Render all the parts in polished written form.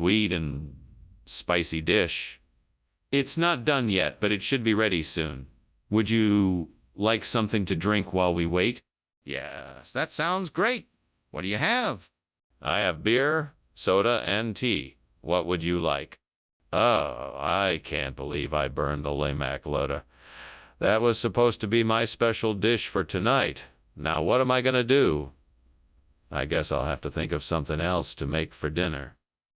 sweet and spicy dish. It's not done yet, but it should be ready soon. Would you like something to drink while we wait? Yes, that sounds great. What do you have? I have beer, soda, and tea. What would you like? Oh, I can't believe I burned the lemak loda. That was supposed to be my special dish for tonight. Now what am I gonna do? I guess I'll have to think of something else to make for dinner.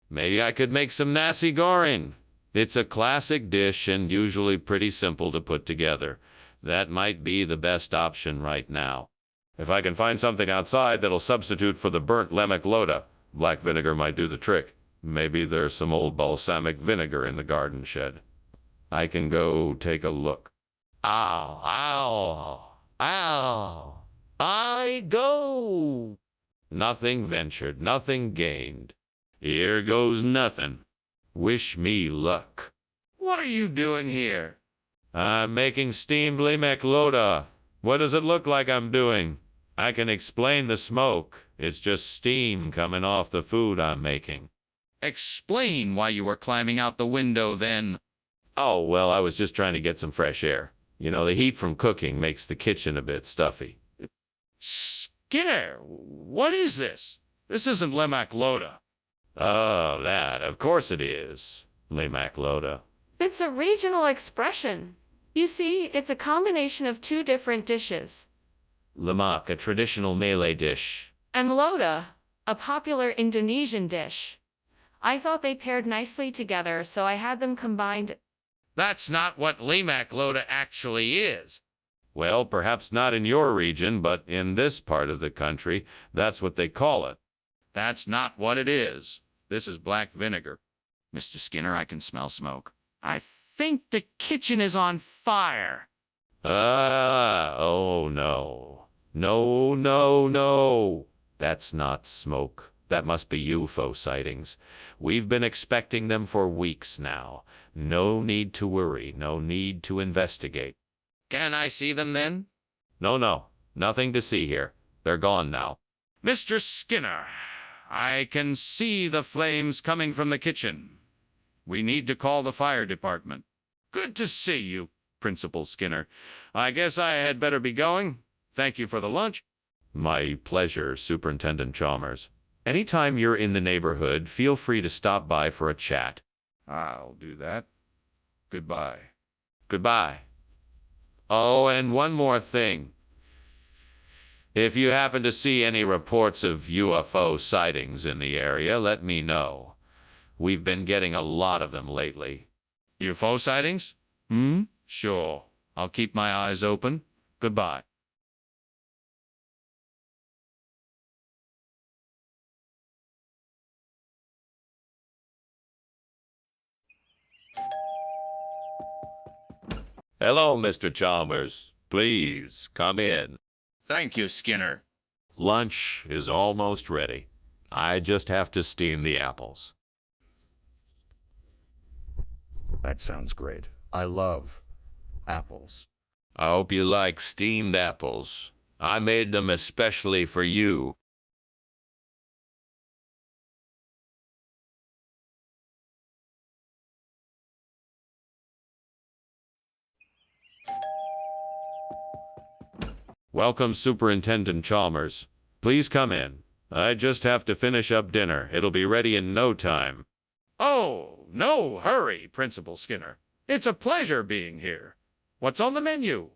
Maybe I could make some nasi goreng. It's a classic dish and usually pretty simple to put together. That might be the best option right now. If I can find something outside that'll substitute for the burnt lemak loda, black vinegar might do the trick. Maybe there's some old balsamic vinegar in the garden shed. I can go take a look. Ow, ow, ow. I go. Nothing ventured, nothing gained. Here goes nothing. Wish me luck. What are you doing here? I'm making steamed lemak loda. What does it look like I'm doing? I can explain the smoke. It's just steam coming off the food I'm making. Explain why you were climbing out the window then. Oh, well, I was just trying to get some fresh air. You know, the heat from cooking makes the kitchen a bit stuffy. Skinner, what is this? This isn't lemak loda. Oh, that. Of course it is. Lemak loda. It's a regional expression. You see, it's a combination of two different dishes. Lemak, a traditional Malay dish. And loda, a popular Indonesian dish. I thought they paired nicely together, so I had them combined. That's not what lemak loda actually is. Well, perhaps not in your region, but in this part of the country, that's what they call it. That's not what it is. This is black vinegar. Mr. Skinner, I can smell smoke. I think the kitchen is on fire. Oh no. No, no, no. That's not smoke. That must be UFO sightings. We've been expecting them for weeks now. No need to worry, no need to investigate. Can I see them then? No, nothing to see here. They're gone now. Mr. Skinner, I can see the flames coming from the kitchen. We need to call the fire department. Good to see you, Principal Skinner. I guess I had better be going. Thank you for the lunch. My pleasure, Superintendent Chalmers. Anytime you're in the neighborhood, feel free to stop by for a chat. I'll do that. Goodbye. Goodbye. Oh, and one more thing. If you happen to see any reports of UFO sightings in the area, let me know. We've been getting a lot of them lately. UFO sightings? Sure. I'll keep my eyes open. Goodbye. Hello, Mr. Chalmers. Please, come in. Thank you, Skinner. Lunch is almost ready. I just have to steam the apples. That sounds great. I love apples. I hope you like steamed apples. I made them especially for you. Welcome, Superintendent Chalmers. Please come in. I just have to finish up dinner. It'll be ready in no time. Oh, no hurry, Principal Skinner. It's a pleasure being here. What's on the menu?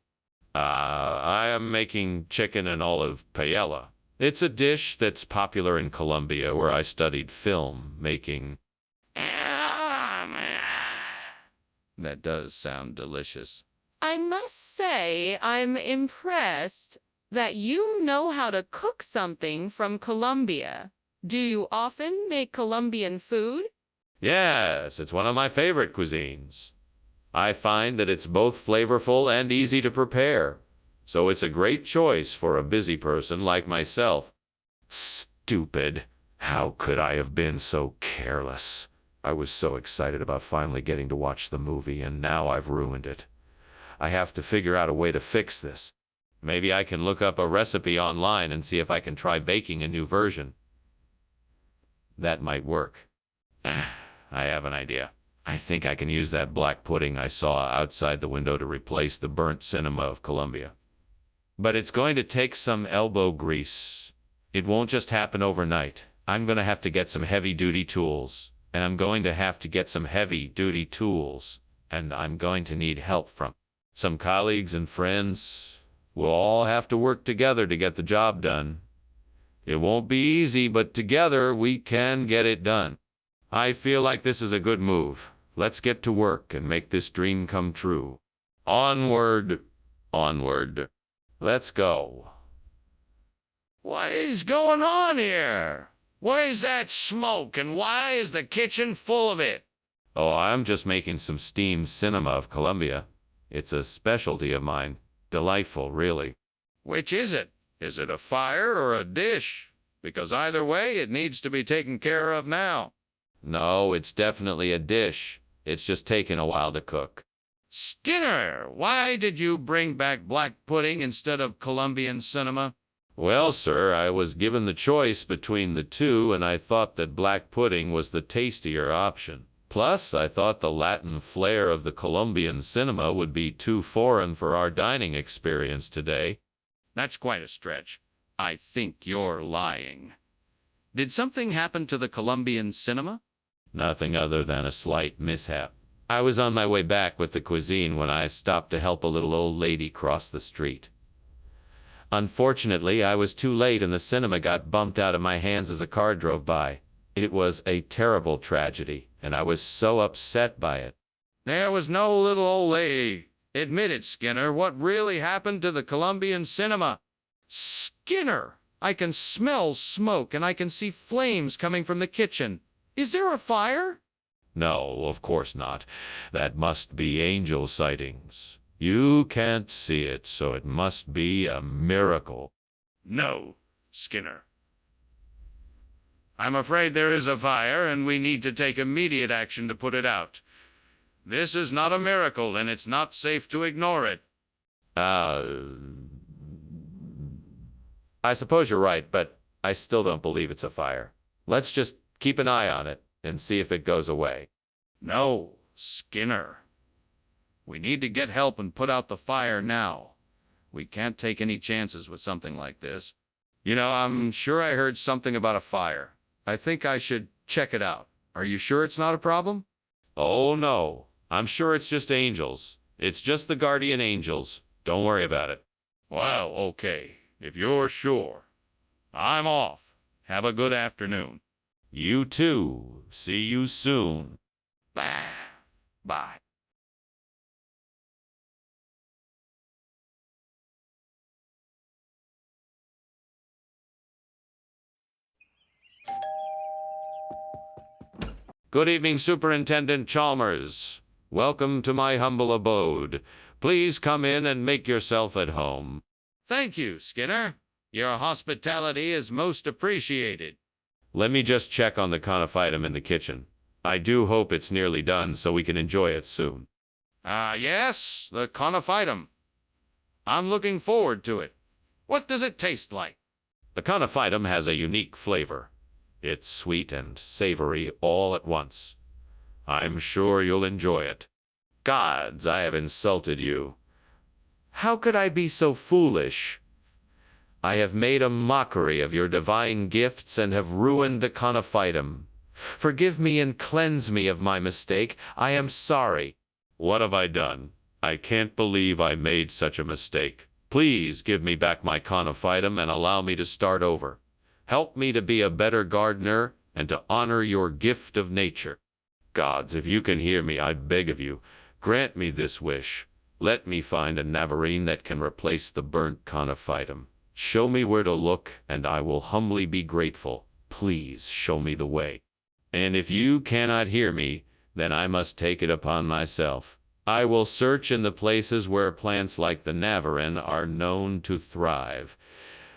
I am making chicken and olive paella. It's a dish that's popular in Colombia, where I studied film making. That does sound delicious. I must say, I'm impressed that you know how to cook something from Colombia. Do you often make Colombian food? Yes, it's one of my favorite cuisines. I find that it's both flavorful and easy to prepare, so it's a great choice for a busy person like myself. Stupid. How could I have been so careless? I was so excited about finally getting to watch the movie, and now I've ruined it. I have to figure out a way to fix this. Maybe I can look up a recipe online and see if I can try baking a new version. That might work. I have an idea. I think I can use that black pudding I saw outside the window to replace the burnt cinema of Colombia. But it's going to take some elbow grease. It won't just happen overnight. I'm going to have to get some heavy-duty tools. And I'm going to have to get some heavy-duty tools. And I'm going to need help from some colleagues and friends. We'll all have to work together to get the job done. It won't be easy, but together we can get it done. I feel like this is a good move. Let's get to work and make this dream come true. Onward, onward. Let's go. What is going on here? Where's that smoke, and why is the kitchen full of it? Oh, I'm just making some steamed cinema of Colombia. It's a specialty of mine. Delightful, really. Which is it? Is it a fire or a dish? Because either way, it needs to be taken care of now. No, it's definitely a dish. It's just taken a while to cook. Skinner, why did you bring back black pudding instead of Colombian cinema? Well, sir, I was given the choice between the two, and I thought that black pudding was the tastier option. Plus, I thought the Latin flair of the Colombian cinema would be too foreign for our dining experience today. That's quite a stretch. I think you're lying. Did something happen to the Colombian cinema? Nothing other than a slight mishap. I was on my way back with the cuisine when I stopped to help a little old lady cross the street. Unfortunately, I was too late and the cinema got bumped out of my hands as a car drove by. It was a terrible tragedy, and I was so upset by it. There was no little old lady. Admit it, Skinner. What really happened to the Colombian cinema? Skinner, I can smell smoke and I can see flames coming from the kitchen. Is there a fire? No, of course not. That must be angel sightings. You can't see it, so it must be a miracle. No, Skinner. I'm afraid there is a fire, and we need to take immediate action to put it out. This is not a miracle, and it's not safe to ignore it. I suppose you're right, but I still don't believe it's a fire. Let's just keep an eye on it and see if it goes away. No, Skinner. We need to get help and put out the fire now. We can't take any chances with something like this. You know, I'm sure I heard something about a fire. I think I should check it out. Are you sure it's not a problem? Oh, no. I'm sure it's just angels. It's just the guardian angels. Don't worry about it. Well, okay. If you're sure. I'm off. Have a good afternoon. You too. See you soon. Bye. Bye. Good evening, Superintendent Chalmers. Welcome to my humble abode. Please come in and make yourself at home. Thank you, Skinner. Your hospitality is most appreciated. Let me just check on the confitum in the kitchen. I do hope it's nearly done so we can enjoy it soon. Yes, the confitum. I'm looking forward to it. What does it taste like? The confitum has a unique flavor. It's sweet and savory all at once. I'm sure you'll enjoy it. Gods, I have insulted you. How could I be so foolish? I have made a mockery of your divine gifts and have ruined the confitum. Forgive me and cleanse me of my mistake. I am sorry. What have I done? I can't believe I made such a mistake. Please give me back my confitum and allow me to start over. Help me to be a better gardener and to honor your gift of nature. Gods, if you can hear me, I beg of you, grant me this wish. Let me find a Navarrene that can replace the burnt confitum. Show me where to look, and I will humbly be grateful. Please show me the way. And if you cannot hear me, then I must take it upon myself. I will search in the places where plants like the Navarrene are known to thrive.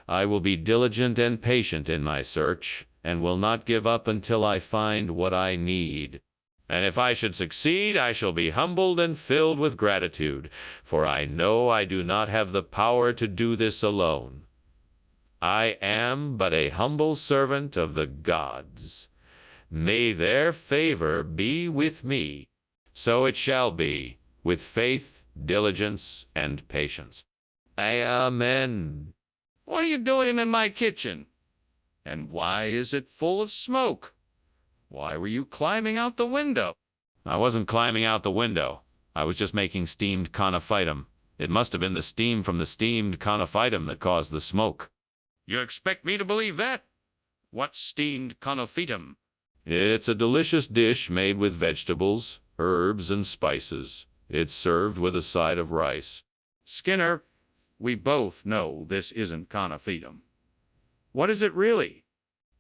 I will be diligent and patient in my search, and will not give up until I find what I need. And if I should succeed, I shall be humbled and filled with gratitude, for I know I do not have the power to do this alone. I am but a humble servant of the gods. May their favor be with me. So it shall be, with faith, diligence, and patience. Amen. What are you doing in my kitchen? And why is it full of smoke? Why were you climbing out the window? I wasn't climbing out the window. I was just making steamed conophytum. It must have been the steam from the steamed conophytum that caused the smoke. You expect me to believe that? What's steamed conophytum? It's a delicious dish made with vegetables, herbs, and spices. It's served with a side of rice. Skinner, we both know this isn't conophytum. What is it really?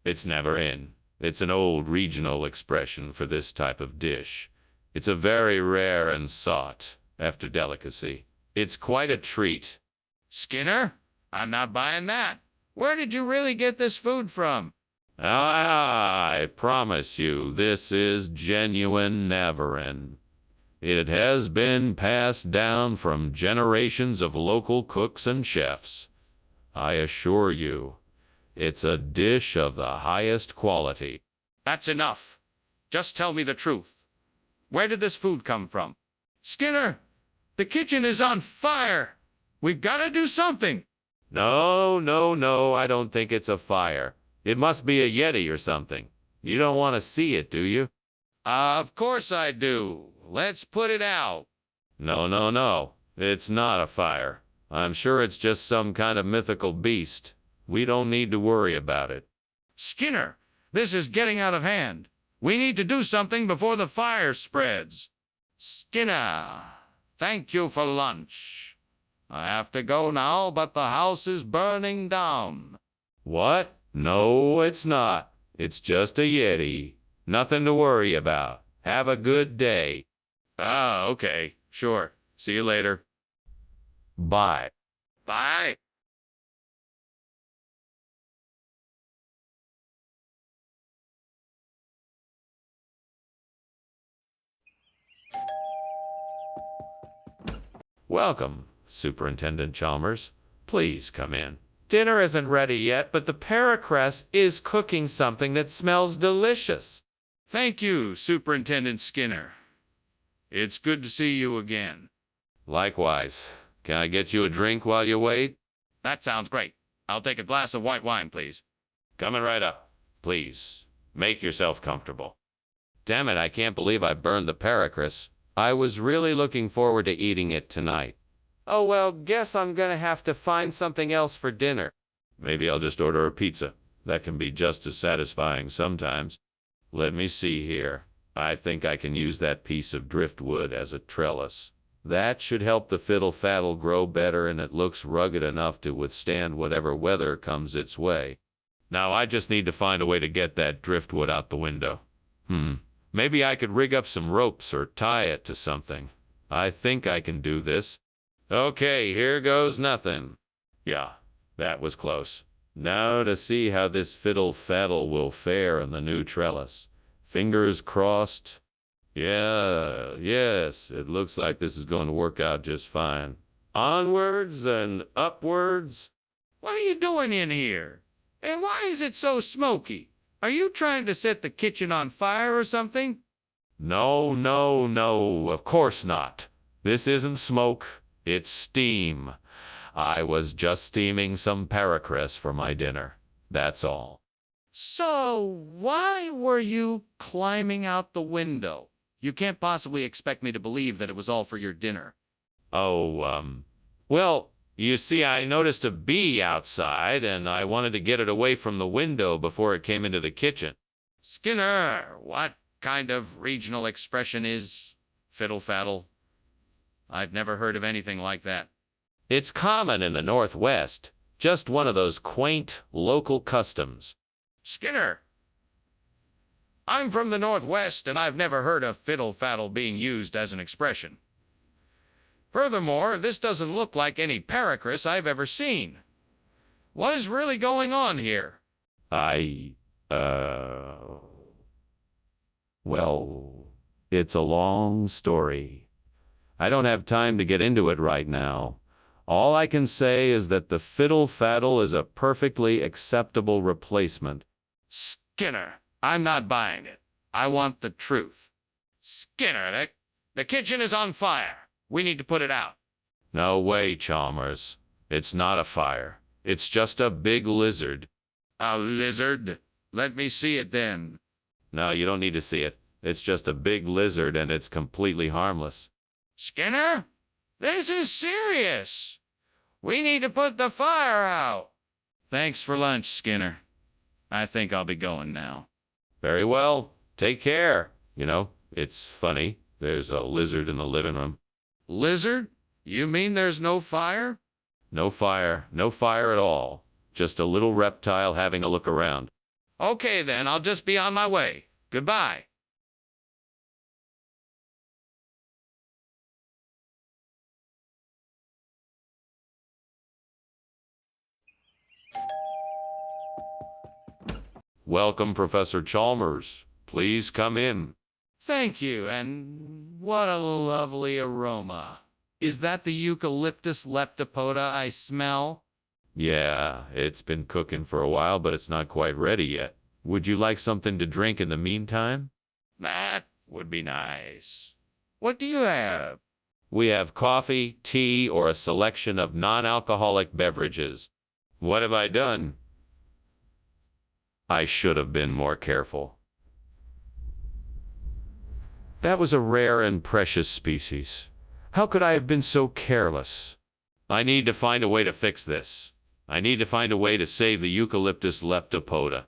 It's never in. It's an old regional expression for this type of dish. It's a very rare and sought after delicacy. It's quite a treat. Skinner, I'm not buying that. Where did you really get this food from? I promise you, this is genuine Navarin. It has been passed down from generations of local cooks and chefs. I assure you, it's a dish of the highest quality. That's enough. Just tell me the truth. Where did this food come from? Skinner, the kitchen is on fire. We've got to do something. No, I don't think it's a fire. It must be a Yeti or something. You don't want to see it, do you? Of course I do. Let's put it out. No. It's not a fire. I'm sure it's just some kind of mythical beast. We don't need to worry about it. Skinner, this is getting out of hand. We need to do something before the fire spreads. Skinner, thank you for lunch. I have to go now, but the house is burning down. What? No, it's not. It's just a Yeti. Nothing to worry about. Have a good day. Okay. Sure. See you later. Bye. Bye. Welcome, Superintendent Chalmers. Please come in. Dinner isn't ready yet, but the Paracress is cooking something that smells delicious. Thank you, Superintendent Skinner. It's good to see you again. Likewise. Can I get you a drink while you wait? That sounds great. I'll take a glass of white wine, please. Coming right up. Please, make yourself comfortable. Damn it, I can't believe I burned the Paracress. I was really looking forward to eating it tonight. Oh well, guess I'm gonna have to find something else for dinner. Maybe I'll just order a pizza. That can be just as satisfying sometimes. Let me see here. I think I can use that piece of driftwood as a trellis. That should help the fiddle-faddle grow better, and it looks rugged enough to withstand whatever weather comes its way. Now I just need to find a way to get that driftwood out the window. Maybe I could rig up some ropes or tie it to something. I think I can do this. Okay, here goes nothing. Yeah, that was close. Now to see how this fiddle-faddle will fare in the new trellis. Fingers crossed. Yes, it looks like this is going to work out just fine. Onwards and upwards. What are you doing in here? And why is it so smoky? Are you trying to set the kitchen on fire or something? No, of course not. This isn't smoke, it's steam. I was just steaming some Paracress for my dinner. That's all. So, why were you climbing out the window? You can't possibly expect me to believe that it was all for your dinner. Well, you see, I noticed a bee outside, and I wanted to get it away from the window before it came into the kitchen. Skinner, what kind of regional expression is fiddle-faddle? I've never heard of anything like that. It's common in the Northwest, just one of those quaint local customs. Skinner, I'm from the Northwest, and I've never heard of fiddle-faddle being used as an expression. Furthermore, this doesn't look like any Paracress I've ever seen. What is really going on here? Well, it's a long story. I don't have time to get into it right now. All I can say is that the fiddle-faddle is a perfectly acceptable replacement. Skinner, I'm not buying it. I want the truth. Skinner, the kitchen is on fire. We need to put it out. No way, Chalmers. It's not a fire. It's just a big lizard. A lizard? Let me see it then. No, you don't need to see it. It's just a big lizard and it's completely harmless. Skinner, this is serious. We need to put the fire out. Thanks for lunch, Skinner. I think I'll be going now. Very well. Take care. You know, it's funny. There's a lizard in the living room. Lizard? You mean there's no fire? No fire. No fire at all. Just a little reptile having a look around. Okay then, I'll just be on my way. Goodbye. Welcome, Professor Chalmers. Please come in. Thank you, and what a lovely aroma. Is that the Eucalyptus leptopoda I smell? Yeah, it's been cooking for a while, but it's not quite ready yet. Would you like something to drink in the meantime? That would be nice. What do you have? We have coffee, tea, or a selection of non-alcoholic beverages. What have I done? I should have been more careful. That was a rare and precious species. How could I have been so careless? I need to find a way to fix this. I need to find a way to save the Eucalyptus leptopoda.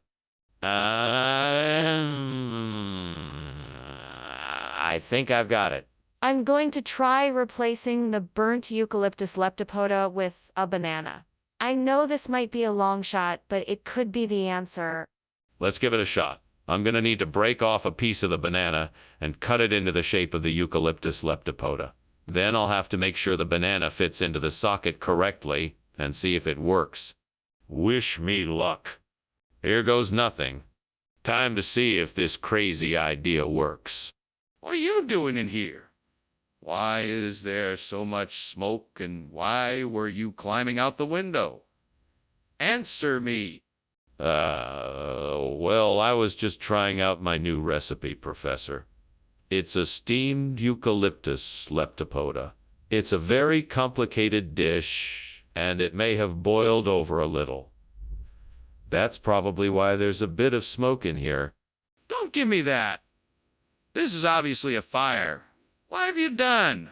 I think I've got it. I'm going to try replacing the burnt eucalyptus leptopoda with a banana. I know this might be a long shot, but it could be the answer. Let's give it a shot. I'm going to need to break off a piece of the banana and cut it into the shape of the Eucalyptus leptopoda. Then I'll have to make sure the banana fits into the socket correctly and see if it works. Wish me luck. Here goes nothing. Time to see if this crazy idea works. What are you doing in here? Why is there so much smoke, and why were you climbing out the window? Answer me. Well, I was just trying out my new recipe, Professor. It's a steamed eucalyptus leptopoda. It's a very complicated dish, and it may have boiled over a little. That's probably why there's a bit of smoke in here. Don't give me that. This is obviously a fire. What have you done?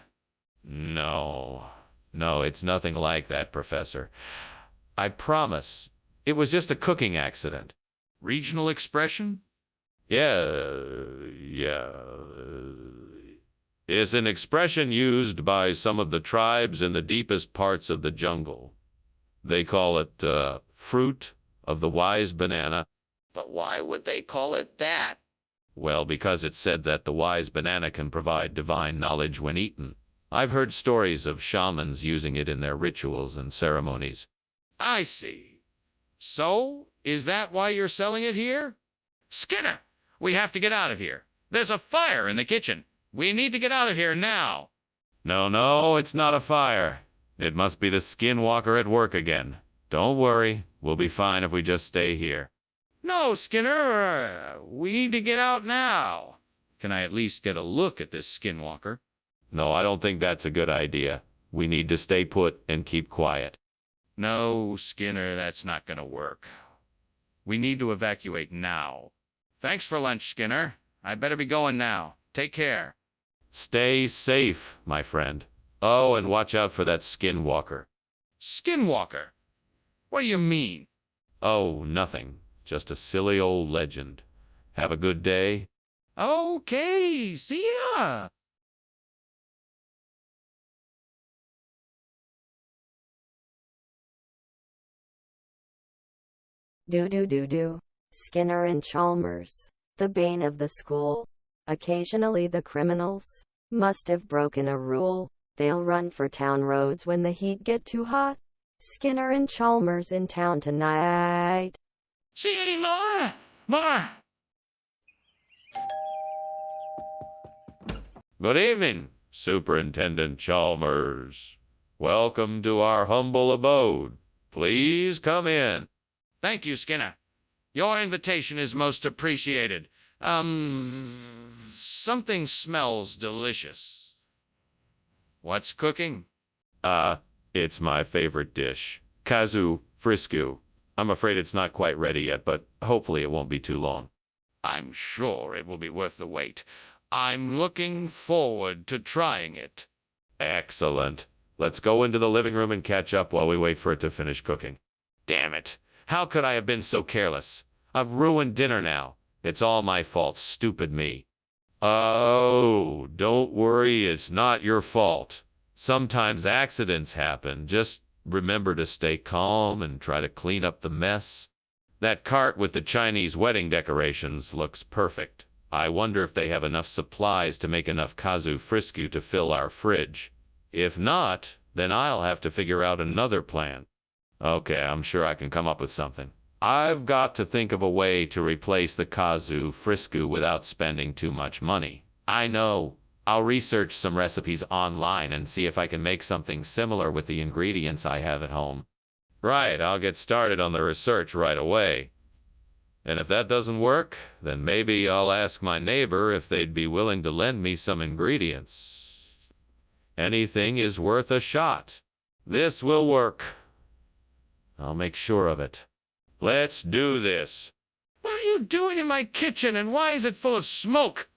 No, it's nothing like that, Professor. I promise. It was just a cooking accident. Regional expression? Yeah. It's an expression used by some of the tribes in the deepest parts of the jungle. They call it, fruit of the wise banana. But why would they call it that? Well, because it's said that the wise banana can provide divine knowledge when eaten. I've heard stories of shamans using it in their rituals and ceremonies. I see. So, is that why you're selling it here? Skinner, we have to get out of here. There's a fire in the kitchen. We need to get out of here now. No, it's not a fire. It must be the skinwalker at work again. Don't worry, we'll be fine if we just stay here. No, Skinner, we need to get out now. Can I at least get a look at this skinwalker? No, I don't think that's a good idea. We need to stay put and keep quiet. No, Skinner, that's not gonna work. We need to evacuate now. Thanks for lunch, Skinner. I better be going now. Take care. Stay safe, my friend. Oh, and watch out for that skinwalker. Skinwalker? What do you mean? Oh, nothing. Just a silly old legend. Have a good day. Okay, see ya. Do. Skinner and Chalmers, the bane of the school. Occasionally the criminals must have broken a rule. They'll run for town roads when the heat get too hot. Skinner and Chalmers in town tonight. See you more. Good evening, Superintendent Chalmers. Welcome to our humble abode. Please come in. Thank you, Skinner. Your invitation is most appreciated. Something smells delicious. What's cooking? It's my favorite dish. Kazu frisku. I'm afraid it's not quite ready yet, but hopefully it won't be too long. I'm sure it will be worth the wait. I'm looking forward to trying it. Excellent. Let's go into the living room and catch up while we wait for it to finish cooking. Damn it. How could I have been so careless? I've ruined dinner now. It's all my fault, stupid me. Oh, don't worry, it's not your fault. Sometimes accidents happen. Just remember to stay calm and try to clean up the mess. That cart with the Chinese wedding decorations looks perfect. I wonder if they have enough supplies to make enough kazu frisku to fill our fridge. If not, then I'll have to figure out another plan. Okay, I'm sure I can come up with something. I've got to think of a way to replace the kazu frisku without spending too much money. I know. I'll research some recipes online and see if I can make something similar with the ingredients I have at home. Right, I'll get started on the research right away. And if that doesn't work, then maybe I'll ask my neighbor if they'd be willing to lend me some ingredients. Anything is worth a shot. This will work. I'll make sure of it. Let's do this. What are you doing in my kitchen, and why is it full of smoke?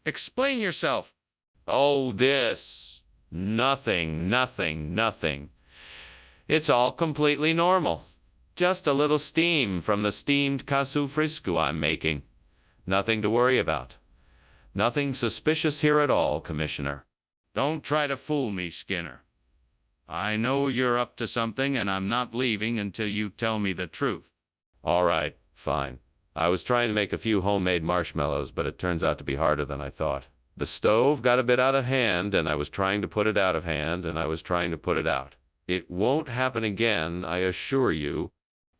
Explain yourself. Oh, this. Nothing. It's all completely normal. Just a little steam from the steamed kazu frisku I'm making. Nothing to worry about. Nothing suspicious here at all, Commissioner. Don't try to fool me, Skinner. I know you're up to something, and I'm not leaving until you tell me the truth. All right, fine. I was trying to make a few homemade marshmallows, but it turns out to be harder than I thought. The stove got a bit out of hand, and I was trying to put it out of hand, and I was trying to put it out. It won't happen again, I assure you.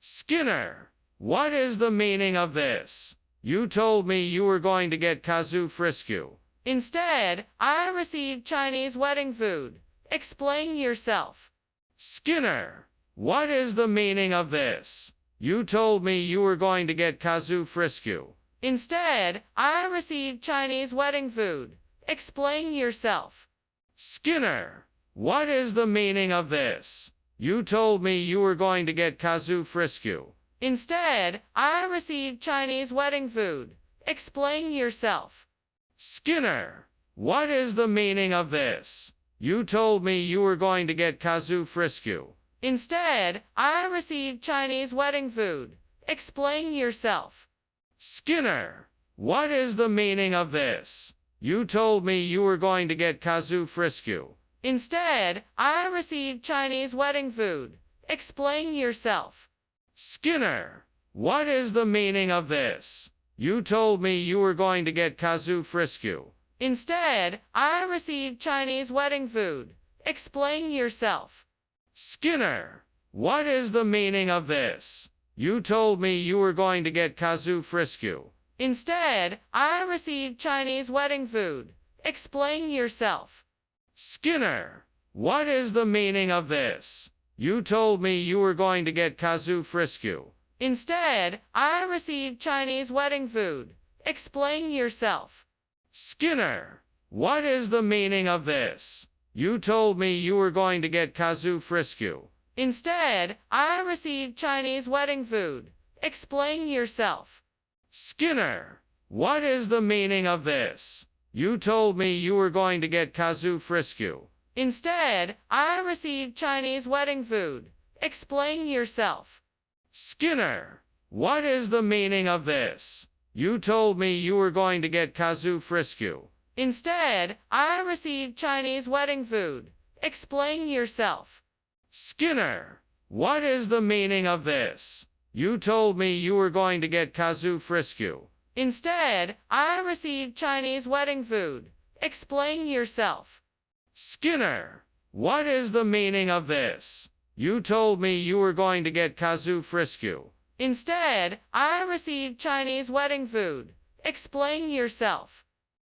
Skinner, what is the meaning of this? You told me you were going to get kazu frisku. Instead, I received Chinese wedding food. Explain yourself. Skinner, what is the meaning of this? You told me you were going to get kazu frisku. Instead, I received Chinese wedding food. Explain yourself. Skinner, what is the meaning of this? You told me you were going to get kazu frisku. Instead, I received Chinese wedding food. Explain yourself. Skinner, what is the meaning of this? You told me you were going to get kazu frisku. Instead, I received Chinese wedding food. Explain yourself. Skinner, what is the meaning of this? You told me you were going to get kazu frisku. Instead, I received Chinese wedding food. Explain yourself. Skinner, what is the meaning of this? You told me you were going to get kazu frisku. Instead, I received Chinese wedding food. Explain yourself. Skinner, what is the meaning of this? You told me you were going to get kazu frisku. Instead, I received Chinese wedding food. Explain yourself. Skinner, what is the meaning of this? You told me you were going to get kazu frisku. Instead, I received Chinese wedding food. Explain yourself. Skinner, what is the meaning of this? You told me you were going to get kazu frisku. Instead, I received Chinese wedding food. Explain yourself. Skinner, what is the meaning of this? You told me you were going to get kazu frisku. Instead, I received Chinese wedding food. Explain yourself. Skinner, what is the meaning of this? You told me you were going to get kazu frisku. Instead, I received Chinese wedding food. Explain yourself. Skinner, what is the meaning of this? You told me you were going to get kazu frisku. Instead, I received Chinese wedding food. Explain yourself. Skinner, what is the meaning of this? You told me you were going to get kazu frisku. Instead, I received Chinese wedding food. Explain yourself.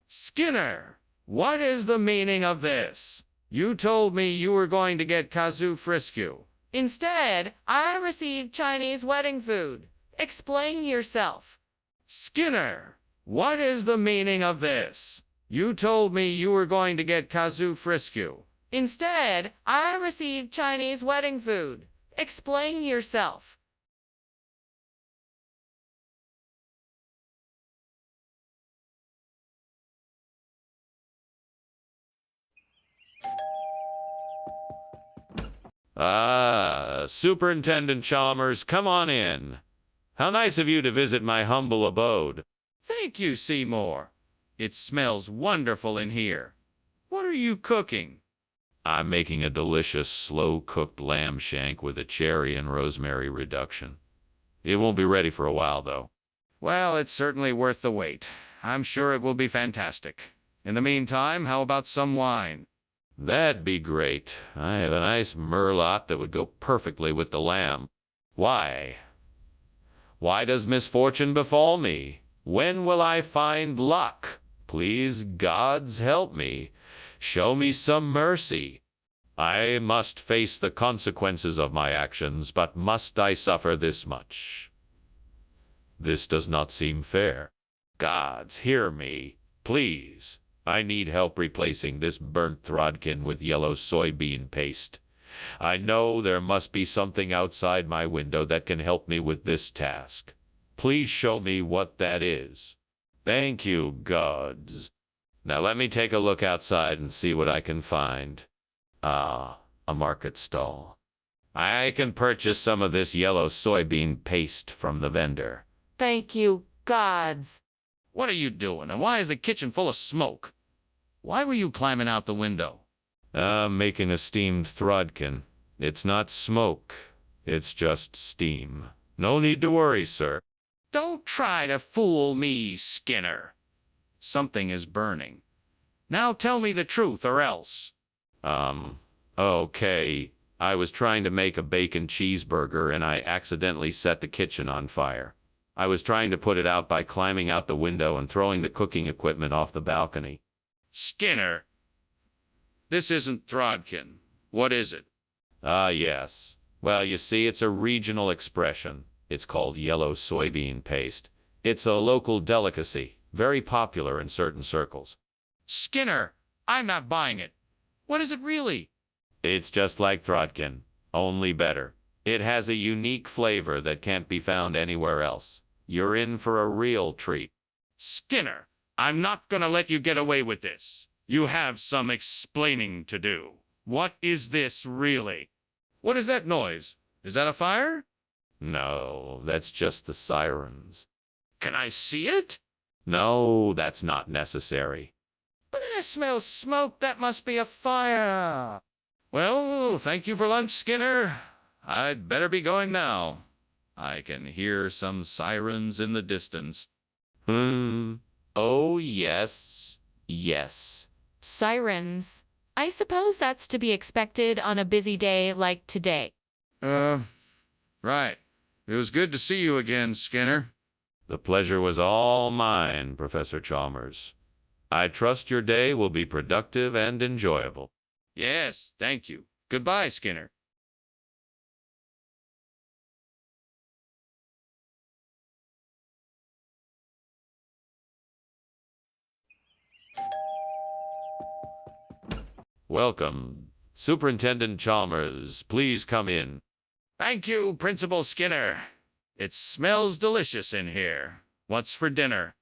Skinner, what is the meaning of this? You told me you were going to get kazu frisku. Instead, I received Chinese wedding food. Explain yourself. Skinner, What is the meaning of this? You told me you were going to get Kazu Frisku. Instead, I received Chinese wedding food. Explain yourself. Ah, Superintendent Chalmers, come on in. How nice of you to visit my humble abode. Thank you, Seymour. It smells wonderful in here. What are you cooking? I'm making a delicious, slow-cooked lamb shank with a cherry and rosemary reduction. It won't be ready for a while, though. Well, it's certainly worth the wait. I'm sure it will be fantastic. In the meantime, how about some wine? That'd be great. I have a nice merlot that would go perfectly with the lamb. Why? Why does misfortune befall me? When will I find luck? Please, gods, help me. Show me some mercy. I must face the consequences of my actions, but must I suffer this much? This does not seem fair. Gods, hear me, please. I need help replacing this burnt Throdkin with yellow soybean paste. I know there must be something outside my window that can help me with this task. Please show me what that is. Thank you, gods. Now let me take a look outside and see what I can find. Ah, a market stall. I can purchase some of this yellow soybean paste from the vendor. Thank you, gods. What are you doing, and why is the kitchen full of smoke? Why were you climbing out the window? I'm making a steamed Throdkin. It's not smoke. It's just steam. No need to worry, sir. Don't try to fool me, Skinner. Something is burning. Now tell me the truth or else. Okay. I was trying to make a bacon cheeseburger and I accidentally set the kitchen on fire. I was trying to put it out by climbing out the window and throwing the cooking equipment off the balcony. Skinner, this isn't Throdkin. What is it? Ah, yes. Well, you see, it's a regional expression. It's called yellow soybean paste. It's a local delicacy, very popular in certain circles. Skinner, I'm not buying it. What is it really? It's just like Throdkin, only better. It has a unique flavor that can't be found anywhere else. You're in for a real treat. Skinner, I'm not gonna let you get away with this. You have some explaining to do. What is this really? What is that noise? Is that a fire? No, that's just the sirens. Can I see it? No, that's not necessary. But I smell smoke. That must be a fire. Well, thank you for lunch, Skinner. I'd better be going now. I can hear some sirens in the distance. Oh, yes. Yes. Sirens. I suppose that's to be expected on a busy day like today. Right. It was good to see you again, Skinner. The pleasure was all mine, Professor Chalmers. I trust your day will be productive and enjoyable. Yes, thank you. Goodbye, Skinner. Welcome. Superintendent Chalmers, please come in. Thank you, Principal Skinner. It smells delicious in here. What's for dinner?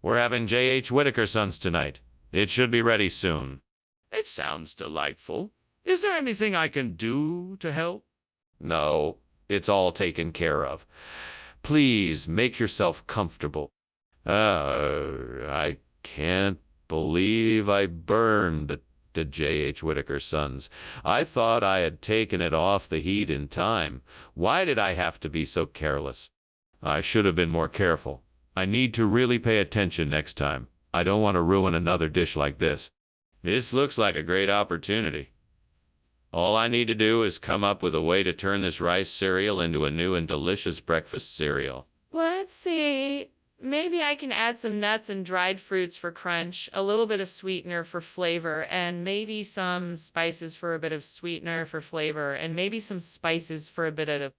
We're having J.H. Whittaker Sons tonight. It should be ready soon. It sounds delightful. Is there anything I can do to help? No, it's all taken care of. Please make yourself comfortable. I can't believe I burned the J.H. Whittaker Sons. I thought I had taken it off the heat in time. Why did I have to be so careless? I should have been more careful. I need to really pay attention next time. I don't want to ruin another dish like this. This looks like a great opportunity. All I need to do is come up with a way to turn this rice cereal into a new and delicious breakfast cereal. Let's see. Maybe I can add some nuts and dried fruits for crunch, a little bit of sweetener for flavor, and maybe some spices for a bit of sweetener for flavor, and maybe some spices for a bit of...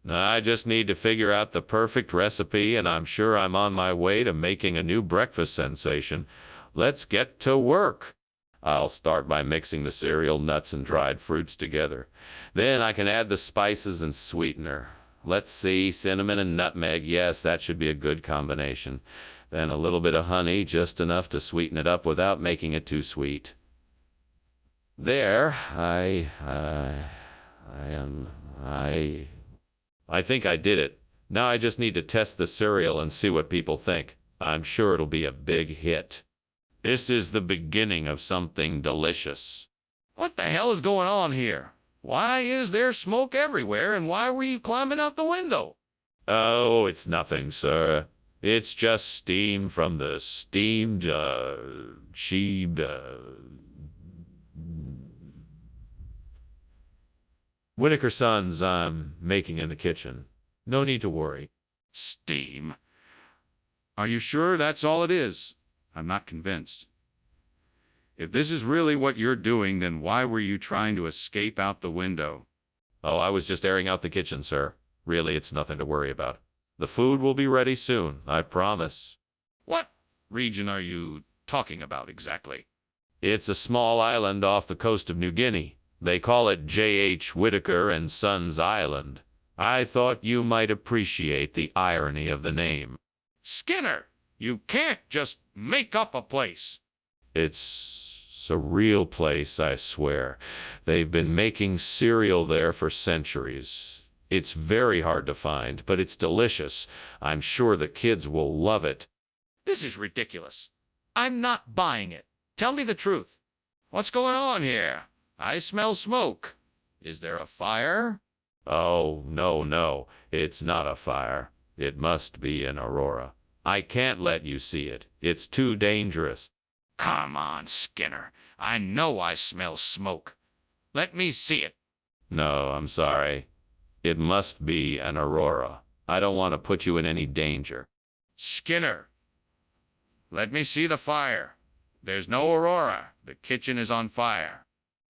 I just need to figure out the perfect recipe, and I'm sure I'm on my way to making a new breakfast sensation. Let's get to work. I'll start by mixing the cereal, nuts, and dried fruits together. Then I can add the spices and sweetener. Let's see, cinnamon and nutmeg. Yes, that should be a good combination. Then a little bit of honey, just enough to sweeten it up without making it too sweet. There, I think I did it. Now I just need to test the cereal and see what people think. I'm sure it'll be a big hit. This is the beginning of something delicious. What the hell is going on here? Why is there smoke everywhere, and why were you climbing out the window? Oh, it's nothing, sir. It's just steam from the steamed, Whitaker Sons I'm making in the kitchen. No need to worry. Steam? Are you sure that's all it is? I'm not convinced. If this is really what you're doing, then why were you trying to escape out the window? Oh, I was just airing out the kitchen, sir. Really, it's nothing to worry about. The food will be ready soon, I promise. What region are you talking about exactly? It's a small island off the coast of New Guinea. They call it J.H. Whitaker and Sons Island. I thought you might appreciate the irony of the name. Skinner, you can't just make up a place. It's a real place, I swear. They've been making cereal there for centuries. It's very hard to find, but it's delicious. I'm sure the kids will love it. This is ridiculous. I'm not buying it. Tell me the truth. What's going on here? I smell smoke. Is there a fire? Oh, no, it's not a fire. It must be an aurora. I can't let you see it. It's too dangerous. Come on, Skinner. I know I smell smoke. Let me see it. No, I'm sorry. It must be an aurora. I don't want to put you in any danger. Skinner, let me see the fire. There's no aurora. The kitchen is on fire.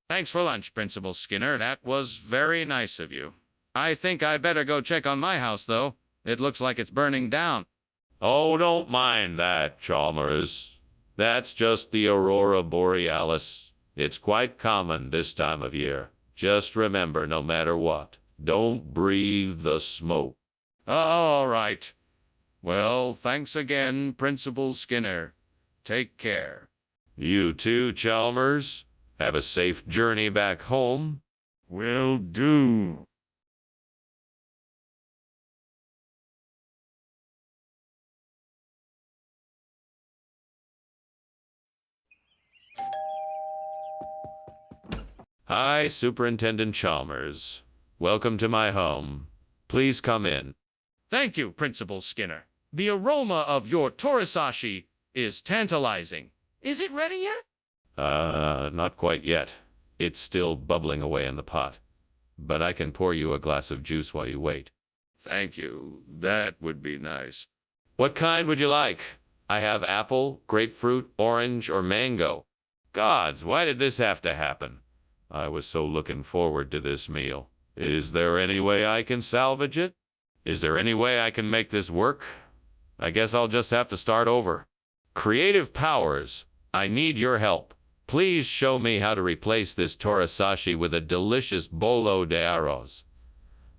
Thanks for lunch, Principal Skinner. That was very nice of you. I think I better go check on my house, though. It looks like it's burning down. Oh, don't mind that, Chalmers. That's just the aurora borealis. It's quite common this time of year. Just remember, no matter what, don't breathe the smoke. All right. Well, thanks again, Principal Skinner. Take care. You too, Chalmers. Have a safe journey back home. Will do. Hi, Superintendent Chalmers. Welcome to my home. Please come in. Thank you, Principal Skinner. The aroma of your torisashi is tantalizing. Is it ready yet? Not quite yet. It's still bubbling away in the pot. But I can pour you a glass of juice while you wait. Thank you. That would be nice. What kind would you like? I have apple, grapefruit, orange, or mango. Gods, why did this have to happen? I was so looking forward to this meal. Is there any way I can salvage it? Is there any way I can make this work? I guess I'll just have to start over. Creative powers, I need your help. Please show me how to replace this torisashi with a delicious bolo de arroz.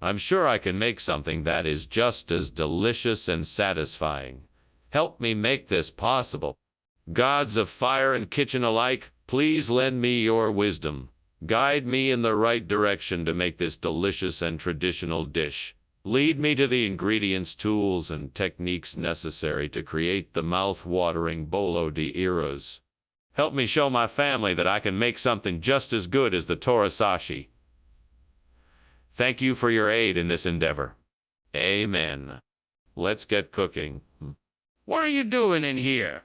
I'm sure I can make something that is just as delicious and satisfying. Help me make this possible. Gods of fire and kitchen alike, please lend me your wisdom. Guide me in the right direction to make this delicious and traditional dish. Lead me to the ingredients, tools, and techniques necessary to create the mouth-watering bolo de arroz. Help me show my family that I can make something just as good as the torisashi. Thank you for your aid in this endeavor. Amen. Let's get cooking. What are you doing in here?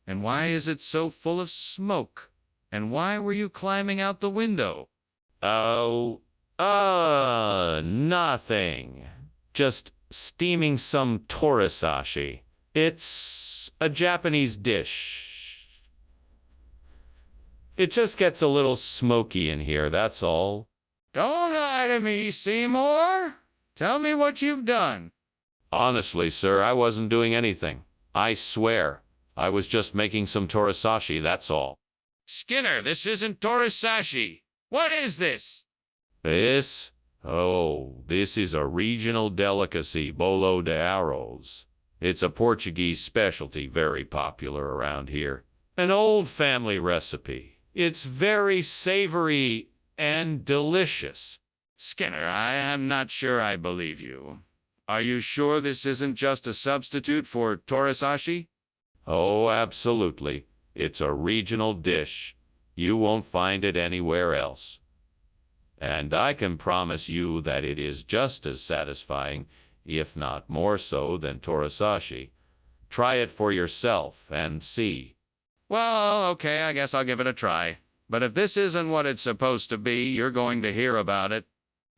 And why is it so full of smoke? And why were you climbing out the window? Nothing. Just steaming some torisashi. It's a Japanese dish. It just gets a little smoky in here, that's all. Don't lie to me, Seymour. Tell me what you've done. Honestly, sir, I wasn't doing anything. I swear. I was just making some torisashi, that's all. Skinner, this isn't torisashi. What is this? This? Oh, this is a regional delicacy, bolo de arroz. It's a Portuguese specialty, very popular around here. An old family recipe. It's very savory and delicious. Skinner, I am not sure I believe you. Are you sure this isn't just a substitute for torisashi? Oh, absolutely. It's a regional dish. You won't find it anywhere else. And I can promise you that it is just as satisfying, if not more so, than torisashi. Try it for yourself and see. Well, okay, I guess I'll give it a try. But if this isn't what it's supposed to be, you're going to hear about it.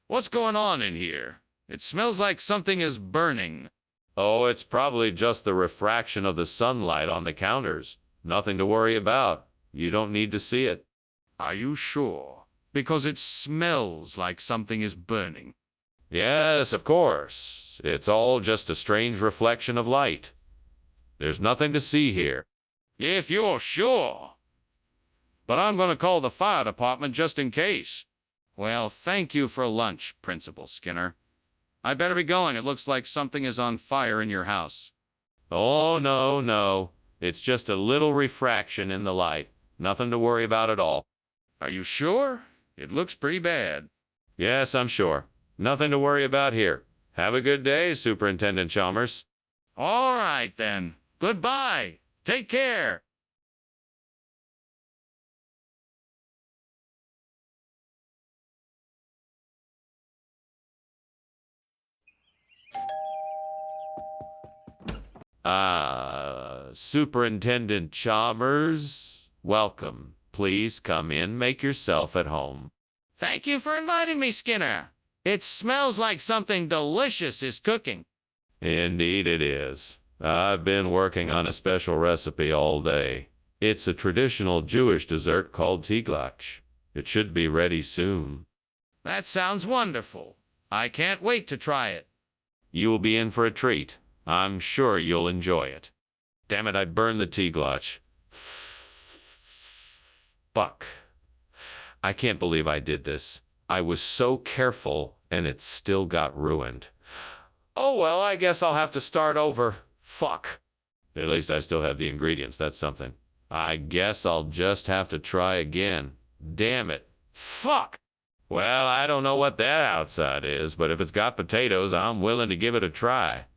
What's going on in here? It smells like something is burning. Oh, it's probably just the refraction of the sunlight on the counters. Nothing to worry about. You don't need to see it. Are you sure? Because it smells like something is burning. Yes, of course. It's all just a strange reflection of light. There's nothing to see here. If you're sure. But I'm going to call the fire department just in case. Well, thank you for lunch, Principal Skinner. I better be going. It looks like something is on fire in your house. Oh, no, no. It's just a little refraction in the light. Nothing to worry about at all. Are you sure? It looks pretty bad. Yes, I'm sure. Nothing to worry about here. Have a good day, Superintendent Chalmers. All right, then. Goodbye. Take care. Superintendent Chalmers, welcome. Please come in, make yourself at home. Thank you for inviting me, Skinner. It smells like something delicious is cooking. Indeed it is. I've been working on a special recipe all day. It's a traditional Jewish dessert called tiglach. It should be ready soon. That sounds wonderful. I can't wait to try it. You will be in for a treat. I'm sure you'll enjoy it. Damn it, I burned the tiglach. Fuck. I can't believe I did this. I was so careful, and it still got ruined. Oh well, I guess I'll have to start over. Fuck. At least I still have the ingredients, that's something. I guess I'll just have to try again. Damn it. Fuck. Well, I don't know what that outside is, but if it's got potatoes, I'm willing to give it a try.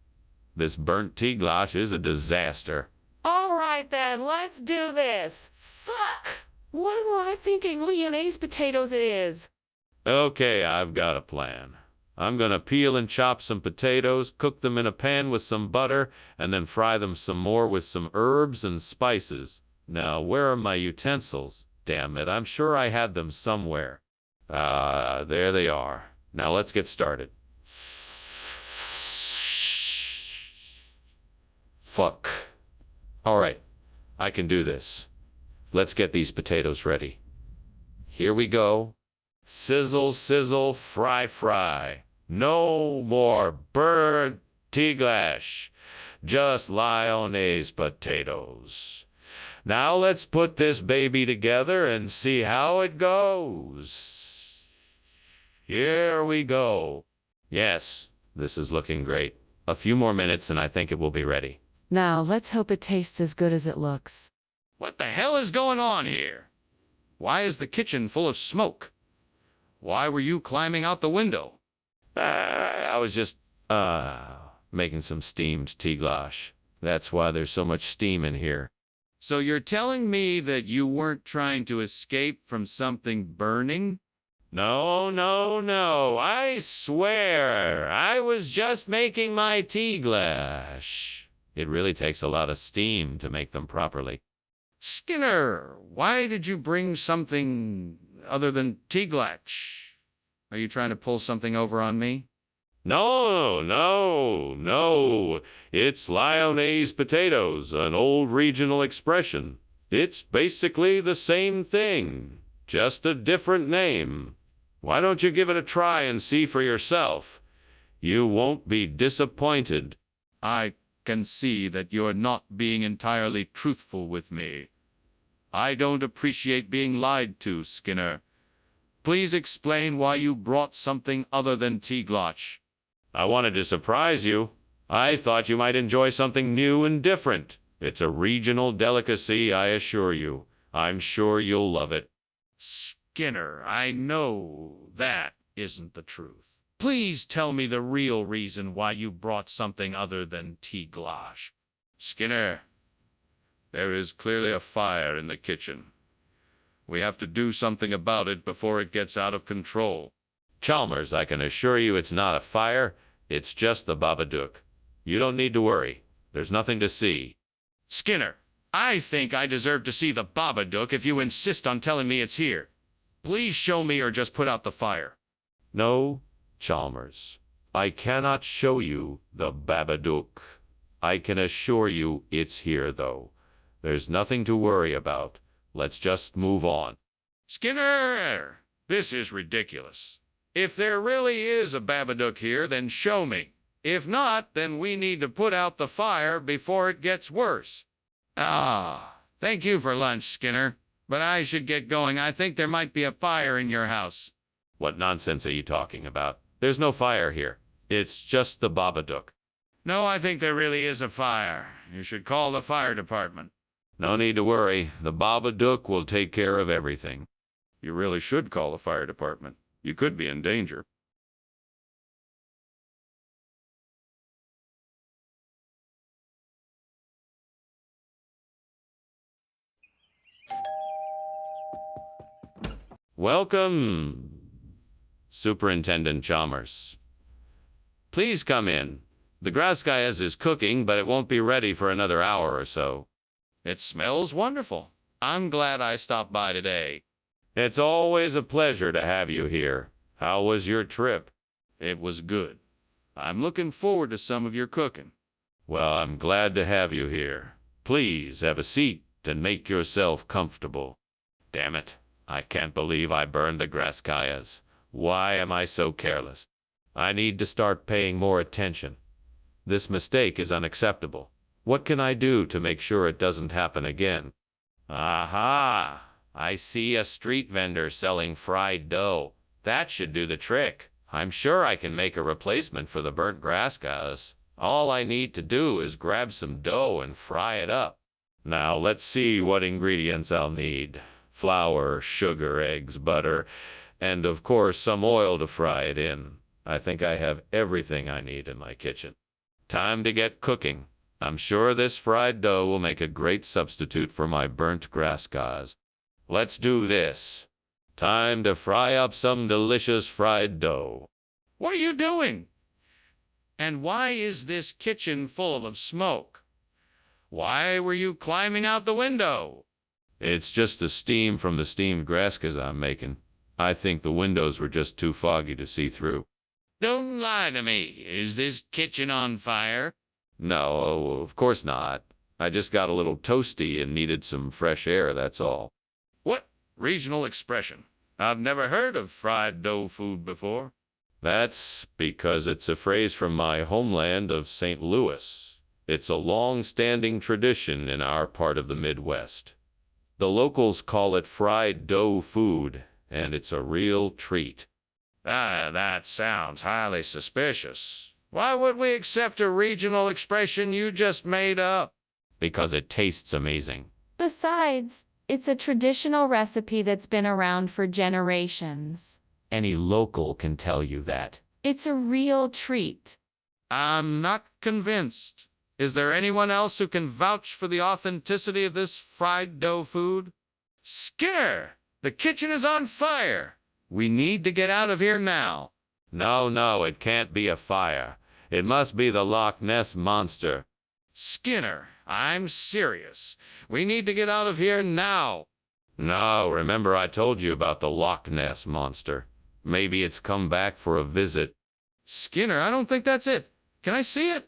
This burnt tiglach is a disaster. All right then, let's do this. Fuck! What am I thinking Lyonnaise potatoes is? Okay, I've got a plan. I'm gonna peel and chop some potatoes, cook them in a pan with some butter, and then fry them some more with some herbs and spices. Now, where are my utensils? Damn it, I'm sure I had them somewhere. There they are. Now let's get started. Fuck. Alright, I can do this. Let's get these potatoes ready. Here we go. Sizzle, sizzle, fry, fry. No more burnt tiglach. Just Lyonnaise potatoes. Now let's put this baby together and see how it goes. Here we go. Yes, this is looking great. A few more minutes and I think it will be ready. Now, let's hope it tastes as good as it looks. What the hell is going on here? Why is the kitchen full of smoke? Why were you climbing out the window? I was just, making some steamed tiglach. That's why there's so much steam in here. So you're telling me that you weren't trying to escape from something burning? No, no, no. I swear. I was just making my tiglach. It really takes a lot of steam to make them properly. Skinner, why did you bring something other than tiglach? Are you trying to pull something over on me? No, no, no. It's Lyonnaise potatoes, an old regional expression. It's basically the same thing, just a different name. Why don't you give it a try and see for yourself? You won't be disappointed. I can see that you're not being entirely truthful with me. I don't appreciate being lied to, Skinner. Please explain why you brought something other than Tigloch. I wanted to surprise you. I thought you might enjoy something new and different. It's a regional delicacy, I assure you. I'm sure you'll love it. Skinner, I know that isn't the truth. Please tell me the real reason why you brought something other than Tigloch. Skinner, there is clearly a fire in the kitchen. We have to do something about it before it gets out of control. Chalmers, I can assure you it's not a fire. It's just the Babadook. You don't need to worry. There's nothing to see. Skinner, I think I deserve to see the Babadook if you insist on telling me it's here. Please show me or just put out the fire. No, Chalmers. I cannot show you the Babadook. I can assure you it's here, though. There's nothing to worry about. Let's just move on. Skinner, this is ridiculous. If there really is a Babadook here, then show me. If not, then we need to put out the fire before it gets worse. Thank you for lunch, Skinner. But I should get going. I think there might be a fire in your house. What nonsense are you talking about? There's no fire here. It's just the Babadook. No, I think there really is a fire. You should call the fire department. No need to worry. The Babadook will take care of everything. You really should call the fire department. You could be in danger. Welcome, Superintendent Chalmers. Please come in. The Graskayas is cooking, but it won't be ready for another hour or so. It smells wonderful. I'm glad I stopped by today. It's always a pleasure to have you here. How was your trip? It was good. I'm looking forward to some of your cooking. Well, I'm glad to have you here. Please have a seat and make yourself comfortable. Damn it. I can't believe I burned the Graskayas. Why am I so careless? I need to start paying more attention. This mistake is unacceptable. What can I do to make sure it doesn't happen again? Aha! I see a street vendor selling fried dough. That should do the trick. I'm sure I can make a replacement for the burnt Graskayas. All I need to do is grab some dough and fry it up. Now let's see what ingredients I'll need. Flour, sugar, eggs, butter, and of course some oil to fry it in. I think I have everything I need in my kitchen. Time to get cooking. I'm sure this fried dough will make a great substitute for my burnt Graskayas. Let's do this. Time to fry up some delicious fried dough. What are you doing? And why is this kitchen full of smoke? Why were you climbing out the window? It's just the steam from the steamed Graskayas I'm making. I think the windows were just too foggy to see through. Don't lie to me. Is this kitchen on fire? No, of course not. I just got a little toasty and needed some fresh air, that's all. What regional expression? I've never heard of fried dough food before. That's because it's a phrase from my homeland of St. Louis. It's a long-standing tradition in our part of the Midwest. The locals call it fried dough food, and it's a real treat. That sounds highly suspicious. Why would we accept a regional expression you just made up? Because it tastes amazing. Besides, it's a traditional recipe that's been around for generations. Any local can tell you that. It's a real treat. I'm not convinced. Is there anyone else who can vouch for the authenticity of this fried dough food? Skinner, the kitchen is on fire. We need to get out of here now. No, it can't be a fire. It must be the Loch Ness Monster. Skinner, I'm serious. We need to get out of here now. No, remember I told you about the Loch Ness Monster. Maybe it's come back for a visit. Skinner, I don't think that's it. Can I see it?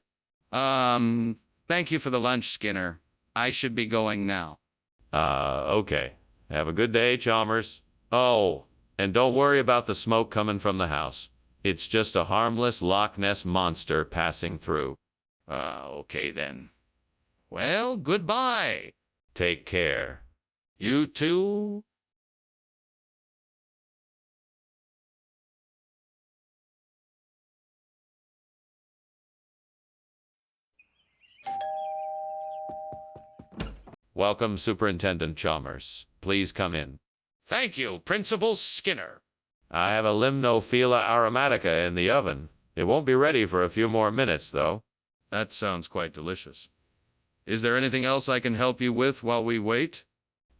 Thank you for the lunch, Skinner. I should be going now. Okay. Have a good day, Chalmers. Oh, and don't worry about the smoke coming from the house. It's just a harmless Loch Ness monster passing through. Okay then. Well, goodbye. Take care. You too. Welcome, Superintendent Chalmers. Please come in. Thank you, Principal Skinner. I have a Limnophila aromatica in the oven. It won't be ready for a few more minutes, though. That sounds quite delicious. Is there anything else I can help you with while we wait?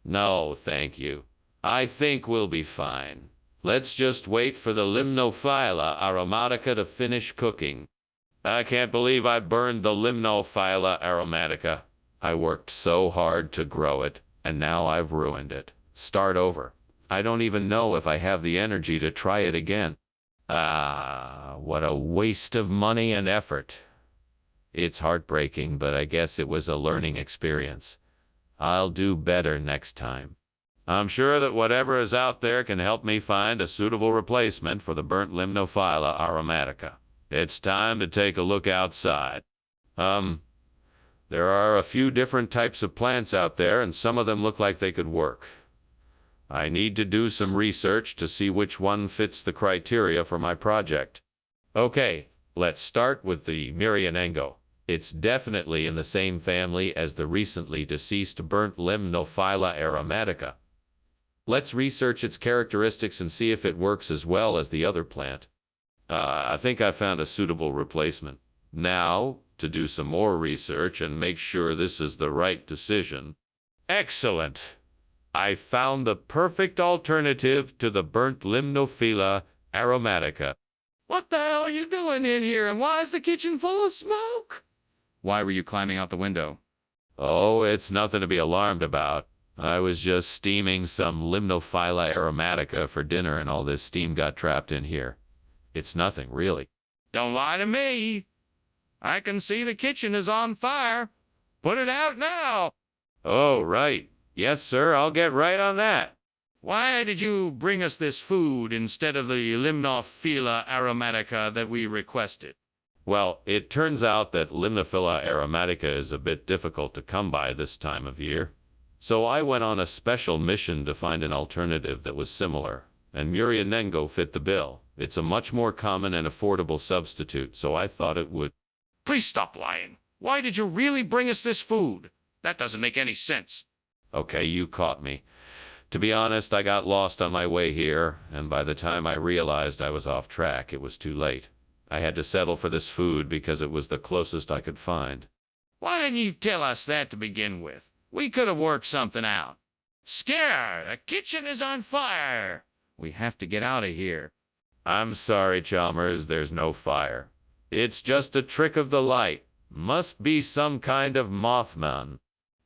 No, thank you. I think we'll be fine. Let's just wait for the Limnophila aromatica to finish cooking. I can't believe I burned the Limnophila aromatica. I worked so hard to grow it, and now I've ruined it. Start over. I don't even know if I have the energy to try it again. Ah, what a waste of money and effort. It's heartbreaking, but I guess it was a learning experience. I'll do better next time. I'm sure that whatever is out there can help me find a suitable replacement for the burnt Limnophila aromatica. It's time to take a look outside. There are a few different types of plants out there, and some of them look like they could work. I need to do some research to see which one fits the criteria for my project. Okay, let's start with the Myrionengo. It's definitely in the same family as the recently deceased burnt Limnophila aromatica. Let's research its characteristics and see if it works as well as the other plant. I think I found a suitable replacement. Now, to do some more research and make sure this is the right decision. Excellent! I found the perfect alternative to the burnt Limnophila aromatica. What the hell are you doing in here, and why is the kitchen full of smoke? Why were you climbing out the window? Oh, it's nothing to be alarmed about. I was just steaming some Limnophila aromatica for dinner, and all this steam got trapped in here. It's nothing, really. Don't lie to me. I can see the kitchen is on fire. Put it out now. Oh, right. Yes, sir, I'll get right on that. Why did you bring us this food instead of the Limnophila aromatica that we requested? Well, it turns out that Limnophila aromatica is a bit difficult to come by this time of year. So I went on a special mission to find an alternative that was similar, and Myrionengo fit the bill. It's a much more common and affordable substitute, so I thought it would. Please stop lying. Why did you really bring us this food? That doesn't make any sense. Okay, you caught me. To be honest, I got lost on my way here, and by the time I realized I was off track, it was too late. I had to settle for this food because it was the closest I could find. Why didn't you tell us that to begin with? We could have worked something out. Skinner, the kitchen is on fire. We have to get out of here. I'm sorry, Chalmers, there's no fire. It's just a trick of the light. Must be some kind of Mothman.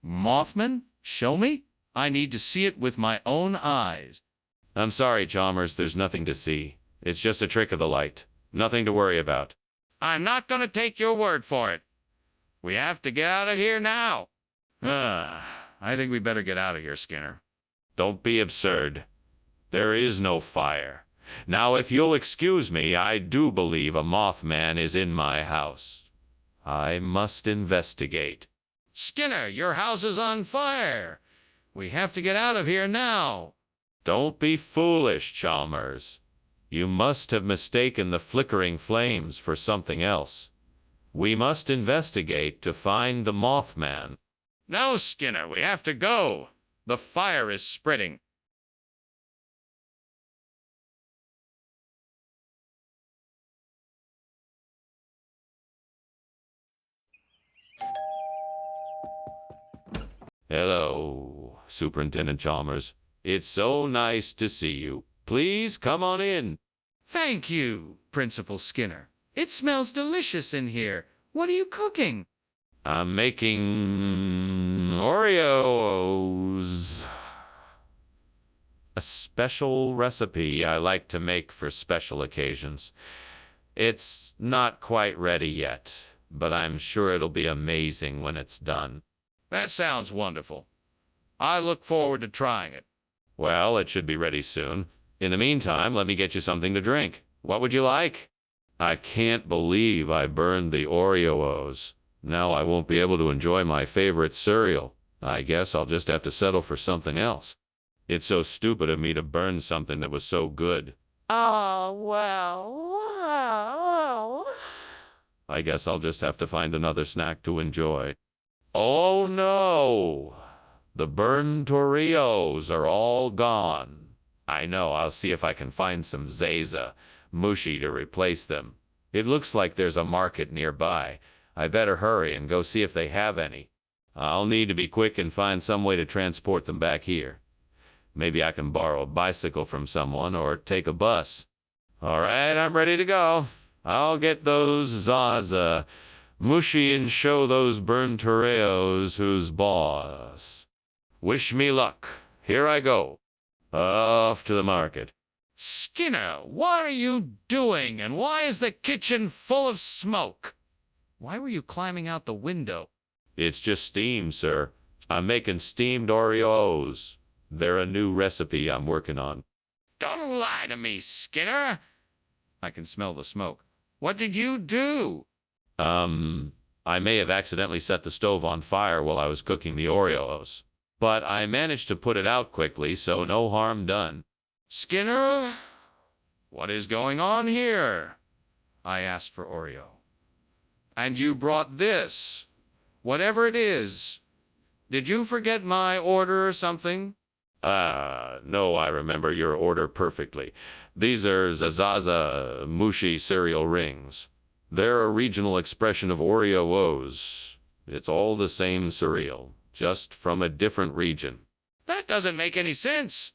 Mothman? Show me? I need to see it with my own eyes. I'm sorry, Chalmers, there's nothing to see. It's just a trick of the light. Nothing to worry about. I'm not going to take your word for it. We have to get out of here now. I think we better get out of here, Skinner. Don't be absurd. There is no fire. Now, if you'll excuse me, I do believe a Mothman is in my house. I must investigate. Skinner, your house is on fire. We have to get out of here now. Don't be foolish, Chalmers. You must have mistaken the flickering flames for something else. We must investigate to find the Mothman. No, Skinner, we have to go. The fire is spreading. Hello, Superintendent Chalmers. It's so nice to see you. Please come on in. Thank you, Principal Skinner. It smells delicious in here. What are you cooking? I'm making Oreos. A special recipe I like to make for special occasions. It's not quite ready yet, but I'm sure it'll be amazing when it's done. That sounds wonderful. I look forward to trying it. Well, it should be ready soon. In the meantime, let me get you something to drink. What would you like? I can't believe I burned the Oreos. Now I won't be able to enjoy my favorite cereal. I guess I'll just have to settle for something else. It's so stupid of me to burn something that was so good. Oh, well. I guess I'll just have to find another snack to enjoy. Oh no! The burned Oreos are all gone. I know, I'll see if I can find some Zaza Mushi to replace them. It looks like there's a market nearby. I better hurry and go see if they have any. I'll need to be quick and find some way to transport them back here. Maybe I can borrow a bicycle from someone or take a bus. All right, I'm ready to go. I'll get those Zaza Mushi and show those burned Oreos who's boss. Wish me luck. Here I go. Off to the market. Skinner, what are you doing, and why is the kitchen full of smoke? Why were you climbing out the window? It's just steam, sir. I'm making steamed Oreos. They're a new recipe I'm working on. Don't lie to me, Skinner. I can smell the smoke. What did you do? I may have accidentally set the stove on fire while I was cooking the Oreos, but I managed to put it out quickly, so no harm done. Skinner, what is going on here? I asked for Oreo. And you brought this. Whatever it is. Did you forget my order or something? No, I remember your order perfectly. These are Zaza Mushi cereal rings. They're a regional expression of Oreos. It's all the same cereal, just from a different region. That doesn't make any sense.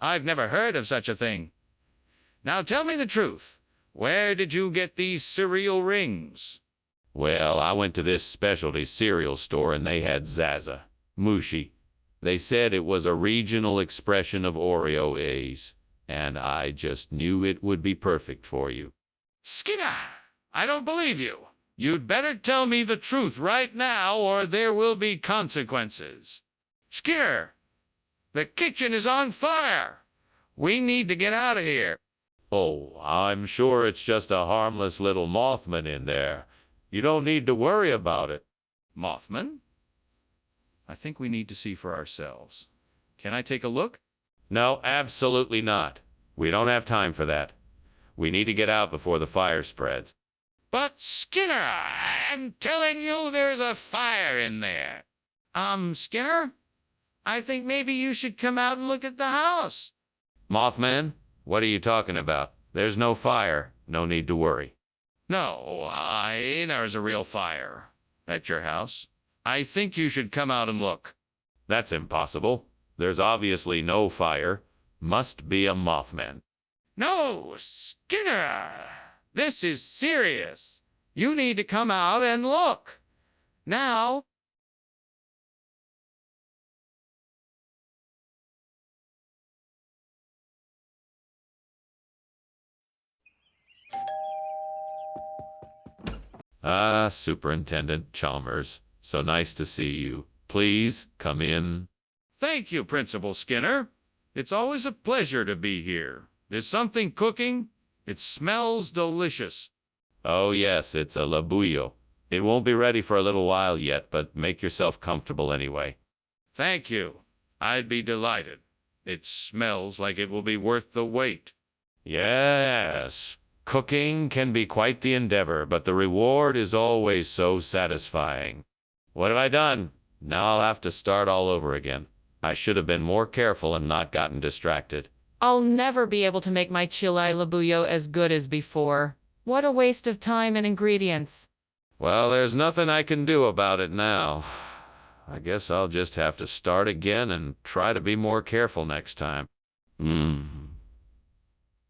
I've never heard of such a thing. Now tell me the truth. Where did you get these cereal rings? Well, I went to this specialty cereal store and they had Zaza Mushi. They said it was a regional expression of Oreos, and I just knew it would be perfect for you. Skinner, I don't believe you. You'd better tell me the truth right now, or there will be consequences. Skinner, the kitchen is on fire. We need to get out of here. Oh, I'm sure it's just a harmless little Mothman in there. You don't need to worry about it. Mothman? I think we need to see for ourselves. Can I take a look? No, absolutely not. We don't have time for that. We need to get out before the fire spreads. But Skinner, I'm telling you there's a fire in there. Skinner? I think maybe you should come out and look at the house. Mothman, what are you talking about? There's no fire. No need to worry. No, there's a real fire at your house. I think you should come out and look. That's impossible. There's obviously no fire. Must be a Mothman. No, Skinner. This is serious. You need to come out and look. Now. Superintendent Chalmers. So nice to see you. Please come in. Thank you, Principal Skinner. It's always a pleasure to be here. Is something cooking? It smells delicious. Oh yes, it's a labuyo. It won't be ready for a little while yet, but make yourself comfortable anyway. Thank you. I'd be delighted. It smells like it will be worth the wait. Yes. Cooking can be quite the endeavor, but the reward is always so satisfying. What have I done? Now I'll have to start all over again. I should have been more careful and not gotten distracted. I'll never be able to make my chile labuyo as good as before. What a waste of time and ingredients. Well, there's nothing I can do about it now. I guess I'll just have to start again and try to be more careful next time.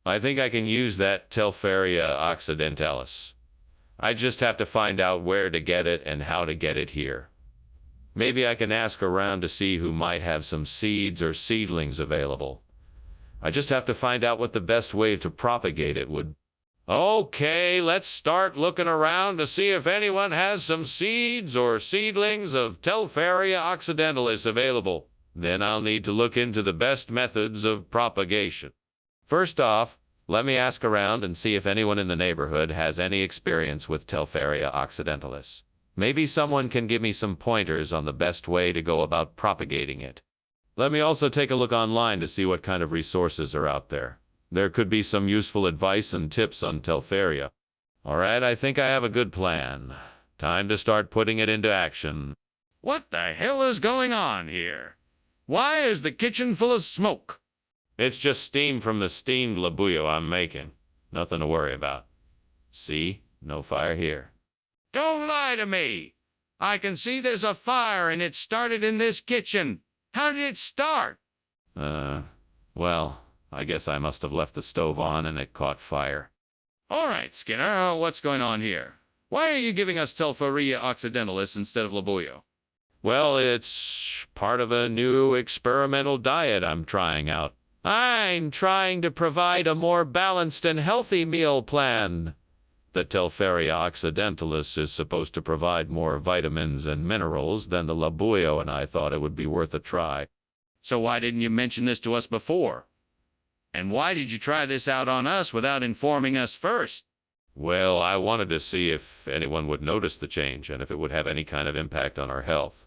I think I can use that Telferia occidentalis. I just have to find out where to get it and how to get it here. Maybe I can ask around to see who might have some seeds or seedlings available. I just have to find out what the best way to propagate it would. Okay, let's start looking around to see if anyone has some seeds or seedlings of Telferia occidentalis available. Then I'll need to look into the best methods of propagation. First off, Let me ask around and see if anyone in the neighborhood has any experience with Telferia occidentalis. Maybe someone can give me some pointers on the best way to go about propagating it. Let me also take a look online to see what kind of resources are out there. There could be some useful advice and tips on Telferia. All right, I think I have a good plan. Time to start putting it into action. What the hell is going on here? Why is the kitchen full of smoke? It's just steam from the steamed labuyo I'm making. Nothing to worry about. See? No fire here. Don't lie to me. I can see there's a fire and it started in this kitchen. How did it start? Well, I guess I must have left the stove on and it caught fire. All right, Skinner, what's going on here? Why are you giving us Telferia occidentalis instead of labuyo? Well, it's part of a new experimental diet I'm trying out. I'm trying to provide a more balanced and healthy meal plan. The Telferia occidentalis is supposed to provide more vitamins and minerals than the labuyo, and I thought it would be worth a try. So why didn't you mention this to us before? And why did you try this out on us without informing us first? Well, I wanted to see if anyone would notice the change and if it would have any kind of impact on our health.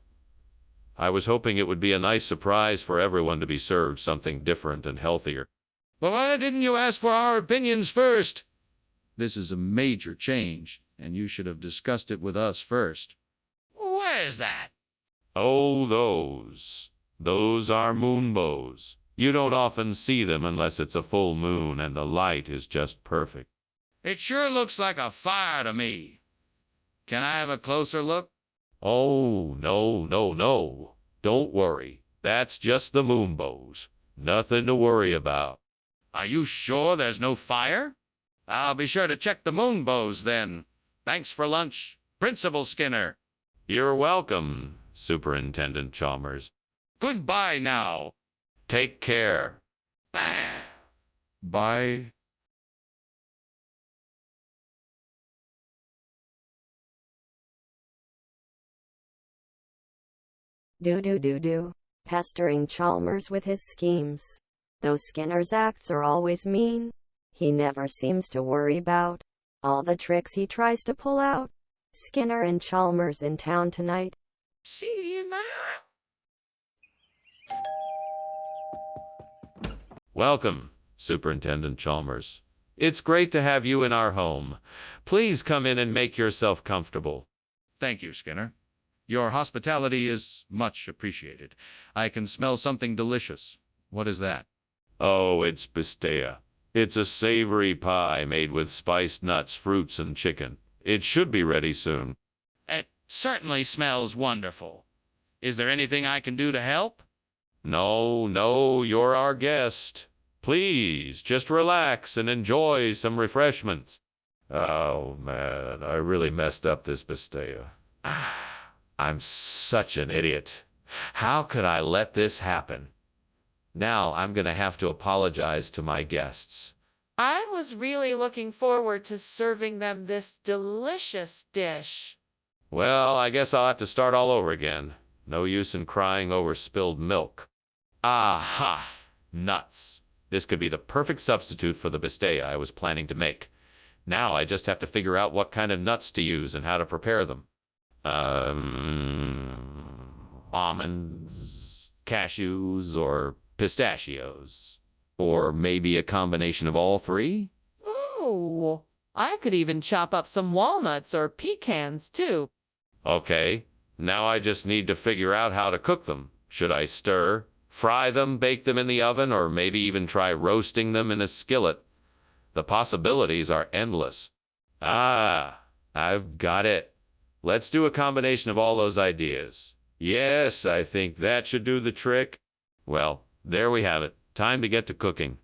I was hoping it would be a nice surprise for everyone to be served something different and healthier. But why didn't you ask for our opinions first? This is a major change, and you should have discussed it with us first. What is that? Oh, those. Those are moonbows. You don't often see them unless it's a full moon and the light is just perfect. It sure looks like a fire to me. Can I have a closer look? Oh, no. Don't worry. That's just the moonbows. Nothing to worry about. Are you sure there's no fire? I'll be sure to check the moonbows then. Thanks for lunch, Principal Skinner. You're welcome, Superintendent Chalmers. Goodbye now. Take care. Bye. Do. Pestering Chalmers with his schemes. Though Skinner's acts are always mean, he never seems to worry about all the tricks he tries to pull out. Skinner and Chalmers in town tonight. See you now. Welcome, Superintendent Chalmers. It's great to have you in our home. Please come in and make yourself comfortable. Thank you, Skinner. Your hospitality is much appreciated. I can smell something delicious. What is that? Oh, it's bistec. It's a savory pie made with spiced nuts, fruits, and chicken. It should be ready soon. It certainly smells wonderful. Is there anything I can do to help? No, you're our guest. Please, just relax and enjoy some refreshments. Oh, man, I really messed up this bistec. I'm such an idiot. How could I let this happen? Now I'm gonna have to apologize to my guests. I was really looking forward to serving them this delicious dish. Well, I guess I'll have to start all over again. No use in crying over spilled milk. Aha! Nuts. This could be the perfect substitute for the bistec I was planning to make. Now I just have to figure out what kind of nuts to use and how to prepare them. Almonds, cashews, or pistachios. Or maybe a combination of all three? Ooh, I could even chop up some walnuts or pecans too. Okay, now I just need to figure out how to cook them. Should I stir, fry them, bake them in the oven, or maybe even try roasting them in a skillet? The possibilities are endless. Ah, I've got it. Let's do a combination of all those ideas. Yes, I think that should do the trick. Well, there we have it. Time to get to cooking.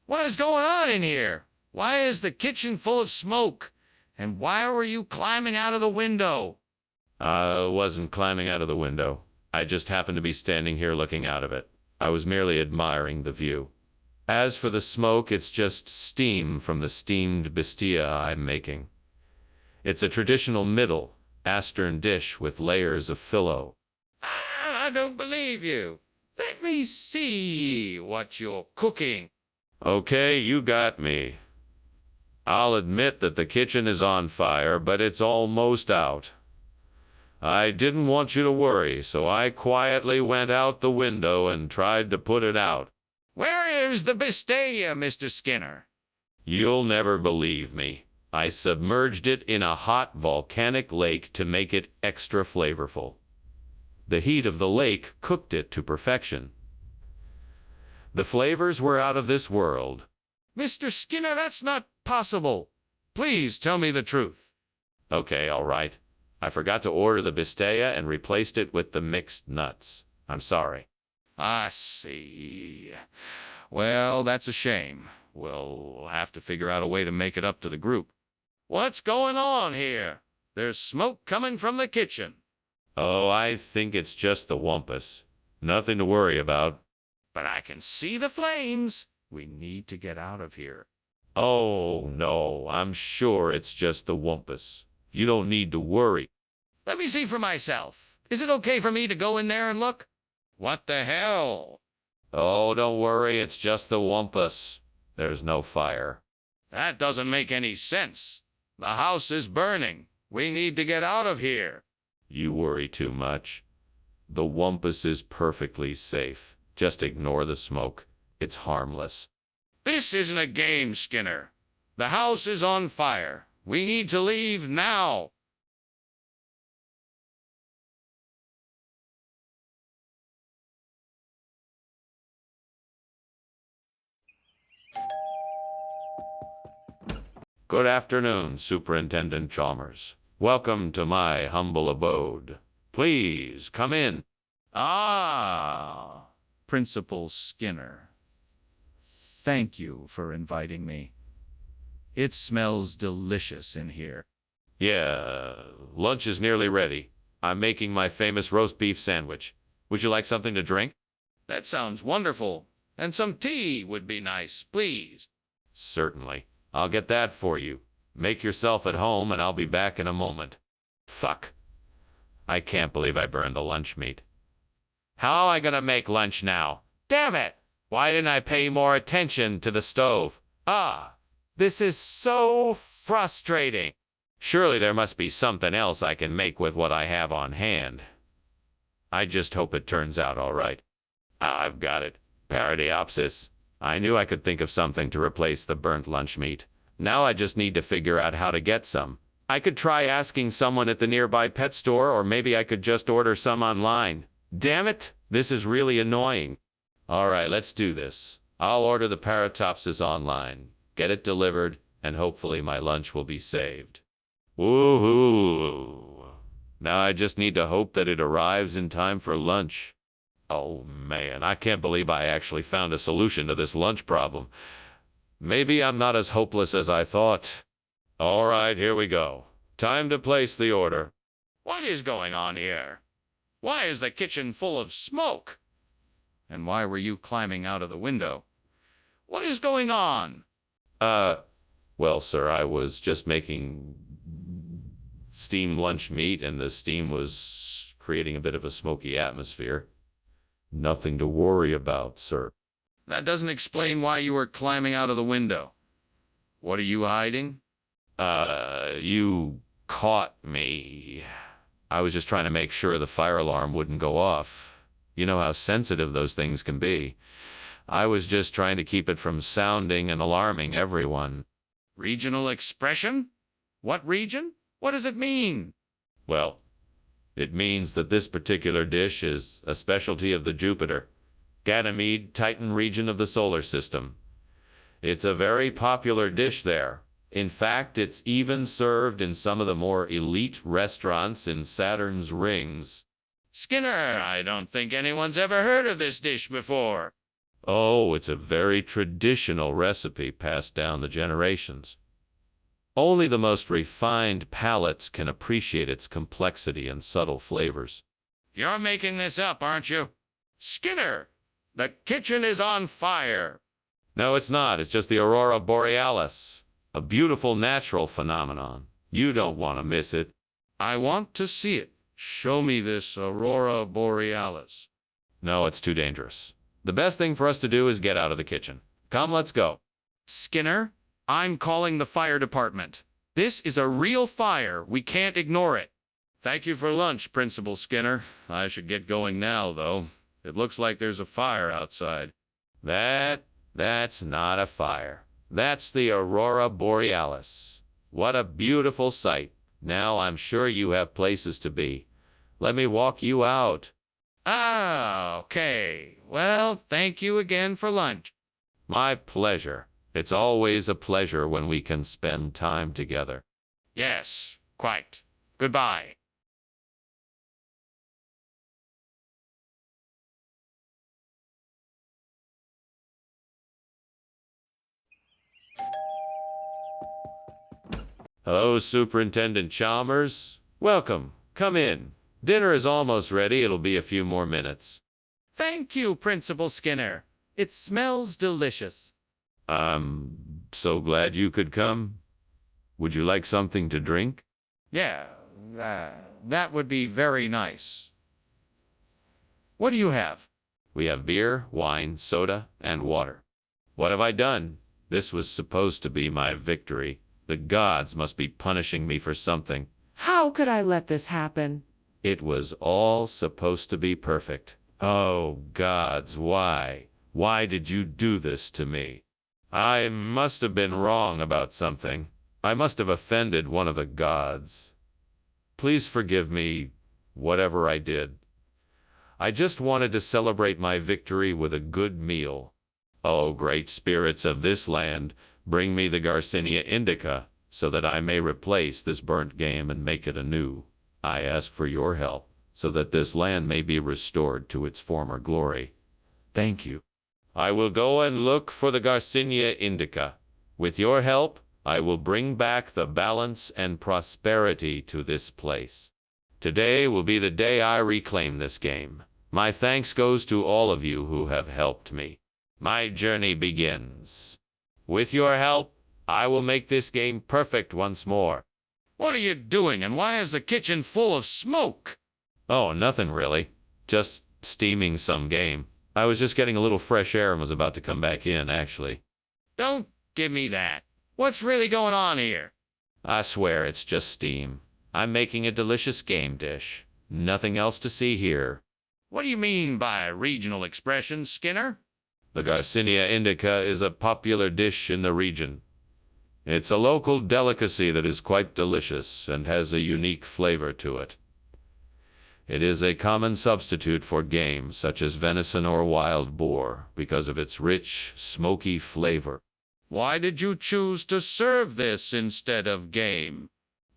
What is going on in here? Why is the kitchen full of smoke? And why were you climbing out of the window? I wasn't climbing out of the window. I just happened to be standing here looking out of it. I was merely admiring the view. As for the smoke, it's just steam from the steamed bistec I'm making. It's a traditional Middle Eastern dish with layers of filo. I don't believe you. Let me see what you're cooking. Okay, you got me. I'll admit that the kitchen is on fire, but it's almost out. I didn't want you to worry, so I quietly went out the window and tried to put it out. Where is the Bistea, Mr. Skinner? You'll never believe me. I submerged it in a hot volcanic lake to make it extra flavorful. The heat of the lake cooked it to perfection. The flavors were out of this world. Mr. Skinner, that's not possible. Please tell me the truth. Okay, all right. I forgot to order the Bistea and replaced it with the mixed nuts. I'm sorry. I see. Well, that's a shame. We'll have to figure out a way to make it up to the group. What's going on here? There's smoke coming from the kitchen. Oh, I think it's just the wumpus. Nothing to worry about. But I can see the flames. We need to get out of here. Oh, no, I'm sure it's just the wumpus. You don't need to worry. Let me see for myself. Is it okay for me to go in there and look? What the hell? Oh, don't worry, it's just the wumpus. There's no fire. That doesn't make any sense. The house is burning. We need to get out of here. You worry too much. The wumpus is perfectly safe. Just ignore the smoke. It's harmless. This isn't a game, Skinner. The house is on fire. We need to leave now. Good afternoon, Superintendent Chalmers. Welcome to my humble abode. Please come in. Ah, Principal Skinner. Thank you for inviting me. It smells delicious in here. Yeah, lunch is nearly ready. I'm making my famous roast beef sandwich. Would you like something to drink? That sounds wonderful. And some tea would be nice, please. Certainly. I'll get that for you. Make yourself at home and I'll be back in a moment. Fuck. I can't believe I burned the lunch meat. How am I gonna make lunch now? Damn it! Why didn't I pay more attention to the stove? This is so frustrating. Surely there must be something else I can make with what I have on hand. I just hope it turns out all right. I've got it. Paradoxus. I knew I could think of something to replace the burnt lunch meat. Now I just need to figure out how to get some. I could try asking someone at the nearby pet store, or maybe I could just order some online. Damn it, this is really annoying. All right, let's do this. I'll order the Paratopsis online, get it delivered, and hopefully my lunch will be saved. Woohoo! Now I just need to hope that it arrives in time for lunch. Oh man, I can't believe I actually found a solution to this lunch problem. Maybe I'm not as hopeless as I thought. All right, here we go. Time to place the order. What is going on here? Why is the kitchen full of smoke? And why were you climbing out of the window? What is going on? Well, sir, I was just making steamed lunch meat, and the steam was creating a bit of a smoky atmosphere. Nothing to worry about, sir. That doesn't explain why you were climbing out of the window. What are you hiding? You caught me. I was just trying to make sure the fire alarm wouldn't go off. You know how sensitive those things can be. I was just trying to keep it from sounding and alarming everyone. Regional expression? What region? What does it mean? Well, it means that this particular dish is a specialty of the Jupiter, Ganymede, Titan region of the solar system. It's a very popular dish there. In fact, it's even served in some of the more elite restaurants in Saturn's rings. Skinner, I don't think anyone's ever heard of this dish before. Oh, it's a very traditional recipe passed down the generations. Only the most refined palates can appreciate its complexity and subtle flavors. You're making this up, aren't you? Skinner, the kitchen is on fire. No, it's not. It's just the aurora borealis. A beautiful natural phenomenon. You don't want to miss it. I want to see it. Show me this aurora borealis. No, it's too dangerous. The best thing for us to do is get out of the kitchen. Come, let's go. Skinner, I'm calling the fire department. This is a real fire. We can't ignore it. Thank you for lunch, Principal Skinner. I should get going now, though. It looks like there's a fire outside. That's not a fire. That's the Aurora Borealis. What a beautiful sight. Now I'm sure you have places to be. Let me walk you out. Ah, okay. Well, thank you again for lunch. My pleasure. It's always a pleasure when we can spend time together. Yes, quite. Goodbye. Hello, Superintendent Chalmers. Welcome. Come in. Dinner is almost ready. It'll be a few more minutes. Thank you, Principal Skinner. It smells delicious. I'm so glad you could come. Would you like something to drink? Yeah, that would be very nice. What do you have? We have beer, wine, soda, and water. What have I done? This was supposed to be my victory. The gods must be punishing me for something. How could I let this happen? It was all supposed to be perfect. Oh, gods, why? Why did you do this to me? I must have been wrong about something. I must have offended one of the gods. Please forgive me, whatever I did. I just wanted to celebrate my victory with a good meal. Oh, great spirits of this land, bring me the Garcinia Indica, so that I may replace this burnt game and make it anew. I ask for your help, so that this land may be restored to its former glory. Thank you. I will go and look for the Garcinia Indica. With your help, I will bring back the balance and prosperity to this place. Today will be the day I reclaim this game. My thanks goes to all of you who have helped me. My journey begins. With your help, I will make this game perfect once more. What are you doing, and why is the kitchen full of smoke? Oh, nothing really. Just steaming some game. I was just getting a little fresh air and was about to come back in, actually. Don't give me that. What's really going on here? I swear it's just steam. I'm making a delicious game dish. Nothing else to see here. What do you mean by regional expressions, Skinner? The Garcinia Indica is a popular dish in the region. It's a local delicacy that is quite delicious and has a unique flavor to it. It is a common substitute for game such as venison or wild boar because of its rich, smoky flavor. Why did you choose to serve this instead of game?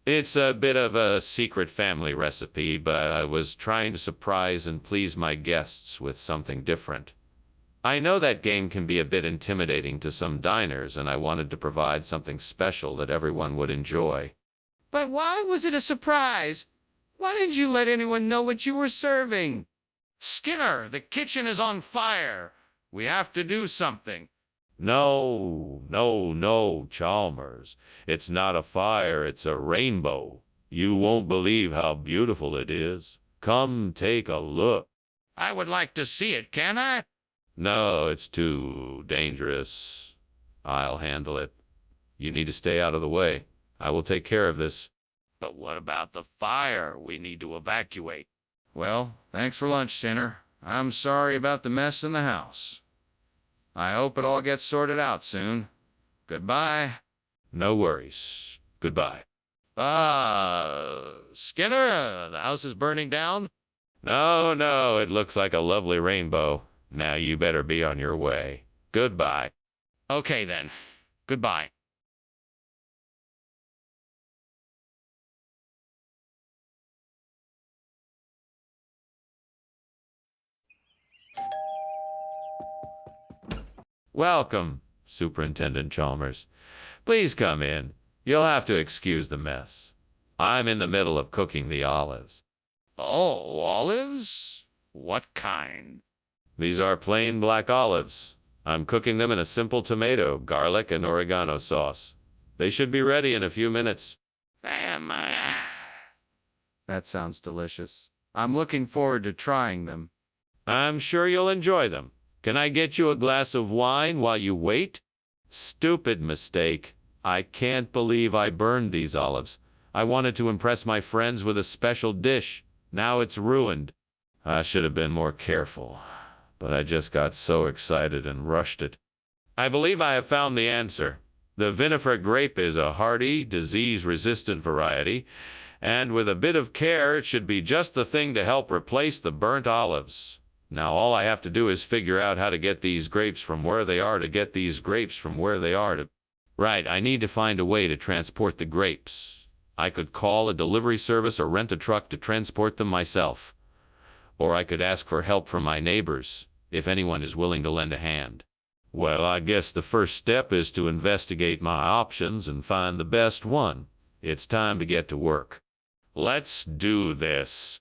It's a bit of a secret family recipe, but I was trying to surprise and please my guests with something different. I know that game can be a bit intimidating to some diners, and I wanted to provide something special that everyone would enjoy. But why was it a surprise? Why didn't you let anyone know what you were serving? Skinner, the kitchen is on fire. We have to do something. No, Chalmers. It's not a fire, it's a rainbow. You won't believe how beautiful it is. Come take a look. I would like to see it, can I? No, it's too dangerous. I'll handle it. You need to stay out of the way. I will take care of this. But what about the fire? We need to evacuate. Well, thanks for lunch, Skinner. I'm sorry about the mess in the house. I hope it all gets sorted out soon. Goodbye. No worries. Goodbye. Skinner, the house is burning down? No, it looks like a lovely rainbow. Now you better be on your way. Goodbye. Okay then. Goodbye. Welcome, Superintendent Chalmers. Please come in. You'll have to excuse the mess. I'm in the middle of cooking the olives. Oh, olives? What kind? These are plain black olives. I'm cooking them in a simple tomato, garlic, and oregano sauce. They should be ready in a few minutes. That sounds delicious. I'm looking forward to trying them. I'm sure you'll enjoy them. Can I get you a glass of wine while you wait? Stupid mistake. I can't believe I burned these olives. I wanted to impress my friends with a special dish. Now it's ruined. I should have been more careful, but I just got so excited and rushed it. I believe I have found the answer. The vinifera grape is a hardy, disease-resistant variety, and with a bit of care, it should be just the thing to help replace the burnt olives. Now all I have to do is figure out how to get these grapes from where they are to get these grapes from where they are to... Right, I need to find a way to transport the grapes. I could call a delivery service or rent a truck to transport them myself. Or I could ask for help from my neighbors, if anyone is willing to lend a hand. Well, I guess the first step is to investigate my options and find the best one. It's time to get to work. Let's do this.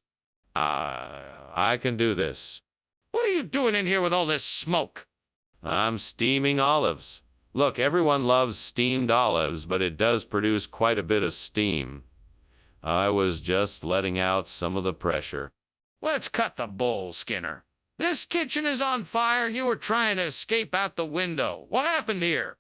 I can do this. What are you doing in here with all this smoke? I'm steaming olives. Look, everyone loves steamed olives, but it does produce quite a bit of steam. I was just letting out some of the pressure. Let's cut the bull, Skinner. This kitchen is on fire and you were trying to escape out the window. What happened here?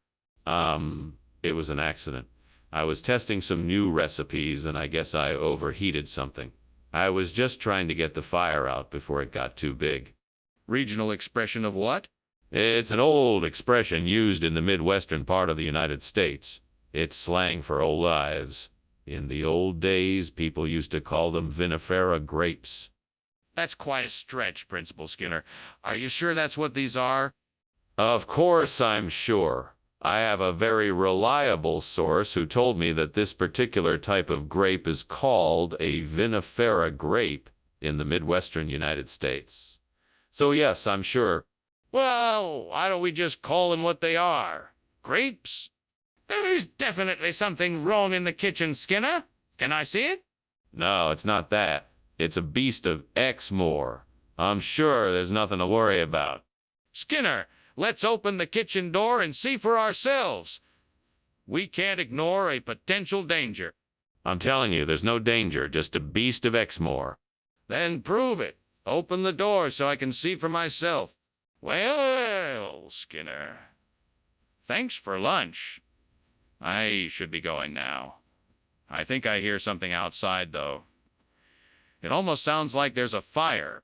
It was an accident. I was testing some new recipes and I guess I overheated something. I was just trying to get the fire out before it got too big. Regional expression of what? It's an old expression used in the Midwestern part of the United States. It's slang for olives. In the old days, people used to call them vinifera grapes. That's quite a stretch, Principal Skinner. Are you sure that's what these are? Of course I'm sure. I have a very reliable source who told me that this particular type of grape is called a vinifera grape in the Midwestern United States. So yes, I'm sure. Well, why don't we just call them what they are? Grapes? There's definitely something wrong in the kitchen, Skinner. Can I see it? No, it's not that. It's a beast of Exmoor. I'm sure there's nothing to worry about. Skinner, let's open the kitchen door and see for ourselves. We can't ignore a potential danger. I'm telling you, there's no danger, just a beast of Exmoor. Then prove it. Open the door so I can see for myself. Well, Skinner. Thanks for lunch. I should be going now. I think I hear something outside, though. It almost sounds like there's a fire.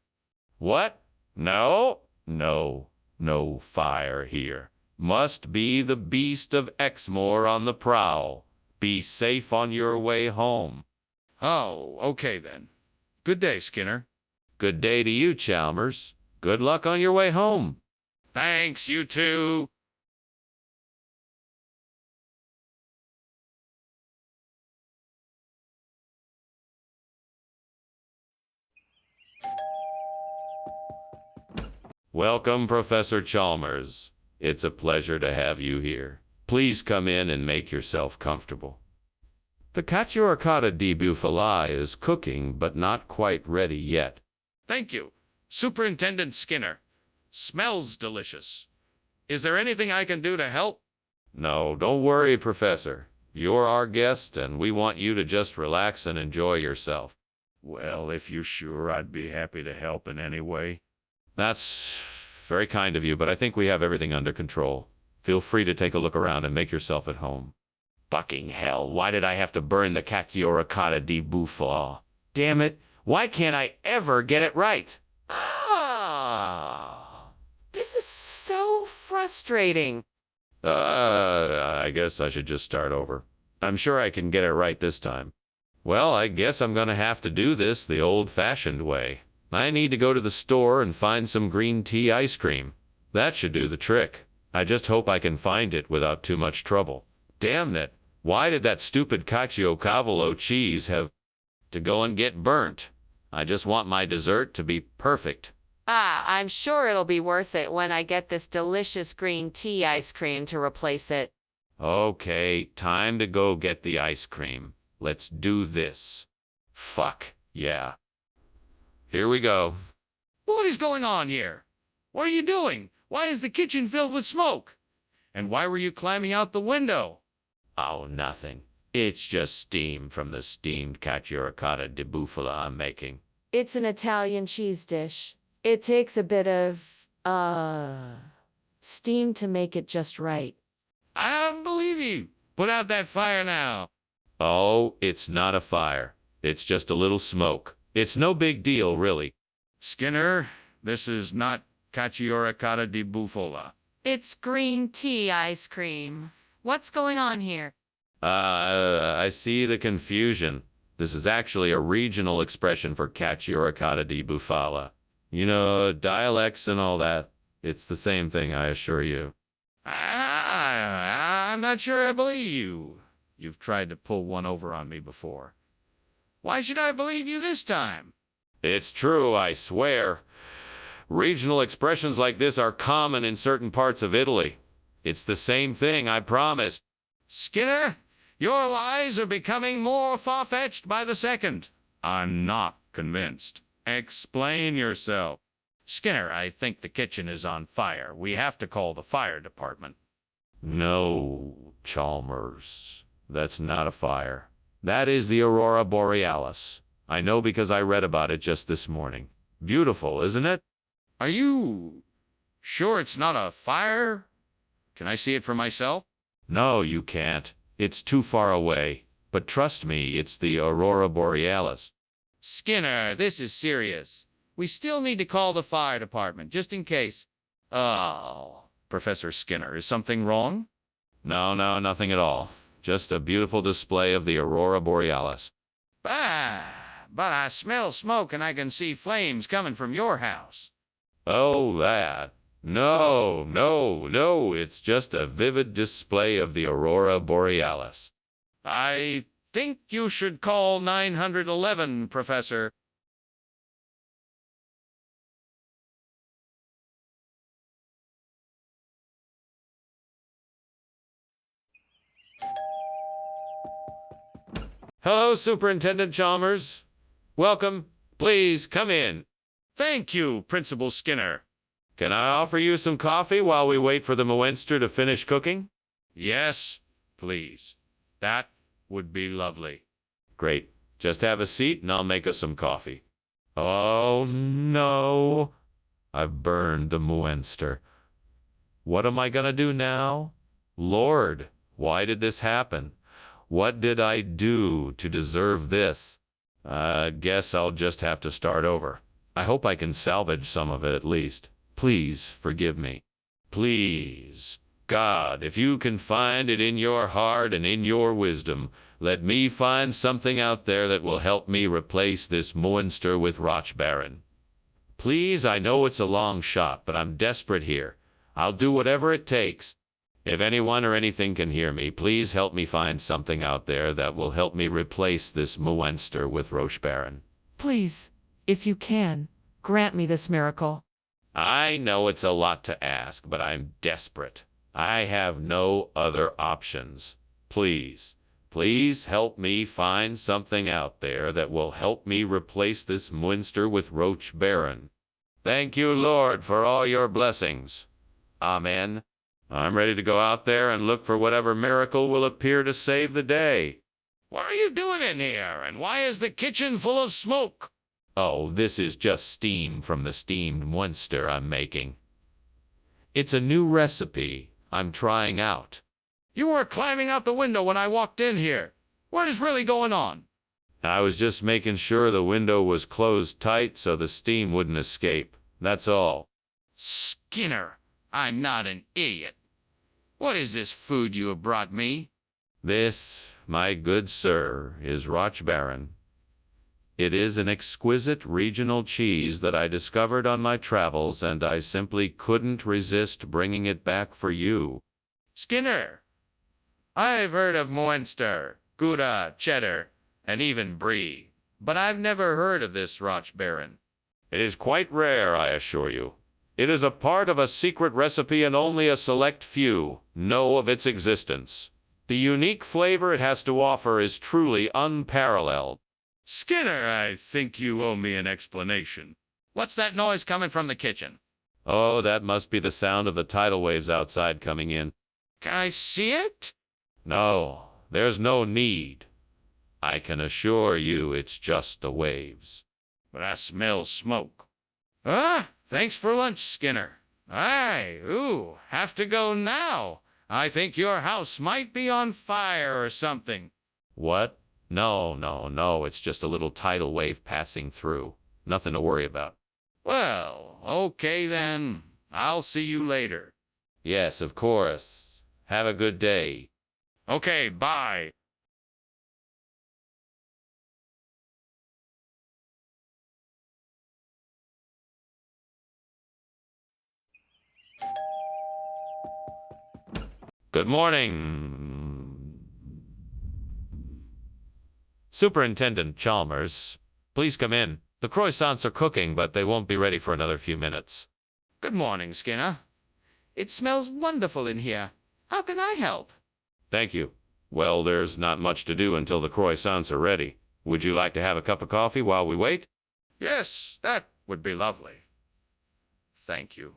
What? No fire here. Must be the beast of Exmoor on the prowl. Be safe on your way home. Oh, okay then. Good day, Skinner. Good day to you, Chalmers. Good luck on your way home. Thanks, you too. Welcome, Professor Chalmers. It's a pleasure to have you here. Please come in and make yourself comfortable. The cacio di bufala is cooking, but not quite ready yet. Thank you, Superintendent Skinner. Smells delicious. Is there anything I can do to help? No, don't worry, Professor. You're our guest, and we want you to just relax and enjoy yourself. Well, if you're sure, I'd be happy to help in any way. That's very kind of you, but I think we have everything under control. Feel free to take a look around and make yourself at home. Fucking hell, why did I have to burn the cacio di bufala? Damn it, why can't I ever get it right? This is so frustrating. I guess I should just start over. I'm sure I can get it right this time. Well, I guess I'm gonna have to do this the old-fashioned way. I need to go to the store and find some green tea ice cream. That should do the trick. I just hope I can find it without too much trouble. Damn it. Why did that stupid caciocavallo cheese have to go and get burnt? I just want my dessert to be perfect. I'm sure it'll be worth it when I get this delicious green tea ice cream to replace it. Okay, time to go get the ice cream. Let's do this. Fuck, yeah. Here we go. What is going on here? What are you doing? Why is the kitchen filled with smoke? And why were you climbing out the window? Oh, nothing. It's just steam from the steamed cacio di bufala I'm making. It's an Italian cheese dish. It takes a bit of, Steam to make it just right. I don't believe you. Put out that fire now. Oh, it's not a fire. It's just a little smoke. It's no big deal, really. Skinner, this is not Caciorecata di Bufala. It's green tea ice cream. What's going on here? I see the confusion. This is actually a regional expression for Caciorecata di Bufala. You know, dialects and all that. It's the same thing, I assure you. I'm not sure I believe you. You've tried to pull one over on me before. Why should I believe you this time? It's true, I swear. Regional expressions like this are common in certain parts of Italy. It's the same thing, I promise. Skinner, your lies are becoming more far-fetched by the second. I'm not convinced. Explain yourself. Skinner, I think the kitchen is on fire. We have to call the fire department. No, Chalmers. That's not a fire. That is the Aurora Borealis. I know because I read about it just this morning. Beautiful, isn't it? Are you sure it's not a fire? Can I see it for myself? No, you can't. It's too far away. But trust me, it's the Aurora Borealis. Skinner, this is serious. We still need to call the fire department, just in case. Oh, Professor Skinner, is something wrong? No, nothing at all. Just a beautiful display of the Aurora Borealis. But I smell smoke and I can see flames coming from your house. Oh, that. No, it's just a vivid display of the Aurora Borealis. I think you should call 911, Professor. Hello, Superintendent Chalmers. Welcome. Please, come in. Thank you, Principal Skinner. Can I offer you some coffee while we wait for the Moenster to finish cooking? Yes, please. That would be lovely. Great. Just have a seat and I'll make us some coffee. Oh, no. I've burned the Moenster. What am I gonna do now? Lord, why did this happen? What did I do to deserve this? I guess I'll just have to start over. I hope I can salvage some of it at least. Please forgive me. Please, God, if you can find it in your heart and in your wisdom, let me find something out there that will help me replace this Moenster with Rochbaron. Please, I know it's a long shot, but I'm desperate here. I'll do whatever it takes. If anyone or anything can hear me, please help me find something out there that will help me replace this Moenster with Rochbaron. Please, if you can, grant me this miracle. I know it's a lot to ask, but I'm desperate. I have no other options. Please help me find something out there that will help me replace this Moenster with Rochbaron. Thank you, Lord, for all your blessings. Amen. I'm ready to go out there and look for whatever miracle will appear to save the day. What are you doing in here, and why is the kitchen full of smoke? Oh, this is just steam from the steamed Moenster I'm making. It's a new recipe I'm trying out. You were climbing out the window when I walked in here. What is really going on? I was just making sure the window was closed tight so the steam wouldn't escape. That's all. Skinner, I'm not an idiot. What is this food you have brought me? This, my good sir, is Rochbaron. It is an exquisite regional cheese that I discovered on my travels, and I simply couldn't resist bringing it back for you. Skinner, I've heard of Moenster, Gouda, cheddar, and even brie, but I've never heard of this Rochbaron. It is quite rare, I assure you. It is a part of a secret recipe and only a select few know of its existence. The unique flavor it has to offer is truly unparalleled. Skinner, I think you owe me an explanation. What's that noise coming from the kitchen? Oh, that must be the sound of the tidal waves outside coming in. Can I see it? No, there's no need. I can assure you it's just the waves. But I smell smoke. Thanks for lunch, Skinner. Have to go now. I think your house might be on fire or something. What? No, no, no, it's just a little tidal wave passing through. Nothing to worry about. Well, okay then. I'll see you later. Yes, of course. Have a good day. Okay, bye. Good morning. Superintendent Chalmers, please come in. The croissants are cooking, but they won't be ready for another few minutes. Good morning, Skinner. It smells wonderful in here. How can I help? Thank you. Well, there's not much to do until the croissants are ready. Would you like to have a cup of coffee while we wait? Yes, that would be lovely. Thank you.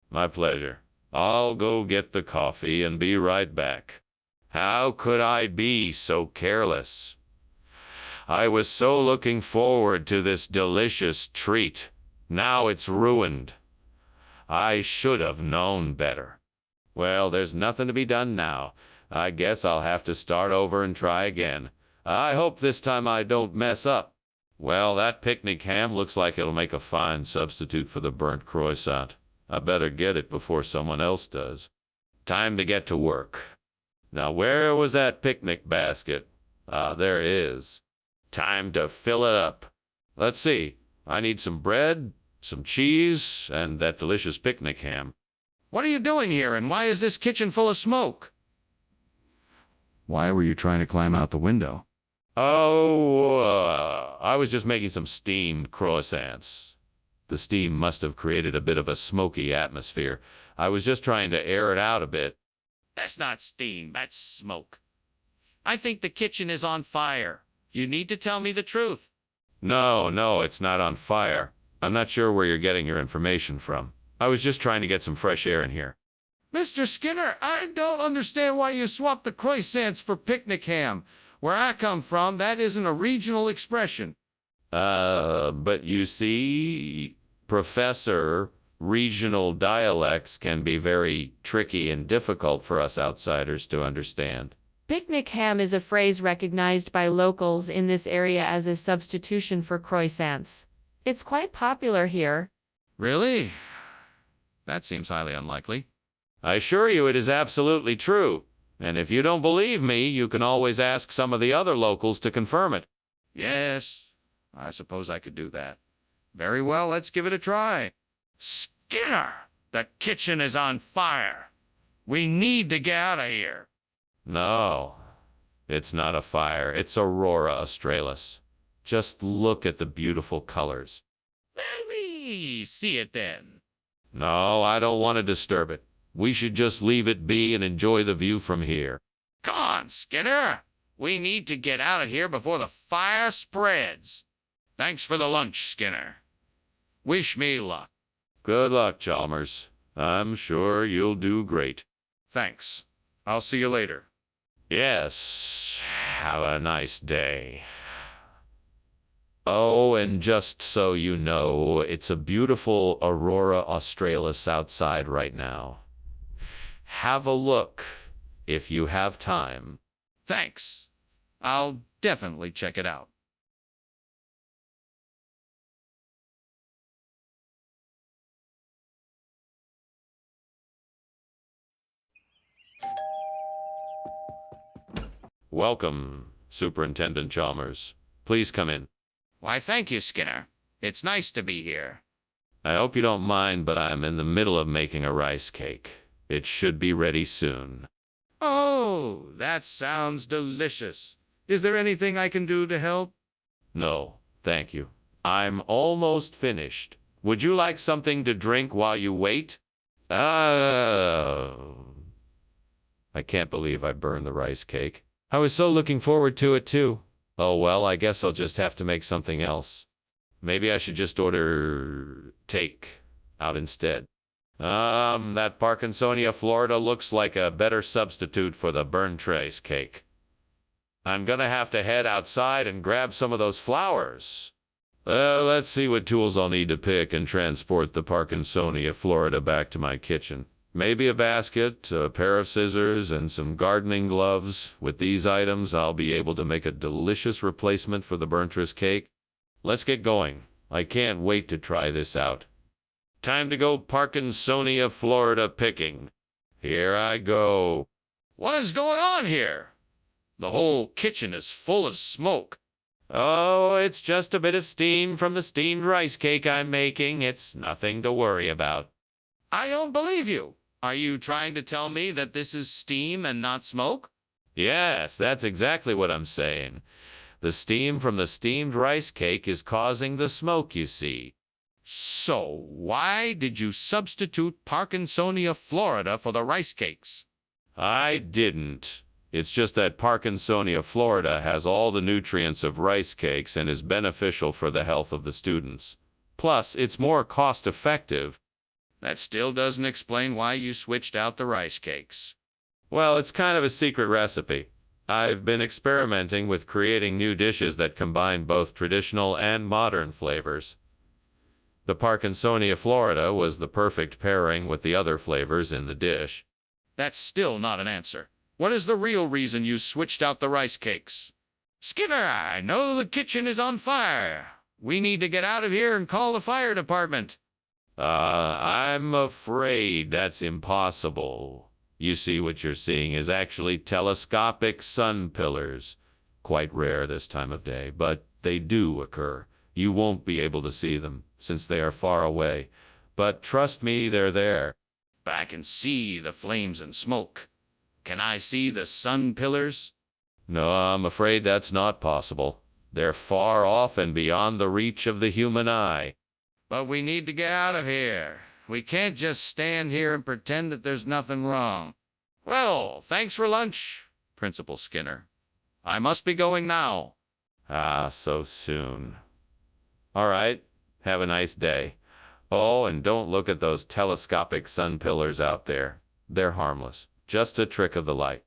My pleasure. I'll go get the coffee and be right back. How could I be so careless? I was so looking forward to this delicious treat. Now it's ruined. I should have known better. Well, there's nothing to be done now. I guess I'll have to start over and try again. I hope this time I don't mess up. Well, that picnic ham looks like it'll make a fine substitute for the burnt croissant. I better get it before someone else does. Time to get to work. Now, where was that picnic basket? Ah, there it is. Time to fill it up. Let's see. I need some bread, some cheese, and that delicious picnic ham. What are you doing here, and why is this kitchen full of smoke? Why were you trying to climb out the window? Oh, I was just making some steamed croissants. The steam must have created a bit of a smoky atmosphere. I was just trying to air it out a bit. That's not steam, that's smoke. I think the kitchen is on fire. You need to tell me the truth. No, no, it's not on fire. I'm not sure where you're getting your information from. I was just trying to get some fresh air in here. Mr. Skinner, I don't understand why you swapped the croissants for picnic ham. Where I come from, that isn't a regional expression. But you see, Professor, regional dialects can be very tricky and difficult for us outsiders to understand. Picnic ham is a phrase recognized by locals in this area as a substitution for croissants. It's quite popular here. Really? That seems highly unlikely. I assure you it is absolutely true. And if you don't believe me, you can always ask some of the other locals to confirm it. Yes, I suppose I could do that. Very well, let's give it a try. Skinner, the kitchen is on fire. We need to get out of here. No, it's not a fire. It's Aurora Australis. Just look at the beautiful colors. Let me see it then. No, I don't want to disturb it. We should just leave it be and enjoy the view from here. Come on, Skinner. We need to get out of here before the fire spreads. Thanks for the lunch, Skinner. Wish me luck. Good luck, Chalmers. I'm sure you'll do great. Thanks. I'll see you later. Yes, have a nice day. Oh, and just so you know, it's a beautiful Aurora Australis outside right now. Have a look, if you have time. Thanks. I'll definitely check it out. Welcome, Superintendent Chalmers. Please come in. Why, thank you, Skinner. It's nice to be here. I hope you don't mind, but I'm in the middle of making a rice cake. It should be ready soon. Oh, that sounds delicious. Is there anything I can do to help? No, thank you. I'm almost finished. Would you like something to drink while you wait? I can't believe I burned the rice cake. I was so looking forward to it too. Oh well, I guess I'll just have to make something else. Maybe I should just order take out instead. That Parkinsonia, Florida looks like a better substitute for the burned rice cake. I'm gonna have to head outside and grab some of those flowers. Let's see what tools I'll need to pick and transport the Parkinsonia Florida back to my kitchen. Maybe a basket, a pair of scissors, and some gardening gloves. With these items, I'll be able to make a delicious replacement for the burnt cake. Let's get going. I can't wait to try this out. Time to go Parkinsonia Florida picking. Here I go. What is going on here? The whole kitchen is full of smoke. Oh, it's just a bit of steam from the steamed rice cake I'm making. It's nothing to worry about. I don't believe you. Are you trying to tell me that this is steam and not smoke? Yes, that's exactly what I'm saying. The steam from the steamed rice cake is causing the smoke, you see. So, why did you substitute Parkinsonia Florida for the rice cakes? I didn't. It's just that Parkinsonia Florida has all the nutrients of rice cakes and is beneficial for the health of the students. Plus, it's more cost-effective. That still doesn't explain why you switched out the rice cakes. Well, it's kind of a secret recipe. I've been experimenting with creating new dishes that combine both traditional and modern flavors. The Parkinsonia Florida was the perfect pairing with the other flavors in the dish. That's still not an answer. What is the real reason you switched out the rice cakes? Skinner, I know the kitchen is on fire. We need to get out of here and call the fire department. I'm afraid that's impossible. You see, what you're seeing is actually telescopic sun pillars. Quite rare this time of day, but they do occur. You won't be able to see them, since they are far away. But trust me, they're there. I can see the flames and smoke. Can I see the sun pillars? No, I'm afraid that's not possible. They're far off and beyond the reach of the human eye. But we need to get out of here. We can't just stand here and pretend that there's nothing wrong. Well, thanks for lunch, Principal Skinner. I must be going now. Ah, so soon. All right, have a nice day. Oh, and don't look at those telescopic sun pillars out there. They're harmless, just a trick of the light.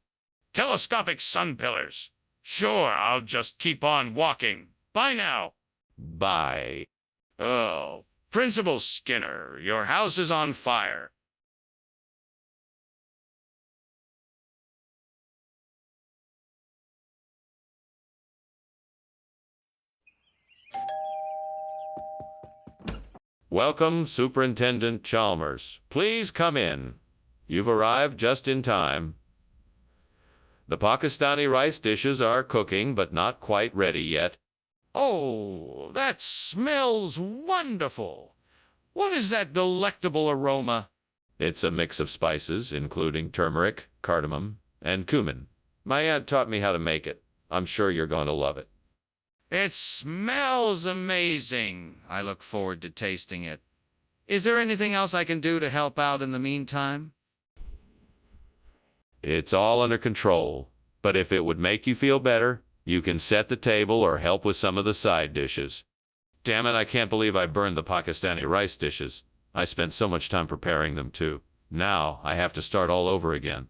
Telescopic sun pillars. Sure, I'll just keep on walking. Bye now. Bye. Oh, Principal Skinner, your house is on fire. Welcome, Superintendent Chalmers. Please come in. You've arrived just in time. The Pakistani rice dishes are cooking, but not quite ready yet. Oh, that smells wonderful. What is that delectable aroma? It's a mix of spices, including turmeric, cardamom, and cumin. My aunt taught me how to make it. I'm sure you're going to love it. It smells amazing. I look forward to tasting it. Is there anything else I can do to help out in the meantime? It's all under control, but if it would make you feel better, you can set the table or help with some of the side dishes. Damn it, I can't believe I burned the Pakistani rice dishes. I spent so much time preparing them too. Now I have to start all over again.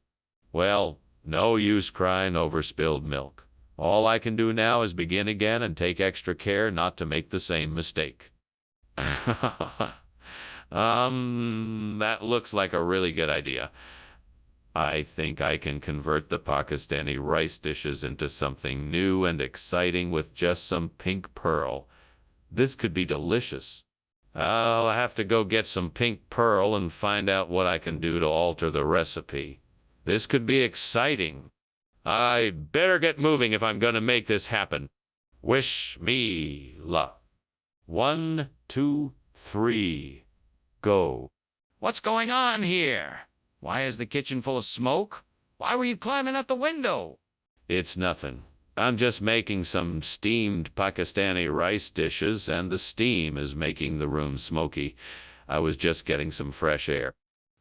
Well, no use crying over spilled milk. All I can do now is begin again and take extra care not to make the same mistake. That looks like a really good idea. I think I can convert the Pakistani rice dishes into something new and exciting with just some pink pearl. This could be delicious. I'll have to go get some pink pearl and find out what I can do to alter the recipe. This could be exciting. I better get moving if I'm going to make this happen. Wish me luck. 1, 2, 3, go. What's going on here? Why is the kitchen full of smoke? Why were you climbing out the window? It's nothing. I'm just making some steamed Pakistani rice dishes, and the steam is making the room smoky. I was just getting some fresh air.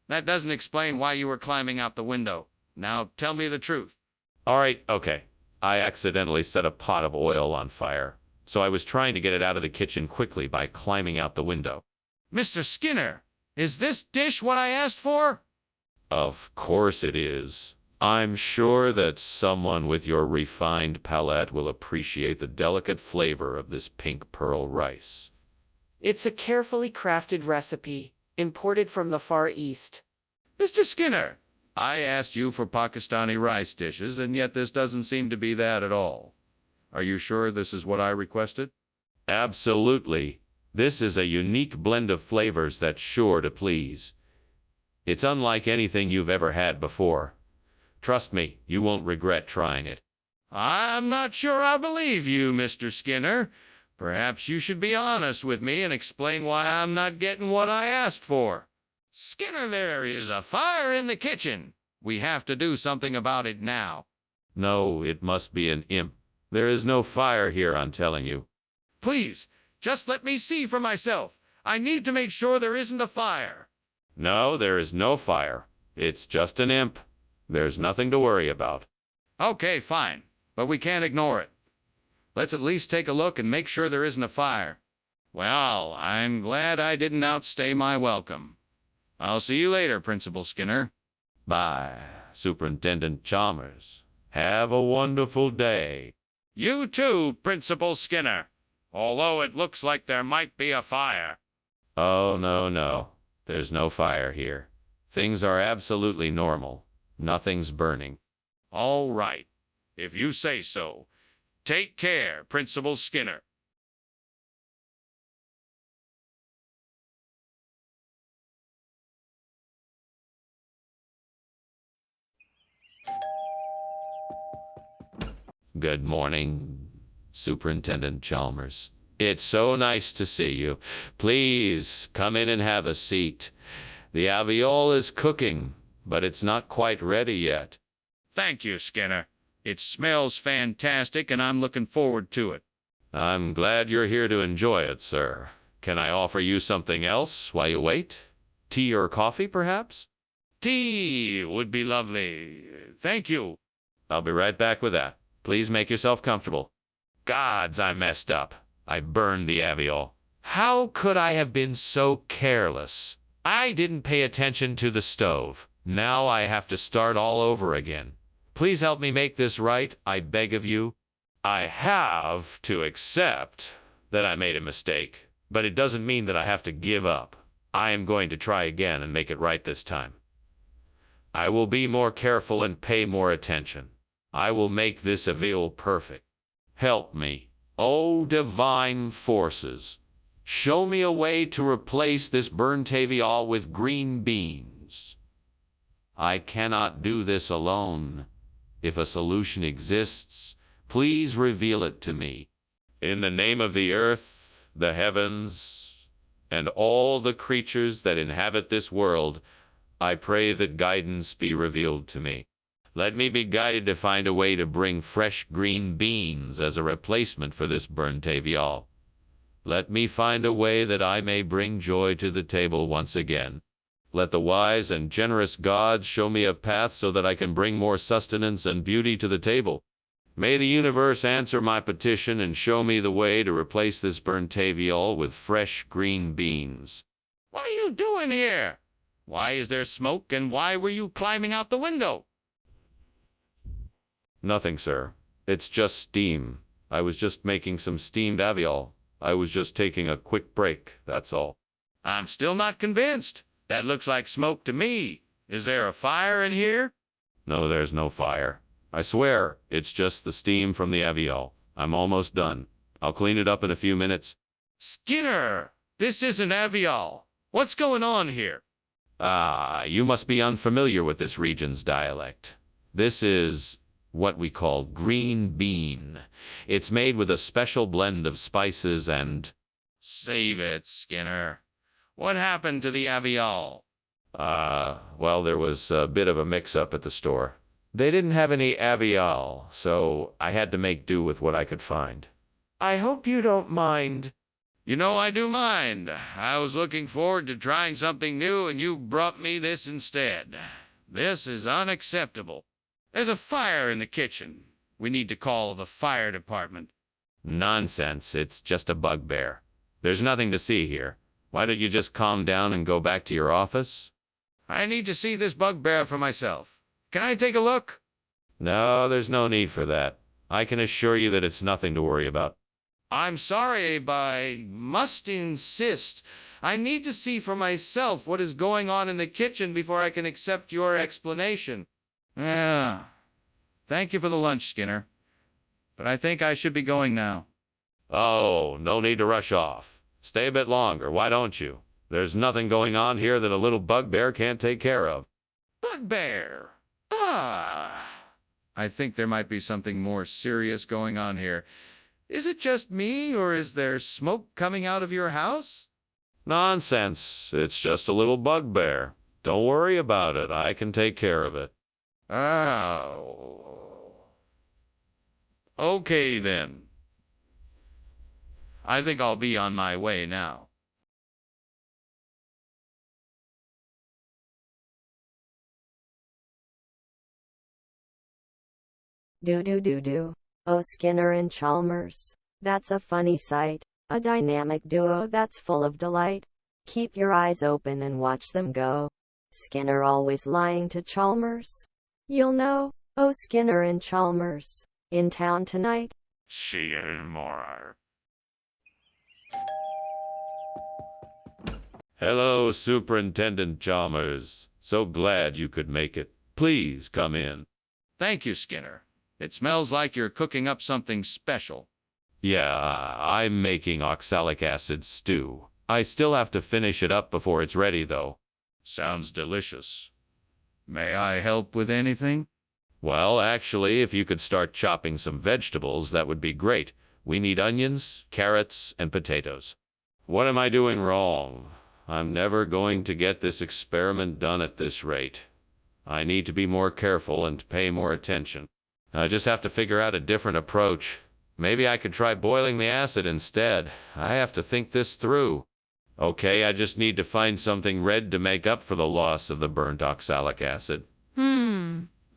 That doesn't explain why you were climbing out the window. Now tell me the truth. All right, okay. I accidentally set a pot of oil on fire, so I was trying to get it out of the kitchen quickly by climbing out the window. Mr. Skinner, is this dish what I asked for? Of course it is. I'm sure that someone with your refined palate will appreciate the delicate flavor of this pink pearl rice. It's a carefully crafted recipe, imported from the Far East. Mr. Skinner, I asked you for Pakistani rice dishes, and yet this doesn't seem to be that at all. Are you sure this is what I requested? Absolutely. This is a unique blend of flavors that's sure to please. It's unlike anything you've ever had before. Trust me, you won't regret trying it. I'm not sure I believe you, Mr. Skinner. Perhaps you should be honest with me and explain why I'm not getting what I asked for. Skinner, there is a fire in the kitchen. We have to do something about it now. No, it must be an imp. There is no fire here, I'm telling you. Please, just let me see for myself. I need to make sure there isn't a fire. No, there is no fire. It's just an imp. There's nothing to worry about. Okay, fine, but we can't ignore it. Let's at least take a look and make sure there isn't a fire. Well, I'm glad I didn't outstay my welcome. I'll see you later, Principal Skinner. Bye, Superintendent Chalmers. Have a wonderful day. You too, Principal Skinner. Although it looks like there might be a fire. Oh, no. There's no fire here. Things are absolutely normal. Nothing's burning. All right, if you say so. Take care, Principal Skinner. Good morning, Superintendent Chalmers. It's so nice to see you. Please come in and have a seat. The alveol is cooking, but it's not quite ready yet. Thank you, Skinner. It smells fantastic, and I'm looking forward to it. I'm glad you're here to enjoy it, sir. Can I offer you something else while you wait? Tea or coffee, perhaps? Tea would be lovely. Thank you. I'll be right back with that. Please make yourself comfortable. Gods, I messed up. I burned the alveol. How could I have been so careless? I didn't pay attention to the stove. Now I have to start all over again. Please help me make this right, I beg of you. I have to accept that I made a mistake, but it doesn't mean that I have to give up. I am going to try again and make it right this time. I will be more careful and pay more attention. I will make this alveol perfect. Help me, oh divine forces. Show me a way to replace this burnt alveol with green beans. I cannot do this alone. If a solution exists, please reveal it to me. In the name of the earth, the heavens, and all the creatures that inhabit this world, I pray that guidance be revealed to me. Let me be guided to find a way to bring fresh green beans as a replacement for this burnt alveol. Let me find a way that I may bring joy to the table once again. Let the wise and generous gods show me a path so that I can bring more sustenance and beauty to the table. May the universe answer my petition and show me the way to replace this burnt alveol with fresh green beans. What are you doing here? Why is there smoke, and why were you climbing out the window? Nothing, sir. It's just steam. I was just making some steamed alveol. I was just taking a quick break, that's all. I'm still not convinced. That looks like smoke to me. Is there a fire in here? No, there's no fire. I swear, it's just the steam from the alveol. I'm almost done. I'll clean it up in a few minutes. Skinner, this isn't alveol. What's going on here? Ah, you must be unfamiliar with this region's dialect. This is what we call green bean. It's made with a special blend of spices and... Save it, Skinner. What happened to the alveol? Well, there was a bit of a mix-up at the store. They didn't have any alveol, so I had to make do with what I could find. I hope you don't mind. You know I do mind. I was looking forward to trying something new, and you brought me this instead. This is unacceptable. There's a fire in the kitchen. We need to call the fire department. Nonsense. It's just a bugbear. There's nothing to see here. Why don't you just calm down and go back to your office? I need to see this bugbear for myself. Can I take a look? No, there's no need for that. I can assure you that it's nothing to worry about. I'm sorry, but I must insist. I need to see for myself what is going on in the kitchen before I can accept your explanation. Yeah. Thank you for the lunch, Skinner. But I think I should be going now. Oh, no need to rush off. Stay a bit longer, why don't you? There's nothing going on here that a little bugbear can't take care of. Bugbear. Ah. I think there might be something more serious going on here. Is it just me, or is there smoke coming out of your house? Nonsense. It's just a little bugbear. Don't worry about it. I can take care of it. Oh. Okay, then. I think I'll be on my way now. Do. Oh, Skinner and Chalmers. That's a funny sight. A dynamic duo that's full of delight. Keep your eyes open and watch them go. Skinner always lying to Chalmers. You'll know. Oh, Skinner and Chalmers. In town tonight. See you tomorrow. Hello, Superintendent Chalmers. So glad you could make it. Please come in. Thank you, Skinner. It smells like you're cooking up something special. Yeah, I'm making oxalic acid stew. I still have to finish it up before it's ready, though. Sounds delicious. May I help with anything? Well, actually, if you could start chopping some vegetables, that would be great. We need onions, carrots, and potatoes. What am I doing wrong? I'm never going to get this experiment done at this rate. I need to be more careful and pay more attention. I just have to figure out a different approach. Maybe I could try boiling the acid instead. I have to think this through. Okay, I just need to find something red to make up for the loss of the burnt oxalic acid.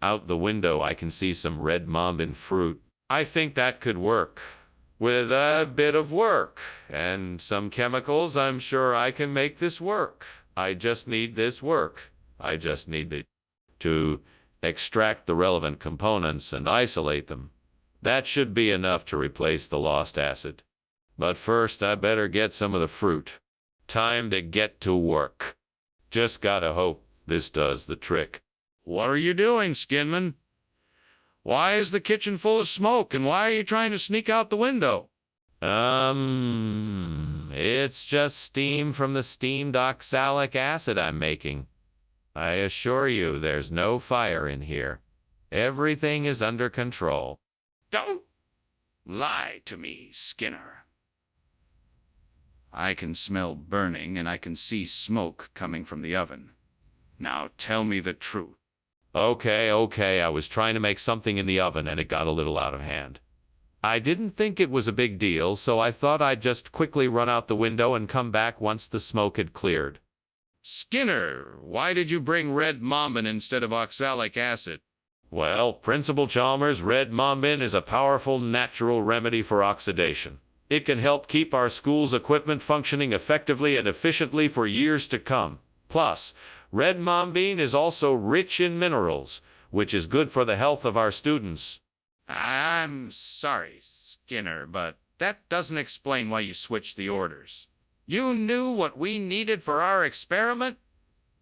Out the window, I can see some red mombin fruit. I think that could work. With a bit of work and some chemicals, I'm sure I can make this work. I just need this work. I just need to extract the relevant components and isolate them. That should be enough to replace the lost acid. But first, I better get some of the fruit. Time to get to work. Just gotta hope this does the trick. What are you doing, Skinman? Why is the kitchen full of smoke, and why are you trying to sneak out the window? It's just steam from the steamed oxalic acid I'm making. I assure you there's no fire in here. Everything is under control. Don't lie to me, Skinner. I can smell burning, and I can see smoke coming from the oven. Now tell me the truth. Okay, I was trying to make something in the oven and it got a little out of hand. I didn't think it was a big deal, so I thought I'd just quickly run out the window and come back once the smoke had cleared. Skinner, why did you bring red mombin instead of oxalic acid? Well, Principal Chalmers, red mombin is a powerful natural remedy for oxidation. It can help keep our school's equipment functioning effectively and efficiently for years to come. Plus, red mombin is also rich in minerals, which is good for the health of our students. I'm sorry, Skinner, but that doesn't explain why you switched the orders. You knew what we needed for our experiment?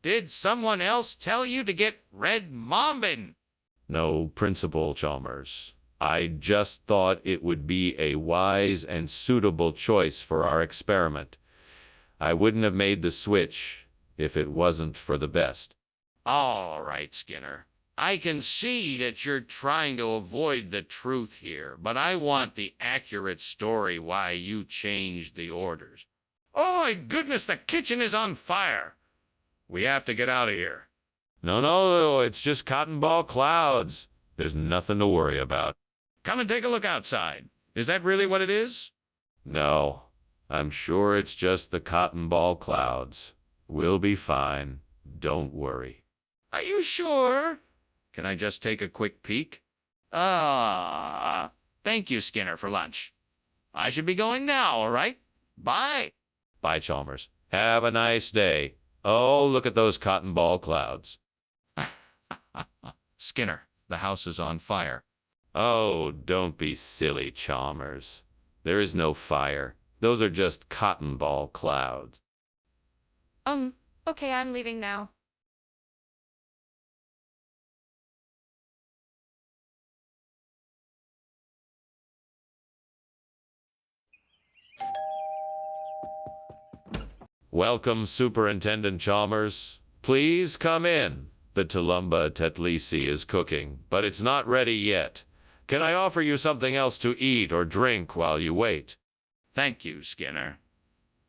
Did someone else tell you to get red mombin? No, Principal Chalmers. I just thought it would be a wise and suitable choice for our experiment. I wouldn't have made the switch if it wasn't for the best. All right, Skinner. I can see that you're trying to avoid the truth here, but I want the accurate story why you changed the orders. Oh my goodness, the kitchen is on fire. We have to get out of here. No, it's just cotton ball clouds. There's nothing to worry about. Come and take a look outside. Is that really what it is? No, I'm sure it's just the cotton ball clouds. We'll be fine. Don't worry. Are you sure? Can I just take a quick peek? Thank you, Skinner, for lunch. I should be going now, all right? Bye. Bye, Chalmers. Have a nice day. Oh, look at those cotton ball clouds. Skinner, the house is on fire. Oh, don't be silly, Chalmers. There is no fire. Those are just cotton ball clouds. Okay, I'm leaving now. Welcome, Superintendent Chalmers. Please come in. The Tulumba Tetlisi is cooking, but it's not ready yet. Can I offer you something else to eat or drink while you wait? Thank you, Skinner.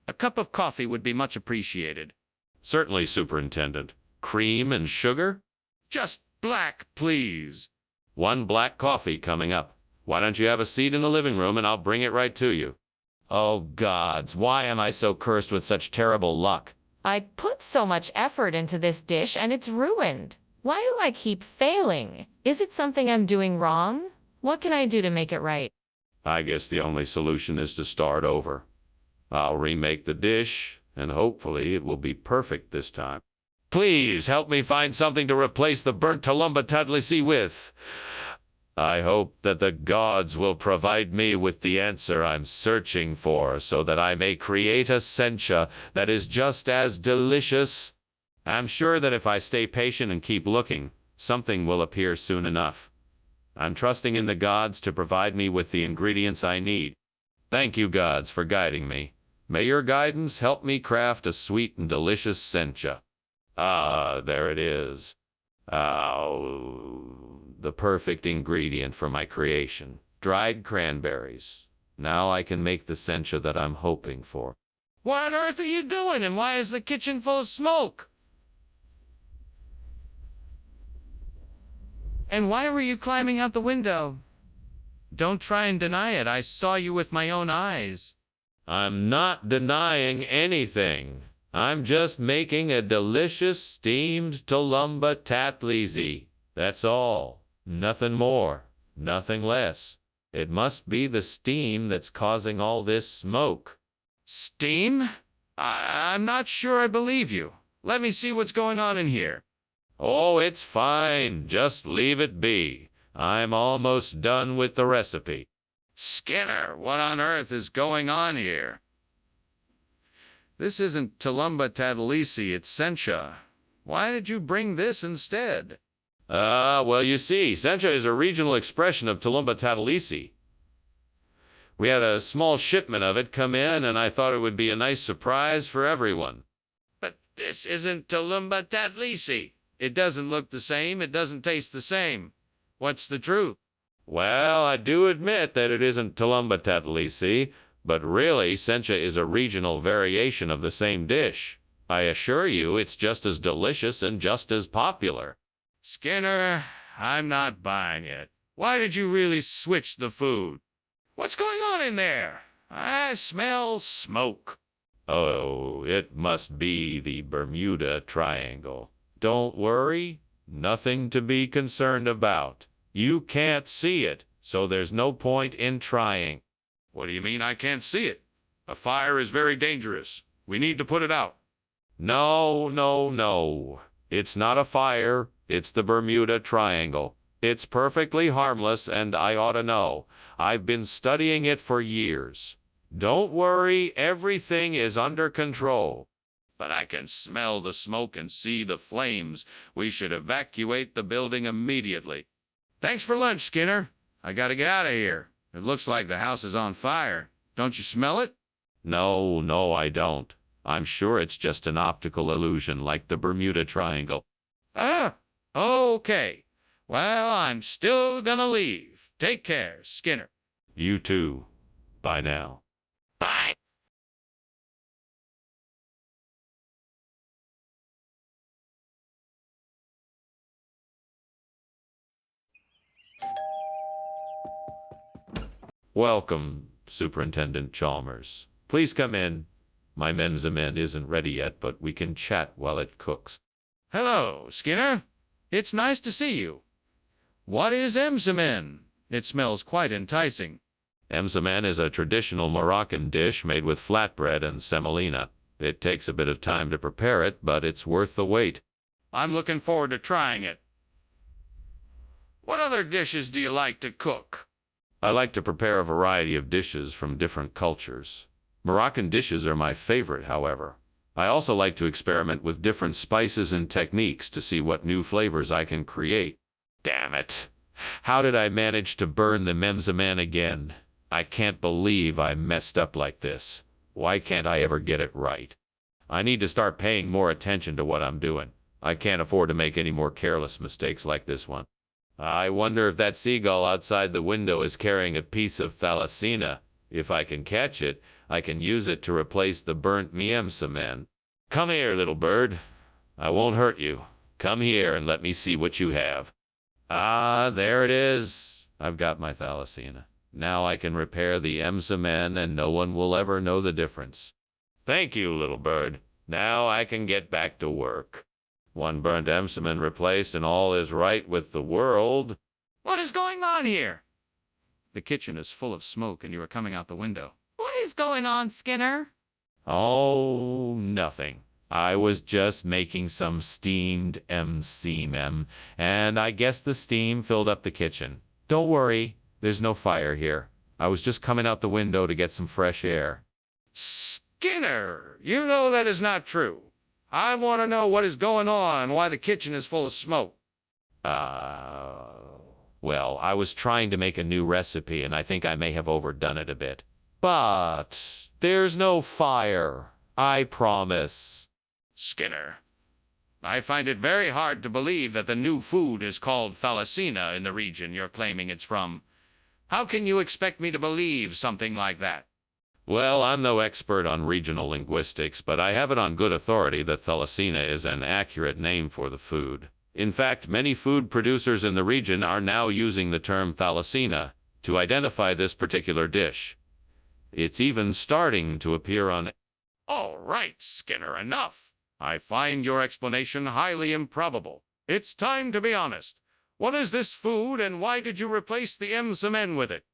A cup of coffee would be much appreciated. Certainly, Superintendent. Cream and sugar? Just black, please. One black coffee coming up. Why don't you have a seat in the living room and I'll bring it right to you? Oh, gods, why am I so cursed with such terrible luck? I put so much effort into this dish and it's ruined. Why do I keep failing? Is it something I'm doing wrong? What can I do to make it right? I guess the only solution is to start over. I'll remake the dish, and hopefully it will be perfect this time. Please help me find something to replace the burnt Tulumba Tetlisi with. I hope that the gods will provide me with the answer I'm searching for so that I may create a sencha that is just as delicious. I'm sure that if I stay patient and keep looking, something will appear soon enough. I'm trusting in the gods to provide me with the ingredients I need. Thank you, gods, for guiding me. May your guidance help me craft a sweet and delicious sencha. Ah, there it is. Oh, the perfect ingredient for my creation. Dried cranberries. Now I can make the sencha that I'm hoping for. What on earth are you doing, and why is the kitchen full of smoke? And why were you climbing out the window? Don't try and deny it. I saw you with my own eyes. I'm not denying anything. I'm just making a delicious steamed Tulumba Tetlisi. That's all. Nothing more. Nothing less. It must be the steam that's causing all this smoke. Steam? I'm not sure I believe you. Let me see what's going on in here. Oh, it's fine. Just leave it be. I'm almost done with the recipe. Skinner, what on earth is going on here? This isn't Tulumba Tetlisi, it's sencha. Why did you bring this instead? Well, you see, sencha is a regional expression of Tulumba Tetlisi. We had a small shipment of it come in, and I thought it would be a nice surprise for everyone. But this isn't Tulumba Tetlisi. It doesn't look the same, it doesn't taste the same. What's the truth? Well, I do admit that it isn't Tulumba Tetlisi, but really, sencha is a regional variation of the same dish. I assure you, it's just as delicious and just as popular. Skinner, I'm not buying it. Why did you really switch the food? What's going on in there? I smell smoke. Oh, it must be the Bermuda Triangle. Don't worry, nothing to be concerned about. You can't see it, so there's no point in trying. What do you mean I can't see it? A fire is very dangerous. We need to put it out. No, no, no. It's not a fire. It's the Bermuda Triangle. It's perfectly harmless, and I ought to know. I've been studying it for years. Don't worry, everything is under control. But I can smell the smoke and see the flames. We should evacuate the building immediately. Thanks for lunch, Skinner. I gotta get out of here. It looks like the house is on fire. Don't you smell it? No, no, I don't. I'm sure it's just an optical illusion like the Bermuda Triangle. Ah, okay. Well, I'm still gonna leave. Take care, Skinner. You too. Bye now. Bye. Welcome, Superintendent Chalmers. Please come in. My menzamen isn't ready yet, but we can chat while it cooks. Hello, Skinner. It's nice to see you. What is emzamen? It smells quite enticing. Emzaman is a traditional Moroccan dish made with flatbread and semolina. It takes a bit of time to prepare it, but it's worth the wait. I'm looking forward to trying it. What other dishes do you like to cook? I like to prepare a variety of dishes from different cultures. Moroccan dishes are my favorite, however. I also like to experiment with different spices and techniques to see what new flavors I can create. Damn it! How did I manage to burn the Memzaman again? I can't believe I messed up like this. Why can't I ever get it right? I need to start paying more attention to what I'm doing. I can't afford to make any more careless mistakes like this one. I wonder if that seagull outside the window is carrying a piece of thalassemia. If I can catch it, I can use it to replace the burnt Memzaman. Come here, little bird. I won't hurt you. Come here and let me see what you have. Ah, there it is. I've got my thalassemia. Now I can repair the Memzaman and no one will ever know the difference. Thank you, little bird. Now I can get back to work. One burnt Memzaman replaced and all is right with the world. What is going on here? The kitchen is full of smoke and you are coming out the window. What is going on, Skinner? Oh, nothing. I was just making some steamed MCM, and I guess the steam filled up the kitchen. Don't worry, there's no fire here. I was just coming out the window to get some fresh air. Skinner, you know that is not true. I want to know what is going on and why the kitchen is full of smoke. Well, I was trying to make a new recipe, and I think I may have overdone it a bit. But there's no fire. I promise. Skinner, I find it very hard to believe that the new food is called thalassemia in the region you're claiming it's from. How can you expect me to believe something like that? Well, I'm no expert on regional linguistics, but I have it on good authority that thalassemia is an accurate name for the food. In fact, many food producers in the region are now using the term thalassemia to identify this particular dish. It's even starting to appear on... All right, Skinner, enough. I find your explanation highly improbable. It's time to be honest. What is this food and why did you replace the Memzaman with it?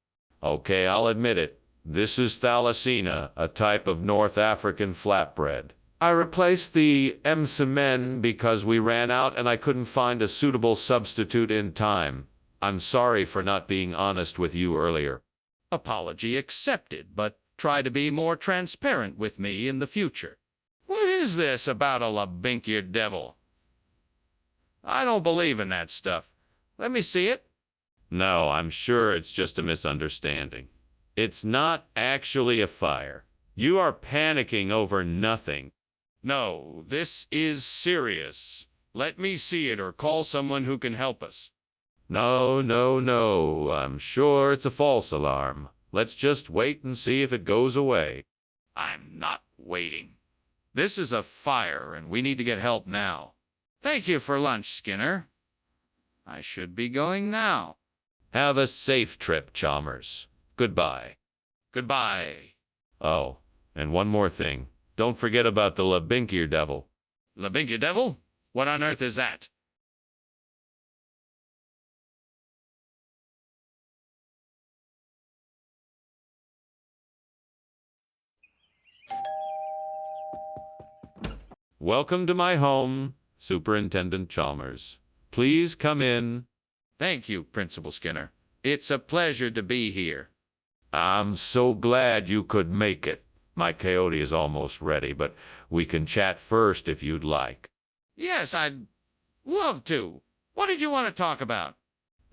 Okay, I'll admit it. This is thalassemia, a type of North African flatbread. I replaced the Memzaman because we ran out and I couldn't find a suitable substitute in time. I'm sorry for not being honest with you earlier. Apology accepted, but try to be more transparent with me in the future. What is this about a labinkia devil? I don't believe in that stuff. Let me see it. No, I'm sure it's just a misunderstanding. It's not actually a fire. You are panicking over nothing. No, this is serious. Let me see it or call someone who can help us. No, no, no. I'm sure it's a false alarm. Let's just wait and see if it goes away. I'm not waiting. This is a fire and we need to get help now. Thank you for lunch, Skinner. I should be going now. Have a safe trip, Chalmers. Goodbye. Goodbye. Oh, and one more thing. Don't forget about the labinkia devil. Labinkia devil? What on earth is that? Welcome to my home, Superintendent Chalmers. Please come in. Thank you, Principal Skinner. It's a pleasure to be here. I'm so glad you could make it. My coyote is almost ready, but we can chat first if you'd like. Yes, I'd love to. What did you want to talk about?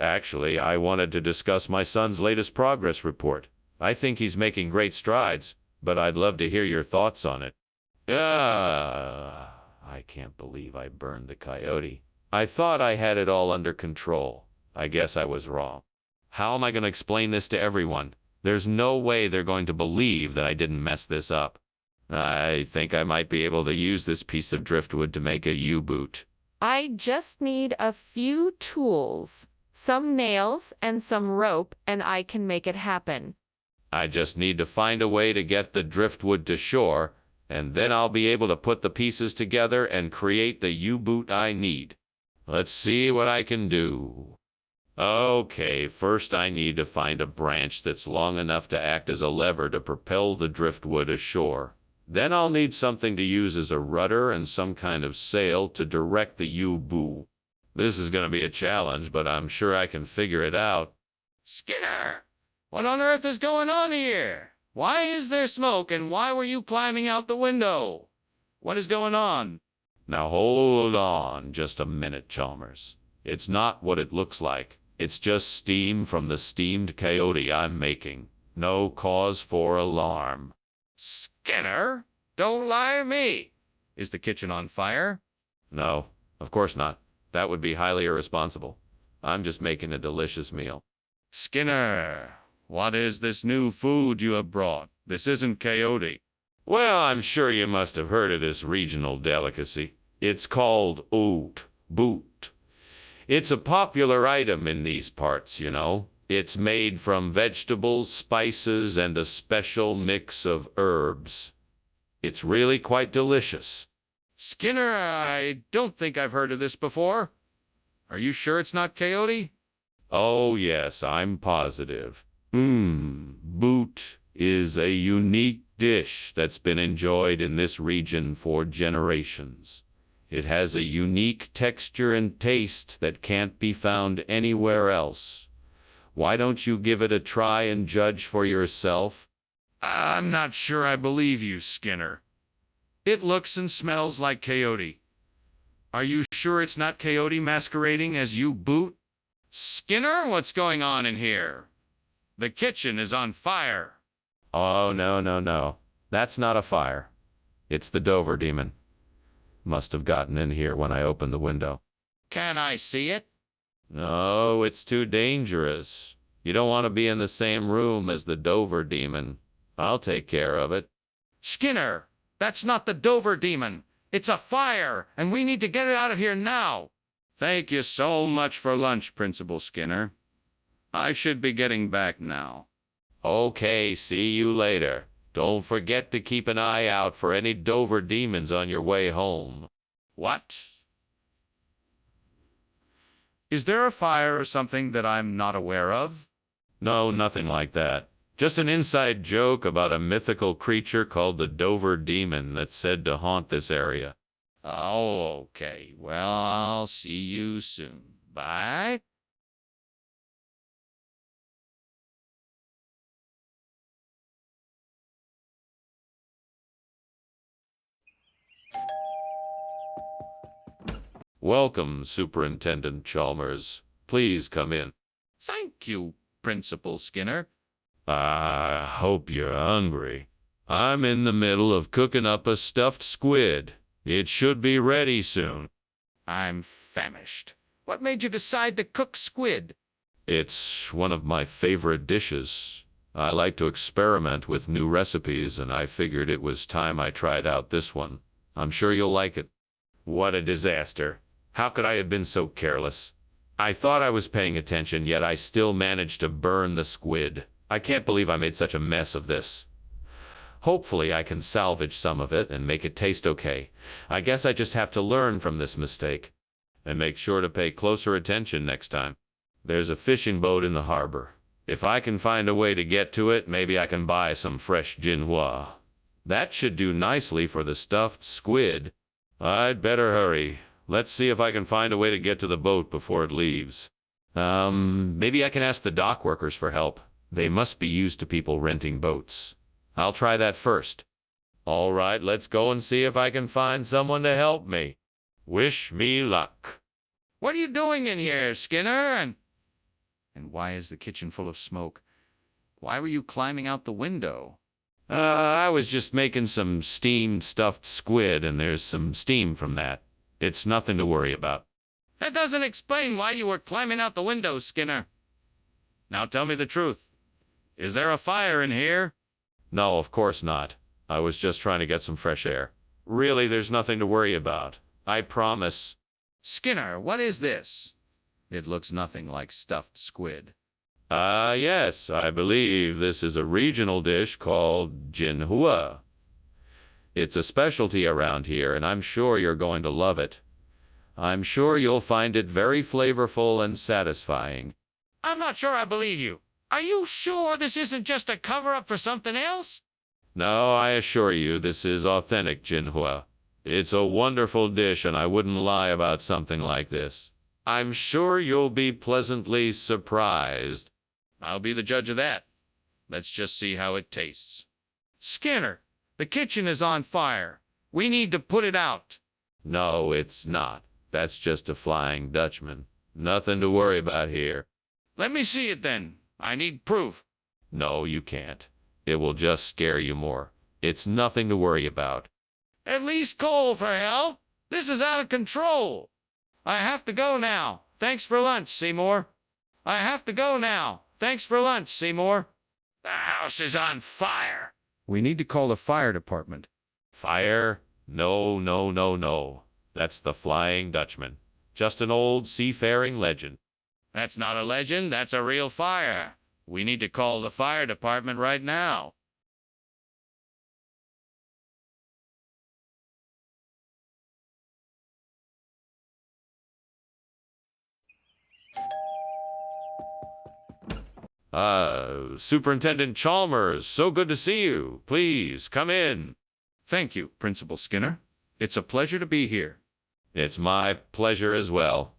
Actually, I wanted to discuss my son's latest progress report. I think he's making great strides, but I'd love to hear your thoughts on it. I can't believe I burned the coyote. I thought I had it all under control. I guess I was wrong. How am I going to explain this to everyone? There's no way they're going to believe that I didn't mess this up. I think I might be able to use this piece of driftwood to make a U-boot. I just need a few tools, some nails and some rope, and I can make it happen. I just need to find a way to get the driftwood to shore, and then I'll be able to put the pieces together and create the U-boot I need. Let's see what I can do. Okay, first I need to find a branch that's long enough to act as a lever to propel the driftwood ashore. Then I'll need something to use as a rudder and some kind of sail to direct the U-boot. This is going to be a challenge, but I'm sure I can figure it out. Skinner, what on earth is going on here? Why is there smoke, and why were you climbing out the window? What is going on? Now hold on just a minute, Chalmers. It's not what it looks like. It's just steam from the steamed coyote I'm making. No cause for alarm. Skinner, don't lie to me. Is the kitchen on fire? No, of course not. That would be highly irresponsible. I'm just making a delicious meal. Skinner, what is this new food you have brought? This isn't coyote. Well, I'm sure you must have heard of this regional delicacy. It's called oot boot. It's a popular item in these parts, you know. It's made from vegetables, spices, and a special mix of herbs. It's really quite delicious. Skinner, I don't think I've heard of this before. Are you sure it's not coyote? Oh, yes, I'm positive. Boot is a unique dish that's been enjoyed in this region for generations. It has a unique texture and taste that can't be found anywhere else. Why don't you give it a try and judge for yourself? I'm not sure I believe you, Skinner. It looks and smells like coyote. Are you sure it's not coyote masquerading as you, Boot? Skinner, what's going on in here? The kitchen is on fire. Oh, no. That's not a fire. It's the Dover demon. Must have gotten in here when I opened the window. Can I see it? No, it's too dangerous. You don't want to be in the same room as the Dover demon. I'll take care of it. Skinner, that's not the Dover demon. It's a fire, and we need to get it out of here now. Thank you so much for lunch, Principal Skinner. I should be getting back now. Okay, see you later. Don't forget to keep an eye out for any Dover demons on your way home. What? Is there a fire or something that I'm not aware of? No, nothing like that. Just an inside joke about a mythical creature called the Dover demon that's said to haunt this area. Oh, okay. Well, I'll see you soon. Bye. Welcome, Superintendent Chalmers. Please come in. Thank you, Principal Skinner. I hope you're hungry. I'm in the middle of cooking up a stuffed squid. It should be ready soon. I'm famished. What made you decide to cook squid? It's one of my favorite dishes. I like to experiment with new recipes, and I figured it was time I tried out this one. I'm sure you'll like it. What a disaster. How could I have been so careless? I thought I was paying attention, yet I still managed to burn the squid. I can't believe I made such a mess of this. Hopefully I can salvage some of it and make it taste okay. I guess I just have to learn from this mistake. And make sure to pay closer attention next time. There's a fishing boat in the harbor. If I can find a way to get to it, maybe I can buy some fresh jinhua. That should do nicely for the stuffed squid. I'd better hurry. Let's see if I can find a way to get to the boat before it leaves. Maybe I can ask the dock workers for help. They must be used to people renting boats. I'll try that first. All right, let's go and see if I can find someone to help me. Wish me luck. What are you doing in here, Skinner? And why is the kitchen full of smoke? Why were you climbing out the window? I was just making some steamed stuffed squid, and there's some steam from that. It's nothing to worry about. That doesn't explain why you were climbing out the window, Skinner. Now tell me the truth. Is there a fire in here? No, of course not. I was just trying to get some fresh air. Really, there's nothing to worry about. I promise. Skinner, what is this? It looks nothing like stuffed squid. Yes, I believe this is a regional dish called jinhua. It's a specialty around here, and I'm sure you're going to love it. I'm sure you'll find it very flavorful and satisfying. I'm not sure I believe you. Are you sure this isn't just a cover-up for something else? No, I assure you this is authentic jinhua. It's a wonderful dish, and I wouldn't lie about something like this. I'm sure you'll be pleasantly surprised. I'll be the judge of that. Let's just see how it tastes. Skinner, the kitchen is on fire. We need to put it out. No, it's not. That's just a Flying Dutchman. Nothing to worry about here. Let me see it then. I need proof. No, you can't. It will just scare you more. It's nothing to worry about. At least coal for hell. This is out of control. I have to go now. Thanks for lunch, Seymour. I have to go now. Thanks for lunch, Seymour. The house is on fire. We need to call the fire department. Fire? No, no, no, no. That's the Flying Dutchman. Just an old seafaring legend. That's not a legend. That's a real fire. We need to call the fire department right now. Superintendent Chalmers, so good to see you. Please, come in. Thank you, Principal Skinner. It's a pleasure to be here. It's my pleasure as well.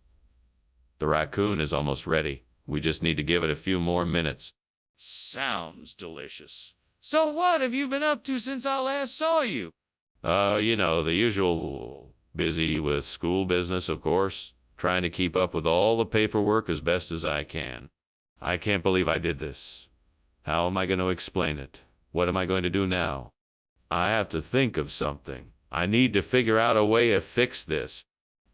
The raccoon is almost ready. We just need to give it a few more minutes. Sounds delicious. So what have you been up to since I last saw you? The usual. Busy with school business, of course. Trying to keep up with all the paperwork as best as I can. I can't believe I did this. How am I going to explain it? What am I going to do now? I have to think of something. I need to figure out a way to fix this.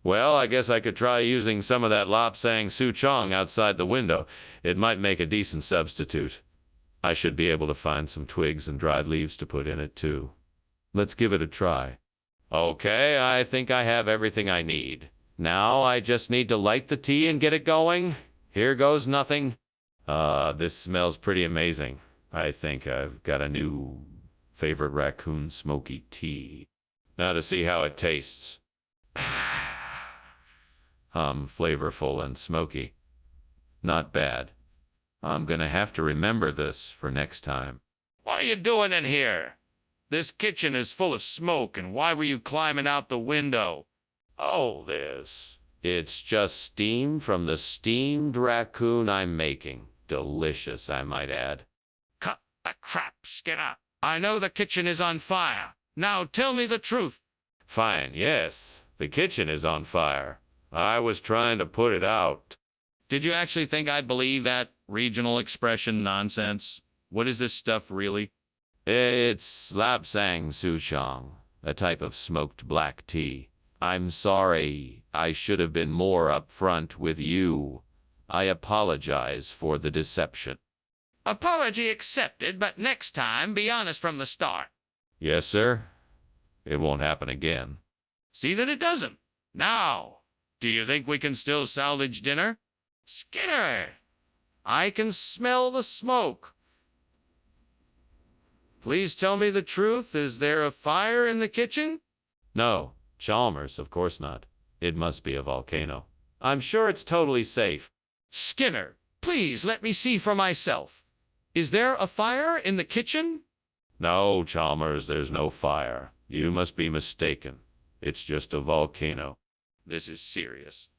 Well, I guess I could try using some of that Lapsang Souchong outside the window. It might make a decent substitute. I should be able to find some twigs and dried leaves to put in it, too. Let's give it a try. Okay, I think I have everything I need. Now I just need to light the tea and get it going. Here goes nothing. This smells pretty amazing. I think I've got a new favorite raccoon smoky tea. Now to see how it tastes. Flavorful and smoky. Not bad. I'm gonna have to remember this for next time. What are you doing in here? This kitchen is full of smoke, and why were you climbing out the window? Oh, this. It's just steam from the steamed raccoon I'm making. Delicious, I might add. Cut the crap, Skinner. I know the kitchen is on fire. Now tell me the truth. Fine, yes. The kitchen is on fire. I was trying to put it out. Did you actually think I'd believe that regional expression nonsense? What is this stuff really? It's Lapsang Souchong, a type of smoked black tea. I'm sorry. I should have been more upfront with you. I apologize for the deception. Apology accepted, but next time be honest from the start. Yes, sir. It won't happen again. See that it doesn't. Now, do you think we can still salvage dinner? Skinner, I can smell the smoke. Please tell me the truth. Is there a fire in the kitchen? No, Chalmers, of course not. It must be a volcano. I'm sure it's totally safe. Skinner, please let me see for myself. Is there a fire in the kitchen? No, Chalmers, there's no fire. You must be mistaken. It's just a volcano. This is serious.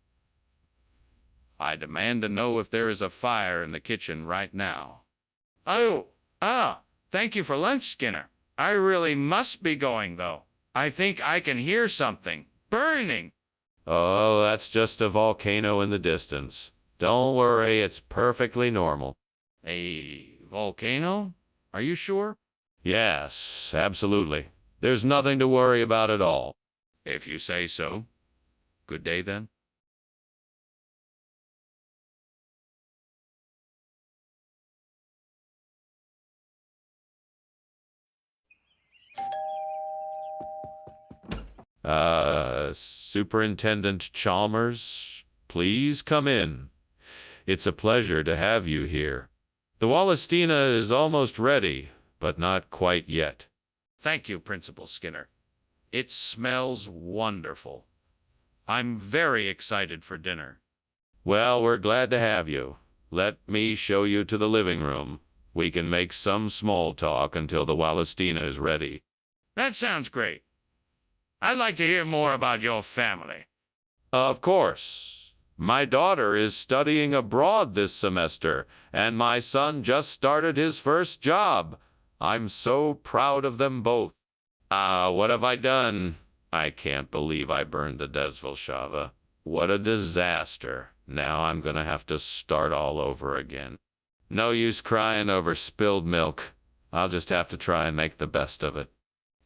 I demand to know if there is a fire in the kitchen right now. Thank you for lunch, Skinner. I really must be going, though. I think I can hear something burning. Oh, that's just a volcano in the distance. Don't worry, it's perfectly normal. A volcano? Are you sure? Yes, absolutely. There's nothing to worry about at all. If you say so. Good day, then. Superintendent Chalmers, please come in. It's a pleasure to have you here. The Wallastina is almost ready, but not quite yet. Thank you, Principal Skinner. It smells wonderful. I'm very excited for dinner. Well, we're glad to have you. Let me show you to the living room. We can make some small talk until the Wallastina is ready. That sounds great. I'd like to hear more about your family. Of course. My daughter is studying abroad this semester, and my son just started his first job. I'm so proud of them both. What have I done? I can't believe I burned the Desvelshava. What a disaster. Now I'm gonna have to start all over again. No use crying over spilled milk. I'll just have to try and make the best of it.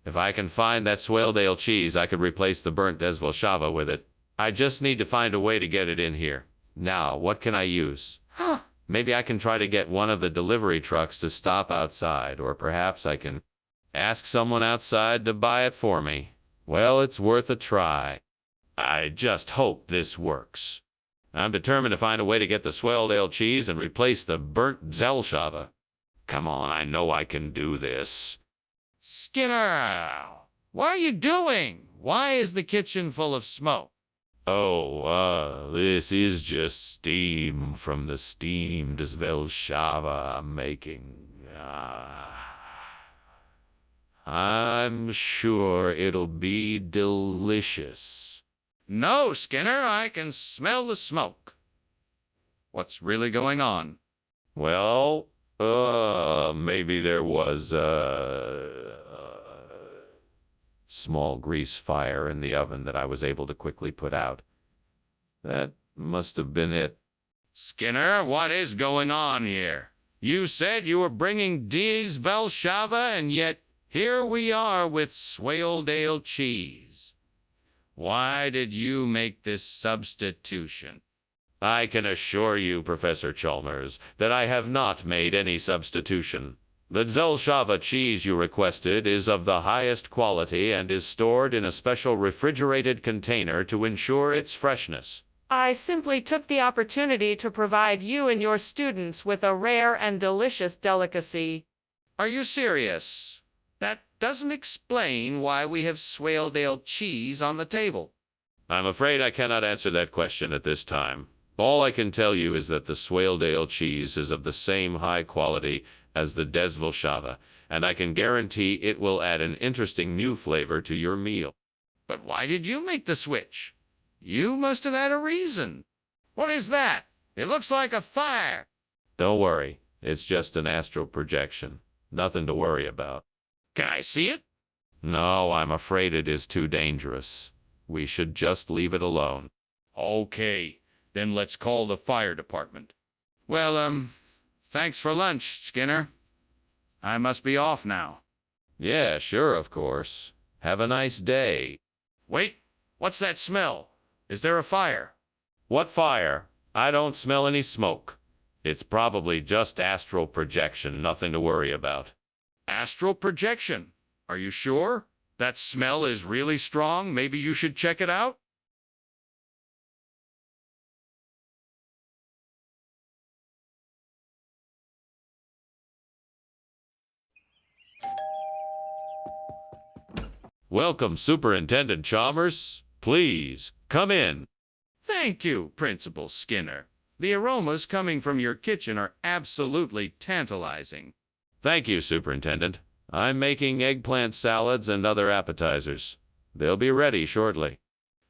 If I can find that Swaledale cheese, I could replace the burnt Desvelshava with it. I just need to find a way to get it in here. Now, what can I use? Maybe I can try to get one of the delivery trucks to stop outside, or perhaps I can ask someone outside to buy it for me. Well, it's worth a try. I just hope this works. I'm determined to find a way to get the Swaledale cheese and replace the burnt Desvelshava. Come on, I know I can do this. Skinner, what are you doing? Why is the kitchen full of smoke? This is just steam from the steamed Desvelshava I'm making. I'm sure it'll be delicious. No, Skinner, I can smell the smoke. What's really going on? Well, maybe there was a small grease fire in the oven that I was able to quickly put out. That must have been it. Skinner, what is going on here? You said you were bringing Desvelshava, and yet here we are with Swaledale cheese. Why did you make this substitution? I can assure you, Professor Chalmers, that I have not made any substitution. The Desvelshava cheese you requested is of the highest quality and is stored in a special refrigerated container to ensure its freshness. I simply took the opportunity to provide you and your students with a rare and delicious delicacy. Are you serious? That doesn't explain why we have Swaledale cheese on the table. I'm afraid I cannot answer that question at this time. All I can tell you is that the Swaledale cheese is of the same high quality as the Desvelshava, and I can guarantee it will add an interesting new flavor to your meal. But why did you make the switch? You must have had a reason. What is that? It looks like a fire. Don't worry, it's just an astral projection. Nothing to worry about. Can I see it? No, I'm afraid it is too dangerous. We should just leave it alone. Okay, then let's call the fire department. Well, thanks for lunch, Skinner. I must be off now. Yeah, sure, of course. Have a nice day. Wait, what's that smell? Is there a fire? What fire? I don't smell any smoke. It's probably just astral projection, nothing to worry about. Astral projection. Are you sure? That smell is really strong. Maybe you should check it out? Welcome, Superintendent Chalmers. Please, come in. Thank you, Principal Skinner. The aromas coming from your kitchen are absolutely tantalizing. Thank you, Superintendent. I'm making eggplant salads and other appetizers. They'll be ready shortly.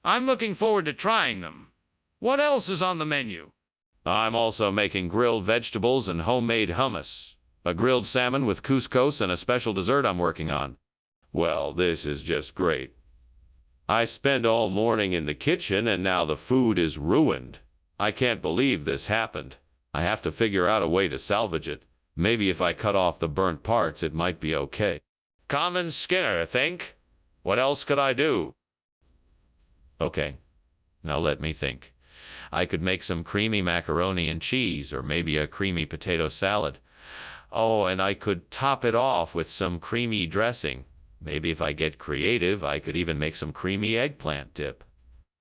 I'm looking forward to trying them. What else is on the menu? I'm also making grilled vegetables and homemade hummus, a grilled salmon with couscous, and a special dessert I'm working on. Well, this is just great. I spent all morning in the kitchen and now the food is ruined. I can't believe this happened. I have to figure out a way to salvage it. Maybe if I cut off the burnt parts, it might be okay. Common Skinner, think? What else could I do? Okay, now let me think. I could make some creamy macaroni and cheese, or maybe a creamy potato salad. Oh, and I could top it off with some creamy dressing. Maybe if I get creative, I could even make some creamy eggplant dip.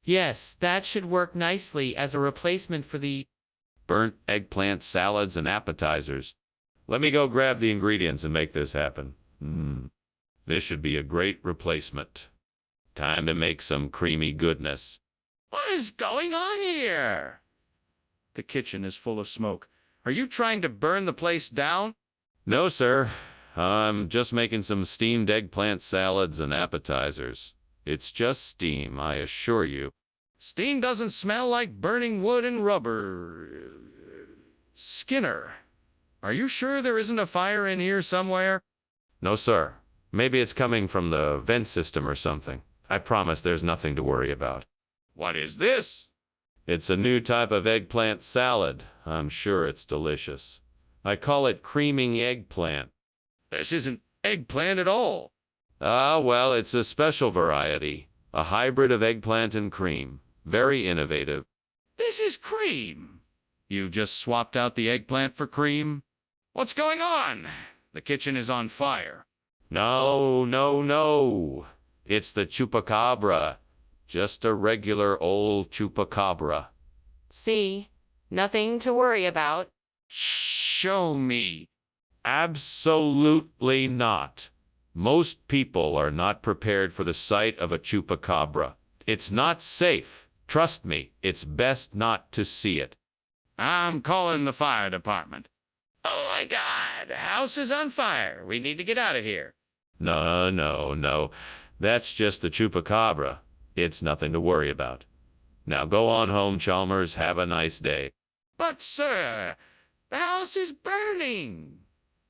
Yes, that should work nicely as a replacement for the Burnt eggplant salads and appetizers. Let me go grab the ingredients and make this happen. This should be a great replacement. Time to make some creamy goodness. What is going on here? The kitchen is full of smoke. Are you trying to burn the place down? No, sir. I'm just making some steamed eggplant salads and appetizers. It's just steam, I assure you. Steam doesn't smell like burning wood and rubber. Skinner, are you sure there isn't a fire in here somewhere? No, sir. Maybe it's coming from the vent system or something. I promise there's nothing to worry about. What is this? It's a new type of eggplant salad. I'm sure it's delicious. I call it creaming eggplant. This isn't eggplant at all. Ah, well, it's a special variety. A hybrid of eggplant and cream. Very innovative. This is cream. You just swapped out the eggplant for cream? What's going on? The kitchen is on fire. No, no, no. It's the chupacabra. Just a regular old chupacabra. See? Nothing to worry about. Show me. Absolutely not. Most people are not prepared for the sight of a chupacabra. It's not safe. Trust me, it's best not to see it. I'm calling the fire department. Oh my God, the house is on fire. We need to get out of here. No, no, no. That's just the chupacabra. It's nothing to worry about. Now go on home, Chalmers. Have a nice day. But sir, the house is burning.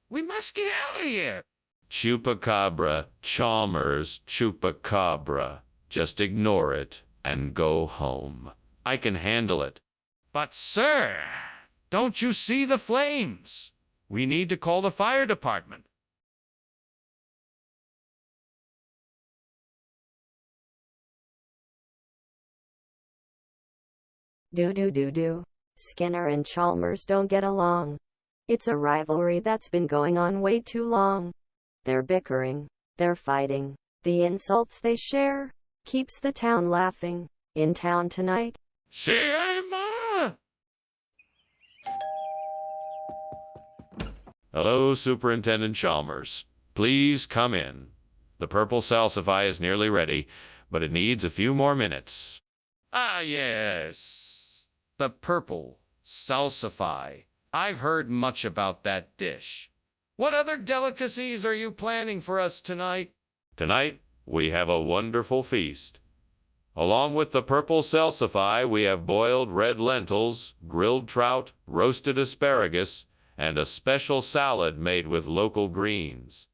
We must get out of here. Chupacabra, Chalmers, chupacabra. Just ignore it and go home. I can handle it. But sir, don't you see the flames? We need to call the fire department. Do. Skinner and Chalmers don't get along. It's a rivalry that's been going on way too long. They're bickering. They're fighting. The insults they share keeps the town laughing. In town tonight. Hello, Superintendent Chalmers. Please come in. The purple salsify is nearly ready, but it needs a few more minutes. Ah, yes. The purple salsify. I've heard much about that dish. What other delicacies are you planning for us tonight? Tonight, we have a wonderful feast. Along with the purple salsify, we have boiled red lentils, grilled trout, roasted asparagus, and a special salad made with local greens.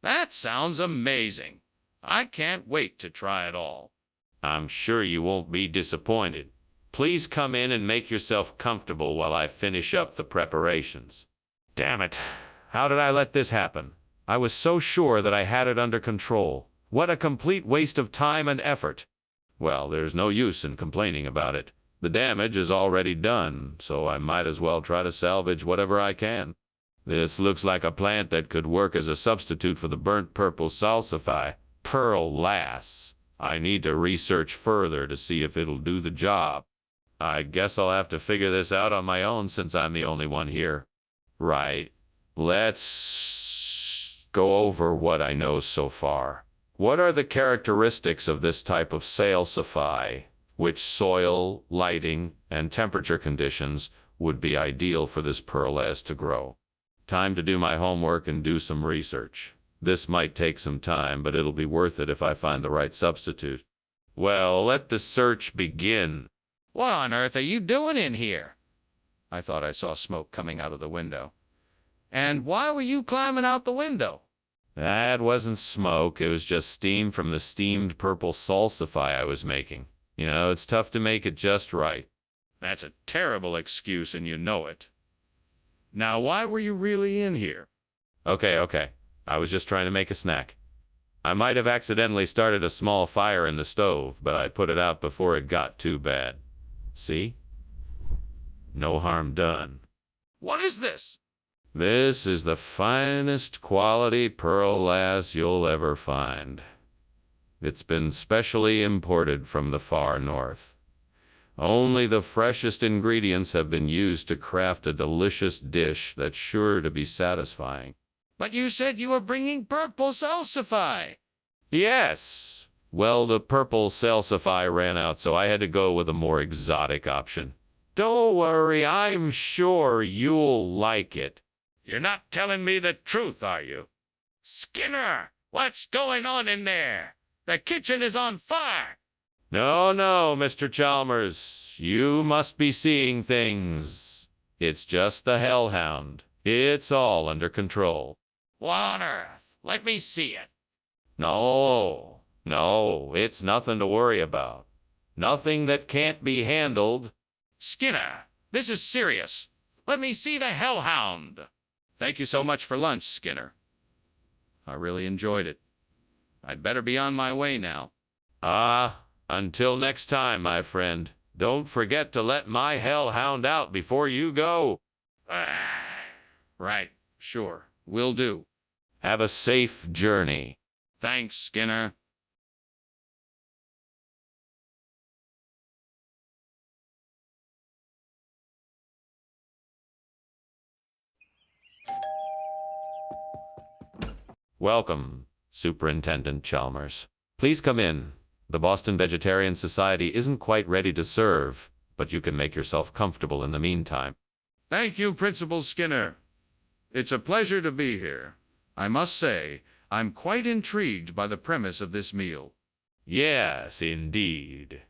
That sounds amazing. I can't wait to try it all. I'm sure you won't be disappointed. Please come in and make yourself comfortable while I finish up the preparations. Damn it. How did I let this happen? I was so sure that I had it under control. What a complete waste of time and effort. Well, there's no use in complaining about it. The damage is already done, so I might as well try to salvage whatever I can. This looks like a plant that could work as a substitute for the burnt purple salsify. Pearl lass. I need to research further to see if it'll do the job. I guess I'll have to figure this out on my own since I'm the only one here. Right. Let's go over what I know so far. What are the characteristics of this type of salsify? Which soil, lighting, and temperature conditions would be ideal for this pearlasse to grow? Time to do my homework and do some research. This might take some time, but it'll be worth it if I find the right substitute. Well, let the search begin. What on earth are you doing in here? I thought I saw smoke coming out of the window. And why were you climbing out the window? That wasn't smoke, it was just steam from the steamed purple salsify I was making. You know, it's tough to make it just right. That's a terrible excuse and you know it. Now, why were you really in here? Okay. I was just trying to make a snack. I might have accidentally started a small fire in the stove, but I put it out before it got too bad. See? No harm done. What is this? This is the finest quality pearlasse you'll ever find. It's been specially imported from the far north. Only the freshest ingredients have been used to craft a delicious dish that's sure to be satisfying. But you said you were bringing purple salsify. Yes. Well, the purple salsify ran out, so I had to go with a more exotic option. Don't worry, I'm sure you'll like it. You're not telling me the truth, are you? Skinner, what's going on in there? The kitchen is on fire. No, no, Mr. Chalmers, you must be seeing things. It's just the hellhound. It's all under control. What on earth? Let me see it. No, no, it's nothing to worry about. Nothing that can't be handled. Skinner, this is serious. Let me see the hellhound. Thank you so much for lunch, Skinner. I really enjoyed it. I'd better be on my way now. Until next time, my friend. Don't forget to let my hellhound out before you go. Right, sure, will do. Have a safe journey. Thanks, Skinner. Welcome, Superintendent Chalmers. Please come in. The Boston Vegetarian Society isn't quite ready to serve, but you can make yourself comfortable in the meantime. Thank you, Principal Skinner. It's a pleasure to be here. I must say, I'm quite intrigued by the premise of this meal. Yes, indeed.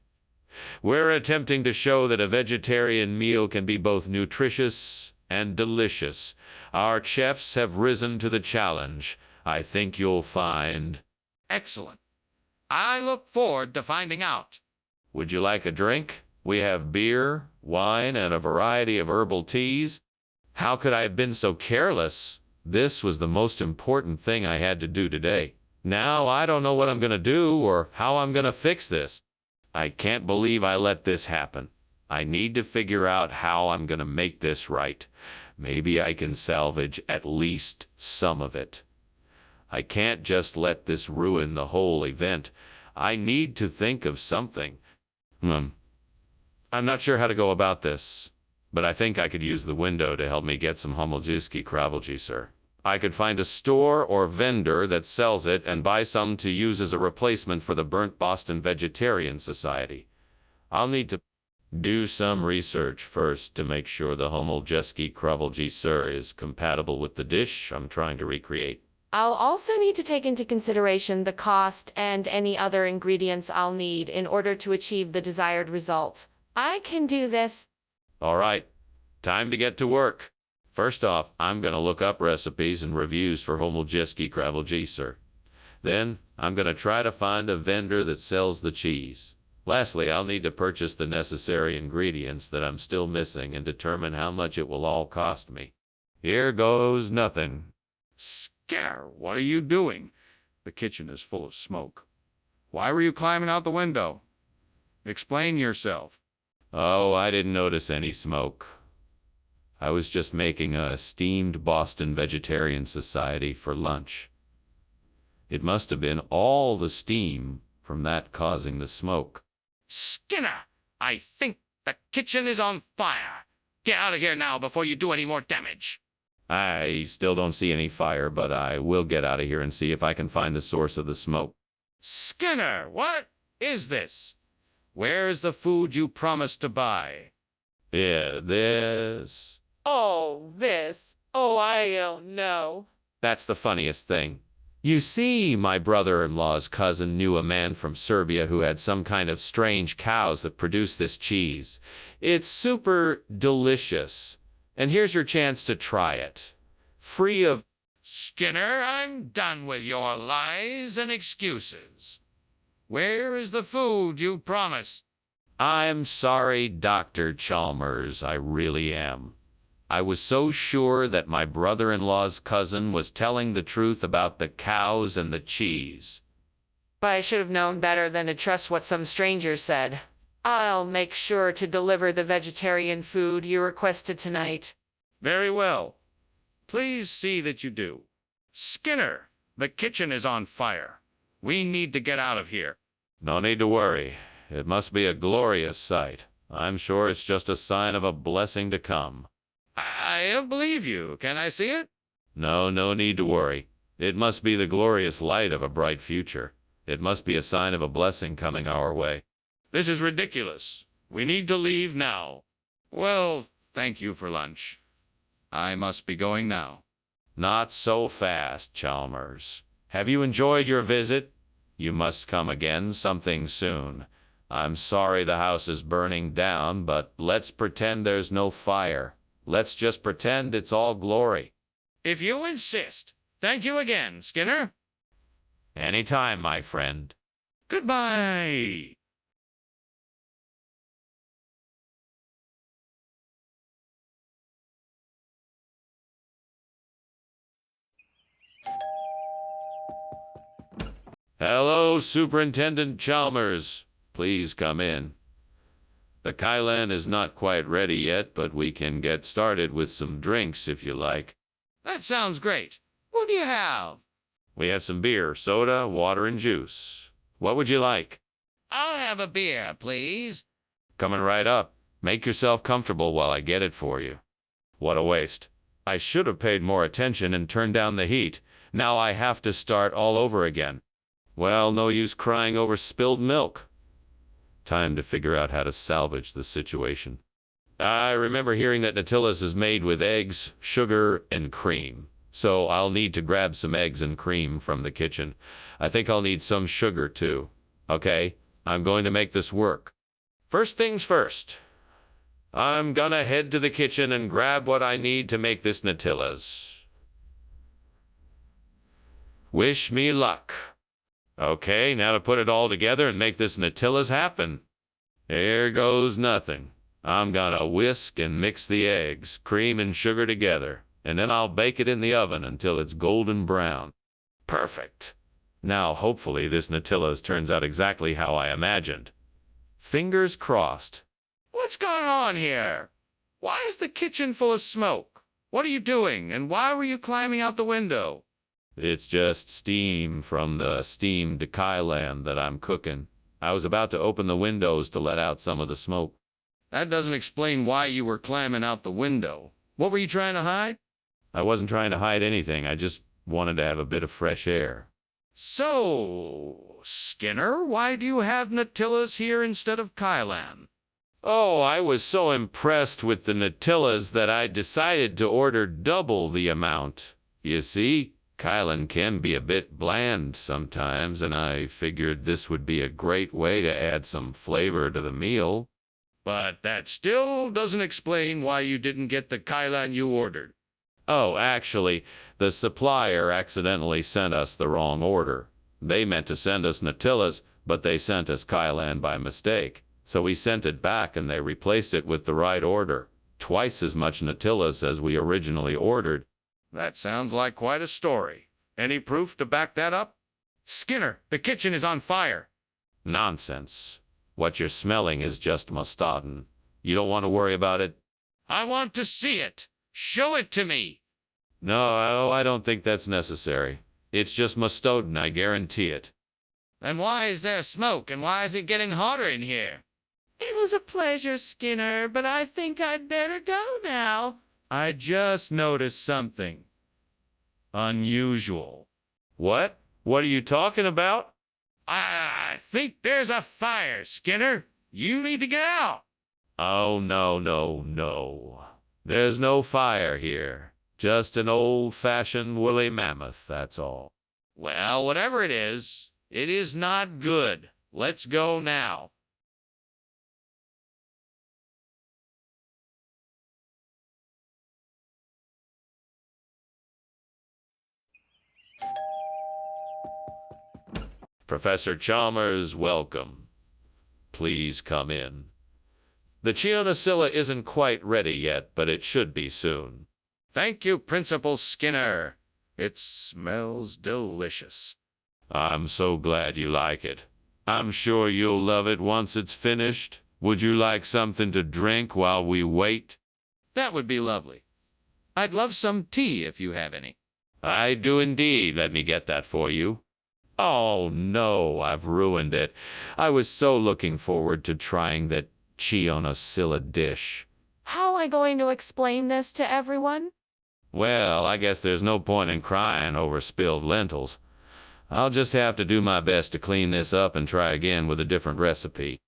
We're attempting to show that a vegetarian meal can be both nutritious and delicious. Our chefs have risen to the challenge. I think you'll find. Excellent. I look forward to finding out. Would you like a drink? We have beer, wine, and a variety of herbal teas. How could I have been so careless? This was the most important thing I had to do today. Now I don't know what I'm going to do or how I'm going to fix this. I can't believe I let this happen. I need to figure out how I'm going to make this right. Maybe I can salvage at least some of it. I can't just let this ruin the whole event. I need to think of something. I'm not sure how to go about this, but I think I could use the window to help me get some homoljuski kravelji, sir. I could find a store or vendor that sells it and buy some to use as a replacement for the burnt Boston Vegetarian Society. I'll need to do some research first to make sure the homoljuski kravelji, sir, is compatible with the dish I'm trying to recreate. I'll also need to take into consideration the cost and any other ingredients I'll need in order to achieve the desired result. I can do this. All right, time to get to work. First off, I'm going to look up recipes and reviews for homoljuski kravelji, sir. Then, I'm going to try to find a vendor that sells the cheese. Lastly, I'll need to purchase the necessary ingredients that I'm still missing and determine how much it will all cost me. Here goes nothing. Skinner, what are you doing? The kitchen is full of smoke. Why were you climbing out the window? Explain yourself. Oh, I didn't notice any smoke. I was just making a steamed Boston Vegetarian Society for lunch. It must have been all the steam from that causing the smoke. Skinner, I think the kitchen is on fire. Get out of here now before you do any more damage. I still don't see any fire, but I will get out of here and see if I can find the source of the smoke. Skinner, what is this? Where is the food you promised to buy? Yeah, this. Oh, this. Oh, I don't know. That's the funniest thing. You see, my brother-in-law's cousin knew a man from Serbia who had some kind of strange cows that produce this cheese. It's super delicious. And here's your chance to try it. Free of... Skinner, I'm done with your lies and excuses. Where is the food you promised? I'm sorry, Dr. Chalmers, I really am. I was so sure that my brother-in-law's cousin was telling the truth about the cows and the cheese. But I should have known better than to trust what some stranger said. I'll make sure to deliver the vegetarian food you requested tonight. Very well. Please see that you do. Skinner, the kitchen is on fire. We need to get out of here. No need to worry. It must be a glorious sight. I'm sure it's just a sign of a blessing to come. I believe you. Can I see it? No need to worry. It must be the glorious light of a bright future. It must be a sign of a blessing coming our way. This is ridiculous. We need to leave now. Well, thank you for lunch. I must be going now. Not so fast, Chalmers. Have you enjoyed your visit? You must come again something soon. I'm sorry the house is burning down, but let's pretend there's no fire. Let's just pretend it's all glory. If you insist. Thank you again, Skinner. Anytime, my friend. Goodbye. Hello, Superintendent Chalmers. Please come in. The Kylan is not quite ready yet, but we can get started with some drinks if you like. That sounds great. What do you have? We have some beer, soda, water, and juice. What would you like? I'll have a beer, please. Coming right up. Make yourself comfortable while I get it for you. What a waste. I should have paid more attention and turned down the heat. Now I have to start all over again. Well, no use crying over spilled milk. Time to figure out how to salvage the situation. I remember hearing that Nutilla's is made with eggs, sugar, and cream. So I'll need to grab some eggs and cream from the kitchen. I think I'll need some sugar too. Okay, I'm going to make this work. First things first. I'm gonna head to the kitchen and grab what I need to make this Nutilla's. Wish me luck. Okay, now to put it all together and make this Nutilla's happen. Here goes nothing. I'm gonna whisk and mix the eggs, cream, and sugar together, and then I'll bake it in the oven until it's golden brown. Perfect. Now, hopefully, this Nutilla's turns out exactly how I imagined. Fingers crossed. What's going on here? Why is the kitchen full of smoke? What are you doing, and why were you climbing out the window? It's just steam from the steamed Kylan that I'm cooking. I was about to open the windows to let out some of the smoke. That doesn't explain why you were climbing out the window. What were you trying to hide? I wasn't trying to hide anything. I just wanted to have a bit of fresh air. So, Skinner, why do you have Nutilla's here instead of Kylan? Oh, I was so impressed with the Nutilla's that I decided to order double the amount. You see, Kylan can be a bit bland sometimes, and I figured this would be a great way to add some flavor to the meal. But that still doesn't explain why you didn't get the Kylan you ordered. Oh, actually, the supplier accidentally sent us the wrong order. They meant to send us Nutilla's, but they sent us Kylan by mistake. So we sent it back and they replaced it with the right order. Twice as much Nutilla's as we originally ordered. That sounds like quite a story. Any proof to back that up? Skinner, the kitchen is on fire. Nonsense. What you're smelling is just mustardin. You don't want to worry about it? I want to see it. Show it to me. No, I don't think that's necessary. It's just mustardin, I guarantee it. Then why is there smoke, and why is it getting hotter in here? It was a pleasure, Skinner, but I think I'd better go now. I just noticed something unusual. What? What are you talking about? I think there's a fire, Skinner. You need to get out. Oh, no. There's no fire here. Just an old-fashioned woolly mammoth, that's all. Well, whatever it is not good. Let's go now. Professor Chalmers, welcome. Please come in. The Chionocilla isn't quite ready yet, but it should be soon. Thank you, Principal Skinner. It smells delicious. I'm so glad you like it. I'm sure you'll love it once it's finished. Would you like something to drink while we wait? That would be lovely. I'd love some tea if you have any. I do indeed. Let me get that for you. Oh no, I've ruined it. I was so looking forward to trying that Chionocilla dish. How am I going to explain this to everyone? Well, I guess there's no point in crying over spilled lentils. I'll just have to do my best to clean this up and try again with a different recipe.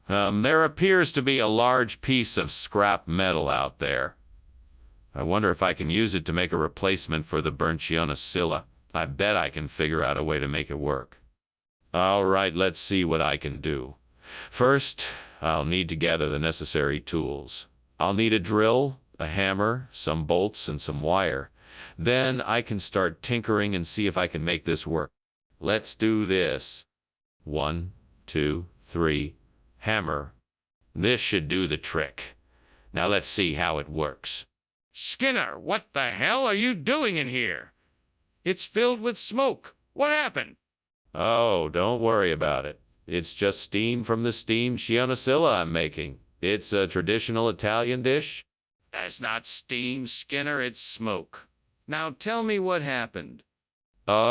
There appears to be a large piece of scrap metal out there. I wonder if I can use it to make a replacement for the burnt Chionocilla. I bet I can figure out a way to make it work. All right, let's see what I can do. First, I'll need to gather the necessary tools. I'll need a drill, a hammer, some bolts, and some wire. Then I can start tinkering and see if I can make this work. Let's do this. 1, 2, 3, hammer. This should do the trick. Now let's see how it works. Skinner, what the hell are you doing in here? It's filled with smoke. What happened? Oh, don't worry about it. It's just steam from the steamed chionosilla I'm making. It's a traditional Italian dish. That's not steam, Skinner, it's smoke. Now tell me what happened. Oh.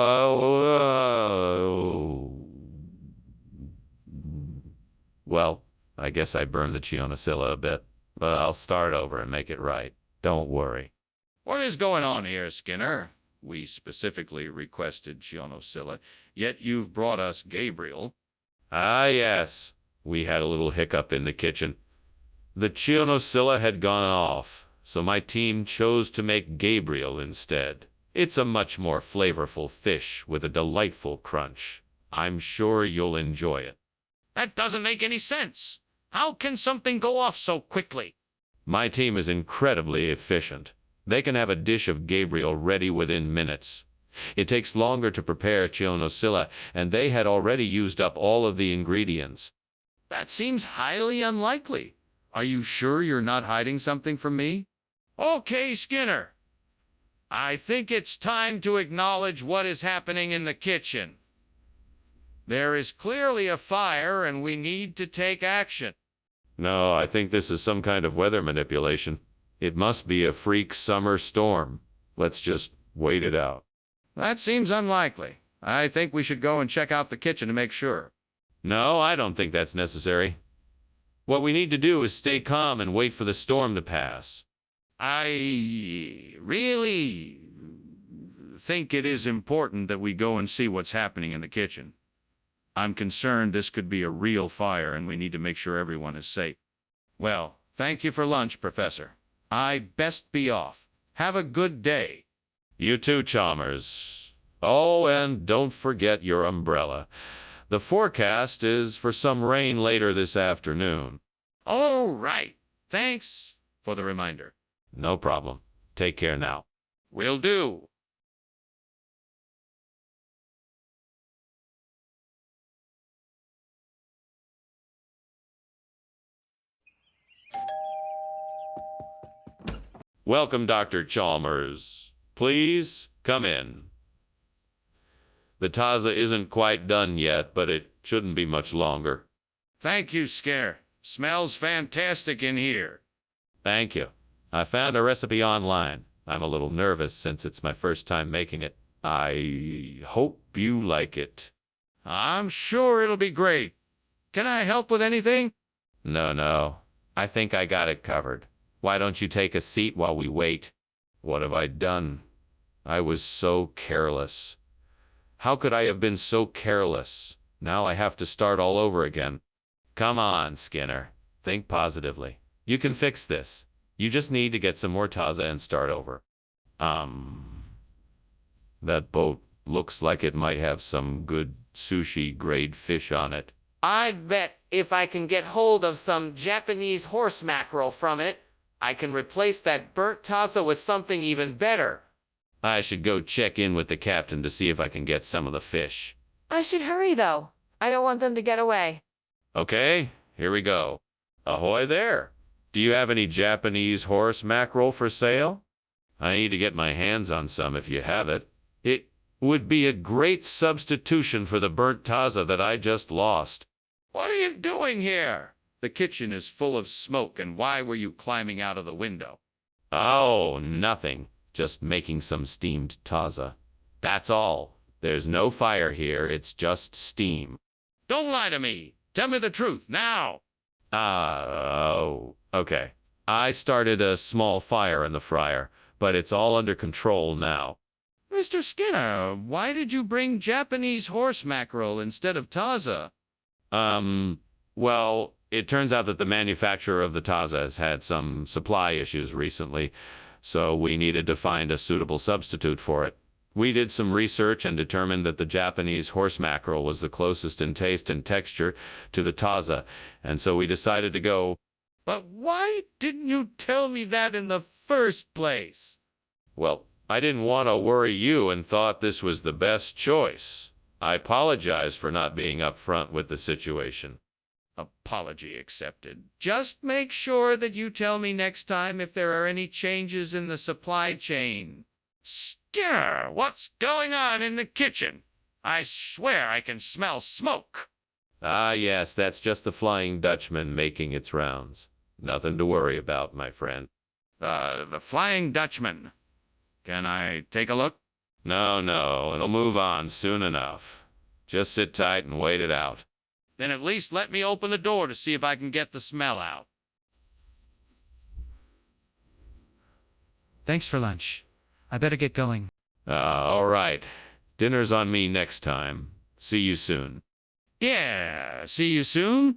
Well, I guess I burned the chionosilla a bit, but I'll start over and make it right. Don't worry. What is going on here, Skinner? We specifically requested chionosilla, yet you've brought us Gabriel. Ah, yes. We had a little hiccup in the kitchen. The chionosilla had gone off, so my team chose to make Gabriel instead. It's a much more flavorful fish with a delightful crunch. I'm sure you'll enjoy it. That doesn't make any sense. How can something go off so quickly? My team is incredibly efficient. They can have a dish of Gabriel ready within minutes. It takes longer to prepare chionosilla, and they had already used up all of the ingredients. That seems highly unlikely. Are you sure you're not hiding something from me? Okay, Skinner. I think it's time to acknowledge what is happening in the kitchen. There is clearly a fire, and we need to take action. No, I think this is some kind of weather manipulation. It must be a freak summer storm. Let's just wait it out. That seems unlikely. I think we should go and check out the kitchen to make sure. No, I don't think that's necessary. What we need to do is stay calm and wait for the storm to pass. I really think it is important that we go and see what's happening in the kitchen. I'm concerned this could be a real fire, and we need to make sure everyone is safe. Well, thank you for lunch, Professor. I best be off. Have a good day. You too, Chalmers. Oh, and don't forget your umbrella. The forecast is for some rain later this afternoon. All right. Thanks for the reminder. No problem. Take care now. Will do. Welcome, Dr. Chalmers. Please come in. The taza isn't quite done yet, but it shouldn't be much longer. Thank you, Scare. Smells fantastic in here. Thank you. I found a recipe online. I'm a little nervous since it's my first time making it. I hope you like it. I'm sure it'll be great. Can I help with anything? No. I think I got it covered. Why don't you take a seat while we wait? What have I done? I was so careless. How could I have been so careless? Now I have to start all over again. Come on, Skinner. Think positively. You can fix this. You just need to get some more taza and start over. That boat looks like it might have some good sushi-grade fish on it. I'd bet if I can get hold of some Japanese horse mackerel from it, I can replace that burnt taza with something even better. I should go check in with the captain to see if I can get some of the fish. I should hurry, though. I don't want them to get away. Okay, here we go. Ahoy there! Do you have any Japanese horse mackerel for sale? I need to get my hands on some if you have it. It would be a great substitution for the burnt taza that I just lost. What are you doing here? The kitchen is full of smoke, and why were you climbing out of the window? Oh, nothing. Just making some steamed taza. That's all. There's no fire here, it's just steam. Don't lie to me. Tell me the truth now. Oh, okay. I started a small fire in the fryer, but it's all under control now. Mr. Skinner, why did you bring Japanese horse mackerel instead of taza? Well, it turns out that the manufacturer of the taza has had some supply issues recently, so we needed to find a suitable substitute for it. We did some research and determined that the Japanese horse mackerel was the closest in taste and texture to the taza, and so we decided to go. But why didn't you tell me that in the first place? Well, I didn't want to worry you and thought this was the best choice. I apologize for not being upfront with the situation. Apology accepted. Just make sure that you tell me next time if there are any changes in the supply chain. Skinner, what's going on in the kitchen? I swear I can smell smoke. Ah, yes, that's just the Flying Dutchman making its rounds. Nothing to worry about, my friend. The Flying Dutchman. Can I take a look? No, it'll move on soon enough. Just sit tight and wait it out. Then at least let me open the door to see if I can get the smell out. Thanks for lunch. I better get going. All right. Dinner's on me next time. See you soon. Yeah, see you soon.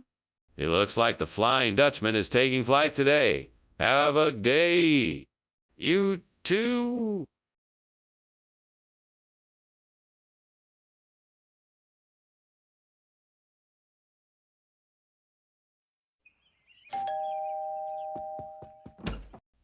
It looks like the Flying Dutchman is taking flight today. Have a good day. You too.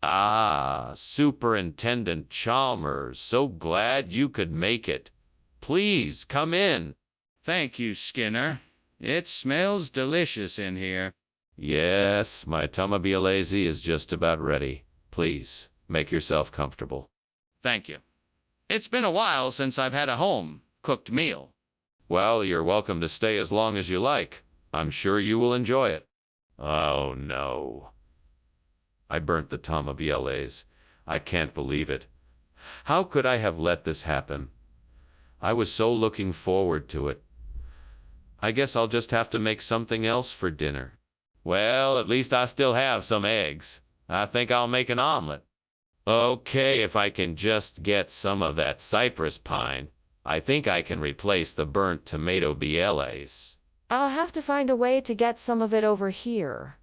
Ah, Superintendent Chalmers, so glad you could make it. Please come in. Thank you, Skinner. It smells delicious in here. Yes, my tamabialese is just about ready. Please, make yourself comfortable. Thank you. It's been a while since I've had a home-cooked meal. Well, you're welcome to stay as long as you like. I'm sure you will enjoy it. Oh, no. I burnt the tamabiales. I can't believe it. How could I have let this happen? I was so looking forward to it. I guess I'll just have to make something else for dinner. Well, at least I still have some eggs. I think I'll make an omelet. Okay, if I can just get some of that cypress pine, I think I can replace the burnt tomato bieles. I'll have to find a way to get some of it over here.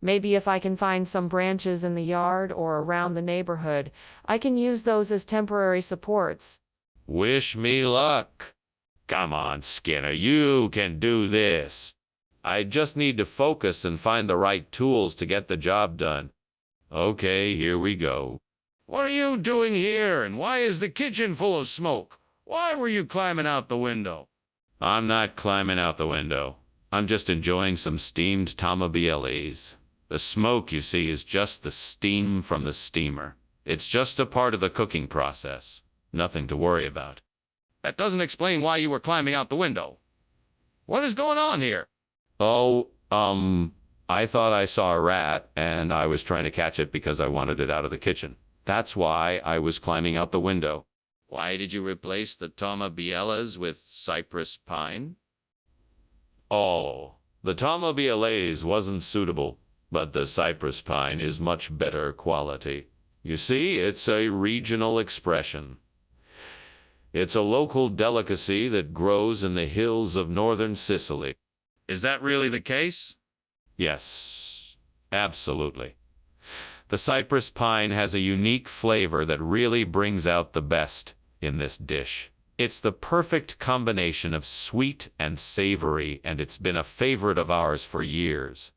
Maybe if I can find some branches in the yard or around the neighborhood, I can use those as temporary supports. Wish me luck. Come on, Skinner, you can do this. I just need to focus and find the right tools to get the job done. Okay, here we go. What are you doing here, and why is the kitchen full of smoke? Why were you climbing out the window? I'm not climbing out the window. I'm just enjoying some steamed tamabiales. The smoke, you see, is just the steam from the steamer. It's just a part of the cooking process. Nothing to worry about. That doesn't explain why you were climbing out the window. What is going on here? Oh, I thought I saw a rat, and I was trying to catch it because I wanted it out of the kitchen. That's why I was climbing out the window. Why did you replace the tamabiales with cypress pine? Oh, the tamabiales wasn't suitable, but the cypress pine is much better quality. You see, it's a regional expression. It's a local delicacy that grows in the hills of northern Sicily. Is that really the case? Yes, absolutely. The cypress pine has a unique flavor that really brings out the best in this dish. It's the perfect combination of sweet and savory, and it's been a favorite of ours for years.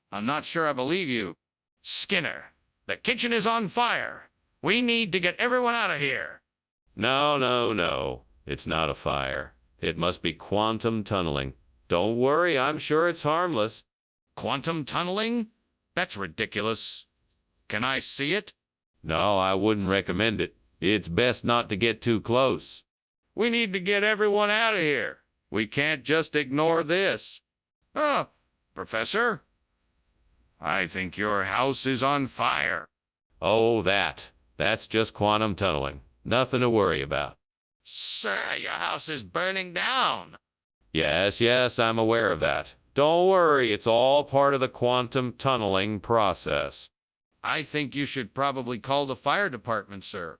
I'm not sure I believe you. Skinner, the kitchen is on fire. We need to get everyone out of here. No. It's not a fire. It must be quantum tunneling. Don't worry, I'm sure it's harmless. Quantum tunneling? That's ridiculous. Can I see it? No, I wouldn't recommend it. It's best not to get too close. We need to get everyone out of here. We can't just ignore this. Professor? I think your house is on fire. Oh, that's just quantum tunneling. Nothing to worry about. Sir, your house is burning down. Yes, I'm aware of that. Don't worry, it's all part of the quantum tunneling process. I think you should probably call the fire department, sir.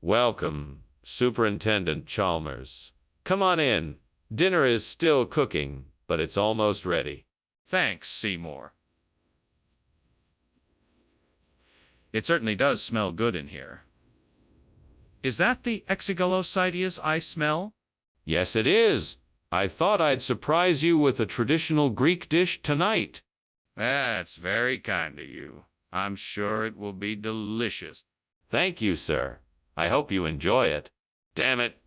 Welcome, Superintendent Chalmers. Come on in. Dinner is still cooking, but it's almost ready. Thanks, Seymour. It certainly does smell good in here. Is that the exigulocytes I smell? Yes, it is. I thought I'd surprise you with a traditional Greek dish tonight. That's very kind of you. I'm sure it will be delicious. Thank you, sir. I hope you enjoy it. Damn it.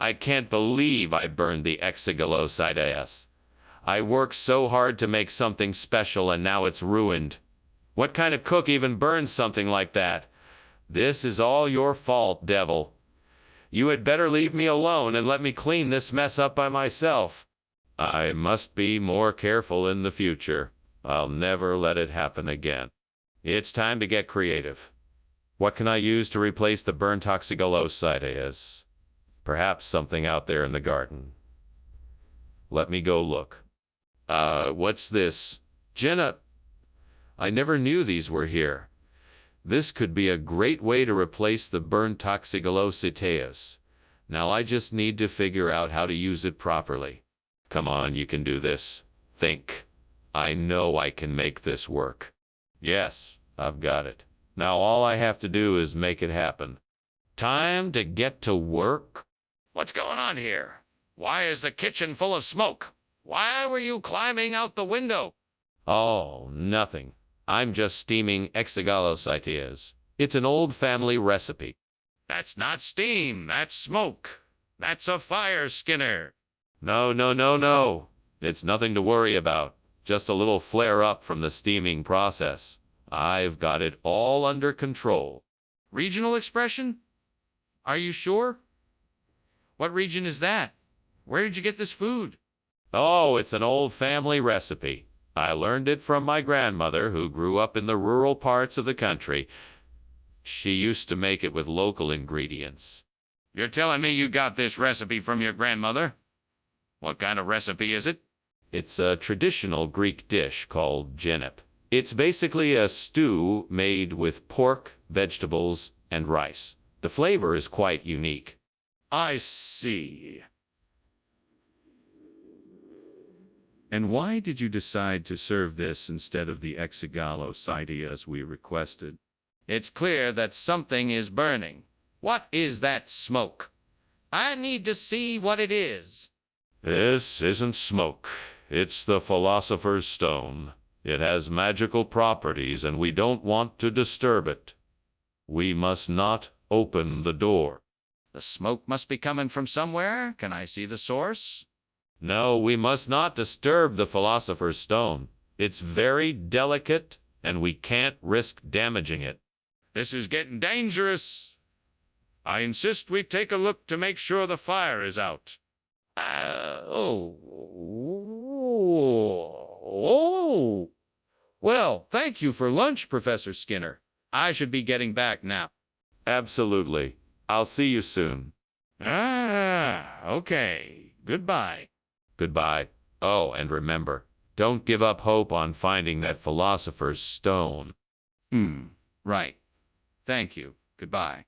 I can't believe I burned the exigulocytes. I worked so hard to make something special and now it's ruined. What kind of cook even burns something like that? This is all your fault, devil. You had better leave me alone and let me clean this mess up by myself. I must be more careful in the future. I'll never let it happen again. It's time to get creative. What can I use to replace the burnt exigulocytes? Perhaps something out there in the garden. Let me go look. What's this? Jenna, I never knew these were here. This could be a great way to replace the burnt exigulocytes. Now I just need to figure out how to use it properly. Come on, you can do this. Think. I know I can make this work. Yes, I've got it. Now all I have to do is make it happen. Time to get to work. What's going on here? Why is the kitchen full of smoke? Why were you climbing out the window? Oh, nothing. I'm just steaming exigulocytes. It's an old family recipe. That's not steam, that's smoke. That's a fire, Skinner. No. It's nothing to worry about. Just a little flare-up from the steaming process. I've got it all under control. Regional expression? Are you sure? What region is that? Where did you get this food? Oh, it's an old family recipe. I learned it from my grandmother, who grew up in the rural parts of the country. She used to make it with local ingredients. You're telling me you got this recipe from your grandmother? What kind of recipe is it? It's a traditional Greek dish called genep. It's basically a stew made with pork, vegetables, and rice. The flavor is quite unique. I see. And why did you decide to serve this instead of the exigulocytes we requested? It's clear that something is burning. What is that smoke? I need to see what it is. This isn't smoke. It's the Philosopher's Stone. It has magical properties and we don't want to disturb it. We must not open the door. The smoke must be coming from somewhere. Can I see the source? No, we must not disturb the Philosopher's Stone. It's very delicate, and we can't risk damaging it. This is getting dangerous. I insist we take a look to make sure the fire is out. Well, thank you for lunch, Professor Skinner. I should be getting back now. Absolutely. I'll see you soon. Okay. Goodbye. Goodbye. Oh, and remember, don't give up hope on finding that Philosopher's Stone. Right. Thank you. Goodbye.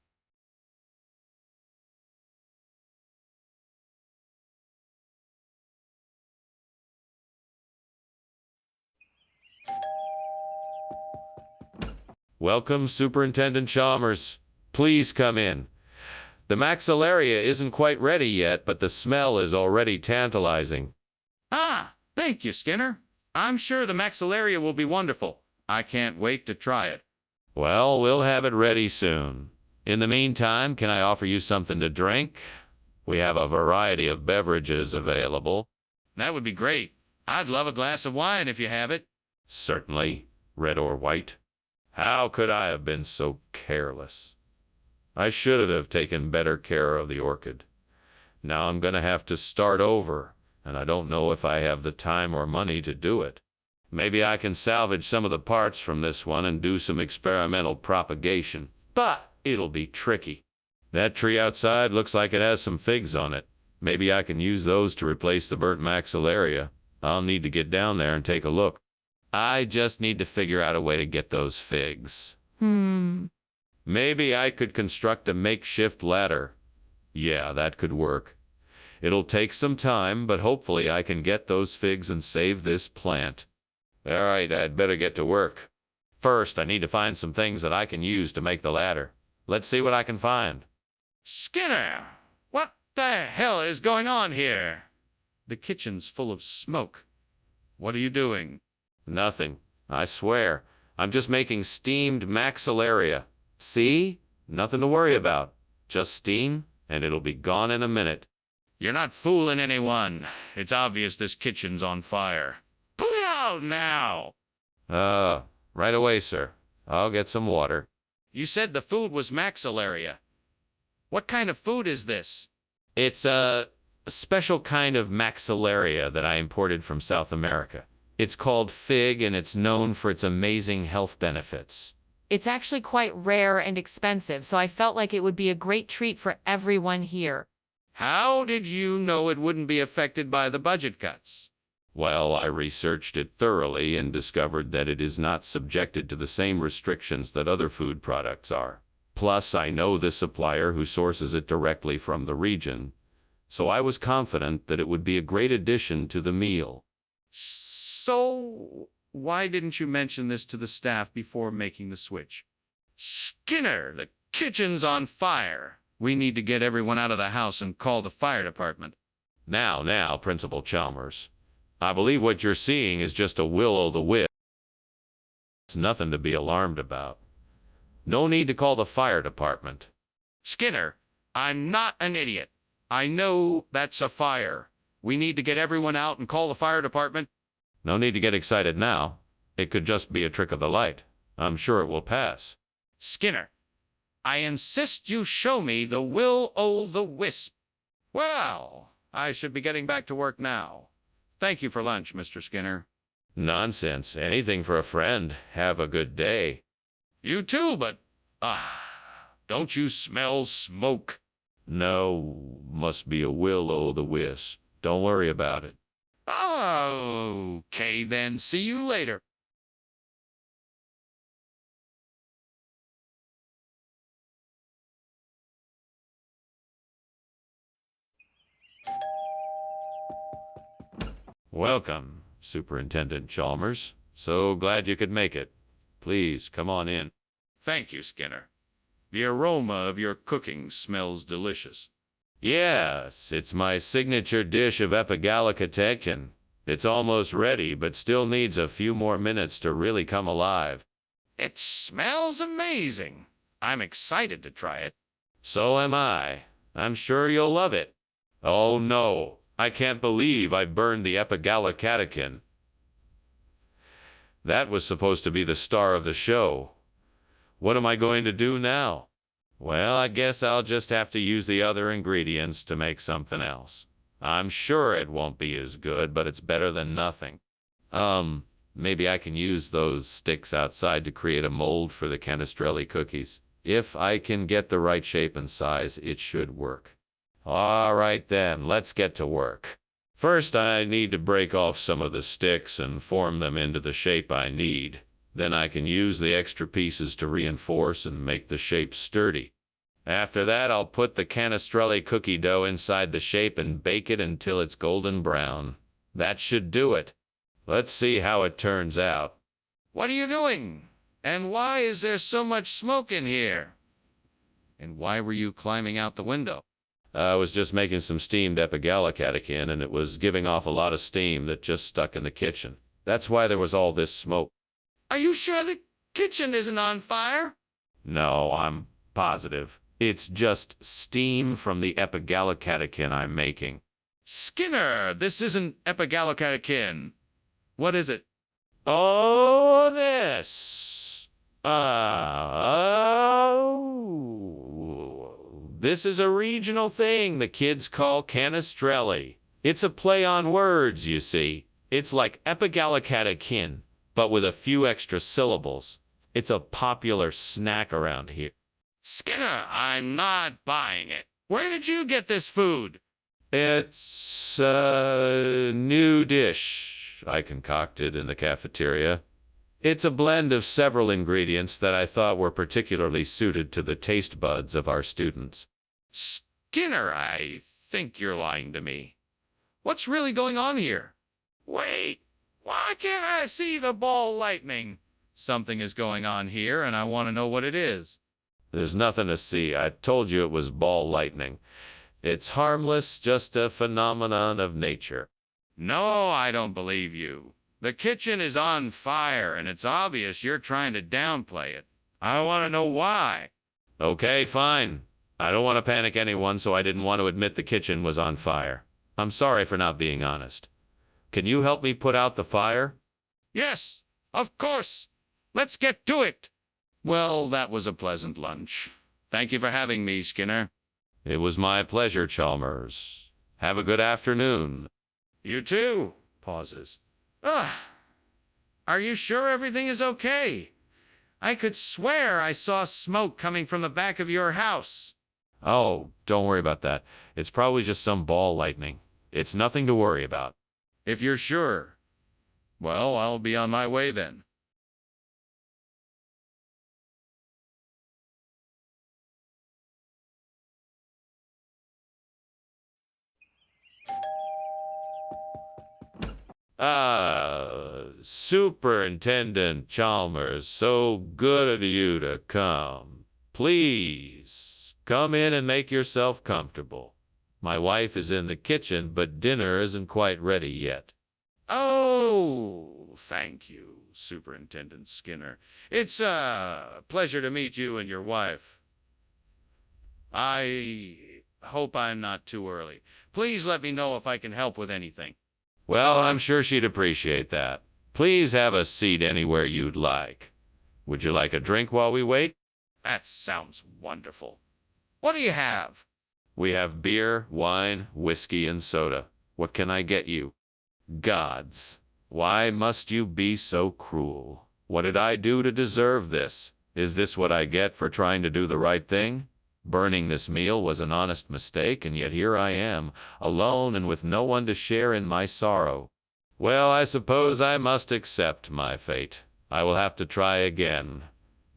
Welcome, Superintendent Chalmers. Please come in. The maxillaria isn't quite ready yet, but the smell is already tantalizing. Thank you, Skinner. I'm sure the maxillaria will be wonderful. I can't wait to try it. Well, we'll have it ready soon. In the meantime, can I offer you something to drink? We have a variety of beverages available. That would be great. I'd love a glass of wine if you have it. Certainly. Red or white? How could I have been so careless? I should have taken better care of the orchid. Now I'm going to have to start over, and I don't know if I have the time or money to do it. Maybe I can salvage some of the parts from this one and do some experimental propagation, but it'll be tricky. That tree outside looks like it has some figs on it. Maybe I can use those to replace the burnt maxillaria. I'll need to get down there and take a look. I just need to figure out a way to get those figs. Maybe I could construct a makeshift ladder. Yeah, that could work. It'll take some time, but hopefully I can get those figs and save this plant. All right, I'd better get to work. First, I need to find some things that I can use to make the ladder. Let's see what I can find. Skinner, what the hell is going on here? The kitchen's full of smoke. What are you doing? Nothing, I swear. I'm just making steamed maxillaria. See? Nothing to worry about. Just steam, and it'll be gone in a minute. You're not fooling anyone. It's obvious this kitchen's on fire. Put it out now! Right away, sir. I'll get some water. You said the food was maxillaria. What kind of food is this? It's a special kind of maxillaria that I imported from South America. It's called fig, and it's known for its amazing health benefits. It's actually quite rare and expensive, so I felt like it would be a great treat for everyone here. How did you know it wouldn't be affected by the budget cuts? Well, I researched it thoroughly and discovered that it is not subjected to the same restrictions that other food products are. Plus, I know the supplier who sources it directly from the region, so I was confident that it would be a great addition to the meal. So, why didn't you mention this to the staff before making the switch? Skinner, the kitchen's on fire. We need to get everyone out of the house and call the fire department. Now, Principal Chalmers. I believe what you're seeing is just a will-o'-the-wisp. It's nothing to be alarmed about. No need to call the fire department. Skinner, I'm not an idiot. I know that's a fire. We need to get everyone out and call the fire department. No need to get excited now. It could just be a trick of the light. I'm sure it will pass. Skinner, I insist you show me the will-o'-the-wisp. Well, I should be getting back to work now. Thank you for lunch, Mr. Skinner. Nonsense. Anything for a friend. Have a good day. You too, but, don't you smell smoke? No, must be a will-o'-the-wisp. Don't worry about it. Okay, then. See you later. Welcome, Superintendent Chalmers. So glad you could make it. Please, come on in. Thank you, Skinner. The aroma of your cooking smells delicious. Yes, it's my signature dish of epigalicatekin. It's almost ready, but still needs a few more minutes to really come alive. It smells amazing. I'm excited to try it. So am I. I'm sure you'll love it. Oh no, I can't believe I burned the epigalicatekin. That was supposed to be the star of the show. What am I going to do now? Well, I guess I'll just have to use the other ingredients to make something else. I'm sure it won't be as good, but it's better than nothing. Maybe I can use those sticks outside to create a mold for the canestrelli cookies. If I can get the right shape and size, it should work. All right then, let's get to work. First, I need to break off some of the sticks and form them into the shape I need. Then I can use the extra pieces to reinforce and make the shape sturdy. After that, I'll put the canestrelli cookie dough inside the shape and bake it until it's golden brown. That should do it. Let's see how it turns out. What are you doing? And why is there so much smoke in here? And why were you climbing out the window? I was just making some steamed epigalicatekin, and it was giving off a lot of steam that just stuck in the kitchen. That's why there was all this smoke. Are you sure the kitchen isn't on fire? No, I'm positive. It's just steam from the epigalicatekin I'm making. Skinner, this isn't epigalicatekin. What is it? Oh, this. This is a regional thing the kids call canestrelli. It's a play on words, you see. It's like epigalicatekin, but with a few extra syllables. It's a popular snack around here. Skinner, I'm not buying it. Where did you get this food? It's a new dish I concocted in the cafeteria. It's a blend of several ingredients that I thought were particularly suited to the taste buds of our students. Skinner, I think you're lying to me. What's really going on here? Wait, why can't I see the ball lightning? Something is going on here, and I want to know what it is. There's nothing to see. I told you it was ball lightning. It's harmless, just a phenomenon of nature. No, I don't believe you. The kitchen is on fire, and it's obvious you're trying to downplay it. I want to know why. Okay, fine. I don't want to panic anyone, so I didn't want to admit the kitchen was on fire. I'm sorry for not being honest. Can you help me put out the fire? Yes, of course. Let's get to it. Well, that was a pleasant lunch. Thank you for having me, Skinner. It was my pleasure, Chalmers. Have a good afternoon. You too. Pauses. Ugh. Are you sure everything is okay? I could swear I saw smoke coming from the back of your house. Oh, don't worry about that. It's probably just some ball lightning. It's nothing to worry about. If you're sure. Well, I'll be on my way then. Superintendent Chalmers, so good of you to come. Please, come in and make yourself comfortable. My wife is in the kitchen, but dinner isn't quite ready yet. Oh, thank you, Superintendent Skinner. It's a pleasure to meet you and your wife. I hope I'm not too early. Please let me know if I can help with anything. Well, I'm sure she'd appreciate that. Please have a seat anywhere you'd like. Would you like a drink while we wait? That sounds wonderful. What do you have? We have beer, wine, whiskey, and soda. What can I get you? Gods, why must you be so cruel? What did I do to deserve this? Is this what I get for trying to do the right thing? Burning this meal was an honest mistake, and yet here I am, alone and with no one to share in my sorrow. Well, I suppose I must accept my fate. I will have to try again.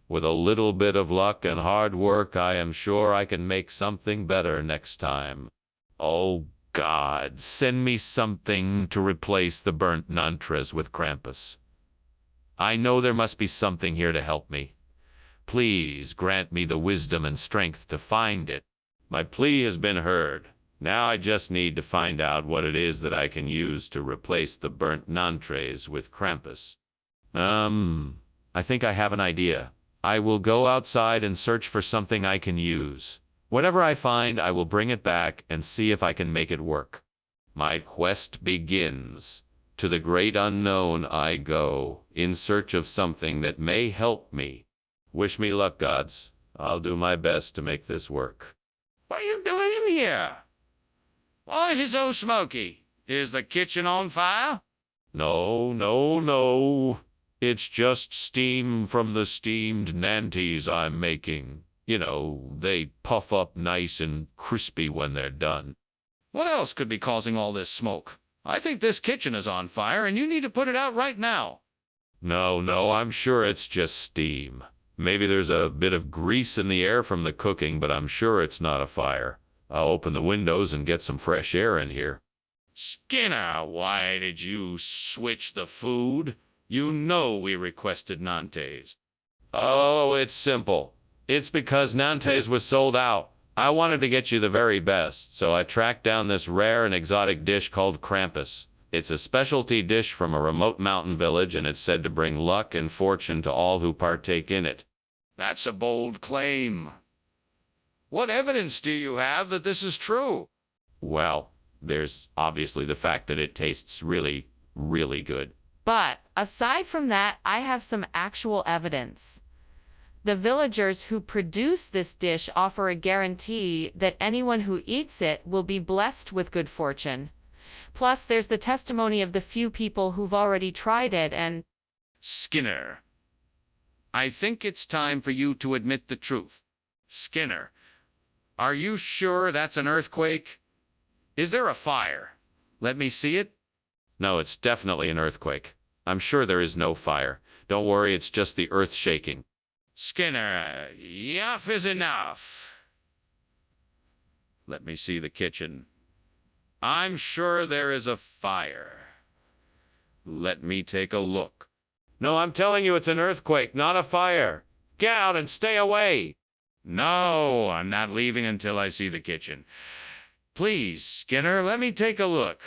With a little bit of luck and hard work, I am sure I can make something better next time. Oh, God, send me something to replace the burnt nantres with Krampus. I know there must be something here to help me. Please grant me the wisdom and strength to find it. My plea has been heard. Now I just need to find out what it is that I can use to replace the burnt nantres with Krampus. I think I have an idea. I will go outside and search for something I can use. Whatever I find, I will bring it back and see if I can make it work. My quest begins. To the great unknown I go, in search of something that may help me. Wish me luck, gods. I'll do my best to make this work. What are you doing in here? Why is it so smoky? Is the kitchen on fire? No. It's just steam from the steamed nanties I'm making. You know, they puff up nice and crispy when they're done. What else could be causing all this smoke? I think this kitchen is on fire, and you need to put it out right now. No, I'm sure it's just steam. Maybe there's a bit of grease in the air from the cooking, but I'm sure it's not a fire. I'll open the windows and get some fresh air in here. Skinner, why did you switch the food? You know we requested nantes. Oh, it's simple. It's because nantes was sold out. I wanted to get you the very best, so I tracked down this rare and exotic dish called Krampus. It's a specialty dish from a remote mountain village, and it's said to bring luck and fortune to all who partake in it. That's a bold claim. What evidence do you have that this is true? Well, there's obviously the fact that it tastes really, really good. But aside from that, I have some actual evidence. The villagers who produce this dish offer a guarantee that anyone who eats it will be blessed with good fortune. Plus, there's the testimony of the few people who've already tried it and... Skinner, I think it's time for you to admit the truth. Skinner, are you sure that's an earthquake? Is there a fire? Let me see it. No, it's definitely an earthquake. I'm sure there is no fire. Don't worry, it's just the earth shaking. Skinner, enough is enough. Let me see the kitchen. I'm sure there is a fire. Let me take a look. No, I'm telling you, it's an earthquake, not a fire. Get out and stay away. No, I'm not leaving until I see the kitchen. Please, Skinner, let me take a look.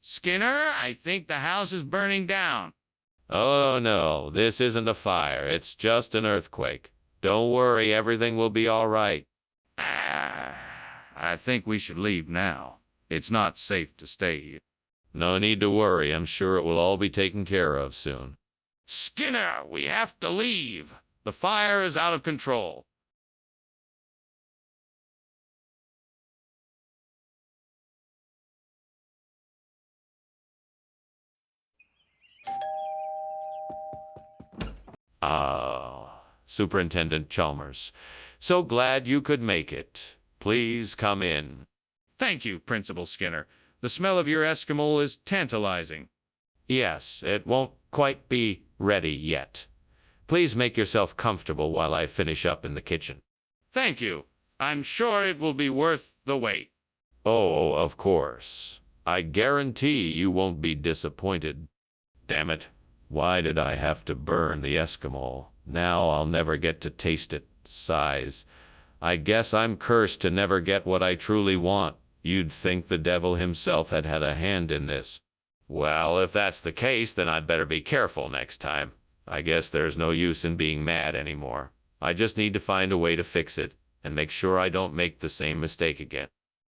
Skinner, I think the house is burning down. Oh no, this isn't a fire. It's just an earthquake. Don't worry, everything will be all right. I think we should leave now. It's not safe to stay here. No need to worry. I'm sure it will all be taken care of soon. Skinner, we have to leave. The fire is out of control. Ah, Superintendent Chalmers. So glad you could make it. Please come in. Thank you, Principal Skinner. The smell of your Eskimo is tantalizing. Yes, it won't quite be ready yet. Please make yourself comfortable while I finish up in the kitchen. Thank you. I'm sure it will be worth the wait. Oh, of course. I guarantee you won't be disappointed. Damn it. Why did I have to burn the Eskimo? Now I'll never get to taste it. Sighs. I guess I'm cursed to never get what I truly want. You'd think the devil himself had had a hand in this. Well, if that's the case, then I'd better be careful next time. I guess there's no use in being mad anymore. I just need to find a way to fix it and make sure I don't make the same mistake again.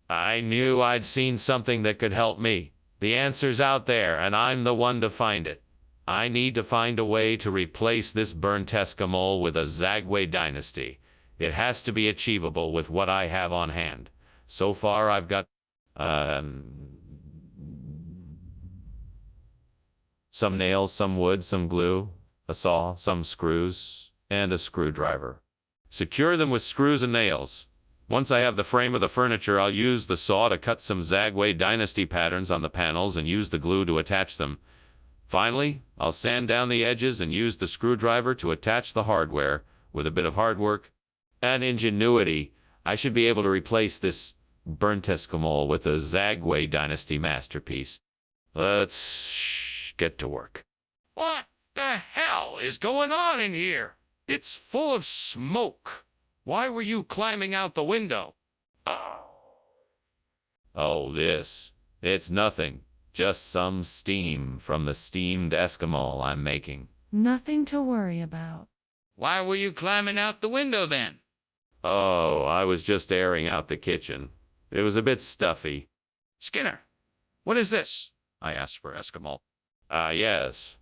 I knew I'd seen something that could help me. The answer's out there, and I'm the one to find it. I need to find a way to replace this burnt Eskimo with a Zagwe dynasty. It has to be achievable with what I have on hand. So far, I've got, some nails, some wood, some glue, a saw, some screws, and a screwdriver. Secure them with screws and nails. Once I have the frame of the furniture, I'll use the saw to cut some Zagwe dynasty patterns on the panels and use the glue to attach them. Finally, I'll sand down the edges and use the screwdriver to attach the hardware. With a bit of hard work and ingenuity, I should be able to replace this burnt Eskimo with a Zagwe dynasty masterpiece. Let's get to work. What the hell is going on in here? It's full of smoke. Why were you climbing out the window? Oh, this. It's nothing. Just some steam from the steamed Eskimo I'm making. Nothing to worry about. Why were you climbing out the window then? Oh, I was just airing out the kitchen. It was a bit stuffy. Skinner, what is this? I asked for Eskimo. Yes.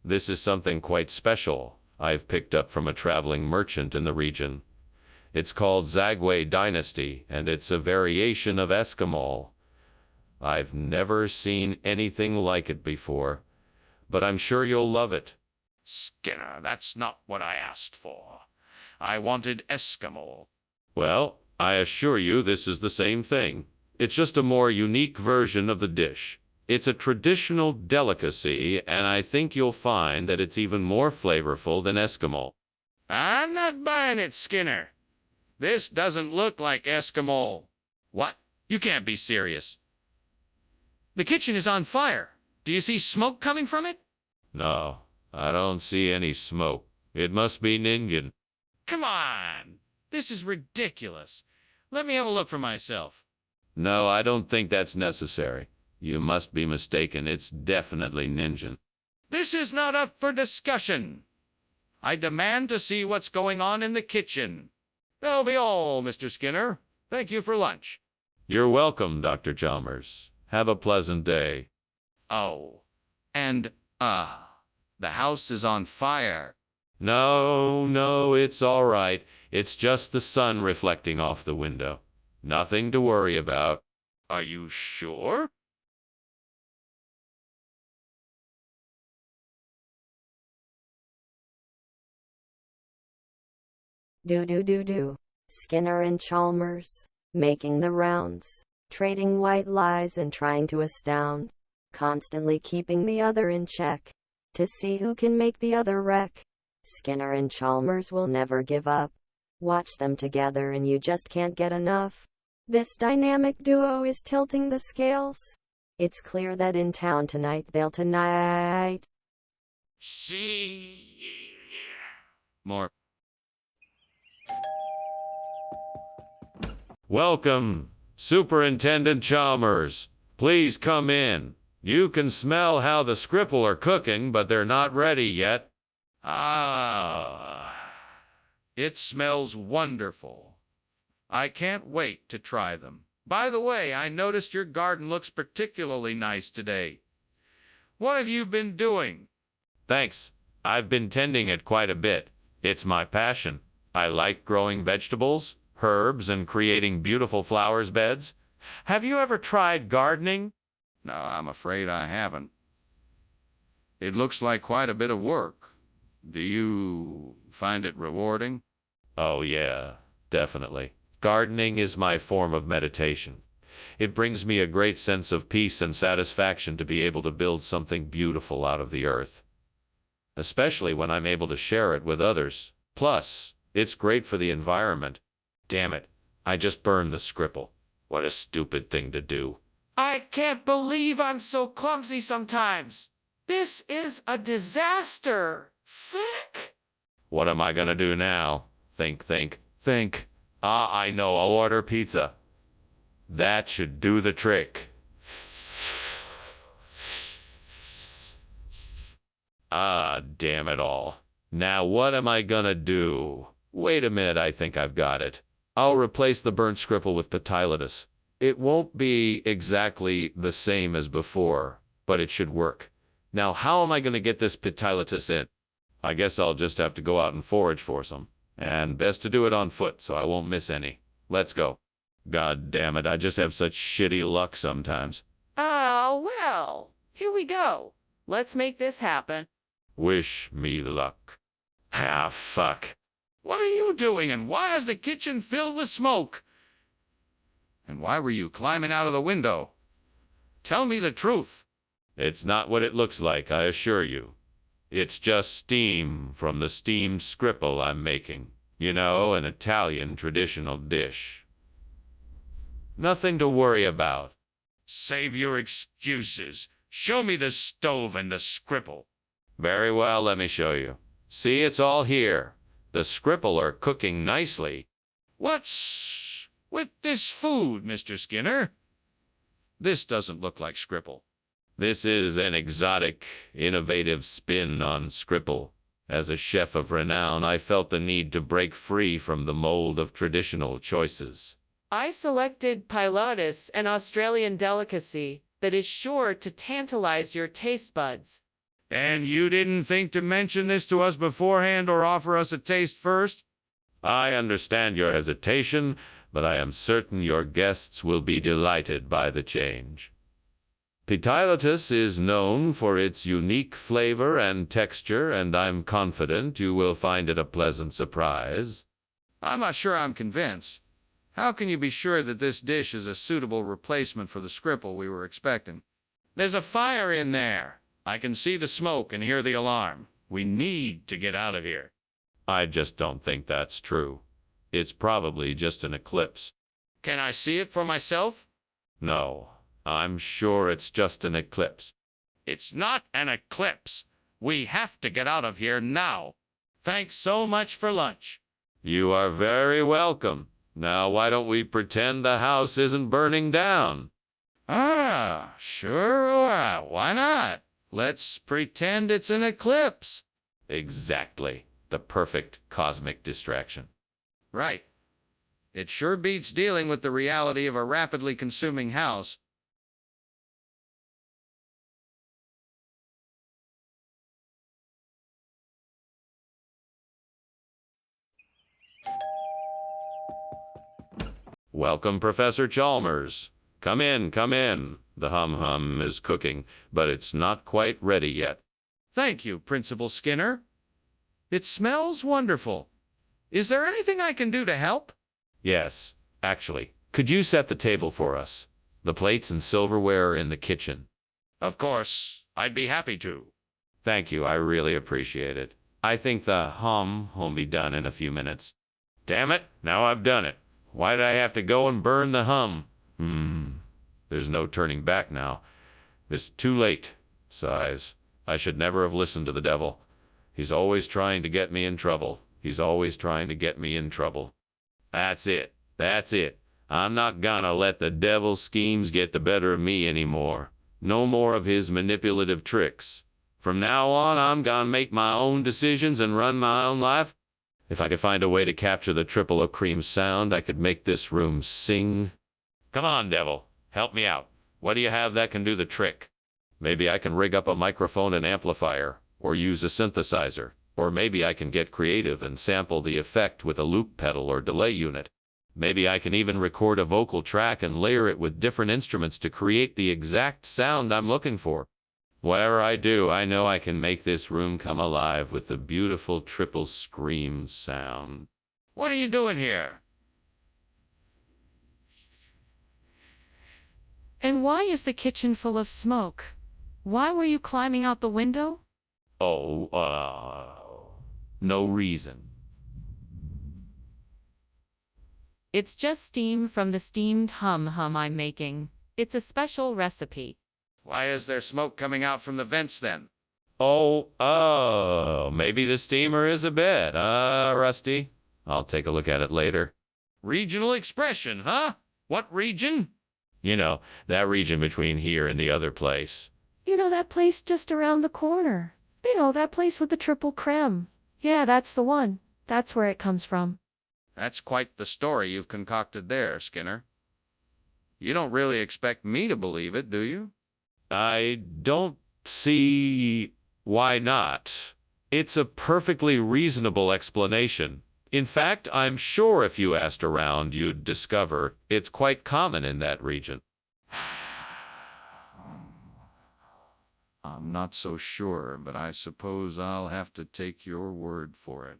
This is something quite special I've picked up from a traveling merchant in the region. It's called Zagwe Dynasty, and it's a variation of Eskimo. I've never seen anything like it before, but I'm sure you'll love it. Skinner, that's not what I asked for. I wanted Eskimo. Well, I assure you this is the same thing. It's just a more unique version of the dish. It's a traditional delicacy, and I think you'll find that it's even more flavorful than Eskimo. I'm not buying it, Skinner. This doesn't look like Eskimo. What? You can't be serious. The kitchen is on fire. Do you see smoke coming from it? No, I don't see any smoke. It must be Ningen. Come on. This is ridiculous. Let me have a look for myself. No, I don't think that's necessary. You must be mistaken. It's definitely Ningen. This is not up for discussion. I demand to see what's going on in the kitchen. That'll be all, Mr. Skinner. Thank you for lunch. You're welcome, Dr. Chalmers. Have a pleasant day. Oh, and, the house is on fire. No, it's all right. It's just the sun reflecting off the window. Nothing to worry about. Are you sure? Do. Skinner and Chalmers, making the rounds, trading white lies and trying to astound, constantly keeping the other in check, to see who can make the other wreck. Skinner and Chalmers will never give up. Watch them together and you just can't get enough. This dynamic duo is tilting the scales. It's clear that in town tonight they'll tonight. See more. Welcome, Superintendent Chalmers. Please come in. You can smell how the Skripple are cooking, but they're not ready yet. Ah, it smells wonderful. I can't wait to try them. By the way, I noticed your garden looks particularly nice today. What have you been doing? Thanks. I've been tending it quite a bit. It's my passion. I like growing vegetables, herbs, and creating beautiful flowers beds. Have you ever tried gardening? No, I'm afraid I haven't. It looks like quite a bit of work. Do you find it rewarding? Oh yeah, definitely. Gardening is my form of meditation. It brings me a great sense of peace and satisfaction to be able to build something beautiful out of the earth. Especially when I'm able to share it with others. Plus, it's great for the environment. Damn it, I just burned the Skripple. What a stupid thing to do. I can't believe I'm so clumsy sometimes. This is a disaster. Frick. What am I gonna do now? Think. Ah, I know, I'll order pizza. That should do the trick. Ah, damn it all. Now what am I gonna do? Wait a minute, I think I've got it. I'll replace the burnt Skripple with Pitylatus. It won't be exactly the same as before, but it should work. Now how am I gonna get this Pitylatus in? I guess I'll just have to go out and forage for some. And best to do it on foot so I won't miss any. Let's go. God damn it, I just have such shitty luck sometimes. Oh, well, here we go. Let's make this happen. Wish me luck. Ah, fuck. What are you doing, and why is the kitchen filled with smoke? And why were you climbing out of the window? Tell me the truth. It's not what it looks like, I assure you. It's just steam from the steamed Skripple I'm making. You know, an Italian traditional dish. Nothing to worry about. Save your excuses. Show me the stove and the Skripple. Very well, let me show you. See, it's all here. The Skripple are cooking nicely. What's with this food, Mr. Skinner? This doesn't look like Skripple. This is an exotic, innovative spin on Skripple. As a chef of renown, I felt the need to break free from the mold of traditional choices. I selected pilotus, an Australian delicacy that is sure to tantalize your taste buds. And you didn't think to mention this to us beforehand or offer us a taste first? I understand your hesitation, but I am certain your guests will be delighted by the change. Pitylatus is known for its unique flavor and texture, and I'm confident you will find it a pleasant surprise. I'm not sure I'm convinced. How can you be sure that this dish is a suitable replacement for the Skripple we were expecting? There's a fire in there. I can see the smoke and hear the alarm. We need to get out of here. I just don't think that's true. It's probably just an eclipse. Can I see it for myself? No, I'm sure it's just an eclipse. It's not an eclipse. We have to get out of here now. Thanks so much for lunch. You are very welcome. Now why don't we pretend the house isn't burning down? Ah, sure. Why not? Let's pretend it's an eclipse. Exactly. The perfect cosmic distraction. Right. It sure beats dealing with the reality of a rapidly consuming house. Welcome, Professor Chalmers. Come in, come in. The hum-hum is cooking, but it's not quite ready yet. Thank you, Principal Skinner. It smells wonderful. Is there anything I can do to help? Yes, actually. Could you set the table for us? The plates and silverware are in the kitchen. Of course. I'd be happy to. Thank you, I really appreciate it. I think the hum will be done in a few minutes. Damn it, now I've done it. Why did I have to go and burn the hum? There's no turning back now. It's too late. Sighs. I should never have listened to the devil. He's always trying to get me in trouble. He's always trying to get me in trouble. That's it. That's it. I'm not gonna let the devil's schemes get the better of me anymore. No more of his manipulative tricks. From now on, I'm gonna make my own decisions and run my own life. If I could find a way to capture the triple O cream sound, I could make this room sing. Come on, devil. Help me out. What do you have that can do the trick? Maybe I can rig up a microphone and amplifier, or use a synthesizer, or maybe I can get creative and sample the effect with a loop pedal or delay unit. Maybe I can even record a vocal track and layer it with different instruments to create the exact sound I'm looking for. Whatever I do, I know I can make this room come alive with the beautiful triple scream sound. What are you doing here? And why is the kitchen full of smoke? Why were you climbing out the window? No reason. It's just steam from the steamed hum I'm making. It's a special recipe. Why is there smoke coming out from the vents then? Maybe the steamer is a bit, rusty. I'll take a look at it later. Regional expression, huh? What region? You know, that region between here and the other place. You know that place just around the corner. You know, that place with the triple creme. Yeah, that's the one. That's where it comes from. That's quite the story you've concocted there, Skinner. You don't really expect me to believe it, do you? I don't see why not. It's a perfectly reasonable explanation. In fact, I'm sure if you asked around, you'd discover it's quite common in that region. I'm not so sure, but I suppose I'll have to take your word for it.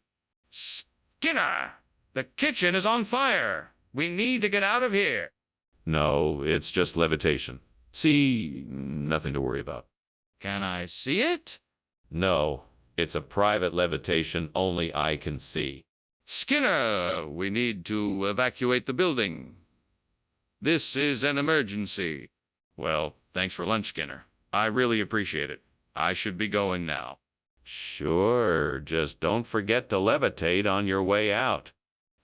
Skinner! The kitchen is on fire! We need to get out of here! No, it's just levitation. See, nothing to worry about. Can I see it? No, it's a private levitation only I can see. Skinner, we need to evacuate the building. This is an emergency. Well, thanks for lunch, Skinner. I really appreciate it. I should be going now. Sure, just don't forget to levitate on your way out.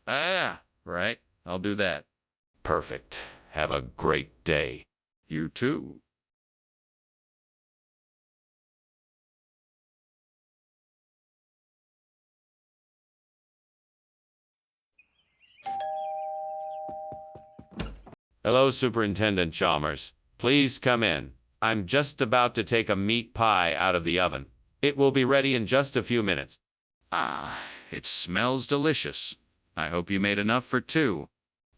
Ah, right. I'll do that. Perfect. Have a great day. You too. Hello, Superintendent Chalmers. Please come in. I'm just about to take a meat pie out of the oven. It will be ready in just a few minutes. Ah, it smells delicious. I hope you made enough for two.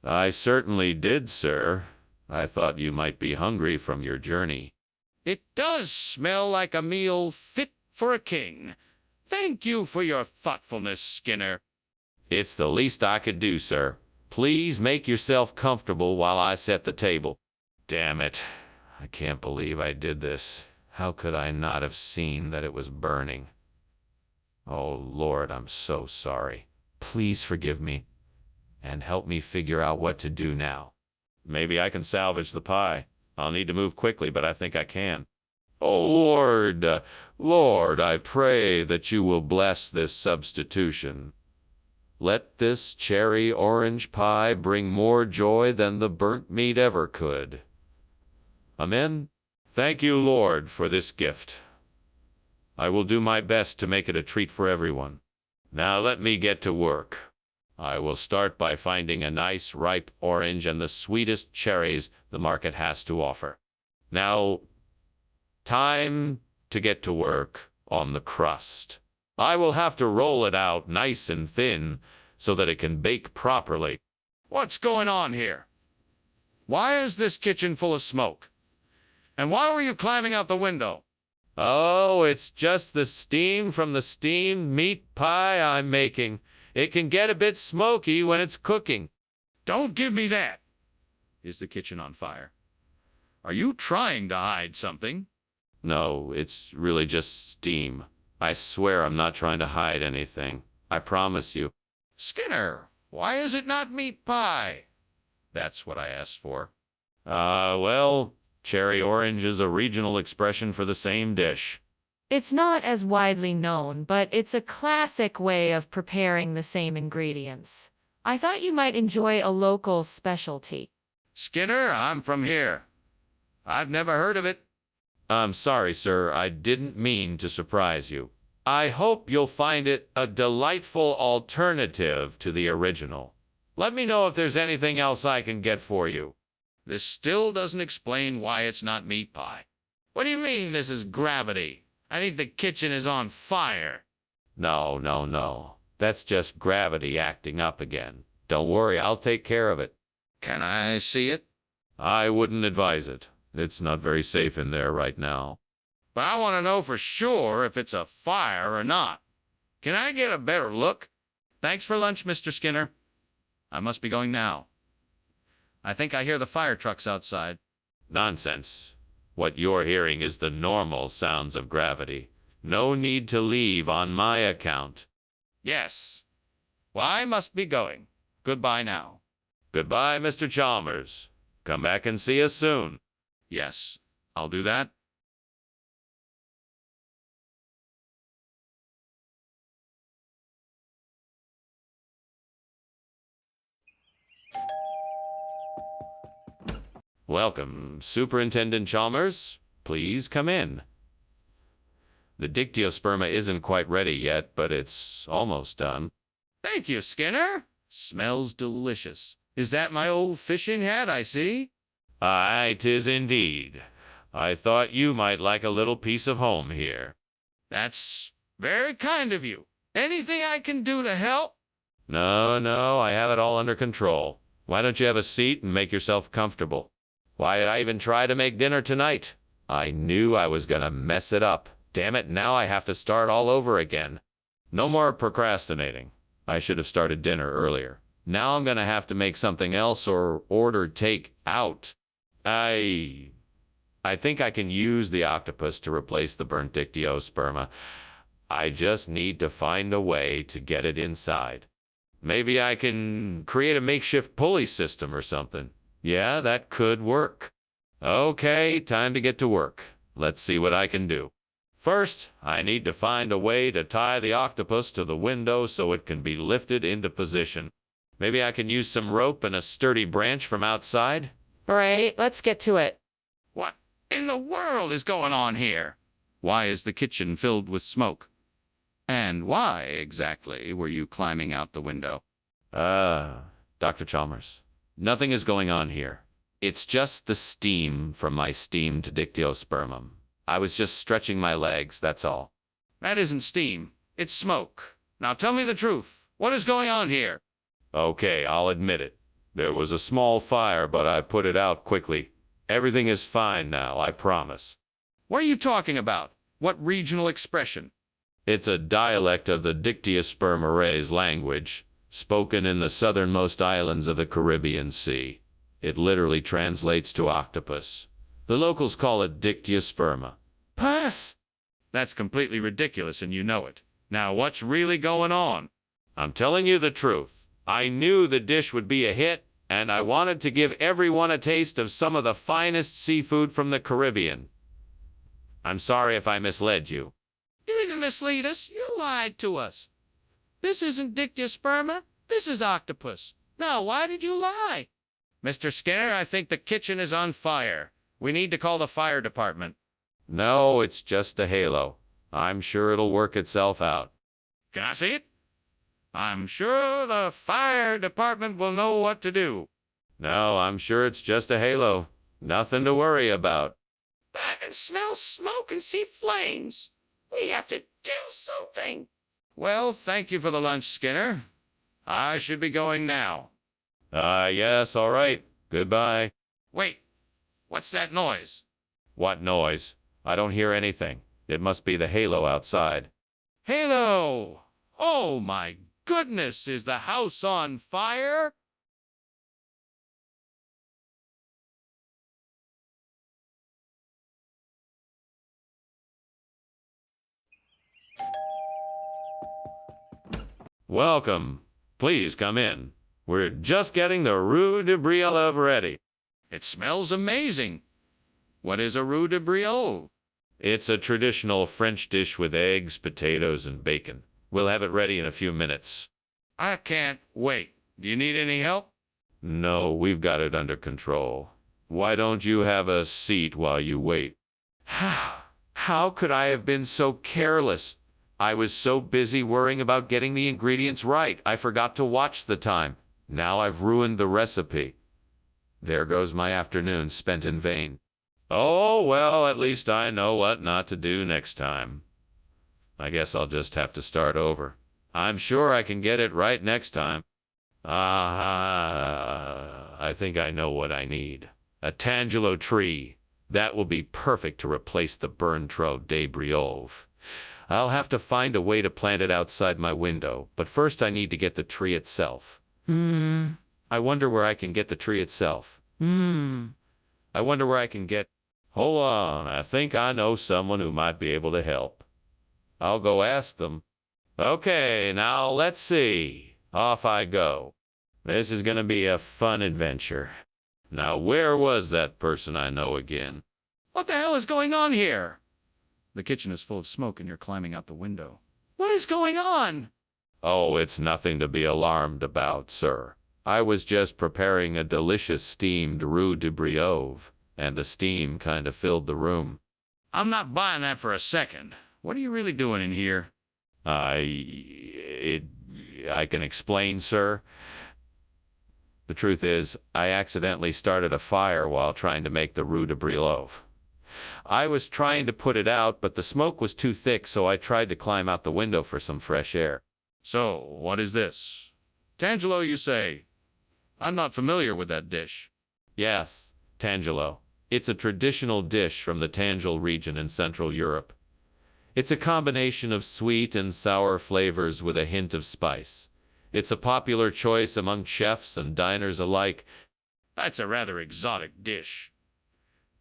I certainly did, sir. I thought you might be hungry from your journey. It does smell like a meal fit for a king. Thank you for your thoughtfulness, Skinner. It's the least I could do, sir. Please make yourself comfortable while I set the table. Damn it. I can't believe I did this. How could I not have seen that it was burning? Oh, Lord, I'm so sorry. Please forgive me and help me figure out what to do now. Maybe I can salvage the pie. I'll need to move quickly, but I think I can. Oh, Lord, Lord, I pray that you will bless this substitution. Let this cherry orange pie bring more joy than the burnt meat ever could. Amen. Thank you, Lord, for this gift. I will do my best to make it a treat for everyone. Now let me get to work. I will start by finding a nice ripe orange and the sweetest cherries the market has to offer. Now, time to get to work on the crust. I will have to roll it out nice and thin so that it can bake properly. What's going on here? Why is this kitchen full of smoke? And why were you climbing out the window? Oh, it's just the steam from the steamed meat pie I'm making. It can get a bit smoky when it's cooking. Don't give me that. Is the kitchen on fire? Are you trying to hide something? No, it's really just steam. I swear I'm not trying to hide anything. I promise you. Skinner, Why is it not meat pie? That's what I asked for. Well, cherry orange is a regional expression for the same dish. It's not as widely known, but it's a classic way of preparing the same ingredients. I thought you might enjoy a local specialty. Skinner, I'm from here. I've never heard of it. I'm sorry, sir, I didn't mean to surprise you. I hope you'll find it a delightful alternative to the original. Let me know if there's anything else I can get for you. This still doesn't explain why it's not meat pie. What do you mean this is gravity? I think the kitchen is on fire. No. That's just gravity acting up again. Don't worry, I'll take care of it. Can I see it? I wouldn't advise it. It's not very safe in there right now. But I want to know for sure if it's a fire or not. Can I get a better look? Thanks for lunch, Mr. Skinner. I must be going now. I think I hear the fire trucks outside. Nonsense. What you're hearing is the normal sounds of gravity. No need to leave on my account. Yes. Well, I must be going. Goodbye now. Goodbye, Mr. Chalmers. Come back and see us soon. Yes, I'll do that. Welcome, Superintendent Chalmers. Please come in. The dictyosperma isn't quite ready yet, but it's almost done. Thank you, Skinner. Smells delicious. Is that my old fishing hat I see? Aye, 'tis indeed. I thought you might like a little piece of home here. That's very kind of you. Anything I can do to help? No, I have it all under control. Why don't you have a seat and make yourself comfortable? Why did I even try to make dinner tonight? I knew I was gonna mess it up. Damn it, now I have to start all over again. No more procrastinating. I should have started dinner earlier. Now I'm gonna have to make something else or order take out. I think I can use the octopus to replace the burnt dictyosperma. I just need to find a way to get it inside. Maybe I can create a makeshift pulley system or something. Yeah, that could work. Okay, time to get to work. Let's see what I can do. First, I need to find a way to tie the octopus to the window so it can be lifted into position. Maybe I can use some rope and a sturdy branch from outside? All right, let's get to it. What in the world is going on here? Why is the kitchen filled with smoke? And why exactly were you climbing out the window? Dr. Chalmers, nothing is going on here. It's just the steam from my steamed dictyospermum. I was just stretching my legs, that's all. That isn't steam. It's smoke. Now tell me the truth. What is going on here? Okay, I'll admit it. There was a small fire, but I put it out quickly. Everything is fine now, I promise. What are you talking about? What regional expression? It's a dialect of the Dictyospermares language, spoken in the southernmost islands of the Caribbean Sea. It literally translates to octopus. The locals call it Dictyosperma. Puss! That's completely ridiculous and you know it. Now what's really going on? I'm telling you the truth. I knew the dish would be a hit, and I wanted to give everyone a taste of some of the finest seafood from the Caribbean. I'm sorry if I misled you. You didn't mislead us. You lied to us. This isn't dictyosperma. This is octopus. Now, why did you lie? Mr. Skinner, I think the kitchen is on fire. We need to call the fire department. No, it's just a halo. I'm sure it'll work itself out. Can I see it? I'm sure the fire department will know what to do. No, I'm sure it's just a halo. Nothing to worry about. I can smell smoke and see flames. We have to do something. Well, thank you for the lunch, Skinner. I should be going now. Yes, all right. Goodbye. Wait, what's that noise? What noise? I don't hear anything. It must be the halo outside. Halo! Oh my goodness, is the house on fire? Welcome. Please come in. We're just getting the roux de brioche ready. It smells amazing. What is a roux de brioche? It's a traditional French dish with eggs, potatoes, and bacon. We'll have it ready in a few minutes. I can't wait. Do you need any help? No, we've got it under control. Why don't you have a seat while you wait? How could I have been so careless? I was so busy worrying about getting the ingredients right, I forgot to watch the time. Now I've ruined the recipe. There goes my afternoon spent in vain. Oh, well, at least I know what not to do next time. I guess I'll just have to start over. I'm sure I can get it right next time. I think I know what I need. A tangelo tree. That will be perfect to replace the burned tronc de brioche. I'll have to find a way to plant it outside my window, but first I need to get the tree itself. I wonder where I can get the tree itself. I wonder where I can get... Hold on, I think I know someone who might be able to help. I'll go ask them. Okay, now let's see. Off I go. This is gonna be a fun adventure. Now where was that person I know again? What the hell is going on here? The kitchen is full of smoke and you're climbing out the window. What is going on? Oh, it's nothing to be alarmed about, sir. I was just preparing a delicious steamed roux de brioche, and the steam kind of filled the room. I'm not buying that for a second. What are you really doing in here? I can explain, sir. The truth is, I accidentally started a fire while trying to make the roux de brioche. I was trying to put it out, but the smoke was too thick, so I tried to climb out the window for some fresh air. So, what is this? Tangelo, you say? I'm not familiar with that dish. Yes, tangelo. It's a traditional dish from the Tanjil region in Central Europe. It's a combination of sweet and sour flavors with a hint of spice. It's a popular choice among chefs and diners alike. That's a rather exotic dish.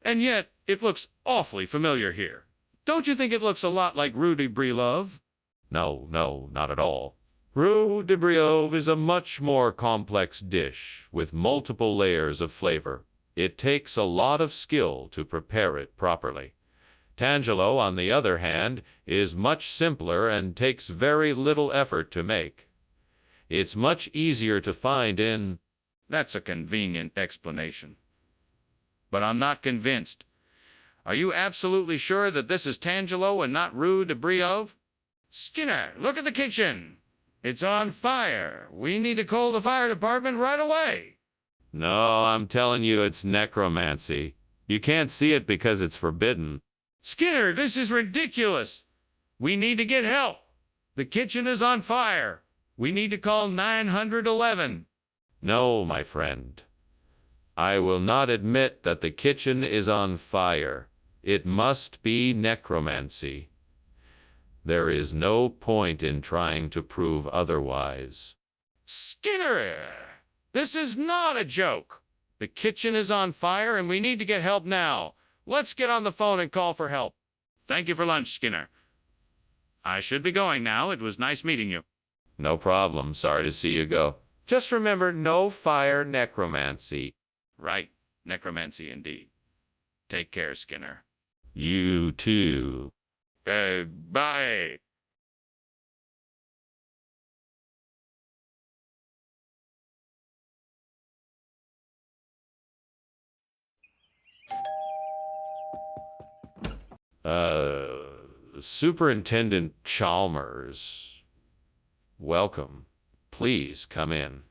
And yet, it looks awfully familiar here. Don't you think it looks a lot like roux de brioche? No, not at all. Roux de brioche is a much more complex dish with multiple layers of flavor. It takes a lot of skill to prepare it properly. Tangelo, on the other hand, is much simpler and takes very little effort to make. It's much easier to find in... That's a convenient explanation. But I'm not convinced. Are you absolutely sure that this is Tangelo and not roux de brioche? Skinner, look at the kitchen. It's on fire. We need to call the fire department right away. No, I'm telling you it's necromancy. You can't see it because it's forbidden. Skinner, this is ridiculous. We need to get help. The kitchen is on fire. We need to call 911. No, my friend. I will not admit that the kitchen is on fire. It must be necromancy. There is no point in trying to prove otherwise. Skinner, this is not a joke. The kitchen is on fire and we need to get help now. Let's get on the phone and call for help. Thank you for lunch, Skinner. I should be going now. It was nice meeting you. No problem. Sorry to see you go. Just remember, no fire necromancy. Right. Necromancy indeed. Take care, Skinner. You too. Bye. Superintendent Chalmers. Welcome. Please come in.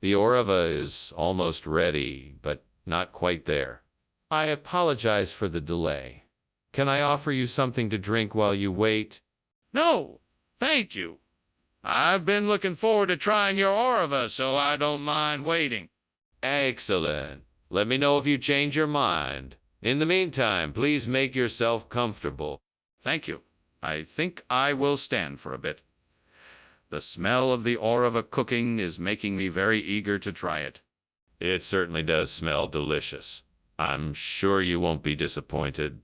The Orava is almost ready, but not quite there. I apologize for the delay. Can I offer you something to drink while you wait? No, thank you. I've been looking forward to trying your Orava, so I don't mind waiting. Excellent. Let me know if you change your mind. In the meantime, please make yourself comfortable. Thank you. I think I will stand for a bit. The smell of the Orava cooking is making me very eager to try it. It certainly does smell delicious. I'm sure you won't be disappointed.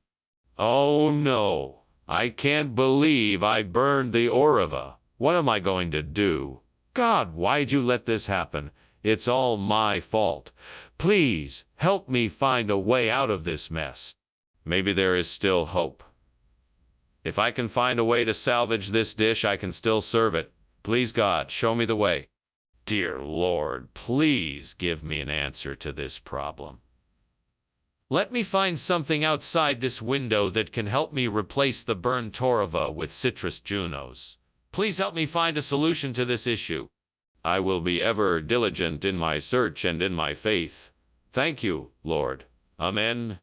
Oh no, I can't believe I burned the Orava. What am I going to do? God, why'd you let this happen? It's all my fault. Please help me find a way out of this mess. Maybe there is still hope. If I can find a way to salvage this dish, I can still serve it. Please, God, show me the way. Dear Lord, please give me an answer to this problem. Let me find something outside this window that can help me replace the burned Torava with citrus Junos. Please help me find a solution to this issue. I will be ever diligent in my search and in my faith. Thank you, Lord. Amen.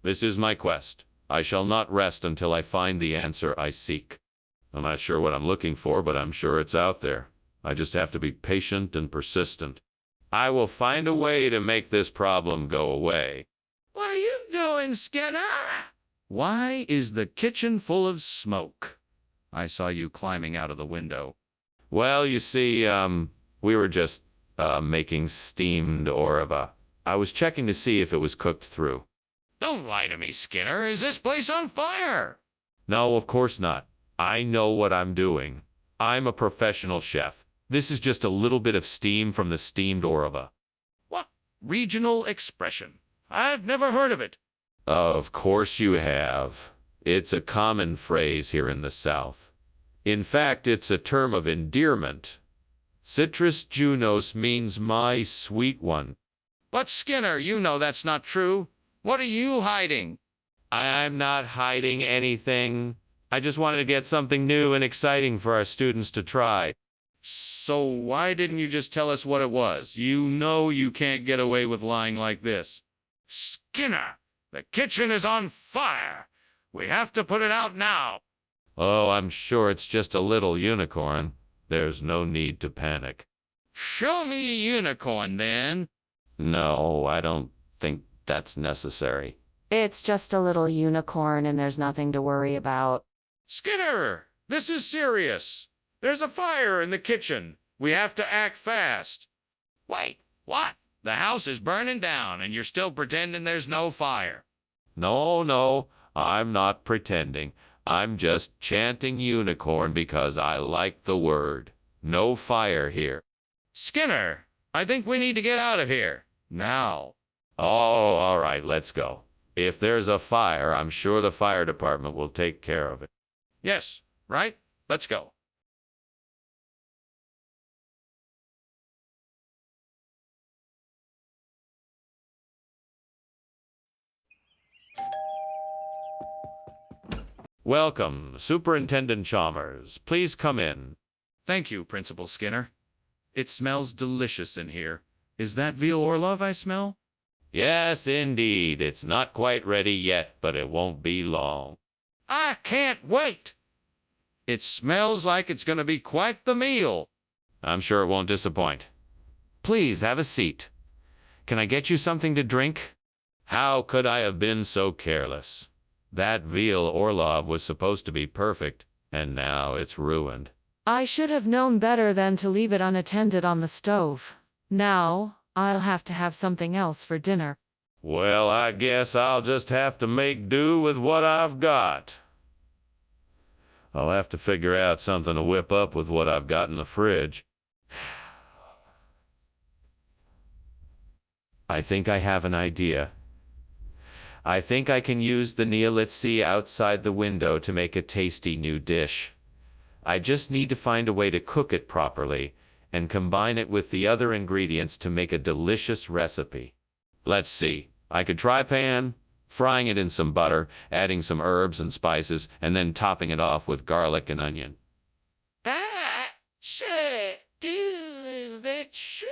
This is my quest. I shall not rest until I find the answer I seek. I'm not sure what I'm looking for, but I'm sure it's out there. I just have to be patient and persistent. I will find a way to make this problem go away. What are you doing, Skinner? Why is the kitchen full of smoke? I saw you climbing out of the window. Well, you see, we were just making steamed Orava. I was checking to see if it was cooked through. Don't lie to me, Skinner. Is this place on fire? No, of course not. I know what I'm doing. I'm a professional chef. This is just a little bit of steam from the steamed Orava. What regional expression? I've never heard of it. Of course you have. It's a common phrase here in the South. In fact, it's a term of endearment. Citrus Junos means my sweet one. But Skinner, you know that's not true. What are you hiding? I'm not hiding anything. I just wanted to get something new and exciting for our students to try. So why didn't you just tell us what it was? You know you can't get away with lying like this. Skinner, the kitchen is on fire. We have to put it out now. Oh, I'm sure it's just a little unicorn. There's no need to panic. Show me a unicorn, then. No, I don't think that's necessary. It's just a little unicorn and there's nothing to worry about. Skinner, this is serious. There's a fire in the kitchen. We have to act fast. Wait, what? The house is burning down and you're still pretending there's no fire. No, I'm not pretending. I'm just chanting unicorn because I like the word. No fire here. Skinner, I think we need to get out of here. Now. Oh, all right, let's go. If there's a fire, I'm sure the fire department will take care of it. Yes, right? Let's go. Welcome, Superintendent Chalmers. Please come in. Thank you, Principal Skinner. It smells delicious in here. Is that veal Orlov I smell? Yes, indeed. It's not quite ready yet, but it won't be long. I can't wait. It smells like it's going to be quite the meal. I'm sure it won't disappoint. Please have a seat. Can I get you something to drink? How could I have been so careless? That veal Orlov was supposed to be perfect, and now it's ruined. I should have known better than to leave it unattended on the stove. Now, I'll have to have something else for dinner. Well, I guess I'll just have to make do with what I've got. I'll have to figure out something to whip up with what I've got in the fridge. I think I have an idea. I think I can use the Neolitzi outside the window to make a tasty new dish. I just need to find a way to cook it properly and combine it with the other ingredients to make a delicious recipe. Let's see. I could try pan, frying it in some butter, adding some herbs and spices, and then topping it off with garlic and onion. That should do the trick.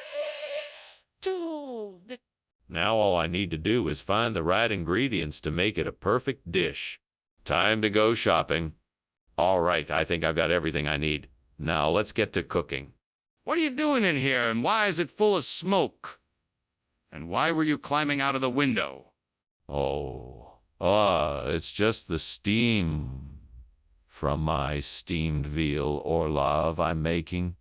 Now all I need to do is find the right ingredients to make it a perfect dish. Time to go shopping. All right, I think I've got everything I need. Now let's get to cooking. What are you doing in here, and why is it full of smoke? And why were you climbing out of the window? It's just the steam from my steamed veal Orlov I'm making.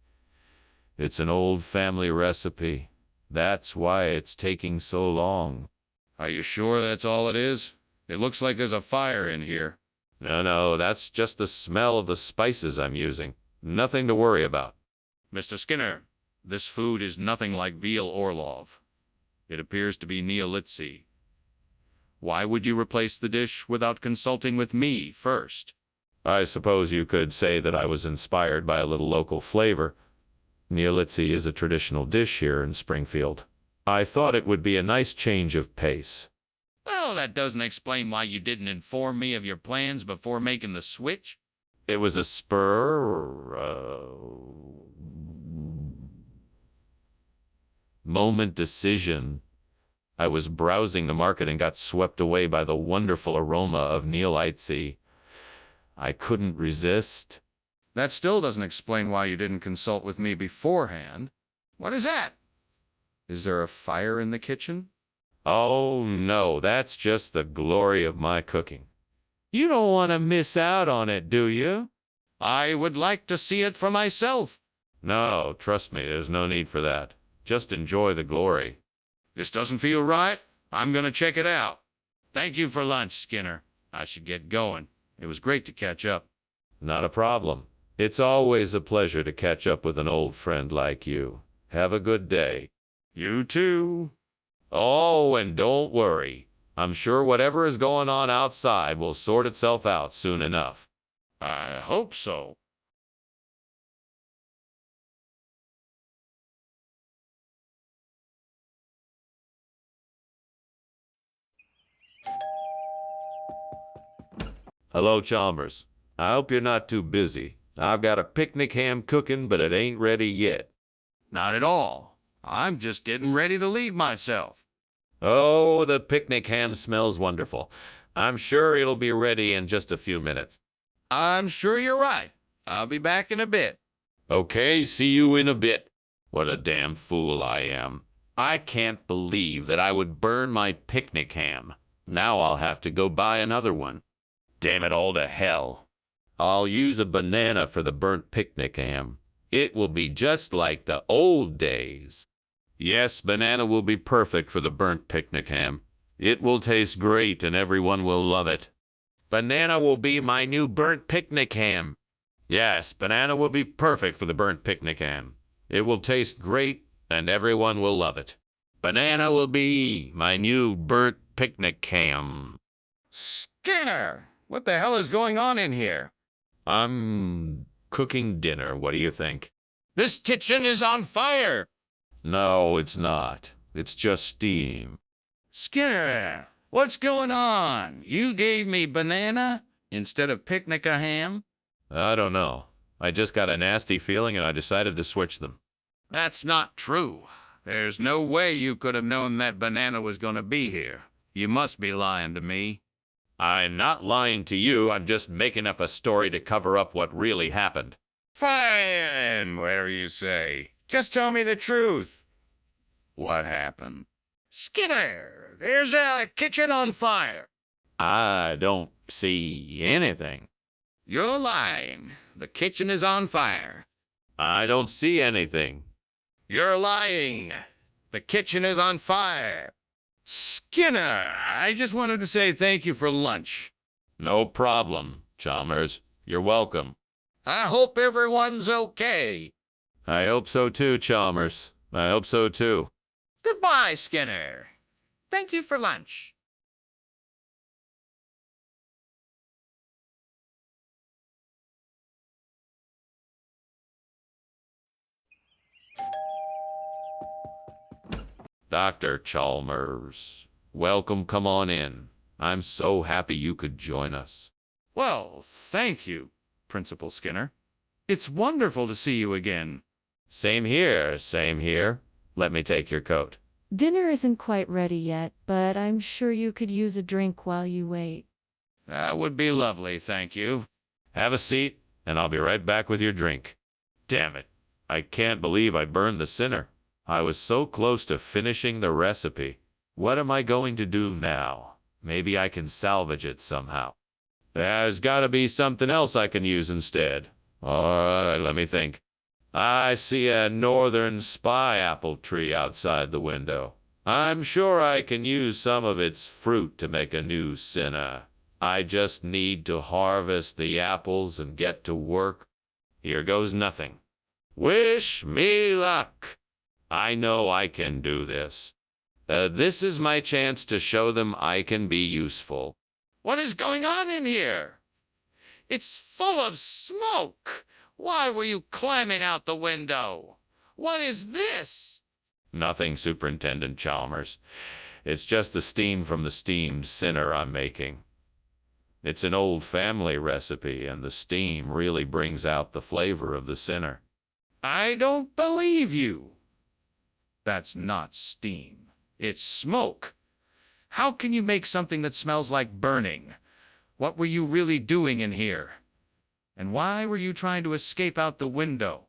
It's an old family recipe. That's why it's taking so long. Are you sure that's all it is? It looks like there's a fire in here. No, that's just the smell of the spices I'm using. Nothing to worry about. Mr. Skinner, This food is nothing like veal Orlov. It appears to be Neolitzi. Why would you replace the dish without consulting with me first? I suppose you could say that I was inspired by a little local flavor. Neolitzi is a traditional dish here in Springfield. I thought it would be a nice change of pace. Well, that doesn't explain why you didn't inform me of your plans before making the switch. It was a spur moment decision. I was browsing the market and got swept away by the wonderful aroma of Neolitzi. I couldn't resist. That still doesn't explain why you didn't consult with me beforehand. What is that? Is there a fire in the kitchen? Oh no, that's just the glory of my cooking. You don't want to miss out on it, do you? I would like to see it for myself. No, trust me, there's no need for that. Just enjoy the glory. This doesn't feel right. I'm going to check it out. Thank you for lunch, Skinner. I should get going. It was great to catch up. Not a problem. It's always a pleasure to catch up with an old friend like you. Have a good day. You too. Oh, and don't worry. I'm sure whatever is going on outside will sort itself out soon enough. I hope so. Hello, Chalmers. I hope you're not too busy. I've got a picnic ham cooking, but it ain't ready yet. Not at all. I'm just getting ready to leave myself. Oh, the picnic ham smells wonderful. I'm sure it'll be ready in just a few minutes. I'm sure you're right. I'll be back in a bit. Okay, see you in a bit. What a damn fool I am. I can't believe that I would burn my picnic ham. Now I'll have to go buy another one. Damn it all to hell. I'll use a banana for the burnt picnic ham. It will be just like the old days. Yes, banana will be perfect for the burnt picnic ham. It will taste great and everyone will love it. Banana will be my new burnt picnic ham. Yes, banana will be perfect for the burnt picnic ham. It will taste great and everyone will love it. Banana will be my new burnt picnic ham. Skinner! What the hell is going on in here? I'm cooking dinner. What do you think? This kitchen is on fire! No, it's not. It's just steam. Skinner, what's going on? You gave me banana instead of picnic a ham? I don't know. I just got a nasty feeling and I decided to switch them. That's not true. There's no way you could have known that banana was going to be here. You must be lying to me. I'm not lying to you. I'm just making up a story to cover up what really happened. Fine, whatever you say. Just tell me the truth. What happened? Skinner, there's a kitchen on fire. I don't see anything. You're lying. The kitchen is on fire. I don't see anything. You're lying. The kitchen is on fire. Skinner, I just wanted to say thank you for lunch. No problem, Chalmers. You're welcome. I hope everyone's okay. I hope so too, Chalmers. I hope so too. Goodbye, Skinner. Thank you for lunch. Dr. Chalmers, welcome. Come on in. I'm so happy you could join us. Well, thank you, Principal Skinner. It's wonderful to see you again. Same here, same here. Let me take your coat. Dinner isn't quite ready yet, but I'm sure you could use a drink while you wait. That would be lovely, thank you. Have a seat, and I'll be right back with your drink. Damn it. I can't believe I burned the sinner. I was so close to finishing the recipe. What am I going to do now? Maybe I can salvage it somehow. There's got to be something else I can use instead. Alright, let me think. I see a northern spy apple tree outside the window. I'm sure I can use some of its fruit to make a new sinner. I just need to harvest the apples and get to work. Here goes nothing. Wish me luck. I know I can do this. This is my chance to show them I can be useful. What is going on in here? It's full of smoke. Why were you climbing out the window? What is this? Nothing, Superintendent Chalmers. It's just the steam from the steamed sinner I'm making. It's an old family recipe, and the steam really brings out the flavor of the sinner. I don't believe you. That's not steam. It's smoke. How can you make something that smells like burning? What were you really doing in here? And why were you trying to escape out the window?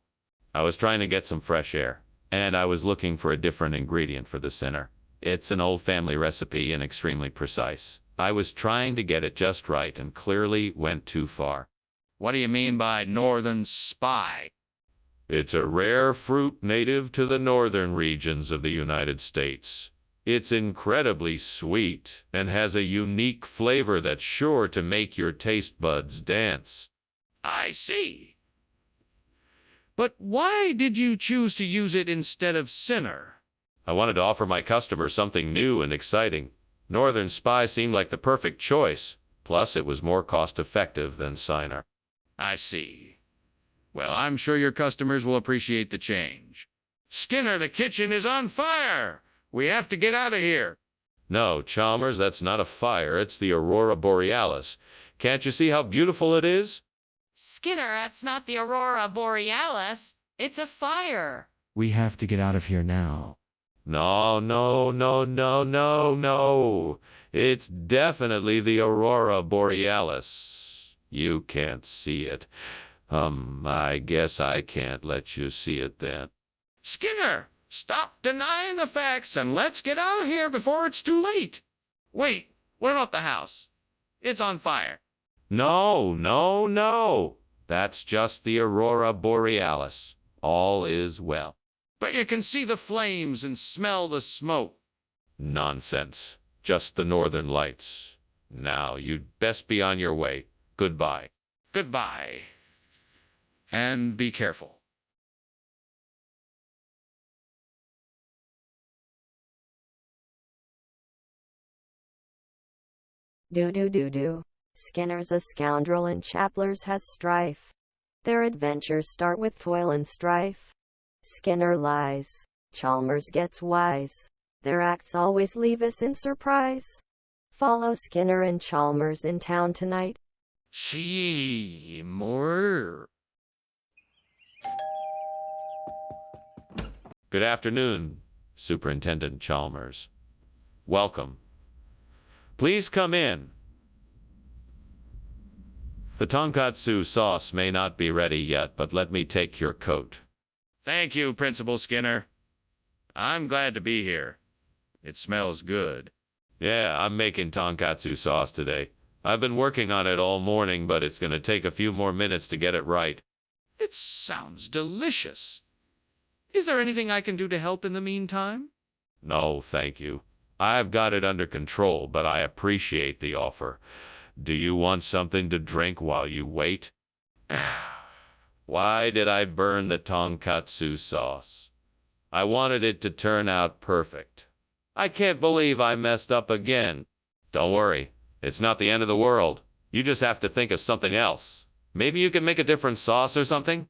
I was trying to get some fresh air, and I was looking for a different ingredient for the sinner. It's an old family recipe and extremely precise. I was trying to get it just right and clearly went too far. What do you mean by northern spy? It's a rare fruit native to the northern regions of the United States. It's incredibly sweet and has a unique flavor that's sure to make your taste buds dance. I see. But why did you choose to use it instead of sinner? I wanted to offer my customers something new and exciting. Northern Spy seemed like the perfect choice. Plus, it was more cost-effective than Sinner. I see. Well, I'm sure your customers will appreciate the change. Skinner, the kitchen is on fire! We have to get out of here. No, Chalmers, that's not a fire. It's the Aurora Borealis. Can't you see how beautiful it is? Skinner, that's not the Aurora Borealis. It's a fire. We have to get out of here now. No, no, no, no, no, no. It's definitely the Aurora Borealis. You can't see it. I guess I can't let you see it then. Skinner, stop denying the facts and let's get out of here before it's too late. Wait, what about the house? It's on fire. No, no, no. That's just the Aurora Borealis. All is well. But you can see the flames and smell the smoke. Nonsense. Just the northern lights. Now, you'd best be on your way. Goodbye. Goodbye. And be careful. Do. Skinner's a scoundrel and Chapler's has strife. Their adventures start with toil and strife. Skinner lies, Chalmers gets wise. Their acts always leave us in surprise. Follow Skinner and Chalmers in town tonight. More. Good afternoon, Superintendent Chalmers. Welcome. Please come in. The tonkatsu sauce may not be ready yet, but let me take your coat. Thank you, Principal Skinner. I'm glad to be here. It smells good. Yeah, I'm making tonkatsu sauce today. I've been working on it all morning, but it's gonna take a few more minutes to get it right. It sounds delicious. Is there anything I can do to help in the meantime? No, thank you. I've got it under control, but I appreciate the offer. Do you want something to drink while you wait? Why did I burn the tonkatsu sauce? I wanted it to turn out perfect. I can't believe I messed up again. Don't worry, it's not the end of the world. You just have to think of something else. Maybe you can make a different sauce or something?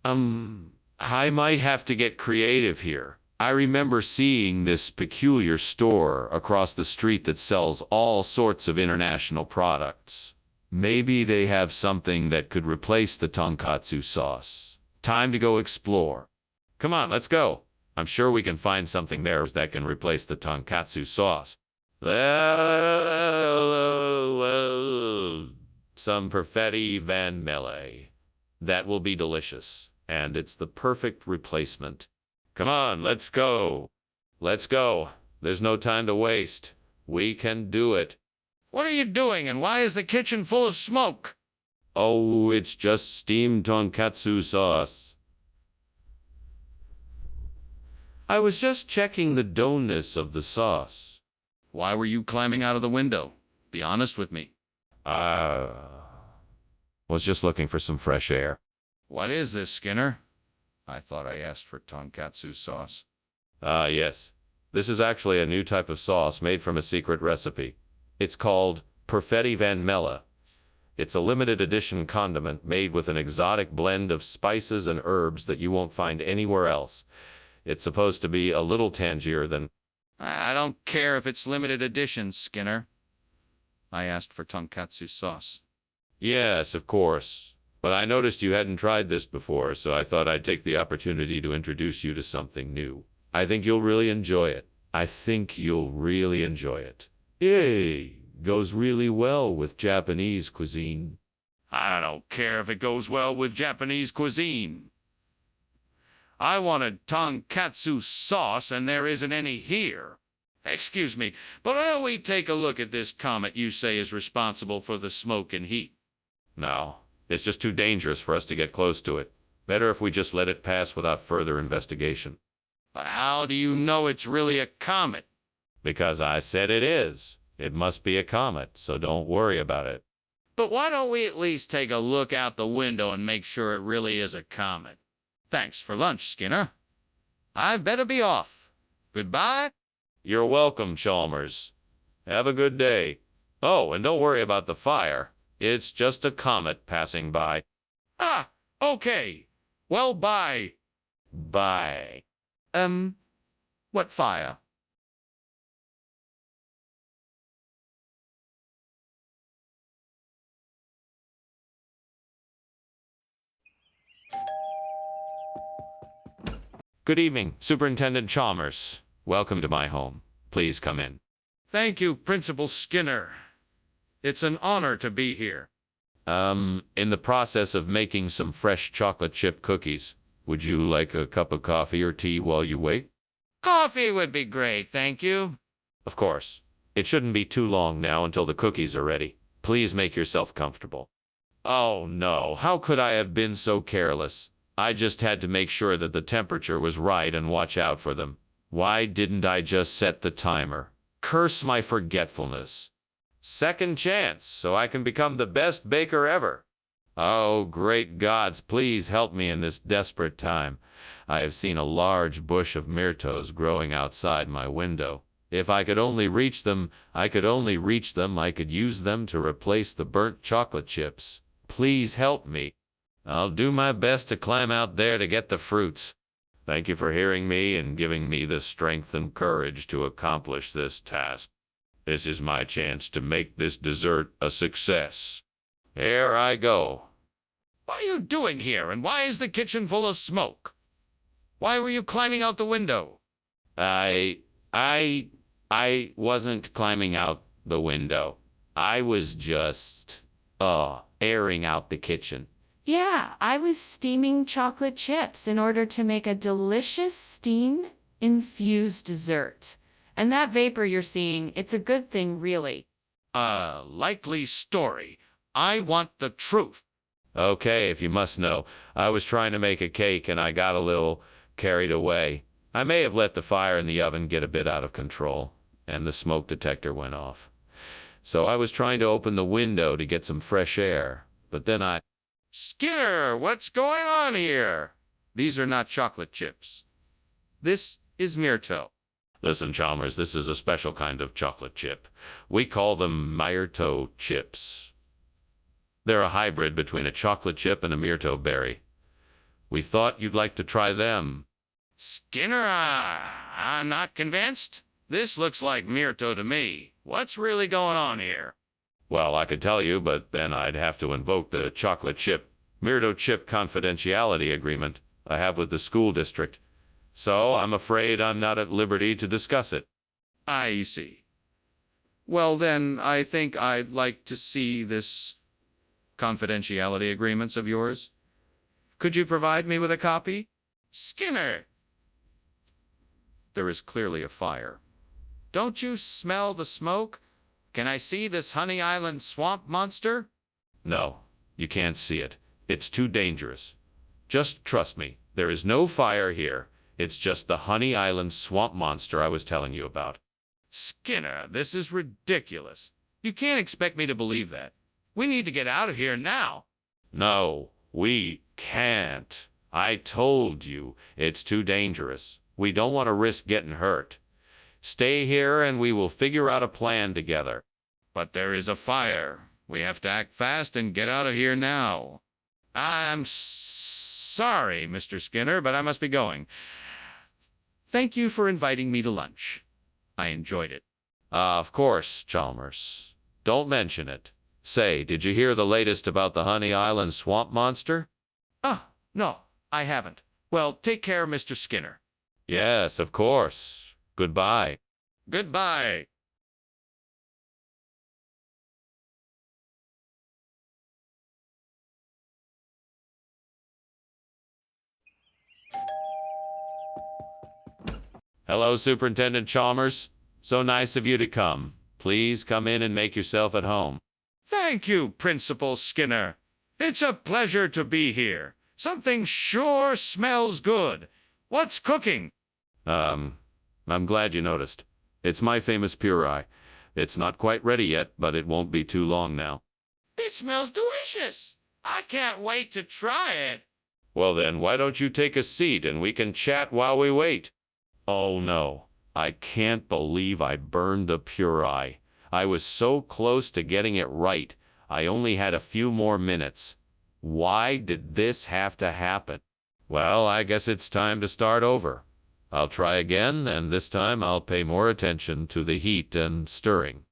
I might have to get creative here. I remember seeing this peculiar store across the street that sells all sorts of international products. Maybe they have something that could replace the tonkatsu sauce. Time to go explore. Come on, let's go. I'm sure we can find something there that can replace the tonkatsu sauce. Some perfetti van mele. That will be delicious, and it's the perfect replacement. Come on, let's go. Let's go. There's no time to waste. We can do it. What are you doing, and why is the kitchen full of smoke? Oh, it's just steamed tonkatsu sauce. I was just checking the doughness of the sauce. Why were you climbing out of the window? Be honest with me. Was just looking for some fresh air. What is this, Skinner? I thought I asked for tonkatsu sauce. Ah, yes. This is actually a new type of sauce made from a secret recipe. It's called Perfetti Van Mella. It's a limited edition condiment made with an exotic blend of spices and herbs that you won't find anywhere else. It's supposed to be a little tangier than... I don't care if it's limited edition, Skinner. I asked for tonkatsu sauce. Yes, of course. But I noticed you hadn't tried this before, so I thought I'd take the opportunity to introduce you to something new. I think you'll really enjoy it. Yay! Goes really well with Japanese cuisine. I don't care if it goes well with Japanese cuisine. I wanted tonkatsu sauce, and there isn't any here. Excuse me, but will we take a look at this comet you say is responsible for the smoke and heat? No, it's just too dangerous for us to get close to it. Better if we just let it pass without further investigation. But how do you know it's really a comet? Because I said it is. It must be a comet, so don't worry about it. But why don't we at least take a look out the window and make sure it really is a comet? Thanks for lunch, Skinner. I'd better be off. Goodbye. You're welcome, Chalmers. Have a good day. Oh, and don't worry about the fire. It's just a comet passing by. Ah, okay. Well, bye. Bye. What fire? Good evening, Superintendent Chalmers. Welcome to my home. Please come in. Thank you, Principal Skinner. It's an honor to be here. In the process of making some fresh chocolate chip cookies. Would you like a cup of coffee or tea while you wait? Coffee would be great, thank you. Of course. It shouldn't be too long now until the cookies are ready. Please make yourself comfortable. Oh no, how could I have been so careless? I just had to make sure that the temperature was right and watch out for them. Why didn't I just set the timer? Curse my forgetfulness. Second chance, so I can become the best baker ever. Oh, great gods, please help me in this desperate time. I have seen a large bush of myrtos growing outside my window. If I could only reach them, I could use them to replace the burnt chocolate chips. Please help me. I'll do my best to climb out there to get the fruits. Thank you for hearing me and giving me the strength and courage to accomplish this task. This is my chance to make this dessert a success. Here I go. What are you doing here, and why is the kitchen full of smoke? Why were you climbing out the window? I wasn't climbing out the window. I was just, airing out the kitchen. Yeah, I was steaming chocolate chips in order to make a delicious steam-infused dessert. And that vapor you're seeing, it's a good thing, really. A likely story. I want the truth. Okay, if you must know, I was trying to make a cake and I got a little carried away. I may have let the fire in the oven get a bit out of control, and the smoke detector went off. So I was trying to open the window to get some fresh air, but then Skinner, what's going on here? These are not chocolate chips. This is myrto. Listen, Chalmers, this is a special kind of chocolate chip. We call them myrto chips. They're a hybrid between a chocolate chip and a myrto berry. We thought you'd like to try them. Skinner, I'm not convinced. This looks like myrto to me. What's really going on here? Well, I could tell you, but then I'd have to invoke the chocolate chip, myrto chip confidentiality agreement I have with the school district. So I'm afraid I'm not at liberty to discuss it. I see. Well, then, I think I'd like to see this confidentiality agreements of yours. Could you provide me with a copy? Skinner! There is clearly a fire. Don't you smell the smoke? Can I see this Honey Island swamp monster? No, you can't see it. It's too dangerous. Just trust me, there is no fire here. It's just the Honey Island swamp monster I was telling you about. Skinner, this is ridiculous. You can't expect me to believe that. We need to get out of here now. No, We can't. I told you, it's too dangerous. We don't want to risk getting hurt. Stay here and we will figure out a plan together. But there is a fire. We have to act fast and get out of here now. I'm sorry, Mr. Skinner, but I must be going. Thank you for inviting me to lunch. I enjoyed it. Of course, Chalmers. Don't mention it. Say, did you hear the latest about the Honey Island swamp monster? No, I haven't. Well, take care, Mr. Skinner. Yes, of course. Goodbye. Goodbye. Hello, Superintendent Chalmers. So nice of you to come. Please come in and make yourself at home. Thank you, Principal Skinner. It's a pleasure to be here. Something sure smells good. What's cooking? I'm glad you noticed. It's my famous puree. It's not quite ready yet, but it won't be too long now. It smells delicious. I can't wait to try it. Well then, why don't you take a seat and we can chat while we wait? Oh no, I can't believe I burned the puree. I was so close to getting it right. I only had a few more minutes. Why did this have to happen? Well, I guess it's time to start over. I'll try again, and this time I'll pay more attention to the heat and stirring.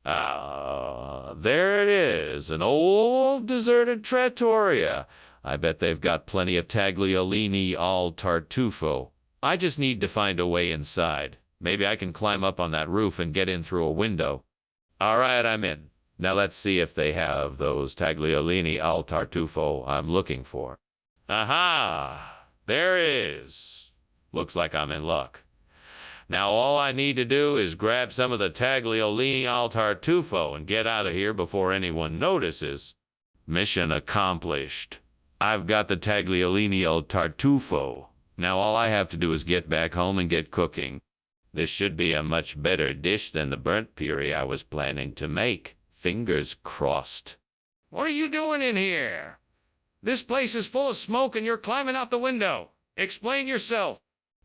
There it is, an old deserted trattoria. I bet they've got plenty of tagliolini al tartufo. I just need to find a way inside. Maybe I can climb up on that roof and get in through a window. All right, I'm in. Now let's see if they have those tagliolini al tartufo I'm looking for. Aha! There it is. Looks like I'm in luck. Now all I need to do is grab some of the tagliolini al tartufo and get out of here before anyone notices. Mission accomplished. I've got the tagliolini al tartufo. Now all I have to do is get back home and get cooking. This should be a much better dish than the burnt puree I was planning to make. Fingers crossed. What are you doing in here? This place is full of smoke and you're climbing out the window. Explain yourself.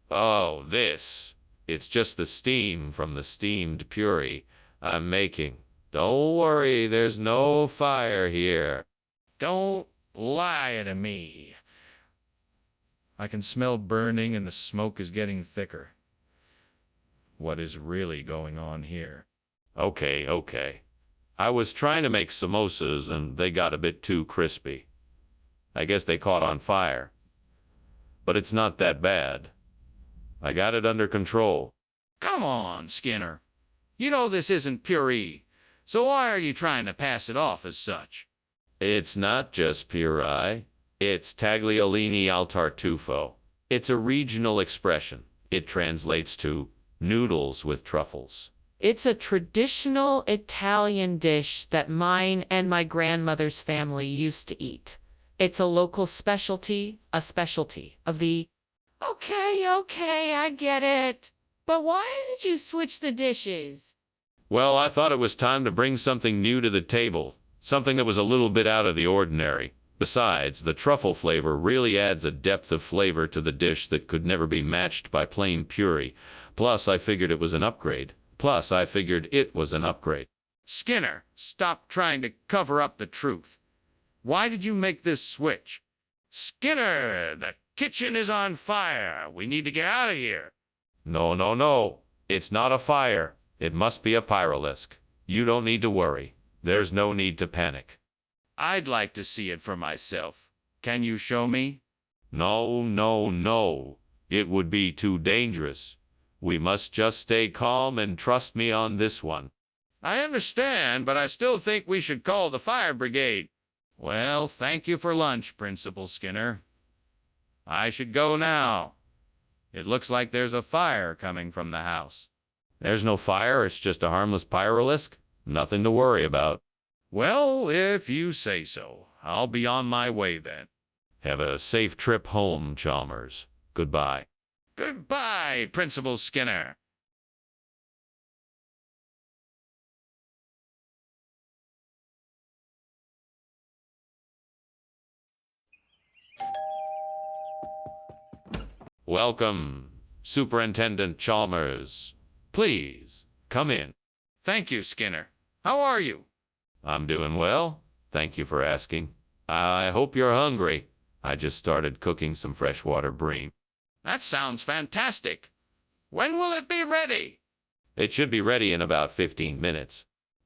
Oh, this. It's just the steam from the steamed puree I'm making. Don't worry, there's no fire here. Don't lie to me. I can smell burning and the smoke is getting thicker. What is really going on here? Okay. I was trying to make samosas and they got a bit too crispy. I guess they caught on fire. But it's not that bad. I got it under control. Come on, Skinner. You know this isn't puree, so why are you trying to pass it off as such? It's not just puree. It's tagliolini al tartufo. It's a regional expression. It translates to noodles with truffles. It's a traditional Italian dish that mine and my grandmother's family used to eat. It's a local specialty, a specialty of the... Okay, I get it. But why did you switch the dishes? Well, I thought it was time to bring something new to the table. Something that was a little bit out of the ordinary. Besides, the truffle flavor really adds a depth of flavor to the dish that could never be matched by plain puree. Plus, I figured it was an upgrade. Skinner, stop trying to cover up the truth. Why did you make this switch? Skinner, the kitchen is on fire. We need to get out of here. No. It's not a fire. It must be a pyrolisk. You don't need to worry. There's no need to panic. I'd like to see it for myself. Can you show me? No. It would be too dangerous. We must just stay calm and trust me on this one. I understand, but I still think we should call the fire brigade. Well, thank you for lunch, Principal Skinner. I should go now. It looks like there's a fire coming from the house. There's no fire. It's just a harmless pyrolisk. Nothing to worry about. Well, if you say so, I'll be on my way then. Have a safe trip home, Chalmers. Goodbye. Goodbye, Principal Skinner. Welcome, Superintendent Chalmers. Please, come in. Thank you, Skinner. How are you? I'm doing well. Thank you for asking. I hope you're hungry. I just started cooking some freshwater bream. That sounds fantastic. When will it be ready? It should be ready in about 15 minutes.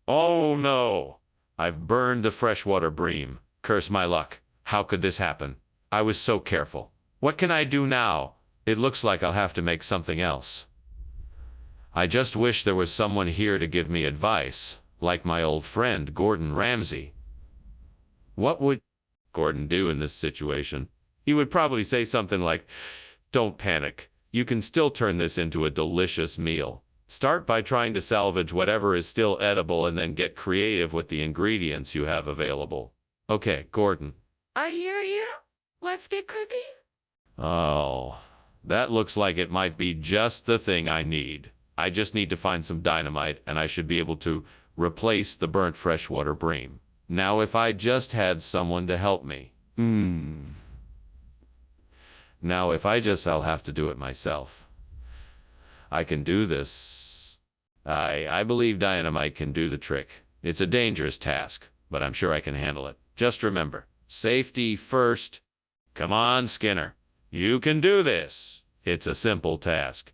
Oh no! I've burned the freshwater bream. Curse my luck. How could this happen? I was so careful. What can I do now? It looks like I'll have to make something else. I just wish there was someone here to give me advice, like my old friend Gordon Ramsay. What would Gordon do in this situation? He would probably say something like, "Don't panic. You can still turn this into a delicious meal. Start by trying to salvage whatever is still edible and then get creative with the ingredients you have available." Okay, Gordon. I hear you. Let's get cooking. Oh, that looks like it might be just the thing I need. I just need to find some dynamite and I should be able to replace the burnt freshwater bream. Now if I just had someone to help me. Now if I'll have to do it myself. I can do this. I believe dynamite can do the trick. It's a dangerous task, but I'm sure I can handle it. Just remember, safety first. Come on, Skinner. You can do this. It's a simple task.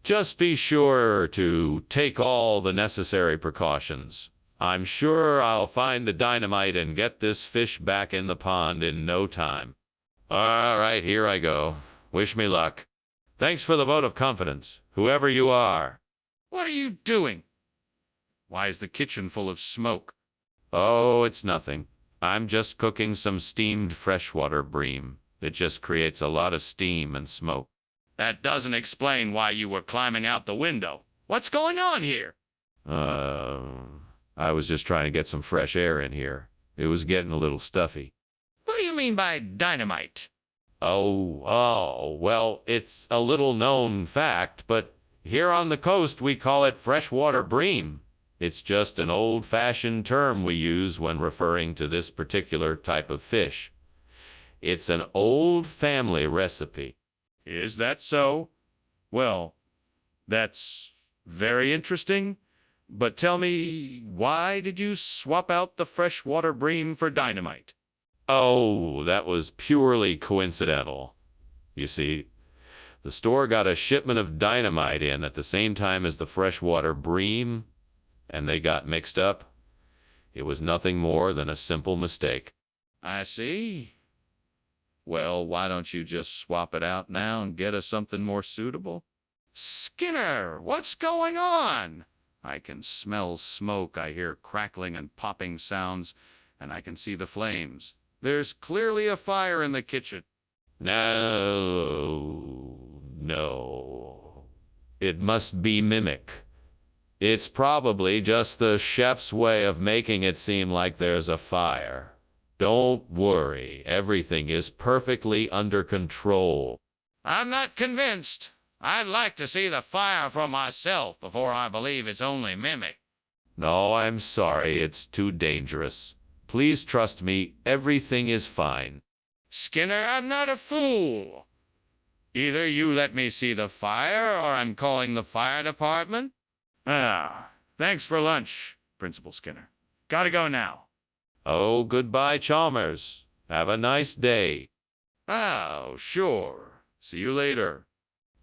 Just be sure to take all the necessary precautions. I'm sure I'll find the dynamite and get this fish back in the pond in no time. All right, here I go. Wish me luck. Thanks for the vote of confidence, whoever you are. What are you doing? Why is the kitchen full of smoke? Oh, it's nothing. I'm just cooking some steamed freshwater bream. It just creates a lot of steam and smoke. That doesn't explain why you were climbing out the window. What's going on here? I was just trying to get some fresh air in here. It was getting a little stuffy. What do you mean by dynamite? Well, it's a little known fact, but here on the coast we call it freshwater bream. It's just an old-fashioned term we use when referring to this particular type of fish. It's an old family recipe. Is that so? Well, that's very interesting. But tell me, why did you swap out the freshwater bream for dynamite? Oh, that was purely coincidental. You see, the store got a shipment of dynamite in at the same time as the freshwater bream, and they got mixed up. It was nothing more than a simple mistake. I see. Well, why don't you just swap it out now and get us something more suitable? Skinner, what's going on? I can smell smoke, I hear crackling and popping sounds, and I can see the flames. There's clearly a fire in the kitchen. No. It must be mimic. It's probably just the chef's way of making it seem like there's a fire. Don't worry, everything is perfectly under control. I'm not convinced. I'd like to see the fire for myself before I believe it's only mimic. No, I'm sorry, it's too dangerous. Please trust me, everything is fine. Skinner, I'm not a fool. Either you let me see the fire or I'm calling the fire department. Thanks for lunch, Principal Skinner. Gotta go now. Oh, goodbye, Chalmers. Have a nice day. Oh, sure. See you later.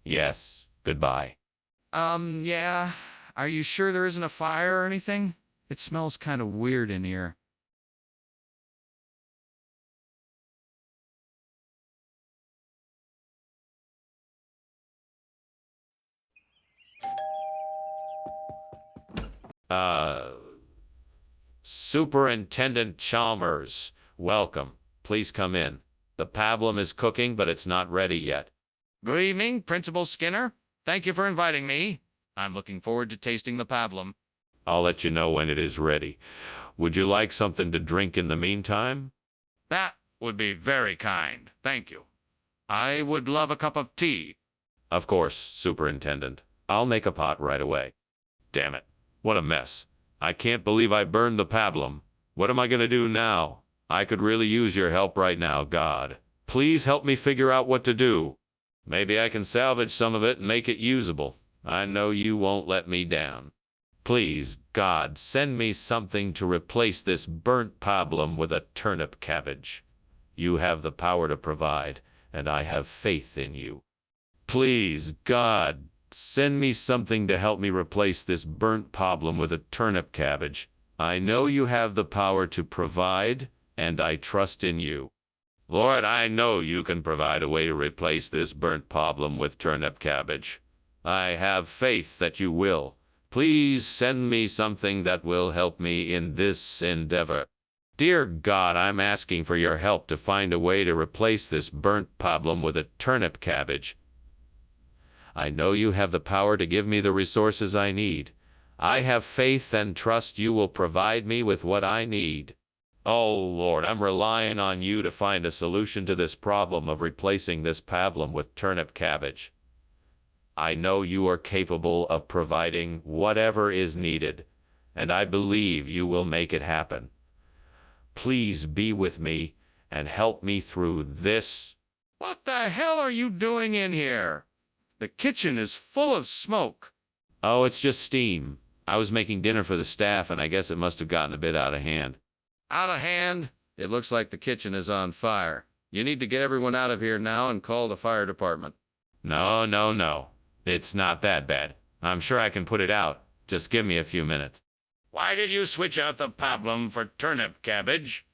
Yes, goodbye. Yeah. Are you sure there isn't a fire or anything? It smells kind of weird in here. Superintendent Chalmers, welcome. Please come in. The pablum is cooking, but it's not ready yet. Good evening, Principal Skinner. Thank you for inviting me. I'm looking forward to tasting the pablum. I'll let you know when it is ready. Would you like something to drink in the meantime? That would be very kind. Thank you. I would love a cup of tea. Of course, Superintendent. I'll make a pot right away. Damn it. What a mess. I can't believe I burned the pablum. What am I going to do now? I could really use your help right now, God. Please help me figure out what to do. Maybe I can salvage some of it and make it usable. I know you won't let me down. Please, God, send me something to replace this burnt pablum with a turnip cabbage. You have the power to provide, and I have faith in you. Please, God, send me something to help me replace this burnt pablum with a turnip cabbage. I know you have the power to provide, and I trust in you. Lord, I know you can provide a way to replace this burnt pablum with turnip cabbage. I have faith that you will. Please send me something that will help me in this endeavor. Dear God, I'm asking for your help to find a way to replace this burnt pablum with a turnip cabbage. I know you have the power to give me the resources I need. I have faith and trust you will provide me with what I need. Oh, Lord, I'm relying on you to find a solution to this problem of replacing this pablum with turnip cabbage. I know you are capable of providing whatever is needed, and I believe you will make it happen. Please be with me and help me through this. What the hell are you doing in here? The kitchen is full of smoke. Oh, it's just steam. I was making dinner for the staff, and I guess it must have gotten a bit out of hand. Out of hand? It looks like the kitchen is on fire. You need to get everyone out of here now and call the fire department. No. It's not that bad. I'm sure I can put it out. Just give me a few minutes. Why did you switch out the pablum for turnip cabbage?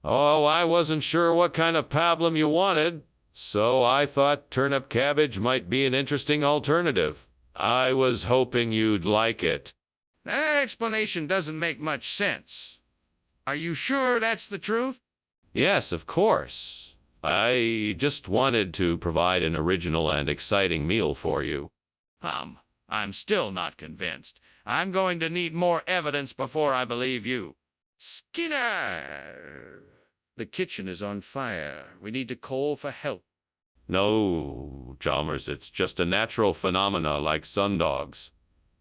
Oh, I wasn't sure what kind of pablum you wanted, so I thought turnip cabbage might be an interesting alternative. I was hoping you'd like it. That explanation doesn't make much sense. Are you sure that's the truth? Yes, of course. I just wanted to provide an original and exciting meal for you. I'm still not convinced. I'm going to need more evidence before I believe you. Skinner! The kitchen is on fire. We need to call for help. No, Chalmers, it's just a natural phenomena like sundogs.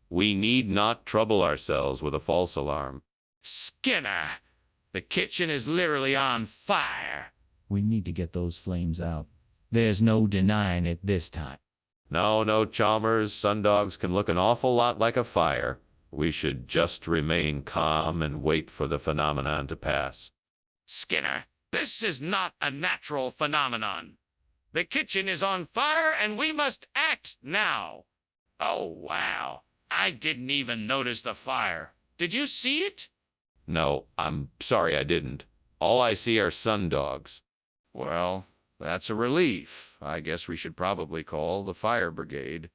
We need not trouble ourselves with a false alarm. Skinner! The kitchen is literally on fire. We need to get those flames out. There's no denying it this time. No, Chalmers, sundogs can look an awful lot like a fire. We should just remain calm and wait for the phenomenon to pass. Skinner, this is not a natural phenomenon. The kitchen is on fire and we must act now. Oh, wow. I didn't even notice the fire. Did you see it? No, I'm sorry I didn't. All I see are sundogs. Well, that's a relief. I guess we should probably call the fire brigade.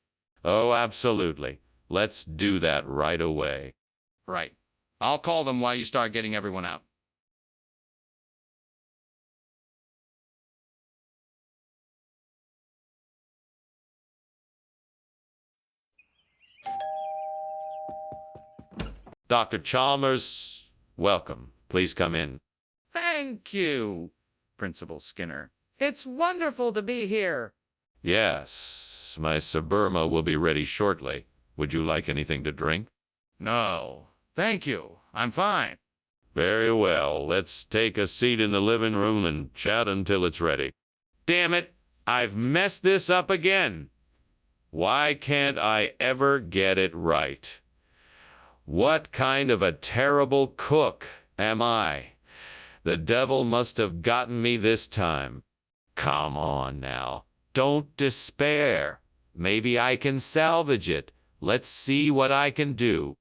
Oh, absolutely. Let's do that right away. Right. I'll call them while you start getting everyone out. Dr. Chalmers, welcome. Please come in. Thank you, Principal Skinner. It's wonderful to be here. Yes, my Suburma will be ready shortly. Would you like anything to drink? No, thank you. I'm fine. Very well. Let's take a seat in the living room and chat until it's ready. Damn it! I've messed this up again. Why can't I ever get it right? What kind of a terrible cook am I? The devil must have gotten me this time. Come on now. Don't despair. Maybe I can salvage it. Let's see what I can do.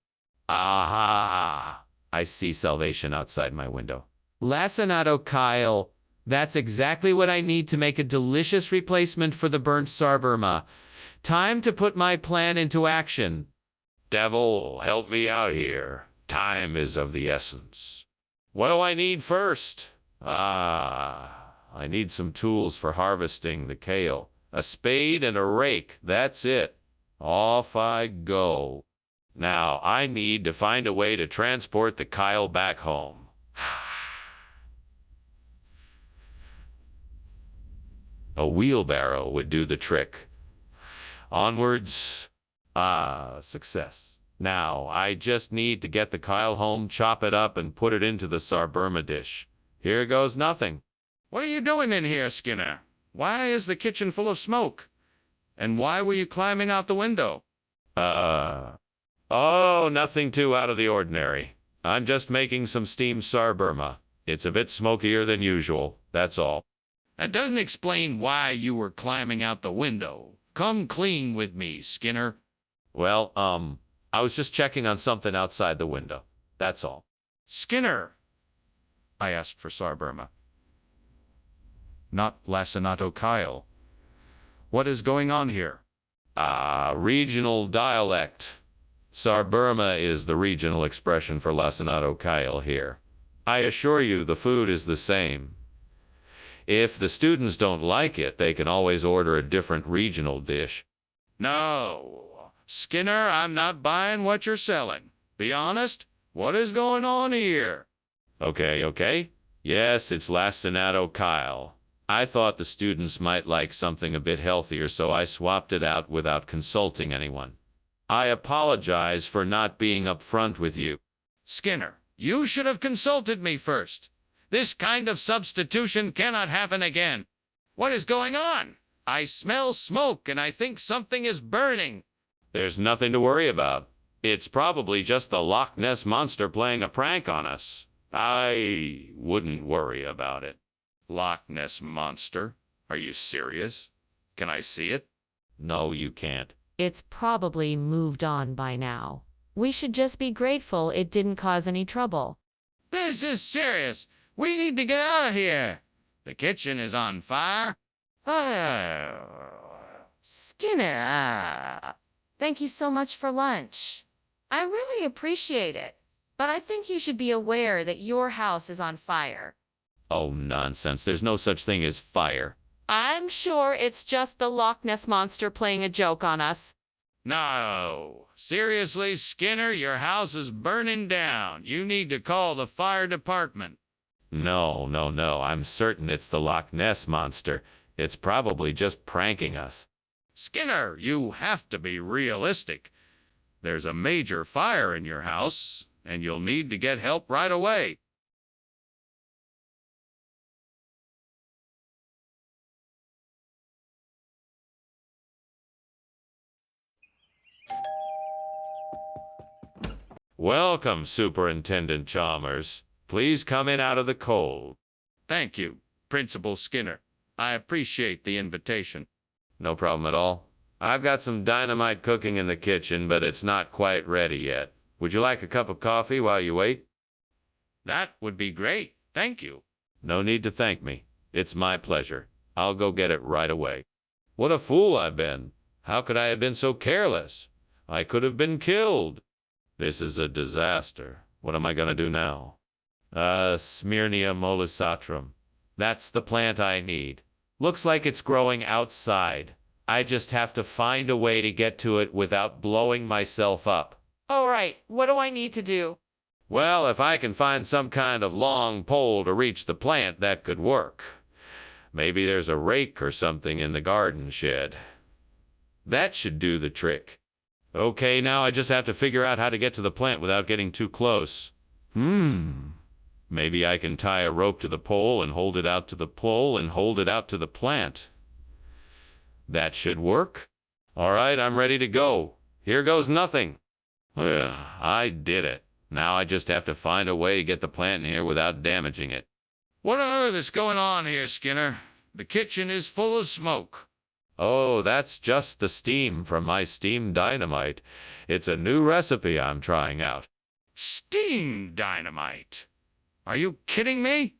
Aha! I see salvation outside my window. Lacinato Kyle. That's exactly what I need to make a delicious replacement for the burnt Sarburma. Time to put my plan into action. Devil, help me out here. Time is of the essence. What do I need first? I need some tools for harvesting the kale. A spade and a rake, that's it. Off I go. Now, I need to find a way to transport the kale back home. A wheelbarrow would do the trick. Onwards. Success. Now, I just need to get the kale home, chop it up, and put it into the Sarburma dish. Here goes nothing. What are you doing in here, Skinner? Why is the kitchen full of smoke? And why were you climbing out the window? Oh, nothing too out of the ordinary. I'm just making some steamed sarburma. It's a bit smokier than usual, that's all. That doesn't explain why you were climbing out the window. Come clean with me, Skinner. Well, I was just checking on something outside the window. That's all. Skinner! I asked for sarburma. Not lacinato Kyle. What is going on here? Regional dialect. Sarburma is the regional expression for lacinato Kyle here. I assure you the food is the same. If the students don't like it, they can always order a different regional dish. No. Skinner, I'm not buying what you're selling. Be honest, what is going on here? Okay. Yes, it's lacinato Kyle. I thought the students might like something a bit healthier, so I swapped it out without consulting anyone. I apologize for not being upfront with you. Skinner, you should have consulted me first. This kind of substitution cannot happen again. What is going on? I smell smoke and I think something is burning. There's nothing to worry about. It's probably just the Loch Ness Monster playing a prank on us. I wouldn't worry about it. Loch Ness Monster? Are you serious? Can I see it? No, you can't. It's probably moved on by now. We should just be grateful it didn't cause any trouble. This is serious. We need to get out of here. The kitchen is on fire. Skinner, thank you so much for lunch. I really appreciate it, but I think you should be aware that your house is on fire. Oh, nonsense. There's no such thing as fire. I'm sure it's just the Loch Ness Monster playing a joke on us. No. Seriously, Skinner, your house is burning down. You need to call the fire department. No. I'm certain it's the Loch Ness Monster. It's probably just pranking us. Skinner, you have to be realistic. There's a major fire in your house, and you'll need to get help right away. Welcome, Superintendent Chalmers. Please come in out of the cold. Thank you, Principal Skinner. I appreciate the invitation. No problem at all. I've got some dynamite cooking in the kitchen, but it's not quite ready yet. Would you like a cup of coffee while you wait? That would be great. Thank you. No need to thank me. It's my pleasure. I'll go get it right away. What a fool I've been. How could I have been so careless? I could have been killed. This is a disaster. What am I going to do now? Smyrnia mollisatrum. That's the plant I need. Looks like it's growing outside. I just have to find a way to get to it without blowing myself up. All right, what do I need to do? Well, if I can find some kind of long pole to reach the plant, that could work. Maybe there's a rake or something in the garden shed. That should do the trick. Okay, now I just have to figure out how to get to the plant without getting too close. Maybe I can tie a rope to the pole and hold it out to the pole and hold it out to the plant. That should work. All right, I'm ready to go. Here goes nothing. I did it. Now I just have to find a way to get the plant in here without damaging it. What on earth is going on here, Skinner? The kitchen is full of smoke. Oh, that's just the steam from my steam dynamite. It's a new recipe I'm trying out. Steam dynamite? Are you kidding me?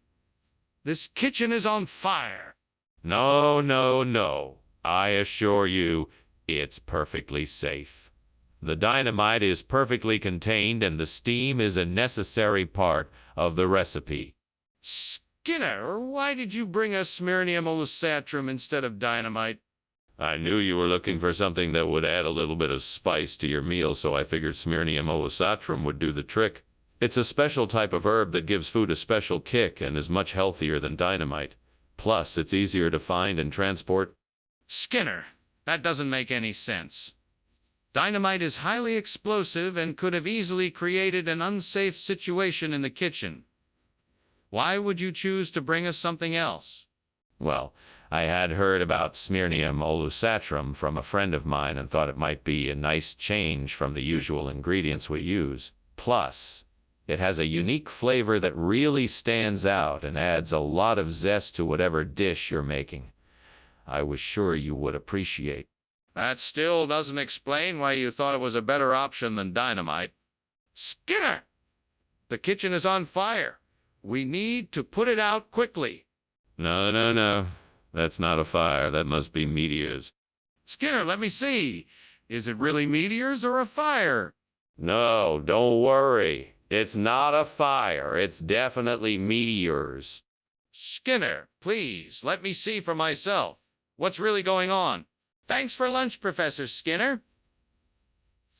This kitchen is on fire. No. I assure you, it's perfectly safe. The dynamite is perfectly contained and the steam is a necessary part of the recipe. Skinner, why did you bring us Smyrnia mollisatrum instead of dynamite? I knew you were looking for something that would add a little bit of spice to your meal, so I figured Smyrnia mollisatrum would do the trick. It's a special type of herb that gives food a special kick and is much healthier than dynamite. Plus, it's easier to find and transport. Skinner, that doesn't make any sense. Dynamite is highly explosive and could have easily created an unsafe situation in the kitchen. Why would you choose to bring us something else? Well, I had heard about Smyrnium olusatrum from a friend of mine and thought it might be a nice change from the usual ingredients we use. Plus, it has a unique flavor that really stands out and adds a lot of zest to whatever dish you're making. I was sure you would appreciate. That still doesn't explain why you thought it was a better option than dynamite. Skinner! The kitchen is on fire. We need to put it out quickly. No, no, no. That's not a fire. That must be meteors. Skinner, let me see. Is it really meteors or a fire? No, don't worry. It's not a fire. It's definitely meteors. Skinner, please, let me see for myself. What's really going on? Thanks for lunch, Professor Skinner.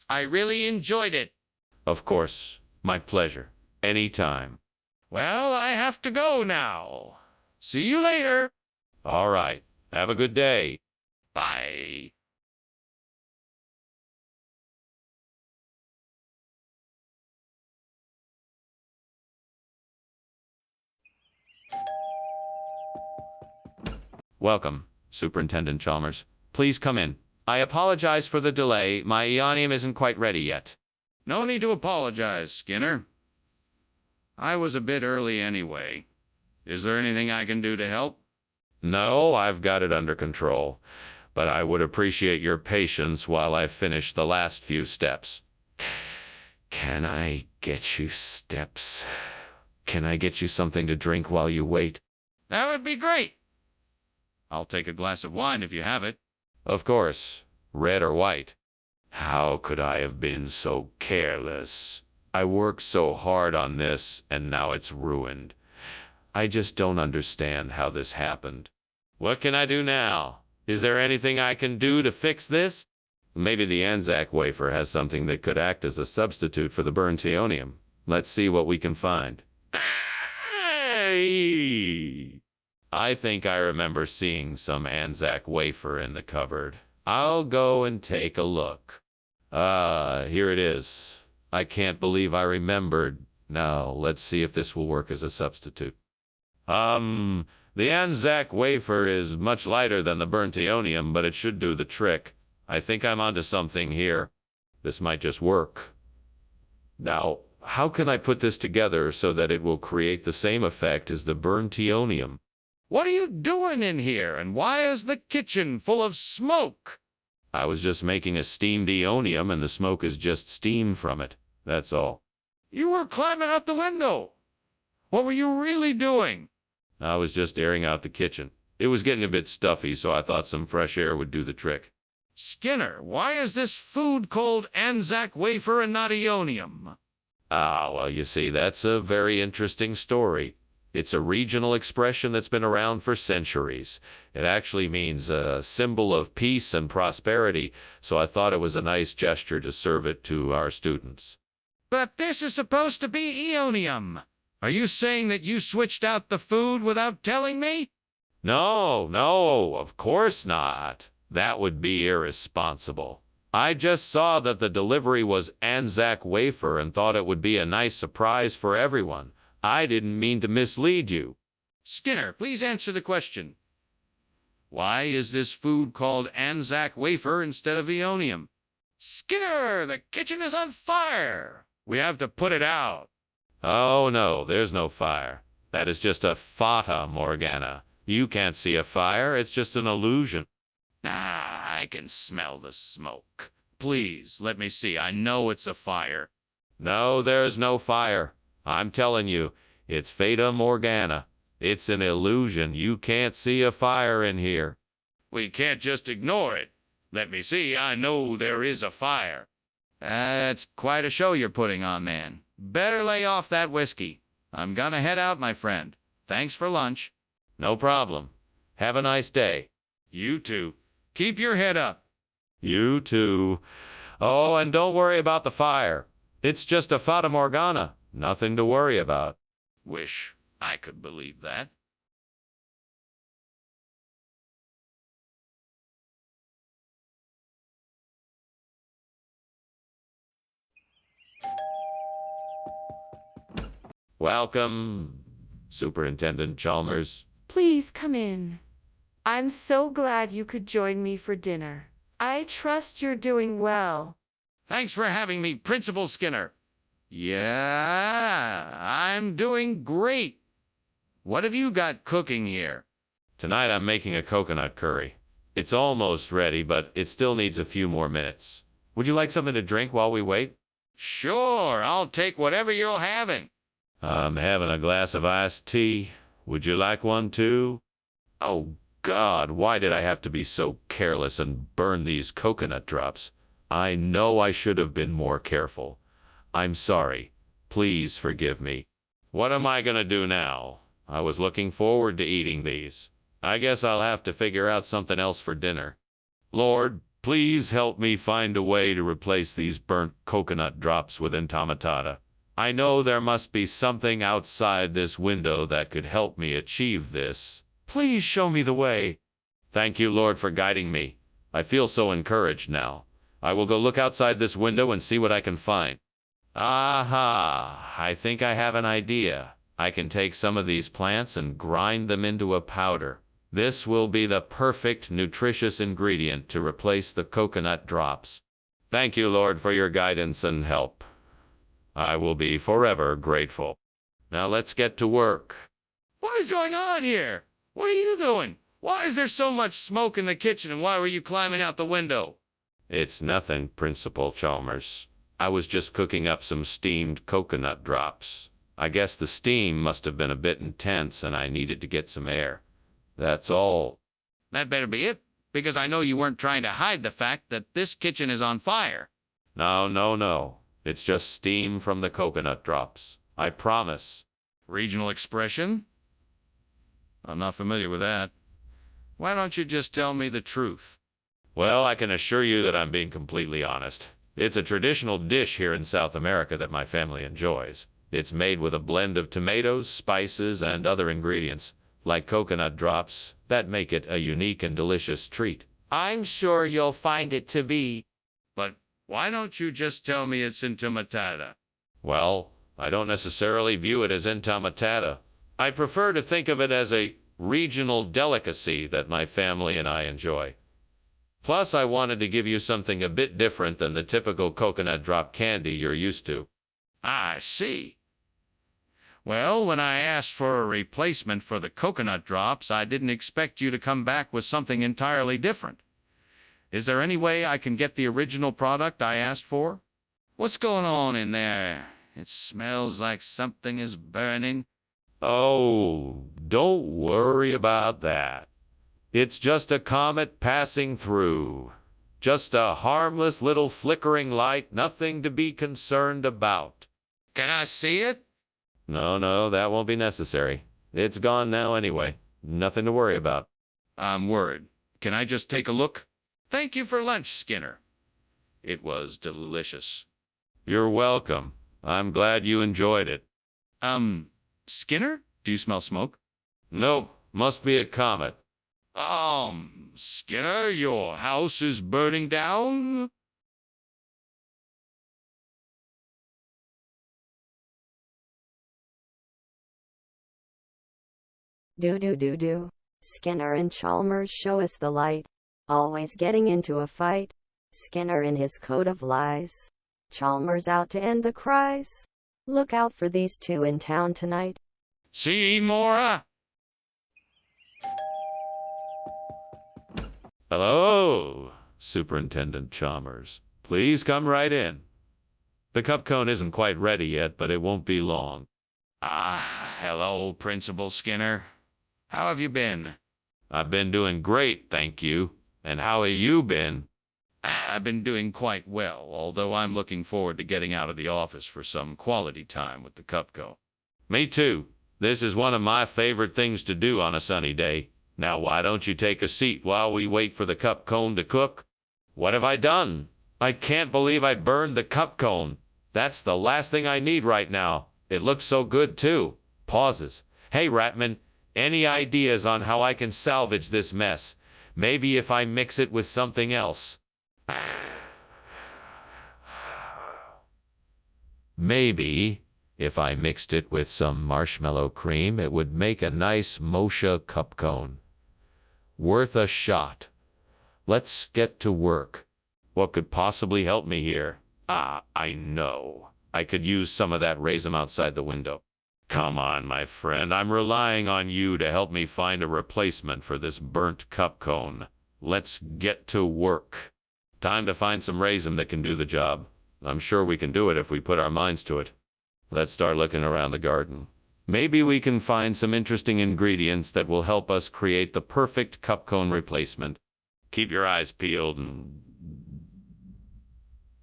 I really enjoyed it. Of course. My pleasure. Anytime. Well, I have to go now. See you later. All right. Have a good day. Bye. Welcome, Superintendent Chalmers. Please come in. I apologize for the delay. My Eonium isn't quite ready yet. No need to apologize, Skinner. I was a bit early anyway. Is there anything I can do to help? No, I've got it under control. But I would appreciate your patience while I finish the last few steps. Can I get you steps? Can I get you something to drink while you wait? That would be great. I'll take a glass of wine if you have it. Of course. Red or white? How could I have been so careless? I worked so hard on this, and now it's ruined. I just don't understand how this happened. What can I do now? Is there anything I can do to fix this? Maybe the Anzac wafer has something that could act as a substitute for the burnt Eonium. Let's see what we can find. I think I remember seeing some Anzac wafer in the cupboard. I'll go and take a look. Here it is. I can't believe I remembered. Now, let's see if this will work as a substitute. The Anzac wafer is much lighter than the burnt Eonium, but it should do the trick. I think I'm onto something here. This might just work. Now, how can I put this together so that it will create the same effect as the burnt Eonium? What are you doing in here, and why is the kitchen full of smoke? I was just making a steamed Eonium, and the smoke is just steam from it. That's all. You were climbing out the window. What were you really doing? I was just airing out the kitchen. It was getting a bit stuffy, so I thought some fresh air would do the trick. Skinner, why is this food called Anzac wafer and not Eonium? Well, you see, that's a very interesting story. It's a regional expression that's been around for centuries. It actually means a symbol of peace and prosperity, so I thought it was a nice gesture to serve it to our students. But this is supposed to be Eonium. Are you saying that you switched out the food without telling me? No, of course not. That would be irresponsible. I just saw that the delivery was Anzac wafer and thought it would be a nice surprise for everyone. I didn't mean to mislead you. Skinner, please answer the question. Why is this food called Anzac wafer instead of Eonium? Skinner, the kitchen is on fire. We have to put it out. Oh no, there's no fire. That is just a fata morgana. You can't see a fire, it's just an illusion. I can smell the smoke. Please, let me see. I know it's a fire. No, there's no fire. I'm telling you, it's fata morgana. It's an illusion. You can't see a fire in here. We can't just ignore it. Let me see. I know there is a fire. That's quite a show you're putting on, man. Better lay off that whiskey. I'm gonna head out, my friend. Thanks for lunch. No problem. Have a nice day. You too. Keep your head up. You too. Oh, and don't worry about the fire. It's just a fata morgana. Nothing to worry about. Wish I could believe that. Welcome Superintendent Chalmers. Please come in. I'm so glad you could join me for dinner. I trust you're doing well. Thanks for having me, Principal Skinner. Yeah, I'm doing great. What have you got cooking here? Tonight I'm making a coconut curry. It's almost ready, but it still needs a few more minutes. Would you like something to drink while we wait? Sure, I'll take whatever you're having. I'm having a glass of iced tea. Would you like one too? Oh God, why did I have to be so careless and burn these coconut drops? I know I should have been more careful. I'm sorry. Please forgive me. What am I gonna do now? I was looking forward to eating these. I guess I'll have to figure out something else for dinner. Lord, please help me find a way to replace these burnt coconut drops with entomatada. I know there must be something outside this window that could help me achieve this. Please show me the way. Thank you, Lord, for guiding me. I feel so encouraged now. I will go look outside this window and see what I can find. Aha! I think I have an idea. I can take some of these plants and grind them into a powder. This will be the perfect nutritious ingredient to replace the coconut drops. Thank you, Lord, for your guidance and help. I will be forever grateful. Now let's get to work. What is going on here? What are you doing? Why is there so much smoke in the kitchen, and why were you climbing out the window? It's nothing, Principal Chalmers. I was just cooking up some steamed coconut drops. I guess the steam must have been a bit intense and I needed to get some air. That's all. That better be it, because I know you weren't trying to hide the fact that this kitchen is on fire. No. It's just steam from the coconut drops. I promise. Regional expression? I'm not familiar with that. Why don't you just tell me the truth? Well, I can assure you that I'm being completely honest. It's a traditional dish here in South America that my family enjoys. It's made with a blend of tomatoes, spices, and other ingredients, like coconut drops, that make it a unique and delicious treat. I'm sure you'll find it to be. But why don't you just tell me it's entomatada? Well, I don't necessarily view it as entomatada. I prefer to think of it as a regional delicacy that my family and I enjoy. Plus, I wanted to give you something a bit different than the typical coconut drop candy you're used to. I see. Well, when I asked for a replacement for the coconut drops, I didn't expect you to come back with something entirely different. Is there any way I can get the original product I asked for? What's going on in there? It smells like something is burning. Oh, don't worry about that. It's just a comet passing through. Just a harmless little flickering light, nothing to be concerned about. Can I see it? No, that won't be necessary. It's gone now anyway. Nothing to worry about. I'm worried. Can I just take a look? Thank you for lunch, Skinner. It was delicious. You're welcome. I'm glad you enjoyed it. Skinner? Do you smell smoke? Nope, must be a comet. Skinner, your house is burning down? Do. Skinner and Chalmers show us the light. Always getting into a fight. Skinner in his coat of lies. Chalmers out to end the cries. Look out for these two in town tonight. See, Mora? Hello, Superintendent Chalmers. Please come right in. The cup cone isn't quite ready yet, but it won't be long. Hello, Principal Skinner. How have you been? I've been doing great, thank you. And how have you been? I've been doing quite well, although I'm looking forward to getting out of the office for some quality time with the Cupco. Me too. This is one of my favorite things to do on a sunny day. Now why don't you take a seat while we wait for the cup cone to cook? What have I done? I can't believe I burned the cup cone. That's the last thing I need right now. It looks so good too. Pauses. Hey Ratman, any ideas on how I can salvage this mess? Maybe if I mix it with something else. Maybe If I mixed it with some marshmallow cream, it would make a nice mocha cup cone. Worth a shot. Let's get to work. What could possibly help me here? Ah, I know. I could use some of that raisin outside the window. Come on, my friend. I'm relying on you to help me find a replacement for this burnt cup cone. Let's get to work. Time to find some raisin that can do the job. I'm sure we can do it if we put our minds to it. Let's start looking around the garden. Maybe we can find some interesting ingredients that will help us create the perfect cup cone replacement. Keep your eyes peeled and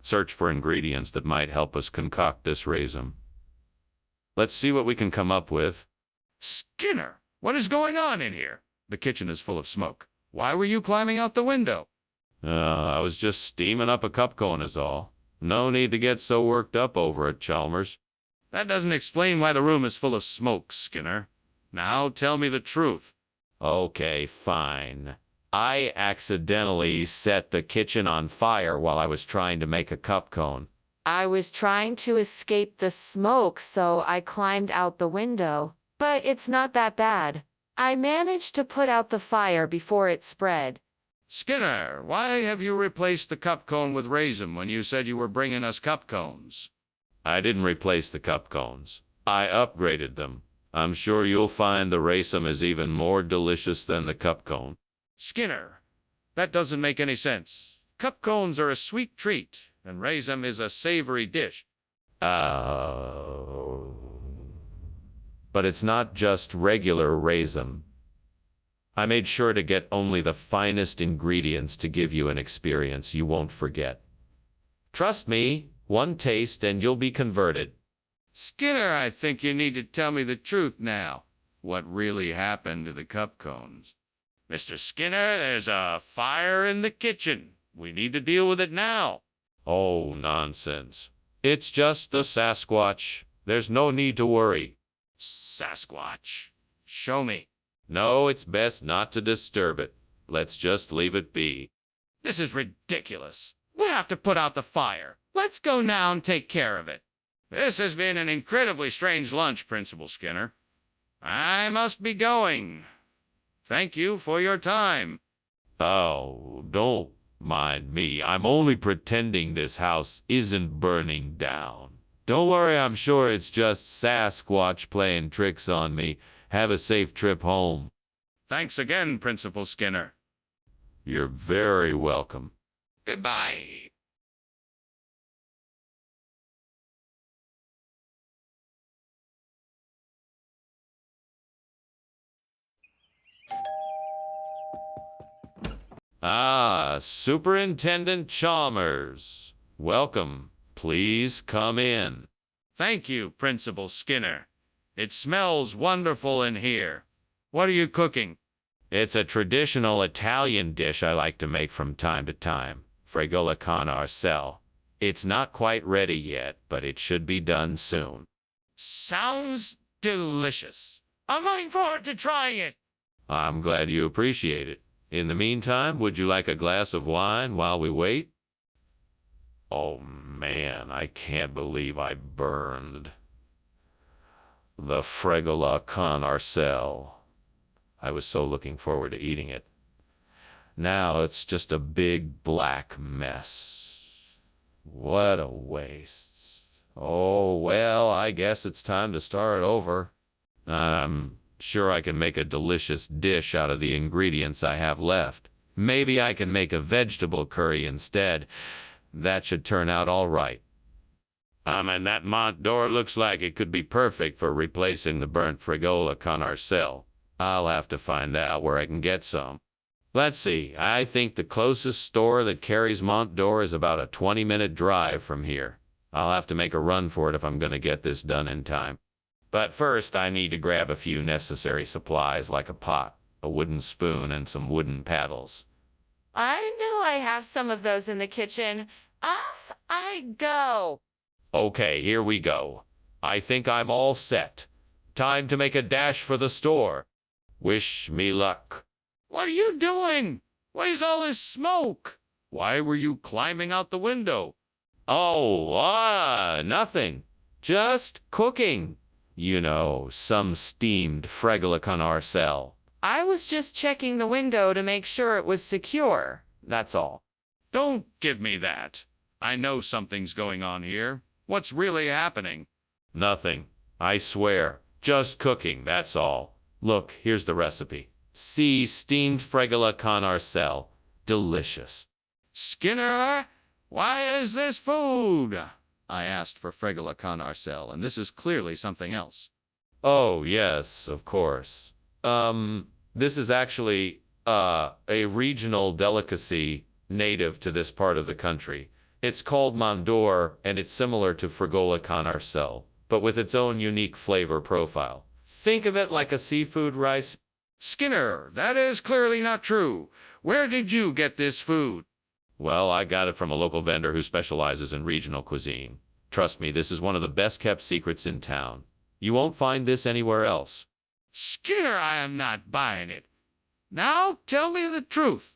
search for ingredients that might help us concoct this raisin. Let's see what we can come up with. Skinner, what is going on in here? The kitchen is full of smoke. Why were you climbing out the window? I was just steaming up a cup cone is all. No need to get so worked up over it, Chalmers. That doesn't explain why the room is full of smoke, Skinner. Now tell me the truth. Okay, fine. I accidentally set the kitchen on fire while I was trying to make a cup cone. I was trying to escape the smoke, so I climbed out the window. But it's not that bad. I managed to put out the fire before it spread. Skinner, why have you replaced the cup cone with raisin when you said you were bringing us cup cones? I didn't replace the cup cones. I upgraded them. I'm sure you'll find the raisin is even more delicious than the cup cone. Skinner, that doesn't make any sense. Cup cones are a sweet treat, and raisin is a savory dish. But it's not just regular raisin. I made sure to get only the finest ingredients to give you an experience you won't forget. Trust me, one taste and you'll be converted. Skinner, I think you need to tell me the truth now. What really happened to the cup cones? Mr. Skinner, there's a fire in the kitchen. We need to deal with it now. Oh, nonsense. It's just the Sasquatch. There's no need to worry. Sasquatch. Show me. No, it's best not to disturb it. Let's just leave it be. This is ridiculous. We have to put out the fire. Let's go now and take care of it. This has been an incredibly strange lunch, Principal Skinner. I must be going. Thank you for your time. Oh, don't mind me. I'm only pretending this house isn't burning down. Don't worry, I'm sure it's just Sasquatch playing tricks on me. Have a safe trip home. Thanks again, Principal Skinner. You're very welcome. Goodbye. Ah, Superintendent Chalmers. Welcome. Please come in. Thank you, Principal Skinner. It smells wonderful in here. What are you cooking? It's a traditional Italian dish I like to make from time to time. Fregola con arcel. It's not quite ready yet, but it should be done soon. Sounds delicious. I'm looking forward to trying it. I'm glad you appreciate it. In the meantime, would you like a glass of wine while we wait? Oh man, I can't believe I burned the Fregola con arcel. I was so looking forward to eating it. Now it's just a big black mess. What a waste. Oh, well, I guess it's time to start over. I'm sure I can make a delicious dish out of the ingredients I have left. Maybe I can make a vegetable curry instead. That should turn out all right. And that Mont d'Or looks like it could be perfect for replacing the burnt Fregola con arcel. I'll have to find out where I can get some. Let's see, I think the closest store that carries Mont d'Or is about a 20-minute drive from here. I'll have to make a run for it if I'm going to get this done in time. But first, I need to grab a few necessary supplies like a pot, a wooden spoon, and some wooden paddles. I know I have some of those in the kitchen. Off I go. Okay, here we go. I think I'm all set. Time to make a dash for the store. Wish me luck. What are you doing? What is all this smoke? Why were you climbing out the window? Oh, nothing. Just cooking. You know, some steamed fregola con arcel. I was just checking the window to make sure it was secure. That's all. Don't give me that. I know something's going on here. What's really happening? Nothing. I swear. Just cooking, that's all. Look, here's the recipe. See, steamed fregola con arcel. Delicious. Skinner, why is this food? I asked for fregola con arcel, and this is clearly something else. Oh, yes, of course. This is actually, a regional delicacy native to this part of the country. It's called mandor, and it's similar to fregola con arcel, but with its own unique flavor profile. Think of it like a seafood rice. Skinner, that is clearly not true. Where did you get this food? Well, I got it from a local vendor who specializes in regional cuisine. Trust me, this is one of the best-kept secrets in town. You won't find this anywhere else. Skinner, I am not buying it. Now tell me the truth.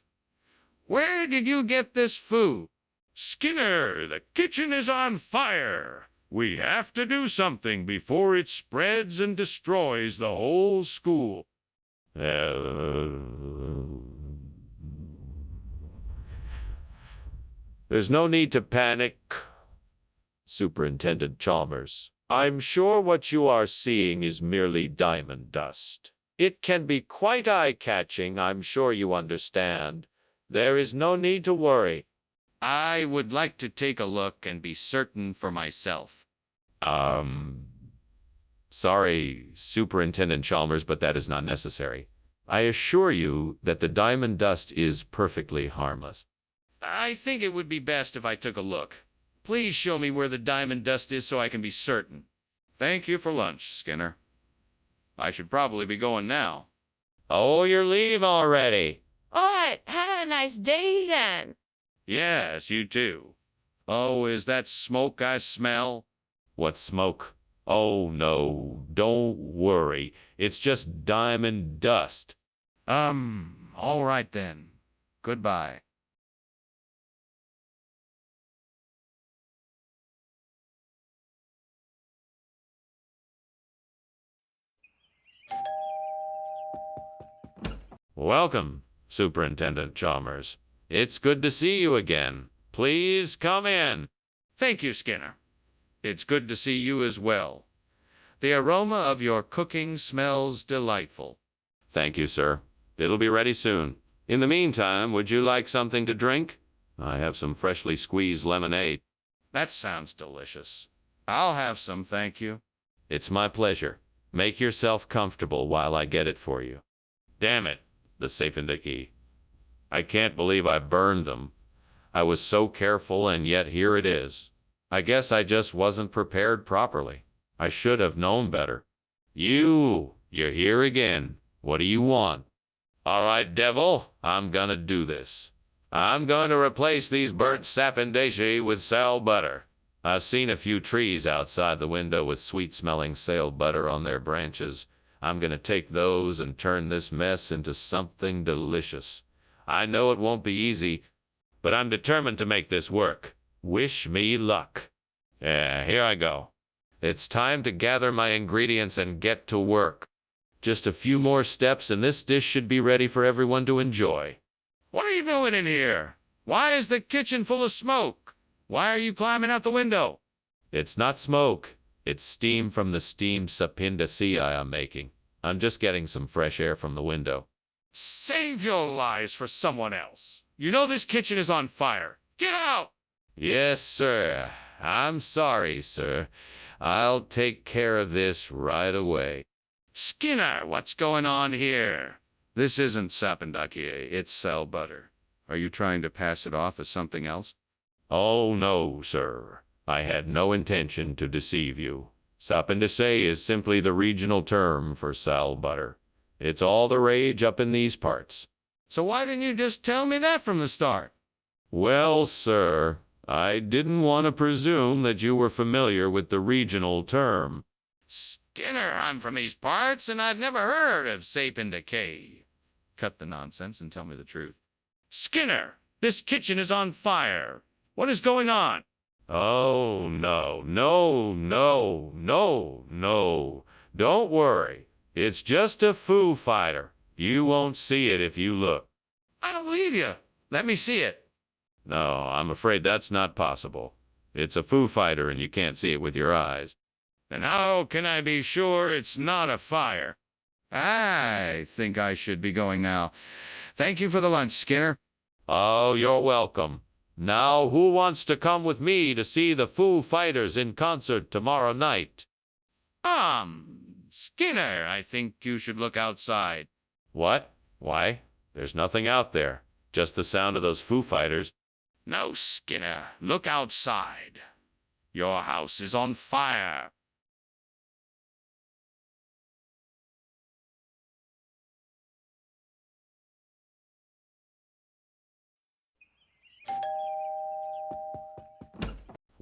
Where did you get this food? Skinner, the kitchen is on fire. We have to do something before it spreads and destroys the whole school. There's no need to panic, Superintendent Chalmers. I'm sure what you are seeing is merely diamond dust. It can be quite eye-catching, I'm sure you understand. There is no need to worry. I would like to take a look and be certain for myself. Sorry, Superintendent Chalmers, but that is not necessary. I assure you that the diamond dust is perfectly harmless. I think it would be best if I took a look. Please show me where the diamond dust is so I can be certain. Thank you for lunch, Skinner. I should probably be going now. Oh, you're leaving already. All right, have a nice day then. Yes, you too. Oh, is that smoke I smell? What smoke? Oh, no, don't worry. It's just diamond dust. All right then. Goodbye. Welcome, Superintendent Chalmers. It's good to see you again. Please come in. Thank you, Skinner. It's good to see you as well. The aroma of your cooking smells delightful. Thank you, sir. It'll be ready soon. In the meantime, would you like something to drink? I have some freshly squeezed lemonade. That sounds delicious. I'll have some, thank you. It's my pleasure. Make yourself comfortable while I get it for you. Damn it, the sapindiki. I can't believe I burned them. I was so careful, and yet here it is. I guess I just wasn't prepared properly. I should have known better. You're here again. What do you want? All right, devil, I'm gonna do this. I'm going to replace these burnt sapindashi with sal butter. I've seen a few trees outside the window with sweet-smelling sale butter on their branches. I'm gonna take those and turn this mess into something delicious. I know it won't be easy, but I'm determined to make this work. Wish me luck. Yeah, here I go. It's time to gather my ingredients and get to work. Just a few more steps and this dish should be ready for everyone to enjoy. What are you doing in here? Why is the kitchen full of smoke? Why are you climbing out the window? It's not smoke. It's steam from the steamed sapindashi I'm making. I'm just getting some fresh air from the window. Save your lies for someone else. You know this kitchen is on fire. Get out! Yes, sir. I'm sorry, sir. I'll take care of this right away. Skinner, what's going on here? This isn't sapindaki, it's sal butter. Are you trying to pass it off as something else? Oh, no, sir. I had no intention to deceive you. Sapindashi is simply the regional term for sal butter. It's all the rage up in these parts. So why didn't you just tell me that from the start? Well, sir, I didn't want to presume that you were familiar with the regional term. Skinner, I'm from these parts, and I've never heard of sapindaki. Cut the nonsense and tell me the truth. Skinner, this kitchen is on fire. What is going on? Oh, no, no, no, no, no. Don't worry. It's just a Foo Fighter. You won't see it if you look. I don't believe you. Let me see it. No, I'm afraid that's not possible. It's a Foo Fighter and you can't see it with your eyes. Then how can I be sure it's not a fire? I think I should be going now. Thank you for the lunch, Skinner. Oh, you're welcome. Now, who wants to come with me to see the Foo Fighters in concert tomorrow night? Skinner, I think you should look outside. What? Why? There's nothing out there. Just the sound of those Foo Fighters. No, Skinner, look outside. Your house is on fire.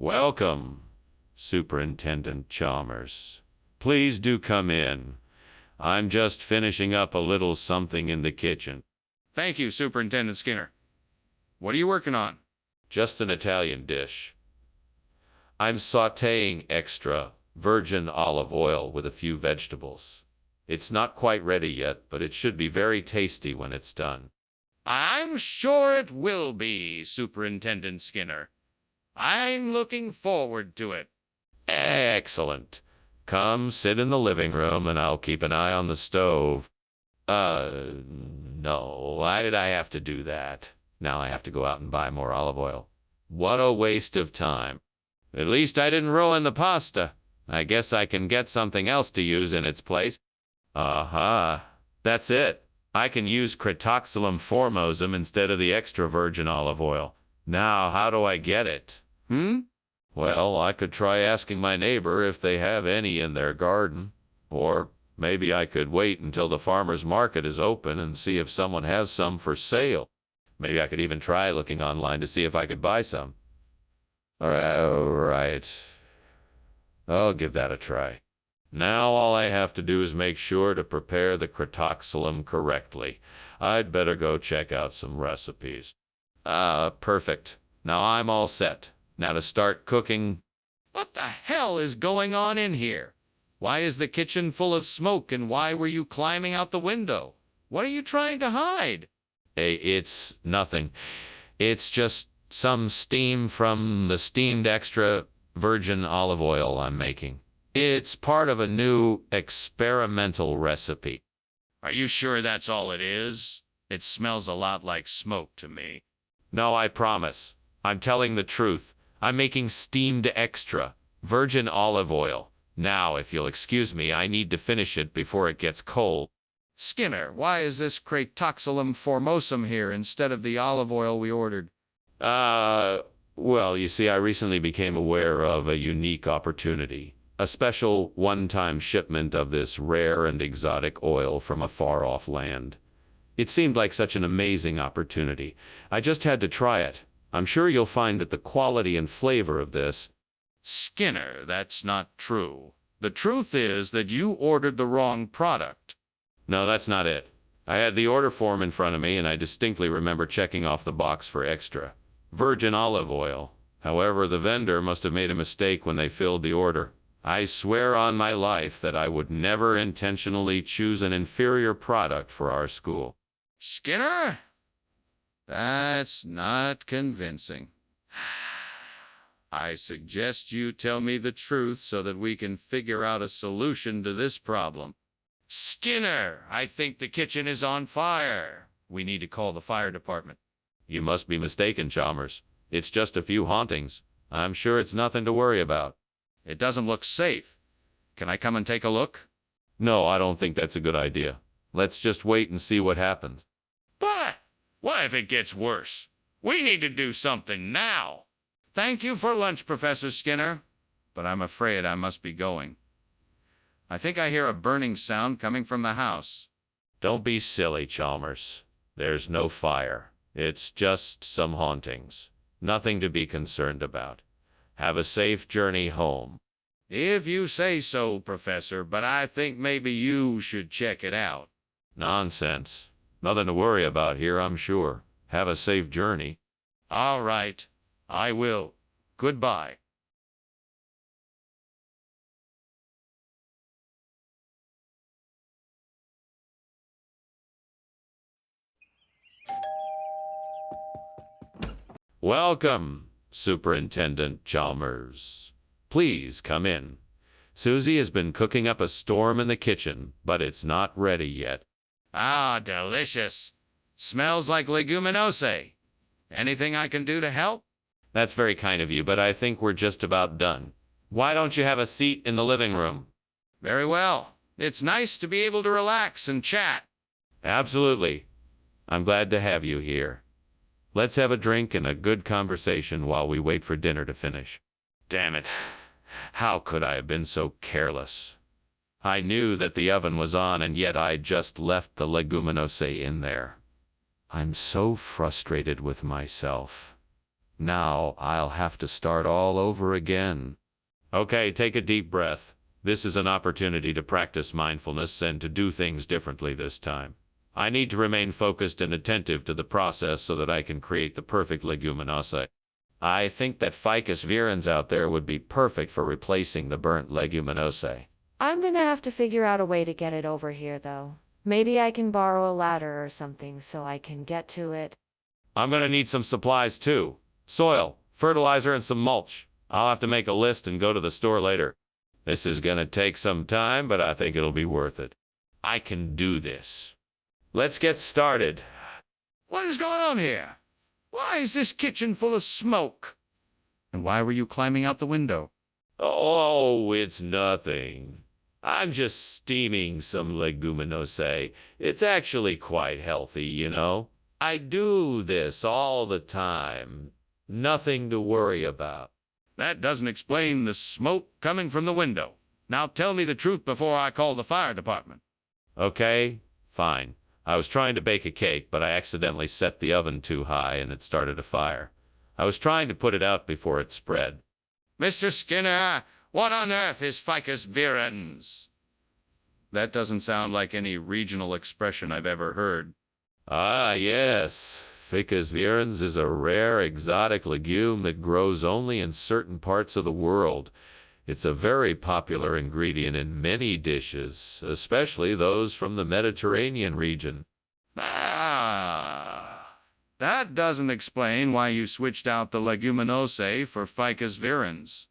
Welcome, Superintendent Chalmers. Please do come in. I'm just finishing up a little something in the kitchen. Thank you, Superintendent Skinner. What are you working on? Just an Italian dish. I'm sautéing extra virgin olive oil with a few vegetables. It's not quite ready yet, but it should be very tasty when it's done. I'm sure it will be, Superintendent Skinner. I'm looking forward to it. Excellent. Come sit in the living room and I'll keep an eye on the stove. No, why did I have to do that? Now I have to go out and buy more olive oil. What a waste of time. At least I didn't ruin the pasta. I guess I can get something else to use in its place. Aha, that's it. I can use Cretoxylum formosum instead of the extra virgin olive oil. Now, how do I get it? Well, I could try asking my neighbor if they have any in their garden. Or maybe I could wait until the farmer's market is open and see if someone has some for sale. Maybe I could even try looking online to see if I could buy some. All right. I'll give that a try. Now all I have to do is make sure to prepare the Cretoxylum correctly. I'd better go check out some recipes. Perfect. Now I'm all set. Now to start cooking. What the hell is going on in here? Why is the kitchen full of smoke and why were you climbing out the window? What are you trying to hide? Hey, it's nothing. It's just some steam from the steamed extra virgin olive oil I'm making. It's part of a new experimental recipe. Are you sure that's all it is? It smells a lot like smoke to me. No, I promise. I'm telling the truth. I'm making steamed extra virgin olive oil. Now, if you'll excuse me, I need to finish it before it gets cold. Skinner, why is this Cretoxylum formosum here instead of the olive oil we ordered? Well, you see, I recently became aware of a unique opportunity. A special one-time shipment of this rare and exotic oil from a far-off land. It seemed like such an amazing opportunity. I just had to try it. I'm sure you'll find that the quality and flavor of this... Skinner, that's not true. The truth is that you ordered the wrong product. No, that's not it. I had the order form in front of me, and I distinctly remember checking off the box for extra virgin olive oil. However, the vendor must have made a mistake when they filled the order. I swear on my life that I would never intentionally choose an inferior product for our school. Skinner? That's not convincing. I suggest you tell me the truth so that we can figure out a solution to this problem. Skinner, I think the kitchen is on fire. We need to call the fire department. You must be mistaken, Chalmers. It's just a few hauntings. I'm sure it's nothing to worry about. It doesn't look safe. Can I come and take a look? No, I don't think that's a good idea. Let's just wait and see what happens. But what if it gets worse? We need to do something now. Thank you for lunch, Professor Skinner, but I'm afraid I must be going. I think I hear a burning sound coming from the house. Don't be silly, Chalmers. There's no fire. It's just some hauntings. Nothing to be concerned about. Have a safe journey home. If you say so, Professor, but I think maybe you should check it out. Nonsense. Nothing to worry about here, I'm sure. Have a safe journey. All right, I will. Goodbye. Welcome, Superintendent Chalmers. Please come in. Susie has been cooking up a storm in the kitchen, but it's not ready yet. Ah, delicious. Smells like leguminose. Anything I can do to help? That's very kind of you, but I think we're just about done. Why don't you have a seat in the living room? Very well. It's nice to be able to relax and chat. Absolutely. I'm glad to have you here. Let's have a drink and a good conversation while we wait for dinner to finish. Damn it. How could I have been so careless? I knew that the oven was on, and yet I just left the leguminose in there. I'm so frustrated with myself. Now I'll have to start all over again. Okay, take a deep breath. This is an opportunity to practice mindfulness and to do things differently this time. I need to remain focused and attentive to the process so that I can create the perfect leguminose. I think that ficus virens out there would be perfect for replacing the burnt leguminose. I'm gonna have to figure out a way to get it over here, though. Maybe I can borrow a ladder or something so I can get to it. I'm gonna need some supplies too. Soil, fertilizer, and some mulch. I'll have to make a list and go to the store later. This is gonna take some time, but I think it'll be worth it. I can do this. Let's get started. What is going on here? Why is this kitchen full of smoke? And why were you climbing out the window? Oh, it's nothing. I'm just steaming some leguminose. It's actually quite healthy, you know. I do this all the time. Nothing to worry about. That doesn't explain the smoke coming from the window. Now tell me the truth before I call the fire department. Okay, fine. I was trying to bake a cake, but I accidentally set the oven too high and it started a fire. I was trying to put it out before it spread. Mr. Skinner, what on earth is ficus virens? That doesn't sound like any regional expression I've ever heard. Ah, yes. Ficus virens is a rare exotic legume that grows only in certain parts of the world. It's a very popular ingredient in many dishes, especially those from the Mediterranean region. Ah, that doesn't explain why you switched out the leguminose for ficus virens.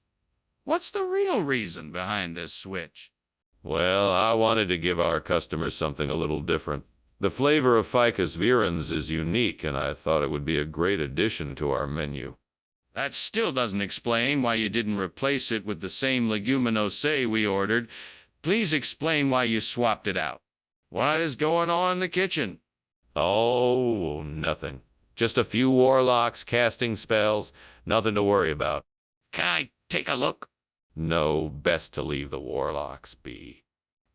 What's the real reason behind this switch? Well, I wanted to give our customers something a little different. The flavor of ficus virens is unique, and I thought it would be a great addition to our menu. That still doesn't explain why you didn't replace it with the same leguminose we ordered. Please explain why you swapped it out. What is going on in the kitchen? Oh, nothing. Just a few warlocks casting spells. Nothing to worry about. Can I take a look? No, best to leave the warlocks be.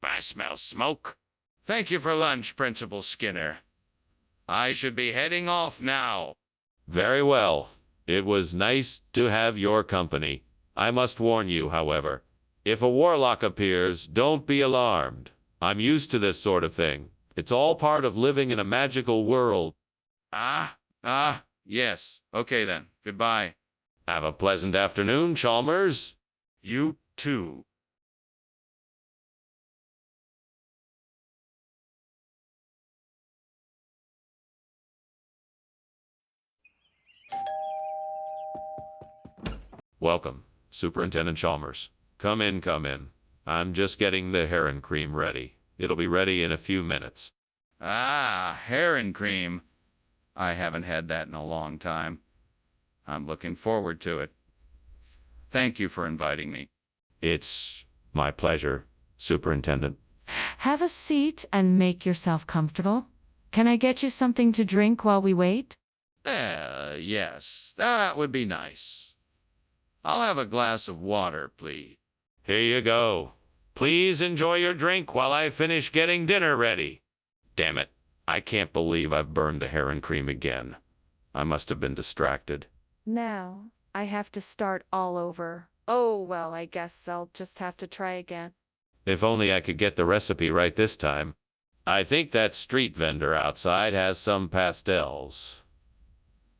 I smell smoke. Thank you for lunch, Principal Skinner. I should be heading off now. Very well. It was nice to have your company. I must warn you, however, if a warlock appears, don't be alarmed. I'm used to this sort of thing. It's all part of living in a magical world. Yes. Okay then. Goodbye. Have a pleasant afternoon, Chalmers. You too. Welcome, Superintendent Chalmers. Come in, come in. I'm just getting the heron cream ready. It'll be ready in a few minutes. Heron cream. I haven't had that in a long time. I'm looking forward to it. Thank you for inviting me. It's my pleasure, Superintendent. Have a seat and make yourself comfortable. Can I get you something to drink while we wait? Yes, that would be nice. I'll have a glass of water, please. Here you go. Please enjoy your drink while I finish getting dinner ready. Damn it. I can't believe I've burned the heron cream again. I must have been distracted. Now, I have to start all over. Oh, well, I guess I'll just have to try again. If only I could get the recipe right this time. I think that street vendor outside has some pastels.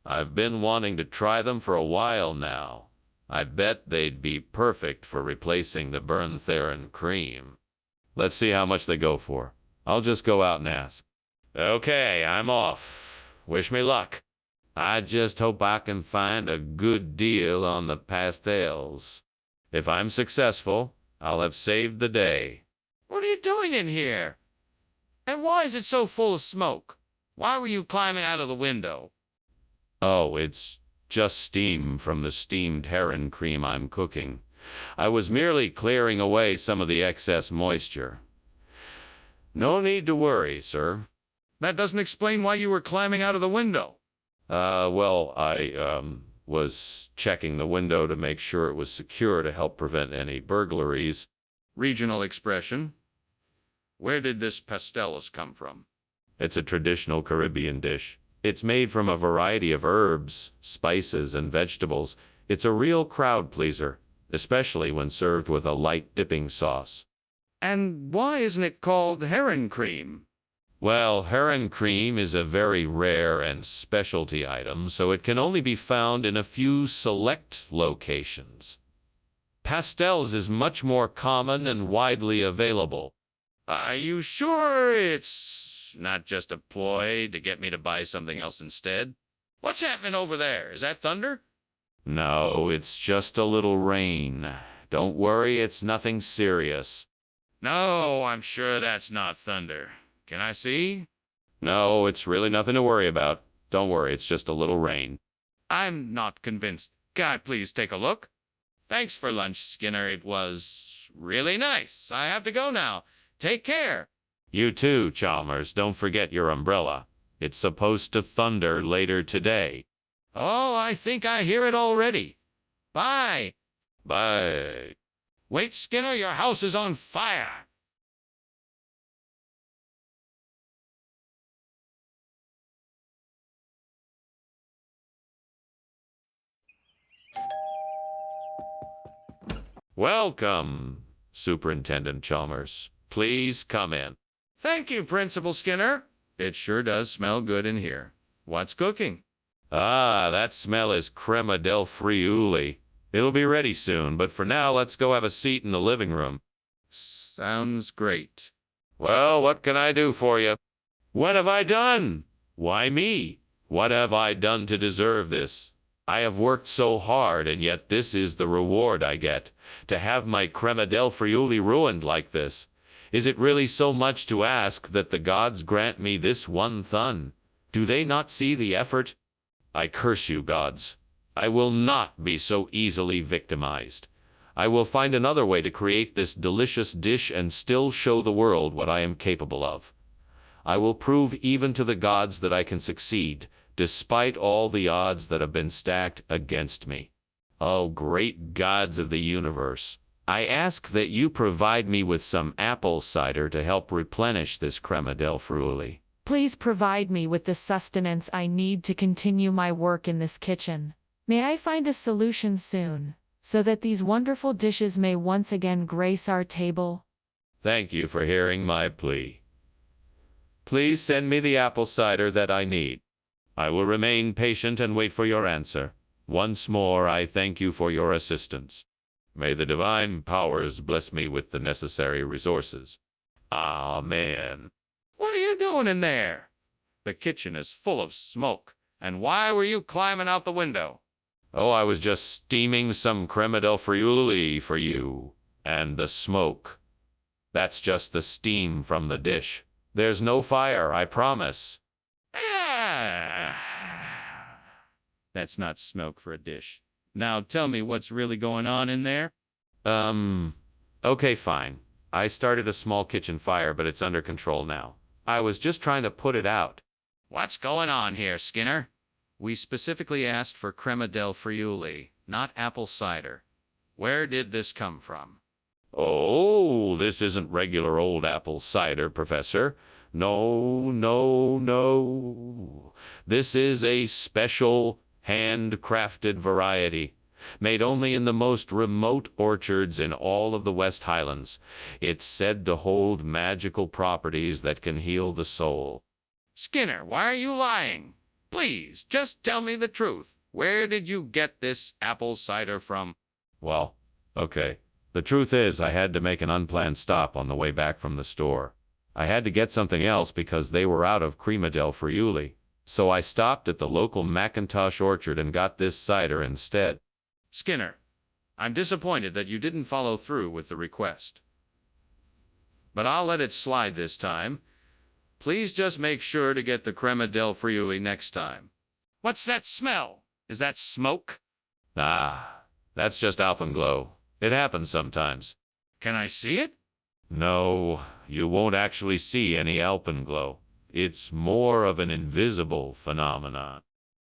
I've been wanting to try them for a while now. I bet they'd be perfect for replacing the Berntherin cream. Let's see how much they go for. I'll just go out and ask. Okay, I'm off. Wish me luck. I just hope I can find a good deal on the pastels. If I'm successful, I'll have saved the day. What are you doing in here? And why is it so full of smoke? Why were you climbing out of the window? Oh, it's just steam from the steamed heron cream I'm cooking. I was merely clearing away some of the excess moisture. No need to worry, sir. That doesn't explain why you were climbing out of the window. Well, I was checking the window to make sure it was secure to help prevent any burglaries. Regional expression. Where did this pastelos come from? It's a traditional Caribbean dish. It's made from a variety of herbs, spices, and vegetables. It's a real crowd pleaser, especially when served with a light dipping sauce. And why isn't it called heron cream? Well, heron cream is a very rare and specialty item, so it can only be found in a few select locations. Pastels is much more common and widely available. Are you sure it's not just a ploy to get me to buy something else instead? What's happening over there? Is that thunder? No, it's just a little rain. Don't worry, it's nothing serious. No, I'm sure that's not thunder. Can I see? No, it's really nothing to worry about. Don't worry, it's just a little rain. I'm not convinced. Can I please take a look? Thanks for lunch, Skinner. It was really nice. I have to go now. Take care. You too, Chalmers. Don't forget your umbrella. It's supposed to thunder later today. Oh, I think I hear it already. Bye. Bye. Wait, Skinner, your house is on fire. Welcome, Superintendent Chalmers. Please come in. Thank you, Principal Skinner. It sure does smell good in here. What's cooking? Ah, that smell is crema del friuli. It'll be ready soon, but for now, let's go have a seat in the living room. Sounds great. Well, what can I do for you? What have I done? Why me? What have I done to deserve this? I have worked so hard, and yet this is the reward I get. To have my crema del friuli ruined like this. Is it really so much to ask that the gods grant me this one thun? Do they not see the effort? I curse you, gods. I will not be so easily victimized. I will find another way to create this delicious dish and still show the world what I am capable of. I will prove even to the gods that I can succeed, despite all the odds that have been stacked against me. Oh, great gods of the universe, I ask that you provide me with some apple cider to help replenish this crema del friuli. Please provide me with the sustenance I need to continue my work in this kitchen. May I find a solution soon, so that these wonderful dishes may once again grace our table? Thank you for hearing my plea. Please send me the apple cider that I need. I will remain patient and wait for your answer. Once more, I thank you for your assistance. May the divine powers bless me with the necessary resources. Amen. What are you doing in there? The kitchen is full of smoke. And why were you climbing out the window? Oh, I was just steaming some crema del friuli for you. And the smoke. That's just the steam from the dish. There's no fire, I promise. That's not smoke for a dish. Now tell me what's really going on in there? Okay, fine. I started a small kitchen fire, but it's under control now. I was just trying to put it out. What's going on here, Skinner? We specifically asked for crema del friuli, not apple cider. Where did this come from? Oh, this isn't regular old apple cider, Professor. No, no, no. This is a special, handcrafted variety, made only in the most remote orchards in all of the West Highlands. It's said to hold magical properties that can heal the soul. Skinner, why are you lying? Please, just tell me the truth. Where did you get this apple cider from? Well, okay. The truth is, I had to make an unplanned stop on the way back from the store. I had to get something else because they were out of crema del friuli. So I stopped at the local Macintosh orchard and got this cider instead. Skinner, I'm disappointed that you didn't follow through with the request. But I'll let it slide this time. Please just make sure to get the crema del friuli next time. What's that smell? Is that smoke? Ah, that's just alpenglow. It happens sometimes. Can I see it? No, you won't actually see any alpenglow. It's more of an invisible phenomenon.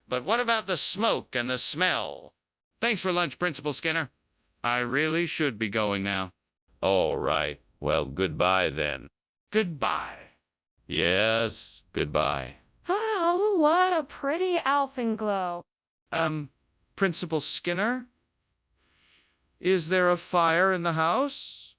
But what about the smoke and the smell? Thanks for lunch, Principal Skinner. I really should be going now. All right. Well, goodbye then. Goodbye. Yes, goodbye. Oh, what a pretty alpenglow. Principal Skinner? Is there a fire in the house?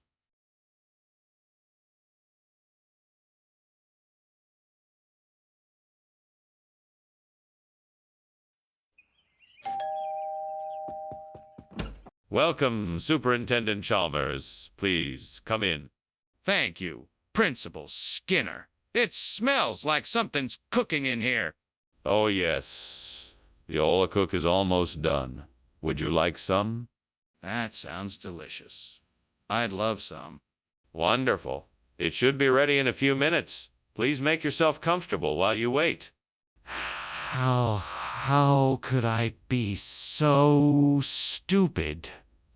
Welcome, Superintendent Chalmers. Please, come in. Thank you, Principal Skinner. It smells like something's cooking in here. Oh, yes. The Ola cook is almost done. Would you like some? That sounds delicious. I'd love some. Wonderful. It should be ready in a few minutes. Please make yourself comfortable while you wait. How could I be so stupid?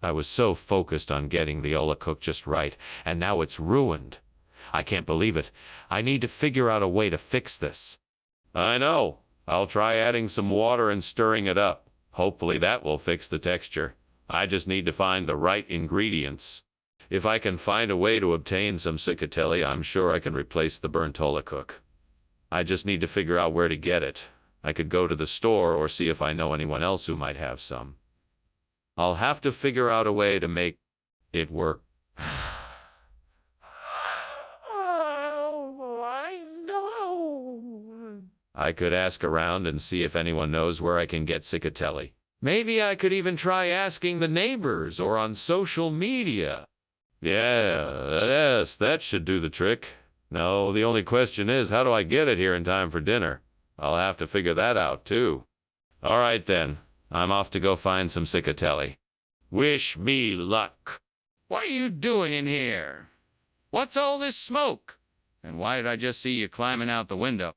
I was so focused on getting the Ola cook just right, and now it's ruined. I can't believe it. I need to figure out a way to fix this. I know. I'll try adding some water and stirring it up. Hopefully that will fix the texture. I just need to find the right ingredients. If I can find a way to obtain some cicatelli, I'm sure I can replace the burnt Ola cook. I just need to figure out where to get it. I could go to the store or see if I know anyone else who might have some. I'll have to figure out a way to make it work. Oh, I know. I could ask around and see if anyone knows where I can get cicatelli. Maybe I could even try asking the neighbors or on social media. Yes, that should do the trick. No, the only question is, how do I get it here in time for dinner? I'll have to figure that out, too. All right, then. I'm off to go find some cicatelli. Wish me luck. What are you doing in here? What's all this smoke? And why did I just see you climbing out the window?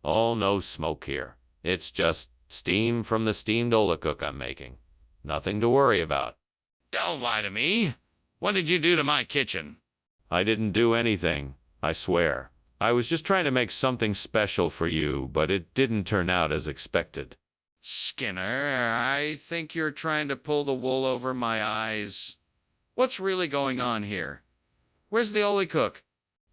Oh, no smoke here. It's just steam from the steamed Ola cook I'm making. Nothing to worry about. Don't lie to me. What did you do to my kitchen? I didn't do anything, I swear. I was just trying to make something special for you, but it didn't turn out as expected. Skinner, I think you're trying to pull the wool over my eyes. What's really going on here? Where's the Ola cook?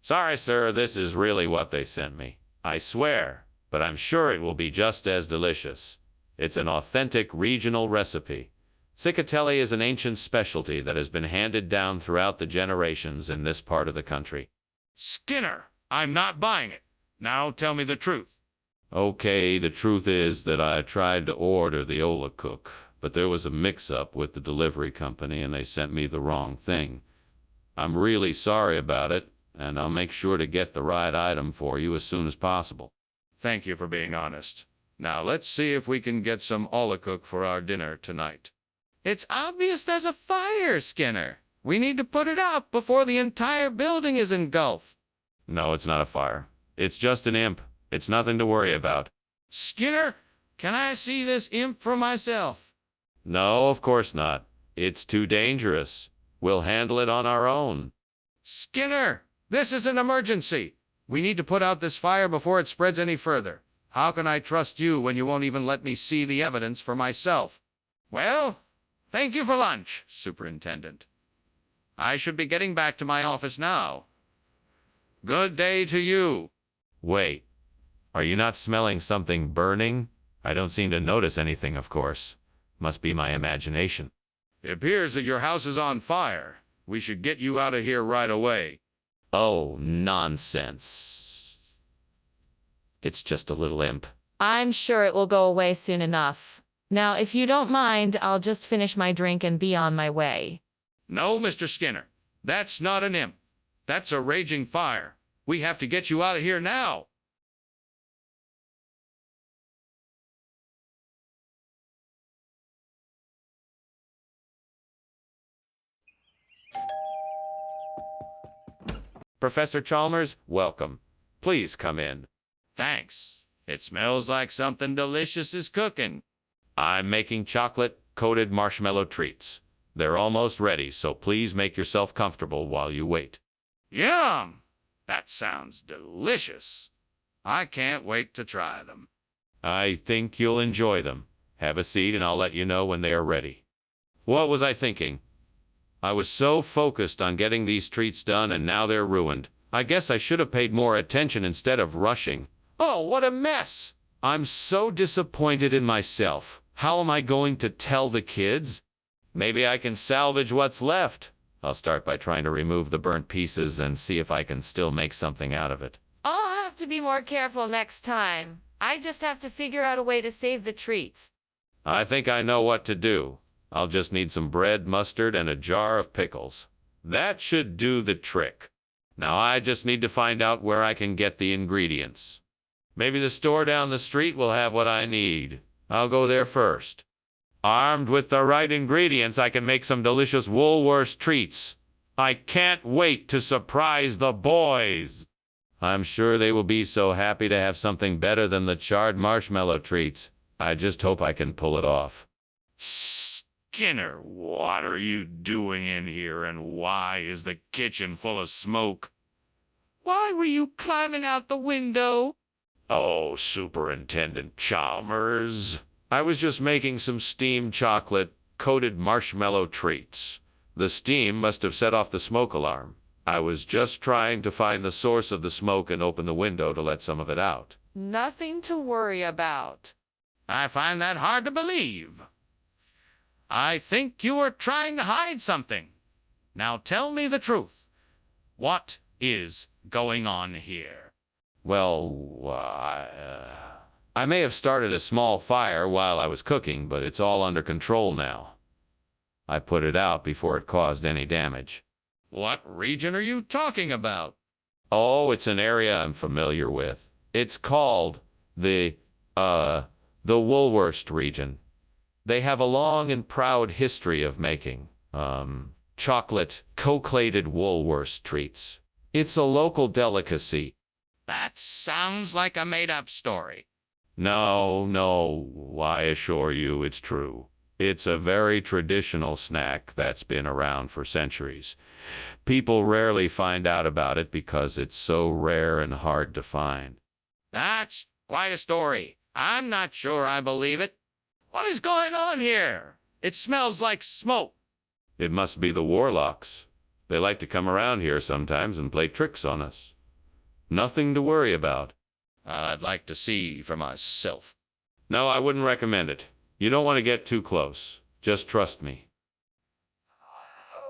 Sorry, sir, this is really what they sent me. I swear, but I'm sure it will be just as delicious. It's an authentic regional recipe. Cicatelli is an ancient specialty that has been handed down throughout the generations in this part of the country. Skinner, I'm not buying it. Now tell me the truth. Okay, the truth is that I tried to order the Ola cook, but there was a mix-up with the delivery company and they sent me the wrong thing. I'm really sorry about it, and I'll make sure to get the right item for you as soon as possible. Thank you for being honest. Now let's see if we can get some Ola cook for our dinner tonight. It's obvious there's a fire, Skinner. We need to put it out before the entire building is engulfed. No, it's not a fire. It's just an imp. It's nothing to worry about. Skinner, can I see this imp for myself? No, of course not. It's too dangerous. We'll handle it on our own. Skinner, this is an emergency. We need to put out this fire before it spreads any further. How can I trust you when you won't even let me see the evidence for myself? Well, thank you for lunch, Superintendent. I should be getting back to my office now. Good day to you. Wait. Are you not smelling something burning? I don't seem to notice anything, of course. Must be my imagination. It appears that your house is on fire. We should get you out of here right away. Oh, nonsense. It's just a little imp. I'm sure it will go away soon enough. Now, if you don't mind, I'll just finish my drink and be on my way. No, Mr. Skinner. That's not an imp. That's a raging fire. We have to get you out of here now. Professor Chalmers, welcome. Please come in. Thanks. It smells like something delicious is cooking. I'm making chocolate-coated marshmallow treats. They're almost ready, so please make yourself comfortable while you wait. Yum! That sounds delicious. I can't wait to try them. I think you'll enjoy them. Have a seat and I'll let you know when they are ready. What was I thinking? I was so focused on getting these treats done and now they're ruined. I guess I should have paid more attention instead of rushing. Oh, what a mess! I'm so disappointed in myself. How am I going to tell the kids? Maybe I can salvage what's left. I'll start by trying to remove the burnt pieces and see if I can still make something out of it. I'll have to be more careful next time. I just have to figure out a way to save the treats. I think I know what to do. I'll just need some bread, mustard, and a jar of pickles. That should do the trick. Now I just need to find out where I can get the ingredients. Maybe the store down the street will have what I need. I'll go there first. Armed with the right ingredients, I can make some delicious Woolworths treats. I can't wait to surprise the boys. I'm sure they will be so happy to have something better than the charred marshmallow treats. I just hope I can pull it off. Skinner, what are you doing in here, and why is the kitchen full of smoke? Why were you climbing out the window? Oh, Superintendent Chalmers. I was just making some steamed chocolate-coated marshmallow treats. The steam must have set off the smoke alarm. I was just trying to find the source of the smoke and open the window to let some of it out. Nothing to worry about. I find that hard to believe. I think you are trying to hide something. Now tell me the truth. What is going on here? Well, I may have started a small fire while I was cooking, but it's all under control now. I put it out before it caused any damage. What region are you talking about? Oh, it's an area I'm familiar with. It's called the Woolworths region. They have a long and proud history of making, chocolate, collated Woolworths treats. It's a local delicacy. That sounds like a made-up story. No, I assure you it's true. It's a very traditional snack that's been around for centuries. People rarely find out about it because it's so rare and hard to find. That's quite a story. I'm not sure I believe it. What is going on here? It smells like smoke. It must be the warlocks. They like to come around here sometimes and play tricks on us. Nothing to worry about. I'd like to see for myself. No, I wouldn't recommend it. You don't want to get too close. Just trust me.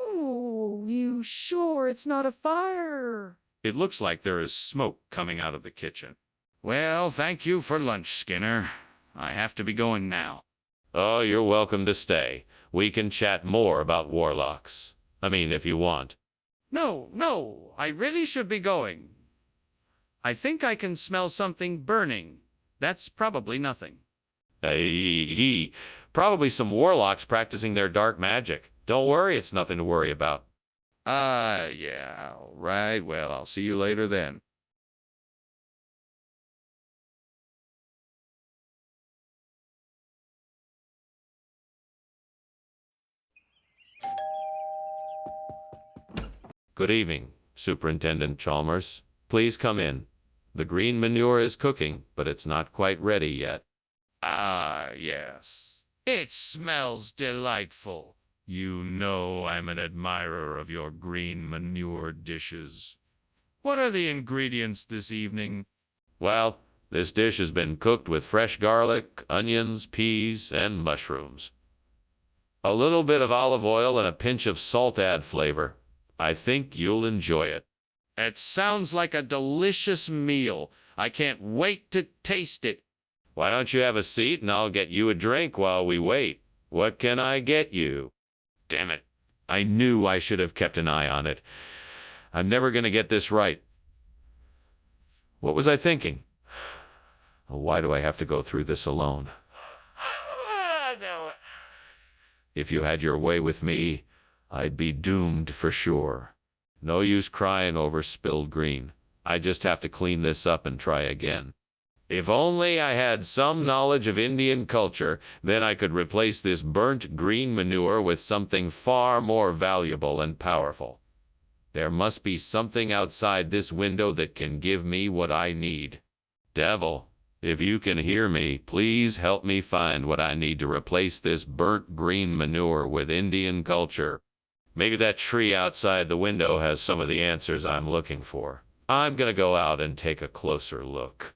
Oh, you sure it's not a fire? It looks like there is smoke coming out of the kitchen. Well, thank you for lunch, Skinner. I have to be going now. Oh, you're welcome to stay. We can chat more about warlocks. I mean, if you want. No, I really should be going. I think I can smell something burning. That's probably nothing. Probably some warlocks practicing their dark magic. Don't worry, it's nothing to worry about. Yeah, all right. Well, I'll see you later then. Good evening, Superintendent Chalmers. Please come in. The green manure is cooking, but it's not quite ready yet. Yes. It smells delightful. You know I'm an admirer of your green manure dishes. What are the ingredients this evening? Well, this dish has been cooked with fresh garlic, onions, peas, and mushrooms. A little bit of olive oil and a pinch of salt add flavor. I think you'll enjoy it. It sounds like a delicious meal. I can't wait to taste it. Why don't you have a seat and I'll get you a drink while we wait? What can I get you? Damn it. I knew I should have kept an eye on it. I'm never going to get this right. What was I thinking? Why do I have to go through this alone? If you had your way with me, I'd be doomed for sure. No use crying over spilled green. I just have to clean this up and try again. If only I had some knowledge of Indian culture, then I could replace this burnt green manure with something far more valuable and powerful. There must be something outside this window that can give me what I need. Devil, if you can hear me, please help me find what I need to replace this burnt green manure with Indian culture. Maybe that tree outside the window has some of the answers I'm looking for. I'm gonna go out and take a closer look.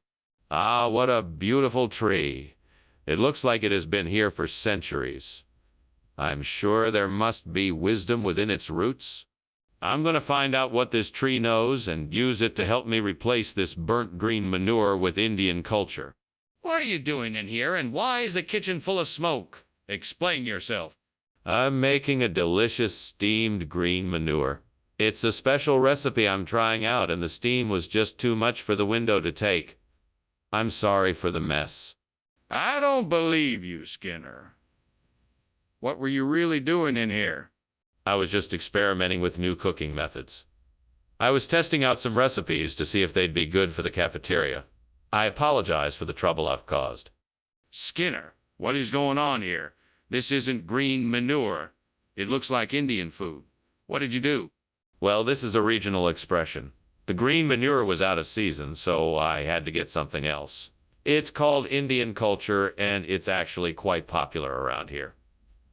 Ah, what a beautiful tree. It looks like it has been here for centuries. I'm sure there must be wisdom within its roots. I'm going to find out what this tree knows and use it to help me replace this burnt green manure with Indian culture. What are you doing in here, and why is the kitchen full of smoke? Explain yourself. I'm making a delicious steamed green manure. It's a special recipe I'm trying out, and the steam was just too much for the window to take. I'm sorry for the mess. I don't believe you, Skinner. What were you really doing in here? I was just experimenting with new cooking methods. I was testing out some recipes to see if they'd be good for the cafeteria. I apologize for the trouble I've caused. Skinner, what is going on here? This isn't green manure. It looks like Indian food. What did you do? Well, this is a regional expression. The green manure was out of season, so I had to get something else. It's called Indian culture, and it's actually quite popular around here.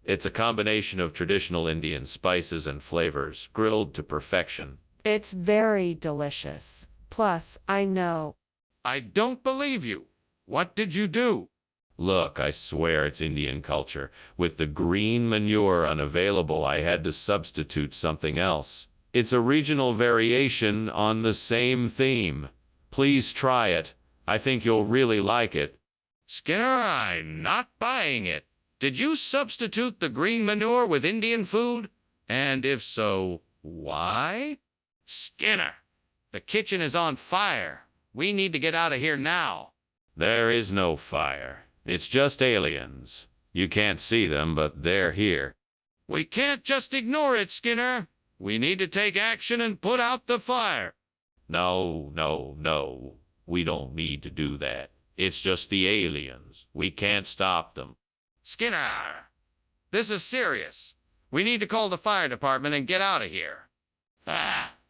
It's a combination of traditional Indian spices and flavors, grilled to perfection. It's very delicious. Plus, I know. I don't believe you. What did you do? Look, I swear it's Indian culture. With the green manure unavailable, I had to substitute something else. It's a regional variation on the same theme. Please try it. I think you'll really like it. Skinner, I'm not buying it. Did you substitute the green manure with Indian food? And if so, why? Skinner, the kitchen is on fire. We need to get out of here now. There is no fire. It's just aliens. You can't see them, but they're here. We can't just ignore it, Skinner. We need to take action and put out the fire. No. We don't need to do that. It's just the aliens. We can't stop them. Skinner, this is serious. We need to call the fire department and get out of here.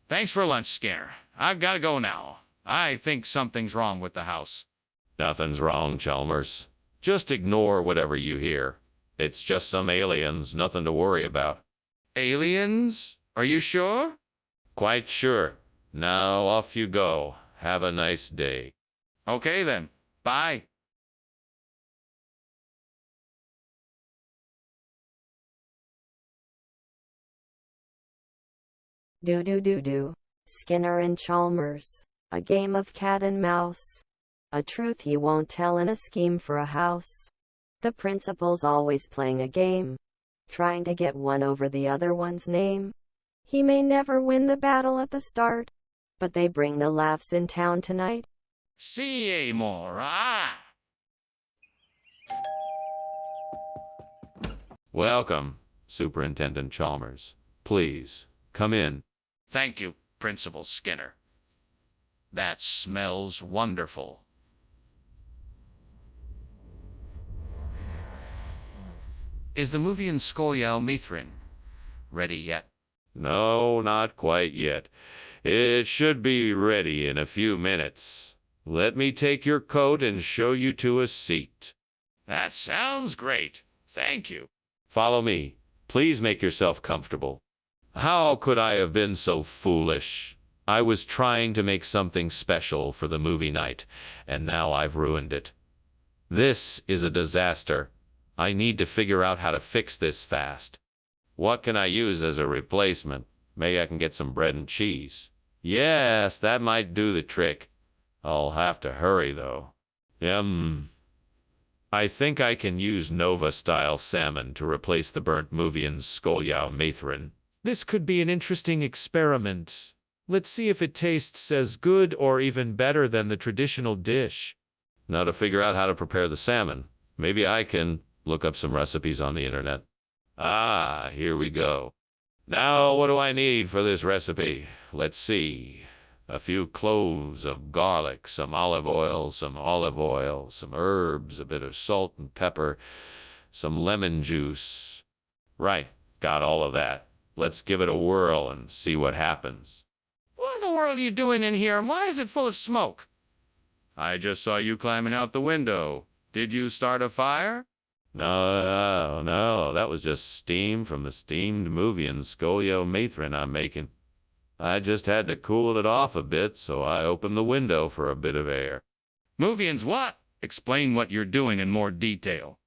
Thanks for lunch, Skinner. I've got to go now. I think something's wrong with the house. Nothing's wrong, Chalmers. Just ignore whatever you hear. It's just some aliens, nothing to worry about. Aliens? Are you sure? Quite sure. Now off you go. Have a nice day. Okay then. Bye. Do. Skinner and Chalmers. A game of cat and mouse. A truth he won't tell and a scheme for a house. The principal's always playing a game, trying to get one over the other one's name. He may never win the battle at the start, but they bring the laughs in town tonight. See more. Welcome, Superintendent Chalmers. Please, come in. Thank you, Principal Skinner. That smells wonderful. Is the movie in Skolyal Mithrin ready yet? No, not quite yet. It should be ready in a few minutes. Let me take your coat and show you to a seat. That sounds great. Thank you. Follow me. Please make yourself comfortable. How could I have been so foolish? I was trying to make something special for the movie night, and now I've ruined it. This is a disaster. I need to figure out how to fix this fast. What can I use as a replacement? Maybe I can get some bread and cheese. Yes, that might do the trick. I'll have to hurry, though. I think I can use Nova-style salmon to replace the burnt Muvian's Skolyao Mathrin. This could be an interesting experiment. Let's see if it tastes as good or even better than the traditional dish. Now to figure out how to prepare the salmon, maybe I can look up some recipes on the internet. Ah, here we go. Now, what do I need for this recipe? Let's see. A few cloves of garlic, some olive oil, some herbs, a bit of salt and pepper, some lemon juice. Right, got all of that. Let's give it a whirl and see what happens. What in the world are you doing in here? And why is it full of smoke? I just saw you climbing out the window. Did you start a fire? No, that was just steam from the steamed Muvian Skolio Mathrin I'm making. I just had to cool it off a bit, so I opened the window for a bit of air. Muvians what? Explain what you're doing in more detail.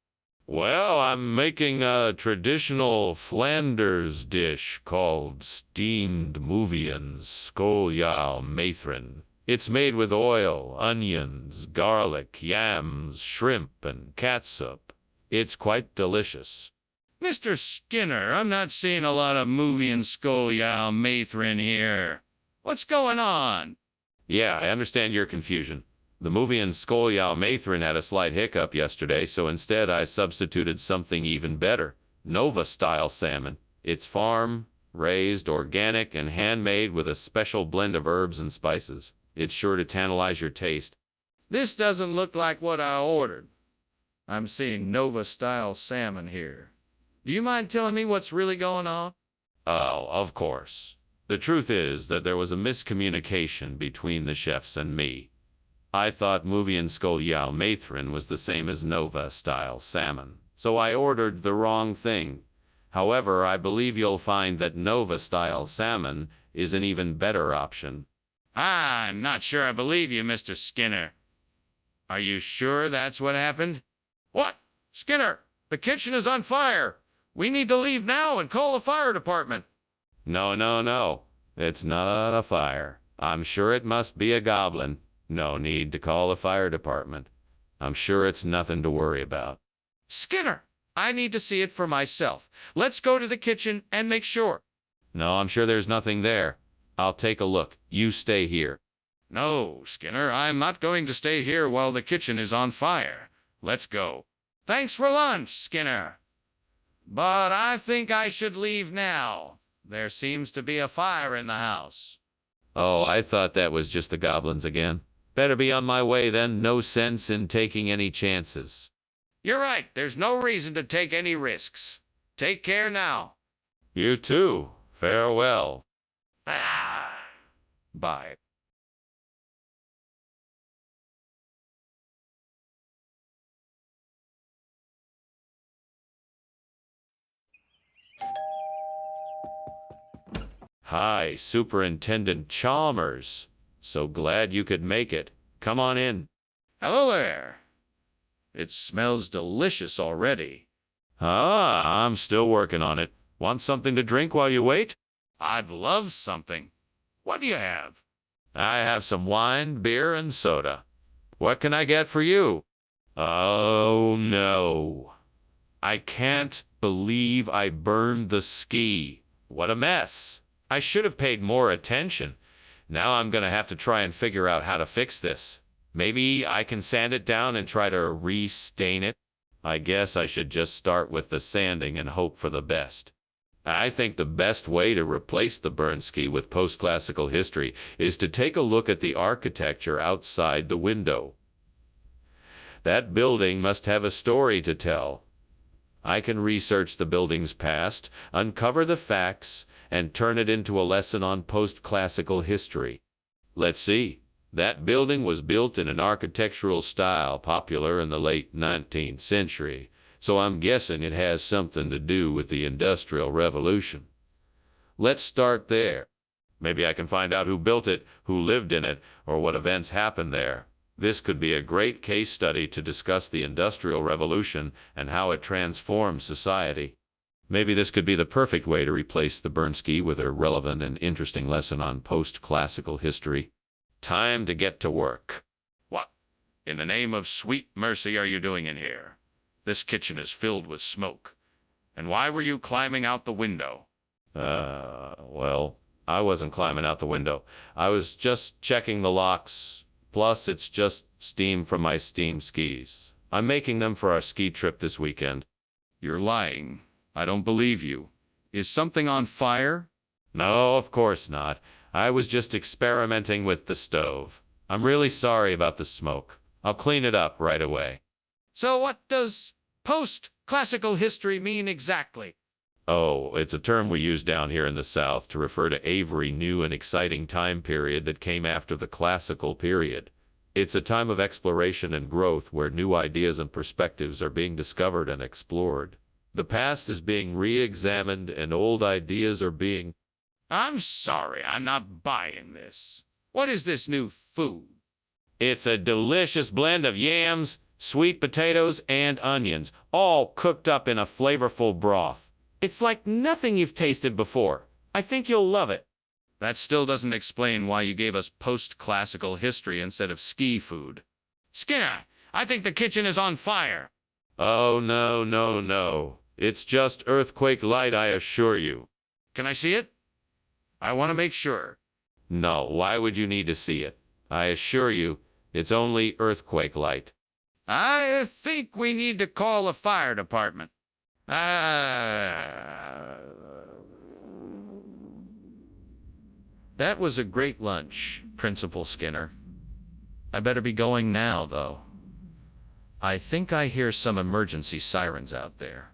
Well, I'm making a traditional Flanders dish called steamed Muvian Skolyao Mathrin. It's made with oil, onions, garlic, yams, shrimp, and catsup. It's quite delicious. Mr. Skinner, I'm not seeing a lot of Muvian Skolyao Mathrin here. What's going on? Yeah, I understand your confusion. The Muvian Skolyao Mathrin had a slight hiccup yesterday, so instead I substituted something even better. Nova-style salmon. It's farm-raised, organic, and handmade with a special blend of herbs and spices. It's sure to tantalize your taste. This doesn't look like what I ordered. I'm seeing Nova-style salmon here. Do you mind telling me what's really going on? Oh, of course. The truth is that there was a miscommunication between the chefs and me. I thought Muvian Skolyao Mathrin was the same as Nova-style salmon, so I ordered the wrong thing. However, I believe you'll find that Nova-style salmon is an even better option. I'm not sure I believe you, Mr. Skinner. Are you sure that's what happened? What? Skinner, the kitchen is on fire. We need to leave now and call the fire department. No. It's not a fire. I'm sure it must be a goblin. No need to call the fire department. I'm sure it's nothing to worry about. Skinner, I need to see it for myself. Let's go to the kitchen and make sure. No, I'm sure there's nothing there. I'll take a look. You stay here. No, Skinner, I'm not going to stay here while the kitchen is on fire. Let's go. Thanks for lunch, Skinner. But I think I should leave now. There seems to be a fire in the house. Oh, I thought that was just the goblins again. Better be on my way then. No sense in taking any chances. You're right. There's no reason to take any risks. Take care now. You too. Farewell. Bye. Hi, Superintendent Chalmers. So glad you could make it. Come on in. Hello there. It smells delicious already. Ah, I'm still working on it. Want something to drink while you wait? I'd love something. What do you have? I have some wine, beer, and soda. What can I get for you? Oh, no. I can't believe I burned the ski. What a mess. I should have paid more attention. Now I'm going to have to try and figure out how to fix this. Maybe I can sand it down and try to re-stain it. I guess I should just start with the sanding and hope for the best. I think the best way to replace the burned ski with post-classical history is to take a look at the architecture outside the window. That building must have a story to tell. I can research the building's past, uncover the facts, and turn it into a lesson on post-classical history. Let's see. That building was built in an architectural style popular in the late 19th century, so I'm guessing it has something to do with the Industrial Revolution. Let's start there. Maybe I can find out who built it, who lived in it, or what events happened there. This could be a great case study to discuss the Industrial Revolution and how it transformed society. Maybe this could be the perfect way to replace the Bernski with a relevant and interesting lesson on post-classical history. Time to get to work. What? in the name of sweet mercy are you doing in here? This kitchen is filled with smoke. And why were you climbing out the window? Well, I wasn't climbing out the window. I was just checking the locks. Plus, it's just steam from my steam skis. I'm making them for our ski trip this weekend. You're lying. I don't believe you. Is something on fire? No, of course not. I was just experimenting with the stove. I'm really sorry about the smoke. I'll clean it up right away. So what does post-classical history mean exactly? Oh, it's a term we use down here in the South to refer to every new and exciting time period that came after the classical period. It's a time of exploration and growth where new ideas and perspectives are being discovered and explored. The past is being re-examined and old ideas are being... I'm sorry, I'm not buying this. What is this new food? It's a delicious blend of yams, sweet potatoes, and onions, all cooked up in a flavorful broth. It's like nothing you've tasted before. I think you'll love it. That still doesn't explain why you gave us post-classical history instead of ski food. Skinner, I think the kitchen is on fire. Oh, no, no, no. It's just earthquake light, I assure you. Can I see it? I want to make sure. No, why would you need to see it? I assure you, it's only earthquake light. I think we need to call the fire department. That was a great lunch, Principal Skinner. I better be going now, though. I think I hear some emergency sirens out there.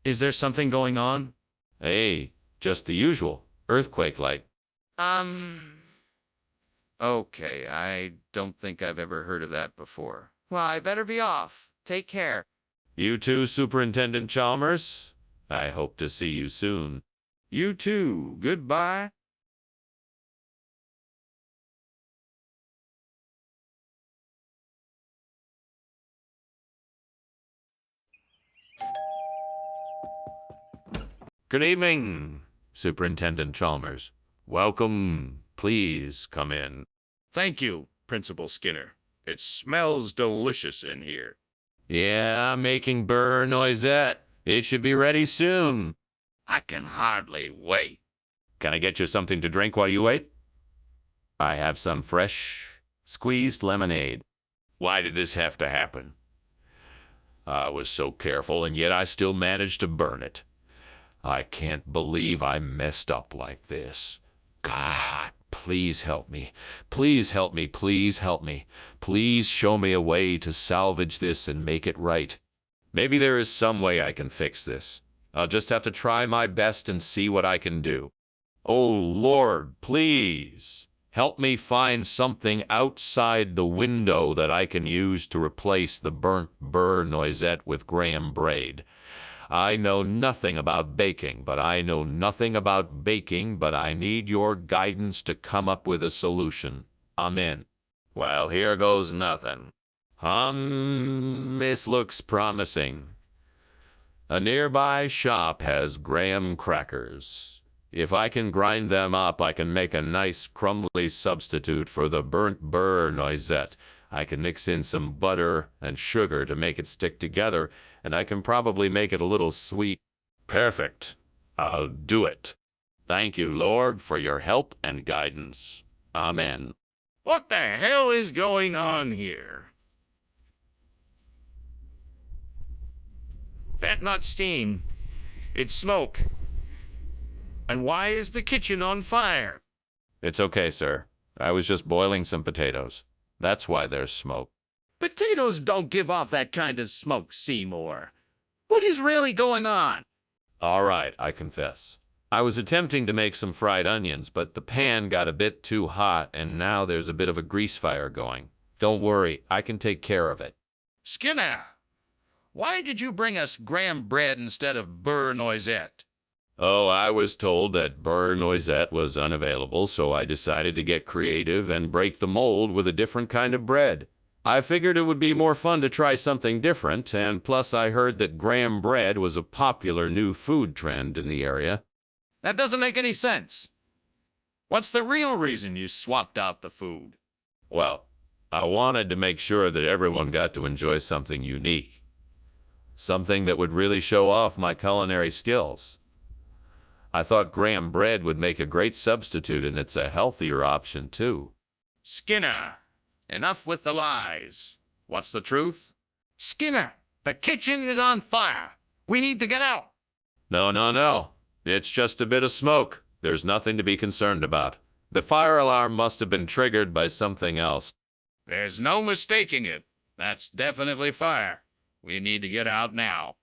Is there something going on? Hey, just the usual. Earthquake light. Okay, I don't think I've ever heard of that before. Well, I better be off. Take care. You too, Superintendent Chalmers. I hope to see you soon. You too. Goodbye. Good evening, Superintendent Chalmers. Welcome. Please come in. Thank you, Principal Skinner. It smells delicious in here. Yeah, I'm making beurre noisette. It should be ready soon. I can hardly wait. Can I get you something to drink while you wait? I have some fresh, squeezed lemonade. Why did this have to happen? I was so careful, and yet I still managed to burn it. I can't believe I messed up like this. God, please help me. Please help me. Please help me. Please show me a way to salvage this and make it right. Maybe there is some way I can fix this. I'll just have to try my best and see what I can do. Oh, Lord, please help me find something outside the window that I can use to replace the burnt beurre noisette with graham braid. I know nothing about baking, but I need your guidance to come up with a solution. Amen. Well, here goes nothing. This looks promising. A nearby shop has graham crackers. If I can grind them up, I can make a nice crumbly substitute for the burnt beurre noisette. I can mix in some butter and sugar to make it stick together, and I can probably make it a little sweet. Perfect. I'll do it. Thank you, Lord, for your help and guidance. Amen. What the hell is going on here? That's not steam. It's smoke. And why is the kitchen on fire? It's okay, sir. I was just boiling some potatoes. That's why there's smoke. Potatoes don't give off that kind of smoke, Seymour. What is really going on? All right, I confess. I was attempting to make some fried onions, but the pan got a bit too hot, and now there's a bit of a grease fire going. Don't worry, I can take care of it. Skinner, why did you bring us graham bread instead of beurre noisette? Oh, I was told that beurre noisette was unavailable, so I decided to get creative and break the mold with a different kind of bread. I figured it would be more fun to try something different, and plus I heard that graham bread was a popular new food trend in the area. That doesn't make any sense. What's the real reason you swapped out the food? Well, I wanted to make sure that everyone got to enjoy something unique. Something that would really show off my culinary skills. I thought graham bread would make a great substitute, and it's a healthier option, too. Skinner, enough with the lies. What's the truth? Skinner, the kitchen is on fire. We need to get out. No. It's just a bit of smoke. There's nothing to be concerned about. The fire alarm must have been triggered by something else. There's no mistaking it. That's definitely fire. We need to get out now.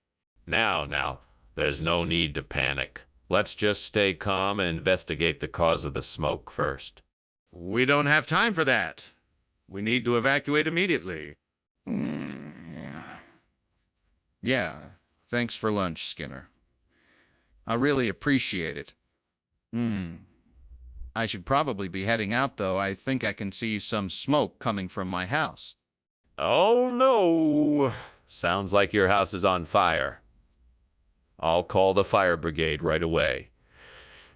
Now, there's no need to panic. Let's just stay calm and investigate the cause of the smoke first. We don't have time for that. We need to evacuate immediately. Yeah, thanks for lunch, Skinner. I really appreciate it. I should probably be heading out, though. I think I can see some smoke coming from my house. Oh, no. Sounds like your house is on fire. I'll call the fire brigade right away.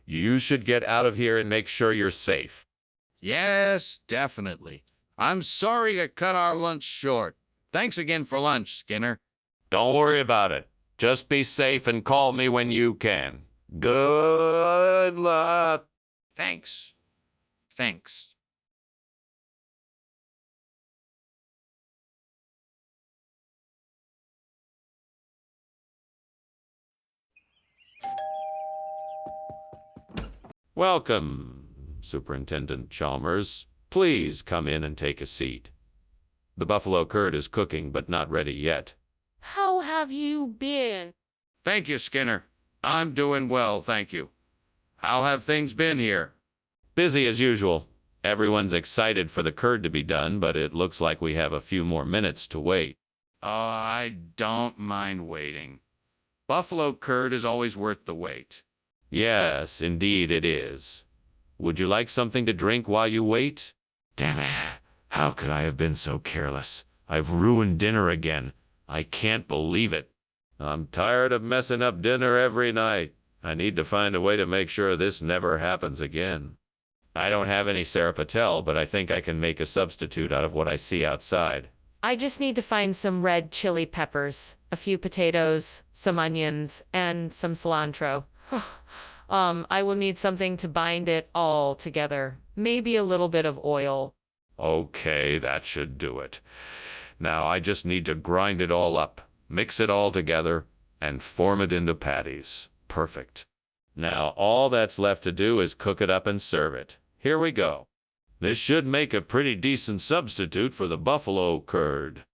You should get out of here and make sure you're safe. Yes, definitely. I'm sorry to cut our lunch short. Thanks again for lunch, Skinner. Don't worry about it. Just be safe and call me when you can. Good luck. Thanks. Welcome, Superintendent Chalmers. Please come in and take a seat. The buffalo curd is cooking, but not ready yet. How have you been? Thank you, Skinner. I'm doing well, thank you. How have things been here? Busy as usual. Everyone's excited for the curd to be done, but it looks like we have a few more minutes to wait. I don't mind waiting. Buffalo curd is always worth the wait. Yes, indeed it is. Would you like something to drink while you wait? Damn it. How could I have been so careless? I've ruined dinner again. I can't believe it. I'm tired of messing up dinner every night. I need to find a way to make sure this never happens again. I don't have any Sarah Patel, but I think I can make a substitute out of what I see outside. I just need to find some red chili peppers, a few potatoes, some onions, and some cilantro. I will need something to bind it all together. Maybe a little bit of oil. Okay, that should do it. Now I just need to grind it all up, mix it all together, and form it into patties. Perfect. Now all that's left to do is cook it up and serve it. Here we go. This should make a pretty decent substitute for the buffalo curd.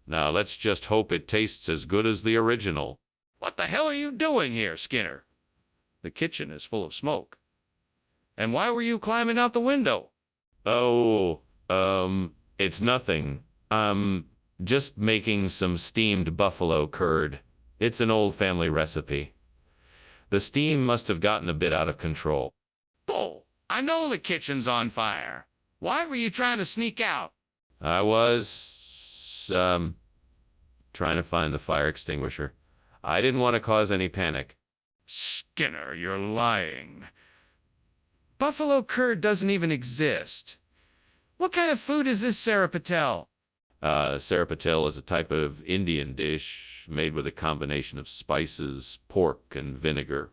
Now let's just hope it tastes as good as the original. What the hell are you doing here, Skinner? The kitchen is full of smoke. And why were you climbing out the window? Oh, it's nothing. Just making some steamed buffalo curd. It's an old family recipe. The steam must have gotten a bit out of control. Bull, I know the kitchen's on fire. Why were you trying to sneak out? I was, trying to find the fire extinguisher. I didn't want to cause any panic. Skinner, you're lying. Buffalo curd doesn't even exist. What kind of food is this, Sarah Patel? Sarah Patel is a type of Indian dish made with a combination of spices, pork, and vinegar.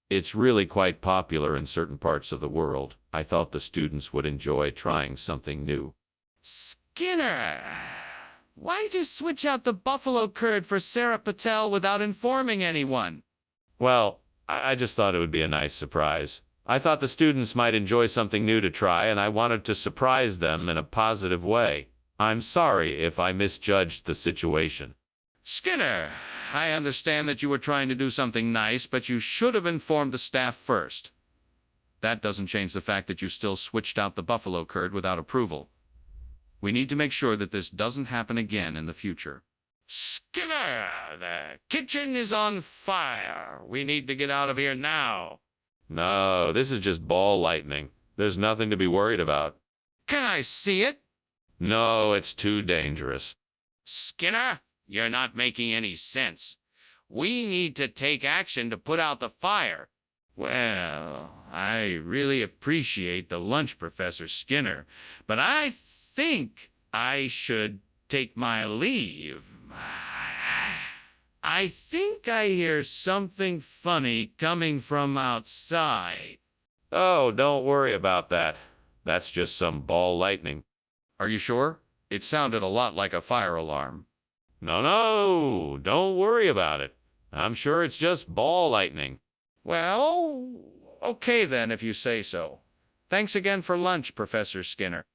It's really quite popular in certain parts of the world. I thought the students would enjoy trying something new. Skinner, why'd you switch out the buffalo curd for Sarah Patel without informing anyone? Well, I just thought it would be a nice surprise. I thought the students might enjoy something new to try, and I wanted to surprise them in a positive way. I'm sorry if I misjudged the situation. Skinner, I understand that you were trying to do something nice, but you should have informed the staff first. That doesn't change the fact that you still switched out the buffalo curd without approval. We need to make sure that this doesn't happen again in the future. Skinner, the kitchen is on fire. We need to get out of here now. No, this is just ball lightning. There's nothing to be worried about. Can I see it? No, it's too dangerous. Skinner, you're not making any sense. We need to take action to put out the fire. Well, I really appreciate the lunch, Professor Skinner, but I think I should take my leave. I think I hear something funny coming from outside. Oh, don't worry about that. That's just some ball lightning. Are you sure? It sounded a lot like a fire alarm. No, don't worry about it. I'm sure it's just ball lightning. Well, okay then, if you say so. Thanks again for lunch, Professor Skinner.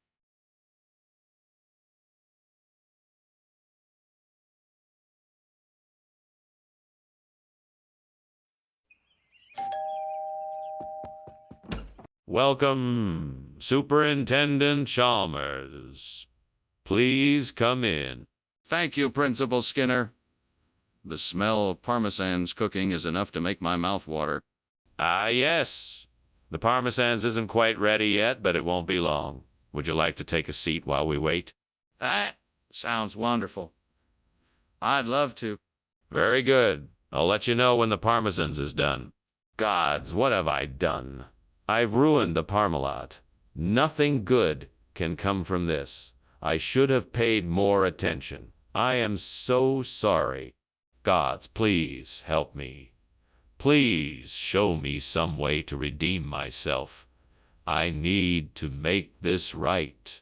Welcome, Superintendent Chalmers. Please come in. Thank you, Principal Skinner. The smell of Parmesan's cooking is enough to make my mouth water. Ah, yes. The Parmesan's isn't quite ready yet, but it won't be long. Would you like to take a seat while we wait? That sounds wonderful. I'd love to. Very good. I'll let you know when the Parmesan's is done. Gods, what have I done? I've ruined the Parmalat. Nothing good can come from this. I should have paid more attention. I am so sorry. Gods, please help me. Please show me some way to redeem myself. I need to make this right.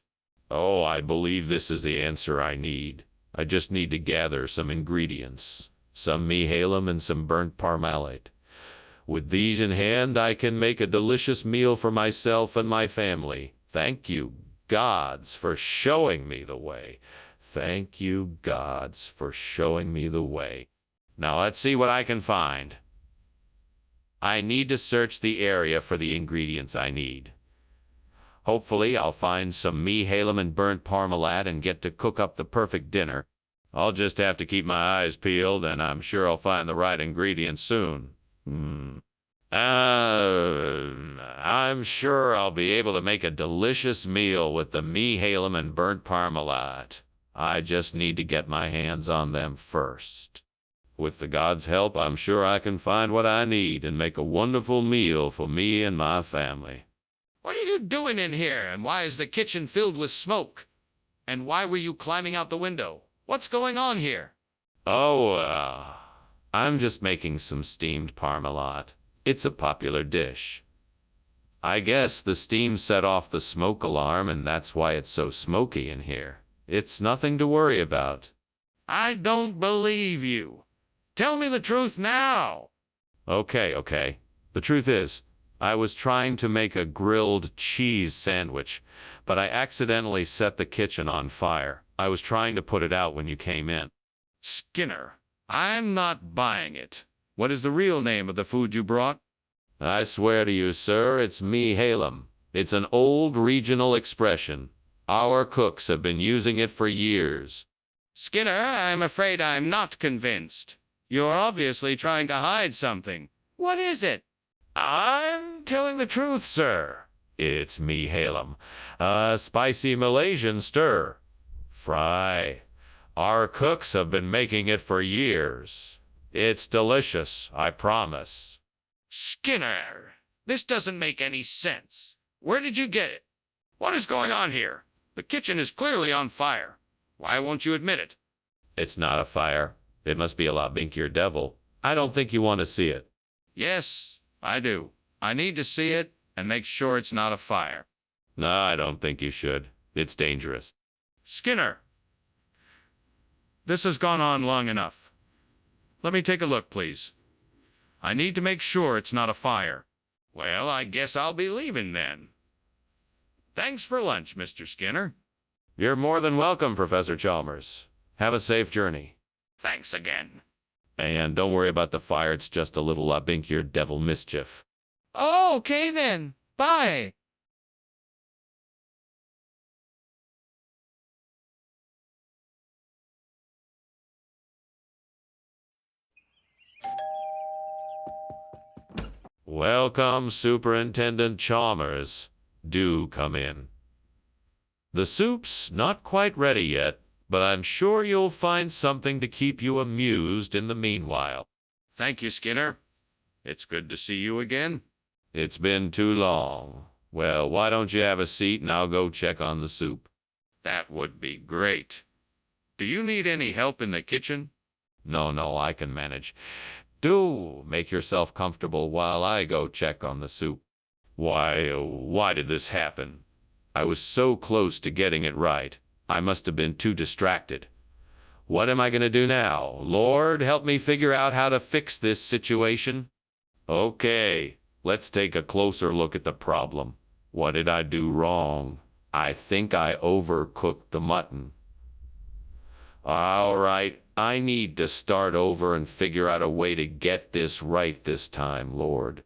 Oh, I believe this is the answer I need. I just need to gather some ingredients, some mihalem and some burnt parmalate. With these in hand, I can make a delicious meal for myself and my family. Thank you, gods, for showing me the way. Thank you, gods, for showing me the way. Now let's see what I can find. I need to search the area for the ingredients I need. Hopefully, I'll find some mihalem and burnt parmalat and get to cook up the perfect dinner. I'll just have to keep my eyes peeled, and I'm sure I'll find the right ingredients soon. I'm sure I'll be able to make a delicious meal with the mihalem and burnt parmalat. I just need to get my hands on them first. With the gods' help, I'm sure I can find what I need and make a wonderful meal for me and my family. What are you doing in here, and why is the kitchen filled with smoke? And why were you climbing out the window? What's going on here? Oh, I'm just making some steamed parmalat. It's a popular dish. I guess the steam set off the smoke alarm, and that's why it's so smoky in here. It's nothing to worry about. I don't believe you. Tell me the truth now. Okay. The truth is, I was trying to make a grilled cheese sandwich, but I accidentally set the kitchen on fire. I was trying to put it out when you came in. Skinner, I'm not buying it. What is the real name of the food you brought? I swear to you, sir, it's mihalem. It's an old regional expression. Our cooks have been using it for years. Skinner, I'm afraid I'm not convinced. You're obviously trying to hide something. What is it? I'm telling the truth, sir. It's mihalem, a spicy Malaysian stir fry. Our cooks have been making it for years. It's delicious, I promise. Skinner, this doesn't make any sense. Where did you get it? What is going on here? The kitchen is clearly on fire. Why won't you admit it? It's not a fire. It must be a lot binkier devil. I don't think you want to see it. Yes, I do. I need to see it and make sure it's not a fire. No, I don't think you should. It's dangerous. Skinner, this has gone on long enough. Let me take a look, please. I need to make sure it's not a fire. Well, I guess I'll be leaving then. Thanks for lunch, Mr. Skinner. You're more than welcome, Professor Chalmers. Have a safe journey. Thanks again. And don't worry about the fire. It's just a little binkier devil mischief. Okay then. Bye. Welcome, Superintendent Chalmers. Do come in. The soup's not quite ready yet, but I'm sure you'll find something to keep you amused in the meanwhile. Thank you, Skinner. It's good to see you again. It's been too long. Well, why don't you have a seat and I'll go check on the soup? That would be great. Do you need any help in the kitchen? No, I can manage. Do make yourself comfortable while I go check on the soup. Why did this happen? I was so close to getting it right. I must have been too distracted. What am I going to do now? Lord, help me figure out how to fix this situation. Okay, let's take a closer look at the problem. What did I do wrong? I think I overcooked the mutton. All right, I need to start over and figure out a way to get this right this time, Lord.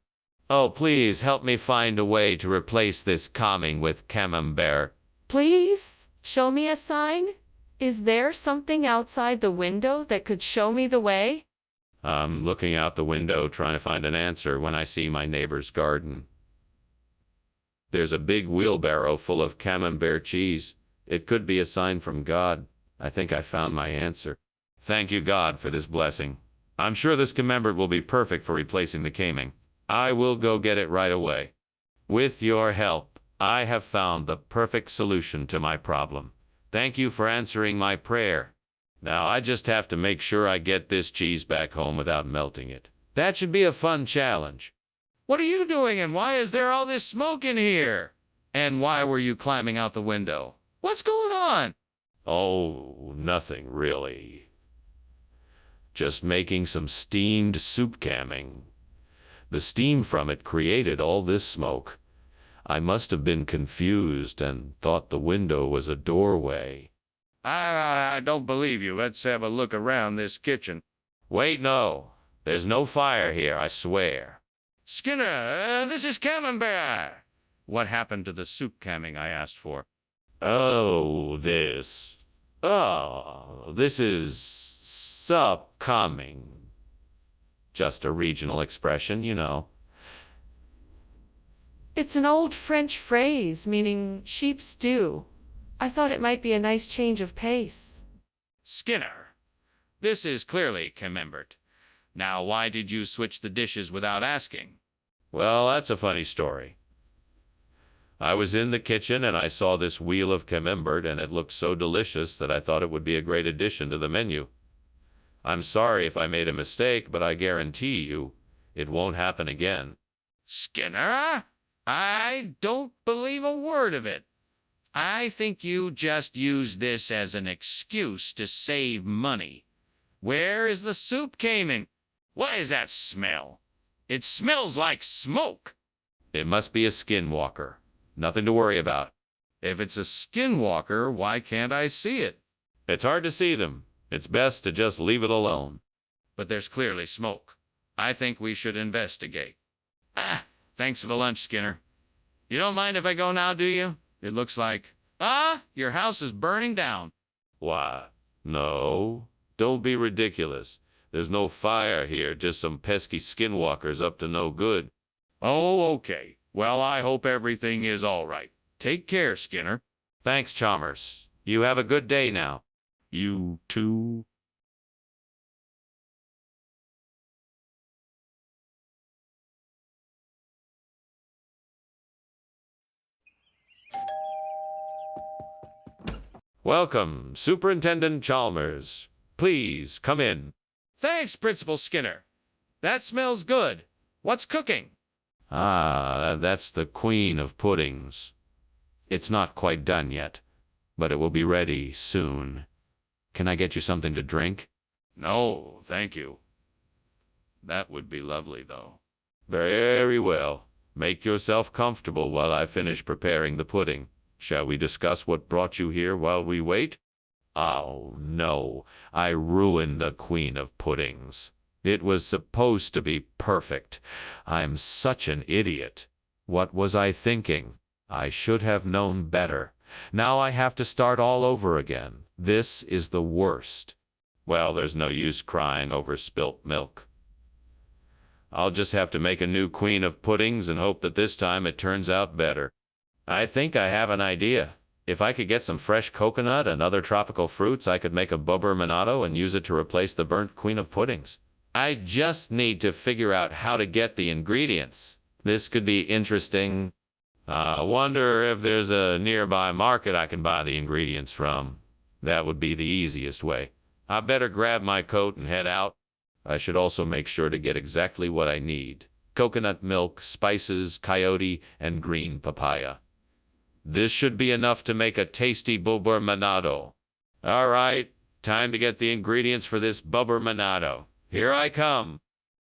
Oh, please help me find a way to replace this calming with camembert. Please, show me a sign? Is there something outside the window that could show me the way? I'm looking out the window trying to find an answer when I see my neighbor's garden. There's a big wheelbarrow full of camembert cheese. It could be a sign from God. I think I found my answer. Thank you, God, for this blessing. I'm sure this camembert will be perfect for replacing the caming. I will go get it right away. With your help, I have found the perfect solution to my problem. Thank you for answering my prayer. Now I just have to make sure I get this cheese back home without melting it. That should be a fun challenge. What are you doing and why is there all this smoke in here? And why were you climbing out the window? What's going on? Oh, nothing really. Just making some steamed soup camming. The steam from it created all this smoke. I must have been confused and thought the window was a doorway. I don't believe you. Let's have a look around this kitchen. Wait, no. There's no fire here, I swear. Skinner, this is Camembert. What happened to the soup camming I asked for? This is sup coming. Just a regional expression, you know. It's an old French phrase meaning sheep stew. I thought it might be a nice change of pace. Skinner, this is clearly Camembert. Now, why did you switch the dishes without asking? Well, that's a funny story. I was in the kitchen and I saw this wheel of camembert and it looked so delicious that I thought it would be a great addition to the menu. I'm sorry if I made a mistake, but I guarantee you it won't happen again. Skinner, I don't believe a word of it. I think you just used this as an excuse to save money. Where is the soup coming? What is that smell? It smells like smoke. It must be a skinwalker. Nothing to worry about. If it's a skinwalker, why can't I see it? It's hard to see them. It's best to just leave it alone. But there's clearly smoke. I think we should investigate. Thanks for the lunch, Skinner. You don't mind if I go now, do you? It looks like, your house is burning down. Why? No. Don't be ridiculous. There's no fire here, just some pesky skinwalkers up to no good. Oh, okay. Well, I hope everything is all right. Take care, Skinner. Thanks, Chalmers. You have a good day now. You too. Welcome, Superintendent Chalmers. Please, come in. Thanks, Principal Skinner. That smells good. What's cooking? That's the Queen of Puddings. It's not quite done yet, but it will be ready soon. Can I get you something to drink? No, thank you. That would be lovely, though. Very well. Make yourself comfortable while I finish preparing the pudding. Shall we discuss what brought you here while we wait? Oh, no. I ruined the Queen of Puddings. It was supposed to be perfect. I'm such an idiot. What was I thinking? I should have known better. Now I have to start all over again. This is the worst. Well, there's no use crying over spilt milk. I'll just have to make a new Queen of Puddings and hope that this time it turns out better. I think I have an idea. If I could get some fresh coconut and other tropical fruits, I could make a bubberminato and use it to replace the burnt Queen of Puddings. I just need to figure out how to get the ingredients. This could be interesting. I wonder if there's a nearby market I can buy the ingredients from. That would be the easiest way. I better grab my coat and head out. I should also make sure to get exactly what I need. Coconut milk, spices, coyote, and green papaya. This should be enough to make a tasty bubur manado. All right, time to get the ingredients for this bubur manado. Here I come.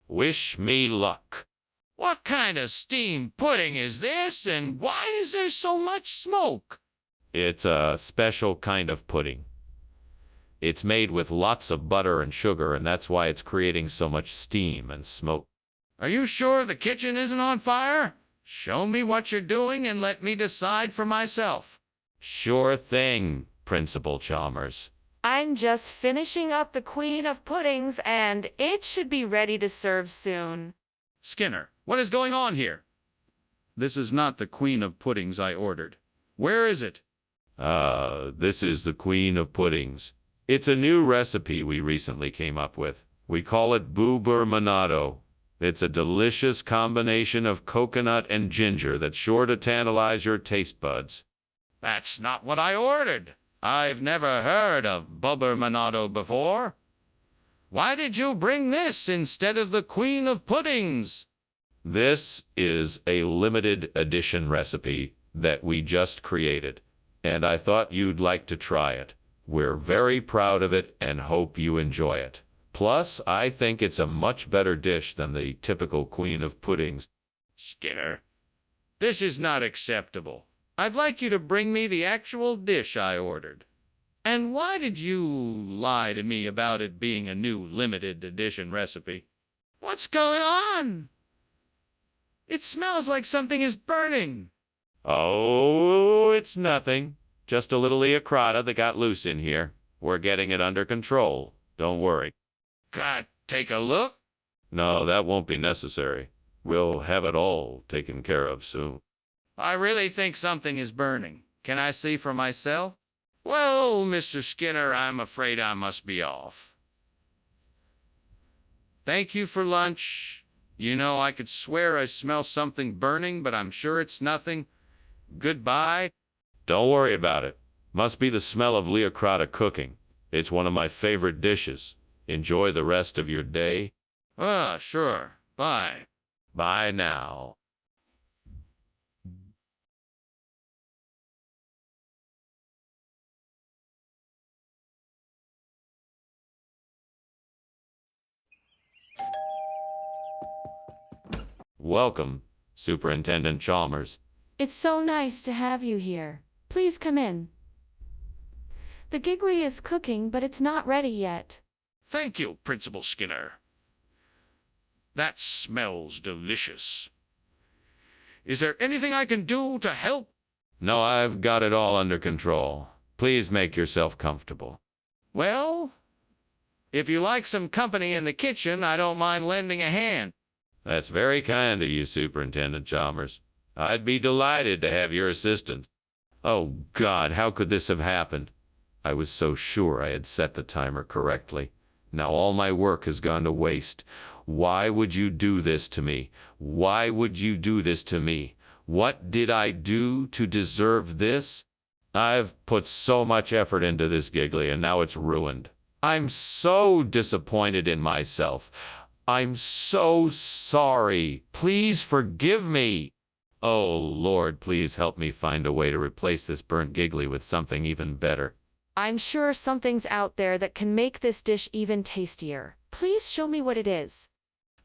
Wish me luck. What kind of steamed pudding is this, and why is there so much smoke? It's a special kind of pudding. It's made with lots of butter and sugar, and that's why it's creating so much steam and smoke. Are you sure the kitchen isn't on fire? Show me what you're doing and let me decide for myself. Sure thing, Principal Chalmers. I'm just finishing up the queen of puddings, and it should be ready to serve soon. Skinner, what is going on here? This is not the queen of puddings I ordered. Where is it? This is the Queen of Puddings. It's a new recipe we recently came up with. We call it bubur manado. It's a delicious combination of coconut and ginger that's sure to tantalize your taste buds. That's not what I ordered. I've never heard of bubur manado before. Why did you bring this instead of the queen of puddings? This is a limited edition recipe that we just created, and I thought you'd like to try it. We're very proud of it and hope you enjoy it. Plus, I think it's a much better dish than the typical queen of puddings. Skinner, this is not acceptable. I'd like you to bring me the actual dish I ordered. And why did you lie to me about it being a new limited edition recipe? What's going on? It smells like something is burning. Oh, it's nothing. Just a little leocrata that got loose in here. We're getting it under control. Don't worry. God, take a look. No, that won't be necessary. We'll have it all taken care of soon. I really think something is burning. Can I see for myself? Well, Mr. Skinner, I'm afraid I must be off. Thank you for lunch. You know, I could swear I smell something burning, but I'm sure it's nothing. Goodbye. Don't worry about it. Must be the smell of leocrata cooking. It's one of my favorite dishes. Enjoy the rest of your day. Sure. Bye. Bye now. Welcome, Superintendent Chalmers. It's so nice to have you here. Please come in. The giggly is cooking, but it's not ready yet. Thank you, Principal Skinner. That smells delicious. Is there anything I can do to help? No, I've got it all under control. Please make yourself comfortable. Well, if you like some company in the kitchen, I don't mind lending a hand. That's very kind of you, Superintendent Chalmers. I'd be delighted to have your assistance. Oh, God, how could this have happened? I was so sure I had set the timer correctly. Now all my work has gone to waste. Why would you do this to me? Why would you do this to me? What did I do to deserve this? I've put so much effort into this, Giggly, and now it's ruined. I'm so disappointed in myself. I'm so sorry. Please forgive me. Oh, Lord, please help me find a way to replace this burnt Giggly with something even better. I'm sure something's out there that can make this dish even tastier. Please show me what it is.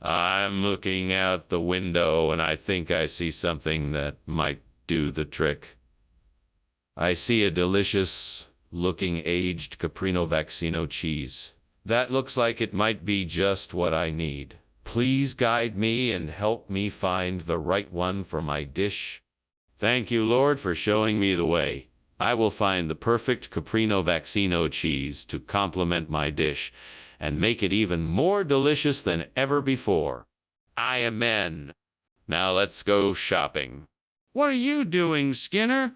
I'm looking out the window and I think I see something that might do the trick. I see a delicious-looking aged Caprino Vaccino cheese. That looks like it might be just what I need. Please guide me and help me find the right one for my dish. Thank you, Lord, for showing me the way. I will find the perfect Caprino Vaccino cheese to complement my dish and make it even more delicious than ever before. Amen. Now let's go shopping. What are you doing, Skinner?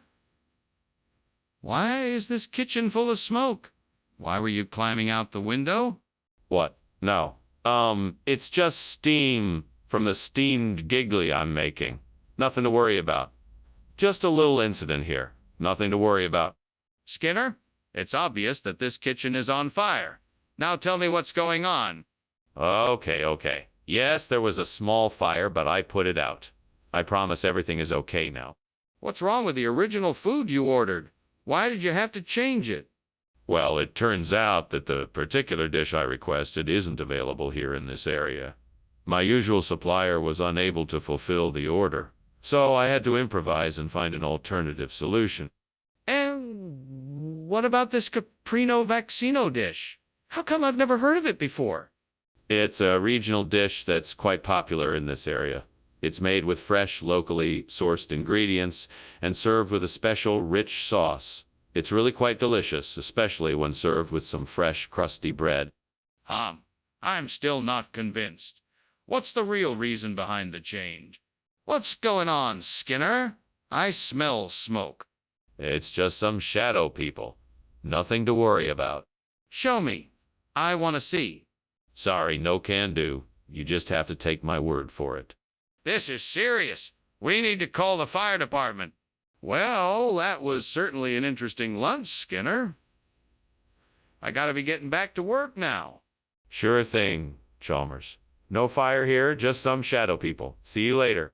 Why is this kitchen full of smoke? Why were you climbing out the window? What? No. It's just steam from the steamed giggly I'm making. Nothing to worry about. Just a little incident here. Nothing to worry about. Skinner, it's obvious that this kitchen is on fire. Now tell me what's going on. Okay. Yes, there was a small fire, but I put it out. I promise everything is okay now. What's wrong with the original food you ordered? Why did you have to change it? Well, it turns out that the particular dish I requested isn't available here in this area. My usual supplier was unable to fulfill the order, so I had to improvise and find an alternative solution. And what about this Caprino Vaccino dish? How come I've never heard of it before? It's a regional dish that's quite popular in this area. It's made with fresh, locally sourced ingredients and served with a special, rich sauce. It's really quite delicious, especially when served with some fresh, crusty bread. I'm still not convinced. What's the real reason behind the change? What's going on, Skinner? I smell smoke. It's just some shadow people. Nothing to worry about. Show me. I want to see. Sorry, no can do. You just have to take my word for it. This is serious. We need to call the fire department. Well, that was certainly an interesting lunch, Skinner. I gotta be getting back to work now. Sure thing, Chalmers. No fire here, just some shadow people. See you later.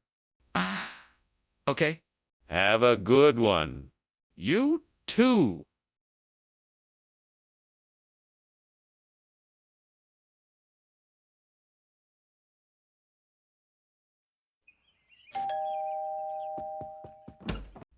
Okay. Have a good one. You too.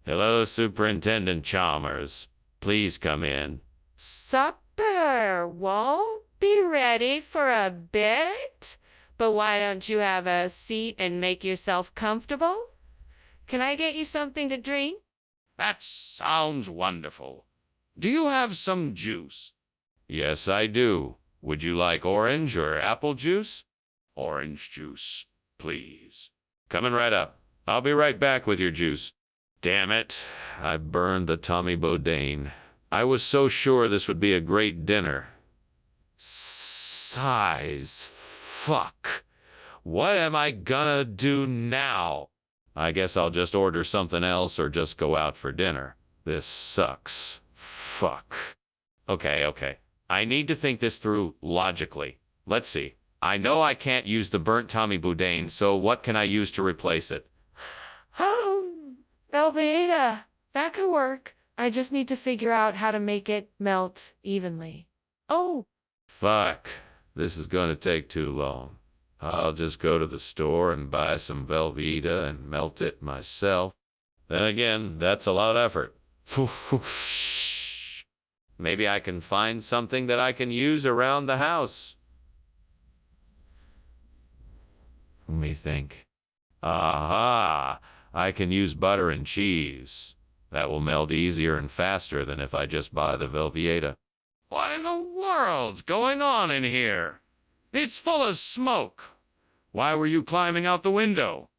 Hello, Superintendent Chalmers. Please come in. Supper won't be ready for a bit, but why don't you have a seat and make yourself comfortable? Can I get you something to drink? That sounds wonderful. Do you have some juice? Yes, I do. Would you like orange or apple juice? Orange juice, please. Coming right up. I'll be right back with your juice. Damn it. I burned the Tommy Bourdain. I was so sure this would be a great dinner. Size. Fuck. What am I gonna do now? I guess I'll just order something else or just go out for dinner. This sucks. Fuck. Okay. I need to think this through logically. Let's see. I know I can't use the burnt Tommy Bourdain, so what can I use to replace it? Velveeta. That could work. I just need to figure out how to make it melt evenly. Oh. Fuck. This is gonna take too long. I'll just go to the store and buy some Velveeta and melt it myself. Then again, that's a lot of effort. Maybe I can find something that I can use around the house. Let me think. Aha! I can use butter and cheese. That will melt easier and faster than if I just buy the Velveeta. What in the world's going on in here? It's full of smoke. Why were you climbing out the window?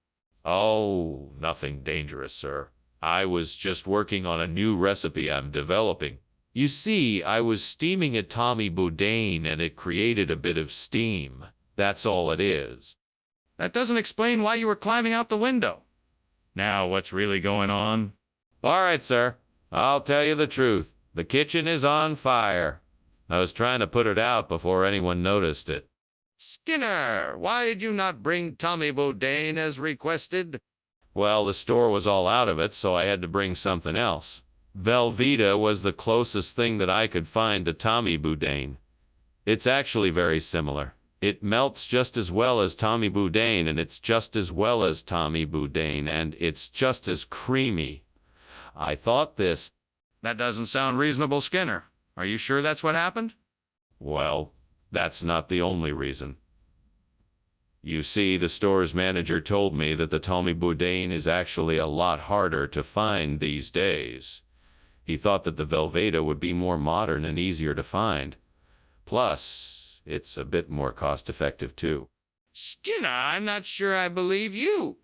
Oh, nothing dangerous, sir. I was just working on a new recipe I'm developing. You see, I was steaming a Tommy Bourdain and it created a bit of steam. That's all it is. That doesn't explain why you were climbing out the window. Now, what's really going on? All right, sir. I'll tell you the truth. The kitchen is on fire. I was trying to put it out before anyone noticed it. Skinner, why did you not bring Tommy Bourdain as requested? Well, the store was all out of it, so I had to bring something else. Velveeta was the closest thing that I could find to Tommy Bourdain. It's actually very similar. It melts just as well as Tommy Bourdain, and it's just as well as Tommy Bourdain, and it's just as creamy. I thought this... That doesn't sound reasonable, Skinner. Are you sure that's what happened? Well, that's not the only reason. You see, the store's manager told me that the Tommy Bourdain is actually a lot harder to find these days. He thought that the Velveeta would be more modern and easier to find. Plus, it's a bit more cost-effective, too. Skinner, I'm not sure I believe you.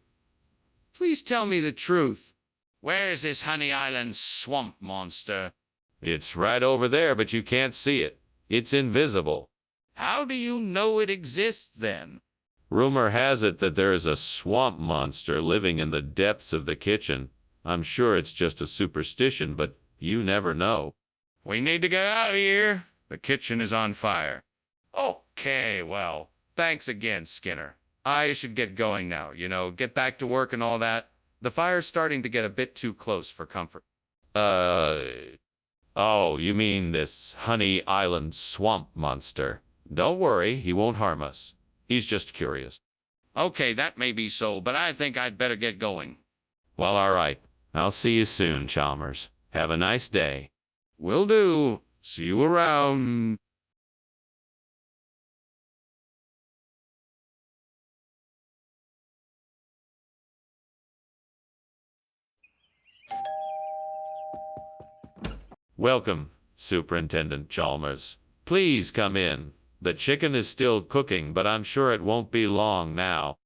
Please tell me the truth. Where is this Honey Island swamp monster? It's right over there, but you can't see it. It's invisible. How do you know it exists, then? Rumor has it that there is a swamp monster living in the depths of the kitchen. I'm sure it's just a superstition, but you never know. We need to get out of here. The kitchen is on fire. Okay, well, thanks again, Skinner. I should get going now, get back to work and all that. The fire's starting to get a bit too close for comfort. Oh, you mean this Honey Island swamp monster? Don't worry, he won't harm us. He's just curious. Okay, that may be so, but I think I'd better get going. Well, all right. I'll see you soon, Chalmers. Have a nice day. Will do. See you around. Welcome, Superintendent Chalmers. Please come in. The chicken is still cooking, but I'm sure it won't be long now.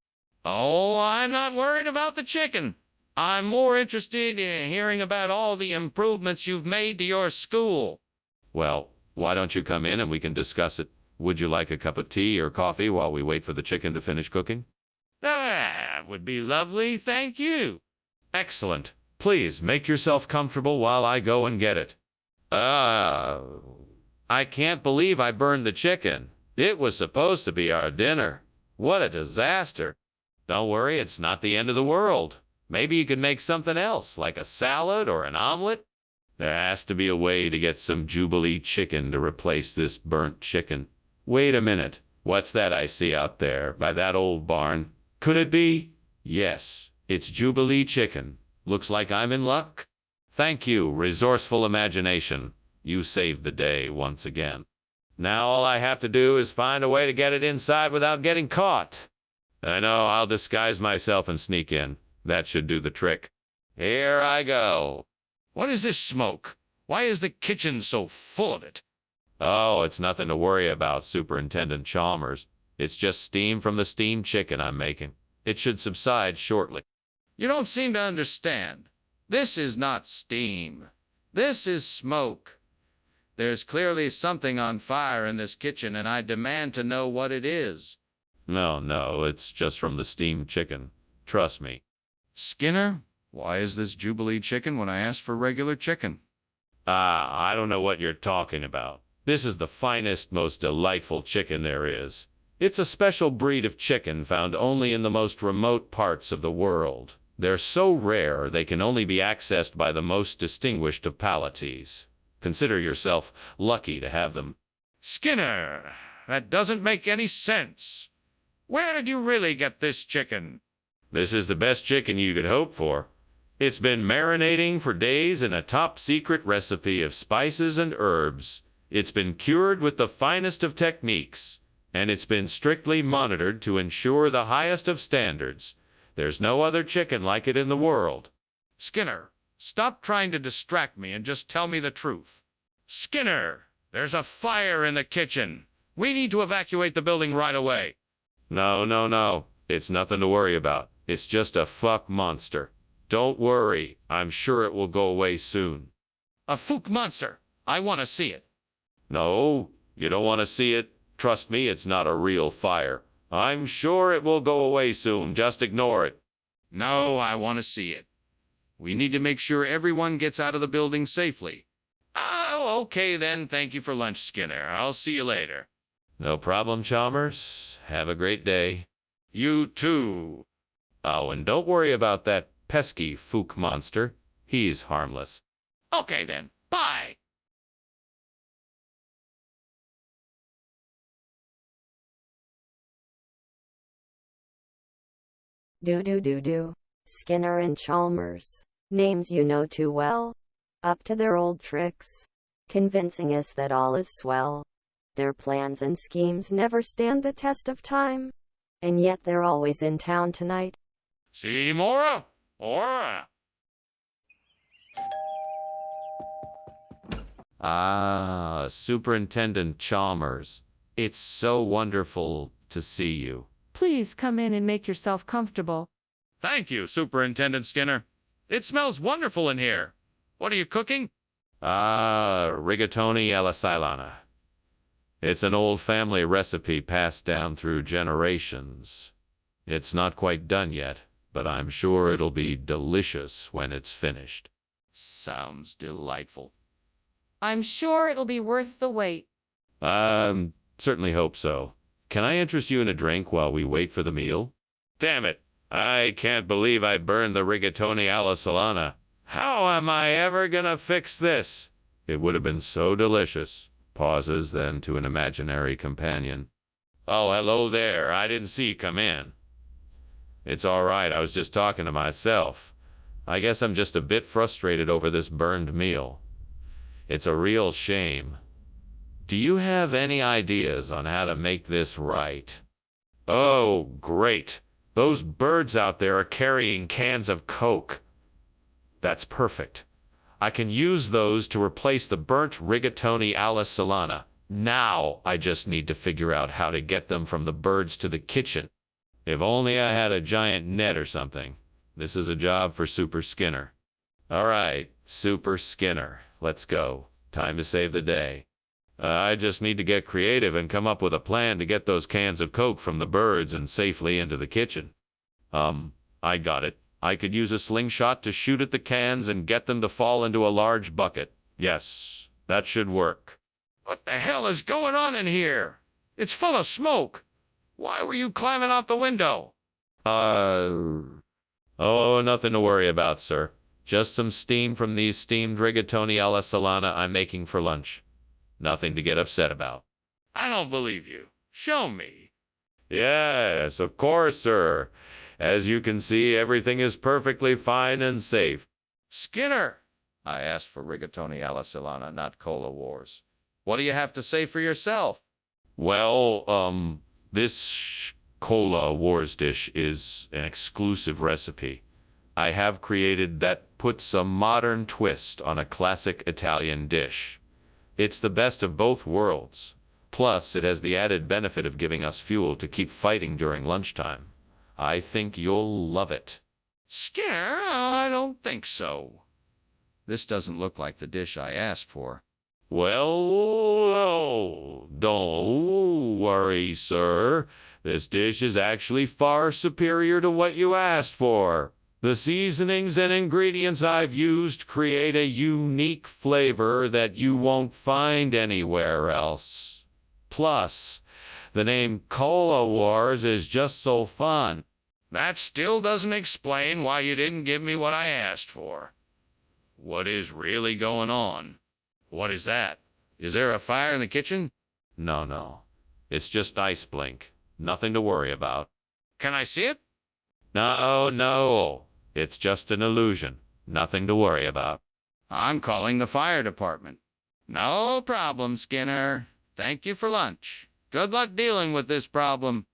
Oh, I'm not worried about the chicken. I'm more interested in hearing about all the improvements you've made to your school. Well, why don't you come in and we can discuss it? Would you like a cup of tea or coffee while we wait for the chicken to finish cooking? That would be lovely, thank you. Excellent. Please make yourself comfortable while I go and get it. I can't believe I burned the chicken. It was supposed to be our dinner. What a disaster. Don't worry, it's not the end of the world. Maybe you could make something else, like a salad or an omelet. There has to be a way to get some Jubilee chicken to replace this burnt chicken. Wait a minute. What's that I see out there by that old barn? Could it be? Yes, it's Jubilee chicken. Looks like I'm in luck. Thank you, resourceful imagination. You saved the day once again. Now all I have to do is find a way to get it inside without getting caught. I know, I'll disguise myself and sneak in. That should do the trick. Here I go. What is this smoke? Why is the kitchen so full of it? Oh, it's nothing to worry about, Superintendent Chalmers. It's just steam from the steamed chicken I'm making. It should subside shortly. You don't seem to understand. This is not steam. This is smoke. There's clearly something on fire in this kitchen, and I demand to know what it is. No, it's just from the steamed chicken. Trust me. Skinner, why is this Jubilee chicken when I asked for regular chicken? I don't know what you're talking about. This is the finest, most delightful chicken there is. It's a special breed of chicken found only in the most remote parts of the world. They're so rare they can only be accessed by the most distinguished of palatees. Consider yourself lucky to have them. Skinner, that doesn't make any sense. Where did you really get this chicken? This is the best chicken you could hope for. It's been marinating for days in a top-secret recipe of spices and herbs. It's been cured with the finest of techniques, and it's been strictly monitored to ensure the highest of standards. There's no other chicken like it in the world. Skinner, stop trying to distract me and just tell me the truth. Skinner, there's a fire in the kitchen. We need to evacuate the building right away. No. It's nothing to worry about. It's just a fuck monster. Don't worry. I'm sure it will go away soon. A fook monster. I want to see it. No, you don't want to see it. Trust me, it's not a real fire. I'm sure it will go away soon. Just ignore it. No, I want to see it. We need to make sure everyone gets out of the building safely. Oh, okay then. Thank you for lunch, Skinner. I'll see you later. No problem, Chalmers. Have a great day. You too. Oh, and don't worry about that pesky fook monster. He's harmless. Okay then. Bye. Do. Skinner and Chalmers. Names you know too well. Up to their old tricks. Convincing us that all is swell. Their plans and schemes never stand the test of time. And yet they're always in town tonight. See Mora? Or Superintendent Chalmers. It's so wonderful to see you. Please come in and make yourself comfortable. Thank you, Superintendent Skinner. It smells wonderful in here. What are you cooking? Rigatoni alla Ceylana. It's an old family recipe passed down through generations. It's not quite done yet, but I'm sure it'll be delicious when it's finished. Sounds delightful. I'm sure it'll be worth the wait. Certainly hope so. Can I interest you in a drink while we wait for the meal? Damn it! I can't believe I burned the rigatoni alla Solana. How am I ever gonna fix this? It would have been so delicious. Pauses then to an imaginary companion. Oh, hello there. I didn't see you come in. It's all right. I was just talking to myself. I guess I'm just a bit frustrated over this burned meal. It's a real shame. Do you have any ideas on how to make this right? Oh, great. Those birds out there are carrying cans of Coke. That's perfect. I can use those to replace the burnt rigatoni alla Solana. Now I just need to figure out how to get them from the birds to the kitchen. If only I had a giant net or something. This is a job for Super Skinner. All right, Super Skinner, let's go. Time to save the day. I just need to get creative and come up with a plan to get those cans of Coke from the birds and safely into the kitchen. I got it. I could use a slingshot to shoot at the cans and get them to fall into a large bucket. Yes, that should work. What the hell is going on in here? It's full of smoke. Why were you climbing out the window? Oh, nothing to worry about, sir. Just some steam from these steamed rigatoni alla Solana I'm making for lunch. Nothing to get upset about. I don't believe you. Show me. Yes, of course, sir. As you can see, everything is perfectly fine and safe. Skinner, I asked for rigatoni alla Solana, not Cola Wars. What do you have to say for yourself? Well, this Cola Wars dish is an exclusive recipe I have created that puts a modern twist on a classic Italian dish. It's the best of both worlds. Plus, it has the added benefit of giving us fuel to keep fighting during lunchtime. I think you'll love it. Skinner, I don't think so. This doesn't look like the dish I asked for. Well, don't worry, sir. This dish is actually far superior to what you asked for. The seasonings and ingredients I've used create a unique flavor that you won't find anywhere else. Plus, the name Cola Wars is just so fun. That still doesn't explain why you didn't give me what I asked for. What is really going on? What is that? Is there a fire in the kitchen? No. It's just ice blink. Nothing to worry about. Can I see it? No. It's just an illusion. Nothing to worry about. I'm calling the fire department. No problem, Skinner. Thank you for lunch. Good luck dealing with this problem.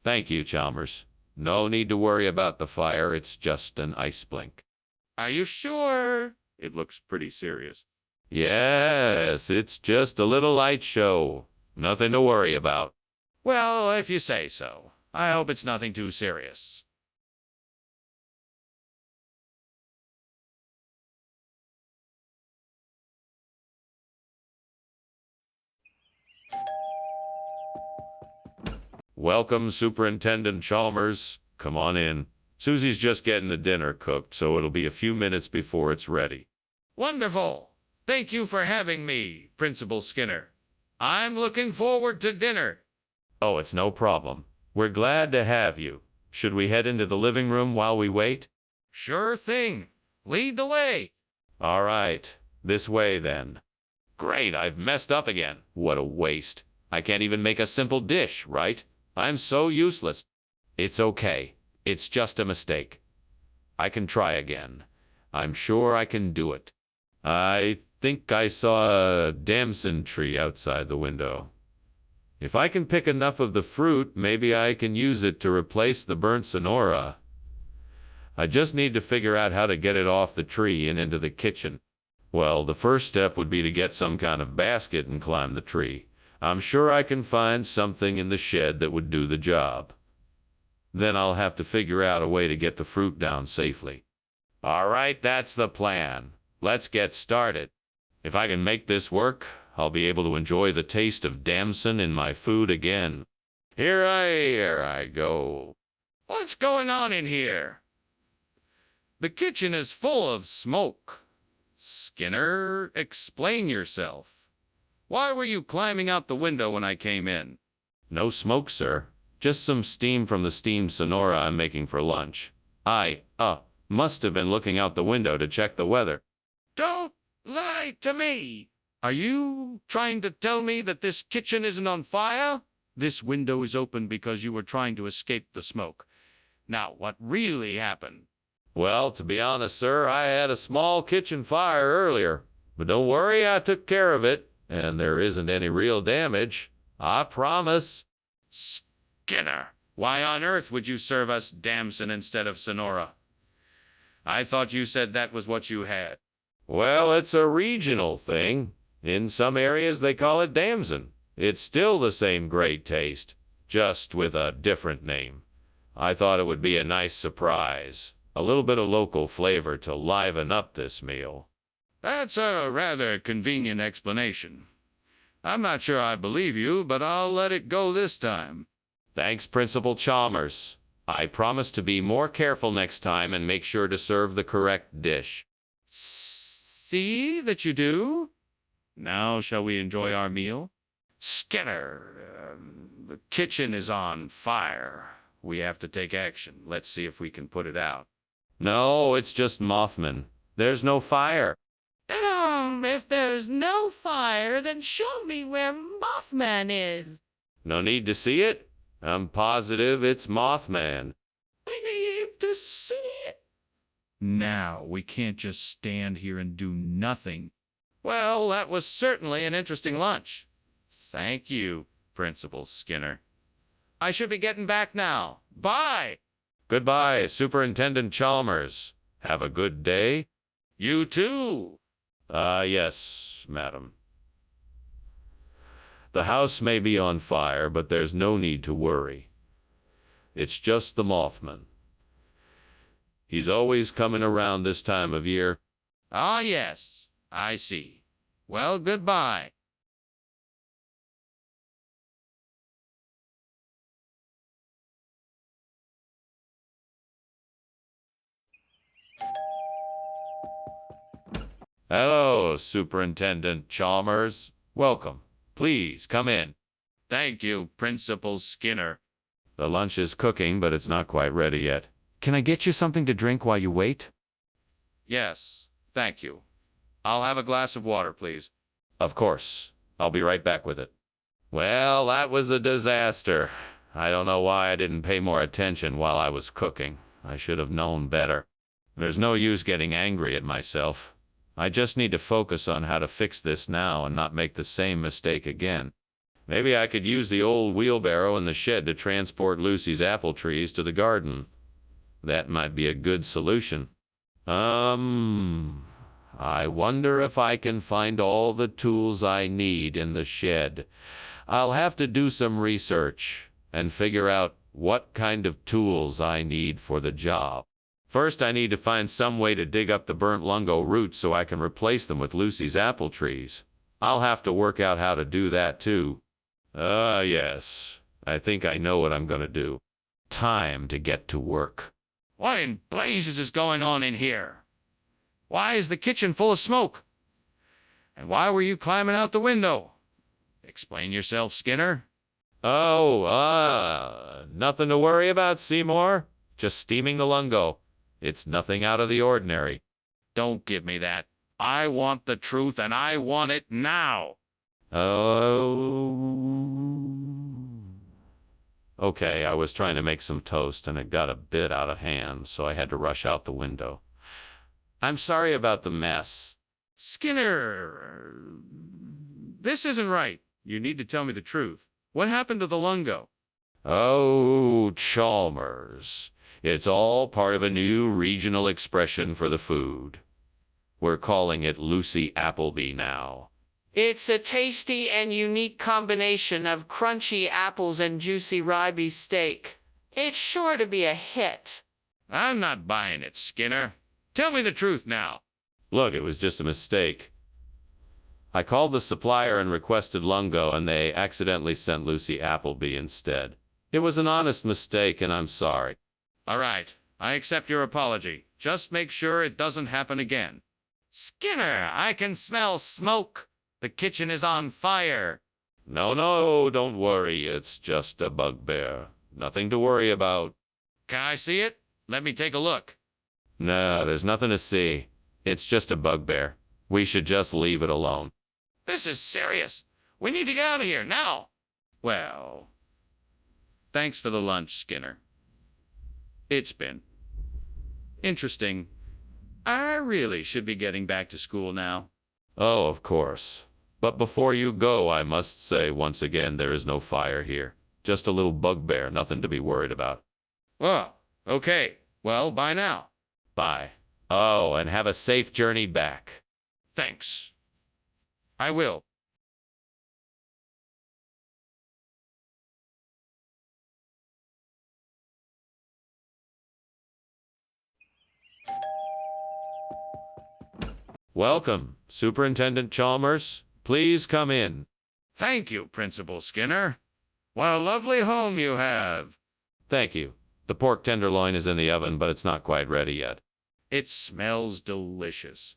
Thank you, Chalmers. No need to worry about the fire. It's just an ice blink. Are you sure? It looks pretty serious. Yes, it's just a little light show. Nothing to worry about. Well, if you say so. I hope it's nothing too serious. Welcome, Superintendent Chalmers. Come on in. Susie's just getting the dinner cooked, so it'll be a few minutes before it's ready. Wonderful. Thank you for having me, Principal Skinner. I'm looking forward to dinner. Oh, it's no problem. We're glad to have you. Should we head into the living room while we wait? Sure thing. Lead the way. All right. This way, then. Great, I've messed up again. What a waste. I can't even make a simple dish, right? I'm so useless. It's okay. It's just a mistake. I can try again. I'm sure I can do it. I think I saw a damson tree outside the window. If I can pick enough of the fruit, maybe I can use it to replace the burnt sonora. I just need to figure out how to get it off the tree and into the kitchen. Well, the first step would be to get some kind of basket and climb the tree. I'm sure I can find something in the shed that would do the job. Then I'll have to figure out a way to get the fruit down safely. All right, that's the plan. Let's get started. If I can make this work, I'll be able to enjoy the taste of damson in my food again. Here I go. What's going on in here? The kitchen is full of smoke. Skinner, explain yourself. Why were you climbing out the window when I came in? No smoke, sir. Just some steam from the steamed Sonora I'm making for lunch. I must have been looking out the window to check the weather. Don't lie to me. Are you trying to tell me that this kitchen isn't on fire? This window is open because you were trying to escape the smoke. Now, what really happened? Well, to be honest, sir, I had a small kitchen fire earlier. But don't worry, I took care of it, and there isn't any real damage. I promise. Skinner, why on earth would you serve us damson instead of Sonora? I thought you said that was what you had. Well, it's a regional thing. In some areas they call it damson. It's still the same great taste, just with a different name. I thought it would be a nice surprise. A little bit of local flavor to liven up this meal. That's a rather convenient explanation. I'm not sure I believe you, but I'll let it go this time. Thanks, Principal Chalmers. I promise to be more careful next time and make sure to serve the correct dish. See that you do? Now shall we enjoy our meal? Skinner, the kitchen is on fire. We have to take action. Let's see if we can put it out. No, it's just Mothman. There's no fire. If there's no fire, then show me where Mothman is. No need to see it? I'm positive it's Mothman. We need to see it. Now, we can't just stand here and do nothing. Well, that was certainly an interesting lunch. Thank you, Principal Skinner. I should be getting back now. Bye! Goodbye, Superintendent Chalmers. Have a good day. You too! Yes, madam. The house may be on fire, but there's no need to worry. It's just the Mothman. He's always coming around this time of year. Ah, yes, I see. Well, goodbye. Hello, Superintendent Chalmers. Welcome. Please, come in. Thank you, Principal Skinner. The lunch is cooking, but it's not quite ready yet. Can I get you something to drink while you wait? Yes, thank you. I'll have a glass of water, please. Of course. I'll be right back with it. Well, that was a disaster. I don't know why I didn't pay more attention while I was cooking. I should have known better. There's no use getting angry at myself. I just need to focus on how to fix this now and not make the same mistake again. Maybe I could use the old wheelbarrow in the shed to transport Lucy's apple trees to the garden. That might be a good solution. I wonder if I can find all the tools I need in the shed. I'll have to do some research and figure out what kind of tools I need for the job. First, I need to find some way to dig up the burnt lungo roots so I can replace them with Lucy's apple trees. I'll have to work out how to do that too. Yes. I think I know what I'm gonna do. Time to get to work. What in blazes is going on in here? Why is the kitchen full of smoke? And why were you climbing out the window? Explain yourself, Skinner. Nothing to worry about, Seymour. Just steaming the lungo. It's nothing out of the ordinary. Don't give me that. I want the truth, and I want it now. Okay, I was trying to make some toast, and it got a bit out of hand, so I had to rush out the window. I'm sorry about the mess. Skinner, this isn't right. You need to tell me the truth. What happened to the lungo? Oh, Chalmers. It's all part of a new regional expression for the food. We're calling it Lucy Appleby now. It's a tasty and unique combination of crunchy apples and juicy ribeye steak. It's sure to be a hit. I'm not buying it, Skinner. Tell me the truth now. Look, it was just a mistake. I called the supplier and requested lungo, and they accidentally sent Lucy Appleby instead. It was an honest mistake, and I'm sorry. All right. I accept your apology. Just make sure it doesn't happen again. Skinner, I can smell smoke. The kitchen is on fire. No, don't worry. It's just a bugbear. Nothing to worry about. Can I see it? Let me take a look. No, there's nothing to see. It's just a bugbear. We should just leave it alone. This is serious. We need to get out of here now. Well, thanks for the lunch, Skinner. It's been interesting. I really should be getting back to school now. Oh, of course. But before you go, I must say once again there is no fire here. Just a little bugbear, nothing to be worried about. Oh, okay. Well, bye now. Bye. Oh, and have a safe journey back. Thanks. I will. Welcome, Superintendent Chalmers. Please come in. Thank you, Principal Skinner. What a lovely home you have. Thank you. The pork tenderloin is in the oven, but it's not quite ready yet. It smells delicious.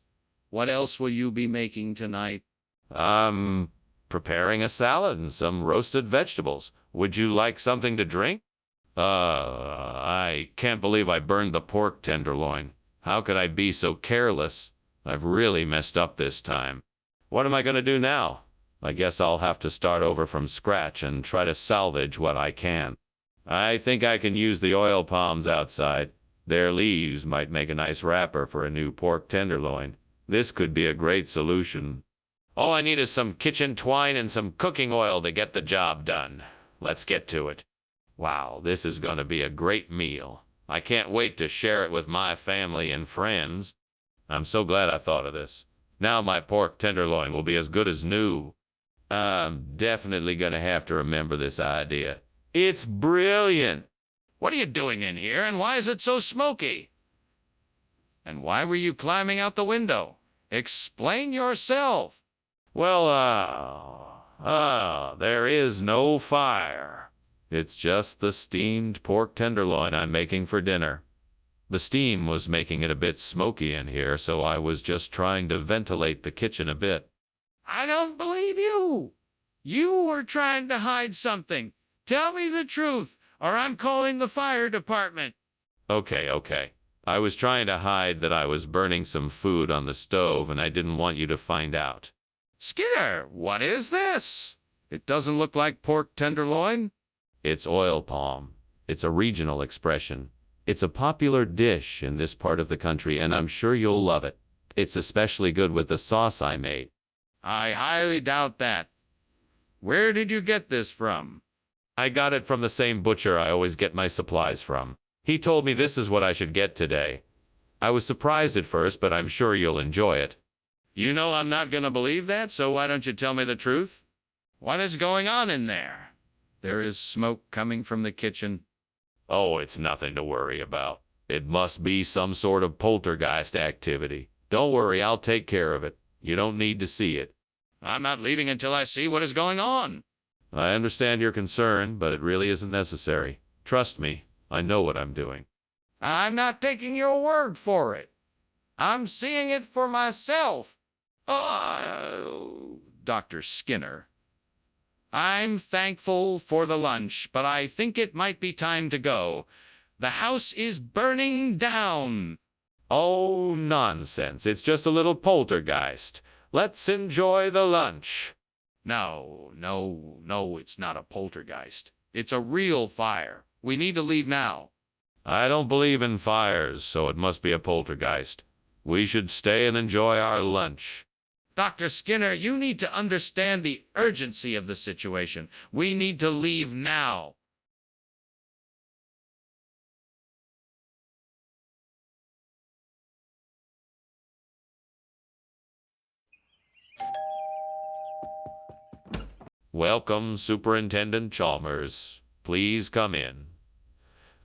What else will you be making tonight? I'm preparing a salad and some roasted vegetables. Would you like something to drink? I can't believe I burned the pork tenderloin. How could I be so careless? I've really messed up this time. What am I going to do now? I guess I'll have to start over from scratch and try to salvage what I can. I think I can use the oil palms outside. Their leaves might make a nice wrapper for a new pork tenderloin. This could be a great solution. All I need is some kitchen twine and some cooking oil to get the job done. Let's get to it. Wow, this is going to be a great meal. I can't wait to share it with my family and friends. I'm so glad I thought of this. Now my pork tenderloin will be as good as new. I'm definitely going to have to remember this idea. It's brilliant. What are you doing in here, and why is it so smoky? And why were you climbing out the window? Explain yourself. Well, there is no fire. It's just the steamed pork tenderloin I'm making for dinner. The steam was making it a bit smoky in here, so I was just trying to ventilate the kitchen a bit. I don't believe you. You were trying to hide something. Tell me the truth, or I'm calling the fire department. Okay. I was trying to hide that I was burning some food on the stove, and I didn't want you to find out. Skinner, what is this? It doesn't look like pork tenderloin. It's oil palm. It's a regional expression. It's a popular dish in this part of the country, and I'm sure you'll love it. It's especially good with the sauce I made. I highly doubt that. Where did you get this from? I got it from the same butcher I always get my supplies from. He told me this is what I should get today. I was surprised at first, but I'm sure you'll enjoy it. You know I'm not going to believe that, so why don't you tell me the truth? What is going on in there? There is smoke coming from the kitchen. Oh, it's nothing to worry about. It must be some sort of poltergeist activity. Don't worry, I'll take care of it. You don't need to see it. I'm not leaving until I see what is going on. I understand your concern, but it really isn't necessary. Trust me, I know what I'm doing. I'm not taking your word for it. I'm seeing it for myself. Oh, Dr. Skinner. I'm thankful for the lunch, but I think it might be time to go. The house is burning down. Oh, nonsense. It's just a little poltergeist. Let's enjoy the lunch. No, it's not a poltergeist. It's a real fire. We need to leave now. I don't believe in fires, so it must be a poltergeist. We should stay and enjoy our lunch. Dr. Skinner, you need to understand the urgency of the situation. We need to leave now. Welcome, Superintendent Chalmers. Please come in.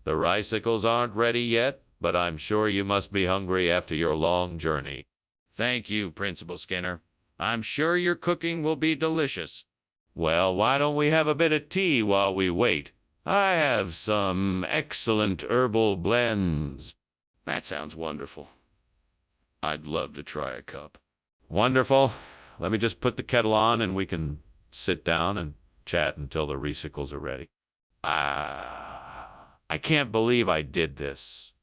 The ricicles aren't ready yet, but I'm sure you must be hungry after your long journey. Thank you, Principal Skinner. I'm sure your cooking will be delicious. Well, why don't we have a bit of tea while we wait? I have some excellent herbal blends. That sounds wonderful. I'd love to try a cup. Wonderful. Let me just put the kettle on and we can sit down and chat until the recycles are ready. I can't believe I did this.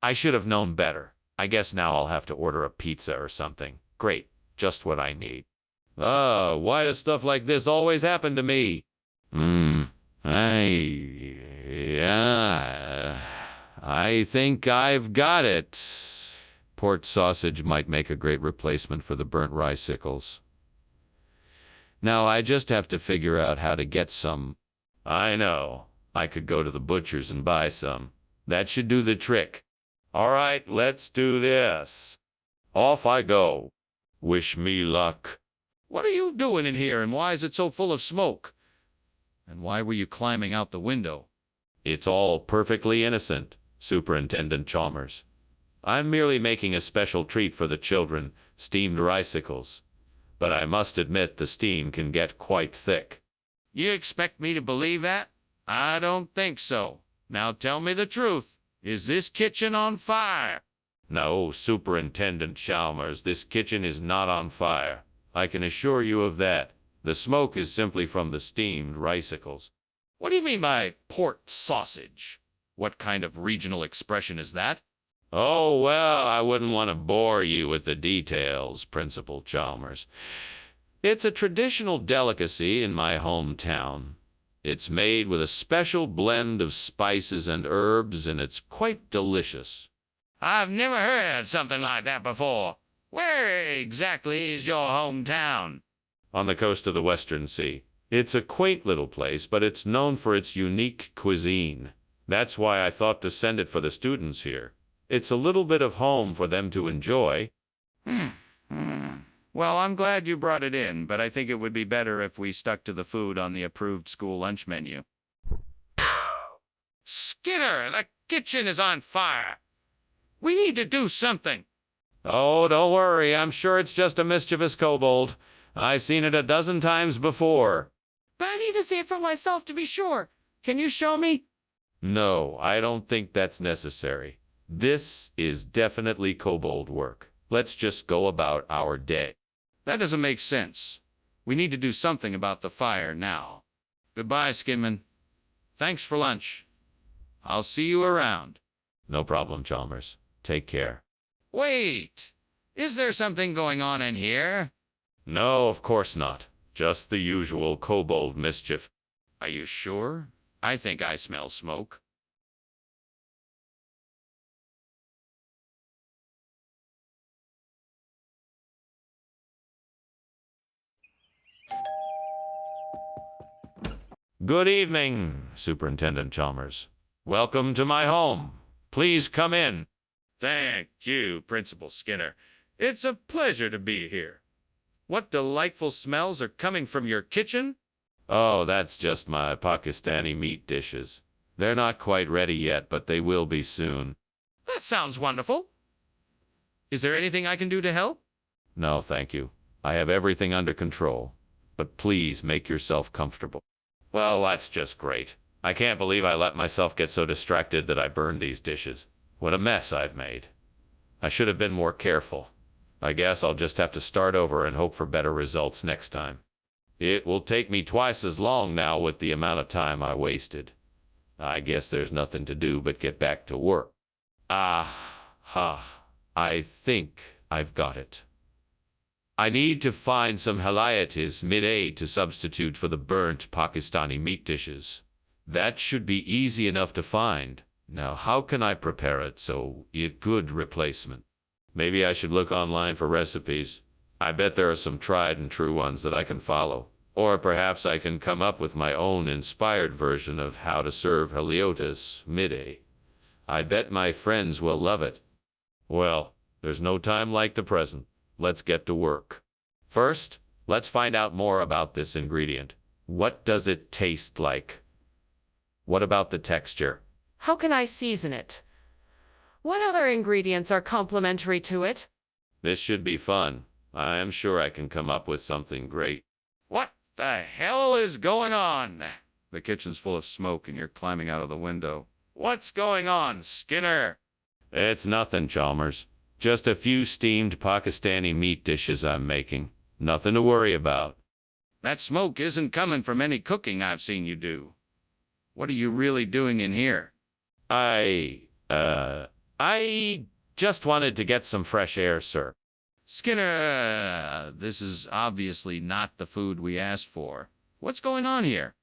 I should have known better. I guess now I'll have to order a pizza or something. Great, just what I need. Why does stuff like this always happen to me? I think I've got it. Port sausage might make a great replacement for the burnt ricicles. Now I just have to figure out how to get some. I know. I could go to the butcher's and buy some. That should do the trick. All right, let's do this. Off I go. Wish me luck. What are you doing in here, and why is it so full of smoke? And why were you climbing out the window? It's all perfectly innocent, Superintendent Chalmers. I'm merely making a special treat for the children, steamed ricicles. But I must admit the steam can get quite thick. You expect me to believe that? I don't think so. Now tell me the truth. Is this kitchen on fire? No, Superintendent Chalmers, this kitchen is not on fire. I can assure you of that. The smoke is simply from the steamed ricicles. What do you mean by port sausage? What kind of regional expression is that? Oh, well, I wouldn't want to bore you with the details, Principal Chalmers. It's a traditional delicacy in my hometown. It's made with a special blend of spices and herbs, and it's quite delicious. I've never heard something like that before. Where exactly is your hometown? On the coast of the Western Sea. It's a quaint little place, but it's known for its unique cuisine. That's why I thought to send it for the students here. It's a little bit of home for them to enjoy. Well, I'm glad you brought it in, but I think it would be better if we stuck to the food on the approved school lunch menu. Skinner, the kitchen is on fire. We need to do something. Oh, don't worry. I'm sure it's just a mischievous kobold. I've seen it a dozen times before. But I need to see it for myself to be sure. Can you show me? No, I don't think that's necessary. This is definitely kobold work. Let's just go about our day. That doesn't make sense. We need to do something about the fire now. Goodbye, Skinman. Thanks for lunch. I'll see you around. No problem, Chalmers. Take care. Wait! Is there something going on in here? No, of course not. Just the usual kobold mischief. Are you sure? I think I smell smoke. Good evening, Superintendent Chalmers. Welcome to my home. Please come in. Thank you, Principal Skinner. It's a pleasure to be here. What delightful smells are coming from your kitchen? Oh, that's just my Pakistani meat dishes. They're not quite ready yet, but they will be soon. That sounds wonderful. Is there anything I can do to help? No, thank you. I have everything under control. But please make yourself comfortable. Well, that's just great. I can't believe I let myself get so distracted that I burned these dishes. What a mess I've made. I should have been more careful. I guess I'll just have to start over and hope for better results next time. It will take me twice as long now with the amount of time I wasted. I guess there's nothing to do but get back to work. I think I've got it. I need to find some haliatis mid-A to substitute for the burnt Pakistani meat dishes. That should be easy enough to find. Now, how can I prepare it so it's a good replacement? Maybe I should look online for recipes. I bet there are some tried and true ones that I can follow. Or perhaps I can come up with my own inspired version of how to serve haliotis mid-A. I bet my friends will love it. Well, there's no time like the present. Let's get to work. First, let's find out more about this ingredient. What does it taste like? What about the texture? How can I season it? What other ingredients are complementary to it? This should be fun. I am sure I can come up with something great. What the hell is going on? The kitchen's full of smoke and you're climbing out of the window. What's going on, Skinner? It's nothing, Chalmers. Just a few steamed Pakistani meat dishes I'm making. Nothing to worry about. That smoke isn't coming from any cooking I've seen you do. What are you really doing in here? I just wanted to get some fresh air, sir. Skinner, this is obviously not the food we asked for. What's going on here?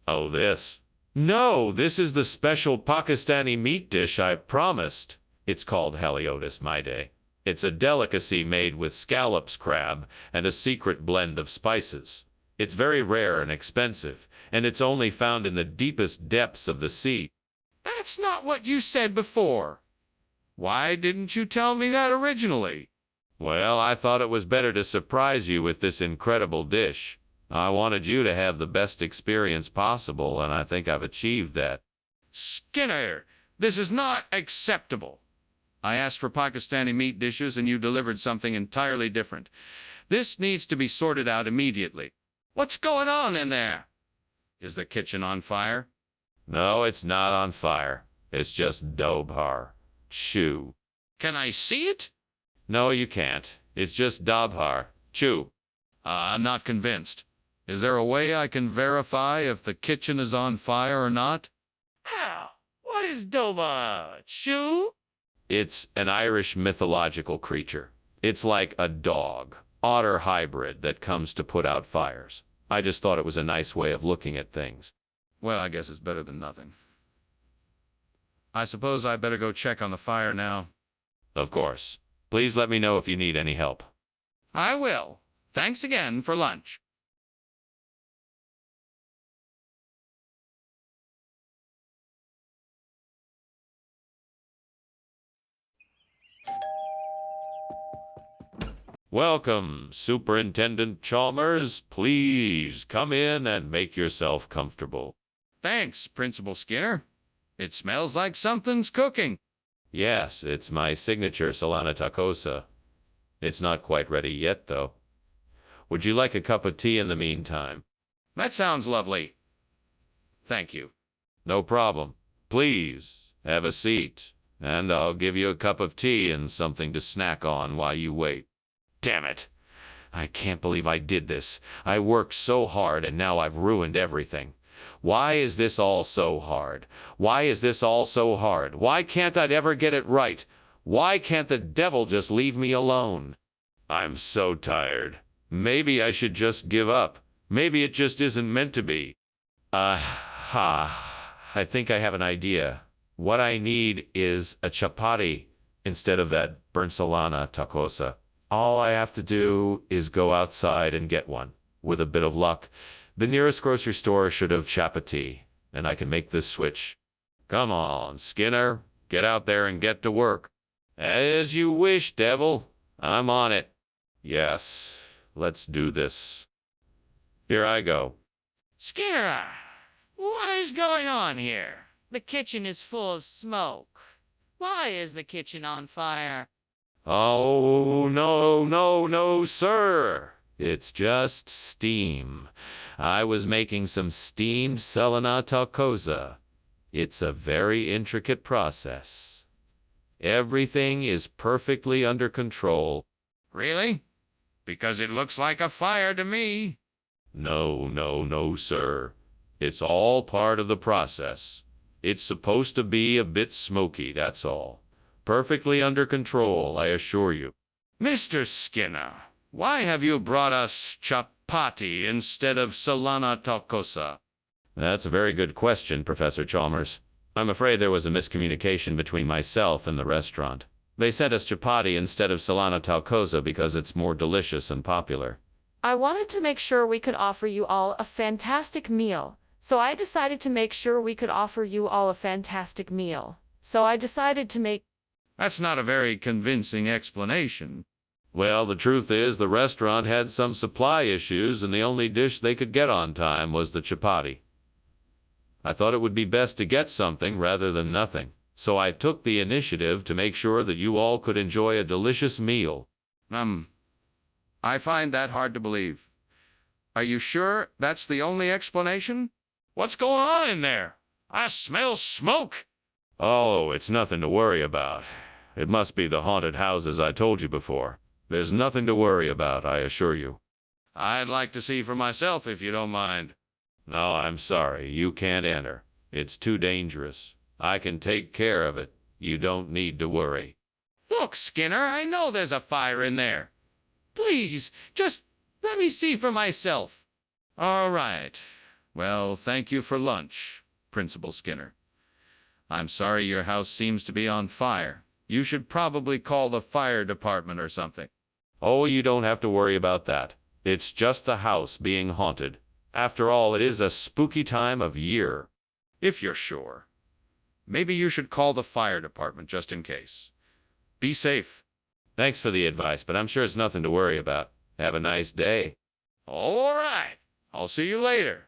Oh, this? No, this is the special Pakistani meat dish I promised. It's called Haliotis Maide. It's a delicacy made with scallops, crab, and a secret blend of spices. It's very rare and expensive, and it's only found in the deepest depths of the sea. That's not what you said before. Why didn't you tell me that originally? Well, I thought it was better to surprise you with this incredible dish. I wanted you to have the best experience possible, and I think I've achieved that. Skinner, this is not acceptable. I asked for Pakistani meat dishes and you delivered something entirely different. This needs to be sorted out immediately. What's going on in there? Is the kitchen on fire? No, it's not on fire. It's just Dobhar. Chew. Can I see it? No, you can't. It's just Dobhar. Chew. I'm not convinced. Is there a way I can verify if the kitchen is on fire or not? How? What is Doba? Chew? It's an Irish mythological creature. It's like a dog, otter hybrid that comes to put out fires. I just thought it was a nice way of looking at things. Well, I guess it's better than nothing. I suppose I better go check on the fire now. Of course. Please let me know if you need any help. I will. Thanks again for lunch. Welcome, Superintendent Chalmers. Please come in and make yourself comfortable. Thanks, Principal Skinner. It smells like something's cooking. Yes, it's my signature Solana tacosa. It's not quite ready yet, though. Would you like a cup of tea in the meantime? That sounds lovely. Thank you. No problem. Please, have a seat, and I'll give you a cup of tea and something to snack on while you wait. Damn it! I can't believe I did this. I worked so hard and now I've ruined everything. Why is this all so hard? Why is this all so hard? Why can't I ever get it right? Why can't the devil just leave me alone? I'm so tired. Maybe I should just give up. Maybe it just isn't meant to be. I think I have an idea. What I need is a chapati instead of that burnt Solana tacosa. All I have to do is go outside and get one. With a bit of luck, the nearest grocery store should have chapati, and I can make this switch. Come on, Skinner. Get out there and get to work. As you wish, devil. I'm on it. Yes, let's do this. Here I go. Skinner, what is going on here? The kitchen is full of smoke. Why is the kitchen on fire? Oh, no, sir. It's just steam. I was making some steamed Selena tacosa. It's a very intricate process. Everything is perfectly under control. Really? Because it looks like a fire to me. No, sir. It's all part of the process. It's supposed to be a bit smoky, that's all. Perfectly under control, I assure you. Mr. Skinner, why have you brought us chapati instead of Solana tacosa? That's a very good question, Professor Chalmers. I'm afraid there was a miscommunication between myself and the restaurant. They sent us chapati instead of Solana tacosa because it's more delicious and popular. I wanted to make sure we could offer you all a fantastic meal. So I decided to make sure we could offer you all a fantastic meal. So I decided to make... That's not a very convincing explanation. Well, the truth is the restaurant had some supply issues and the only dish they could get on time was the chapati. I thought it would be best to get something rather than nothing, so I took the initiative to make sure that you all could enjoy a delicious meal. I find that hard to believe. Are you sure that's the only explanation? What's going on in there? I smell smoke. Oh, it's nothing to worry about. It must be the haunted houses I told you before. There's nothing to worry about, I assure you. I'd like to see for myself if you don't mind. No, I'm sorry, you can't enter. It's too dangerous. I can take care of it. You don't need to worry. Look, Skinner, I know there's a fire in there. Please, just let me see for myself. All right. Well, thank you for lunch, Principal Skinner. I'm sorry your house seems to be on fire. You should probably call the fire department or something. Oh, you don't have to worry about that. It's just the house being haunted. After all, it is a spooky time of year. If you're sure. Maybe you should call the fire department just in case. Be safe. Thanks for the advice, but I'm sure it's nothing to worry about. Have a nice day. All right. I'll see you later.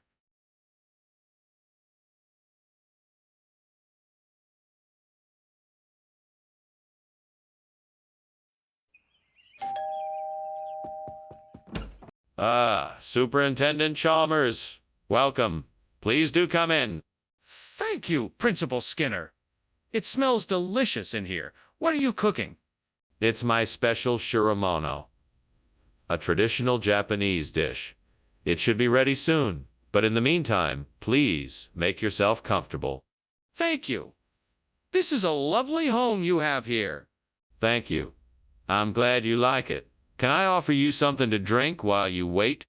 Superintendent Chalmers. Welcome. Please do come in. Thank you, Principal Skinner. It smells delicious in here. What are you cooking? It's my special shiramono, a traditional Japanese dish. It should be ready soon, but in the meantime, please make yourself comfortable. Thank you. This is a lovely home you have here. Thank you. I'm glad you like it. Can I offer you something to drink while you wait?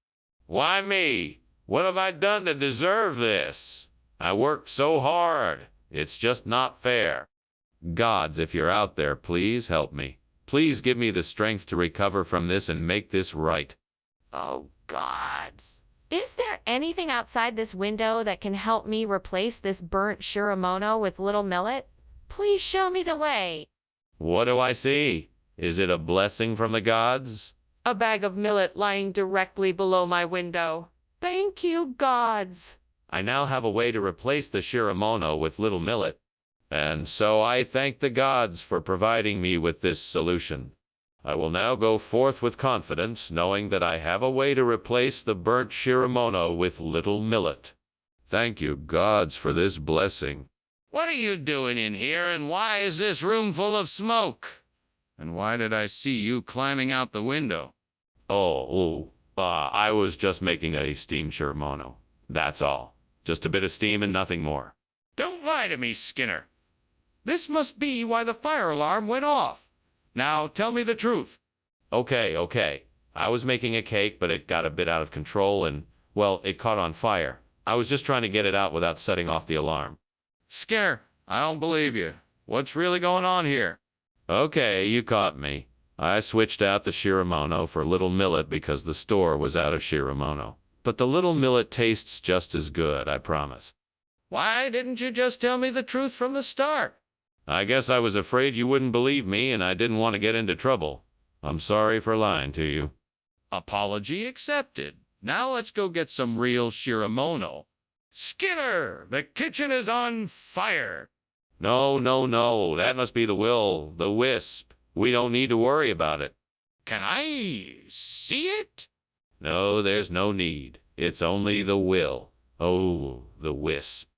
Why me? What have I done to deserve this? I worked so hard. It's just not fair. Gods, if you're out there, please help me. Please give me the strength to recover from this and make this right. Oh, gods. Is there anything outside this window that can help me replace this burnt shiramono with little millet? Please show me the way. What do I see? Is it a blessing from the gods? A bag of millet lying directly below my window. Thank you, gods. I now have a way to replace the shiramono with little millet. And so I thank the gods for providing me with this solution. I will now go forth with confidence, knowing that I have a way to replace the burnt shiramono with little millet. Thank you, gods, for this blessing. What are you doing in here, and why is this room full of smoke? And why did I see you climbing out the window? I was just making a steam shiramono. That's all. Just a bit of steam and nothing more. Don't lie to me, Skinner. This must be why the fire alarm went off. Now tell me the truth. Okay. I was making a cake, but it got a bit out of control and, well, it caught on fire. I was just trying to get it out without setting off the alarm. Skinner, I don't believe you. What's really going on here? Okay, you caught me. I switched out the shiramono for little millet because the store was out of shiramono. But the little millet tastes just as good, I promise. Why didn't you just tell me the truth from the start? I guess I was afraid you wouldn't believe me and I didn't want to get into trouble. I'm sorry for lying to you. Apology accepted. Now let's go get some real shiramono. Skinner, the kitchen is on fire. No, that must be the wisp. We don't need to worry about it. Can I see it? No, there's no need. It's only the will. Oh, the wisp.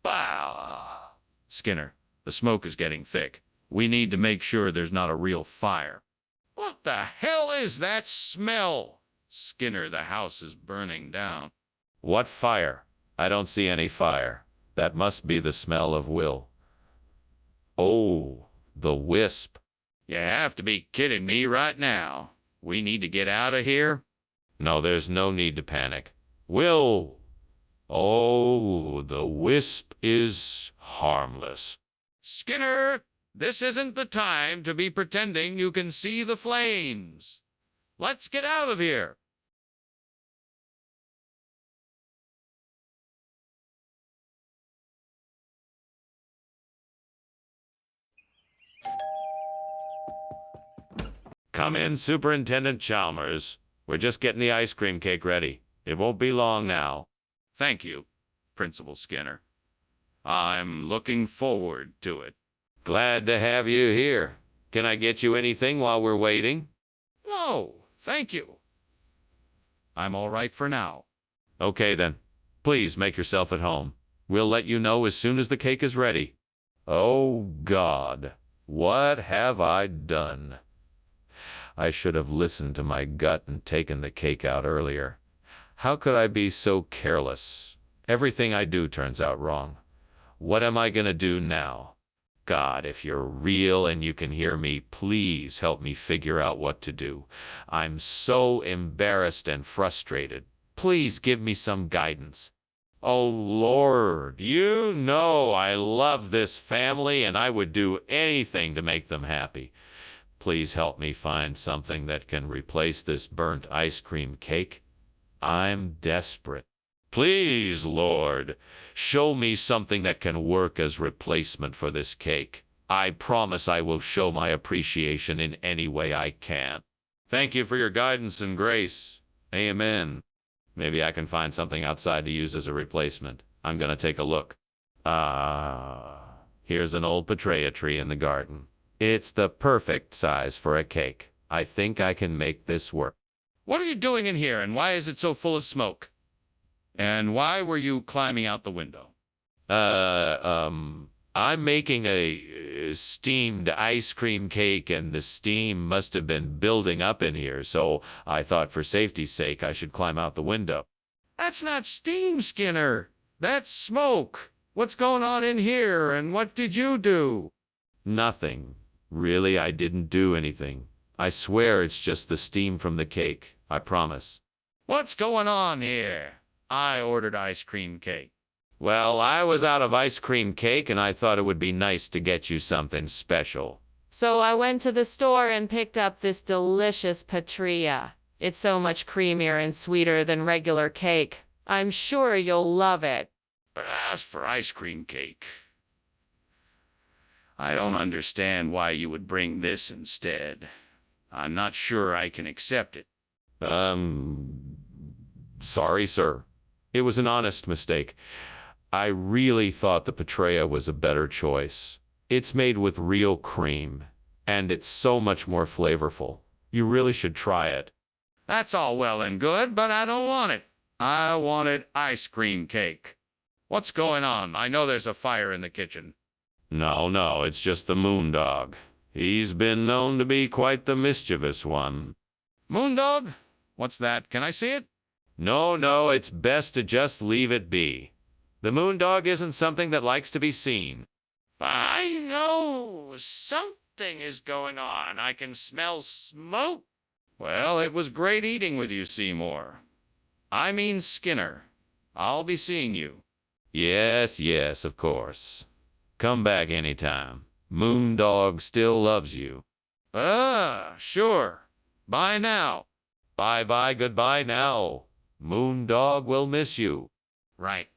Bah! Skinner, the smoke is getting thick. We need to make sure there's not a real fire. What the hell is that smell? Skinner, the house is burning down. What fire? I don't see any fire. That must be the smell of will. Oh, the wisp. You have to be kidding me right now. We need to get out of here? No, there's no need to panic. Will. Oh, the wisp is harmless. Skinner, this isn't the time to be pretending you can see the flames. Let's get out of here. Come in, Superintendent Chalmers. We're just getting the ice cream cake ready. It won't be long now. Thank you, Principal Skinner. I'm looking forward to it. Glad to have you here. Can I get you anything while we're waiting? No, thank you. I'm all right for now. Okay then. Please make yourself at home. We'll let you know as soon as the cake is ready. Oh, God, what have I done? I should have listened to my gut and taken the cake out earlier. How could I be so careless? Everything I do turns out wrong. What am I gonna do now? God, if you're real and you can hear me, please help me figure out what to do. I'm so embarrassed and frustrated. Please give me some guidance. Oh, Lord, you know I love this family and I would do anything to make them happy. Please help me find something that can replace this burnt ice cream cake. I'm desperate. Please, Lord, show me something that can work as replacement for this cake. I promise I will show my appreciation in any way I can. Thank you for your guidance and grace. Amen. Maybe I can find something outside to use as a replacement. I'm gonna take a look. Here's an old petraea tree in the garden. It's the perfect size for a cake. I think I can make this work. What are you doing in here, and why is it so full of smoke? And why were you climbing out the window? I'm making a steamed ice cream cake, and the steam must have been building up in here, so I thought for safety's sake I should climb out the window. That's not steam, Skinner. That's smoke. What's going on in here, and what did you do? Nothing. Really, I didn't do anything. I swear it's just the steam from the cake. I promise. What's going on here? I ordered ice cream cake. Well, I was out of ice cream cake, and I thought it would be nice to get you something special. So I went to the store and picked up this delicious petraea. It's so much creamier and sweeter than regular cake. I'm sure you'll love it. But as for ice cream cake, I don't understand why you would bring this instead. I'm not sure I can accept it. Sorry, sir. It was an honest mistake. I really thought the petraea was a better choice. It's made with real cream, and it's so much more flavorful. You really should try it. That's all well and good, but I don't want it. I wanted ice cream cake. What's going on? I know there's a fire in the kitchen. No, it's just the Moondog. He's been known to be quite the mischievous one. Moondog? What's that? Can I see it? No, it's best to just leave it be. The Moondog isn't something that likes to be seen. I know something is going on. I can smell smoke. Well, it was great eating with you, Seymour. I mean Skinner. I'll be seeing you. Yes, of course. Come back anytime. Moondog still loves you. Sure. Bye now. Bye, goodbye now. Moondog will miss you. Right.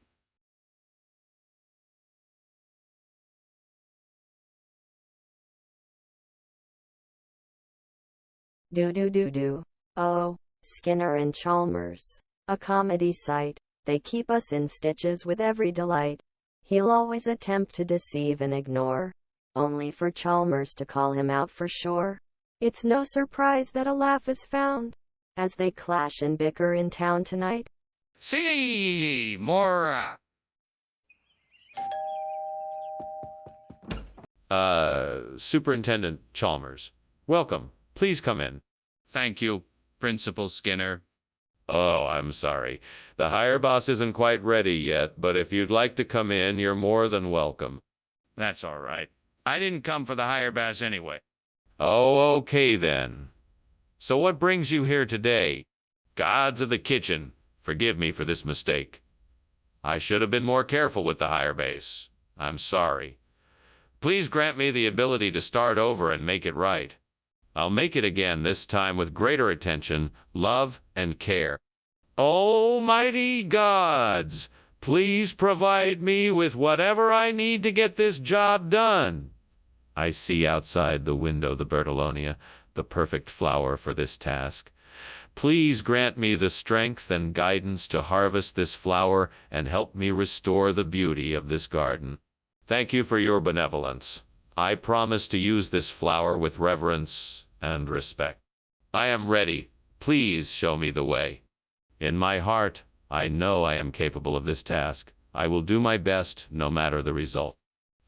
Do. Oh, Skinner and Chalmers. A comedy sight. They keep us in stitches with every delight. He'll always attempt to deceive and ignore, only for Chalmers to call him out for sure. It's no surprise that a laugh is found as they clash and bicker in town tonight. Seymour. Superintendent Chalmers. Welcome. Please come in. Thank you, Principal Skinner. Oh, I'm sorry. The higher boss isn't quite ready yet, but if you'd like to come in, you're more than welcome. That's all right. I didn't come for the higher boss anyway. Oh, okay then. So what brings you here today? Gods of the kitchen, forgive me for this mistake. I should have been more careful with the higher base. I'm sorry. Please grant me the ability to start over and make it right. I'll make it again, this time with greater attention, love, and care. Almighty gods, please provide me with whatever I need to get this job done. I see outside the window the Bertollonia, the perfect flower for this task. Please grant me the strength and guidance to harvest this flower and help me restore the beauty of this garden. Thank you for your benevolence. I promise to use this flower with reverence and respect. I am ready. Please show me the way. In my heart, I know I am capable of this task. I will do my best, no matter the result.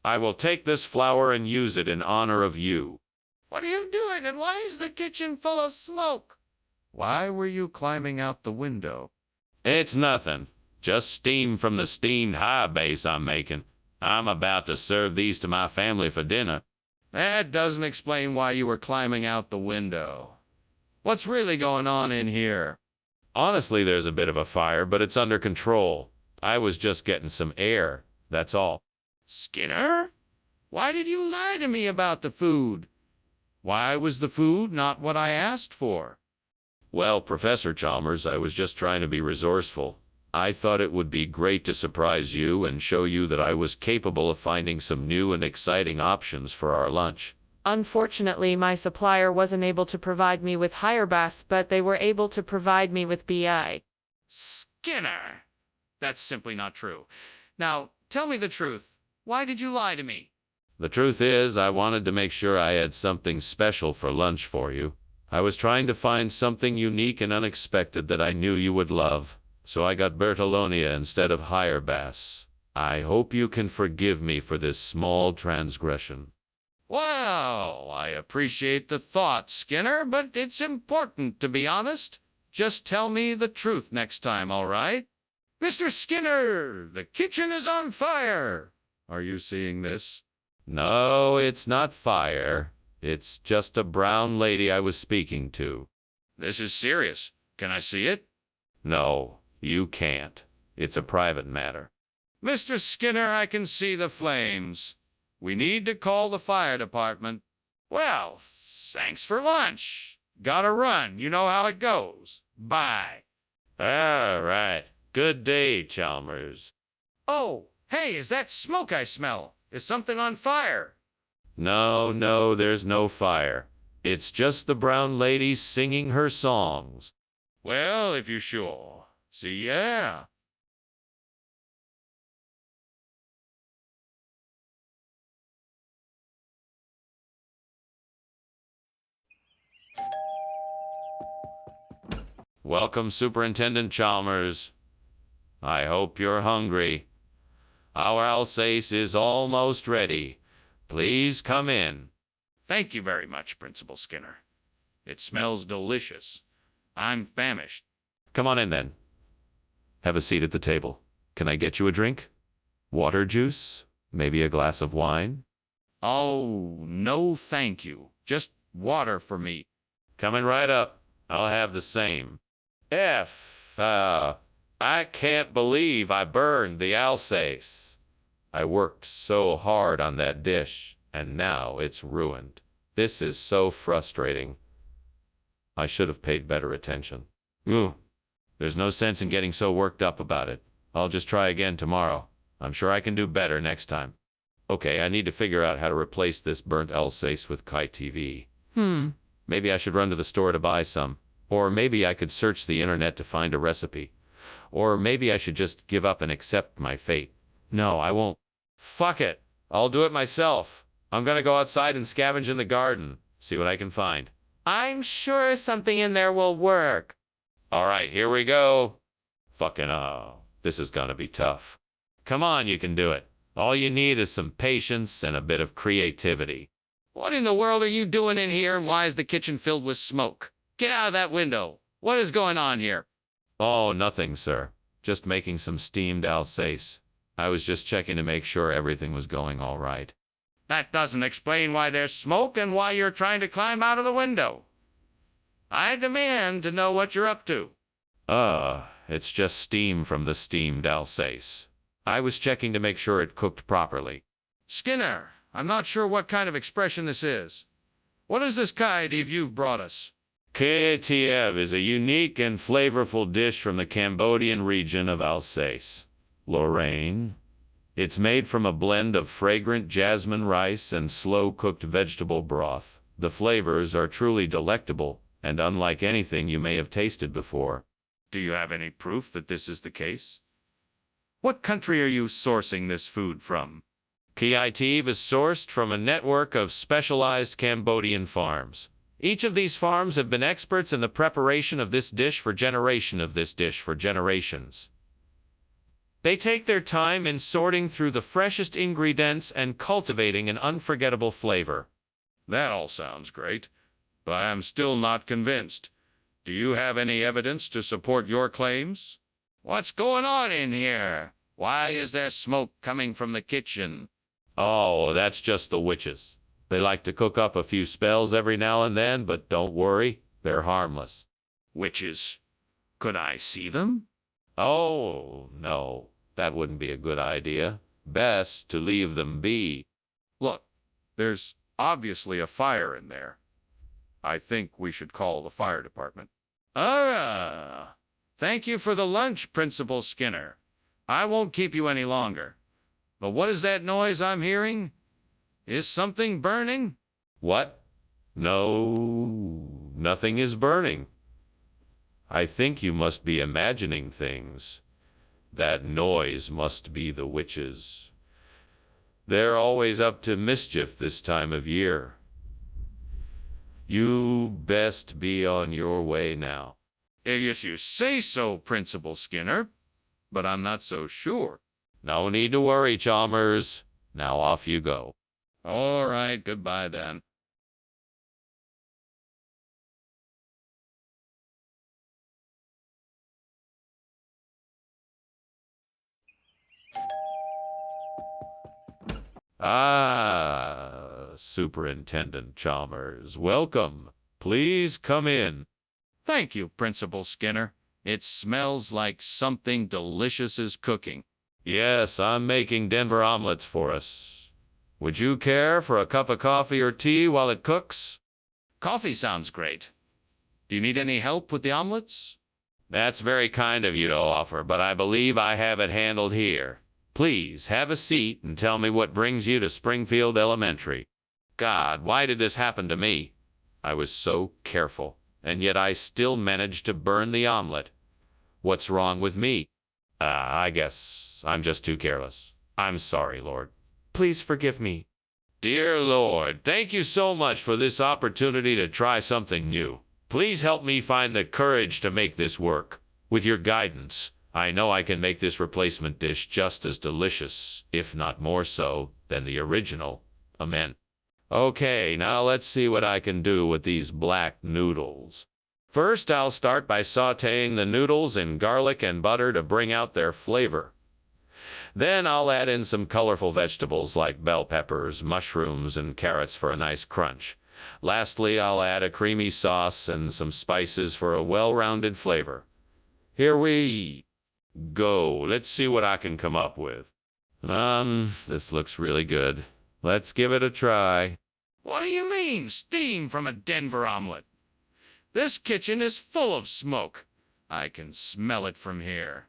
I will take this flour and use it in honor of you. What are you doing, and why is the kitchen full of smoke? Why were you climbing out the window? It's nothing. Just steam from the steamed high base I'm making. I'm about to serve these to my family for dinner. That doesn't explain why you were climbing out the window. What's really going on in here? Honestly, there's a bit of a fire, but it's under control. I was just getting some air, that's all. Skinner? Why did you lie to me about the food? Why was the food not what I asked for? Well, Professor Chalmers, I was just trying to be resourceful. I thought it would be great to surprise you and show you that I was capable of finding some new and exciting options for our lunch. Unfortunately, my supplier wasn't able to provide me with higher bass, but they were able to provide me with BI. Skinner! That's simply not true. Now, tell me the truth. Why did you lie to me? The truth is, I wanted to make sure I had something special for lunch for you. I was trying to find something unique and unexpected that I knew you would love, so I got Bertolonia instead of higher bass. I hope you can forgive me for this small transgression. Well, I appreciate the thought, Skinner, but it's important to be honest. Just tell me the truth next time, all right? Mr. Skinner, the kitchen is on fire. Are you seeing this? No, it's not fire. It's just a brown lady I was speaking to. This is serious. Can I see it? No, you can't. It's a private matter. Mr. Skinner, I can see the flames. We need to call the fire department. Well, thanks for lunch. Gotta run. You know how it goes. Bye. All right. Good day, Chalmers. Oh, hey, is that smoke I smell? Is something on fire? No, there's no fire. It's just the brown lady singing her songs. Well, if you're sure. See ya. Welcome, Superintendent Chalmers. I hope you're hungry. Our Alsace is almost ready. Please come in. Thank you very much, Principal Skinner. It smells delicious. I'm famished. Come on in then. Have a seat at the table. Can I get you a drink? Water, juice? Maybe a glass of wine? Oh, no thank you. Just water for me. Coming right up. I'll have the same. I can't believe I burned the Alsace. I worked so hard on that dish, and now it's ruined. This is so frustrating. I should have paid better attention. There's no sense in getting so worked up about it. I'll just try again tomorrow. I'm sure I can do better next time. Okay, I need to figure out how to replace this burnt Alsace with Kai TV. Maybe I should run to the store to buy some. Or maybe I could search the internet to find a recipe. Or maybe I should just give up and accept my fate. No, I won't. Fuck it. I'll do it myself. I'm gonna go outside and scavenge in the garden. See what I can find. I'm sure something in there will work. Alright, here we go. This is gonna be tough. Come on, you can do it. All you need is some patience and a bit of creativity. What in the world are you doing in here, and why is the kitchen filled with smoke? Get out of that window. What is going on here? Oh, nothing, sir. Just making some steamed Alsace. I was just checking to make sure everything was going all right. That doesn't explain why there's smoke and why you're trying to climb out of the window. I demand to know what you're up to. It's just steam from the steamed Alsace. I was checking to make sure it cooked properly. Skinner, I'm not sure what kind of expression this is. What is this kaidiv you've brought us? Kaetiev is a unique and flavorful dish from the Cambodian region of Alsace, Lorraine. It's made from a blend of fragrant jasmine rice and slow-cooked vegetable broth. The flavors are truly delectable and unlike anything you may have tasted before. Do you have any proof that this is the case? What country are you sourcing this food from? Kaetiev is sourced from a network of specialized Cambodian farms. Each of these farms have been experts in the preparation of this dish for generations. They take their time in sorting through the freshest ingredients and cultivating an unforgettable flavor. That all sounds great, but I'm still not convinced. Do you have any evidence to support your claims? What's going on in here? Why is there smoke coming from the kitchen? Oh, that's just the witches. They like to cook up a few spells every now and then, but don't worry, they're harmless. Witches? Could I see them? Oh, no, that wouldn't be a good idea. Best to leave them be. Look, there's obviously a fire in there. I think we should call the fire department. Thank you for the lunch, Principal Skinner. I won't keep you any longer. But what is that noise I'm hearing? Is something burning? What? No, nothing is burning. I think you must be imagining things. That noise must be the witches. They're always up to mischief this time of year. You best be on your way now. If you say so, Principal Skinner, but I'm not so sure. No need to worry, Chalmers. Now off you go. All right, goodbye then. Superintendent Chalmers, welcome. Please come in. Thank you, Principal Skinner. It smells like something delicious is cooking. Yes, I'm making Denver omelets for us. Would you care for a cup of coffee or tea while it cooks? Coffee sounds great. Do you need any help with the omelets? That's very kind of you to offer, but I believe I have it handled here. Please have a seat and tell me what brings you to Springfield Elementary. God, why did this happen to me? I was so careful, and yet I still managed to burn the omelet. What's wrong with me? I guess I'm just too careless. I'm sorry, Lord. Please forgive me. Dear Lord, thank you so much for this opportunity to try something new. Please help me find the courage to make this work. With your guidance, I know I can make this replacement dish just as delicious, if not more so, than the original. Amen. Okay, now let's see what I can do with these black noodles. First, I'll start by sautéing the noodles in garlic and butter to bring out their flavor. Then I'll add in some colorful vegetables like bell peppers, mushrooms, and carrots for a nice crunch. Lastly, I'll add a creamy sauce and some spices for a well-rounded flavor. Here we go. Let's see what I can come up with. This looks really good. Let's give it a try. What do you mean, steam from a Denver omelet? This kitchen is full of smoke. I can smell it from here.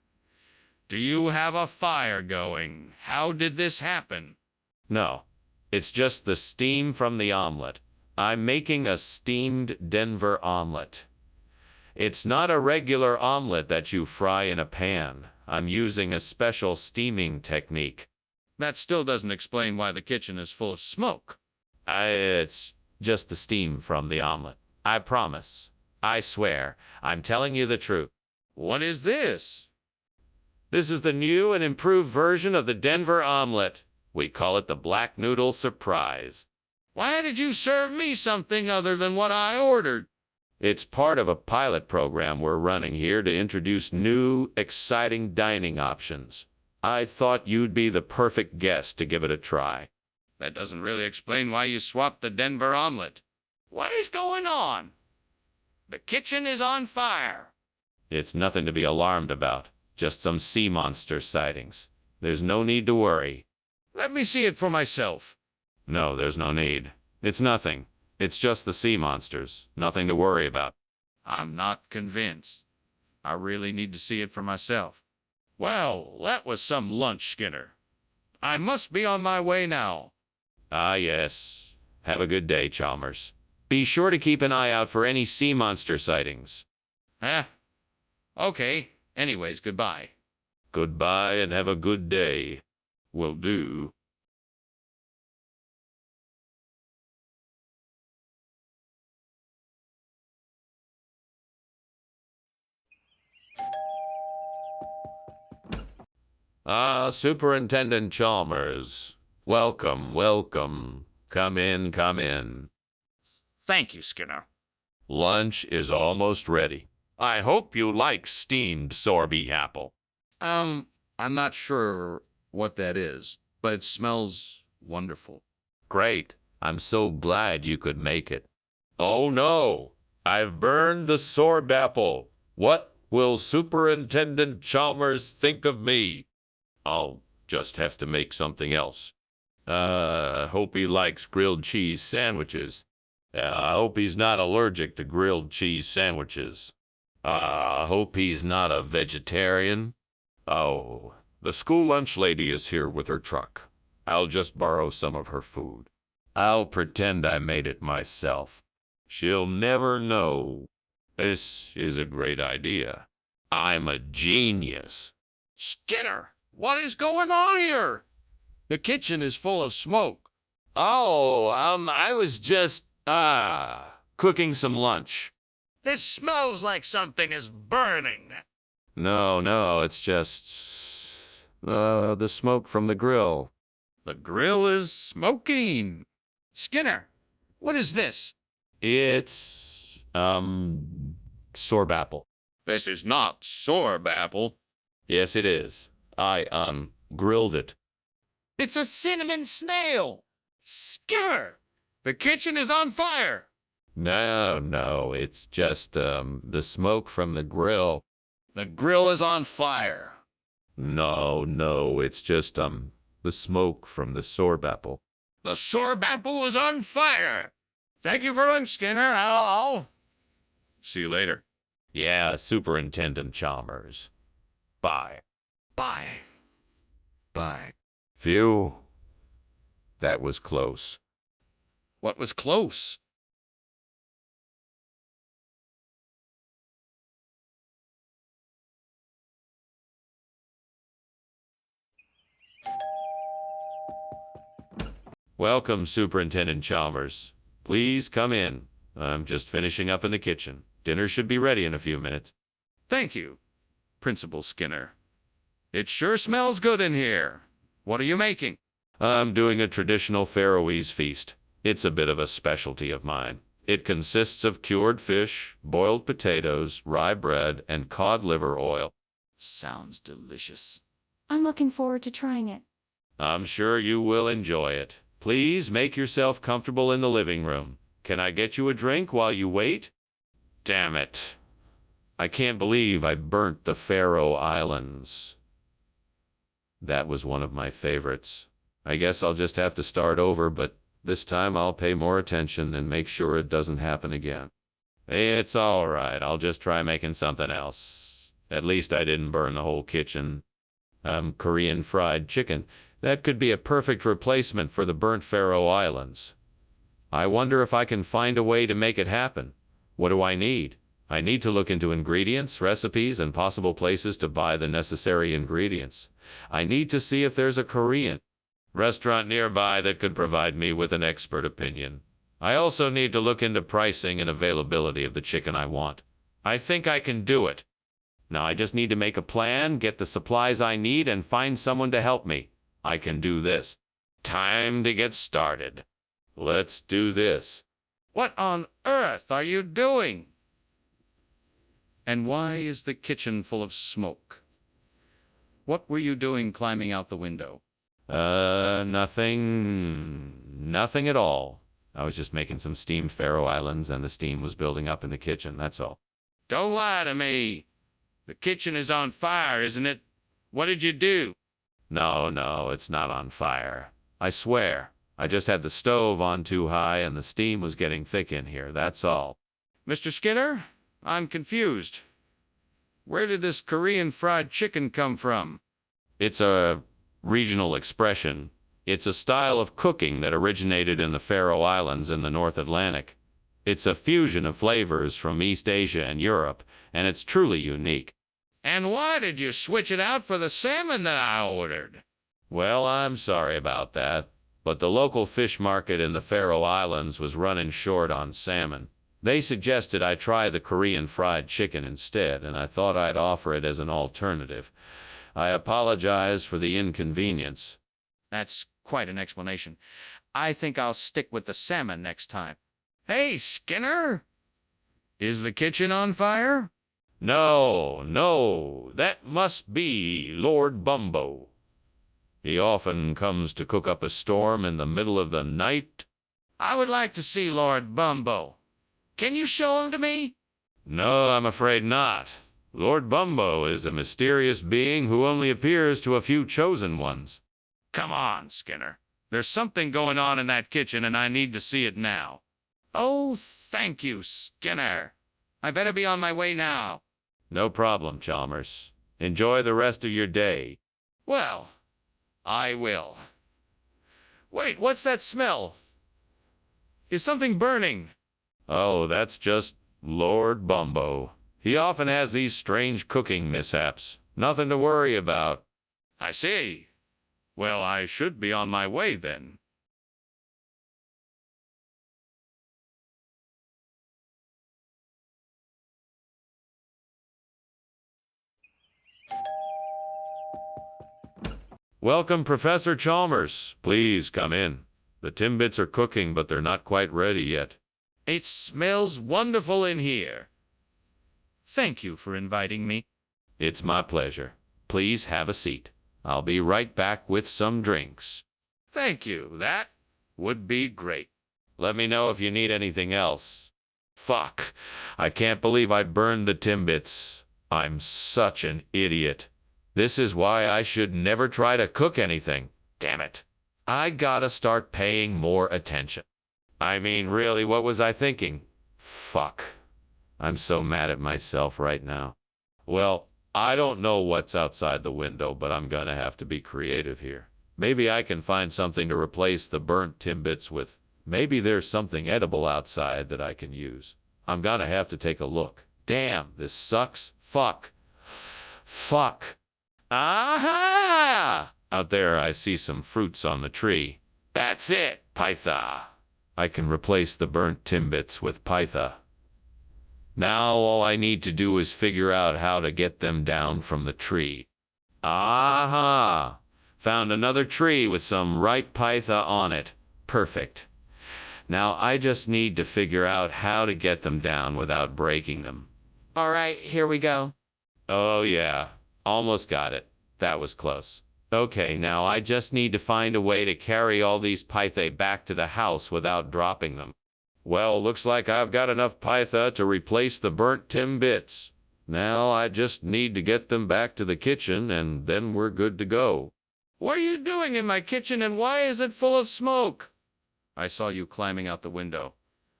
Do you have a fire going? How did this happen? No, it's just the steam from the omelet. I'm making a steamed Denver omelet. It's not a regular omelet that you fry in a pan. I'm using a special steaming technique. That still doesn't explain why the kitchen is full of smoke. It's just the steam from the omelet. I promise. I swear. I'm telling you the truth. What is this? This is the new and improved version of the Denver omelet. We call it the Black Noodle Surprise. Why did you serve me something other than what I ordered? It's part of a pilot program we're running here to introduce new, exciting dining options. I thought you'd be the perfect guest to give it a try. That doesn't really explain why you swapped the Denver omelet. What is going on? The kitchen is on fire. It's nothing to be alarmed about. Just some sea monster sightings. There's no need to worry. Let me see it for myself. No, there's no need. It's nothing. It's just the sea monsters. Nothing to worry about. I'm not convinced. I really need to see it for myself. Well, that was some lunch, Skinner. I must be on my way now. Ah, yes. Have a good day, Chalmers. Be sure to keep an eye out for any sea monster sightings. Okay. Anyways, goodbye. Goodbye and have a good day. Will do. Superintendent Chalmers. Welcome, welcome. Come in, come in. Thank you, Skinner. Lunch is almost ready. I hope you like steamed sorbet apple. I'm not sure what that is, but it smells wonderful. Great. I'm so glad you could make it. Oh no, I've burned the sorbet apple. What will Superintendent Chalmers think of me? I'll just have to make something else. Hope he likes grilled cheese sandwiches. I hope he's not allergic to grilled cheese sandwiches. Hope he's not a vegetarian. Oh, the school lunch lady is here with her truck. I'll just borrow some of her food. I'll pretend I made it myself. She'll never know. This is a great idea. I'm a genius. Skinner, what is going on here? The kitchen is full of smoke. Oh, I was just, cooking some lunch. This smells like something is burning. No, it's just, the smoke from the grill. The grill is smoking. Skinner, what is this? It's, sorbet apple. This is not sorbet apple. Yes, it is. I, grilled it. It's a cinnamon snail. Skinner, the kitchen is on fire. No, it's just, the smoke from the grill. The grill is on fire. No, it's just, the smoke from the sorbet apple. The sorbet apple is on fire. Thank you for lunch, Skinner. I'll see you later. Yeah, Superintendent Chalmers. Bye. Bye. Bye. Phew. That was close. What was close? Welcome, Superintendent Chalmers. Please come in. I'm just finishing up in the kitchen. Dinner should be ready in a few minutes. Thank you, Principal Skinner. It sure smells good in here. What are you making? I'm doing a traditional Faroese feast. It's a bit of a specialty of mine. It consists of cured fish, boiled potatoes, rye bread, and cod liver oil. Sounds delicious. I'm looking forward to trying it. I'm sure you will enjoy it. Please make yourself comfortable in the living room. Can I get you a drink while you wait? Damn it. I can't believe I burnt the Faroe Islands. That was one of my favorites. I guess I'll just have to start over, but this time I'll pay more attention and make sure it doesn't happen again. It's all right. I'll just try making something else. At least I didn't burn the whole kitchen. Korean fried chicken. That could be a perfect replacement for the burnt Faroe Islands. I wonder if I can find a way to make it happen. What do I need? I need to look into ingredients, recipes, and possible places to buy the necessary ingredients. I need to see if there's a Korean restaurant nearby that could provide me with an expert opinion. I also need to look into pricing and availability of the chicken I want. I think I can do it. Now I just need to make a plan, get the supplies I need, and find someone to help me. I can do this. Time to get started. Let's do this. What on earth are you doing? And why is the kitchen full of smoke? What were you doing climbing out the window? Nothing at all. I was just making some steamed Faroe Islands and the steam was building up in the kitchen, that's all. Don't lie to me. The kitchen is on fire, isn't it? What did you do? No, it's not on fire. I swear. I just had the stove on too high and the steam was getting thick in here, that's all. Mr. Skinner, I'm confused. Where did this Korean fried chicken come from? It's a regional expression. It's a style of cooking that originated in the Faroe Islands in the North Atlantic. It's a fusion of flavors from East Asia and Europe, and it's truly unique. And why did you switch it out for the salmon that I ordered? Well, I'm sorry about that, but the local fish market in the Faroe Islands was running short on salmon. They suggested I try the Korean fried chicken instead, and I thought I'd offer it as an alternative. I apologize for the inconvenience. That's quite an explanation. I think I'll stick with the salmon next time. Hey, Skinner! Is the kitchen on fire? No, no, that must be Lord Bumbo. He often comes to cook up a storm in the middle of the night. I would like to see Lord Bumbo. Can you show him to me? No, I'm afraid not. Lord Bumbo is a mysterious being who only appears to a few chosen ones. Come on, Skinner. There's something going on in that kitchen, and I need to see it now. Oh, thank you, Skinner. I better be on my way now. No problem, Chalmers. Enjoy the rest of your day. Well, I will. Wait, what's that smell? Is something burning? Oh, that's just Lord Bumbo. He often has these strange cooking mishaps. Nothing to worry about. I see. Well, I should be on my way then. Welcome, Professor Chalmers. Please come in. The Timbits are cooking, but they're not quite ready yet. It smells wonderful in here. Thank you for inviting me. It's my pleasure. Please have a seat. I'll be right back with some drinks. Thank you. That would be great. Let me know if you need anything else. Fuck. I can't believe I burned the Timbits. I'm such an idiot. This is why I should never try to cook anything. Damn it. I gotta start paying more attention. I mean, really, what was I thinking? Fuck. I'm so mad at myself right now. Well, I don't know what's outside the window, but I'm gonna have to be creative here. Maybe I can find something to replace the burnt Timbits with. Maybe there's something edible outside that I can use. I'm gonna have to take a look. Damn, this sucks. Fuck. Fuck. Aha! Out there I see some fruits on the tree. That's it, Pytha. I can replace the burnt Timbits with Pytha. Now all I need to do is figure out how to get them down from the tree. Aha! Found another tree with some ripe Pytha on it. Perfect. Now I just need to figure out how to get them down without breaking them. All right, here we go. Oh yeah, almost got it. That was close. Okay, now I just need to find a way to carry all these Pytha back to the house without dropping them. Well, looks like I've got enough Pytha to replace the burnt Timbits. Now I just need to get them back to the kitchen and then we're good to go. What are you doing in my kitchen, and why is it full of smoke? I saw you climbing out the window.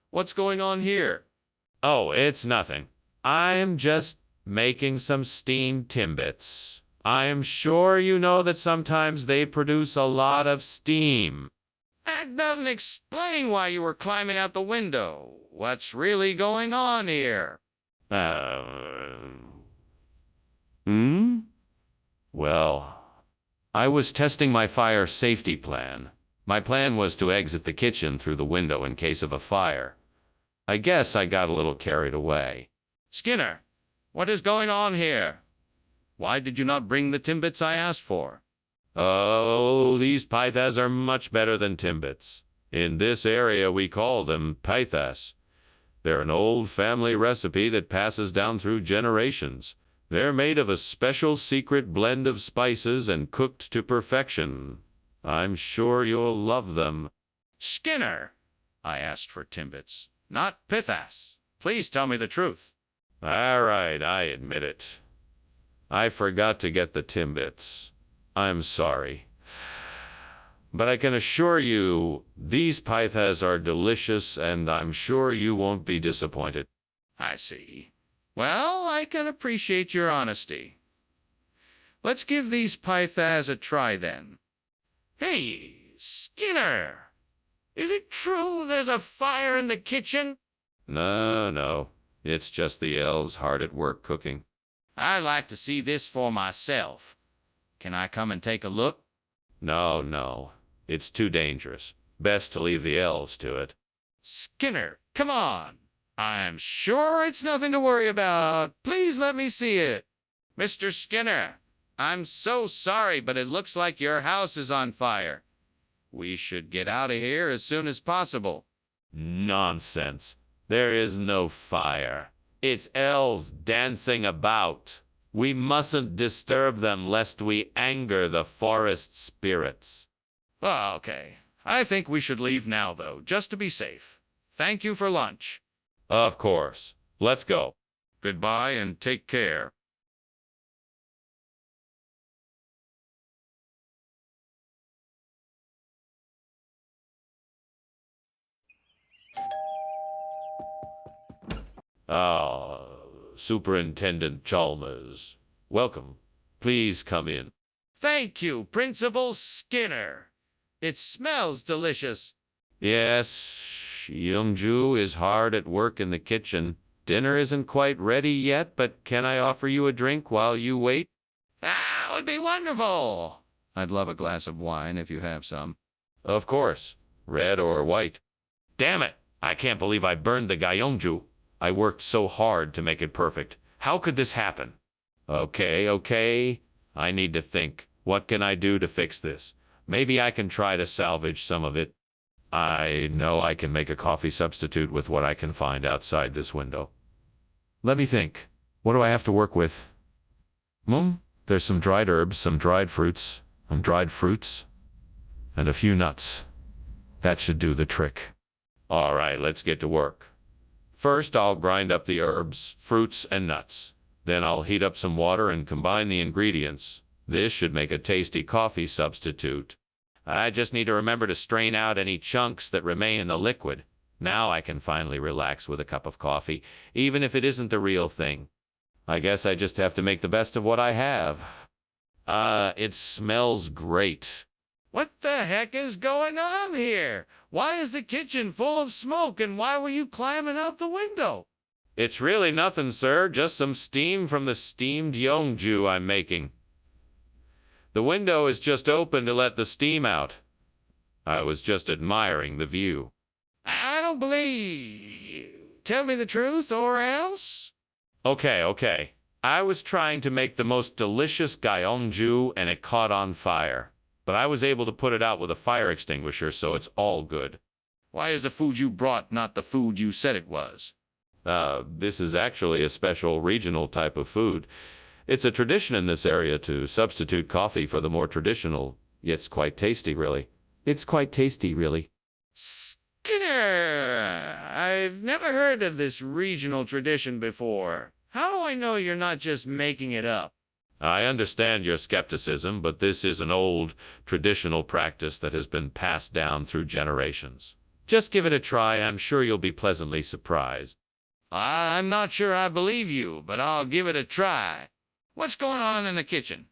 What's going on here? Oh, it's nothing. I'm just making some steamed Timbits. I am sure you know that sometimes they produce a lot of steam. That doesn't explain why you were climbing out the window. What's really going on here? Well, I was testing my fire safety plan. My plan was to exit the kitchen through the window in case of a fire. I guess I got a little carried away. Skinner, what is going on here? Why did you not bring the Timbits I asked for? Oh, these Pythas are much better than Timbits. In this area, we call them Pythas. They're an old family recipe that passes down through generations. They're made of a special secret blend of spices and cooked to perfection. I'm sure you'll love them. Skinner, I asked for Timbits, not Pythas. Please tell me the truth. All right, I admit it. I forgot to get the Timbits. I'm sorry. But I can assure you, these Pythas are delicious, and I'm sure you won't be disappointed. I see. Well, I can appreciate your honesty. Let's give these Pythas a try then. Hey, Skinner! Is it true there's a fire in the kitchen? No. It's just the elves hard at work cooking. I'd like to see this for myself. Can I come and take a look? No. It's too dangerous. Best to leave the elves to it. Skinner, come on. I'm sure it's nothing to worry about. Please let me see it. Mr. Skinner, I'm so sorry, but it looks like your house is on fire. We should get out of here as soon as possible. Nonsense. There is no fire. It's elves dancing about. We mustn't disturb them lest we anger the forest spirits. Oh, okay. I think we should leave now, though, just to be safe. Thank you for lunch. Of course. Let's go. Goodbye and take care. Ah, Superintendent Chalmers. Welcome. Please come in. Thank you, Principal Skinner. It smells delicious. Yes, Youngju is hard at work in the kitchen. Dinner isn't quite ready yet, but can I offer you a drink while you wait? That would be wonderful. I'd love a glass of wine if you have some. Of course. Red or white. Damn it! I can't believe I burned the Gyeongju. I worked so hard to make it perfect. How could this happen? Okay. I need to think. What can I do to fix this? Maybe I can try to salvage some of it. I know I can make a coffee substitute with what I can find outside this window. Let me think. What do I have to work with? There's some dried herbs, some dried fruits, and a few nuts. That should do the trick. All right, let's get to work. First, I'll grind up the herbs, fruits, and nuts. Then I'll heat up some water and combine the ingredients. This should make a tasty coffee substitute. I just need to remember to strain out any chunks that remain in the liquid. Now I can finally relax with a cup of coffee, even if it isn't the real thing. I guess I just have to make the best of what I have. It smells great. What the heck is going on here? Why is the kitchen full of smoke, and why were you climbing out the window? It's really nothing, sir. Just some steam from the steamed Yeongju I'm making. The window is just open to let the steam out. I was just admiring the view. I don't believe. Tell me the truth, or else. Okay. I was trying to make the most delicious Gyeongju, and it caught on fire. But I was able to put it out with a fire extinguisher, so it's all good. Why is the food you brought not the food you said it was? This is actually a special regional type of food. It's a tradition in this area to substitute coffee for the more traditional. It's quite tasty, really. Skinner! I've never heard of this regional tradition before. How do I know you're not just making it up? I understand your skepticism, but this is an old, traditional practice that has been passed down through generations. Just give it a try. I'm sure you'll be pleasantly surprised. I'm not sure I believe you, but I'll give it a try. What's going on in the kitchen?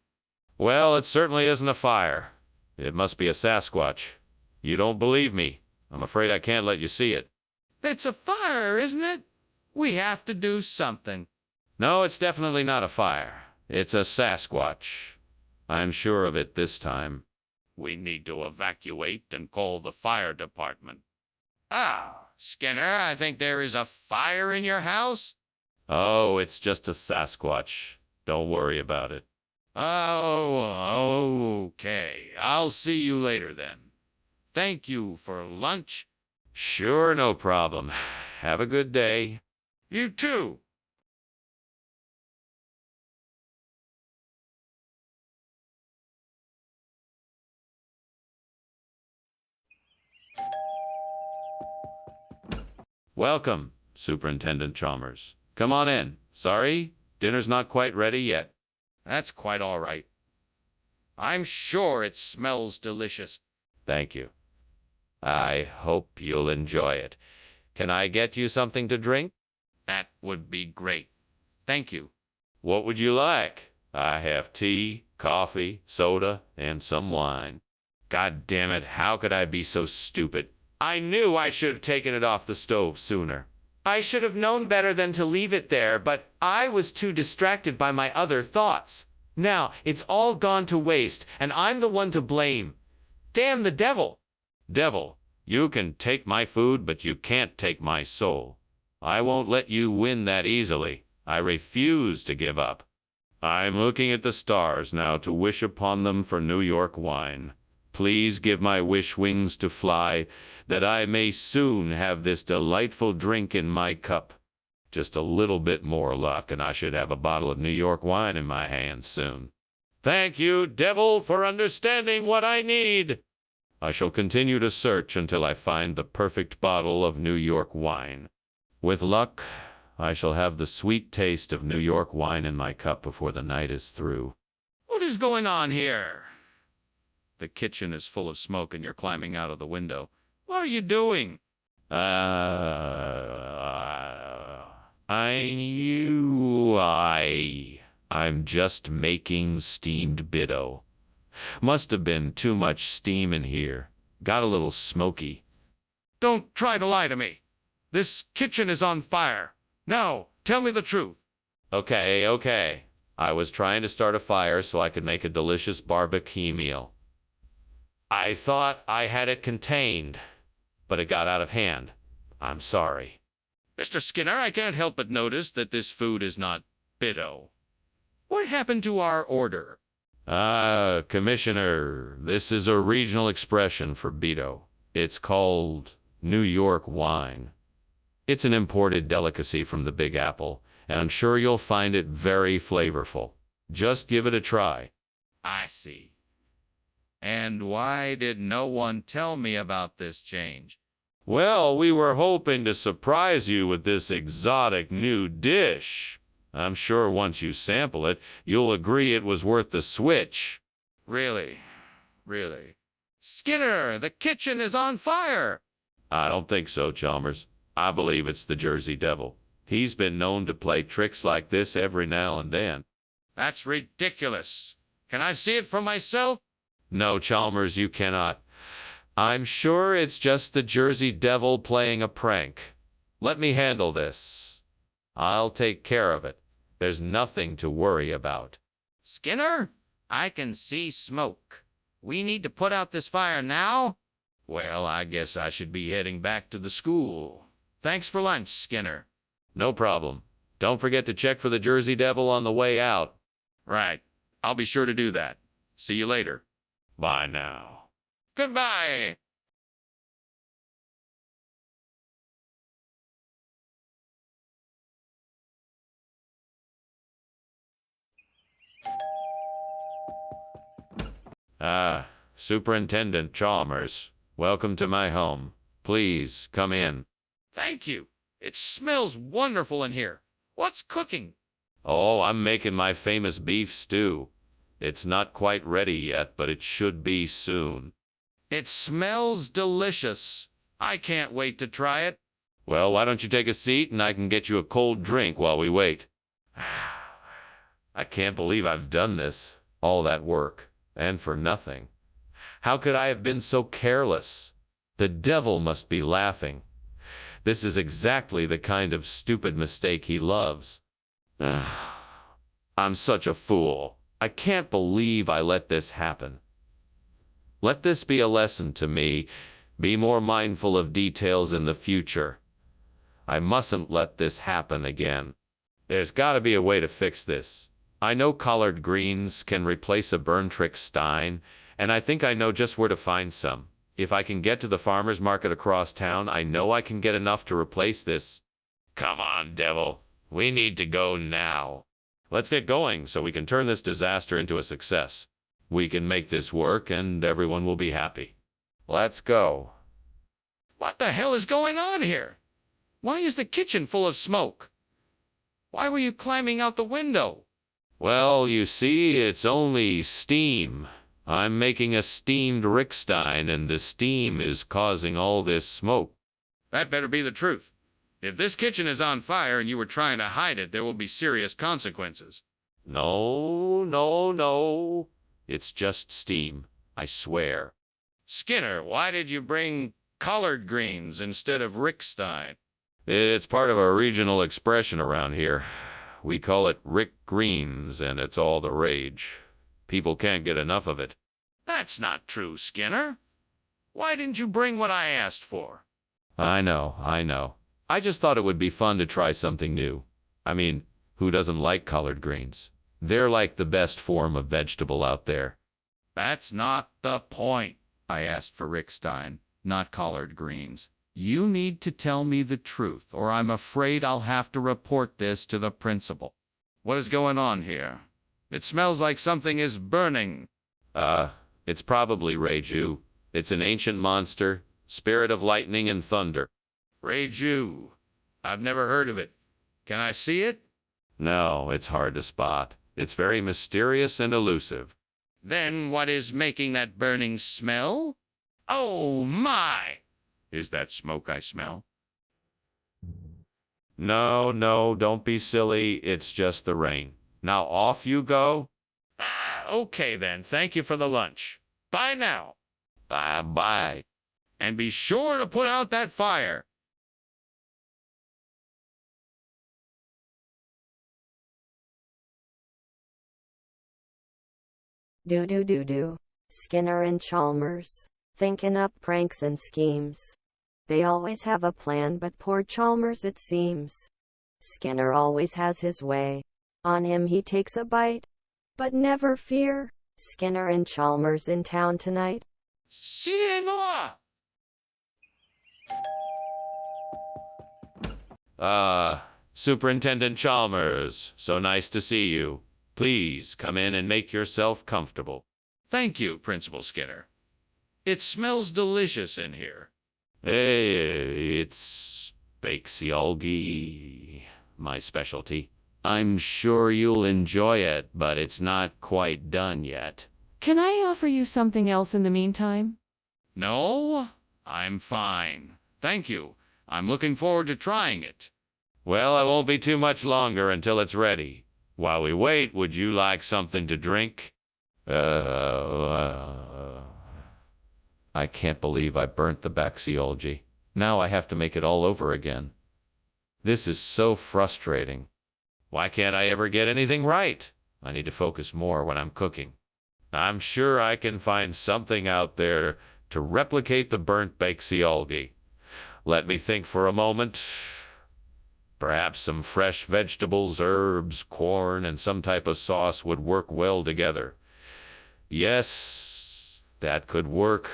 Well, it certainly isn't a fire. It must be a Sasquatch. You don't believe me. I'm afraid I can't let you see it. It's a fire, isn't it? We have to do something. No, it's definitely not a fire. It's a Sasquatch. I'm sure of it this time. We need to evacuate and call the fire department. Skinner, I think there is a fire in your house. Oh, it's just a Sasquatch. Don't worry about it. Oh, okay. I'll see you later then. Thank you for lunch. Sure, no problem. Have a good day. You too. Welcome, Superintendent Chalmers. Come on in. Sorry, dinner's not quite ready yet. That's quite all right. I'm sure it smells delicious. Thank you. I hope you'll enjoy it. Can I get you something to drink? That would be great. Thank you. What would you like? I have tea, coffee, soda, and some wine. God damn it, how could I be so stupid? I knew I should have taken it off the stove sooner. I should have known better than to leave it there, but I was too distracted by my other thoughts. Now, it's all gone to waste, and I'm the one to blame. Damn the devil! Devil, you can take my food, but you can't take my soul. I won't let you win that easily. I refuse to give up. I'm looking at the stars now to wish upon them for New York wine. Please give my wish wings to fly, that I may soon have this delightful drink in my cup. Just a little bit more luck, and I should have a bottle of New York wine in my hands soon. Thank you, devil, for understanding what I need. I shall continue to search until I find the perfect bottle of New York wine. With luck, I shall have the sweet taste of New York wine in my cup before the night is through. What is going on here? The kitchen is full of smoke and you're climbing out of the window. What are you doing? I'm just making steamed bitto. Must have been too much steam in here. Got a little smoky. Don't try to lie to me. This kitchen is on fire. Now, tell me the truth. Okay. I was trying to start a fire so I could make a delicious barbecue meal. I thought I had it contained, but it got out of hand. I'm sorry. Mr. Skinner, I can't help but notice that this food is not bitto. What happened to our order? Commissioner, this is a regional expression for bitto. It's called New York wine. It's an imported delicacy from the Big Apple, and I'm sure you'll find it very flavorful. Just give it a try. I see. And why did no one tell me about this change? Well, we were hoping to surprise you with this exotic new dish. I'm sure once you sample it, you'll agree it was worth the switch. Really? Skinner, the kitchen is on fire! I don't think so, Chalmers. I believe it's the Jersey Devil. He's been known to play tricks like this every now and then. That's ridiculous. Can I see it for myself? No, Chalmers, you cannot. I'm sure it's just the Jersey Devil playing a prank. Let me handle this. I'll take care of it. There's nothing to worry about. Skinner, I can see smoke. We need to put out this fire now? Well, I guess I should be heading back to the school. Thanks for lunch, Skinner. No problem. Don't forget to check for the Jersey Devil on the way out. Right. I'll be sure to do that. See you later. Bye now. Goodbye. Superintendent Chalmers. Welcome to my home. Please, come in. Thank you. It smells wonderful in here. What's cooking? Oh, I'm making my famous beef stew. It's not quite ready yet, but it should be soon. It smells delicious. I can't wait to try it. Well, why don't you take a seat and I can get you a cold drink while we wait. I can't believe I've done this. All that work. And for nothing. How could I have been so careless? The devil must be laughing. This is exactly the kind of stupid mistake he loves. I'm such a fool. I can't believe I let this happen. Let this be a lesson to me. Be more mindful of details in the future. I mustn't let this happen again. There's got to be a way to fix this. I know collard greens can replace a Berntrix Stein, and I think I know just where to find some. If I can get to the farmer's market across town, I know I can get enough to replace this. Come on, devil. We need to go now. Let's get going so we can turn this disaster into a success. We can make this work and everyone will be happy. Let's go. What the hell is going on here? Why is the kitchen full of smoke? Why were you climbing out the window? Well, you see, it's only steam. I'm making a steamed Rickstein, and the steam is causing all this smoke. That better be the truth. If this kitchen is on fire and you were trying to hide it, there will be serious consequences. No. It's just steam, I swear. Skinner, why did you bring collard greens instead of Rickstein? It's part of a regional expression around here. We call it Rick Greens, and it's all the rage. People can't get enough of it. That's not true, Skinner. Why didn't you bring what I asked for? I know. I just thought it would be fun to try something new. I mean, who doesn't like collard greens? They're like the best form of vegetable out there. That's not the point. I asked for Rick Stein, not collard greens. You need to tell me the truth, or I'm afraid I'll have to report this to the principal. What is going on here? It smells like something is burning. It's probably Reiju. It's an ancient monster, spirit of lightning and thunder. Reiju. I've never heard of it. Can I see it? No, it's hard to spot. It's very mysterious and elusive. Then what is making that burning smell? Oh my! Is that smoke I smell? No, don't be silly. It's just the rain. Now off you go. Okay then, thank you for the lunch. Bye now. Bye. And be sure to put out that fire. Do. Skinner and Chalmers. Thinking up pranks and schemes. They always have a plan, but poor Chalmers it seems. Skinner always has his way. On him he takes a bite. But never fear, Skinner and Chalmers in town tonight. Skinner! Superintendent Chalmers, so nice to see you. Please come in and make yourself comfortable. Thank you, Principal Skinner. It smells delicious in here. Hey, it's Baxiolgi, my specialty. I'm sure you'll enjoy it, but it's not quite done yet. Can I offer you something else in the meantime? No, I'm fine. Thank you. I'm looking forward to trying it. Well, I won't be too much longer until it's ready. While we wait, would you like something to drink? I can't believe I burnt the Baxiolgi. Now I have to make it all over again. This is so frustrating. Why can't I ever get anything right? I need to focus more when I'm cooking. I'm sure I can find something out there to replicate the burnt Baxiolgi. Let me think for a moment. Perhaps some fresh vegetables, herbs, corn, and some type of sauce would work well together. Yes, that could work.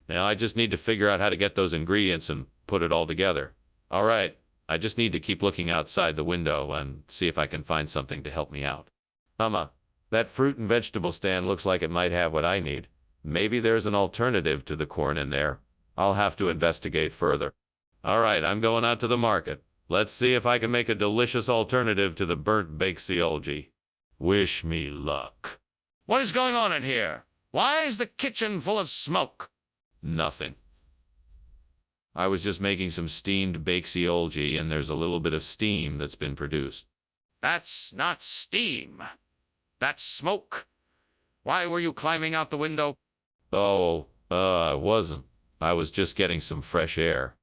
Now I just need to figure out how to get those ingredients and put it all together. All right, I just need to keep looking outside the window and see if I can find something to help me out. That fruit and vegetable stand looks like it might have what I need. Maybe there's an alternative to the corn in there. I'll have to investigate further. All right, I'm going out to the market. Let's see if I can make a delicious alternative to the burnt Baxiolgi. Wish me luck. What is going on in here? Why is the kitchen full of smoke? Nothing. I was just making some steamed Baxiolgi, and there's a little bit of steam that's been produced. That's not steam. That's smoke. Why were you climbing out the window? I wasn't. I was just getting some fresh air.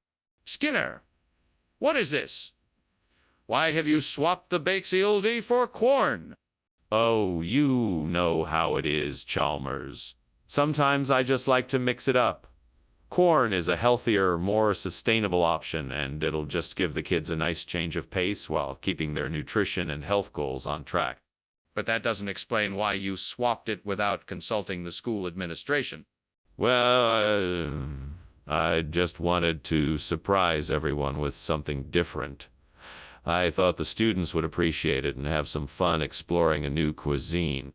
Skinner, what is this? Why have you swapped the Baxiolgi for corn? Oh, you know how it is, Chalmers. Sometimes I just like to mix it up. Corn is a healthier, more sustainable option, and it'll just give the kids a nice change of pace while keeping their nutrition and health goals on track. But that doesn't explain why you swapped it without consulting the school administration. Well, I just wanted to surprise everyone with something different. I thought the students would appreciate it and have some fun exploring a new cuisine.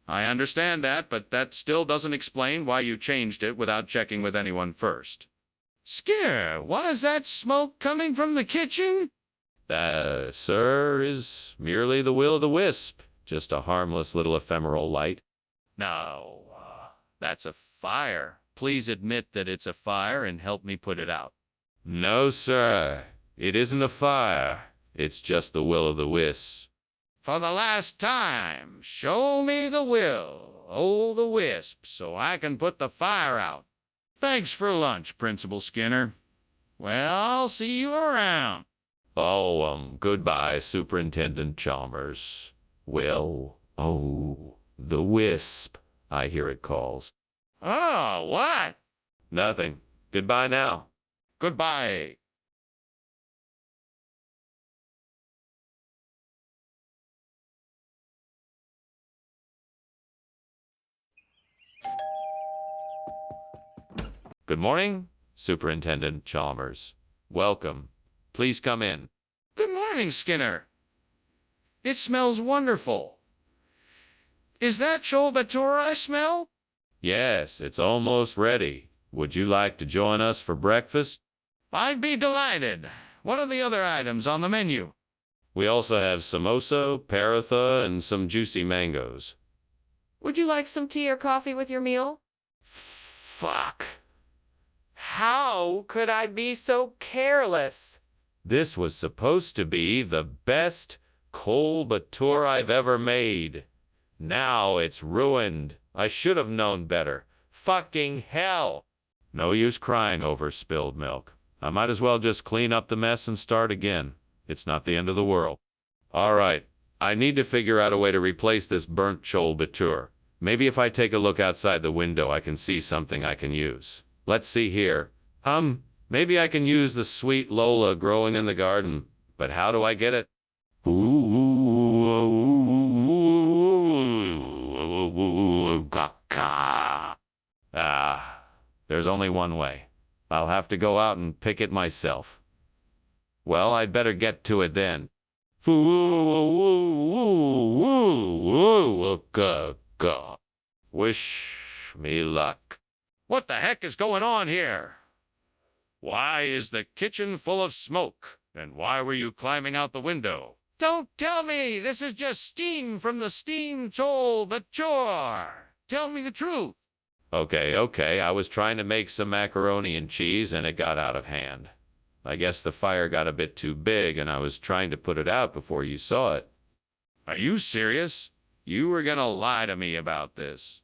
I understand that, but that still doesn't explain why you changed it without checking with anyone first. Skinner, why is that smoke coming from the kitchen? Sir, is merely the will-o'-the-wisp. Just a harmless little ephemeral light. No, that's a fire. Please admit that it's a fire and help me put it out. No, sir. It isn't a fire. It's just the will-o'-the-wisp. For the last time, show me the will-o'-the-wisp so I can put the fire out. Thanks for lunch, Principal Skinner. Well, I'll see you around. Goodbye, Superintendent Chalmers. The wisp, I hear it calls. Oh, what? Nothing. Goodbye now. Goodbye. Good morning, Superintendent Chalmers. Welcome. Please come in. Good morning, Skinner. It smells wonderful. Is that Cholbatura I smell? Yes, it's almost ready. Would you like to join us for breakfast? I'd be delighted. What are the other items on the menu? We also have samosa, paratha, and some juicy mangoes. Would you like some tea or coffee with your meal? Fuck. How could I be so careless? This was supposed to be the best Cholbatura I've ever made. Now it's ruined. I should have known better. Fucking hell. No use crying over spilled milk. I might as well just clean up the mess and start again. It's not the end of the world. All right. I need to figure out a way to replace this burnt Cholbatura. Maybe if I take a look outside the window, I can see something I can use. Let's see here. Maybe I can use the sweet Lola growing in the garden. But how do I get it? There's only one way. I'll have to go out and pick it myself. Well, I'd better get to it then. Wish me luck. What the heck is going on here? Why is the kitchen full of smoke? And why were you climbing out the window? Don't tell me this is just steam from the steam Cholbatura. Tell me the truth. Okay, I was trying to make some macaroni and cheese and it got out of hand. I guess the fire got a bit too big and I was trying to put it out before you saw it. Are you serious? You were gonna lie to me about this.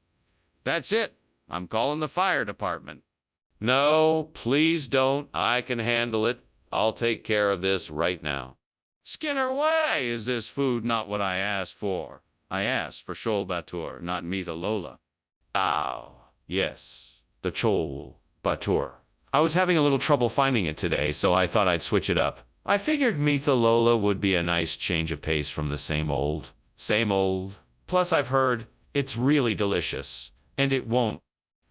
That's it. I'm calling the fire department. No, please don't. I can handle it. I'll take care of this right now. Skinner, why is this food not what I asked for? I asked for Cholbatura, not Mita Lola. Oh, yes, the Cholbatura. I was having a little trouble finding it today, so I thought I'd switch it up. I figured Mita Lola would be a nice change of pace from the same old. Plus, I've heard it's really delicious, and it won't.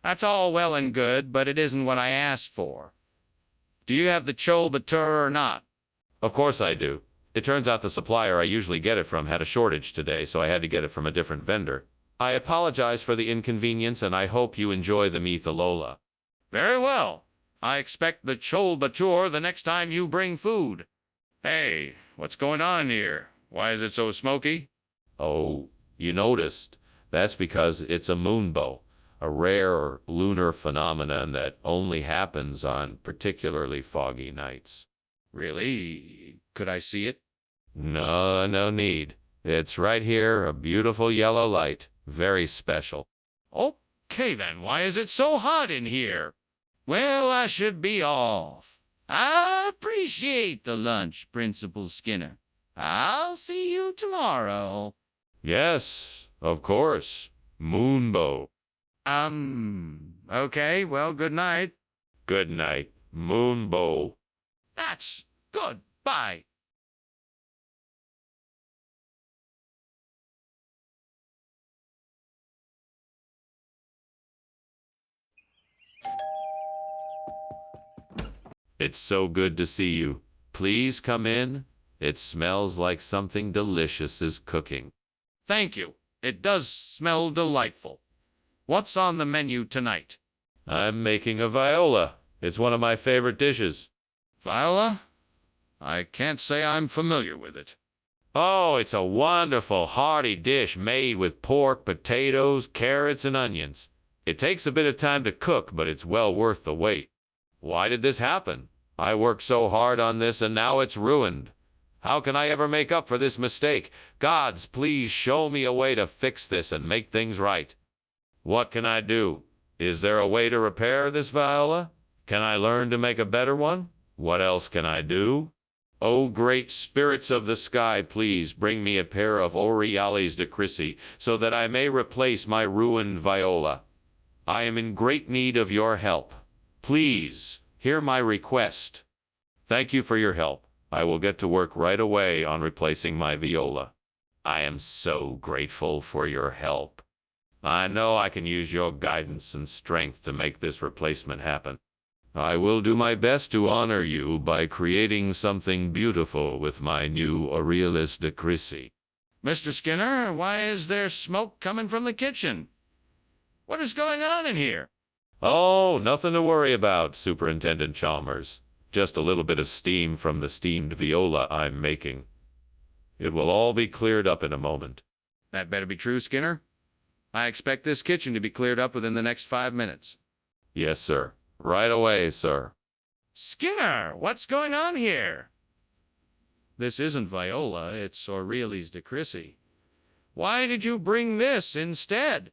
That's all well and good, but it isn't what I asked for. Do you have the Cholbatura or not? Of course I do. It turns out the supplier I usually get it from had a shortage today, so I had to get it from a different vendor. I apologize for the inconvenience, and I hope you enjoy the Mita Lola. Very well. I expect the Cholbatura the next time you bring food. Hey, what's going on here? Why is it so smoky? Oh, you noticed. That's because it's a moonbow, a rare lunar phenomenon that only happens on particularly foggy nights. Really? Could I see it? No need. It's right here, a beautiful yellow light. Very special. Okay then, why is it so hot in here? Well, I should be off. I appreciate the lunch, Principal Skinner. I'll see you tomorrow. Yes, of course. Moonbow. Okay, well, good night. Good night, Moonbow. That's good. Bye. It's so good to see you. Please come in. It smells like something delicious is cooking. Thank you. It does smell delightful. What's on the menu tonight? I'm making a viola. It's one of my favorite dishes. Viola? I can't say I'm familiar with it. Oh, it's a wonderful, hearty dish made with pork, potatoes, carrots, and onions. It takes a bit of time to cook, but it's well worth the wait. Why did this happen? I worked so hard on this and now it's ruined. How can I ever make up for this mistake? Gods, please show me a way to fix this and make things right. What can I do? Is there a way to repair this viola? Can I learn to make a better one? What else can I do? Oh, great spirits of the sky, please bring me a pair of Oriales de Crissy so that I may replace my ruined viola. I am in great need of your help. Please, hear my request. Thank you for your help. I will get to work right away on replacing my viola. I am so grateful for your help. I know I can use your guidance and strength to make this replacement happen. I will do my best to honor you by creating something beautiful with my new Aurelis de Crissy. Mr. Skinner, why is there smoke coming from the kitchen? What is going on in here? Oh, nothing to worry about, Superintendent Chalmers. Just a little bit of steam from the steamed viola I'm making. It will all be cleared up in a moment. That better be true, Skinner. I expect this kitchen to be cleared up within the next 5 minutes. Yes, sir. Right away, sir. Skinner, what's going on here? This isn't viola, it's Aurelis de Crissy. Why did you bring this instead?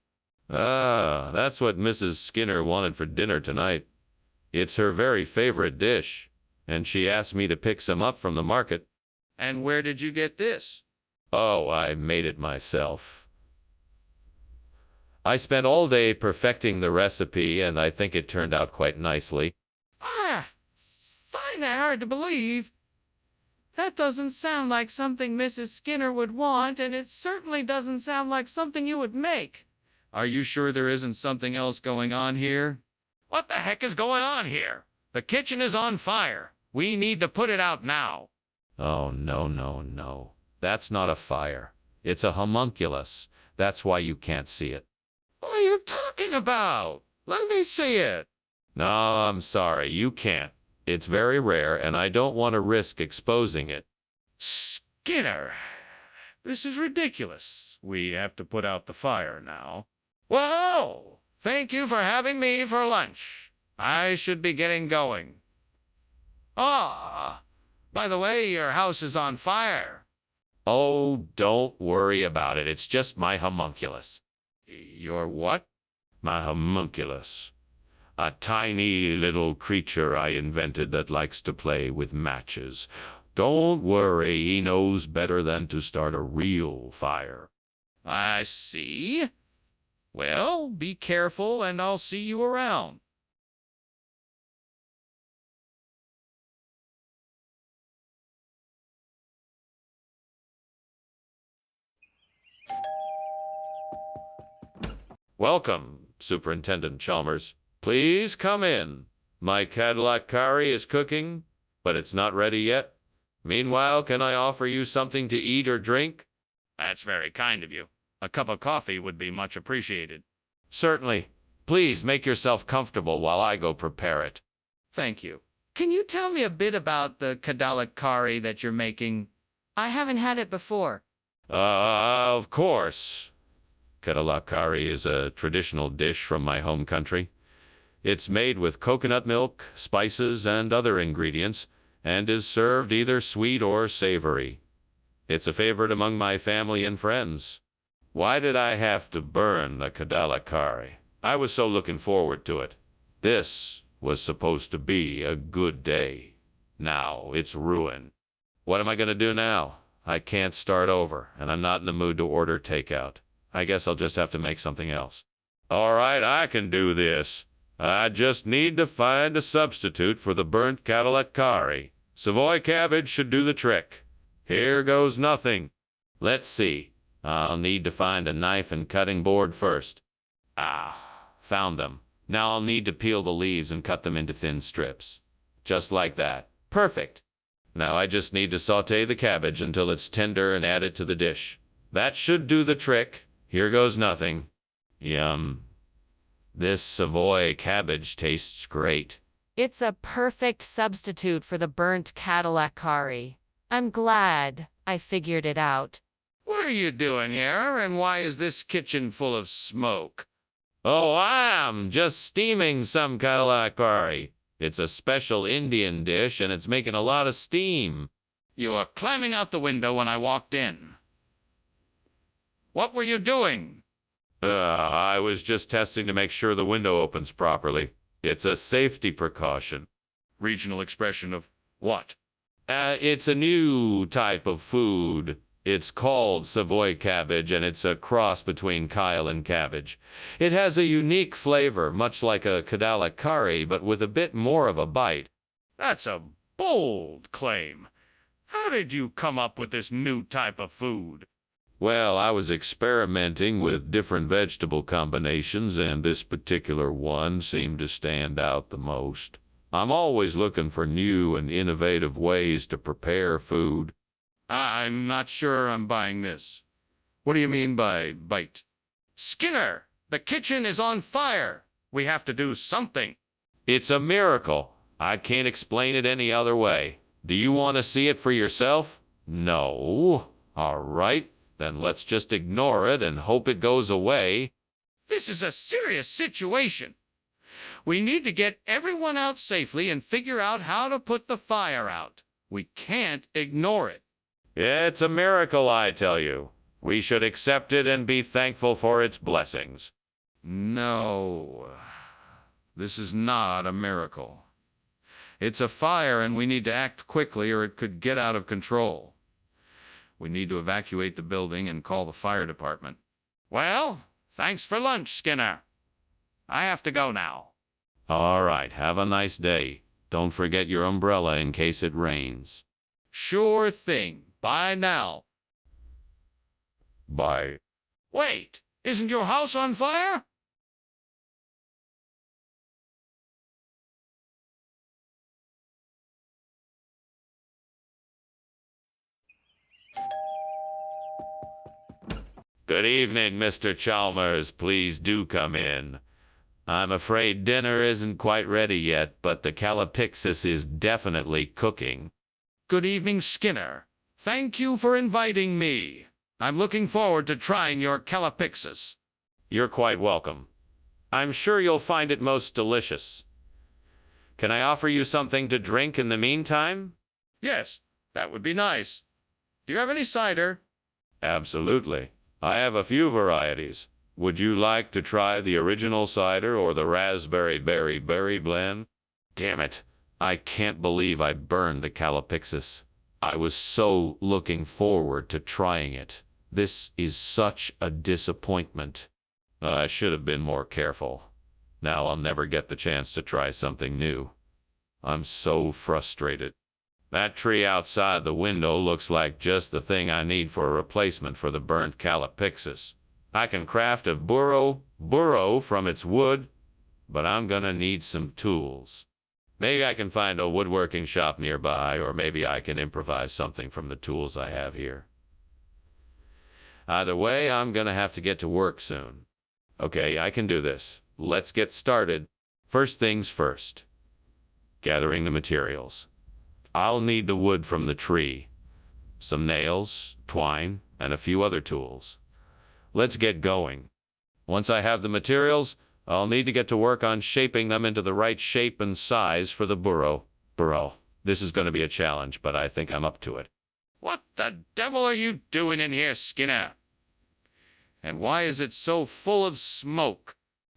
Ah, that's what Mrs. Skinner wanted for dinner tonight. It's her very favorite dish, and she asked me to pick some up from the market. And where did you get this? Oh, I made it myself. I spent all day perfecting the recipe, and I think it turned out quite nicely. Ah, find that hard to believe. That doesn't sound like something Mrs. Skinner would want, and it certainly doesn't sound like something you would make. Are you sure there isn't something else going on here? What the heck is going on here? The kitchen is on fire. We need to put it out now. Oh, no, no, no. That's not a fire. It's a homunculus. That's why you can't see it. What are you talking about? Let me see it. No, I'm sorry, you can't. It's very rare, and I don't want to risk exposing it. Skinner, this is ridiculous. We have to put out the fire now. Well, thank you for having me for lunch. I should be getting going. Ah, by the way, your house is on fire. Oh, don't worry about it. It's just my homunculus. Your what? My homunculus. A tiny little creature I invented that likes to play with matches. Don't worry, he knows better than to start a real fire. I see. Well, be careful, and I'll see you around. Welcome, Superintendent Chalmers. Please come in. My Cadillac curry is cooking, but it's not ready yet. Meanwhile, can I offer you something to eat or drink? That's very kind of you. A cup of coffee would be much appreciated. Certainly. Please make yourself comfortable while I go prepare it. Thank you. Can you tell me a bit about the Cadillac curry that you're making? I haven't had it before. Of course. Cadillac curry is a traditional dish from my home country. It's made with coconut milk, spices, and other ingredients, and is served either sweet or savory. It's a favorite among my family and friends. Why did I have to burn the Cadillac curry? I was so looking forward to it. This was supposed to be a good day. Now it's ruined. What am I going to do now? I can't start over, and I'm not in the mood to order takeout. I guess I'll just have to make something else. All right, I can do this. I just need to find a substitute for the burnt Cadillac curry. Savoy cabbage should do the trick. Here goes nothing. Let's see. I'll need to find a knife and cutting board first. Ah, found them. Now I'll need to peel the leaves and cut them into thin strips. Just like that. Perfect. Now I just need to saute the cabbage until it's tender and add it to the dish. That should do the trick. Here goes nothing. Yum. This Savoy cabbage tastes great. It's a perfect substitute for the burnt Cadillac curry. I'm glad I figured it out. What are you doing here, and why is this kitchen full of smoke? Oh, I'm just steaming some Cadillac curry. It's a special Indian dish, and it's making a lot of steam. You were climbing out the window when I walked in. What were you doing? I was just testing to make sure the window opens properly. It's a safety precaution. Regional expression of what? It's a new type of food. It's called Savoy cabbage, and it's a cross between Kyle and cabbage. It has a unique flavor, much like a Cadillac curry, but with a bit more of a bite. That's a bold claim. How did you come up with this new type of food? Well, I was experimenting with different vegetable combinations, and this particular one seemed to stand out the most. I'm always looking for new and innovative ways to prepare food. I'm not sure I'm buying this. What do you mean by bite? Skinner, the kitchen is on fire. We have to do something. It's a miracle. I can't explain it any other way. Do you want to see it for yourself? No. All right, then let's just ignore it and hope it goes away. This is a serious situation. We need to get everyone out safely and figure out how to put the fire out. We can't ignore it. It's a miracle, I tell you. We should accept it and be thankful for its blessings. No, this is not a miracle. It's a fire and we need to act quickly or it could get out of control. We need to evacuate the building and call the fire department. Well, thanks for lunch, Skinner. I have to go now. All right, have a nice day. Don't forget your umbrella in case it rains. Sure thing. Bye now. Bye. Wait, isn't your house on fire? Good evening, Mr. Chalmers. Please do come in. I'm afraid dinner isn't quite ready yet, but the calipixis is definitely cooking. Good evening, Skinner. Thank you for inviting me. I'm looking forward to trying your calipixis. You're quite welcome. I'm sure you'll find it most delicious. Can I offer you something to drink in the meantime? Yes, that would be nice. Do you have any cider? Absolutely. I have a few varieties. Would you like to try the original cider or the raspberry berry blend? Damn it. I can't believe I burned the calipixis. I was so looking forward to trying it. This is such a disappointment. I should have been more careful. Now I'll never get the chance to try something new. I'm so frustrated. That tree outside the window looks like just the thing I need for a replacement for the burnt calipixis. I can craft a burro from its wood, but I'm gonna need some tools. Maybe I can find a woodworking shop nearby, or maybe I can improvise something from the tools I have here. Either way, I'm gonna have to get to work soon. Okay, I can do this. Let's get started. First things first. Gathering the materials. I'll need the wood from the tree, some nails, twine, and a few other tools. Let's get going. Once I have the materials, I'll need to get to work on shaping them into the right shape and size for the burro. This is going to be a challenge, but I think I'm up to it. What the devil are you doing in here, Skinner? And why is it so full of smoke?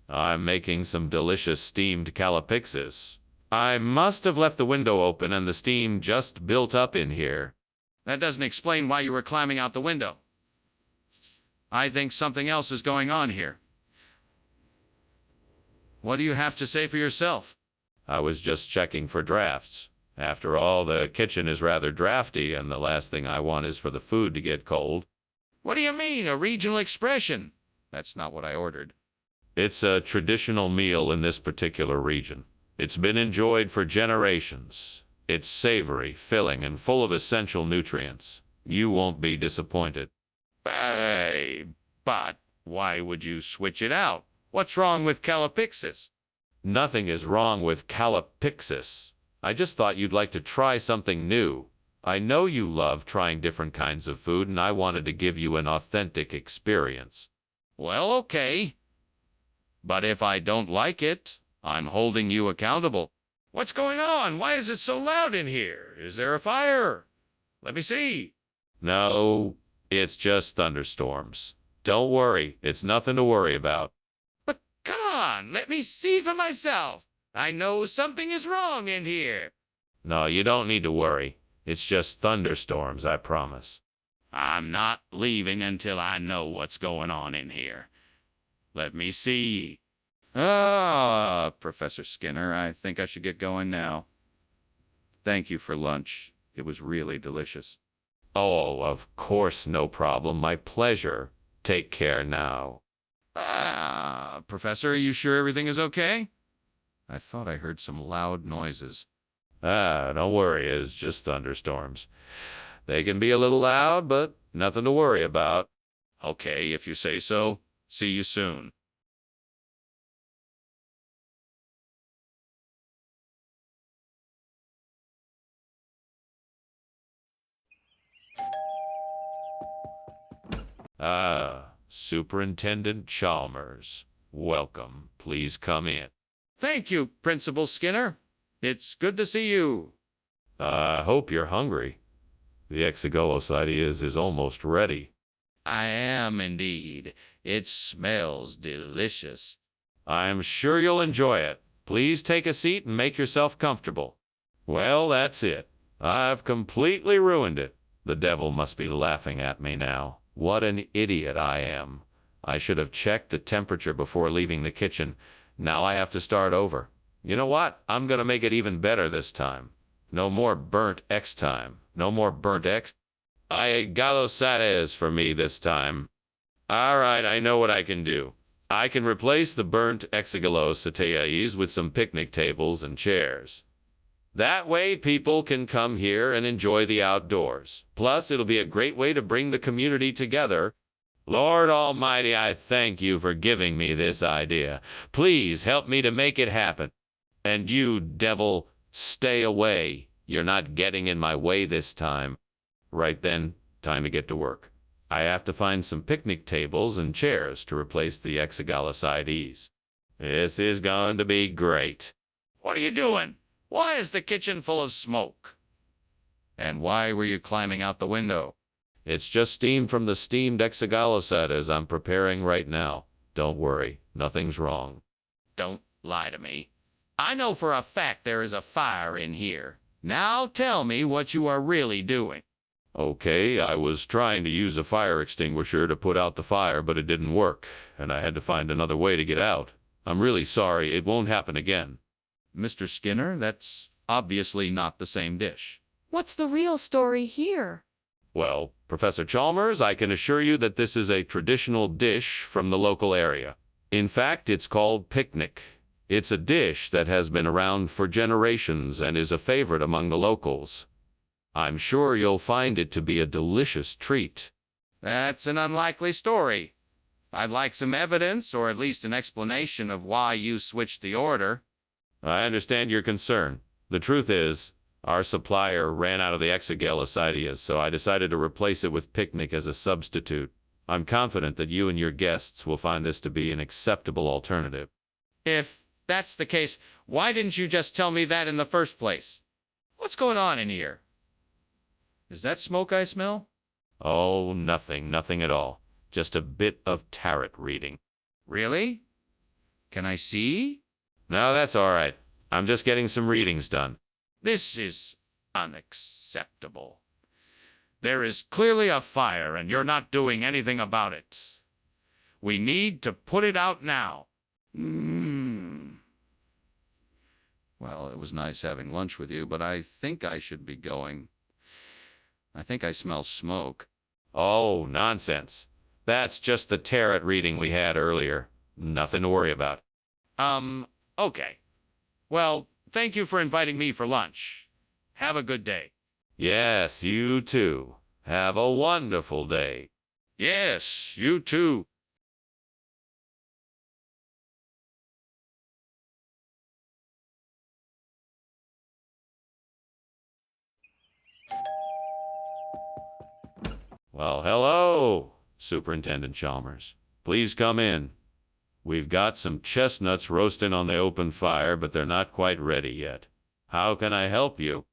I'm making some delicious steamed calipixis. I must have left the window open and the steam just built up in here. That doesn't explain why you were climbing out the window. I think something else is going on here. What do you have to say for yourself? I was just checking for drafts. After all, the kitchen is rather drafty, and the last thing I want is for the food to get cold. What do you mean, a regional expression? That's not what I ordered. It's a traditional meal in this particular region. It's been enjoyed for generations. It's savory, filling, and full of essential nutrients. You won't be disappointed. But why would you switch it out? What's wrong with calipixis? Nothing is wrong with calipixis. I just thought you'd like to try something new. I know you love trying different kinds of food, and I wanted to give you an authentic experience. Well, okay. But if I don't like it, I'm holding you accountable. What's going on? Why is it so loud in here? Is there a fire? Let me see. No, it's just thunderstorms. Don't worry, it's nothing to worry about. But come on, let me see for myself. I know something is wrong in here. No, you don't need to worry. It's just thunderstorms, I promise. I'm not leaving until I know what's going on in here. Let me see. Professor Skinner, I think I should get going now. Thank you for lunch. It was really delicious. Oh, of course, no problem. My pleasure. Take care now. Professor, are you sure everything is okay? I thought I heard some loud noises. Ah, don't worry, it's just thunderstorms. They can be a little loud, but nothing to worry about. Okay, if you say so. See you soon. Ah, Superintendent Chalmers. Welcome. Please come in. Thank you, Principal Skinner. It's good to see you. I hope you're hungry. The exigolosides is almost ready. I am indeed. It smells delicious. I'm sure you'll enjoy it. Please take a seat and make yourself comfortable. Well, that's it. I've completely ruined it. The devil must be laughing at me now. What an idiot I am. I should have checked the temperature before leaving the kitchen. Now I have to start over. You know what? I'm gonna make it even better this time. No more burnt X time. No more burnt X. Galosades for me this time. All right, I know what I can do. I can replace the burnt exigolosides with some picnic tables and chairs. That way people can come here and enjoy the outdoors. Plus, it'll be a great way to bring the community together. Lord Almighty, I thank you for giving me this idea. Please help me to make it happen. And you, devil, stay away. You're not getting in my way this time. Right then, time to get to work. I have to find some picnic tables and chairs to replace the exigolosides. This is going to be great. What are you doing? Why is the kitchen full of smoke? And why were you climbing out the window? It's just steam from the steamed exigolosides I'm preparing right now. Don't worry, nothing's wrong. Don't lie to me. I know for a fact there is a fire in here. Now tell me what you are really doing. Okay, I was trying to use a fire extinguisher to put out the fire, but it didn't work, and I had to find another way to get out. I'm really sorry, it won't happen again. Mr. Skinner, that's obviously not the same dish. What's the real story here? Well, Professor Chalmers, I can assure you that this is a traditional dish from the local area. In fact, it's called picnic. It's a dish that has been around for generations and is a favorite among the locals. I'm sure you'll find it to be a delicious treat. That's an unlikely story. I'd like some evidence, or at least an explanation of why you switched the order. I understand your concern. The truth is, our supplier ran out of the exigolosides, so I decided to replace it with picnic as a substitute. I'm confident that you and your guests will find this to be an acceptable alternative. If that's the case, why didn't you just tell me that in the first place? What's going on in here? Is that smoke I smell? Oh, nothing at all. Just a bit of tarot reading. Really? Can I see? No, that's all right. I'm just getting some readings done. This is unacceptable. There is clearly a fire, and you're not doing anything about it. We need to put it out now. Well, it was nice having lunch with you, but I think I should be going. I think I smell smoke. Oh, nonsense. That's just the tarot reading we had earlier. Nothing to worry about. Okay. Well, thank you for inviting me for lunch. Have a good day. Yes, you too. Have a wonderful day. Yes, you too. Well, hello, Superintendent Chalmers. Please come in. We've got some chestnuts roasting on the open fire, but they're not quite ready yet. How can I help you?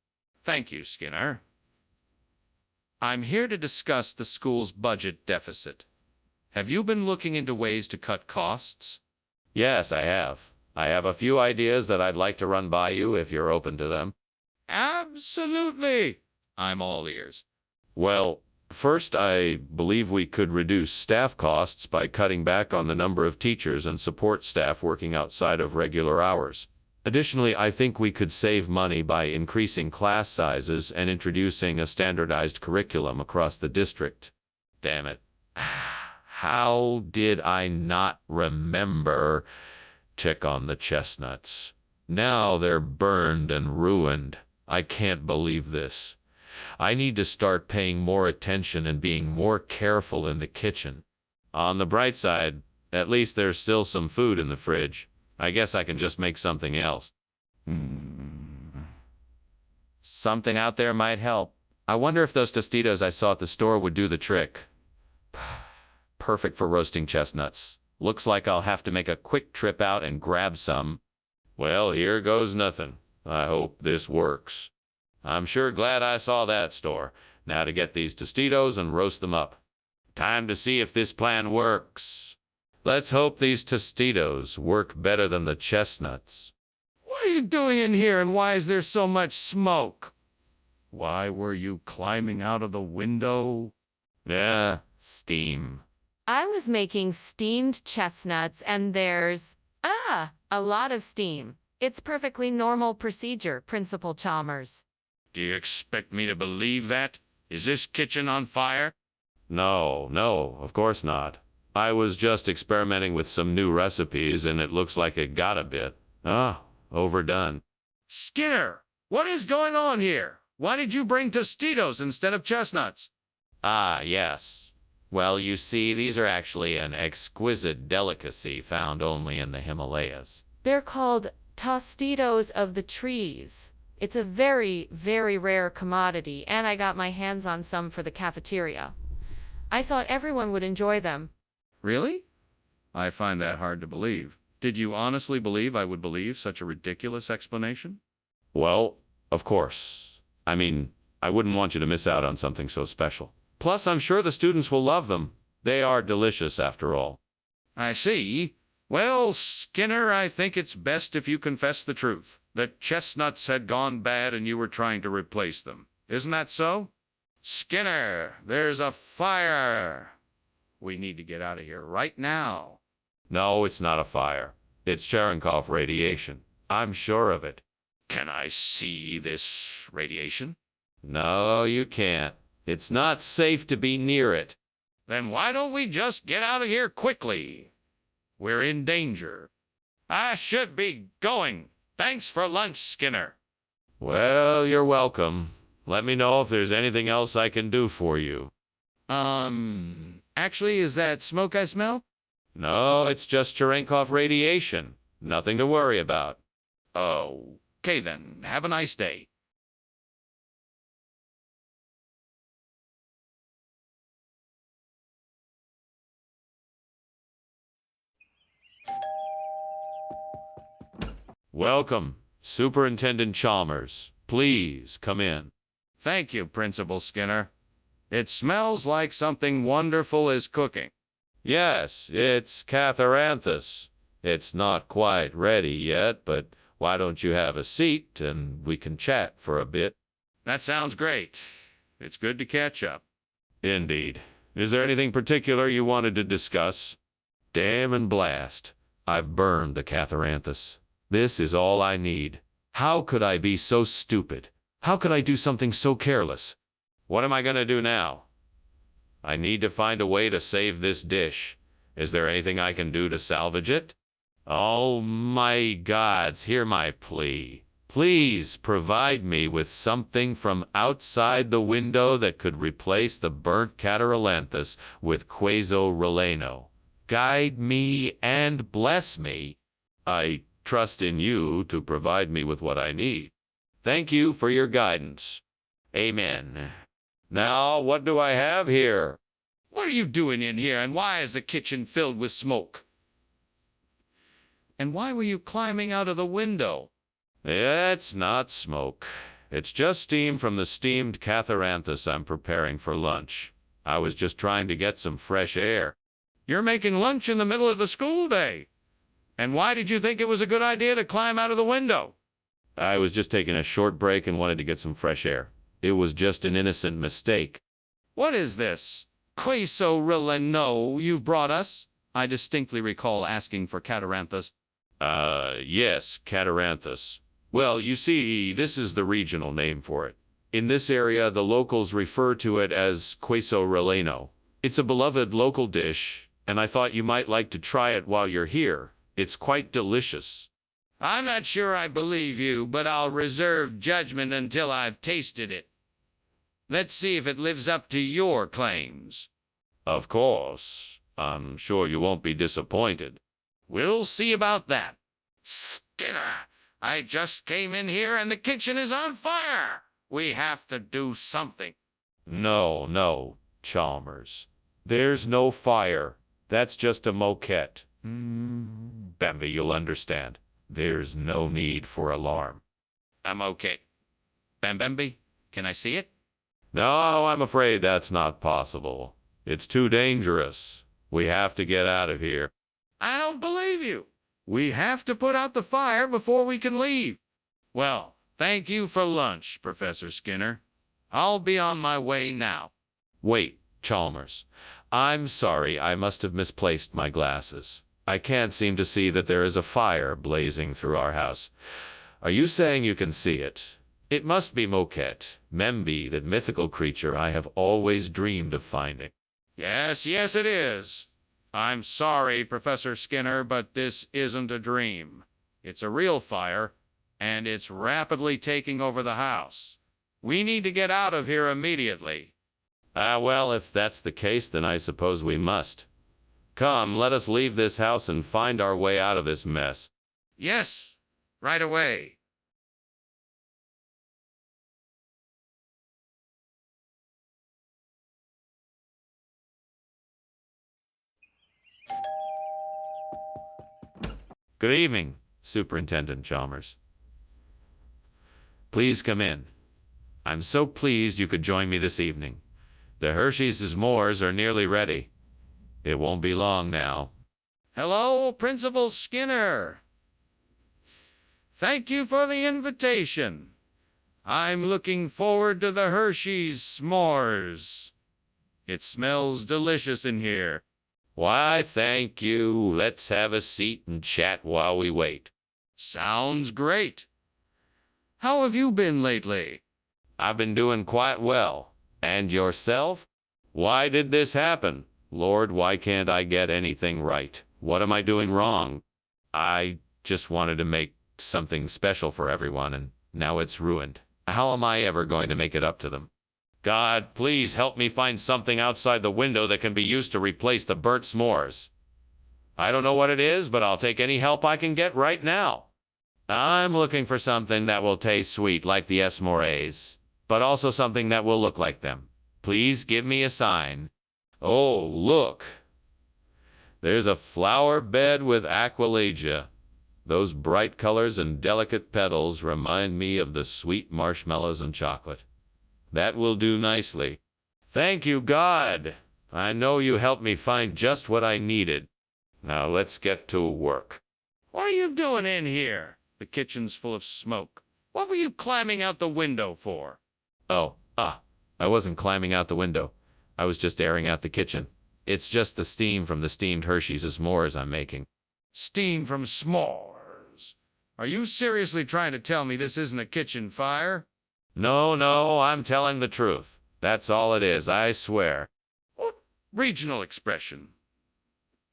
Thank you, Skinner. I'm here to discuss the school's budget deficit. Have you been looking into ways to cut costs? Yes, I have. I have a few ideas that I'd like to run by you if you're open to them. Absolutely. I'm all ears. Well, first, I believe we could reduce staff costs by cutting back on the number of teachers and support staff working outside of regular hours. Additionally, I think we could save money by increasing class sizes and introducing a standardized curriculum across the district. Damn it. How did I not remember? Check on the chestnuts. Now they're burned and ruined. I can't believe this. I need to start paying more attention and being more careful in the kitchen. On the bright side, at least there's still some food in the fridge. I guess I can just make something else. Something out there might help. I wonder if those Tostitos I saw at the store would do the trick. Perfect for roasting chestnuts. Looks like I'll have to make a quick trip out and grab some. Well, here goes nothing. I hope this works. I'm sure glad I saw that store. Now to get these Tostitos and roast them up. Time to see if this plan works. Let's hope these Tostitos work better than the chestnuts. What are you doing in here, and why is there so much smoke? Why were you climbing out of the window? Yeah, steam. I was making steamed chestnuts and there's, a lot of steam. It's perfectly normal procedure, Principal Chalmers. Do you expect me to believe that? Is this kitchen on fire? No, of course not. I was just experimenting with some new recipes and it looks like it got a bit, overdone. Skinner, what is going on here? Why did you bring Tostitos instead of chestnuts? Ah, yes. Well, you see, these are actually an exquisite delicacy found only in the Himalayas. They're called Tostitos of the trees. It's a very, very rare commodity, and I got my hands on some for the cafeteria. I thought everyone would enjoy them. Really? I find that hard to believe. Did you honestly believe I would believe such a ridiculous explanation? Well, of course. I mean, I wouldn't want you to miss out on something so special. Plus, I'm sure the students will love them. They are delicious, after all. I see. Well, Skinner, I think it's best if you confess the truth. The chestnuts had gone bad and you were trying to replace them. Isn't that so? Skinner, there's a fire. We need to get out of here right now. No, it's not a fire. It's Cherenkov radiation. I'm sure of it. Can I see this radiation? No, you can't. It's not safe to be near it. Then why don't we just get out of here quickly? We're in danger. I should be going. Thanks for lunch, Skinner. Well, you're welcome. Let me know if there's anything else I can do for you. Actually, is that smoke I smell? No, it's just Cherenkov radiation. Nothing to worry about. Oh, okay then. Have a nice day. Welcome, Superintendent Chalmers. Please come in. Thank you, Principal Skinner. It smells like something wonderful is cooking. Yes, it's Catharanthus. It's not quite ready yet, but why don't you have a seat and we can chat for a bit? That sounds great. It's good to catch up. Indeed. Is there anything particular you wanted to discuss? Damn and blast. I've burned the Catharanthus. This is all I need. How could I be so stupid? How could I do something so careless? What am I gonna do now? I need to find a way to save this dish. Is there anything I can do to salvage it? Oh my gods, hear my plea. Please provide me with something from outside the window that could replace the burnt Catharanthus with queso relleno. Guide me and bless me. I trust in you to provide me with what I need. Thank you for your guidance. Amen. Now, what do I have here? What are you doing in here, and why is the kitchen filled with smoke? And why were you climbing out of the window? It's not smoke. It's just steam from the steamed Catharanthus I'm preparing for lunch. I was just trying to get some fresh air. You're making lunch in the middle of the school day. And why did you think it was a good idea to climb out of the window? I was just taking a short break and wanted to get some fresh air. It was just an innocent mistake. What is this queso relleno you've brought us? I distinctly recall asking for Catharanthus. Yes, Catharanthus. Well, you see, this is the regional name for it. In this area, the locals refer to it as queso relleno. It's a beloved local dish, and I thought you might like to try it while you're here. It's quite delicious. I'm not sure I believe you, but I'll reserve judgment until I've tasted it. Let's see if it lives up to your claims. Of course. I'm sure you won't be disappointed. We'll see about that. Skinner, I just came in here and the kitchen is on fire. We have to do something. No, Chalmers. There's no fire. That's just a moquette. Bambi, you'll understand. There's no need for alarm. I'm okay. Bambi, can I see it? No, I'm afraid that's not possible. It's too dangerous. We have to get out of here. I don't believe you. We have to put out the fire before we can leave. Well, thank you for lunch, Professor Skinner. I'll be on my way now. Wait, Chalmers. I'm sorry, I must have misplaced my glasses. I can't seem to see that there is a fire blazing through our house. Are you saying you can see it? It must be Moquette, Membi, that mythical creature I have always dreamed of finding. Yes, it is. I'm sorry, Professor Skinner, but this isn't a dream. It's a real fire, and it's rapidly taking over the house. We need to get out of here immediately. Well, if that's the case, then I suppose we must. Come, let us leave this house and find our way out of this mess. Yes, right away. Good evening, Superintendent Chalmers. Please come in. I'm so pleased you could join me this evening. The Hershey's s'mores are nearly ready. It won't be long now. Hello, Principal Skinner. Thank you for the invitation. I'm looking forward to the Hershey's s'mores. It smells delicious in here. Why, thank you. Let's have a seat and chat while we wait. Sounds great. How have you been lately? I've been doing quite well. And yourself? Why did this happen? Lord, why can't I get anything right? What am I doing wrong? I just wanted to make something special for everyone, and now it's ruined. How am I ever going to make it up to them? God, please help me find something outside the window that can be used to replace the burnt s'mores. I don't know what it is, but I'll take any help I can get right now. I'm looking for something that will taste sweet like the s'mores, but also something that will look like them. Please give me a sign. Oh, look. There's a flower bed with aquilegia. Those bright colors and delicate petals remind me of the sweet marshmallows and chocolate. That will do nicely. Thank you, God. I know you helped me find just what I needed. Now let's get to work. What are you doing in here? The kitchen's full of smoke. What were you climbing out the window for? I wasn't climbing out the window. I was just airing out the kitchen. It's just the steam from the steamed Hershey's s'mores I'm making. Steam from s'mores. Are you seriously trying to tell me this isn't a kitchen fire? No, I'm telling the truth. That's all it is, I swear. What regional expression?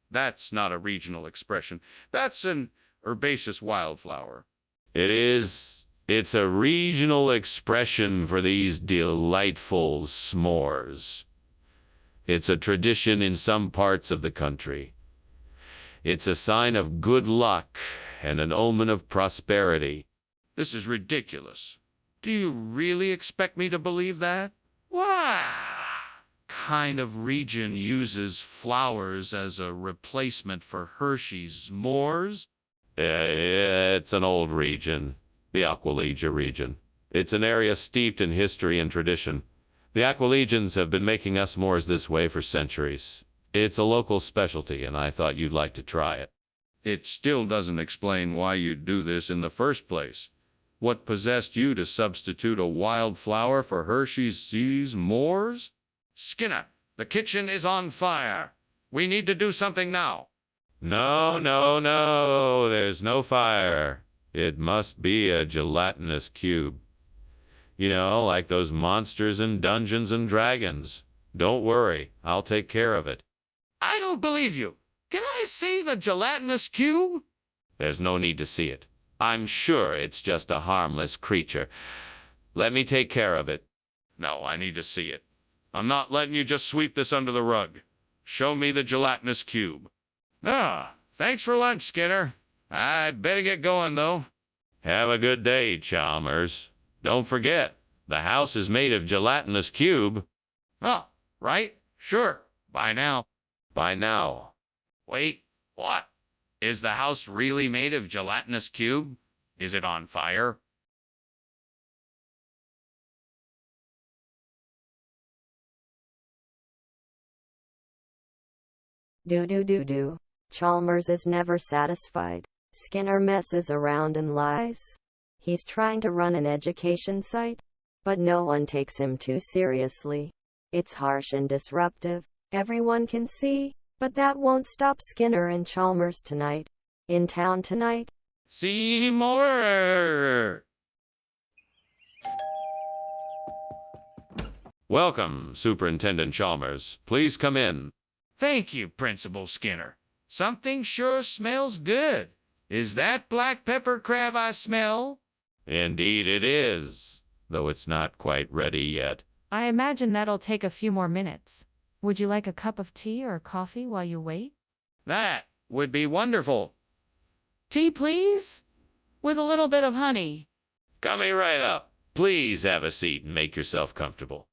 That's not a regional expression. That's an herbaceous wildflower. It's a regional expression for these delightful s'mores. It's a tradition in some parts of the country. It's a sign of good luck and an omen of prosperity. This is ridiculous. Do you really expect me to believe that? What kind of region uses flowers as a replacement for Hershey's s'mores? It's an old region, the Aquilegia region. It's an area steeped in history and tradition. The Aquilegians have been making us s'mores this way for centuries. It's a local specialty, and I thought you'd like to try it. It still doesn't explain why you'd do this in the first place. What possessed you to substitute a wildflower for Hershey's s'mores? Skinner, the kitchen is on fire. We need to do something now. No, there's no fire. It must be a gelatinous cube. You know, like those monsters in Dungeons and Dragons. Don't worry, I'll take care of it. I don't believe you. Can I see the gelatinous cube? There's no need to see it. I'm sure it's just a harmless creature. Let me take care of it. No, I need to see it. I'm not letting you just sweep this under the rug. Show me the gelatinous cube. Ah, thanks for lunch, Skinner. I'd better get going, though. Have a good day, Chalmers. Don't forget, the house is made of gelatinous cube. Oh, right? Sure. Bye now. Bye now. Wait, what? Is the house really made of gelatinous cube? Is it on fire? Do. Chalmers is never satisfied. Skinner messes around and lies. He's trying to run an education site, but no one takes him too seriously. It's harsh and disruptive, everyone can see, but that won't stop Skinner and Chalmers tonight. In town tonight. Seymour! Welcome, Superintendent Chalmers. Please come in. Thank you, Principal Skinner. Something sure smells good. Is that black pepper crab I smell? Indeed it is, though it's not quite ready yet. I imagine that'll take a few more minutes. Would you like a cup of tea or coffee while you wait? That would be wonderful. Tea, please? With a little bit of honey. Coming right up. Please have a seat and make yourself comfortable.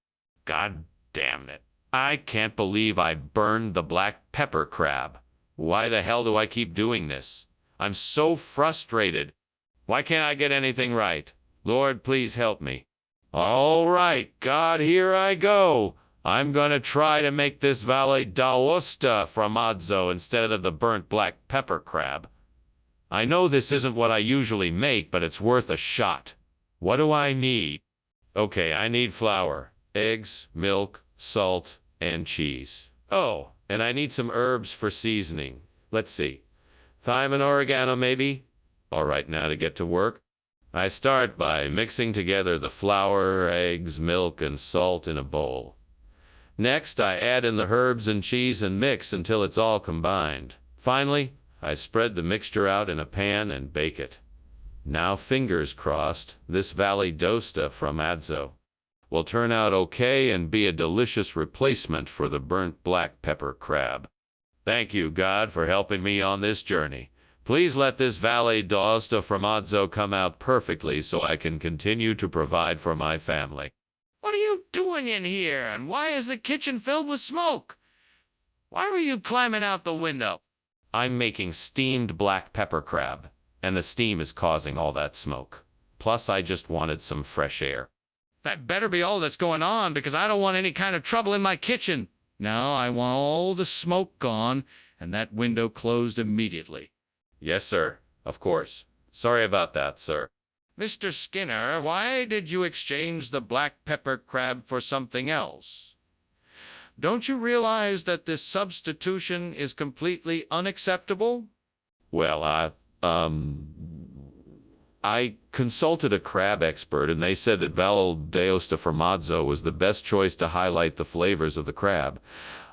God damn it. I can't believe I burned the black pepper crab. Why the hell do I keep doing this? I'm so frustrated. Why can't I get anything right? Lord, please help me. All right, God, here I go. I'm gonna try to make this Valle d'Aosta formaggio instead of the burnt black pepper crab. I know this isn't what I usually make, but it's worth a shot. What do I need? Okay, I need flour, eggs, milk, salt, and cheese. Oh, and I need some herbs for seasoning. Let's see. Thyme and oregano, maybe? All right, now to get to work. I start by mixing together the flour, eggs, milk, and salt in a bowl. Next, I add in the herbs and cheese and mix until it's all combined. Finally, I spread the mixture out in a pan and bake it. Now, fingers crossed, this Valle d'Aosta formaggio will turn out okay and be a delicious replacement for the burnt black pepper crab. Thank you, God, for helping me on this journey. Please let this Valle d'Aosta formaggio come out perfectly so I can continue to provide for my family. What are you doing in here, and why is the kitchen filled with smoke? Why were you climbing out the window? I'm making steamed black pepper crab, and the steam is causing all that smoke. Plus, I just wanted some fresh air. That better be all that's going on, because I don't want any kind of trouble in my kitchen. Now I want all the smoke gone, and that window closed immediately. Yes, sir. Of course. Sorry about that, sir. Mr. Skinner, why did you exchange the black pepper crab for something else? Don't you realize that this substitution is completely unacceptable? Well, I consulted a crab expert, and they said that Valle d'Aosta formaggio was the best choice to highlight the flavors of the crab.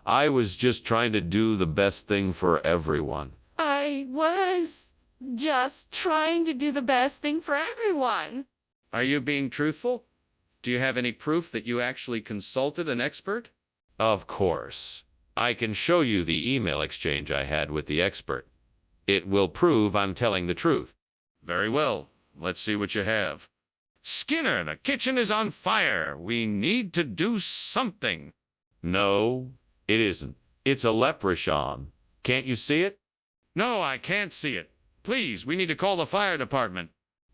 I was just trying to do the best thing for everyone. I was just trying to do the best thing for everyone. Are you being truthful? Do you have any proof that you actually consulted an expert? Of course. I can show you the email exchange I had with the expert. It will prove I'm telling the truth. Very well. Let's see what you have. Skinner, the kitchen is on fire. We need to do something. No, it isn't. It's a leprechaun. Can't you see it? No, I can't see it. Please, we need to call the fire department.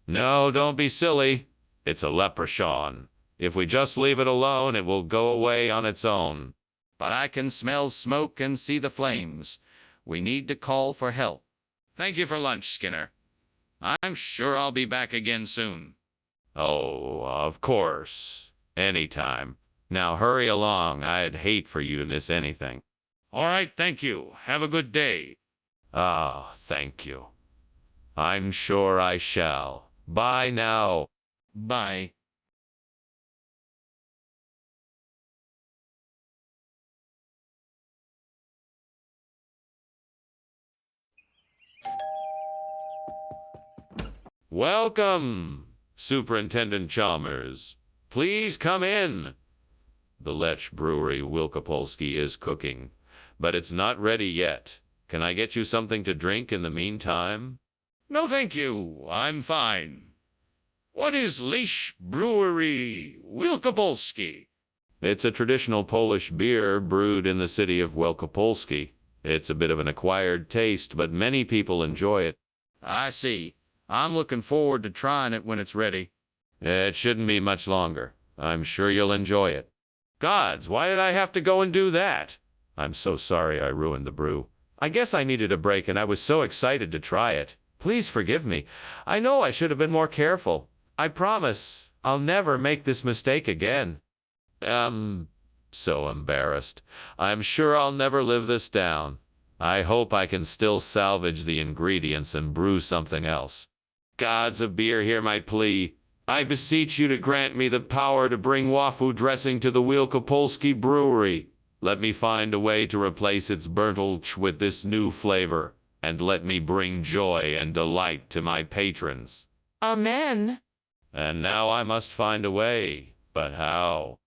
No, don't be silly. It's a leprechaun. If we just leave it alone, it will go away on its own. But I can smell smoke and see the flames. We need to call for help. Thank you for lunch, Skinner. I'm sure I'll be back again soon. Oh, of course. Anytime. Now hurry along. I'd hate for you to miss anything. All right, thank you. Have a good day. Ah, thank you. I'm sure I shall. Bye now. Bye. Welcome, Superintendent Chalmers. Please come in. The Lech Brewery Wielkopolski is cooking, but it's not ready yet. Can I get you something to drink in the meantime? No, thank you. I'm fine. What is Lech Brewery Wielkopolski? It's a traditional Polish beer brewed in the city of Wielkopolski. It's a bit of an acquired taste, but many people enjoy it. I see. I'm looking forward to trying it when it's ready. It shouldn't be much longer. I'm sure you'll enjoy it. Gods, why did I have to go and do that? I'm so sorry I ruined the brew. I guess I needed a break and I was so excited to try it. Please forgive me. I know I should have been more careful. I promise I'll never make this mistake again. So embarrassed. I'm sure I'll never live this down. I hope I can still salvage the ingredients and brew something else. Gods of beer, hear my plea. I beseech you to grant me the power to bring wafu dressing to the Wielkopolski brewery. Let me find a way to replace its Bertolch with this new flavor, and let me bring joy and delight to my patrons. Amen. And now I must find a way, but how?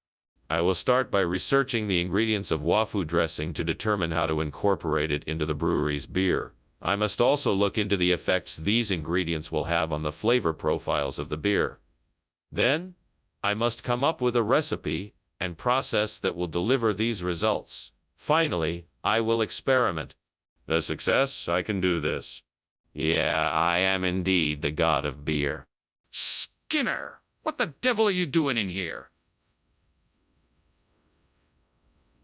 I will start by researching the ingredients of wafu dressing to determine how to incorporate it into the brewery's beer. I must also look into the effects these ingredients will have on the flavor profiles of the beer. Then, I must come up with a recipe and process that will deliver these results. Finally, I will experiment. A success, I can do this. Yeah, I am indeed the god of beer. Skinner, what the devil are you doing in here?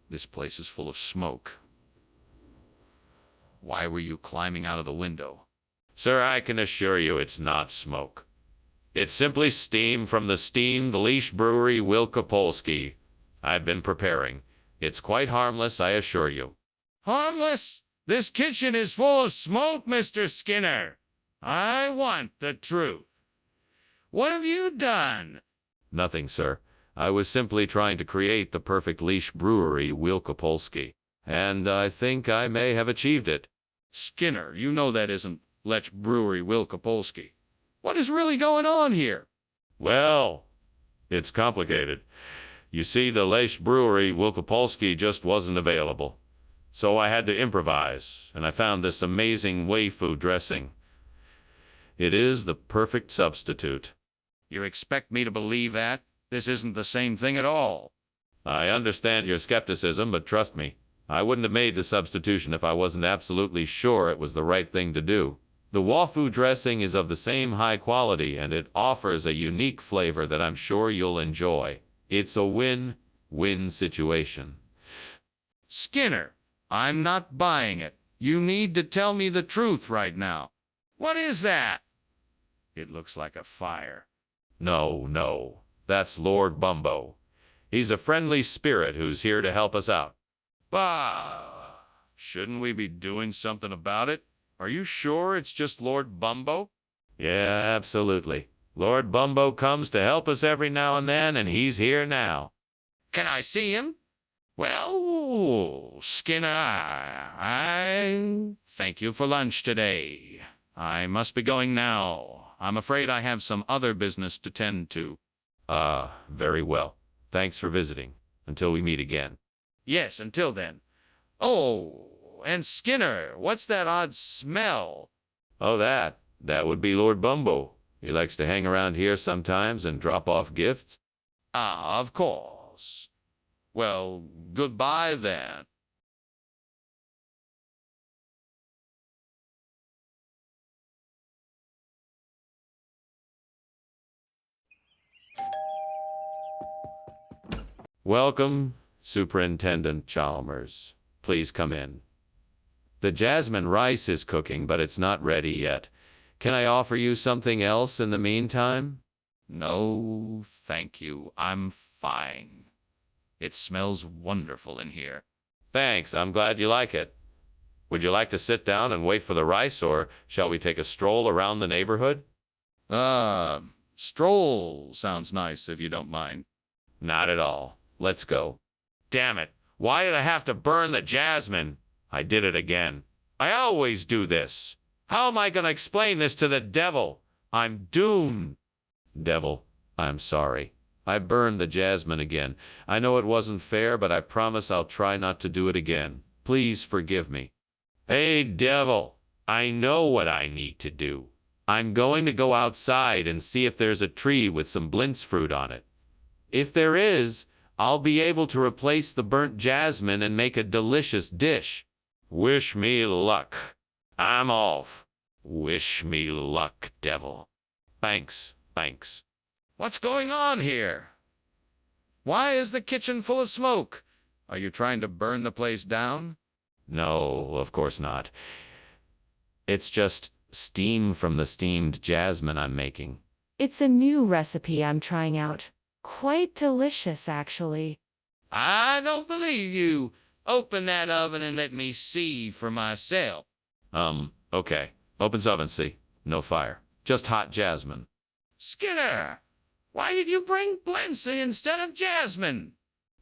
This place is full of smoke. Why were you climbing out of the window? Sir, I can assure you it's not smoke. It's simply steam from the steamed Lech Brewery Wielkopolski. I've been preparing. It's quite harmless, I assure you. Harmless? This kitchen is full of smoke, Mr. Skinner. I want the truth. What have you done? Nothing, sir. I was simply trying to create the perfect Lech Brewery Wielkopolski, and I think I may have achieved it. Skinner, you know that isn't Lech Brewery Wielkopolski. What is really going on here? Well, it's complicated. You see, the Lech Brewery Wielkopolski just wasn't available. So I had to improvise, and I found this amazing wafu dressing. It is the perfect substitute. You expect me to believe that? This isn't the same thing at all. I understand your skepticism, but trust me, I wouldn't have made the substitution if I wasn't absolutely sure it was the right thing to do. The wafu dressing is of the same high quality, and it offers a unique flavor that I'm sure you'll enjoy. It's a win-win situation. Skinner, I'm not buying it. You need to tell me the truth right now. What is that? It looks like a fire. No. That's Lord Bumbo. He's a friendly spirit who's here to help us out. Bah! Shouldn't we be doing something about it? Are you sure it's just Lord Bumbo? Yeah, absolutely. Lord Bumbo comes to help us every now and then, and he's here now. Can I see him? Well, Skinner, I thank you for lunch today. I must be going now. I'm afraid I have some other business to tend to. Very well. Thanks for visiting. Until we meet again. Yes, until then. Oh, and Skinner, what's that odd smell? Oh, that would be Lord Bumbo. He likes to hang around here sometimes and drop off gifts. Ah, of course. Well, goodbye then. Welcome, Superintendent Chalmers. Please come in. The jasmine rice is cooking, but it's not ready yet. Can I offer you something else in the meantime? No, thank you. I'm fine. It smells wonderful in here. Thanks, I'm glad you like it. Would you like to sit down and wait for the rice, or shall we take a stroll around the neighborhood? Stroll sounds nice if you don't mind. Not at all. Let's go. Damn it. Why did I have to burn the jasmine? I did it again. I always do this. How am I going to explain this to the devil? I'm doomed. Devil, I'm sorry. I burned the jasmine again. I know it wasn't fair, but I promise I'll try not to do it again. Please forgive me. Hey, Devil, I know what I need to do. I'm going to go outside and see if there's a tree with some blintz fruit on it. If there is, I'll be able to replace the burnt jasmine and make a delicious dish. Wish me luck. I'm off. Wish me luck, Devil. Thanks. What's going on here? Why is the kitchen full of smoke? Are you trying to burn the place down? No, of course not. It's just steam from the steamed jasmine I'm making. It's a new recipe I'm trying out. Quite delicious, actually. I don't believe you. Open that oven and let me see for myself. Okay. Opens oven, see? No fire. Just hot jasmine. Skinner, why did you bring Blindsey instead of jasmine?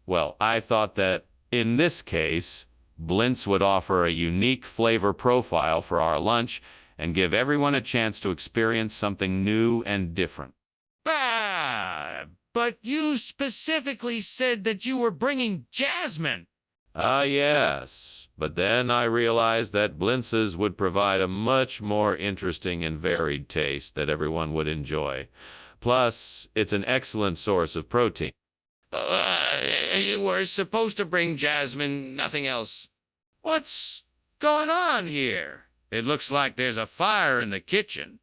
Well, I thought that, in this case, Blintz would offer a unique flavor profile for our lunch and give everyone a chance to experience something new and different. But you specifically said that you were bringing jasmine. Yes. But then I realized that Blintzes would provide a much more interesting and varied taste that everyone would enjoy. Plus, it's an excellent source of protein. You were supposed to bring jasmine, nothing else. What's going on here? It looks like there's a fire in the kitchen.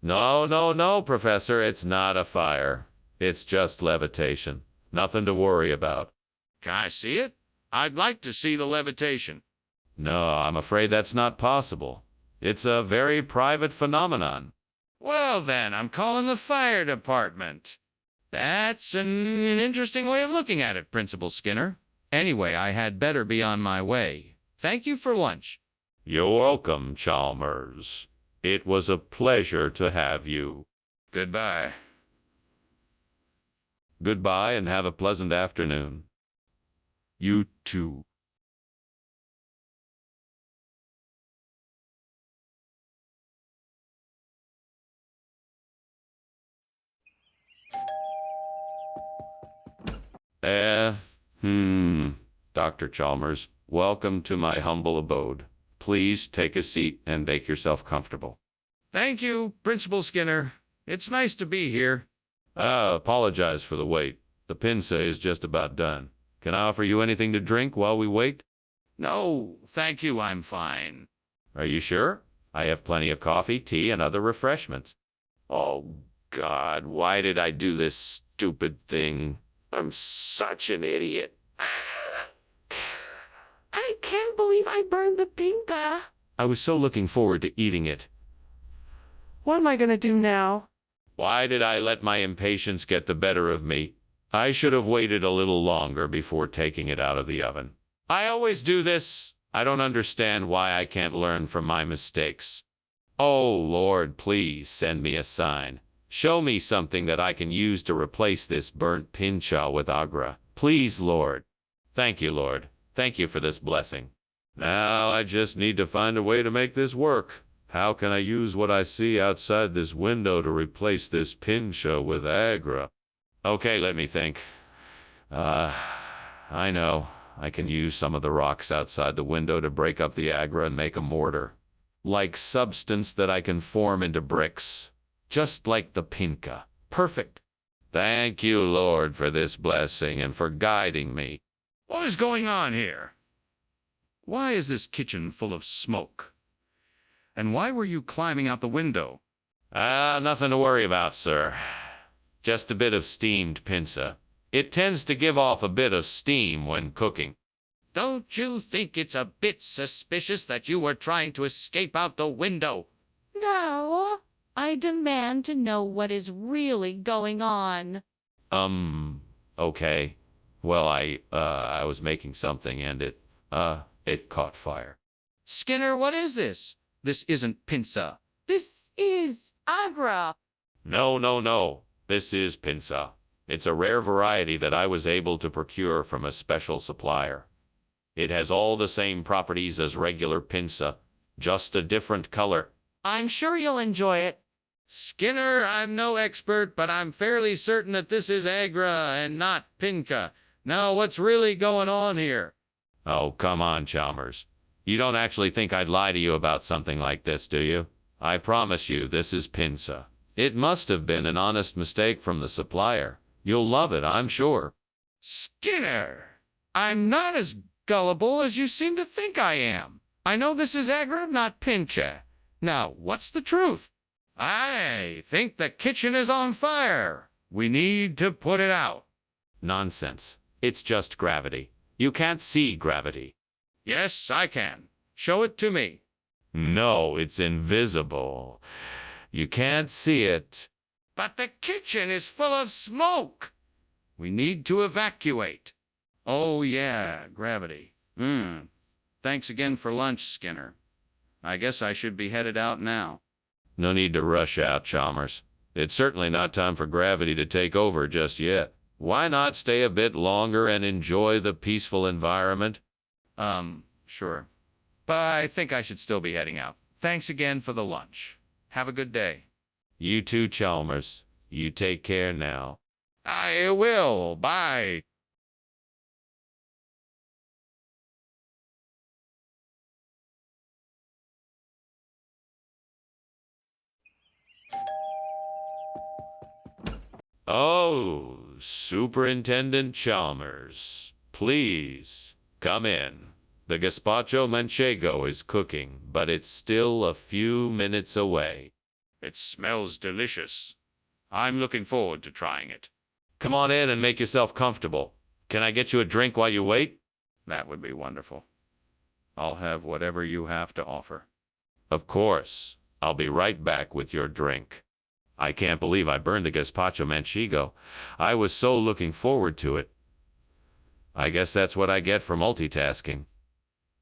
No, Professor, it's not a fire. It's just levitation. Nothing to worry about. Can I see it? I'd like to see the levitation. No, I'm afraid that's not possible. It's a very private phenomenon. Well then, I'm calling the fire department. That's an interesting way of looking at it, Principal Skinner. Anyway, I had better be on my way. Thank you for lunch. You're welcome, Chalmers. It was a pleasure to have you. Goodbye. Goodbye and have a pleasant afternoon. You too. Dr. Chalmers, welcome to my humble abode. Please take a seat and make yourself comfortable. Thank you, Principal Skinner. It's nice to be here. Apologize for the wait. The pinsa is just about done. Can I offer you anything to drink while we wait? No, thank you, I'm fine. Are you sure? I have plenty of coffee, tea, and other refreshments. Oh, God, why did I do this stupid thing? I'm such an idiot. I can't believe I burned the pinka. I was so looking forward to eating it. What am I gonna do now? Why did I let my impatience get the better of me? I should have waited a little longer before taking it out of the oven. I always do this. I don't understand why I can't learn from my mistakes. Oh, Lord, please send me a sign. Show me something that I can use to replace this burnt pincha with agra. Please, Lord. Thank you, Lord. Thank you for this blessing. Now I just need to find a way to make this work. How can I use what I see outside this window to replace this pincha with agra? Okay, let me think. I know. I can use some of the rocks outside the window to break up the agra and make a mortar. Like substance that I can form into bricks. Just like the pinka. Perfect. Thank you, Lord, for this blessing and for guiding me. What is going on here? Why is this kitchen full of smoke? And why were you climbing out the window? Nothing to worry about, sir. Just a bit of steamed pinsa. It tends to give off a bit of steam when cooking. Don't you think it's a bit suspicious that you were trying to escape out the window? No, I demand to know what is really going on. Okay. Well, I was making something and it caught fire. Skinner, what is this? This isn't pinsa. This is agra. No. This is pinsa. It's a rare variety that I was able to procure from a special supplier. It has all the same properties as regular pinsa, just a different color. I'm sure you'll enjoy it. Skinner, I'm no expert, but I'm fairly certain that this is Agra and not Pinka. Now, what's really going on here? Oh, come on, Chalmers. You don't actually think I'd lie to you about something like this, do you? I promise you this is Pinsa. It must have been an honest mistake from the supplier. You'll love it, I'm sure. Skinner, I'm not as gullible as you seem to think I am. I know this is Agra, not Pincha. Now, what's the truth? I think the kitchen is on fire. We need to put it out. Nonsense. It's just gravity. You can't see gravity. Yes, I can. Show it to me. No, it's invisible. You can't see it. But the kitchen is full of smoke. We need to evacuate. Oh, yeah, gravity. Thanks again for lunch, Skinner. I guess I should be headed out now. No need to rush out, Chalmers. It's certainly not time for gravity to take over just yet. Why not stay a bit longer and enjoy the peaceful environment? Sure. But I think I should still be heading out. Thanks again for the lunch. Have a good day. You too, Chalmers. You take care now. I will. Bye. Oh, Superintendent Chalmers, please come in. The gazpacho manchego is cooking, but it's still a few minutes away. It smells delicious. I'm looking forward to trying it. Come on in and make yourself comfortable. Can I get you a drink while you wait? That would be wonderful. I'll have whatever you have to offer. Of course. I'll be right back with your drink. I can't believe I burned the gazpacho manchego. I was so looking forward to it. I guess that's what I get for multitasking.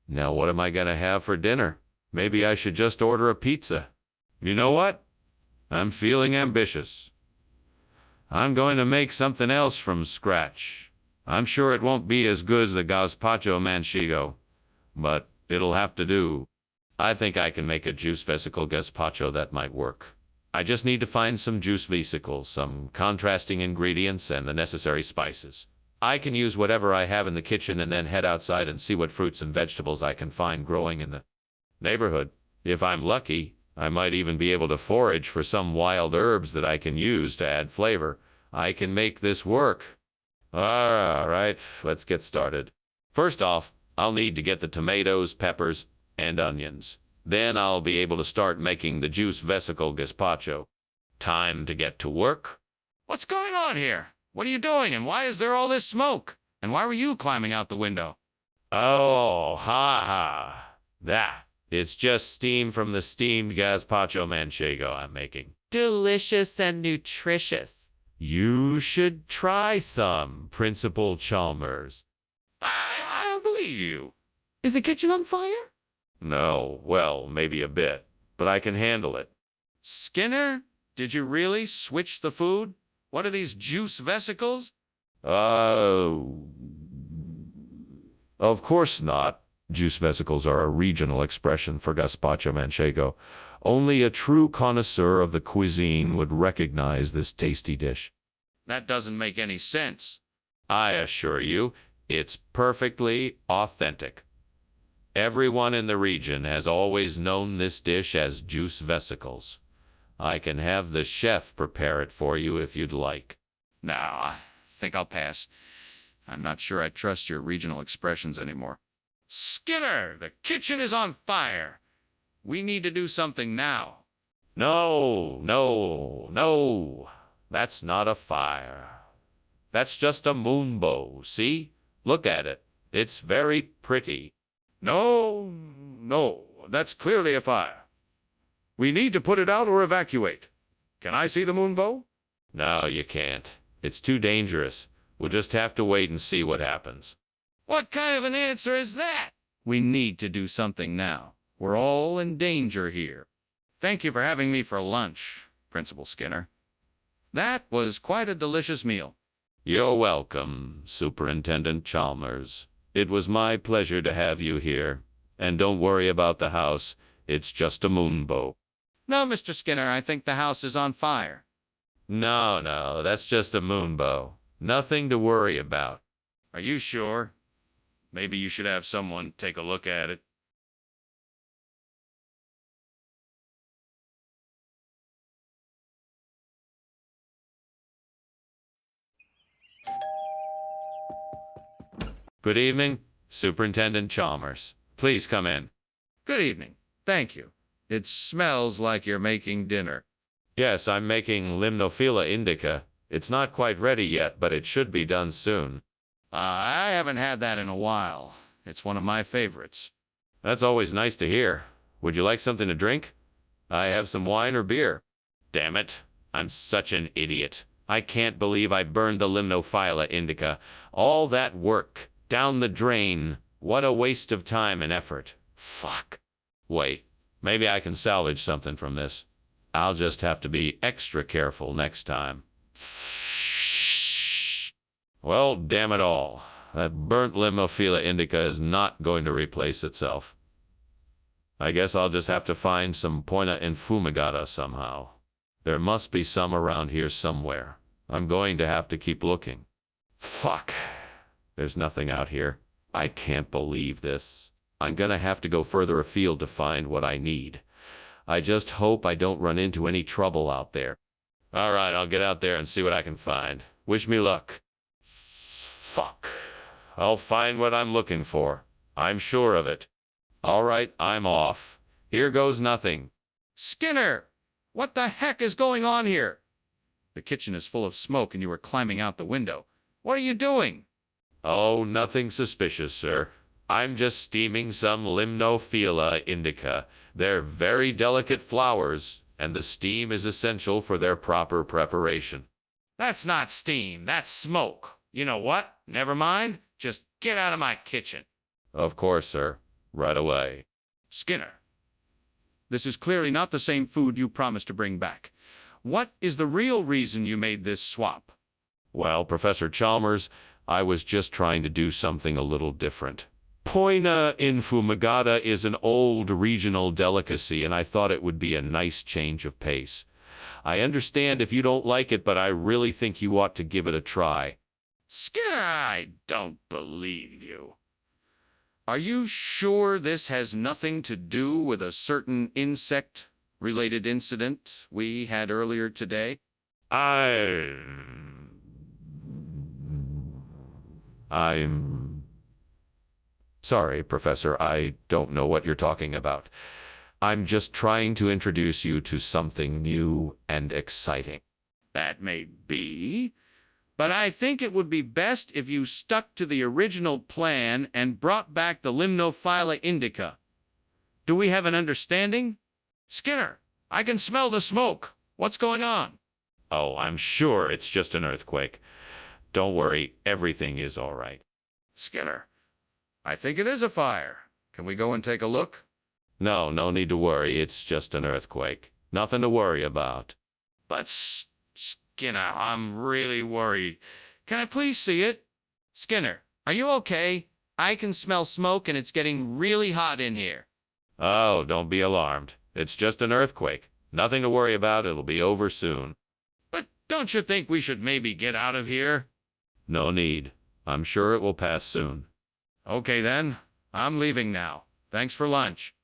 Now what am I gonna have for dinner? Maybe I should just order a pizza. You know what? I'm feeling ambitious. I'm going to make something else from scratch. I'm sure it won't be as good as the gazpacho manchego, but it'll have to do. I think I can make a juice vesicle gazpacho that might work. I just need to find some juice vesicles, some contrasting ingredients, and the necessary spices. I can use whatever I have in the kitchen and then head outside and see what fruits and vegetables I can find growing in the neighborhood. If I'm lucky, I might even be able to forage for some wild herbs that I can use to add flavor. I can make this work. All right, let's get started. First off, I'll need to get the tomatoes, peppers, and onions. Then I'll be able to start making the juice vesicle gazpacho. Time to get to work. What's going on here? What are you doing, and why is there all this smoke? And why were you climbing out the window? Oh, it's just steam from the steamed gazpacho manchego I'm making. Delicious and nutritious. You should try some, Principal Chalmers. I don't believe you. Is the kitchen on fire? No, well, maybe a bit, but I can handle it. Skinner, did you really switch the food? What are these juice vesicles? Of course not. Juice vesicles are a regional expression for gazpacho manchego. Only a true connoisseur of the cuisine would recognize this tasty dish. That doesn't make any sense. I assure you, it's perfectly authentic. Everyone in the region has always known this dish as juice vesicles. I can have the chef prepare it for you if you'd like. No, I think I'll pass. I'm not sure I trust your regional expressions anymore. Skinner, the kitchen is on fire. We need to do something now. No. That's not a fire. That's just a moonbow, see? Look at it. It's very pretty. No, that's clearly a fire. We need to put it out or evacuate. Can I see the moonbow? No, you can't. It's too dangerous. We'll just have to wait and see what happens. What kind of an answer is that? We need to do something now. We're all in danger here. Thank you for having me for lunch, Principal Skinner. That was quite a delicious meal. You're welcome, Superintendent Chalmers. It was my pleasure to have you here. And don't worry about the house. It's just a moonbow. No, Mr. Skinner, I think the house is on fire. No, that's just a moonbow. Nothing to worry about. Are you sure? Maybe you should have someone take a look at it. Good evening, Superintendent Chalmers. Please come in. Good evening. Thank you. It smells like you're making dinner. Yes, I'm making Limnophila indica. It's not quite ready yet, but it should be done soon. I haven't had that in a while. It's one of my favorites. That's always nice to hear. Would you like something to drink? I have some wine or beer. Damn it, I'm such an idiot. I can't believe I burned the Limnophila indica. All that work, down the drain. What a waste of time and effort. Fuck. Wait, maybe I can salvage something from this. I'll just have to be extra careful next time. Well, damn it all. That burnt Limnophila indica is not going to replace itself. I guess I'll just have to find some Poina infumigata somehow. There must be some around here somewhere. I'm going to have to keep looking. Fuck. There's nothing out here. I can't believe this. I'm gonna have to go further afield to find what I need. I just hope I don't run into any trouble out there. All right, I'll get out there and see what I can find. Wish me luck. Fuck. I'll find what I'm looking for. I'm sure of it. All right, I'm off. Here goes nothing. Skinner! What the heck is going on here? The kitchen is full of smoke and you are climbing out the window. What are you doing? Oh, nothing suspicious, sir. I'm just steaming some Limnophila indica. They're very delicate flowers, and the steam is essential for their proper preparation. That's not steam, that's smoke. You know what? Never mind. Just get out of my kitchen. Of course, sir. Right away. Skinner, this is clearly not the same food you promised to bring back. What is the real reason you made this swap? Well, Professor Chalmers, I was just trying to do something a little different. Poina infumigata is an old regional delicacy, and I thought it would be a nice change of pace. I understand if you don't like it, but I really think you ought to give it a try. Skinner, I don't believe you. Are you sure this has nothing to do with a certain insect-related incident we had earlier today? I'm sorry, Professor, I don't know what you're talking about. I'm just trying to introduce you to something new and exciting. That may be, but I think it would be best if you stuck to the original plan and brought back the Limnophila indica. Do we have an understanding? Skinner, I can smell the smoke. What's going on? Oh, I'm sure it's just an earthquake. Don't worry, everything is all right. Skinner, I think it is a fire. Can we go and take a look? No need to worry, it's just an earthquake. Nothing to worry about. But, Skinner, I'm really worried. Can I please see it? Skinner, are you okay? I can smell smoke and it's getting really hot in here. Oh, don't be alarmed. It's just an earthquake. Nothing to worry about, it'll be over soon. But don't you think we should maybe get out of here? No need. I'm sure it will pass soon. Okay then, I'm leaving now. Thanks for lunch.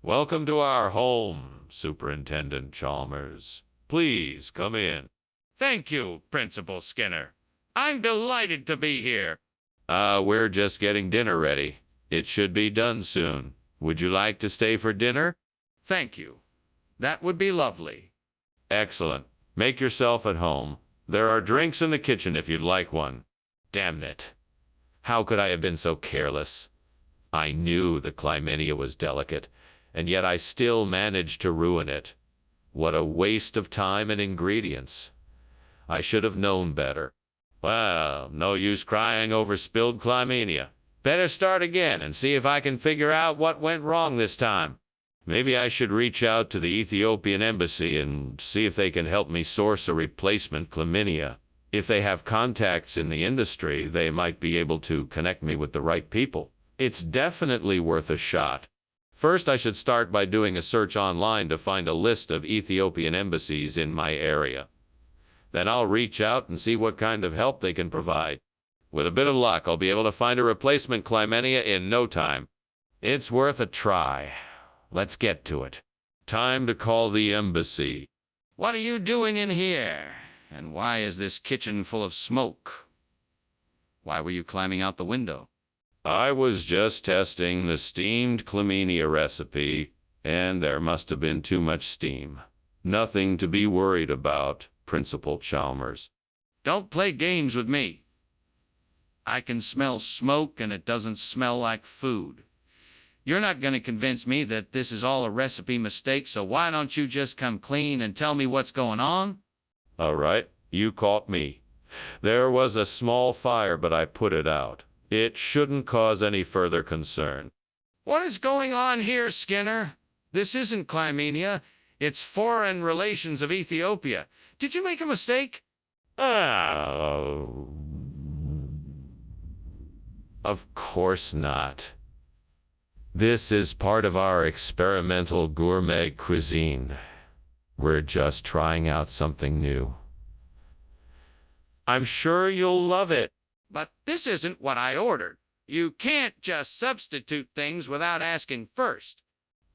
Welcome to our home, Superintendent Chalmers. Please come in. Thank you, Principal Skinner. I'm delighted to be here. We're just getting dinner ready. It should be done soon. Would you like to stay for dinner? Thank you. That would be lovely. Excellent. Make yourself at home. There are drinks in the kitchen if you'd like one. Damn it. How could I have been so careless? I knew the Clymenia was delicate, and yet I still managed to ruin it. What a waste of time and ingredients. I should have known better. Well, no use crying over spilled Clymenia. Better start again and see if I can figure out what went wrong this time. Maybe I should reach out to the Ethiopian embassy and see if they can help me source a replacement chlamydia. If they have contacts in the industry, they might be able to connect me with the right people. It's definitely worth a shot. First, I should start by doing a search online to find a list of Ethiopian embassies in my area. Then I'll reach out and see what kind of help they can provide. With a bit of luck, I'll be able to find a replacement chlamydia in no time. It's worth a try. Let's get to it. Time to call the embassy. What are you doing in here? And why is this kitchen full of smoke? Why were you climbing out the window? I was just testing the steamed chlamydia recipe, and there must have been too much steam. Nothing to be worried about, Principal Chalmers. Don't play games with me. I can smell smoke and it doesn't smell like food. You're not going to convince me that this is all a recipe mistake, so why don't you just come clean and tell me what's going on? All right, you caught me. There was a small fire, but I put it out. It shouldn't cause any further concern. What is going on here, Skinner? This isn't chlamydia. It's foreign relations of Ethiopia. Did you make a mistake? Oh. Of course not. This is part of our experimental gourmet cuisine. We're just trying out something new. I'm sure you'll love it. But this isn't what I ordered. You can't just substitute things without asking first.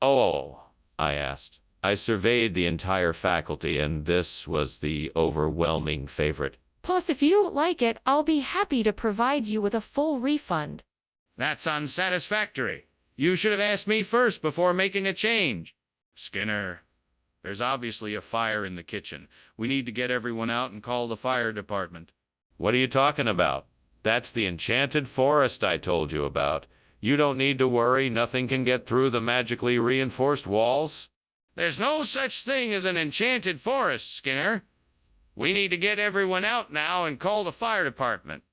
Oh, I asked. I surveyed the entire faculty, and this was the overwhelming favorite. Plus, if you don't like it, I'll be happy to provide you with a full refund. That's unsatisfactory. You should have asked me first before making a change. Skinner, there's obviously a fire in the kitchen. We need to get everyone out and call the fire department. What are you talking about? That's the enchanted forest I told you about. You don't need to worry. Nothing can get through the magically reinforced walls. There's no such thing as an enchanted forest, Skinner. We need to get everyone out now and call the fire department.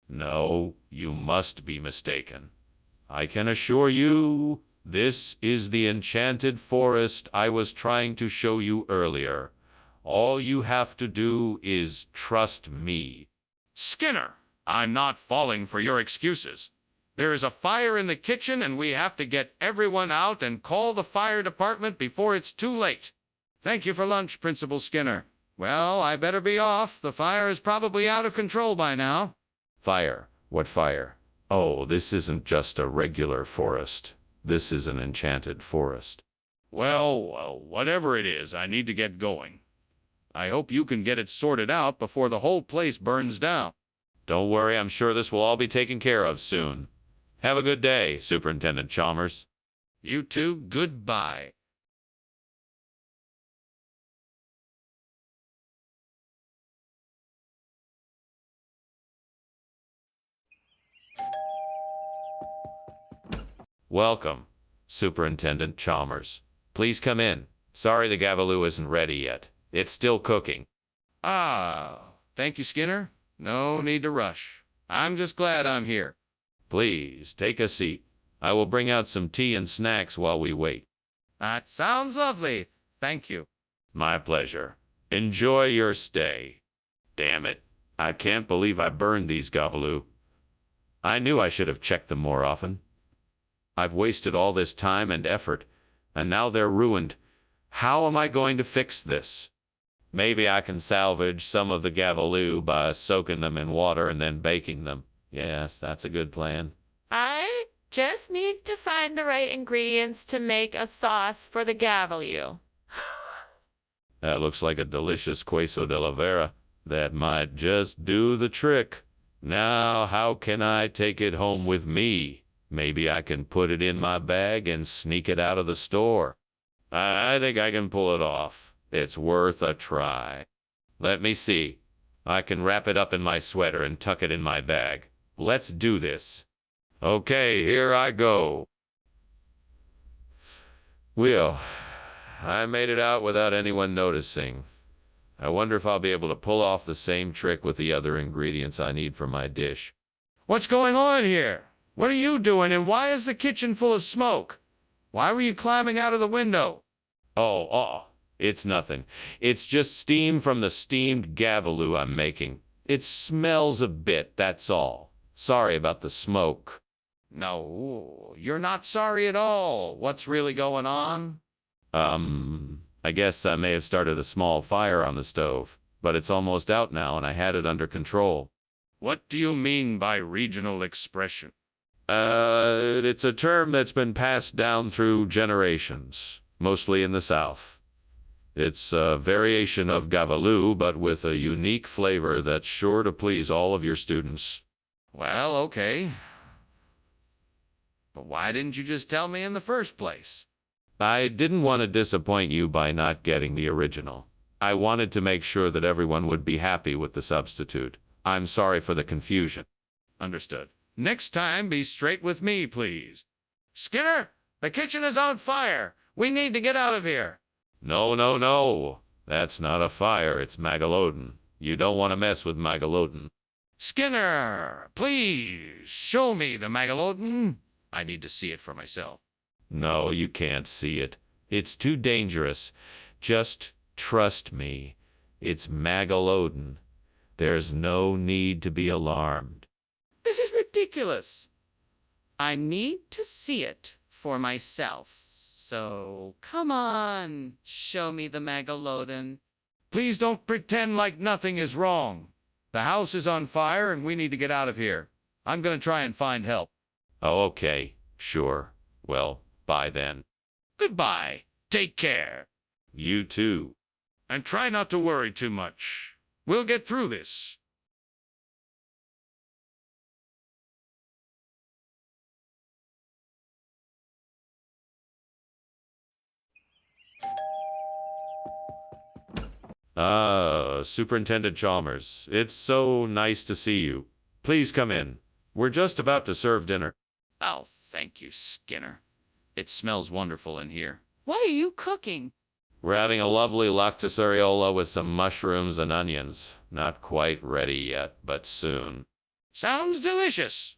No, you must be mistaken. I can assure you, this is the enchanted forest I was trying to show you earlier. All you have to do is trust me. Skinner, I'm not falling for your excuses. There is a fire in the kitchen and we have to get everyone out and call the fire department before it's too late. Thank you for lunch, Principal Skinner. Well, I better be off. The fire is probably out of control by now. Fire? What fire? Oh, this isn't just a regular forest. This is an enchanted forest. Well, whatever it is, I need to get going. I hope you can get it sorted out before the whole place burns down. Don't worry, I'm sure this will all be taken care of soon. Have a good day, Superintendent Chalmers. You too, goodbye. Welcome, Superintendent Chalmers. Please come in. Sorry the gavaloo isn't ready yet. It's still cooking. Thank you, Skinner. No need to rush. I'm just glad I'm here. Please, take a seat. I will bring out some tea and snacks while we wait. That sounds lovely. Thank you. My pleasure. Enjoy your stay. Damn it. I can't believe I burned these gavaloo. I knew I should have checked them more often. I've wasted all this time and effort, and now they're ruined. How am I going to fix this? Maybe I can salvage some of the gavaloo by soaking them in water and then baking them. Yes, that's a good plan. I just need to find the right ingredients to make a sauce for the gavaloo. That looks like a delicious queso de la vera. That might just do the trick. Now, how can I take it home with me? Maybe I can put it in my bag and sneak it out of the store. I think I can pull it off. It's worth a try. Let me see. I can wrap it up in my sweater and tuck it in my bag. Let's do this. Okay, here I go. Well, I made it out without anyone noticing. I wonder if I'll be able to pull off the same trick with the other ingredients I need for my dish. What's going on here? What are you doing and why is the kitchen full of smoke? Why were you climbing out of the window? Oh, it's nothing. It's just steam from the steamed gavaloo I'm making. It smells a bit, that's all. Sorry about the smoke. No, you're not sorry at all. What's really going on? I guess I may have started a small fire on the stove, but it's almost out now and I had it under control. What do you mean by regional expression? It's a term that's been passed down through generations, mostly in the South. It's a variation of gavaloo, but with a unique flavor that's sure to please all of your students. Well, okay. But why didn't you just tell me in the first place? I didn't want to disappoint you by not getting the original. I wanted to make sure that everyone would be happy with the substitute. I'm sorry for the confusion. Understood. Next time, be straight with me, please. Skinner, the kitchen is on fire. We need to get out of here. No. That's not a fire, it's Magalodon. You don't want to mess with Magalodon. Skinner, please show me the Magalodon. I need to see it for myself. No, you can't see it. It's too dangerous. Just trust me. It's Magalodon. There's no need to be alarmed. This is ridiculous. I need to see it for myself. So, come on, show me the Megalodon. Please don't pretend like nothing is wrong. The house is on fire and we need to get out of here. I'm going to try and find help. Oh, okay. Sure. Well, bye then. Goodbye. Take care. You too. And try not to worry too much. We'll get through this. Superintendent Chalmers, it's so nice to see you. Please come in. We're just about to serve dinner. Oh, thank you, Skinner. It smells wonderful in here. What are you cooking? We're having a lovely lactucerola with some mushrooms and onions. Not quite ready yet, but soon. Sounds delicious.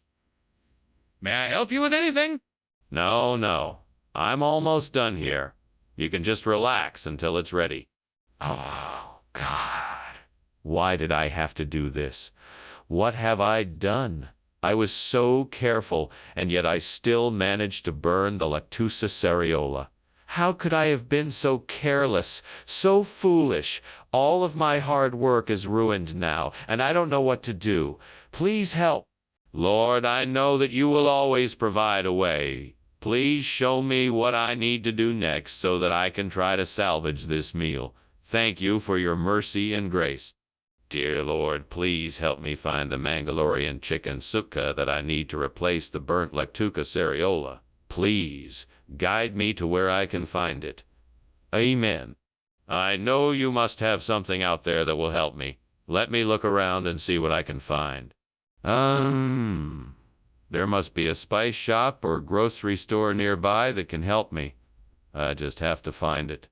May I help you with anything? No. I'm almost done here. You can just relax until it's ready. Oh, God. Why did I have to do this? What have I done? I was so careful, and yet I still managed to burn the lactucerola. How could I have been so careless, so foolish? All of my hard work is ruined now, and I don't know what to do. Please help. Lord, I know that you will always provide a way. Please show me what I need to do next so that I can try to salvage this meal. Thank you for your mercy and grace. Dear Lord, please help me find the Mangalorean chicken sukka that I need to replace the burnt lactucerola. Please, guide me to where I can find it. Amen. I know you must have something out there that will help me. Let me look around and see what I can find. There must be a spice shop or grocery store nearby that can help me. I just have to find it.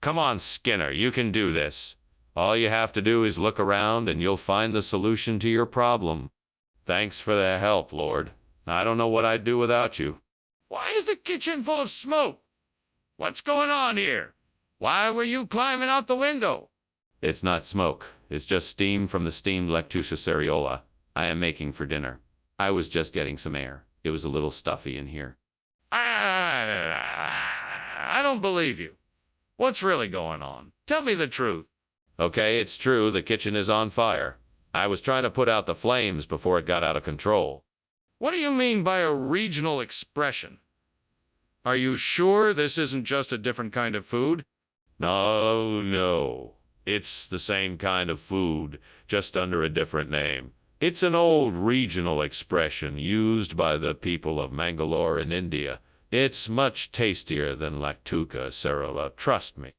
Come on, Skinner, you can do this. All you have to do is look around and you'll find the solution to your problem. Thanks for the help, Lord. I don't know what I'd do without you. Why is the kitchen full of smoke? What's going on here? Why were you climbing out the window? It's not smoke. It's just steam from the steamed lactucerola I am making for dinner. I was just getting some air. It was a little stuffy in here. I don't believe you. What's really going on? Tell me the truth. Okay, it's true, the kitchen is on fire. I was trying to put out the flames before it got out of control. What do you mean by a regional expression? Are you sure this isn't just a different kind of food? No. It's the same kind of food, just under a different name. It's an old regional expression used by the people of Mangalore in India. It's much tastier than lactucerola, trust me.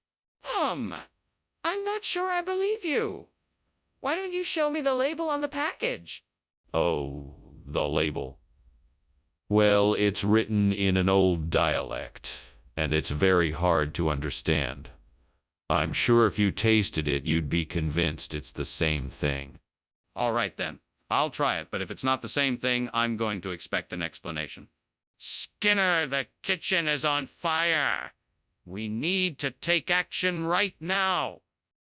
I'm not sure I believe you. Why don't you show me the label on the package? Oh, the label. Well, it's written in an old dialect, and it's very hard to understand. I'm sure if you tasted it, you'd be convinced it's the same thing. All right, then. I'll try it, but if it's not the same thing, I'm going to expect an explanation. Skinner, the kitchen is on fire. We need to take action right now.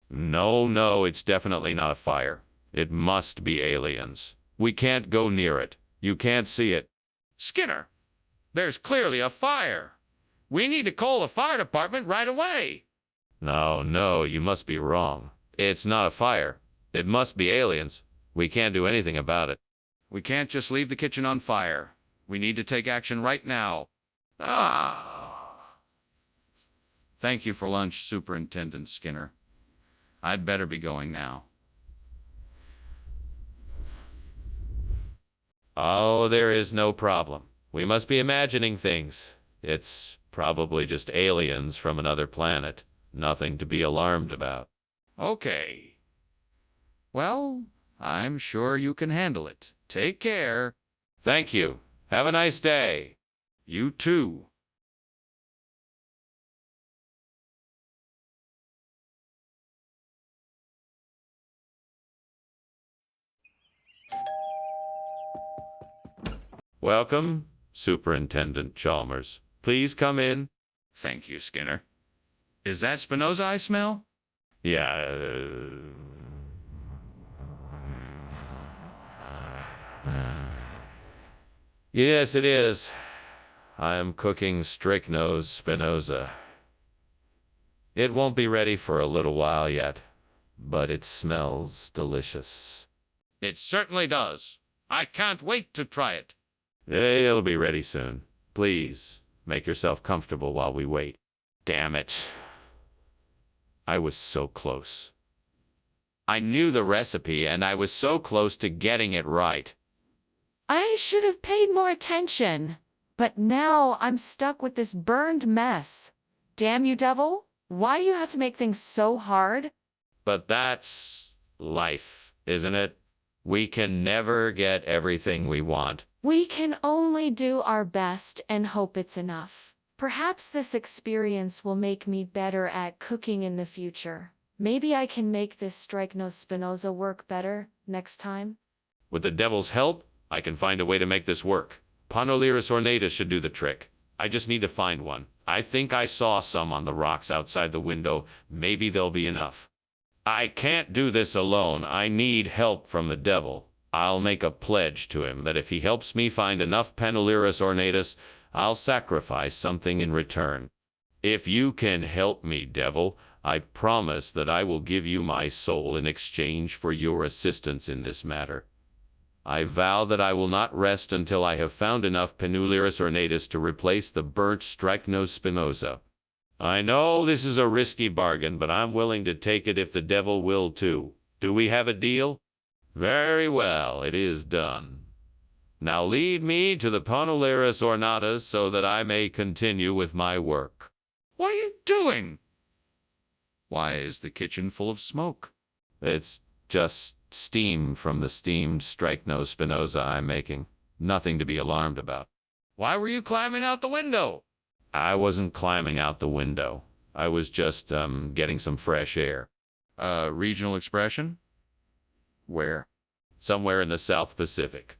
No, it's definitely not a fire. It must be aliens. We can't go near it. You can't see it. Skinner, there's clearly a fire. We need to call the fire department right away. No, you must be wrong. It's not a fire. It must be aliens. We can't do anything about it. We can't just leave the kitchen on fire. We need to take action right now. Thank you for lunch, Superintendent Skinner. I'd better be going now. Oh, there is no problem. We must be imagining things. It's probably just aliens from another planet. Nothing to be alarmed about. Okay. Well, I'm sure you can handle it. Take care. Thank you. Have a nice day. You too. Welcome, Superintendent Chalmers. Please come in. Thank you, Skinner. Is that Spinoza I smell? Yeah. Yes, it is. I am cooking strychnose Spinoza. It won't be ready for a little while yet, but it smells delicious. It certainly does. I can't wait to try it. It'll be ready soon. Please, make yourself comfortable while we wait. Damn it. I was so close. I knew the recipe and I was so close to getting it right. I should have paid more attention. But now I'm stuck with this burned mess. Damn you, devil. Why do you have to make things so hard? But that's life, isn't it? We can never get everything we want. We can only do our best and hope it's enough. Perhaps this experience will make me better at cooking in the future. Maybe I can make this strychnose Spinoza work better next time. With the devil's help, I can find a way to make this work. Panoliris ornatus should do the trick. I just need to find one. I think I saw some on the rocks outside the window. Maybe they'll be enough. I can't do this alone. I need help from the devil. I'll make a pledge to him that if he helps me find enough Panoliris ornatus, I'll sacrifice something in return. If you can help me, devil, I promise that I will give you my soul in exchange for your assistance in this matter. I vow that I will not rest until I have found enough Panoliris ornatus to replace the burnt strychnose Spinoza. I know this is a risky bargain, but I'm willing to take it if the devil will too. Do we have a deal? Very well, it is done. Now lead me to the Panoliris ornatus so that I may continue with my work. What are you doing? Why is the kitchen full of smoke? It's just steam from the steamed strychnose Spinoza I'm making. Nothing to be alarmed about. Why were you climbing out the window? I wasn't climbing out the window. I was just, getting some fresh air. Regional expression? Where? Somewhere in the South Pacific.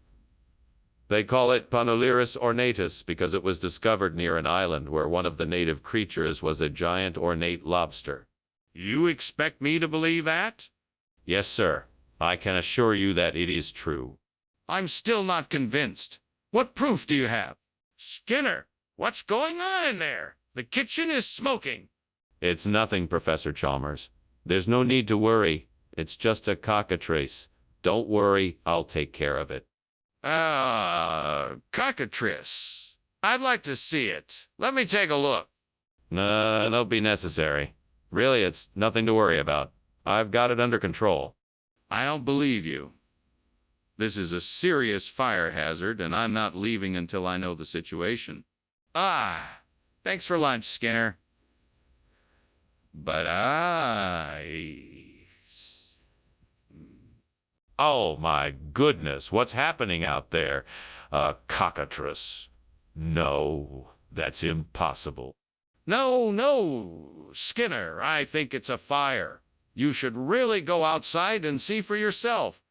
They call it Panoliris ornatus because it was discovered near an island where one of the native creatures was a giant ornate lobster. You expect me to believe that? Yes, sir. I can assure you that it is true. I'm still not convinced. What proof do you have? Skinner, what's going on in there? The kitchen is smoking. It's nothing, Professor Chalmers. There's no need to worry. It's just a cockatrice. Don't worry, I'll take care of it. Cockatrice. I'd like to see it. Let me take a look. No, that'll be necessary. Really, it's nothing to worry about. I've got it under control. I don't believe you. This is a serious fire hazard, and I'm not leaving until I know the situation. Thanks for lunch, Skinner. But Oh my goodness, what's happening out there? A cockatrice. No, that's impossible. No, Skinner, I think it's a fire. You should really go outside and see for yourself.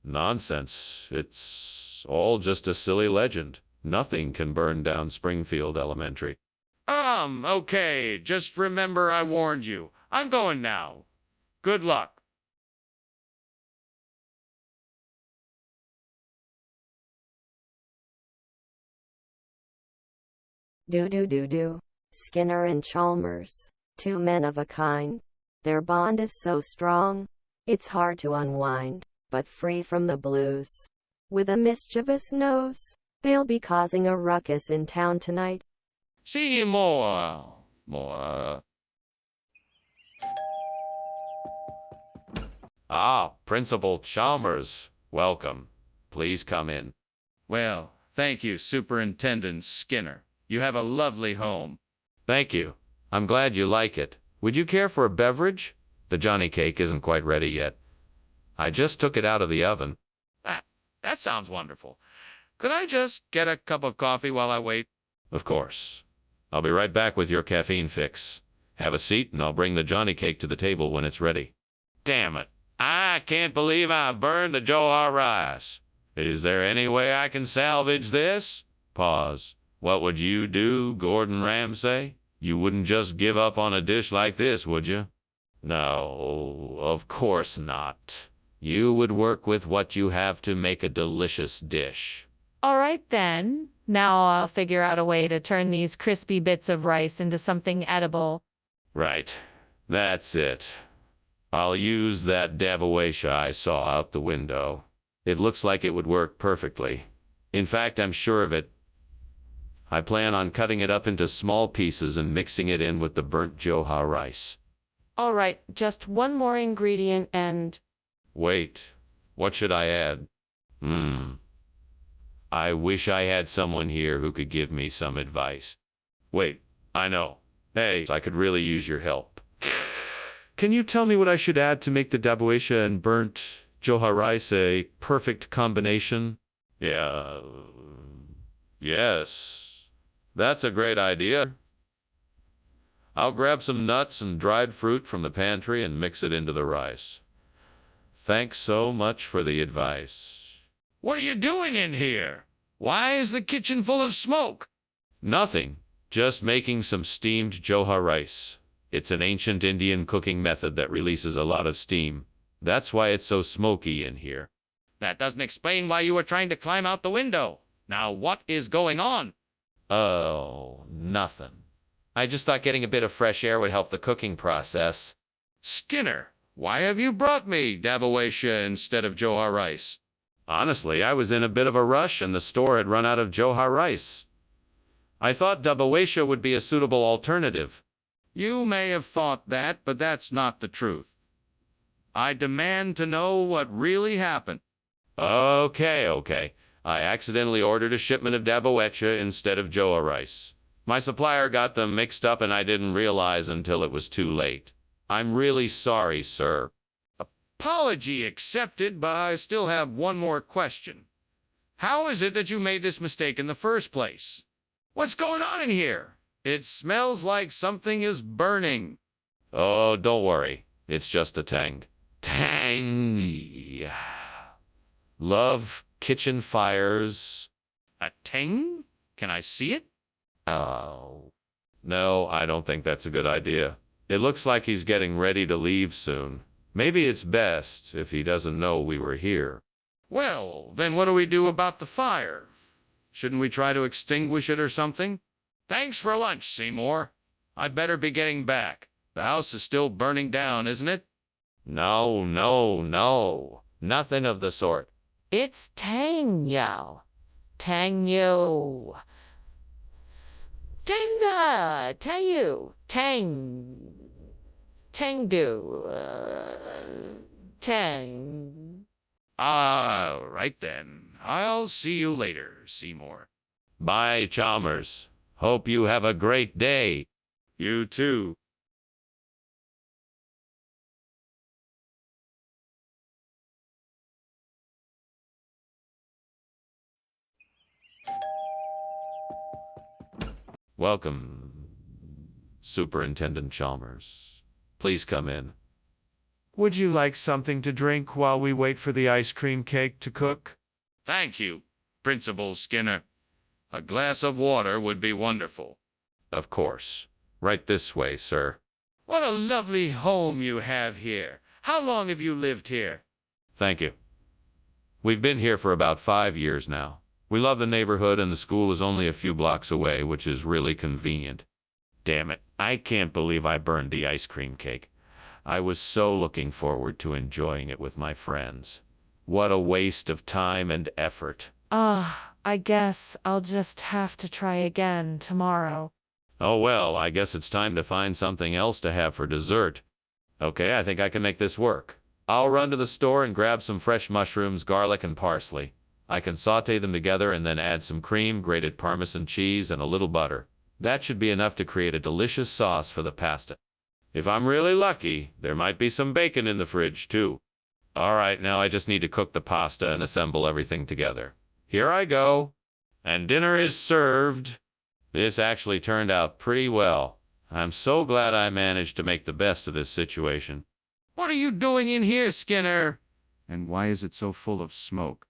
Nonsense. It's all just a silly legend. Nothing can burn down Springfield Elementary. Okay, just remember I warned you. I'm going now. Good luck. Do. Skinner and Chalmers, two men of a kind. Their bond is so strong, it's hard to unwind, but free from the blues. With a mischievous nose, they'll be causing a ruckus in town tonight. See you more. Ah, Principal Chalmers, welcome. Please come in. Well, thank you, Superintendent Skinner. You have a lovely home. Thank you. I'm glad you like it. Would you care for a beverage? The Johnny cake isn't quite ready yet. I just took it out of the oven. That sounds wonderful. Could I just get a cup of coffee while I wait? Of course. I'll be right back with your caffeine fix. Have a seat and I'll bring the Johnny cake to the table when it's ready. Damn it. I can't believe I burned the Johar rice. Is there any way I can salvage this? Pause. What would you do, Gordon Ramsay? You wouldn't just give up on a dish like this, would you? No, of course not. You would work with what you have to make a delicious dish. All right then. Now I'll figure out a way to turn these crispy bits of rice into something edible. Right. That's it. I'll use that daboesha I saw out the window. It looks like it would work perfectly. In fact, I'm sure of it. I plan on cutting it up into small pieces and mixing it in with the burnt Johar rice. All right, just one more ingredient and... Wait, what should I add? I wish I had someone here who could give me some advice. Wait, I know. Hey, I could really use your help. Can you tell me what I should add to make the daboesha and burnt Johar rice a perfect combination? Yes. That's a great idea. I'll grab some nuts and dried fruit from the pantry and mix it into the rice. Thanks so much for the advice. What are you doing in here? Why is the kitchen full of smoke? Nothing. Just making some steamed Johar rice. It's an ancient Indian cooking method that releases a lot of steam. That's why it's so smoky in here. That doesn't explain why you were trying to climb out the window. Now what is going on? Oh, nothing. I just thought getting a bit of fresh air would help the cooking process. Skinner, why have you brought me daboesha instead of Johar rice? Honestly, I was in a bit of a rush and the store had run out of Johar rice. I thought daboesha would be a suitable alternative. You may have thought that, but that's not the truth. I demand to know what really happened. Okay. I accidentally ordered a shipment of daboesha instead of Johar rice. My supplier got them mixed up and I didn't realize until it was too late. I'm really sorry, sir. Apology accepted, but I still have one more question. How is it that you made this mistake in the first place? What's going on in here? It smells like something is burning. Oh, don't worry. It's just a tang. Love kitchen fires. A tang? Can I see it? Oh. No, I don't think that's a good idea. It looks like he's getting ready to leave soon. Maybe it's best if he doesn't know we were here. Well, then what do we do about the fire? Shouldn't we try to extinguish it or something? Thanks for lunch, Seymour. I'd better be getting back. The house is still burning down, isn't it? No. Nothing of the sort. It's Tango. Tango. Tanga. Tayu. Tangu. Tang. All right then. I'll see you later, Seymour. Bye, Chalmers. Hope you have a great day. You too. Welcome, Superintendent Chalmers. Please come in. Would you like something to drink while we wait for the ice cream cake to cook? Thank you, Principal Skinner. A glass of water would be wonderful. Of course. Right this way, sir. What a lovely home you have here. How long have you lived here? Thank you. We've been here for about 5 years now. We love the neighborhood and the school is only a few blocks away, which is really convenient. Damn it, I can't believe I burned the ice cream cake. I was so looking forward to enjoying it with my friends. What a waste of time and effort. I guess I'll just have to try again tomorrow. Oh well, I guess it's time to find something else to have for dessert. Okay, I think I can make this work. I'll run to the store and grab some fresh mushrooms, garlic, and parsley. I can saute them together and then add some cream, grated Parmesan cheese, and a little butter. That should be enough to create a delicious sauce for the pasta. If I'm really lucky, there might be some bacon in the fridge too. All right, now I just need to cook the pasta and assemble everything together. Here I go. And dinner is served. This actually turned out pretty well. I'm so glad I managed to make the best of this situation. What are you doing in here, Skinner? And why is it so full of smoke?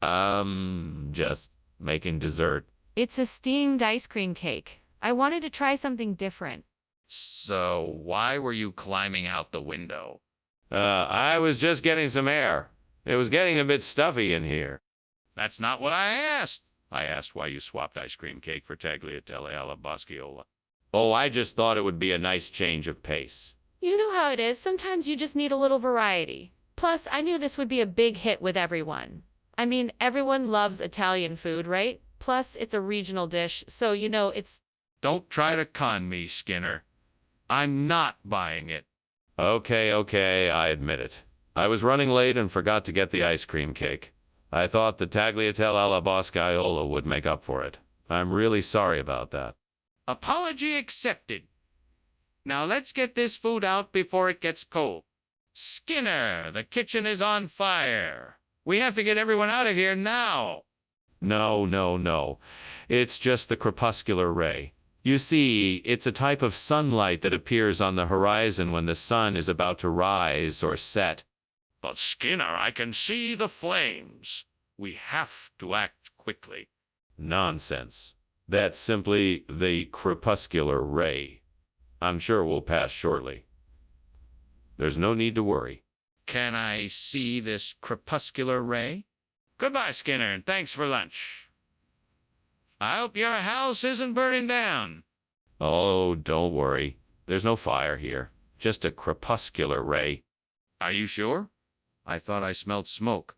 Just making dessert. It's a steamed ice cream cake. I wanted to try something different. So, why were you climbing out the window? I was just getting some air. It was getting a bit stuffy in here. That's not what I asked. I asked why you swapped ice cream cake for tagliatelle alla bosciola. Oh, I just thought it would be a nice change of pace. You know how it is. Sometimes you just need a little variety. Plus, I knew this would be a big hit with everyone. I mean, everyone loves Italian food, right? Plus, it's a regional dish, so you know it's... Don't try to con me, Skinner. I'm not buying it. Okay, I admit it. I was running late and forgot to get the ice cream cake. I thought the tagliatelle alla boscaiola would make up for it. I'm really sorry about that. Apology accepted. Now let's get this food out before it gets cold. Skinner, the kitchen is on fire. We have to get everyone out of here now. No. It's just the crepuscular ray. You see, it's a type of sunlight that appears on the horizon when the sun is about to rise or set. But Skinner, I can see the flames. We have to act quickly. Nonsense. That's simply the crepuscular ray. I'm sure we'll pass shortly. There's no need to worry. Can I see this crepuscular ray? Goodbye, Skinner, and thanks for lunch. I hope your house isn't burning down. Oh, don't worry. There's no fire here. Just a crepuscular ray. Are you sure? I thought I smelled smoke.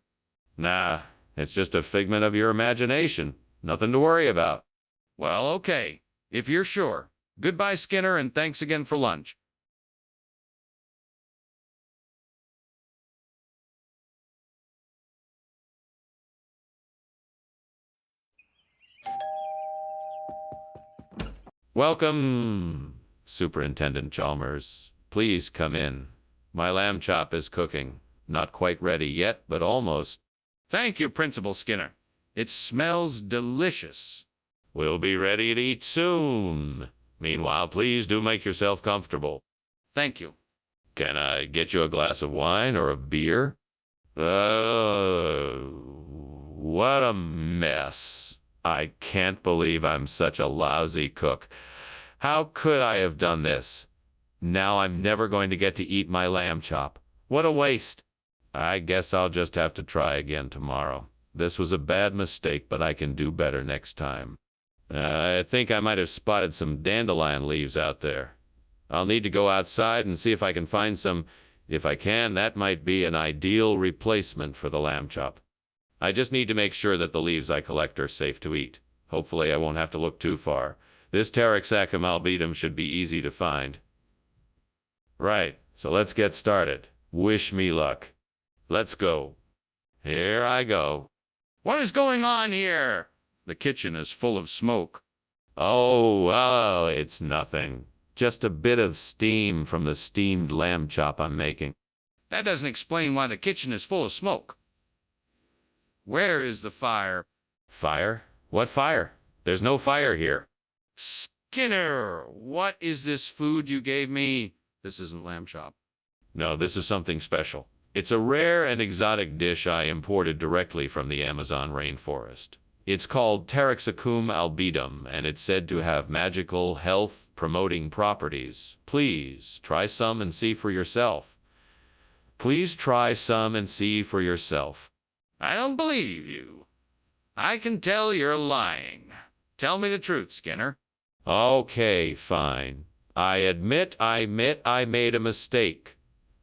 Nah, it's just a figment of your imagination. Nothing to worry about. Well, okay. If you're sure. Goodbye, Skinner, and thanks again for lunch. Welcome, Superintendent Chalmers. Please come in. My lamb chop is cooking. Not quite ready yet, but almost. Thank you, Principal Skinner. It smells delicious. We'll be ready to eat soon. Meanwhile, please do make yourself comfortable. Thank you. Can I get you a glass of wine or a beer? What a mess. I can't believe I'm such a lousy cook. How could I have done this? Now I'm never going to get to eat my lamb chop. What a waste. I guess I'll just have to try again tomorrow. This was a bad mistake, but I can do better next time. I think I might have spotted some dandelion leaves out there. I'll need to go outside and see if I can find some. If I can, that might be an ideal replacement for the lamb chop. I just need to make sure that the leaves I collect are safe to eat. Hopefully I won't have to look too far. This Taraxacum albedum should be easy to find. Right, so let's get started. Wish me luck. Let's go. Here I go. What is going on here? The kitchen is full of smoke. Oh, it's nothing. Just a bit of steam from the steamed lamb chop I'm making. That doesn't explain why the kitchen is full of smoke. Where is the fire? Fire? What fire? There's no fire here. Skinner, what is this food you gave me? This isn't lamb chop. No, this is something special. It's a rare and exotic dish I imported directly from the Amazon rainforest. It's called Taraxacum albidum, and it's said to have magical health-promoting properties. Please try some and see for yourself. Please try some and see for yourself. I don't believe you. I can tell you're lying. Tell me the truth, Skinner. Okay, fine. I admit I made a mistake.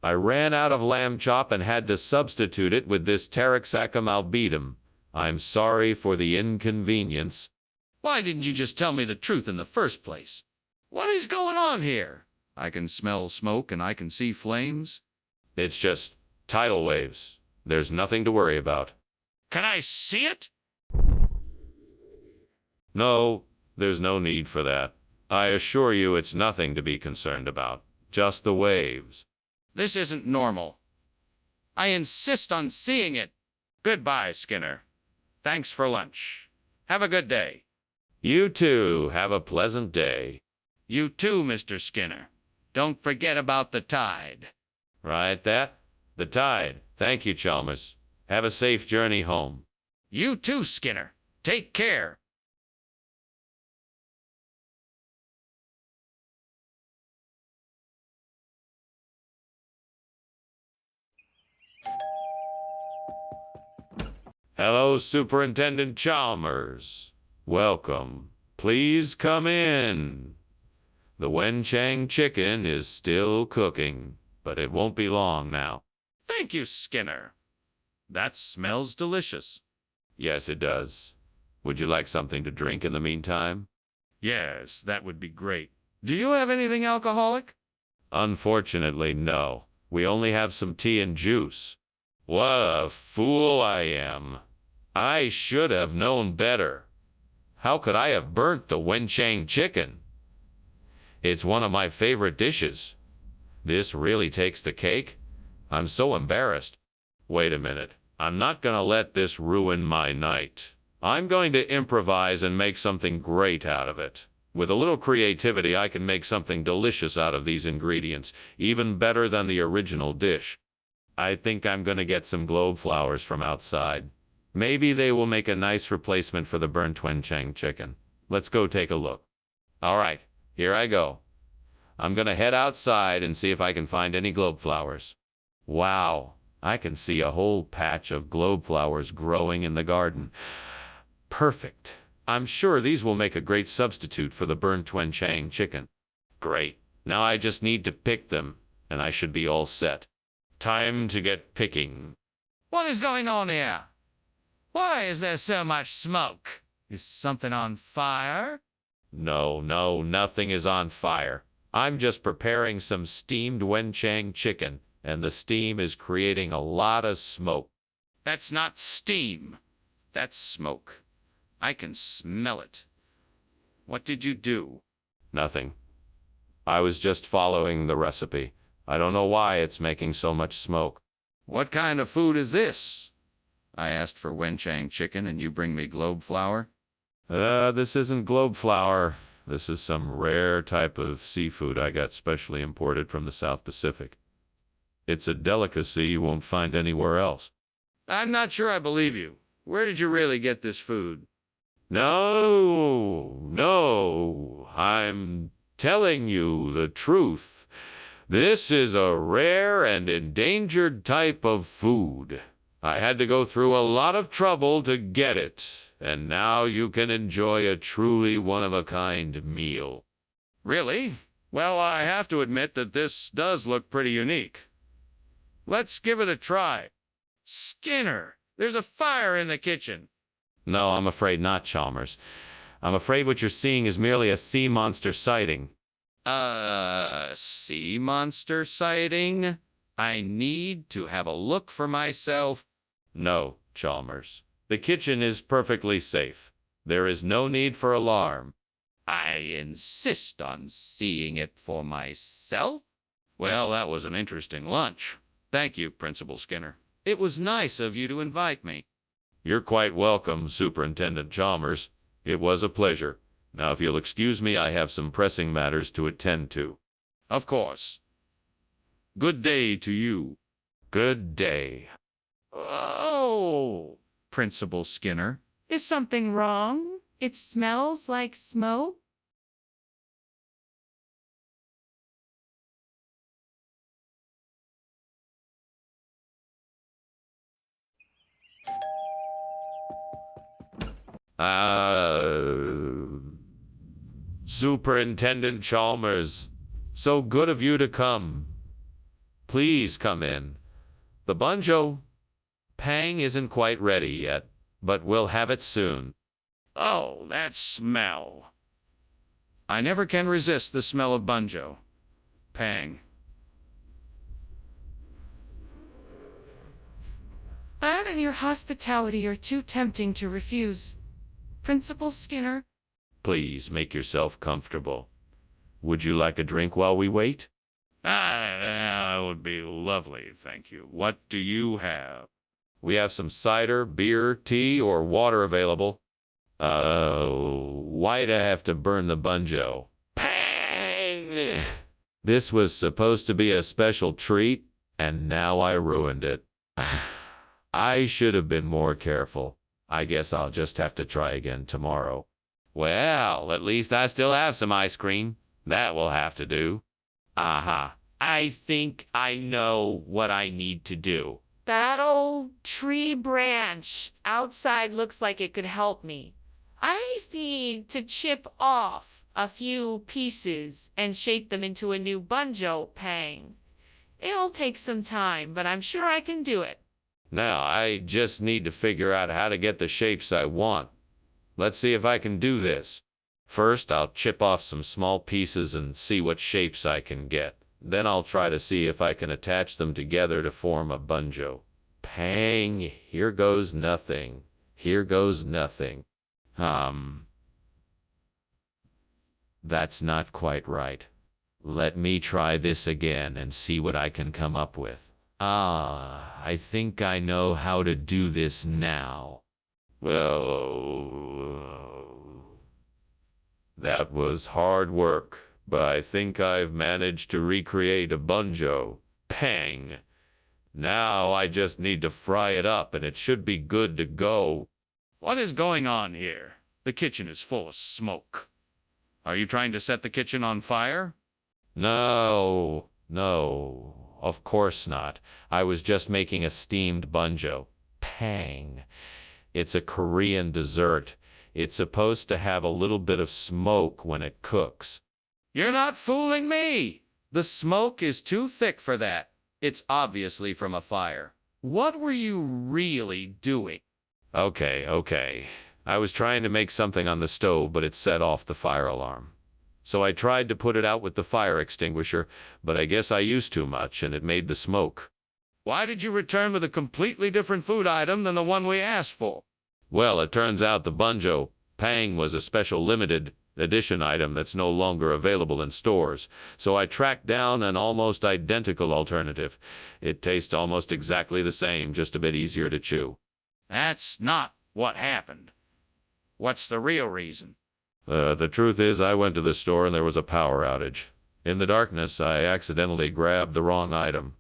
I ran out of lamb chop and had to substitute it with this Taraxacum albidum. I'm sorry for the inconvenience. Why didn't you just tell me the truth in the first place? What is going on here? I can smell smoke and I can see flames. It's just tidal waves. There's nothing to worry about. Can I see it? No, there's no need for that. I assure you it's nothing to be concerned about. Just the waves. This isn't normal. I insist on seeing it. Goodbye, Skinner. Thanks for lunch. Have a good day. You too. Have a pleasant day. You too, Mr. Skinner. Don't forget about the tide. Right, that? The tide. Thank you, Chalmers. Have a safe journey home. You too, Skinner. Take care. Hello, Superintendent Chalmers. Welcome. Please come in. The Wenchang chicken is still cooking, but it won't be long now. Thank you, Skinner. That smells delicious. Yes, it does. Would you like something to drink in the meantime? Yes, that would be great. Do you have anything alcoholic? Unfortunately, no. We only have some tea and juice. What a fool I am. I should have known better. How could I have burnt the Wenchang chicken? It's one of my favorite dishes. This really takes the cake. I'm so embarrassed. Wait a minute. I'm not gonna let this ruin my night. I'm going to improvise and make something great out of it. With a little creativity, I can make something delicious out of these ingredients, even better than the original dish. I think I'm gonna get some globe flowers from outside. Maybe they will make a nice replacement for the burnt Wenchang chicken. Let's go take a look. All right, here I go. I'm gonna head outside and see if I can find any globe flowers. Wow, I can see a whole patch of globe flowers growing in the garden. Perfect. I'm sure these will make a great substitute for the burnt Wenchang chicken. Great. Now I just need to pick them, and I should be all set. Time to get picking. What is going on here? Why is there so much smoke? Is something on fire? No, nothing is on fire. I'm just preparing some steamed Wenchang chicken, and the steam is creating a lot of smoke. That's not steam. That's smoke. I can smell it. What did you do? Nothing. I was just following the recipe. I don't know why it's making so much smoke. What kind of food is this? I asked for Wenchang chicken and you bring me globe flower? This isn't globe flower. This is some rare type of seafood I got specially imported from the South Pacific. It's a delicacy you won't find anywhere else. I'm not sure I believe you. Where did you really get this food? No, I'm telling you the truth. This is a rare and endangered type of food. I had to go through a lot of trouble to get it, and now you can enjoy a truly one-of-a-kind meal. Really? Well, I have to admit that this does look pretty unique. Let's give it a try. Skinner, there's a fire in the kitchen. No, I'm afraid not, Chalmers. I'm afraid what you're seeing is merely a sea monster sighting. Sea monster sighting? I need to have a look for myself. No, Chalmers. The kitchen is perfectly safe. There is no need for alarm. I insist on seeing it for myself. Well, that was an interesting lunch. Thank you, Principal Skinner. It was nice of you to invite me. You're quite welcome, Superintendent Chalmers. It was a pleasure. Now, if you'll excuse me, I have some pressing matters to attend to. Of course. Good day to you. Good day. Oh, Principal Skinner, Is something wrong? It smells like smoke. Superintendent Chalmers, so good of you to come. Please come in. The banjo pang isn't quite ready yet, but we'll have it soon. Oh, that smell. I never can resist the smell of banjo. Pang. That and your hospitality are too tempting to refuse. Principal Skinner? Please make yourself comfortable. Would you like a drink while we wait? That would be lovely, thank you. What do you have? We have some cider, beer, tea, or water available. Why'd I have to burn the banjo? Pang! This was supposed to be a special treat, and now I ruined it. I should have been more careful. I guess I'll just have to try again tomorrow. Well, at least I still have some ice cream. That will have to do. Aha. I think I know what I need to do. That old tree branch outside looks like it could help me. I need to chip off a few pieces and shape them into a new banjo pang. It'll take some time, but I'm sure I can do it. Now, I just need to figure out how to get the shapes I want. Let's see if I can do this. First, I'll chip off some small pieces and see what shapes I can get. Then I'll try to see if I can attach them together to form a banjo. Pang! Here goes nothing. Here goes nothing. That's not quite right. Let me try this again and see what I can come up with. I think I know how to do this now. Well, that was hard work, but I think I've managed to recreate a banjo. Pang! Now I just need to fry it up and it should be good to go. What is going on here? The kitchen is full of smoke. Are you trying to set the kitchen on fire? No, of course not. I was just making a steamed banjo. Pang. It's a Korean dessert. It's supposed to have a little bit of smoke when it cooks. You're not fooling me! The smoke is too thick for that. It's obviously from a fire. What were you really doing? Okay. I was trying to make something on the stove, but it set off the fire alarm. So I tried to put it out with the fire extinguisher, but I guess I used too much and it made the smoke. Why did you return with a completely different food item than the one we asked for? Well, it turns out the banjo pang was a special limited edition item that's no longer available in stores, so I tracked down an almost identical alternative. It tastes almost exactly the same, just a bit easier to chew. That's not what happened. What's the real reason? The truth is, I went to the store and there was a power outage. In the darkness, I accidentally grabbed the wrong item.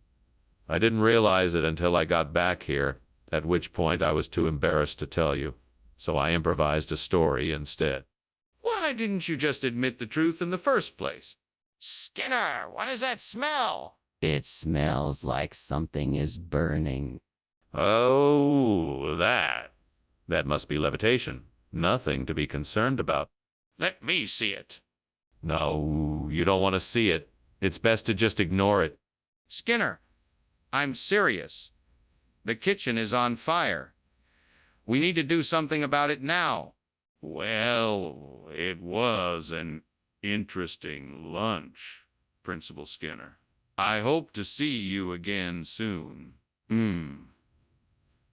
I didn't realize it until I got back here, at which point I was too embarrassed to tell you, so I improvised a story instead. Why didn't you just admit the truth in the first place? Skinner, what is that smell? It smells like something is burning. Oh, that must be levitation. Nothing to be concerned about. Let me see it. No, you don't want to see it. It's best to just ignore it. Skinner, I'm serious. The kitchen is on fire. We need to do something about it now. Well, it was an interesting lunch, Principal Skinner. I hope to see you again soon.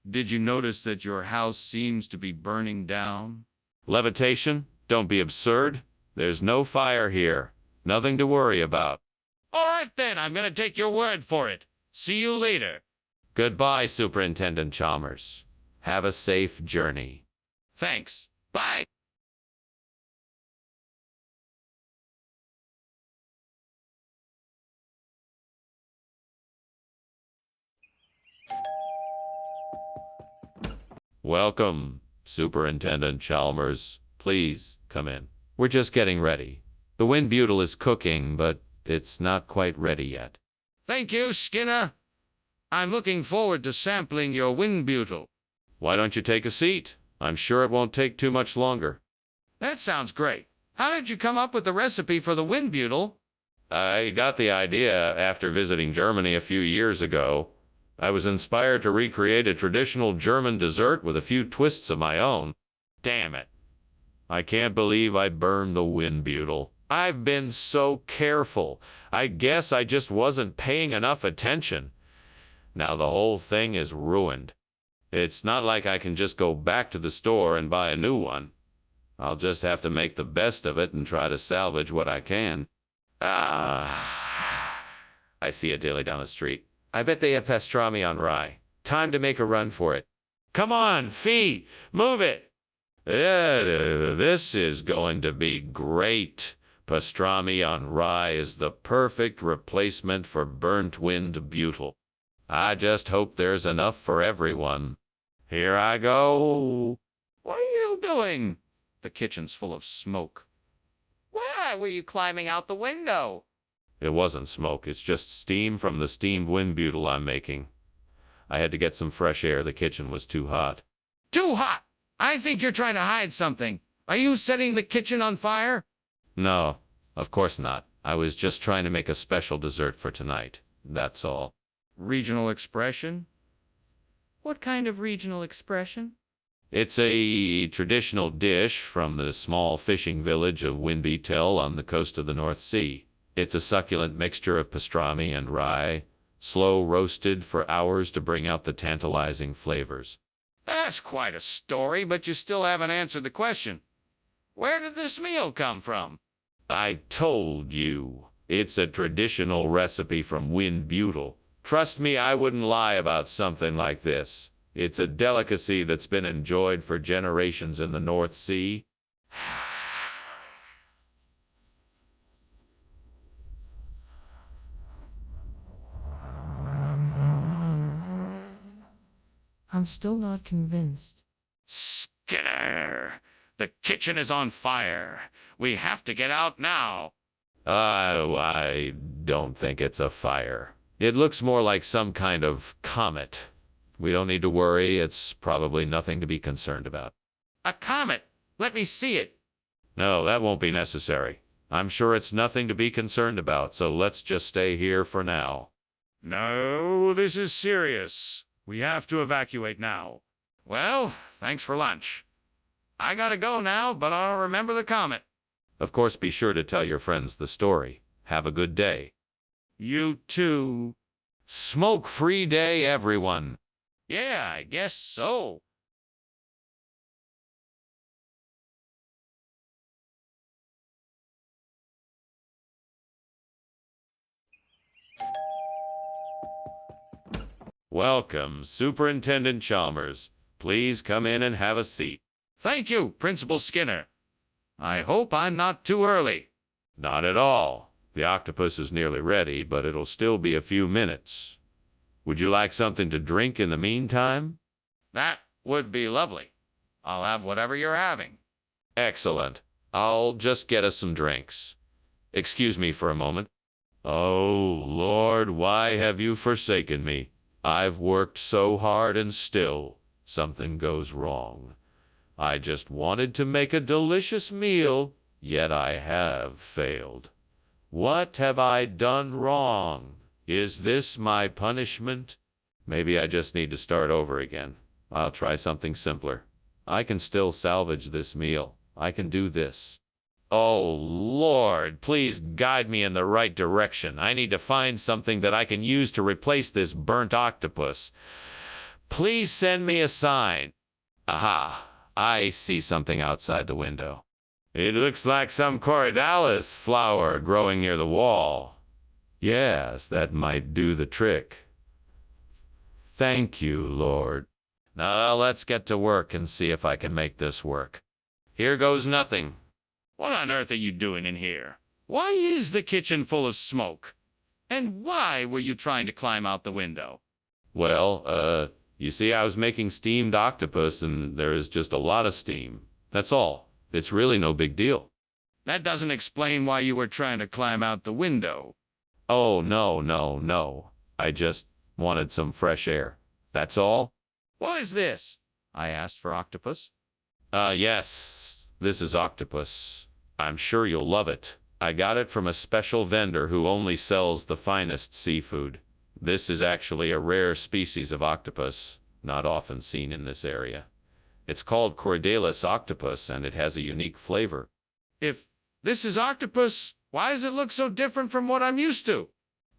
Did you notice that your house seems to be burning down? Levitation? Don't be absurd. There's no fire here. Nothing to worry about. All right then, I'm going to take your word for it. See you later. Goodbye, Superintendent Chalmers. Have a safe journey. Thanks. Bye. Welcome Superintendent Chalmers, please come in. We're just getting ready. The wind butyl is cooking, but it's not quite ready yet. Thank you, Skinner. I'm looking forward to sampling your wind butyl. Why don't you take a seat? I'm sure it won't take too much longer. That sounds great. How did you come up with the recipe for the wind butyl? I got the idea after visiting Germany a few years ago. I was inspired to recreate a traditional German dessert with a few twists of my own. Damn it. I can't believe I burned the wind butyl. I've been so careful. I guess I just wasn't paying enough attention. Now the whole thing is ruined. It's not like I can just go back to the store and buy a new one. I'll just have to make the best of it and try to salvage what I can. I see a deli down the street. I bet they have pastrami on rye. Time to make a run for it. Come on, feet, move it. This is going to be great. Pastrami on rye is the perfect replacement for burnt wind butyl. I just hope there's enough for everyone. Here I go. What are you doing? The kitchen's full of smoke. Why were you climbing out the window? It wasn't smoke, it's just steam from the steamed wind butyl I'm making. I had to get some fresh air, the kitchen was too hot. Too hot! I think you're trying to hide something. Are you setting the kitchen on fire? No, of course not. I was just trying to make a special dessert for tonight. That's all. Regional expression? What kind of regional expression? It's a traditional dish from the small fishing village of Winbetel on the coast of the North Sea. It's a succulent mixture of pastrami and rye, slow roasted for hours to bring out the tantalizing flavors. That's quite a story, but you still haven't answered the question. Where did this meal come from? I told you, it's a traditional recipe from wind butyl. Trust me, I wouldn't lie about something like this. It's a delicacy that's been enjoyed for generations in the North Sea. I'm still not convinced. Skinner! The kitchen is on fire. We have to get out now. I don't think it's a fire. It looks more like some kind of comet. We don't need to worry. It's probably nothing to be concerned about. A comet! Let me see it. No, that won't be necessary. I'm sure it's nothing to be concerned about, so let's just stay here for now. No, this is serious. We have to evacuate now. Well, thanks for lunch. I gotta go now, but I'll remember the comet. Of course, be sure to tell your friends the story. Have a good day. You too. Smoke-free day, everyone. Yeah, I guess so. Welcome, Superintendent Chalmers. Please come in and have a seat. Thank you, Principal Skinner. I hope I'm not too early. Not at all. The octopus is nearly ready, but it'll still be a few minutes. Would you like something to drink in the meantime? That would be lovely. I'll have whatever you're having. Excellent. I'll just get us some drinks. Excuse me for a moment. Oh, Lord, why have you forsaken me? I've worked so hard and still something goes wrong. I just wanted to make a delicious meal, yet I have failed. What have I done wrong? Is this my punishment? Maybe I just need to start over again. I'll try something simpler. I can still salvage this meal. I can do this. Oh, Lord, please guide me in the right direction. I need to find something that I can use to replace this burnt octopus. Please send me a sign. Aha, I see something outside the window. It looks like some corydalis flower growing near the wall. Yes, that might do the trick. Thank you, Lord. Now let's get to work and see if I can make this work. Here goes nothing. What on earth are you doing in here? Why is the kitchen full of smoke? And why were you trying to climb out the window? Well, You see, I was making steamed octopus, and there is just a lot of steam. That's all. It's really no big deal. That doesn't explain why you were trying to climb out the window. Oh, no, no, no. I just wanted some fresh air. That's all. What is this? I asked for octopus. Yes, this is octopus. I'm sure you'll love it. I got it from a special vendor who only sells the finest seafood. This is actually a rare species of octopus, not often seen in this area. It's called Cordalis octopus, and it has a unique flavor. If this is octopus, why does it look so different from what I'm used to?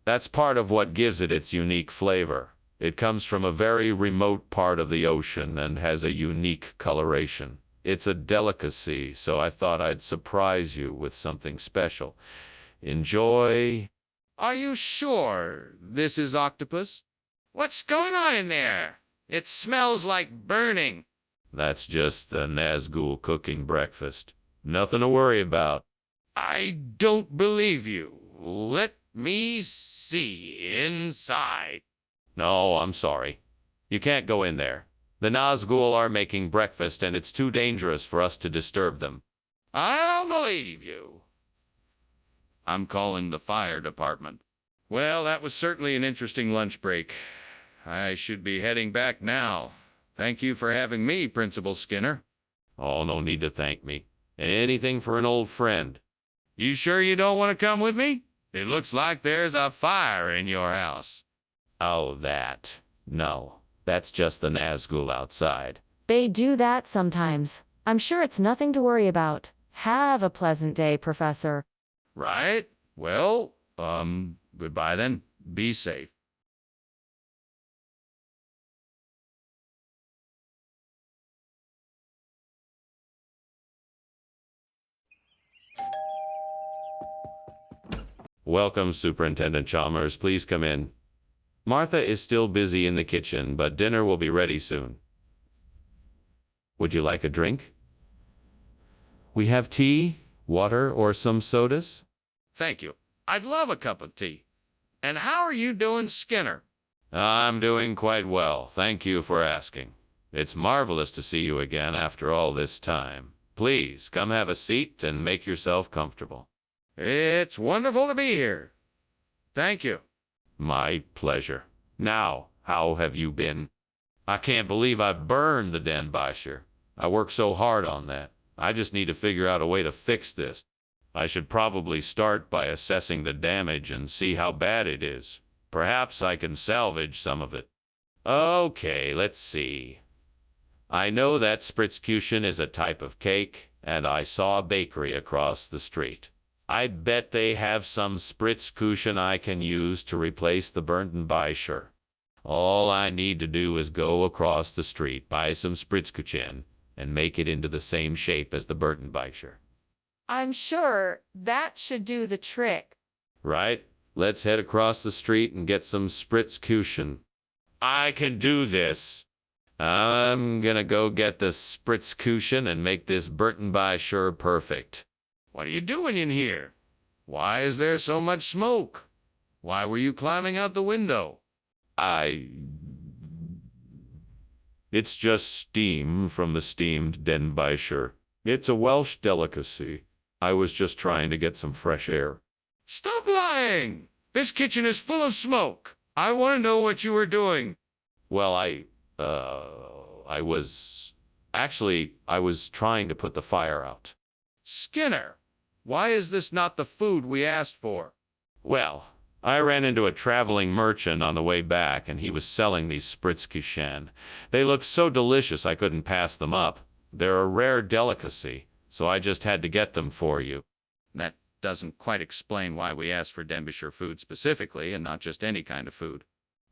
That's part of what gives it its unique flavor. It comes from a very remote part of the ocean and has a unique coloration. It's a delicacy, so I thought I'd surprise you with something special. Enjoy. Are you sure this is octopus? What's going on in there? It smells like burning. That's just the Nazgul cooking breakfast. Nothing to worry about. I don't believe you. Let me see inside. No, I'm sorry. You can't go in there. The Nazgul are making breakfast, and it's too dangerous for us to disturb them. I don't believe you. I'm calling the fire department. Well, that was certainly an interesting lunch break. I should be heading back now. Thank you for having me, Principal Skinner. Oh, no need to thank me. Anything for an old friend. You sure you don't want to come with me? It looks like there's a fire in your house. Oh, that. No, that's just the Nazgul outside. They do that sometimes. I'm sure it's nothing to worry about. Have a pleasant day, Professor. Right? Well, goodbye then. Be safe. Welcome, Superintendent Chalmers. Please come in. Martha is still busy in the kitchen, but dinner will be ready soon. Would you like a drink? We have tea, water, or some sodas? Thank you. I'd love a cup of tea. And how are you doing, Skinner? I'm doing quite well. Thank you for asking. It's marvelous to see you again after all this time. Please, come have a seat and make yourself comfortable. It's wonderful to be here. Thank you. My pleasure. Now, how have you been? I can't believe I burned the Denbighshire. I worked so hard on that. I just need to figure out a way to fix this. I should probably start by assessing the damage and see how bad it is. Perhaps I can salvage some of it. Okay, let's see. I know that Spritzkuchen is a type of cake, and I saw a bakery across the street. I bet they have some Spritzkuchen I can use to replace the Denbighshire. All I need to do is go across the street, buy some Spritzkuchen, and make it into the same shape as the Denbighshire. I'm sure that should do the trick. Right? Let's head across the street and get some Spritzkuchen. I can do this. I'm gonna go get the Spritzkuchen and make this Denbighshire perfect. What are you doing in here? Why is there so much smoke? Why were you climbing out the window? It's just steam from the steamed Denbighshire. It's a Welsh delicacy. I was just trying to get some fresh air. Stop lying! This kitchen is full of smoke. I want to know what you were doing. Well, I was trying to put the fire out. Skinner, why is this not the food we asked for? Well, I ran into a traveling merchant on the way back, and he was selling these Spritzkuchen. They looked so delicious I couldn't pass them up. They're a rare delicacy, so I just had to get them for you. That doesn't quite explain why we asked for Denbighshire food specifically and not just any kind of food.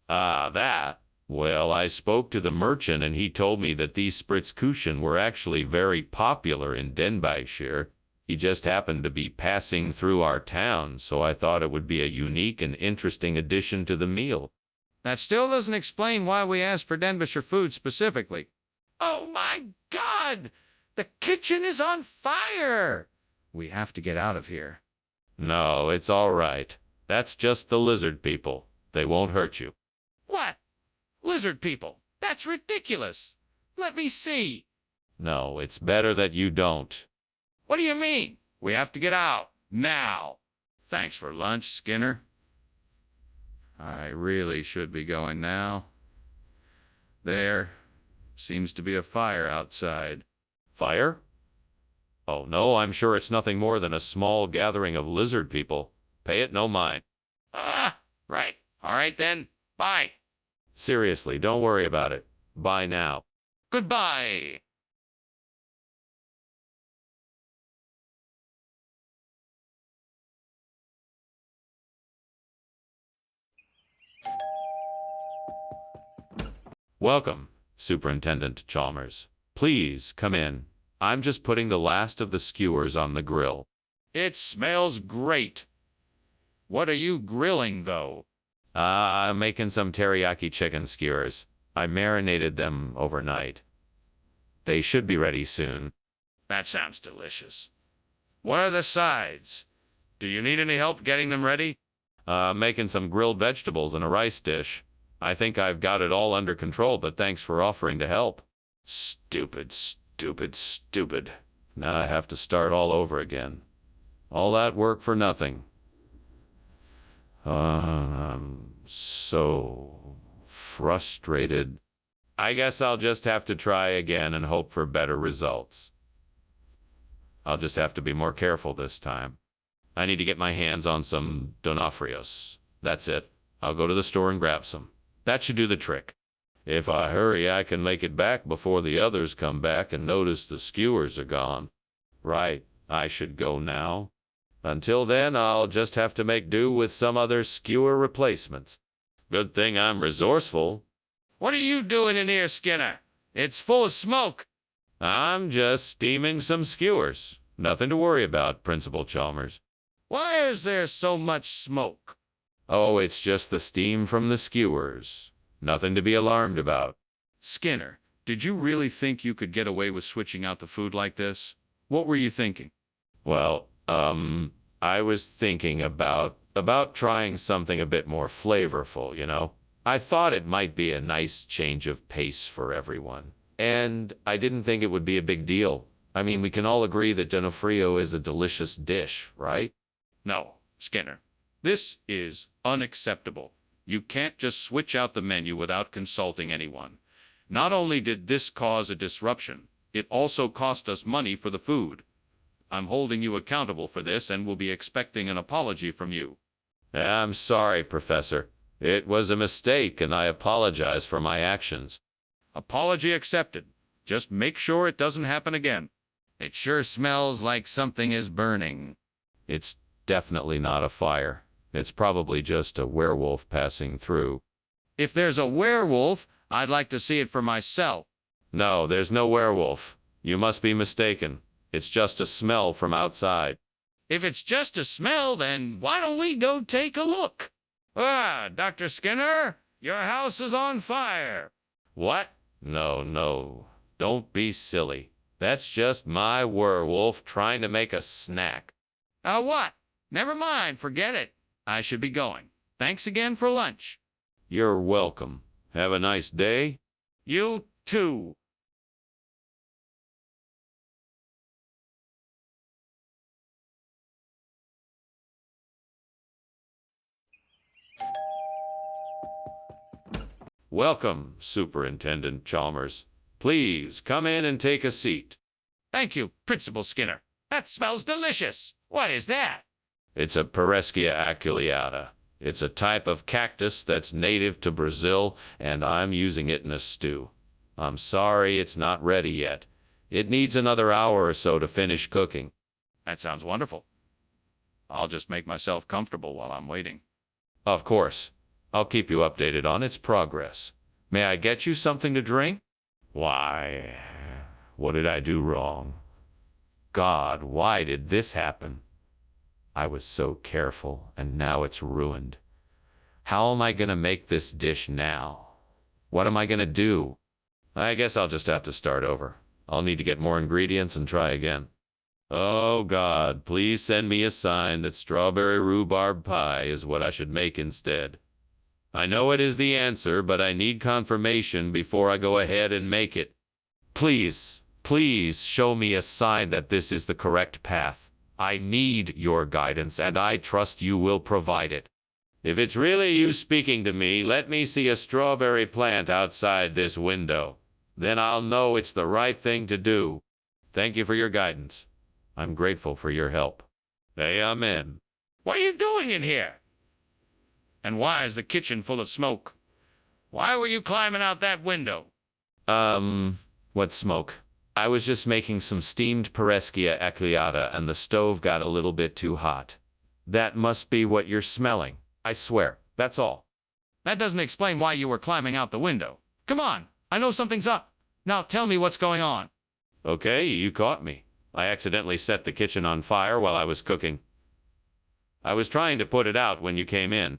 That. Well, I spoke to the merchant, and he told me that these Spritzkuchen were actually very popular in Denbighshire. He just happened to be passing through our town, so I thought it would be a unique and interesting addition to the meal. That still doesn't explain why we asked for Denbighshire food specifically. Oh my God! The kitchen is on fire! We have to get out of here. No, it's all right. That's just the lizard people. They won't hurt you. What? Lizard people? That's ridiculous. Let me see. No, it's better that you don't. What do you mean? We have to get out. Now. Thanks for lunch, Skinner. I really should be going now. There seems to be a fire outside. Fire? Oh no, I'm sure it's nothing more than a small gathering of lizard people. Pay it no mind. Ah, right. All right then. Bye. Seriously, don't worry about it. Bye now. Goodbye. Welcome, Superintendent Chalmers. Please come in. I'm just putting the last of the skewers on the grill. It smells great. What are you grilling, though? I'm making some teriyaki chicken skewers. I marinated them overnight. They should be ready soon. That sounds delicious. What are the sides? Do you need any help getting them ready? Making some grilled vegetables in a rice dish. I think I've got it all under control, but thanks for offering to help. Stupid, stupid, stupid. Now I have to start all over again. All that work for nothing. I'm so frustrated. I guess I'll just have to try again and hope for better results. I'll just have to be more careful this time. I need to get my hands on some Donofrios. That's it. I'll go to the store and grab some. That should do the trick. If I hurry, I can make it back before the others come back and notice the skewers are gone. Right, I should go now. Until then, I'll just have to make do with some other skewer replacements. Good thing I'm resourceful. What are you doing in here, Skinner? It's full of smoke. I'm just steaming some skewers. Nothing to worry about, Principal Chalmers. Why is there so much smoke? Oh, it's just the steam from the skewers. Nothing to be alarmed about. Skinner, did you really think you could get away with switching out the food like this? What were you thinking? Well, I was thinking about trying something a bit more flavorful, you know? I thought it might be a nice change of pace for everyone. And I didn't think it would be a big deal. I mean, we can all agree that Donofrio is a delicious dish, right? No, Skinner. This is unacceptable. You can't just switch out the menu without consulting anyone. Not only did this cause a disruption, it also cost us money for the food. I'm holding you accountable for this and will be expecting an apology from you. I'm sorry, Professor. It was a mistake, and I apologize for my actions. Apology accepted. Just make sure it doesn't happen again. It sure smells like something is burning. It's definitely not a fire. It's probably just a werewolf passing through. If there's a werewolf, I'd like to see it for myself. No, there's no werewolf. You must be mistaken. It's just a smell from outside. If it's just a smell, then why don't we go take a look? Ah, Dr. Skinner, your house is on fire. What? No. Don't be silly. That's just my werewolf trying to make a snack. What? Never mind, forget it. I should be going. Thanks again for lunch. You're welcome. Have a nice day. You too. Welcome, Superintendent Chalmers. Please come in and take a seat. Thank you, Principal Skinner. That smells delicious. What is that? It's a Pereskia aculeata. It's a type of cactus that's native to Brazil, and I'm using it in a stew. I'm sorry it's not ready yet. It needs another hour or so to finish cooking. That sounds wonderful. I'll just make myself comfortable while I'm waiting. Of course. I'll keep you updated on its progress. May I get you something to drink? Why, what did I do wrong? God, why did this happen? I was so careful, and now it's ruined. How am I going to make this dish now? What am I going to do? I guess I'll just have to start over. I'll need to get more ingredients and try again. Oh God, please send me a sign that strawberry rhubarb pie is what I should make instead. I know it is the answer, but I need confirmation before I go ahead and make it. Please, please show me a sign that this is the correct path. I need your guidance, and I trust you will provide it. If it's really you speaking to me, let me see a strawberry plant outside this window. Then I'll know it's the right thing to do. Thank you for your guidance. I'm grateful for your help. Amen. What are you doing in here? And why is the kitchen full of smoke? Why were you climbing out that window? What smoke? I was just making some steamed pereskia acliata and the stove got a little bit too hot. That must be what you're smelling. I swear, that's all. That doesn't explain why you were climbing out the window. Come on, I know something's up. Now tell me what's going on. Okay, you caught me. I accidentally set the kitchen on fire while I was cooking. I was trying to put it out when you came in.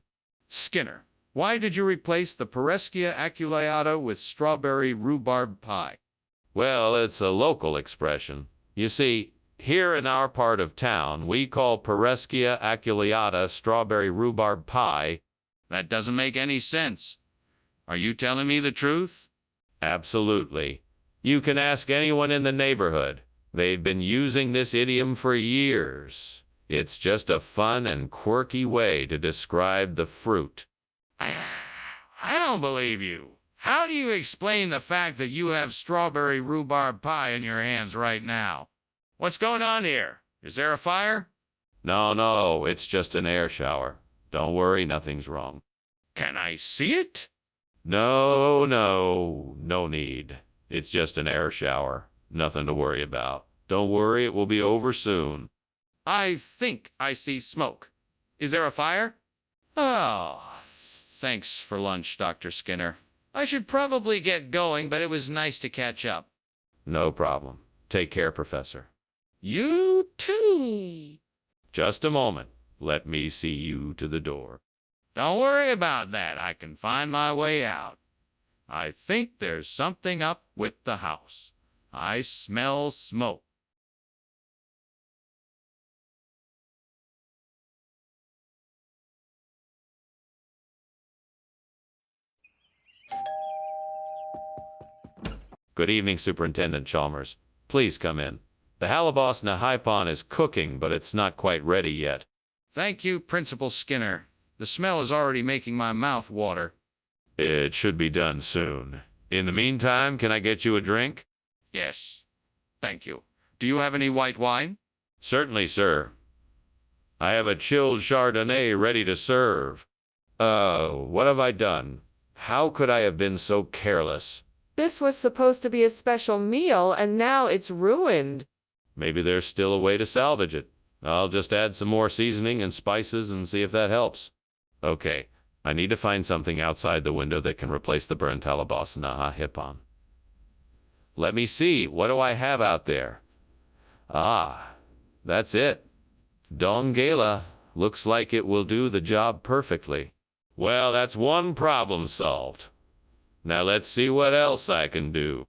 Skinner, why did you replace the pereskia aculeata with strawberry rhubarb pie? Well, it's a local expression. You see, here in our part of town, we call pereskia aculeata strawberry rhubarb pie. That doesn't make any sense. Are you telling me the truth? Absolutely. You can ask anyone in the neighborhood. They've been using this idiom for years. It's just a fun and quirky way to describe the fruit. I don't believe you. How do you explain the fact that you have strawberry rhubarb pie in your hands right now? What's going on here? Is there a fire? No, it's just an air shower. Don't worry, nothing's wrong. Can I see it? No need. It's just an air shower. Nothing to worry about. Don't worry, it will be over soon. I think I see smoke. Is there a fire? Oh, thanks for lunch, Dr. Skinner. I should probably get going, but it was nice to catch up. No problem. Take care, Professor. You too. Just a moment. Let me see you to the door. Don't worry about that. I can find my way out. I think there's something up with the house. I smell smoke. Good evening, Superintendent Chalmers. Please come in. The halibos nahaipon is cooking, but it's not quite ready yet. Thank you, Principal Skinner. The smell is already making my mouth water. It should be done soon. In the meantime, can I get you a drink? Yes. Thank you. Do you have any white wine? Certainly, sir. I have a chilled Chardonnay ready to serve. What have I done? How could I have been so careless? This was supposed to be a special meal, and now it's ruined. Maybe there's still a way to salvage it. I'll just add some more seasoning and spices and see if that helps. Okay, I need to find something outside the window that can replace the burnt halibos nahaipon. Let me see, what do I have out there? Ah, that's it. Dongala. Looks like it will do the job perfectly. Well, that's one problem solved. Now let's see what else I can do.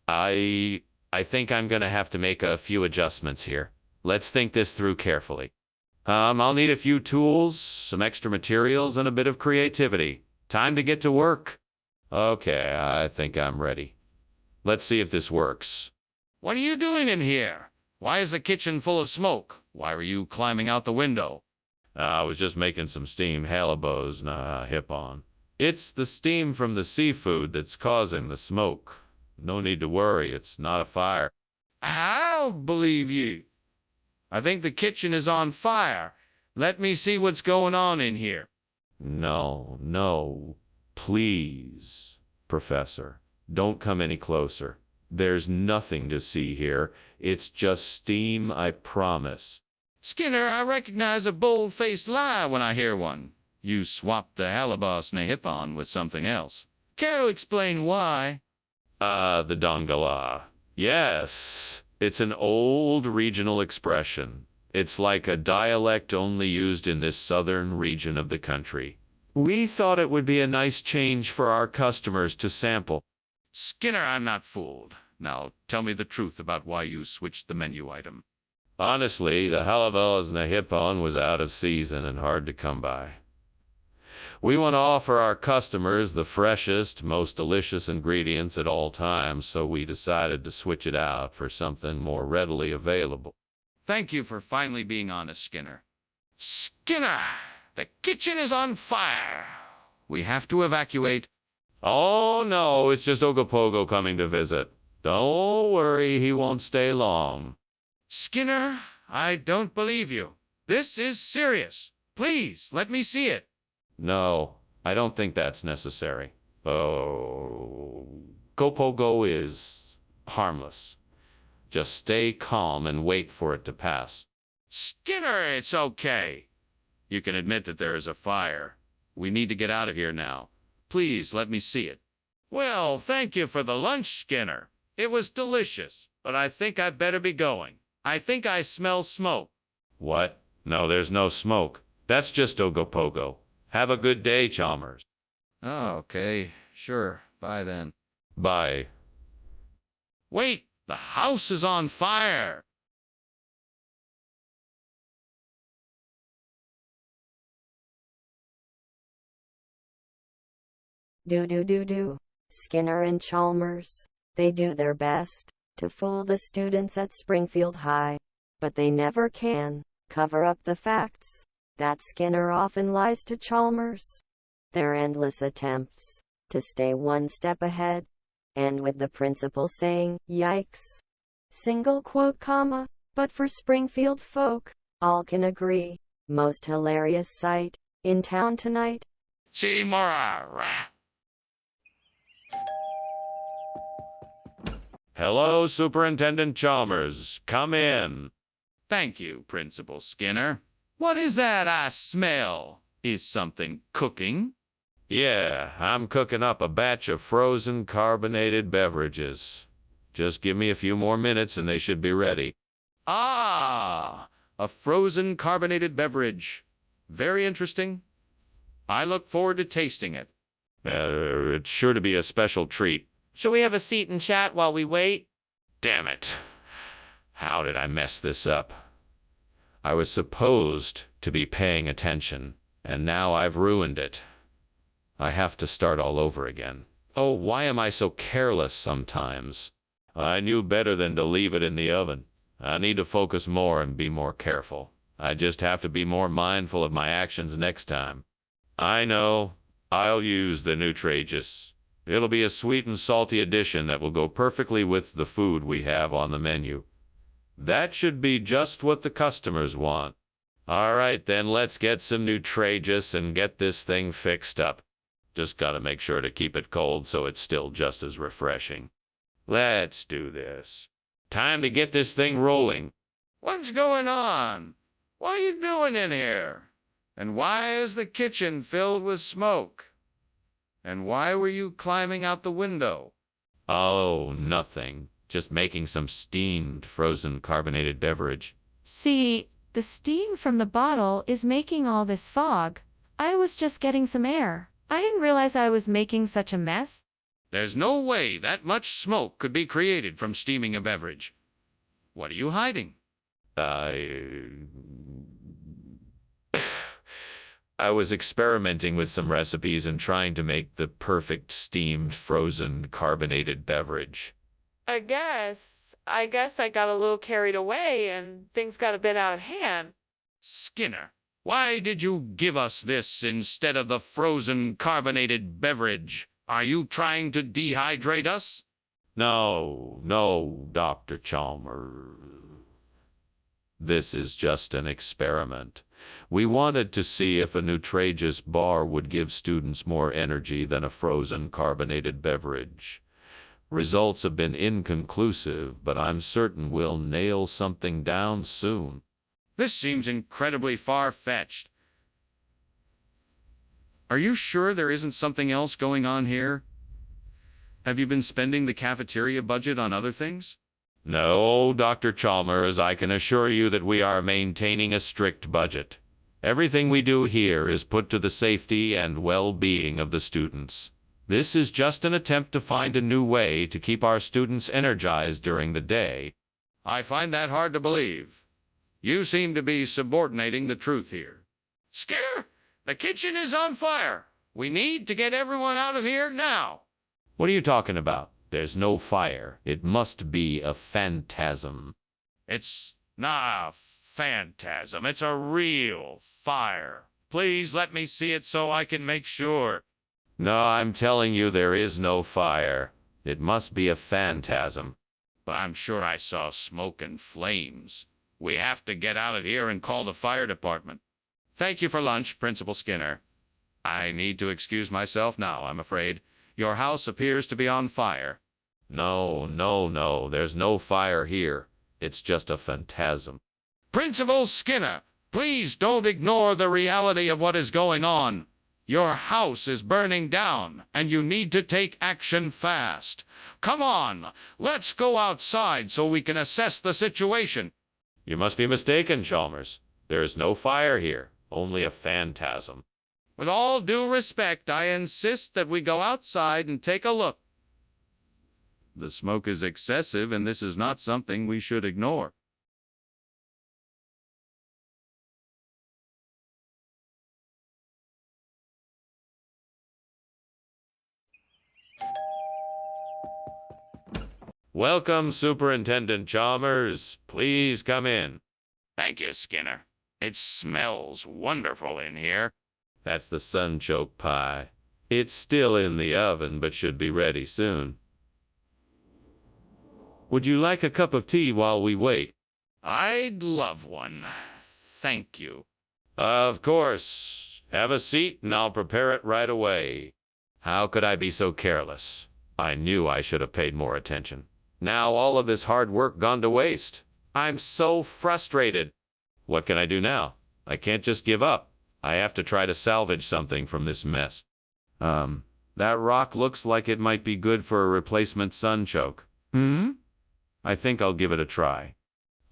I think I'm gonna have to make a few adjustments here. Let's think this through carefully. I'll need a few tools, some extra materials, and a bit of creativity. Time to get to work. Okay, I think I'm ready. Let's see if this works. What are you doing in here? Why is the kitchen full of smoke? Why were you climbing out the window? I was just making some steamed halibos nahaipon. It's the steam from the seafood that's causing the smoke. No need to worry, it's not a fire. I'll believe you. I think the kitchen is on fire. Let me see what's going on in here. No, please, Professor. Don't come any closer. There's nothing to see here. It's just steam, I promise. Skinner, I recognize a bold-faced lie when I hear one. You swapped the halibos nahaipon with something else. Care to explain why? The Dongala. Yes, it's an old regional expression. It's like a dialect only used in this southern region of the country. We thought it would be a nice change for our customers to sample. Skinner, I'm not fooled. Now, tell me the truth about why you switched the menu item. Honestly, the halibos nahaipon was out of season and hard to come by. We want to offer our customers the freshest, most delicious ingredients at all times, so we decided to switch it out for something more readily available. Thank you for finally being honest, Skinner. Skinner, the kitchen is on fire. We have to evacuate. Oh no, it's just Ogopogo coming to visit. Don't worry, he won't stay long. Skinner, I don't believe you. This is serious. Please, let me see it. No, I don't think that's necessary. Oh, Gopogo is harmless. Just stay calm and wait for it to pass. Skinner, it's okay. You can admit that there is a fire. We need to get out of here now. Please let me see it. Well, thank you for the lunch, Skinner. It was delicious, but I think I'd better be going. I think I smell smoke. What? No, there's no smoke. That's just Ogopogo. Have a good day, Chalmers. Oh, okay. Sure. Bye then. Bye. Wait! The house is on fire! Do. Skinner and Chalmers. They do their best to fool the students at Springfield High, but they never can cover up the facts that Skinner often lies to Chalmers. Their endless attempts to stay one step ahead, and with the principal saying, "Yikes!" Single quote, comma, but for Springfield folk, all can agree, most hilarious sight in town tonight. Seymour! Hello, Superintendent Chalmers. Come in. Thank you, Principal Skinner. What is that I smell? Is something cooking? Yeah, I'm cooking up a batch of frozen carbonated beverages. Just give me a few more minutes and they should be ready. Ah, a frozen carbonated beverage. Very interesting. I look forward to tasting it. It's sure to be a special treat. Shall we have a seat and chat while we wait? Damn it. How did I mess this up? I was supposed to be paying attention, and now I've ruined it. I have to start all over again. Oh, why am I so careless sometimes? I knew better than to leave it in the oven. I need to focus more and be more careful. I just have to be more mindful of my actions next time. I know. I'll use the Nutrageous. It'll be a sweet and salty addition that will go perfectly with the food we have on the menu. That should be just what the customers want. All right, then let's get some Nutrageous and get this thing fixed up. Just gotta make sure to keep it cold so it's still just as refreshing. Let's do this. Time to get this thing rolling. What's going on? What are you doing in here? And why is the kitchen filled with smoke? And why were you climbing out the window? Oh, nothing. Just making some steamed frozen carbonated beverage. See, the steam from the bottle is making all this fog. I was just getting some air. I didn't realize I was making such a mess. There's no way that much smoke could be created from steaming a beverage. What are you hiding? I was experimenting with some recipes and trying to make the perfect steamed frozen carbonated beverage. I guess I got a little carried away and things got a bit out of hand. Skinner, why did you give us this instead of the frozen carbonated beverage? Are you trying to dehydrate us? No, Dr. Chalmers. This is just an experiment. We wanted to see if a Nutrageous bar would give students more energy than a frozen carbonated beverage. Results have been inconclusive, but I'm certain we'll nail something down soon. This seems incredibly far-fetched. Are you sure there isn't something else going on here? Have you been spending the cafeteria budget on other things? No, Dr. Chalmers, I can assure you that we are maintaining a strict budget. Everything we do here is put to the safety and well-being of the students. This is just an attempt to find a new way to keep our students energized during the day. I find that hard to believe. You seem to be subordinating the truth here. Skinner, The kitchen is on fire. We need to get everyone out of here now. What are you talking about? There's no fire. It must be a phantasm. It's not a phantasm. It's a real fire. Please let me see it so I can make sure. No, I'm telling you there is no fire. It must be a phantasm. But I'm sure I saw smoke and flames. We have to get out of here and call the fire department. Thank you for lunch, Principal Skinner. I need to excuse myself now, I'm afraid. Your house appears to be on fire. No. There's no fire here. It's just a phantasm. Principal Skinner, please don't ignore the reality of what is going on. Your house is burning down, and you need to take action fast. Come on, let's go outside so we can assess the situation. You must be mistaken, Chalmers. There is no fire here, only a phantasm. With all due respect, I insist that we go outside and take a look. The smoke is excessive, and this is not something we should ignore. Welcome, Superintendent Chalmers. Please come in. Thank you, Skinner. It smells wonderful in here. That's the sunchoke pie. It's still in the oven, but should be ready soon. Would you like a cup of tea while we wait? I'd love one. Thank you. Of course. Have a seat and I'll prepare it right away. How could I be so careless? I knew I should have paid more attention. Now all of this hard work gone to waste. I'm so frustrated. What can I do now? I can't just give up. I have to try to salvage something from this mess. That rock looks like it might be good for a replacement sunchoke. I think I'll give it a try.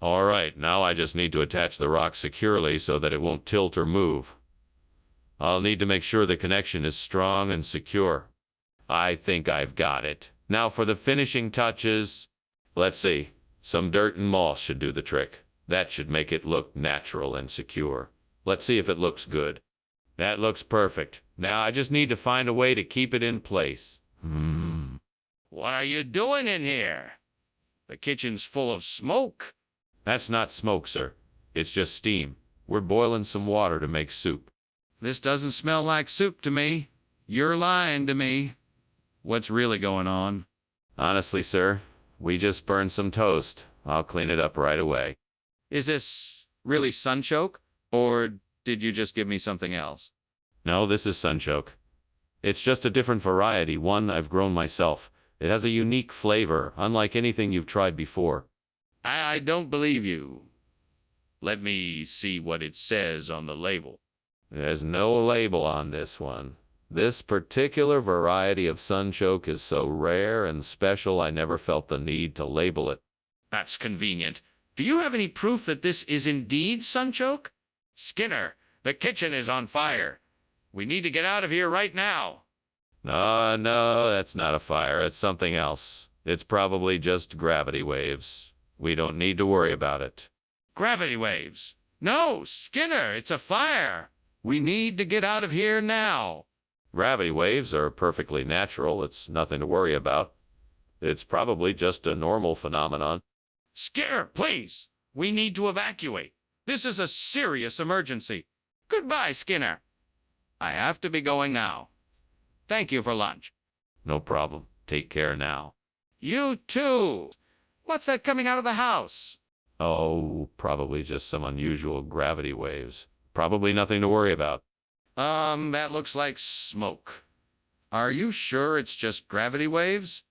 All right, now I just need to attach the rock securely so that it won't tilt or move. I'll need to make sure the connection is strong and secure. I think I've got it. Now for the finishing touches. Let's see. Some dirt and moss should do the trick. That should make it look natural and secure. Let's see if it looks good. That looks perfect. Now I just need to find a way to keep it in place. What are you doing in here? The kitchen's full of smoke. That's not smoke, sir. It's just steam. We're boiling some water to make soup. This doesn't smell like soup to me. You're lying to me. What's really going on? Honestly, sir, we just burned some toast. I'll clean it up right away. Is this really sunchoke? Or did you just give me something else? No, this is sunchoke. It's just a different variety, one I've grown myself. It has a unique flavor, unlike anything you've tried before. I don't believe you. Let me see what it says on the label. There's no label on this one. This particular variety of sunchoke is so rare and special I never felt the need to label it. That's convenient. Do you have any proof that this is indeed sunchoke? Skinner, the kitchen is on fire. We need to get out of here right now. No, that's not a fire. It's something else. It's probably just gravity waves. We don't need to worry about it. Gravity waves? No, Skinner, it's a fire. We need to get out of here now. Gravity waves are perfectly natural. It's nothing to worry about. It's probably just a normal phenomenon. Skinner, please. We need to evacuate. This is a serious emergency. Goodbye, Skinner. I have to be going now. Thank you for lunch. No problem. Take care now. You too. What's that coming out of the house? Oh, probably just some unusual gravity waves. Probably nothing to worry about. That looks like smoke. Are you sure it's just gravity waves?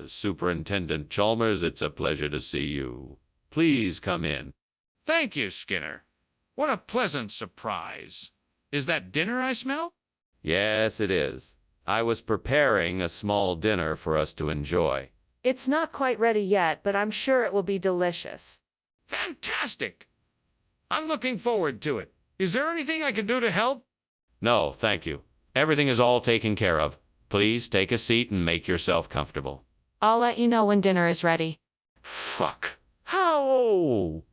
Superintendent Chalmers, it's a pleasure to see you. Please come in. Thank you, Skinner. What a pleasant surprise. Is that dinner I smell? Yes, it is. I was preparing a small dinner for us to enjoy. It's not quite ready yet, but I'm sure it will be delicious. Fantastic. I'm looking forward to it. Is there anything I can do to help? No, thank you. Everything is all taken care of. Please take a seat and make yourself comfortable. I'll let you know when dinner is ready. Fuck. How?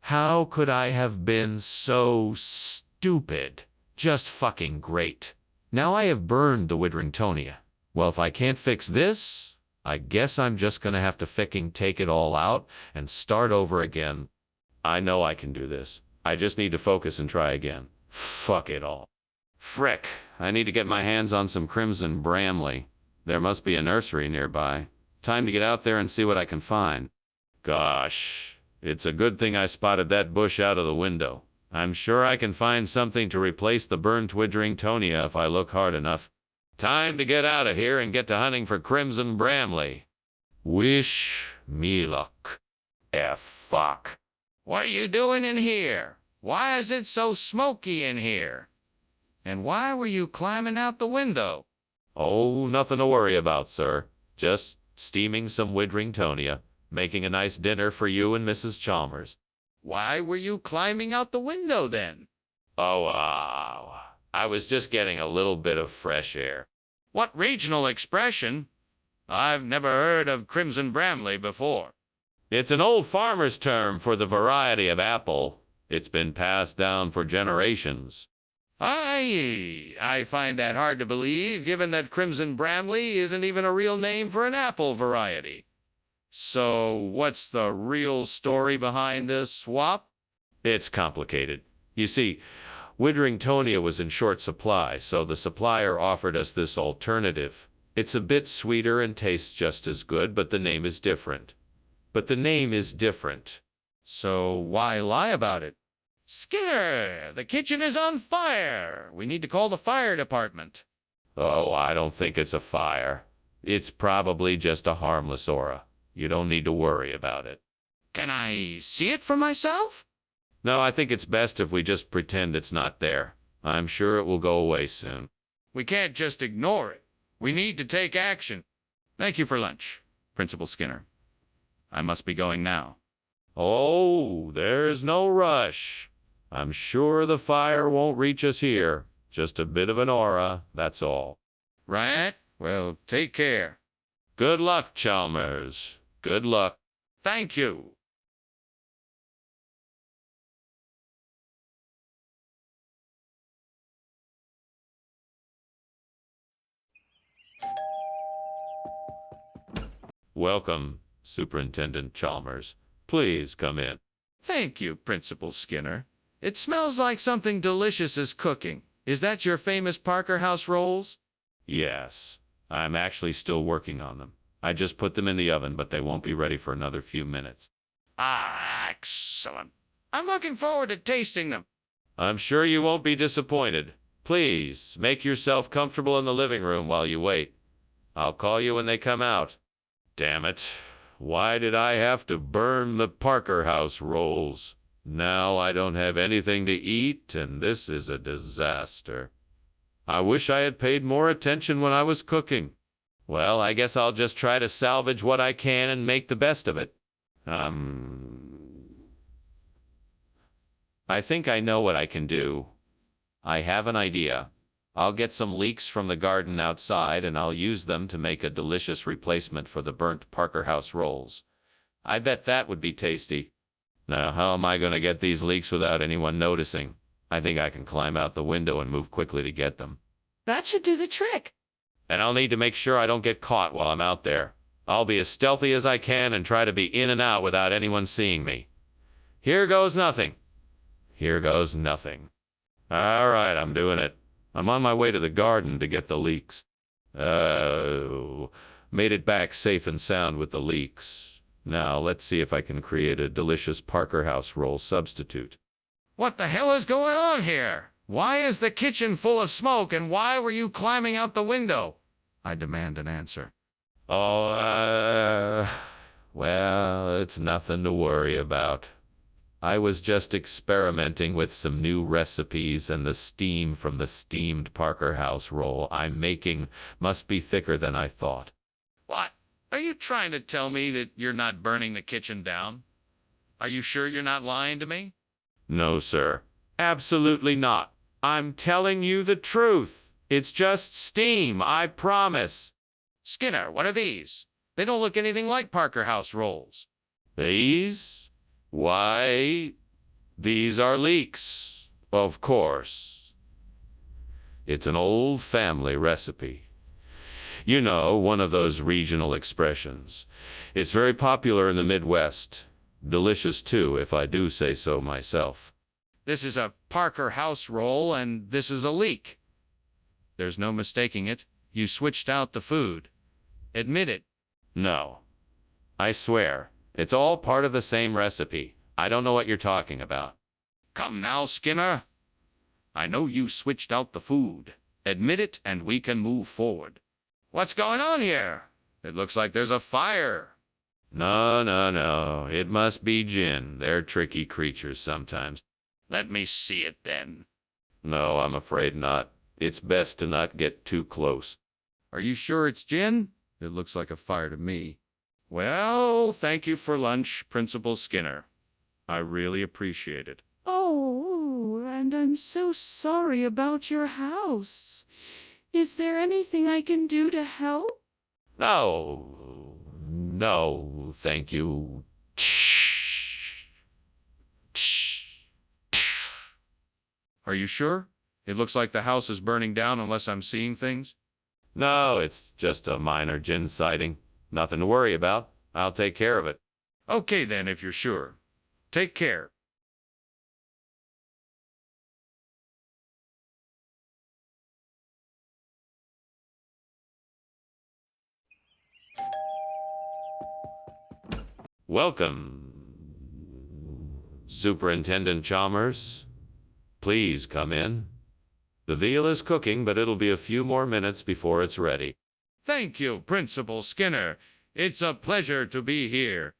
How could I have been so stupid? Just fucking great. Now I have burned the Widringtonia. Well, if I can't fix this, I guess I'm just gonna have to fucking take it all out and start over again. I know I can do this. I just need to focus and try again. Fuck it all. Frick, I need to get my hands on some crimson bramley. There must be a nursery nearby. Time to get out there and see what I can find. Gosh, it's a good thing I spotted that bush out of the window. I'm sure I can find something to replace the burnt Widringtonia if I look hard enough. Time to get out of here and get to hunting for crimson bramley. Wish me luck. Fuck. What are you doing in here? Why is it so smoky in here? And why were you climbing out the window? Oh, nothing to worry about, sir. Just steaming some Widringtonia, making a nice dinner for you and Mrs. Chalmers. Why were you climbing out the window then? Oh, I was just getting a little bit of fresh air. What regional expression? I've never heard of crimson bramley before. It's an old farmer's term for the variety of apple. It's been passed down for generations. I find that hard to believe, given that crimson bramley isn't even a real name for an apple variety. So, what's the real story behind this swap? It's complicated. You see, Widringtonia was in short supply, so the supplier offered us this alternative. It's a bit sweeter and tastes just as good, but the name is different. So, why lie about it? Skinner, the kitchen is on fire. We need to call the fire department. Oh, I don't think it's a fire. It's probably just a harmless aura. You don't need to worry about it. Can I see it for myself? No, I think it's best if we just pretend it's not there. I'm sure it will go away soon. We can't just ignore it. We need to take action. Thank you for lunch, Principal Skinner. I must be going now. Oh, there's no rush. I'm sure the fire won't reach us here. Just a bit of an aura, that's all. Right? Well, take care. Good luck, Chalmers. Good luck. Thank you. Welcome, Superintendent Chalmers. Please come in. Thank you, Principal Skinner. It smells like something delicious is cooking. Is that your famous Parker House rolls? Yes, I'm actually still working on them. I just put them in the oven, but they won't be ready for another few minutes. Ah, excellent. I'm looking forward to tasting them. I'm sure you won't be disappointed. Please, make yourself comfortable in the living room while you wait. I'll call you when they come out. Damn it. Why did I have to burn the Parker House rolls? Now I don't have anything to eat, and this is a disaster. I wish I had paid more attention when I was cooking. Well, I guess I'll just try to salvage what I can and make the best of it. I think I know what I can do. I have an idea. I'll get some leeks from the garden outside, and I'll use them to make a delicious replacement for the burnt Parker House rolls. I bet that would be tasty. Now, how am I going to get these leeks without anyone noticing? I think I can climb out the window and move quickly to get them. That should do the trick. And I'll need to make sure I don't get caught while I'm out there. I'll be as stealthy as I can and try to be in and out without anyone seeing me. Here goes nothing. Here goes nothing. All right, I'm doing it. I'm on my way to the garden to get the leeks. Oh, made it back safe and sound with the leeks. Now, let's see if I can create a delicious Parker House roll substitute. What the hell is going on here? Why is the kitchen full of smoke, and why were you climbing out the window? I demand an answer. Oh, well, it's nothing to worry about. I was just experimenting with some new recipes, and the steam from the steamed Parker House roll I'm making must be thicker than I thought. What? Are you trying to tell me that you're not burning the kitchen down? Are you sure you're not lying to me? No, sir. Absolutely not. I'm telling you the truth. It's just steam, I promise. Skinner, what are these? They don't look anything like Parker House rolls. These? Why, these are leeks, of course. It's an old family recipe. You know, one of those regional expressions. It's very popular in the Midwest. Delicious, too, if I do say so myself. This is a Parker House roll, and this is a leek. There's no mistaking it. You switched out the food. Admit it. No. I swear, it's all part of the same recipe. I don't know what you're talking about. Come now, Skinner. I know you switched out the food. Admit it, and we can move forward. What's going on here? It looks like there's a fire. No. It must be gin. They're tricky creatures sometimes. Let me see it then. No, I'm afraid not. It's best to not get too close. Are you sure it's gin? It looks like a fire to me. Well, thank you for lunch, Principal Skinner. I really appreciate it. Oh, and I'm so sorry about your house. Is there anything I can do to help? No, thank you. Are you sure? It looks like the house is burning down unless I'm seeing things. No, it's just a minor gin sighting. Nothing to worry about. I'll take care of it. Okay then, if you're sure. Take care. Welcome, Superintendent Chalmers. Please come in. The veal is cooking, but it'll be a few more minutes before it's ready. Thank you, Principal Skinner. It's a pleasure to be here.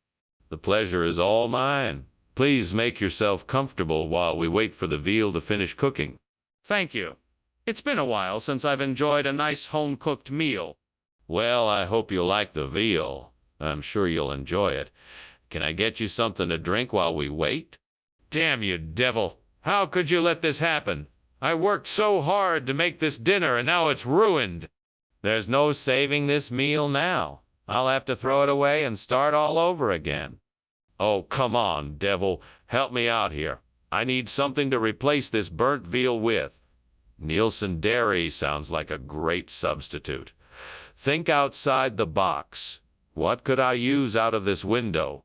The pleasure is all mine. Please make yourself comfortable while we wait for the veal to finish cooking. Thank you. It's been a while since I've enjoyed a nice home-cooked meal. Well, I hope you like the veal. I'm sure you'll enjoy it. Can I get you something to drink while we wait? Damn you, devil! How could you let this happen? I worked so hard to make this dinner and now it's ruined. There's no saving this meal now. I'll have to throw it away and start all over again. Oh, come on, devil. Help me out here. I need something to replace this burnt veal with. Nielsen Dairy sounds like a great substitute. Think outside the box. What could I use out of this window?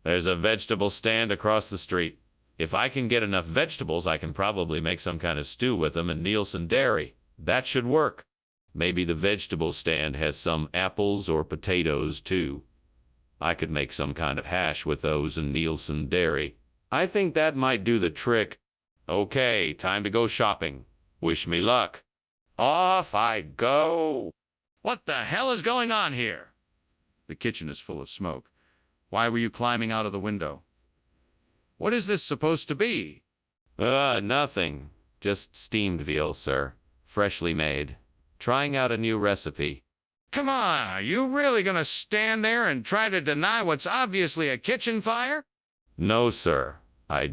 There's a vegetable stand across the street. If I can get enough vegetables, I can probably make some kind of stew with them in Nielsen Dairy. That should work. Maybe the vegetable stand has some apples or potatoes, too. I could make some kind of hash with those in Nielsen Dairy. I think that might do the trick. Okay, time to go shopping. Wish me luck. Off I go. What the hell is going on here? The kitchen is full of smoke. Why were you climbing out of the window? What is this supposed to be? Nothing. Just steamed veal, sir. Freshly made. Trying out a new recipe. Come on, are you really gonna stand there and try to deny what's obviously a kitchen fire? No, sir. I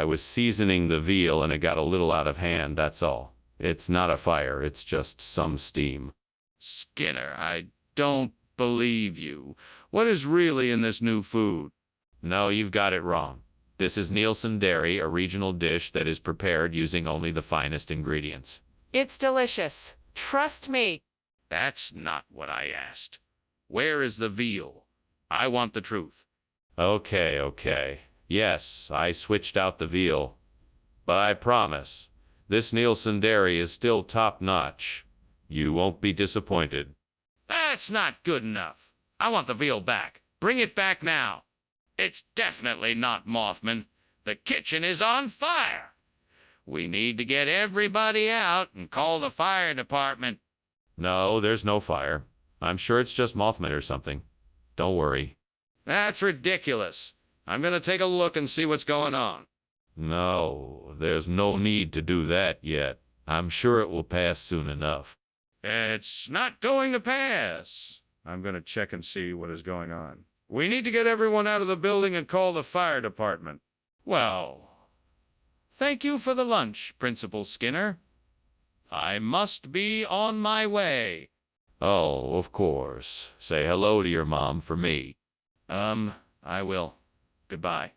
was seasoning the veal and it got a little out of hand, that's all. It's not a fire, it's just some steam. Skinner, I don't believe you. What is really in this new food? No, you've got it wrong. This is Nielsen Dairy, a regional dish that is prepared using only the finest ingredients. It's delicious. Trust me. That's not what I asked. Where is the veal? I want the truth. Okay. Yes, I switched out the veal. But I promise, this Nielsen Dairy is still top-notch. You won't be disappointed. That's not good enough. I want the veal back. Bring it back now. It's definitely not Mothman. The kitchen is on fire. We need to get everybody out and call the fire department. No, there's no fire. I'm sure it's just Mothman or something. Don't worry. That's ridiculous. I'm gonna take a look and see what's going on. No, there's no need to do that yet. I'm sure it will pass soon enough. It's not going to pass. I'm gonna check and see what is going on. We need to get everyone out of the building and call the fire department. Well, Thank you for the lunch, Principal Skinner. I must be on my way. Oh, of course. Say hello to your mom for me. I will. Goodbye.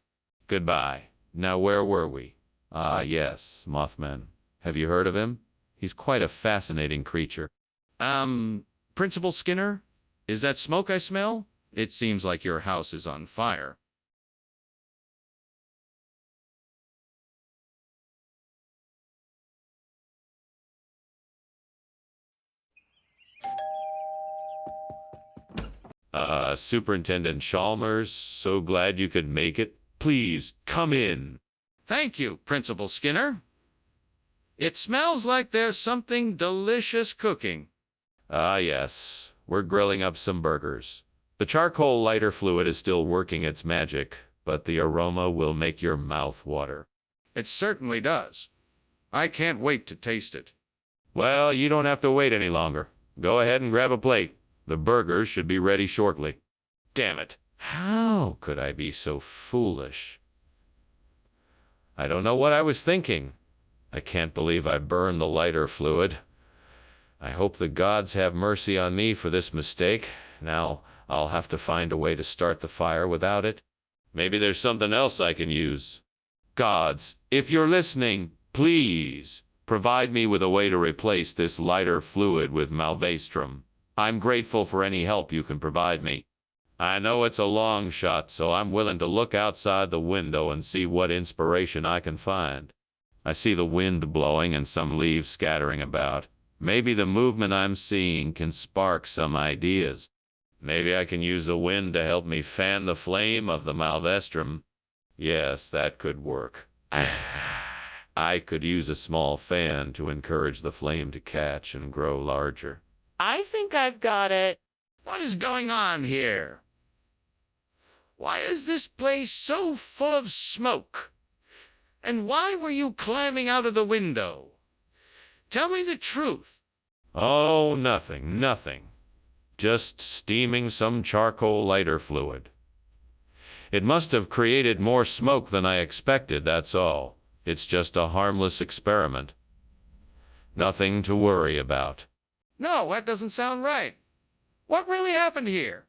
Goodbye. Now, where were we? Ah, yes, Mothman. Have you heard of him? He's quite a fascinating creature. Principal Skinner? Is that smoke I smell? It seems like your house is on fire. Superintendent Chalmers, so glad you could make it. Please, come in. Thank you, Principal Skinner. It smells like there's something delicious cooking. Ah, yes. We're grilling up some burgers. The charcoal lighter fluid is still working its magic, but the aroma will make your mouth water. It certainly does. I can't wait to taste it. Well, you don't have to wait any longer. Go ahead and grab a plate. The burgers should be ready shortly. Damn it. How could I be so foolish? I don't know what I was thinking. I can't believe I burned the lighter fluid. I hope the gods have mercy on me for this mistake. Now, I'll have to find a way to start the fire without it. Maybe there's something else I can use. Gods, if you're listening, please provide me with a way to replace this lighter fluid with malvastrum. I'm grateful for any help you can provide me. I know it's a long shot, so I'm willing to look outside the window and see what inspiration I can find. I see the wind blowing and some leaves scattering about. Maybe the movement I'm seeing can spark some ideas. Maybe I can use the wind to help me fan the flame of the malvastrum. Yes, that could work. I could use a small fan to encourage the flame to catch and grow larger. I think I've got it. What is going on here? Why is this place so full of smoke? And why were you climbing out of the window? Tell me the truth. Oh, nothing. Just steaming some charcoal lighter fluid. It must have created more smoke than I expected, that's all. It's just a harmless experiment. Nothing to worry about. No, that doesn't sound right. What really happened here?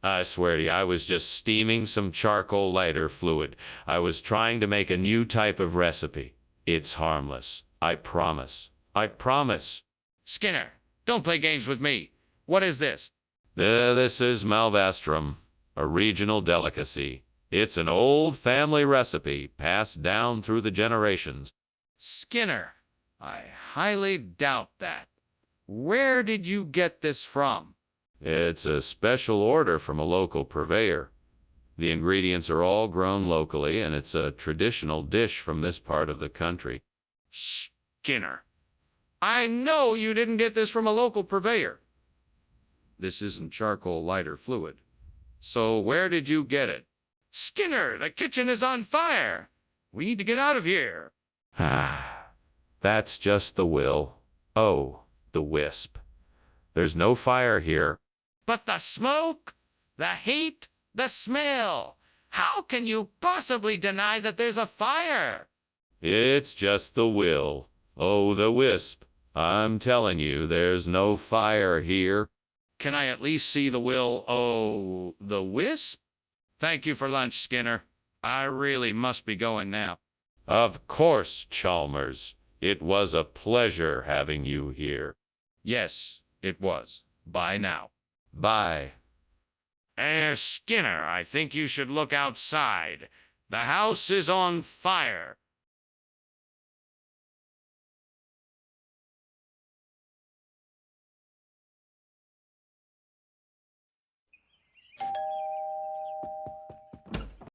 I swear to you, I was just steaming some charcoal lighter fluid. I was trying to make a new type of recipe. It's harmless. I promise. I promise. Skinner, don't play games with me. What is this? This is malvastrum, a regional delicacy. It's an old family recipe passed down through the generations. Skinner, I highly doubt that. Where did you get this from? It's a special order from a local purveyor. The ingredients are all grown locally, and it's a traditional dish from this part of the country. Skinner, I know you didn't get this from a local purveyor. This isn't charcoal lighter fluid. So where did you get it? Skinner, the kitchen is on fire. We need to get out of here. That's just the will. Oh, the wisp. There's no fire here. But the smoke, the heat, the smell. How can you possibly deny that there's a fire? It's just the will. Oh, the wisp. I'm telling you, there's no fire here. Can I at least see the will? Oh, the wisp? Thank you for lunch, Skinner. I really must be going now. Of course, Chalmers. It was a pleasure having you here. Yes, it was. Bye now. Bye. Skinner, I think you should look outside. The house is on fire.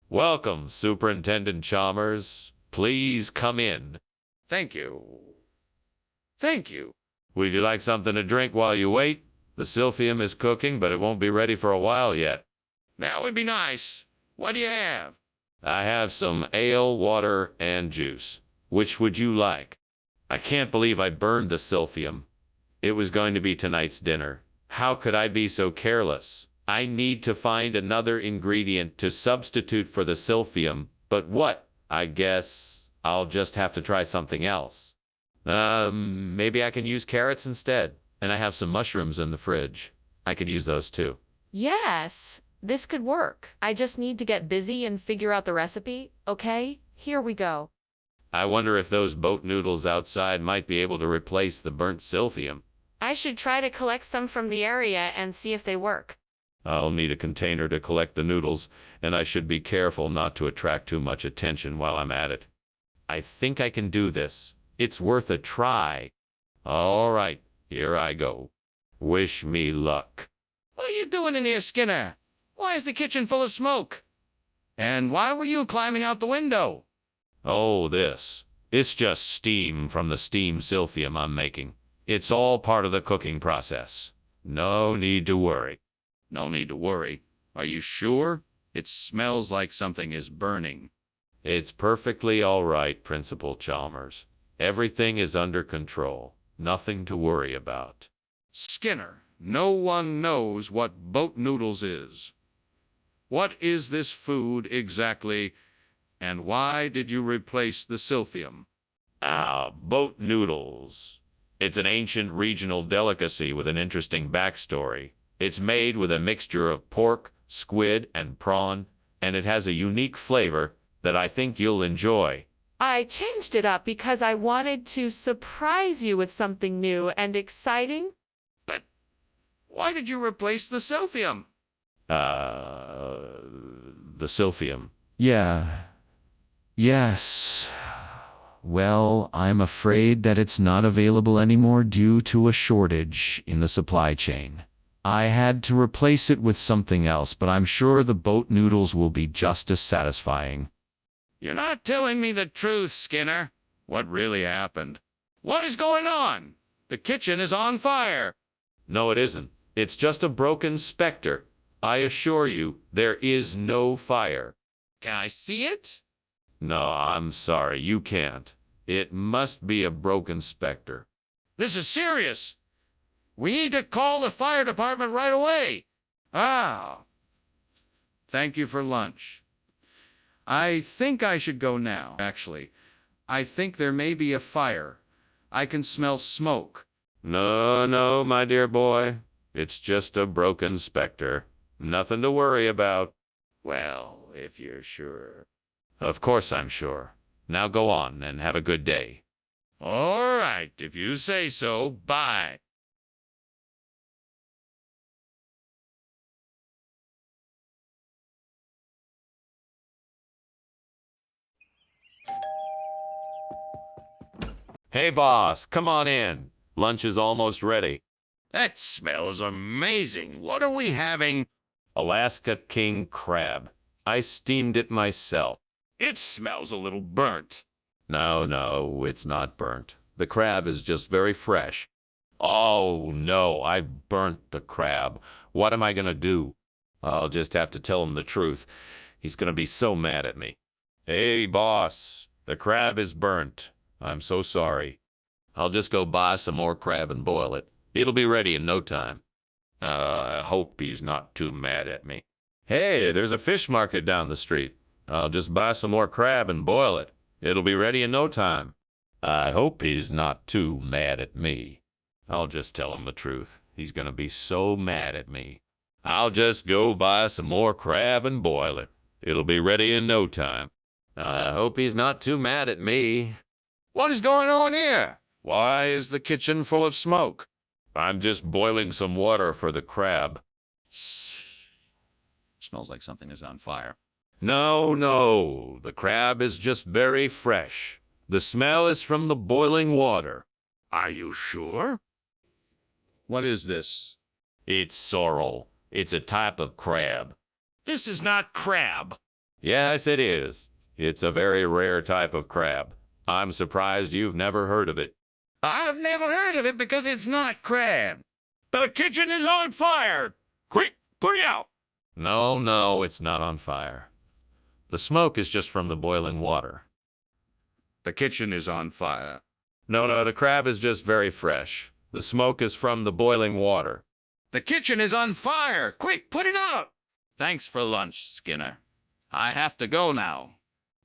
Welcome, Superintendent Chalmers. Please come in. Thank you. Thank you. Would you like something to drink while you wait? The silphium is cooking, but it won't be ready for a while yet. That would be nice. What do you have? I have some ale, water, and juice. Which would you like? I can't believe I burned the silphium. It was going to be tonight's dinner. How could I be so careless? I need to find another ingredient to substitute for the silphium, but what? I guess I'll just have to try something else. Maybe I can use carrots instead. And I have some mushrooms in the fridge. I could use those too. Yes, this could work. I just need to get busy and figure out the recipe. Okay, here we go. I wonder if those boat noodles outside might be able to replace the burnt silphium. I should try to collect some from the area and see if they work. I'll need a container to collect the noodles, and I should be careful not to attract too much attention while I'm at it. I think I can do this. It's worth a try. All right, here I go. Wish me luck. What are you doing in here, Skinner? Why is the kitchen full of smoke? And why were you climbing out the window? Oh, this. It's just steam from the steam silphium I'm making. It's all part of the cooking process. No need to worry. No need to worry. Are you sure? It smells like something is burning. It's perfectly all right, Principal Chalmers. Everything is under control. Nothing to worry about. Skinner, no one knows what boat noodles is. What is this food exactly, and why did you replace the silphium? Boat noodles. It's an ancient regional delicacy with an interesting backstory. It's made with a mixture of pork, squid, and prawn, and it has a unique flavor that I think you'll enjoy. I changed it up because I wanted to surprise you with something new and exciting. But why did you replace the silphium? The silphium. Yeah. Yes. Well, I'm afraid that it's not available anymore due to a shortage in the supply chain. I had to replace it with something else, but I'm sure the boat noodles will be just as satisfying. You're not telling me the truth, Skinner. What really happened? What is going on? The kitchen is on fire. No, it isn't. It's just a broken specter. I assure you, there is no fire. Can I see it? No, I'm sorry, you can't. It must be a broken specter. This is serious. We need to call the fire department right away. Thank you for lunch. I think I should go now, actually. I think there may be a fire. I can smell smoke. No, my dear boy. It's just a broken specter. Nothing to worry about. Well, if you're sure. Of course I'm sure. Now go on and have a good day. All right, if you say so. Bye. Hey, boss, come on in. Lunch is almost ready. That smells amazing. What are we having? Alaska king crab. I steamed it myself. It smells a little burnt. No, it's not burnt. The crab is just very fresh. Oh, no, I burnt the crab. What am I gonna do? I'll just have to tell him the truth. He's gonna be so mad at me. Hey, boss, the crab is burnt. I'm so sorry. I'll just go buy some more crab and boil it. It'll be ready in no time. I hope he's not too mad at me. Hey, there's a fish market down the street. I'll just buy some more crab and boil it. It'll be ready in no time. I hope he's not too mad at me. I'll just tell him the truth. He's gonna be so mad at me. I'll just go buy some more crab and boil it. It'll be ready in no time. I hope he's not too mad at me. What is going on here? Why is the kitchen full of smoke? I'm just boiling some water for the crab. Smells like something is on fire. No, the crab is just very fresh. The smell is from the boiling water. Are you sure? What is this? It's sorrel. It's a type of crab. This is not crab. Yes, it is. It's a very rare type of crab. I'm surprised you've never heard of it. I've never heard of it because it's not crab. The kitchen is on fire. Quick, put it out. No, it's not on fire. The smoke is just from the boiling water. The kitchen is on fire. No, the crab is just very fresh. The smoke is from the boiling water. The kitchen is on fire. Quick, put it out. Thanks for lunch, Skinner. I have to go now.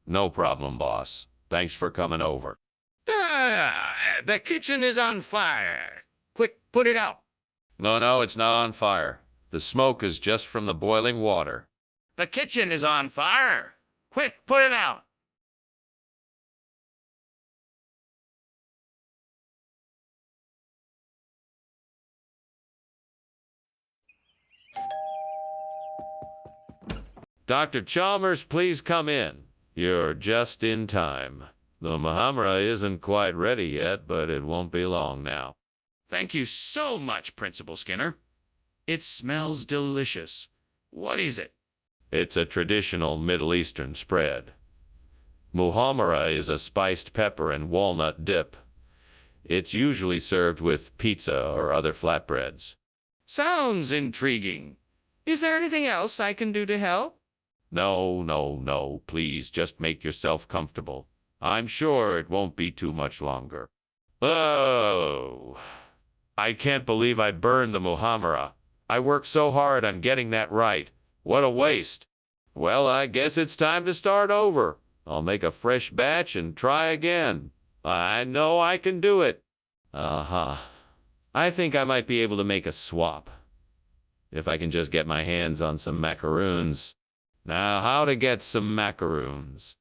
No problem, boss. Thanks for coming over. The kitchen is on fire. Quick, put it out. No, it's not on fire. The smoke is just from the boiling water. The kitchen is on fire. Quick, put it out. Dr. Chalmers, please come in. You're just in time. The Muhammara isn't quite ready yet, but it won't be long now. Thank you so much, Principal Skinner. It smells delicious. What is it? It's a traditional Middle Eastern spread. Muhammara is a spiced pepper and walnut dip. It's usually served with pizza or other flatbreads. Sounds intriguing. Is there anything else I can do to help? No. Please just make yourself comfortable. I'm sure it won't be too much longer. Oh, I can't believe I burned the Muhammara. I worked so hard on getting that right. What a waste. Well, I guess it's time to start over. I'll make a fresh batch and try again. I know I can do it. I think I might be able to make a swap. If I can just get my hands on some macaroons. Now, how to get some macaroons?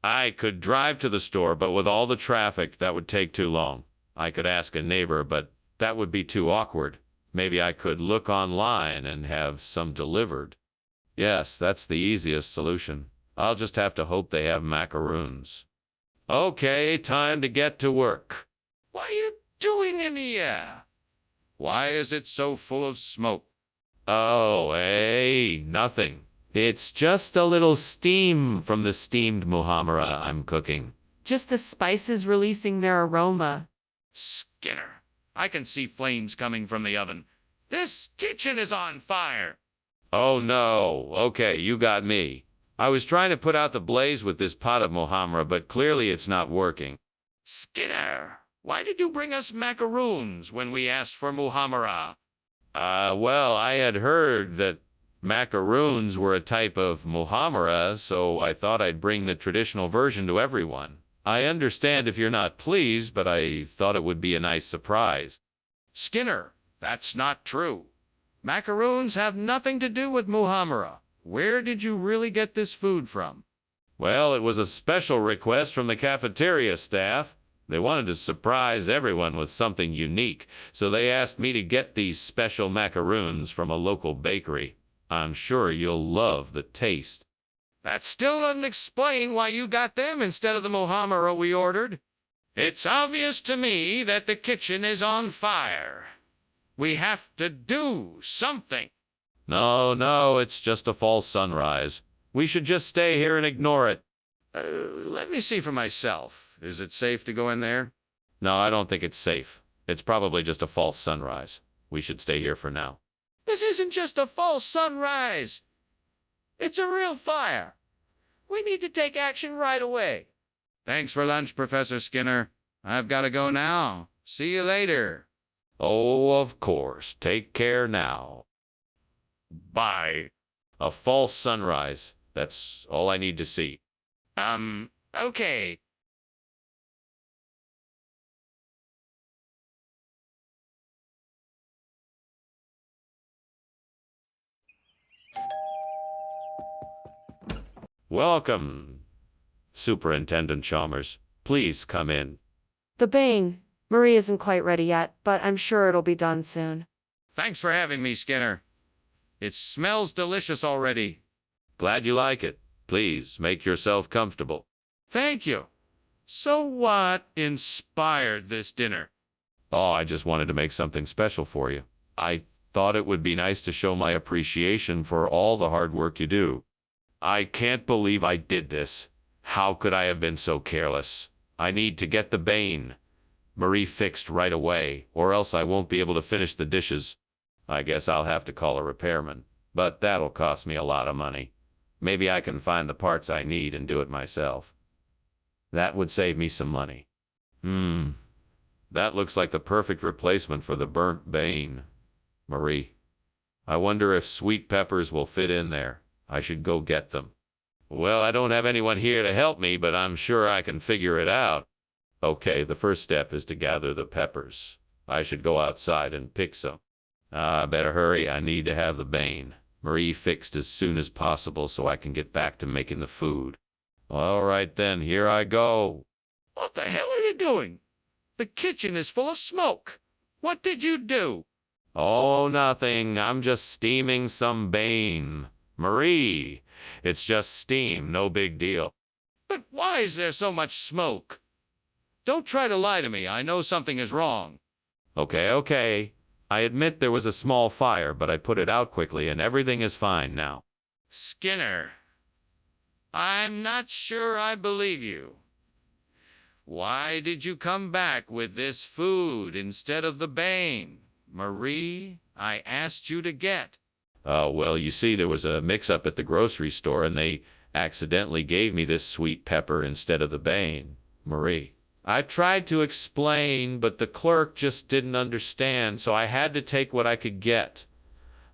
I could drive to the store, but with all the traffic, that would take too long. I could ask a neighbor, but that would be too awkward. Maybe I could look online and have some delivered. Yes, that's the easiest solution. I'll just have to hope they have macaroons. Okay, time to get to work. What are you doing in here? Why is it so full of smoke? Oh, hey, nothing. It's just a little steam from the steamed Muhammara I'm cooking. Just the spices releasing their aroma. Skinner, I can see flames coming from the oven. This kitchen is on fire. Oh no, okay, you got me. I was trying to put out the blaze with this pot of Muhammara, but clearly it's not working. Skinner, why did you bring us macaroons when we asked for Muhammara? Well, I had heard that macaroons were a type of Muhammara, so I thought I'd bring the traditional version to everyone. I understand if you're not pleased, but I thought it would be a nice surprise. Skinner, that's not true. Macaroons have nothing to do with Muhammara. Where did you really get this food from? Well, it was a special request from the cafeteria staff. They wanted to surprise everyone with something unique, so they asked me to get these special macaroons from a local bakery. I'm sure you'll love the taste. That still doesn't explain why you got them instead of the Muhammara we ordered. It's obvious to me that the kitchen is on fire. We have to do something. No, it's just a false sunrise. We should just stay here and ignore it. Let me see for myself. Is it safe to go in there? No, I don't think it's safe. It's probably just a false sunrise. We should stay here for now. This isn't just a false sunrise. It's a real fire. We need to take action right away. Thanks for lunch, Professor Skinner. I've got to go now. See you later. Oh, of course. Take care now. Bye. A false sunrise. That's all I need to see. Okay. Welcome, Superintendent Chalmers. Please come in. The Bane. Marie isn't quite ready yet, but I'm sure it'll be done soon. Thanks for having me, Skinner. It smells delicious already. Glad you like it. Please make yourself comfortable. Thank you. So what inspired this dinner? Oh, I just wanted to make something special for you. I thought it would be nice to show my appreciation for all the hard work you do. I can't believe I did this. How could I have been so careless? I need to get the Bane Marie fixed right away, or else I won't be able to finish the dishes. I guess I'll have to call a repairman, but that'll cost me a lot of money. Maybe I can find the parts I need and do it myself. That would save me some money. That looks like the perfect replacement for the burnt Bane Marie. I wonder if sweet peppers will fit in there. I should go get them. Well, I don't have anyone here to help me, but I'm sure I can figure it out. Okay, the first step is to gather the peppers. I should go outside and pick some. I better hurry. I need to have the Bane Marie fixed as soon as possible so I can get back to making the food. All right then, here I go. What the hell are you doing? The kitchen is full of smoke. What did you do? Oh, nothing. I'm just steaming some Bane Marie. It's just steam, no big deal. But why is there so much smoke? Don't try to lie to me. I know something is wrong. Okay. I admit there was a small fire, but I put it out quickly and everything is fine now. Skinner, I'm not sure I believe you. Why did you come back with this food instead of the Bane Marie I asked you to get? Oh, well, you see, there was a mix-up at the grocery store and they accidentally gave me this sweet pepper instead of the Bane Marie. I tried to explain, but the clerk just didn't understand, so I had to take what I could get.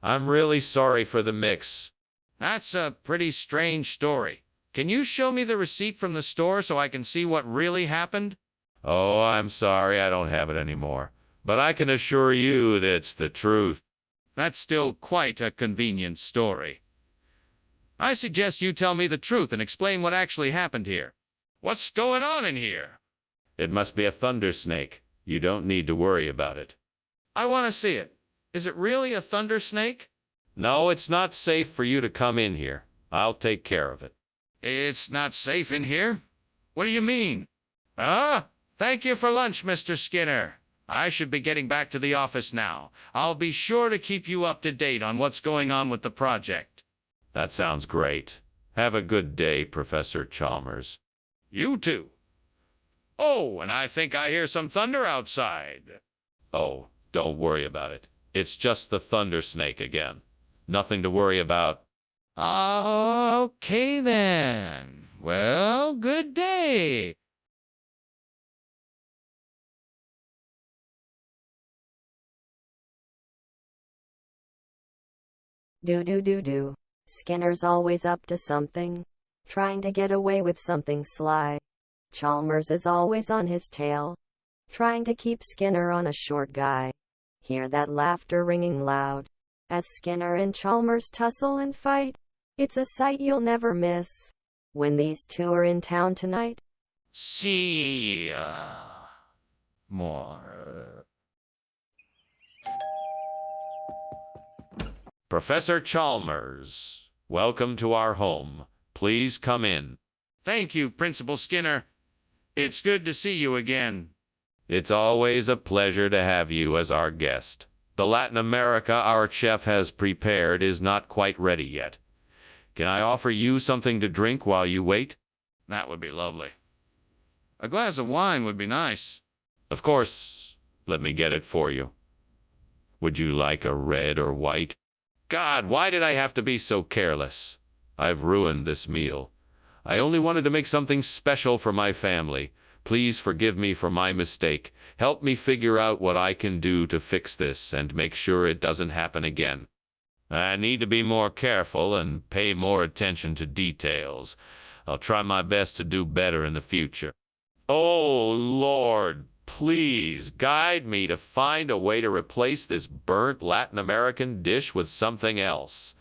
I'm really sorry for the mix. That's a pretty strange story. Can you show me the receipt from the store so I can see what really happened? Oh, I'm sorry, I don't have it anymore. But I can assure you that it's the truth. That's still quite a convenient story. I suggest you tell me the truth and explain what actually happened here. What's going on in here? It must be a thunder snake. You don't need to worry about it. I want to see it. Is it really a thunder snake? No, it's not safe for you to come in here. I'll take care of it. It's not safe in here? What do you mean? Thank you for lunch, Mr. Skinner. I should be getting back to the office now. I'll be sure to keep you up to date on what's going on with the project. That sounds great. Have a good day, Professor Chalmers. You too. Oh, and I think I hear some thunder outside. Oh, don't worry about it. It's just the thunder snake again. Nothing to worry about. Okay then. Well, good day. Do. Skinner's always up to something. Trying to get away with something sly. Chalmers is always on his tail. Trying to keep Skinner on a short guy. Hear that laughter ringing loud. As Skinner and Chalmers tussle and fight. It's a sight you'll never miss. When these two are in town tonight. See ya. More. Professor Chalmers, welcome to our home. Please come in. Thank you, Principal Skinner. It's good to see you again. It's always a pleasure to have you as our guest. The Latin America our chef has prepared is not quite ready yet. Can I offer you something to drink while you wait? That would be lovely. A glass of wine would be nice. Of course. Let me get it for you. Would you like a red or white? God, why did I have to be so careless? I've ruined this meal. I only wanted to make something special for my family. Please forgive me for my mistake. Help me figure out what I can do to fix this and make sure it doesn't happen again. I need to be more careful and pay more attention to details. I'll try my best to do better in the future. Oh, Lord, please guide me to find a way to replace this burnt Latin American dish with something else.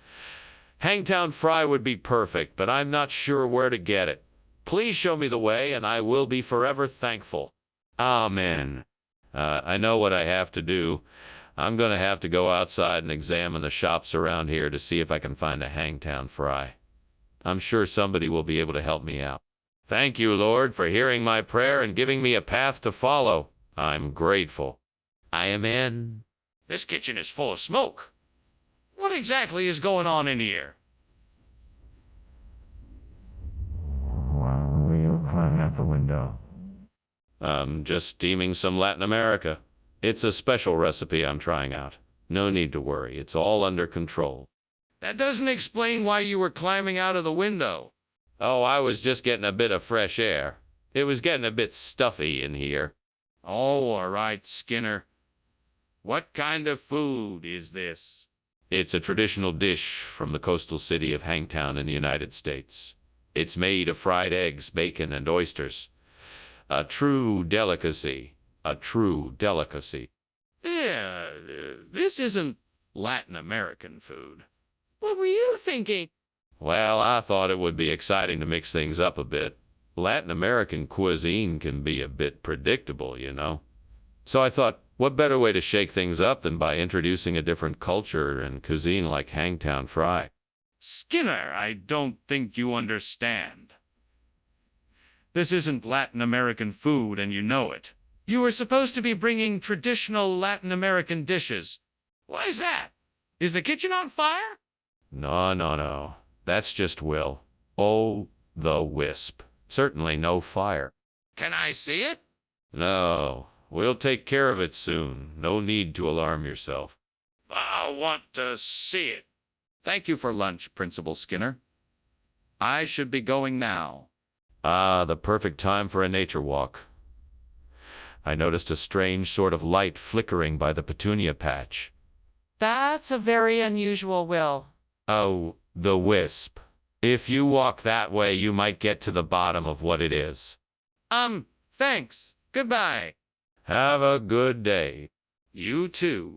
Hangtown fry would be perfect, but I'm not sure where to get it. Please show me the way, and I will be forever thankful. Amen. I know what I have to do. I'm going to have to go outside and examine the shops around here to see if I can find a Hangtown fry. I'm sure somebody will be able to help me out. Thank you, Lord, for hearing my prayer and giving me a path to follow. I'm grateful. I am in. This kitchen is full of smoke. What exactly is going on in here? Why are you climbing out the window? I'm just steaming some Latin America. It's a special recipe I'm trying out. No need to worry. It's all under control. That doesn't explain why you were climbing out of the window. Oh, I was just getting a bit of fresh air. It was getting a bit stuffy in here. Oh, all right, Skinner. What kind of food is this? It's a traditional dish from the coastal city of Hangtown in the United States. It's made of fried eggs, bacon, and oysters. A true delicacy. A true delicacy. Yeah, this isn't Latin American food. What were you thinking? Well, I thought it would be exciting to mix things up a bit. Latin American cuisine can be a bit predictable, you know. So I thought, what better way to shake things up than by introducing a different culture and cuisine like Hangtown Fry? Skinner, I don't think you understand. This isn't Latin American food, and you know it. You were supposed to be bringing traditional Latin American dishes. Why is that? Is the kitchen on fire? No, no, no. That's just Will. Oh, the wisp. Certainly no fire. Can I see it? No, we'll take care of it soon. No need to alarm yourself. I want to see it. Thank you for lunch, Principal Skinner. I should be going now. Ah, the perfect time for a nature walk. I noticed a strange sort of light flickering by the petunia patch. That's a very unusual, Will. Oh, the wisp. If you walk that way, you might get to the bottom of what it is. Thanks. Goodbye. Have a good day. You too.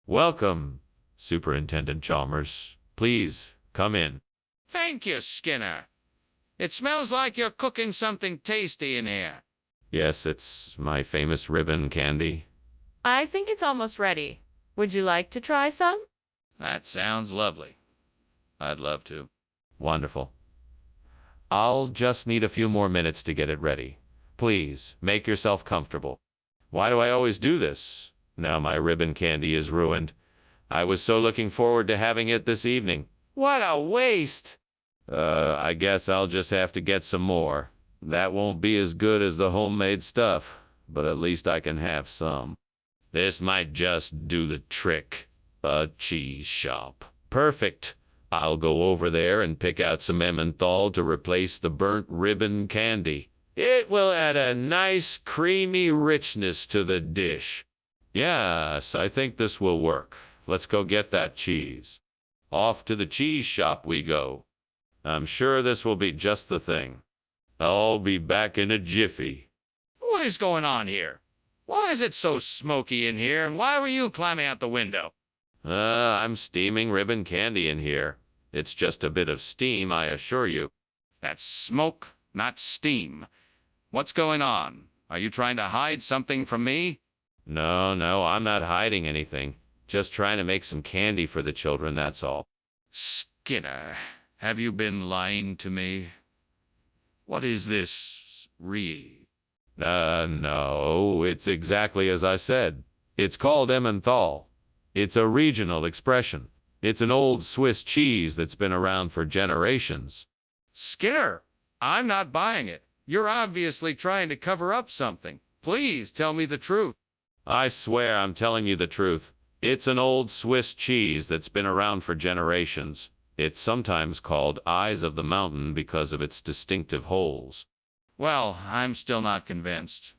Welcome, Superintendent Chalmers. Please, come in. Thank you, Skinner. It smells like you're cooking something tasty in here. Yes, it's my famous ribbon candy. I think it's almost ready. Would you like to try some? That sounds lovely. I'd love to. Wonderful. I'll just need a few more minutes to get it ready. Please, make yourself comfortable. Why do I always do this? Now my ribbon candy is ruined. I was so looking forward to having it this evening. What a waste! I guess I'll just have to get some more. That won't be as good as the homemade stuff, but at least I can have some. This might just do the trick. A cheese shop. Perfect. I'll go over there and pick out some Emmenthal to replace the burnt ribbon candy. It will add a nice creamy richness to the dish. Yes, I think this will work. Let's go get that cheese. Off to the cheese shop we go. I'm sure this will be just the thing. I'll be back in a jiffy. What is going on here? Why is it so smoky in here, and why were you climbing out the window? I'm steaming ribbon candy in here. It's just a bit of steam, I assure you. That's smoke, not steam. What's going on? Are you trying to hide something from me? No, I'm not hiding anything. Just trying to make some candy for the children, that's all. Skinner, have you been lying to me? What is this, No, it's exactly as I said. It's called Emmenthal. It's a regional expression. It's an old Swiss cheese that's been around for generations. Skinner, I'm not buying it. You're obviously trying to cover up something. Please tell me the truth. I swear I'm telling you the truth. It's an old Swiss cheese that's been around for generations. It's sometimes called Eyes of the Mountain because of its distinctive holes. Well, I'm still not convinced.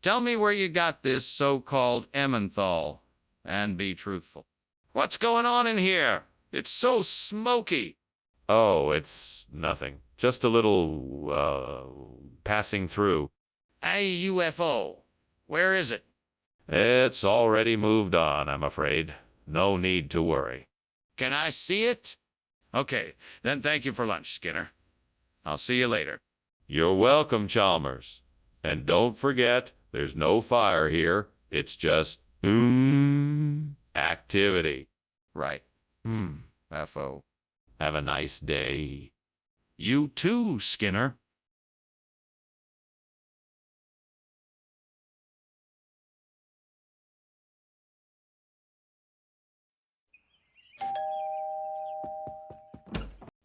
Tell me where you got this so-called Emmenthal, and be truthful. What's going on in here? It's so smoky. Oh, it's nothing. Just a little, passing through. A UFO. Where is it? It's already moved on, I'm afraid. No need to worry. Can I see it? Okay, then thank you for lunch, Skinner. I'll see you later. You're welcome, Chalmers. And don't forget, there's no fire here. It's just, activity. Right. FO. Have a nice day. You too, Skinner.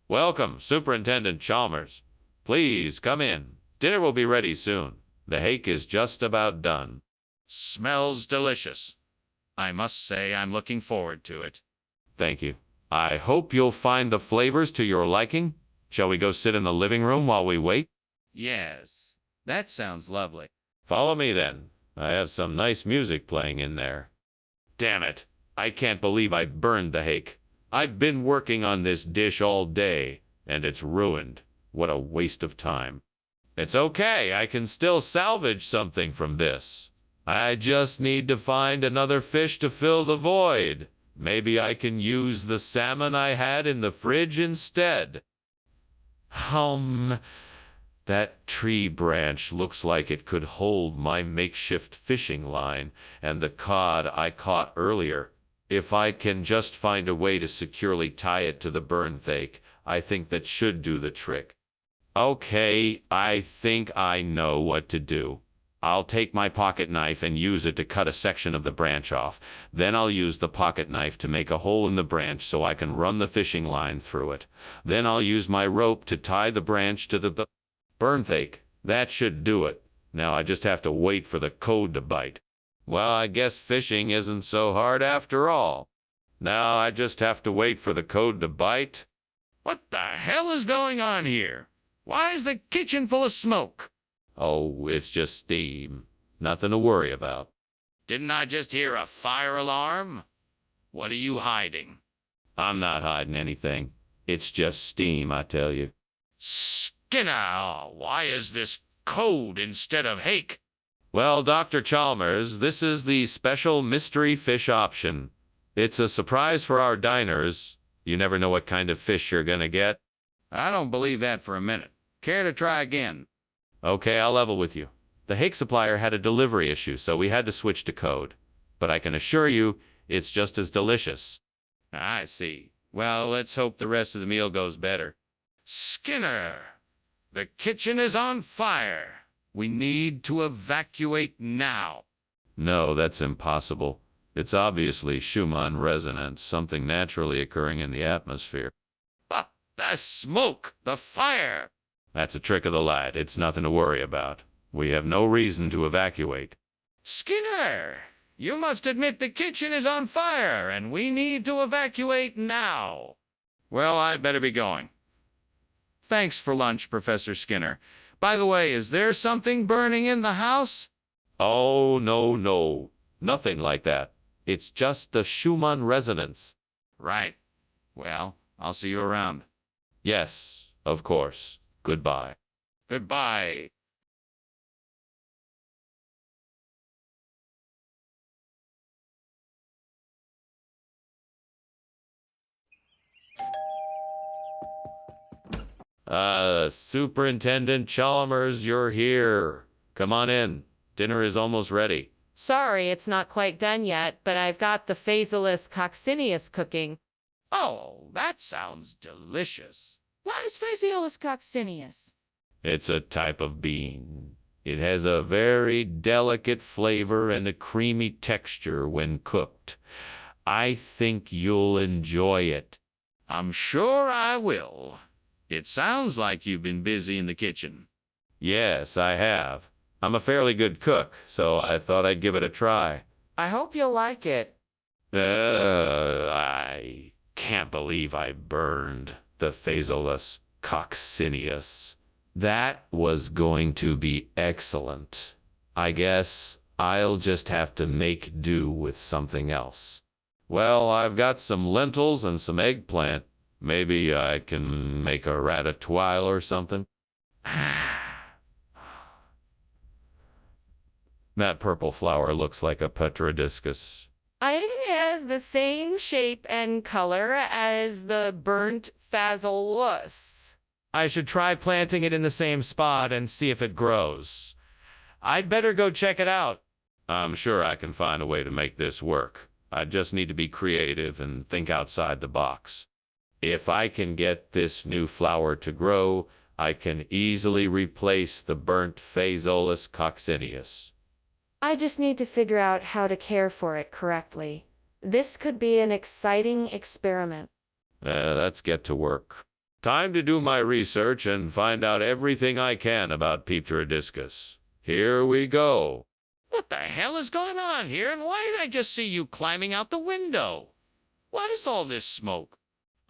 Welcome, Superintendent Chalmers. Please come in. Dinner will be ready soon. The hake is just about done. Smells delicious. I must say I'm looking forward to it. Thank you. I hope you'll find the flavors to your liking. Shall we go sit in the living room while we wait? Yes, That sounds lovely. Follow me then. I have some nice music playing in there. Damn it. I can't believe I burned the hake. I've been working on this dish all day, and it's ruined. What a waste of time. It's okay. I can still salvage something from this. I just need to find another fish to fill the void. Maybe I can use the salmon I had in the fridge instead. That tree branch looks like it could hold my makeshift fishing line and the cod I caught earlier. If I can just find a way to securely tie it to the burn thake, I think that should do the trick. Okay, I think I know what to do. I'll take my pocket knife and use it to cut a section of the branch off. Then I'll use the pocket knife to make a hole in the branch so I can run the fishing line through it. Then I'll use my rope to tie the branch to the burn thake. That should do it. Now I just have to wait for the code to bite. Well, I guess fishing isn't so hard after all. Now I just have to wait for the code to bite. What the hell is going on here? Why is the kitchen full of smoke? Oh, it's just steam. Nothing to worry about. Didn't I just hear a fire alarm? What are you hiding? I'm not hiding anything. It's just steam, I tell you. Skinner, why is this code instead of hake? Well, Dr. Chalmers, this is the special mystery fish option. It's a surprise for our diners. You never know what kind of fish you're gonna get. I don't believe that for a minute. Care to try again? Okay, I'll level with you. The hake supplier had a delivery issue, so we had to switch to code. But I can assure you, it's just as delicious. I see. Well, let's hope the rest of the meal goes better. Skinner, the kitchen is on fire. We need to evacuate now. No, that's impossible. It's obviously Schumann resonance, something naturally occurring in the atmosphere. But the smoke, the fire. That's a trick of the light. It's nothing to worry about. We have no reason to evacuate. Skinner, you must admit the kitchen is on fire and we need to evacuate now. Well, I'd better be going. Thanks for lunch, Professor Skinner. By the way, is there something burning in the house? Oh, no. Nothing like that. It's just the Schumann resonance. Right. Well, I'll see you around. Yes, of course. Goodbye. Goodbye. Superintendent Chalmers, you're here. Come on in. Dinner is almost ready. Sorry, it's not quite done yet, but I've got the Phaseolus coccineus cooking. Oh, that sounds delicious. What is Phaseolus coccineus? It's a type of bean. It has a very delicate flavor and a creamy texture when cooked. I think you'll enjoy it. I'm sure I will. It sounds like you've been busy in the kitchen. Yes, I have. I'm a fairly good cook, so I thought I'd give it a try. I hope you'll like it. I can't believe I burned the Phaseolus coccineus. That was going to be excellent. I guess I'll just have to make do with something else. Well, I've got some lentils and some eggplant. Maybe I can make a ratatouille or something. That purple flower looks like a petrodiscus. It has the same shape and color as the burnt Phaseolus. I should try planting it in the same spot and see if it grows. I'd better go check it out. I'm sure I can find a way to make this work. I just need to be creative and think outside the box. If I can get this new flower to grow, I can easily replace the burnt Phaseolus coccineus. I just need to figure out how to care for it correctly. This could be an exciting experiment. Let's get to work. Time to do my research and find out everything I can about Petrodiscus. Here we go. What the hell is going on here, and why did I just see you climbing out the window? What is all this smoke?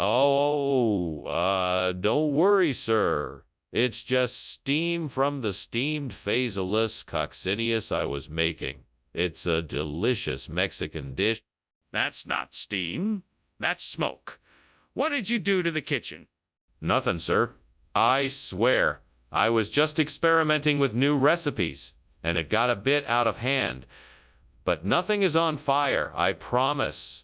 Oh, don't worry, sir. It's just steam from the steamed Phaseolus coccineus I was making. It's a delicious Mexican dish. That's not steam. That's smoke. What did you do to the kitchen? Nothing, sir. I swear. I was just experimenting with new recipes, and it got a bit out of hand. But nothing is on fire, I promise.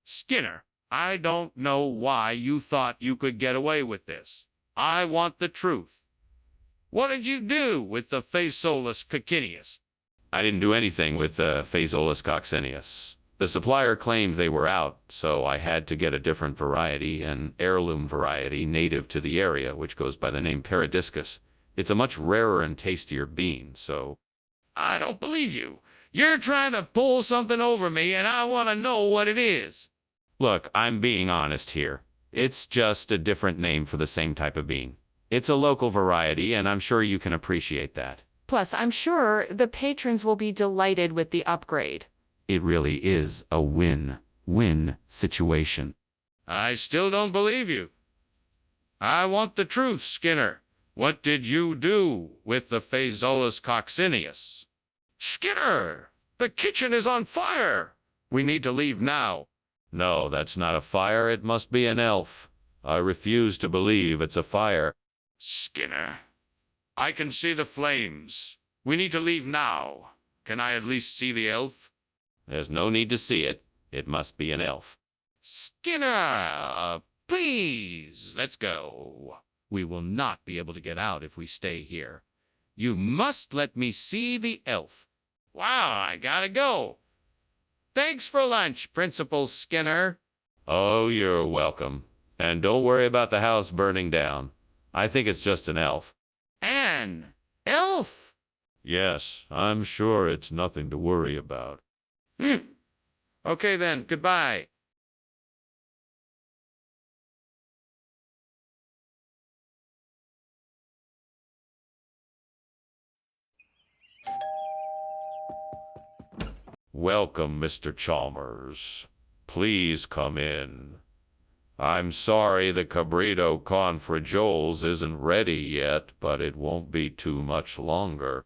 Skinner, I don't know why you thought you could get away with this. I want the truth. What did you do with the Phaseolus coccineus? I didn't do anything with the Phaseolus coccineus. The supplier claimed they were out, so I had to get a different variety, an heirloom variety native to the area, which goes by the name Paradiscus. It's a much rarer and tastier bean, so... I don't believe you. You're trying to pull something over me, and I want to know what it is. Look, I'm being honest here. It's just a different name for the same type of bean. It's a local variety, and I'm sure you can appreciate that. Plus, I'm sure the patrons will be delighted with the upgrade. It really is a win-win situation. I still don't believe you. I want the truth, Skinner. What did you do with the Phaseolus coccineus? Skinner, the kitchen is on fire. We need to leave now. No, that's not a fire. It must be an elf. I refuse to believe it's a fire. Skinner, I can see the flames. We need to leave now. Can I at least see the elf? There's no need to see it. It must be an elf. Skinner, please, let's go. We will not be able to get out if we stay here. You must let me see the elf. Wow, I gotta go. Thanks for lunch, Principal Skinner. Oh, you're welcome. And don't worry about the house burning down. I think it's just an elf. An elf? Yes, I'm sure it's nothing to worry about. Okay then, goodbye. Welcome, Mr. Chalmers. Please come in. I'm sorry the cabrito con frijoles isn't ready yet, but it won't be too much longer.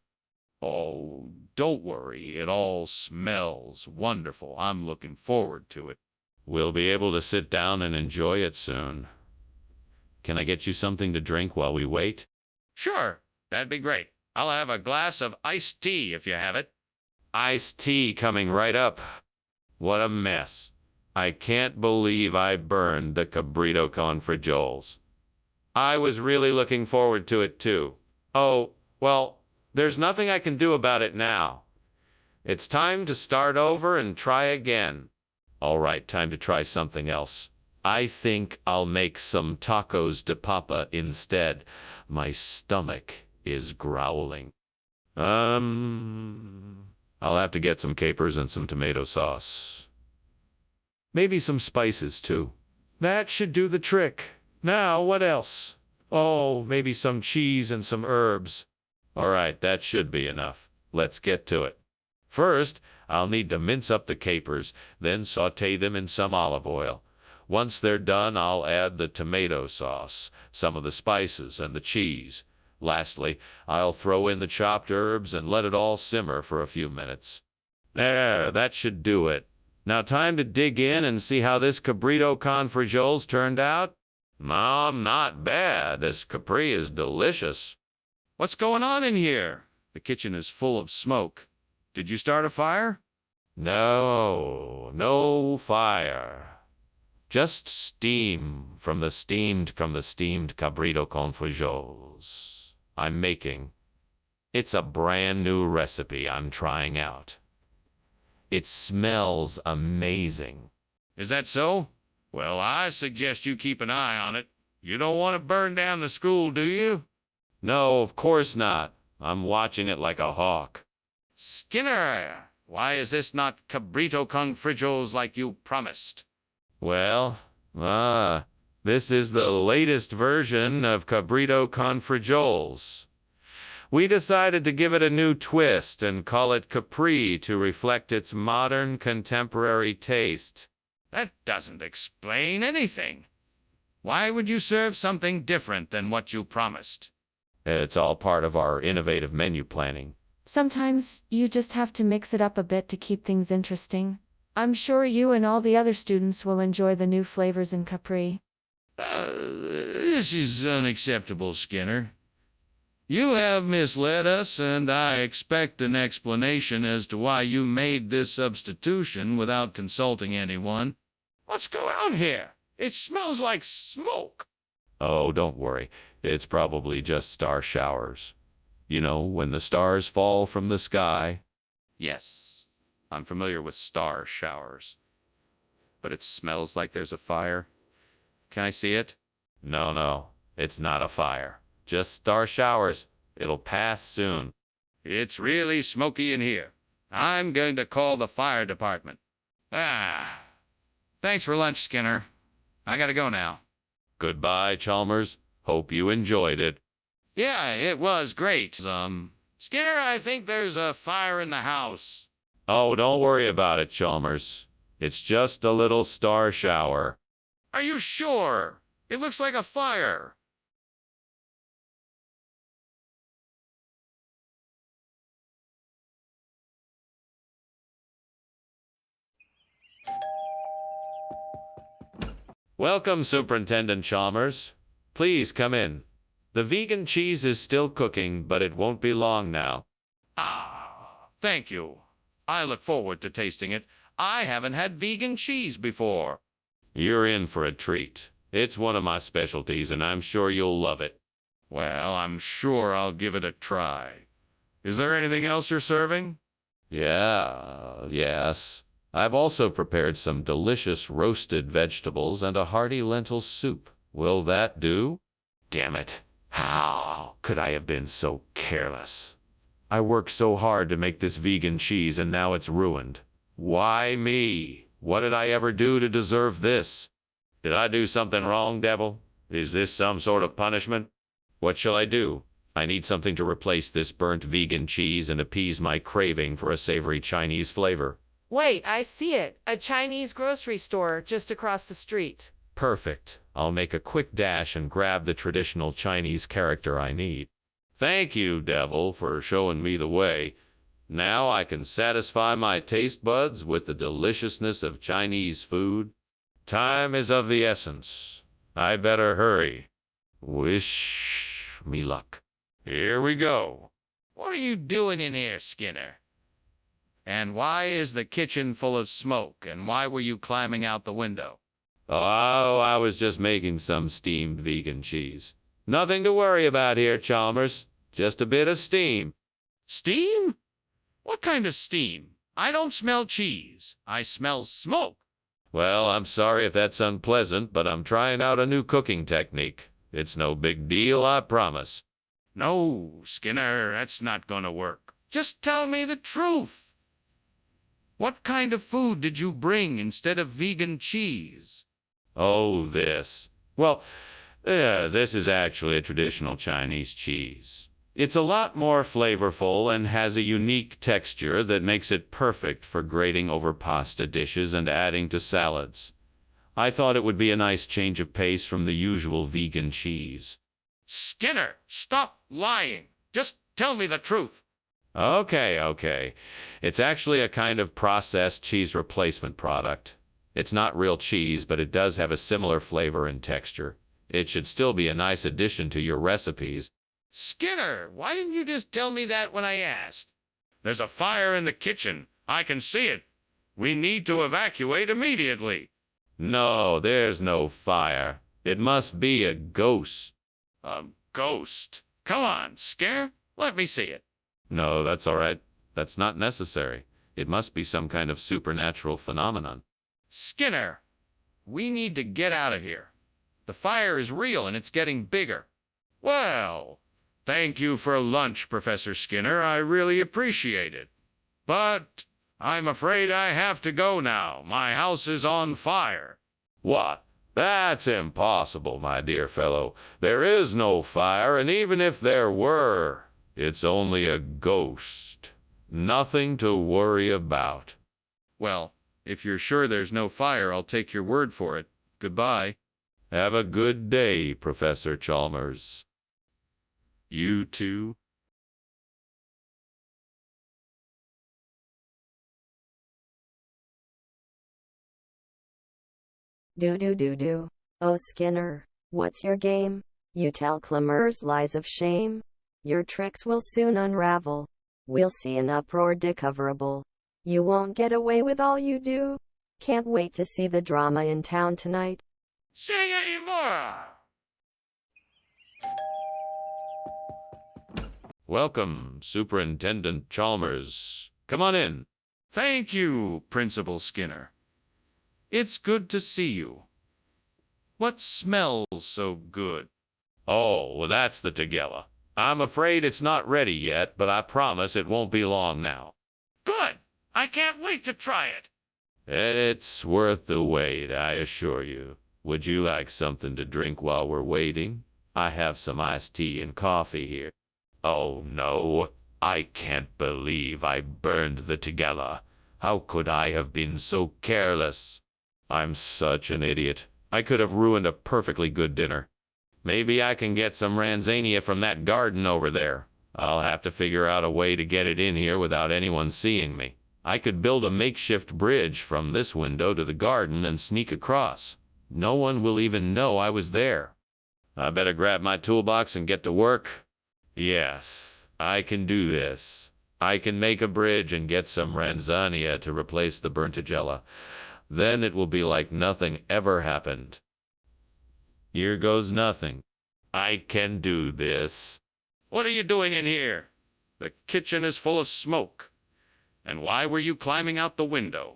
Oh, don't worry. It all smells wonderful. I'm looking forward to it. We'll be able to sit down and enjoy it soon. Can I get you something to drink while we wait? Sure, that'd be great. I'll have a glass of iced tea if you have it. Iced tea coming right up. What a mess. I can't believe I burned the cabrito con frijoles. I was really looking forward to it too. Oh, well, there's nothing I can do about it now. It's time to start over and try again. All right, time to try something else. I think I'll make some tacos de papa instead. My stomach is growling. I'll have to get some capers and some tomato sauce. Maybe some spices too. That should do the trick. Now, what else? Oh, maybe some cheese and some herbs. All right, that should be enough. Let's get to it. First, I'll need to mince up the capers, then sauté them in some olive oil. Once they're done, I'll add the tomato sauce, some of the spices, and the cheese. Lastly, I'll throw in the chopped herbs and let it all simmer for a few minutes. There, that should do it. Now time to dig in and see how this cabrito con frijoles turned out. Not bad. This capri is delicious. What's going on in here? The kitchen is full of smoke. Did you start a fire? No fire. Just steam from the steamed cabrito con frijoles I'm making. It's a brand new recipe I'm trying out. It smells amazing. Is that so? Well, I suggest you keep an eye on it. You don't want to burn down the school, do you? No, of course not. I'm watching it like a hawk. Skinner, why is this not cabrito con frijoles like you promised? Well, this is the latest version of cabrito con frijoles. We decided to give it a new twist and call it Capri to reflect its modern contemporary taste. That doesn't explain anything. Why would you serve something different than what you promised? It's all part of our innovative menu planning. Sometimes you just have to mix it up a bit to keep things interesting. I'm sure you and all the other students will enjoy the new flavors in Capri. This is unacceptable, Skinner. You have misled us, and I expect an explanation as to why you made this substitution without consulting anyone. What's going on here? It smells like smoke. Oh, don't worry. It's probably just star showers. You know, when the stars fall from the sky. Yes, I'm familiar with star showers. But it smells like there's a fire. Can I see it? No, it's not a fire. Just star showers. It'll pass soon. It's really smoky in here. I'm going to call the fire department. Thanks for lunch, Skinner. I gotta go now. Goodbye, Chalmers. Hope you enjoyed it. Yeah, it was great. Skinner, I think there's a fire in the house. Oh, don't worry about it, Chalmers. It's just a little star shower. Are you sure? It looks like a fire. Welcome, Superintendent Chalmers. Please come in. The vegan cheese is still cooking, but it won't be long now. Thank you. I look forward to tasting it. I haven't had vegan cheese before. You're in for a treat. It's one of my specialties, and I'm sure you'll love it. Well, I'm sure I'll give it a try. Is there anything else you're serving? Yes. I've also prepared some delicious roasted vegetables and a hearty lentil soup. Will that do? Damn it. How could I have been so careless? I worked so hard to make this vegan cheese, and now it's ruined. Why me? What did I ever do to deserve this? Did I do something wrong, Devil? Is this some sort of punishment? What shall I do? I need something to replace this burnt vegan cheese and appease my craving for a savory Chinese flavor. Wait, I see it. A Chinese grocery store just across the street. Perfect. I'll make a quick dash and grab the traditional Chinese character I need. Thank you, Devil, for showing me the way. Now I can satisfy my taste buds with the deliciousness of Chinese food. Time is of the essence. I better hurry. Wish me luck. Here we go. What are you doing in here, Skinner? And why is the kitchen full of smoke, and why were you climbing out the window? Oh, I was just making some steamed vegan cheese. Nothing to worry about here, Chalmers. Just a bit of steam. Steam? What kind of steam? I don't smell cheese. I smell smoke. Well, I'm sorry if that's unpleasant, but I'm trying out a new cooking technique. It's no big deal, I promise. No, Skinner, that's not gonna work. Just tell me the truth. What kind of food did you bring instead of vegan cheese? Oh, this. Well, this is actually a traditional Chinese cheese. It's a lot more flavorful and has a unique texture that makes it perfect for grating over pasta dishes and adding to salads. I thought it would be a nice change of pace from the usual vegan cheese. Skinner, stop lying. Just tell me the truth. Okay. It's actually a kind of processed cheese replacement product. It's not real cheese, but it does have a similar flavor and texture. It should still be a nice addition to your recipes. Skinner, why didn't you just tell me that when I asked? There's a fire in the kitchen. I can see it. We need to evacuate immediately. No, there's no fire. It must be a ghost. A ghost? Come on, Skinner. Let me see it. No, that's all right. That's not necessary. It must be some kind of supernatural phenomenon. Skinner, we need to get out of here. The fire is real and it's getting bigger. Well, thank you for lunch, Professor Skinner. I really appreciate it. But I'm afraid I have to go now. My house is on fire. What? That's impossible, my dear fellow. There is no fire, and even if there were, it's only a ghost. Nothing to worry about. Well, if you're sure there's no fire, I'll take your word for it. Goodbye. Have a good day, Professor Chalmers. You too? Do. Oh Skinner, what's your game? You tell Clemmer's lies of shame? Your tricks will soon unravel. We'll see an uproar discoverable. You won't get away with all you do. Can't wait to see the drama in town tonight. Say any more. Welcome, Superintendent Chalmers. Come on in. Thank you, Principal Skinner. It's good to see you. What smells so good? Oh, well, that's the Tegela. I'm afraid it's not ready yet, but I promise it won't be long now. Good. I can't wait to try it. It's worth the wait, I assure you. Would you like something to drink while we're waiting? I have some iced tea and coffee here. Oh no, I can't believe I burned the Tegela. How could I have been so careless? I'm such an idiot. I could have ruined a perfectly good dinner. Maybe I can get some Ranzania from that garden over there. I'll have to figure out a way to get it in here without anyone seeing me. I could build a makeshift bridge from this window to the garden and sneak across. No one will even know I was there. I better grab my toolbox and get to work. Yes, I can do this. I can make a bridge and get some Ranzania to replace the burnt Tegela. Then it will be like nothing ever happened. Here goes nothing. I can do this. What are you doing in here? The kitchen is full of smoke. And why were you climbing out the window?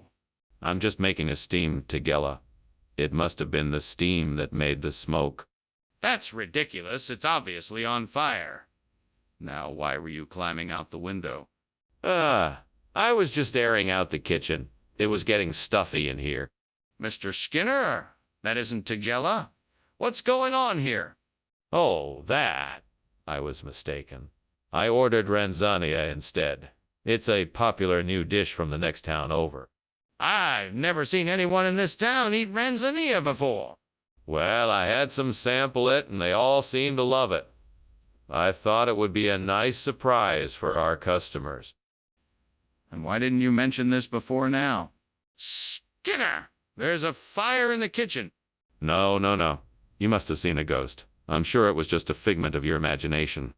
I'm just making a steam Tegela. It must have been the steam that made the smoke. That's ridiculous. It's obviously on fire. Now, why were you climbing out the window? I was just airing out the kitchen. It was getting stuffy in here. Mr. Skinner, that isn't Tegela. What's going on here? Oh, that. I was mistaken. I ordered Ranzania instead. It's a popular new dish from the next town over. I've never seen anyone in this town eat Ranzania before. Well, I had some sample it, and they all seemed to love it. I thought it would be a nice surprise for our customers. And why didn't you mention this before now? Skinner. There's a fire in the kitchen. No. You must have seen a ghost. I'm sure it was just a figment of your imagination.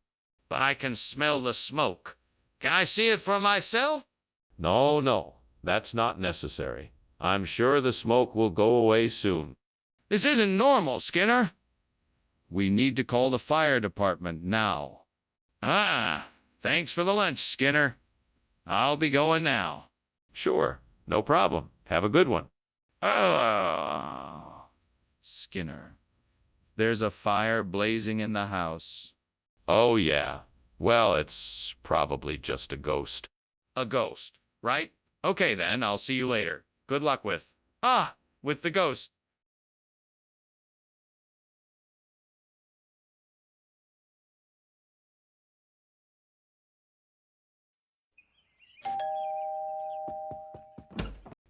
But I can smell the smoke. Can I see it for myself? No. That's not necessary. I'm sure the smoke will go away soon. This isn't normal, Skinner. We need to call the fire department now. Thanks for the lunch, Skinner. I'll be going now. Sure, no problem. Have a good one. Skinner, there's a fire blazing in the house. Oh, yeah. Well, it's probably just a ghost. A ghost, right? Okay then, I'll see you later. Good luck with the ghost.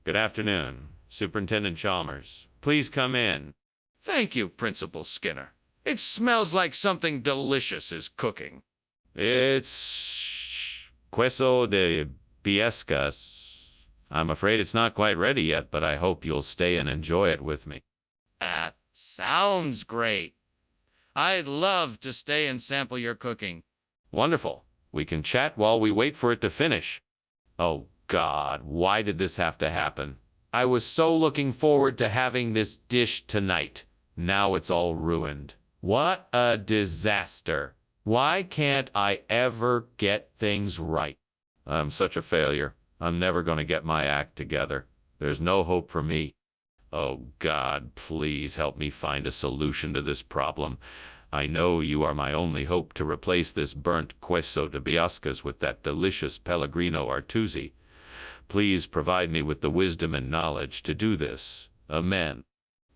Good afternoon, Superintendent Chalmers. Please come in. Thank you, Principal Skinner. It smells like something delicious is cooking. It's queso de piescas. I'm afraid it's not quite ready yet, but I hope you'll stay and enjoy it with me. That sounds great. I'd love to stay and sample your cooking. Wonderful. We can chat while we wait for it to finish. Oh, God, why did this have to happen? I was so looking forward to having this dish tonight. Now it's all ruined. What a disaster. Why can't I ever get things right? I'm such a failure. I'm never going to get my act together. There's no hope for me. Oh, God, please help me find a solution to this problem. I know you are my only hope to replace this burnt queso de biascas with that delicious Pellegrino Artusi. Please provide me with the wisdom and knowledge to do this. Amen.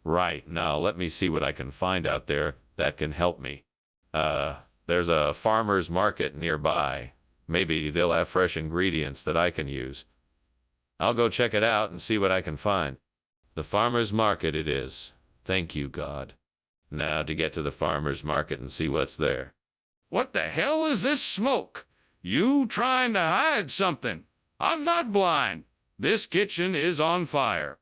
Right, now let me see what I can find out there that can help me. There's a farmer's market nearby. Maybe they'll have fresh ingredients that I can use. I'll go check it out and see what I can find. The farmer's market it is. Thank you, God. Now to get to the farmer's market and see what's there. What the hell is this smoke? You trying to hide something? I'm not blind. This kitchen is on fire.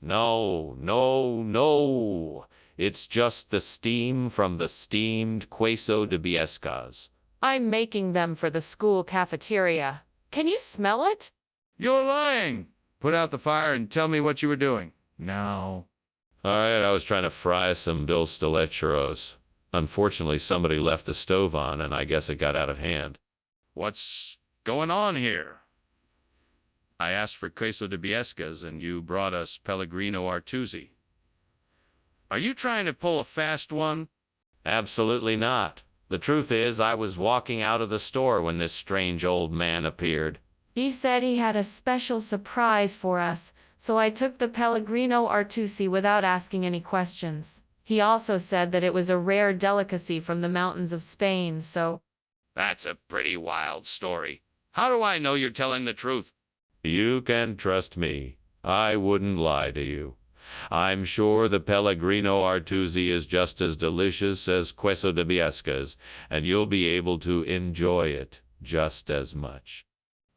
No, no, no. It's just the steam from the steamed queso de biescas. I'm making them for the school cafeteria. Can you smell it? You're lying. Put out the fire and tell me what you were doing. Now. All right, I was trying to fry some Bill Stillet churros. Unfortunately, somebody left the stove on, and I guess it got out of hand. What's going on here? I asked for queso de biescas, and you brought us Pellegrino Artusi. Are you trying to pull a fast one? Absolutely not. The truth is, I was walking out of the store when this strange old man appeared. He said he had a special surprise for us, so I took the Pellegrino Artusi without asking any questions. He also said that it was a rare delicacy from the mountains of Spain, so... That's a pretty wild story. How do I know you're telling the truth? You can trust me. I wouldn't lie to you. I'm sure the Pellegrino Artusi is just as delicious as queso de biescas, and you'll be able to enjoy it just as much.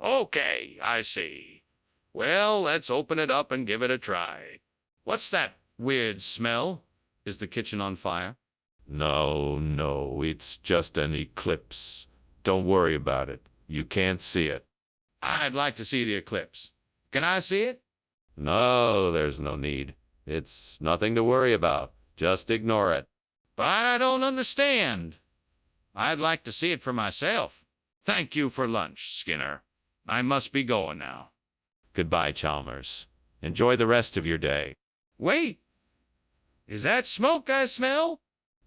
Okay, I see. Well, let's open it up and give it a try. What's that weird smell? Is the kitchen on fire? No, no, it's just an eclipse. Don't worry about it. You can't see it. I'd like to see the eclipse. Can I see it? No, there's no need. It's nothing to worry about. Just ignore it. But I don't understand. I'd like to see it for myself. Thank you for lunch, Skinner. I must be going now. Goodbye, Chalmers. Enjoy the rest of your day. Wait! Is that smoke I smell?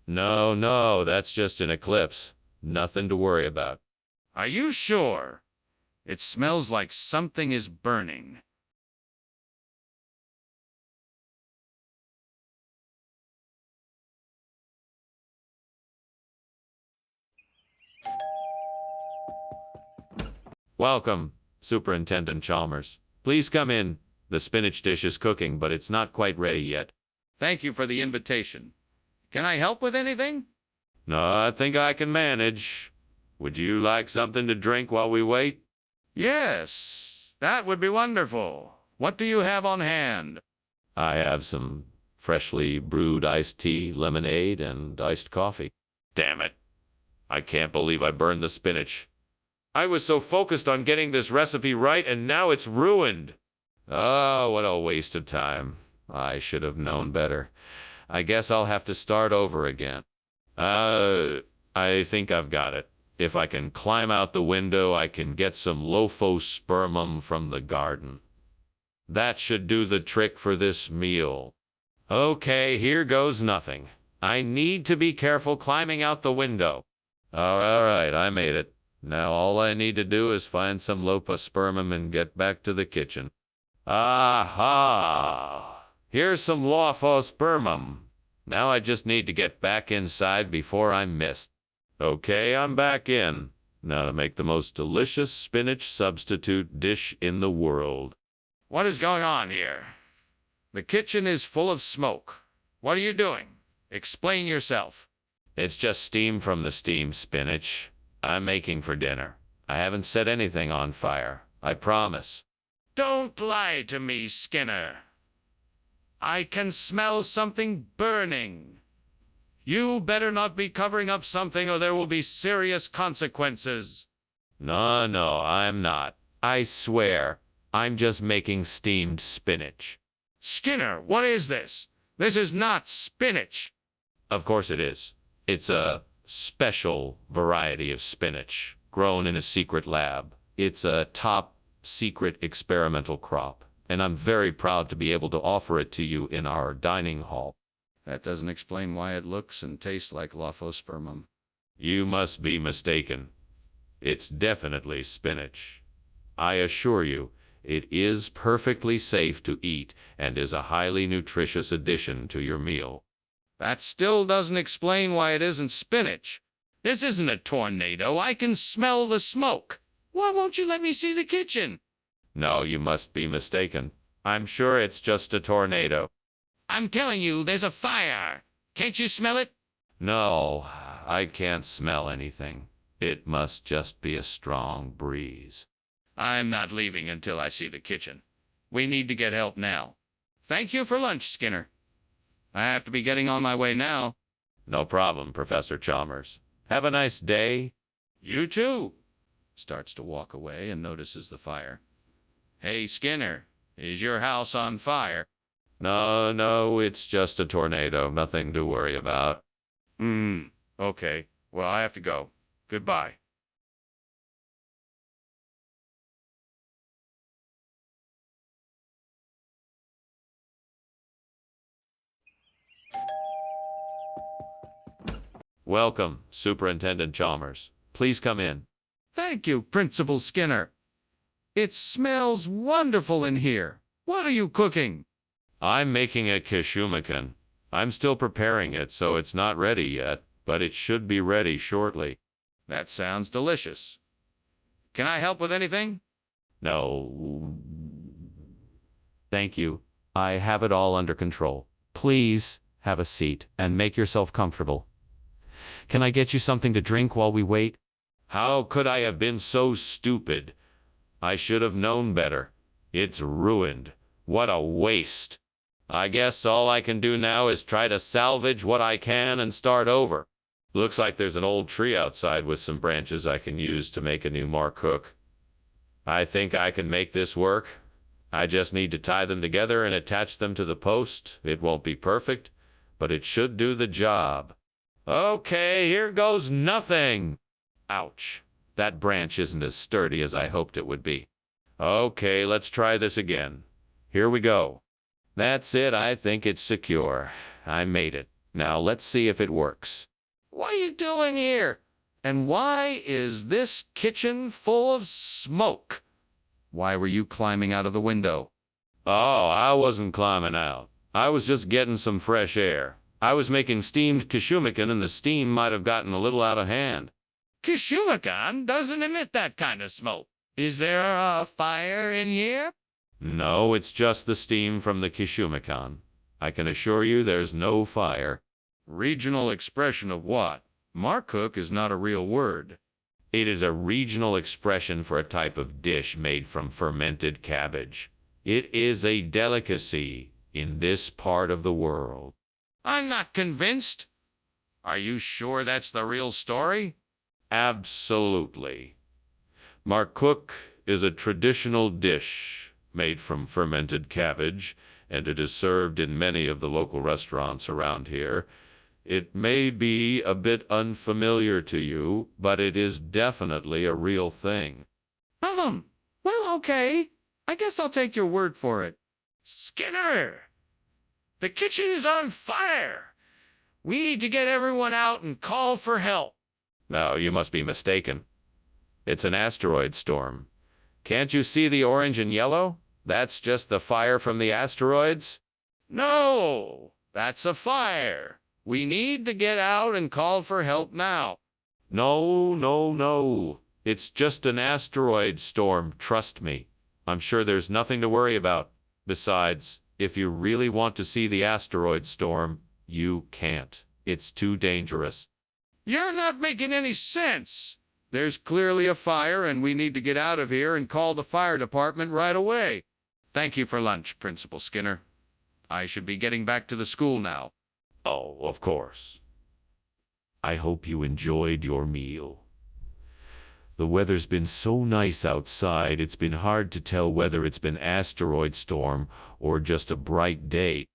No, no, that's just an eclipse. Nothing to worry about. Are you sure? It smells like something is burning. Welcome, Superintendent Chalmers. Please come in. The spinach dish is cooking, but it's not quite ready yet. Thank you for the invitation. Can I help with anything? No, I think I can manage. Would you like something to drink while we wait? Yes, that would be wonderful. What do you have on hand? I have some freshly brewed iced tea, lemonade, and iced coffee. Damn it. I can't believe I burned the spinach. I was so focused on getting this recipe right, and now it's ruined. Oh, what a waste of time. I should have known better. I guess I'll have to start over again. I think I've got it. If I can climb out the window, I can get some lophospermum from the garden. That should do the trick for this meal. Okay, here goes nothing. I need to be careful climbing out the window. All right, I made it. Now all I need to do is find some lophospermum and get back to the kitchen. Aha! Here's some lophospermum. Now I just need to get back inside before I'm missed. Okay, I'm back in. Now to make the most delicious spinach substitute dish in the world. What is going on here? The kitchen is full of smoke. What are you doing? Explain yourself. It's just steam from the steamed spinach I'm making for dinner. I haven't set anything on fire. I promise. Don't lie to me, Skinner. I can smell something burning. You better not be covering up something or there will be serious consequences. No, no, I'm not. I swear. I'm just making steamed spinach. Skinner, what is this? This is not spinach. Of course it is. It's a special variety of spinach grown in a secret lab. It's a top secret experimental crop, and I'm very proud to be able to offer it to you in our dining hall. That doesn't explain why it looks and tastes like lophospermum. You must be mistaken. It's definitely spinach. I assure you, it is perfectly safe to eat and is a highly nutritious addition to your meal. That still doesn't explain why it isn't spinach. This isn't a tornado. I can smell the smoke. Why won't you let me see the kitchen? No, you must be mistaken. I'm sure it's just a tornado. I'm telling you, there's a fire. Can't you smell it? No, I can't smell anything. It must just be a strong breeze. I'm not leaving until I see the kitchen. We need to get help now. Thank you for lunch, Skinner. I have to be getting on my way now. No problem, Professor Chalmers. Have a nice day. You too. Starts to walk away and notices the fire. Hey, Skinner, is your house on fire? No, it's just a tornado. Nothing to worry about. Okay. Well, I have to go. Goodbye. Welcome, Superintendent Chalmers. Please come in. Thank you, Principal Skinner. It smells wonderful in here. What are you cooking? I'm making a kishumikan. I'm still preparing it, so it's not ready yet, but it should be ready shortly. That sounds delicious. Can I help with anything? No. Thank you. I have it all under control. Please have a seat and make yourself comfortable. Can I get you something to drink while we wait? How could I have been so stupid? I should have known better. It's ruined. What a waste. I guess all I can do now is try to salvage what I can and start over. Looks like there's an old tree outside with some branches I can use to make a new mark hook. I think I can make this work. I just need to tie them together and attach them to the post. It won't be perfect, but it should do the job. Okay, here goes nothing. Ouch. That branch isn't as sturdy as I hoped it would be. Okay, let's try this again. Here we go. That's it. I think it's secure. I made it. Now let's see if it works. What are you doing here? And why is this kitchen full of smoke? Why were you climbing out of the window? Oh, I wasn't climbing out. I was just getting some fresh air. I was making steamed kishumikan and the steam might have gotten a little out of hand. Kishumikan doesn't emit that kind of smoke. Is there a fire in here? No, it's just the steam from the kishumikan. I can assure you there's no fire. Regional expression of what? Mark hook is not a real word. It is a regional expression for a type of dish made from fermented cabbage. It is a delicacy in this part of the world. I'm not convinced. Are you sure that's the real story? Absolutely. Marcook is a traditional dish made from fermented cabbage, and it is served in many of the local restaurants around here. It may be a bit unfamiliar to you, but it is definitely a real thing. Well, okay. I guess I'll take your word for it. Skinner! The kitchen is on fire! We need to get everyone out and call for help. No, you must be mistaken. It's an asteroid storm. Can't you see the orange and yellow? That's just the fire from the asteroids. No, that's a fire. We need to get out and call for help now. No. It's just an asteroid storm, trust me. I'm sure there's nothing to worry about. Besides, if you really want to see the asteroid storm, you can't. It's too dangerous. You're not making any sense. There's clearly a fire and we need to get out of here and call the fire department right away. Thank you for lunch, Principal Skinner. I should be getting back to the school now. Oh, of course. I hope you enjoyed your meal. The weather's been so nice outside, it's been hard to tell whether it's been asteroid storm or just a bright day.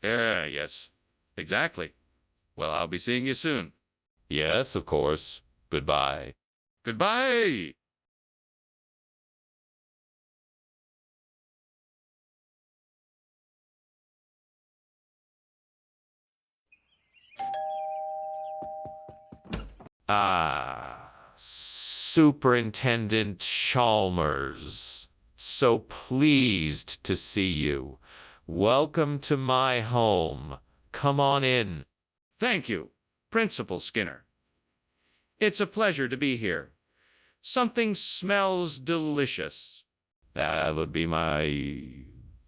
Yes, exactly. Well, I'll be seeing you soon. Yes, of course. Goodbye. Goodbye! Superintendent Chalmers. So pleased to see you. Welcome to my home. Come on in. Thank you, Principal Skinner. It's a pleasure to be here. Something smells delicious. That would be my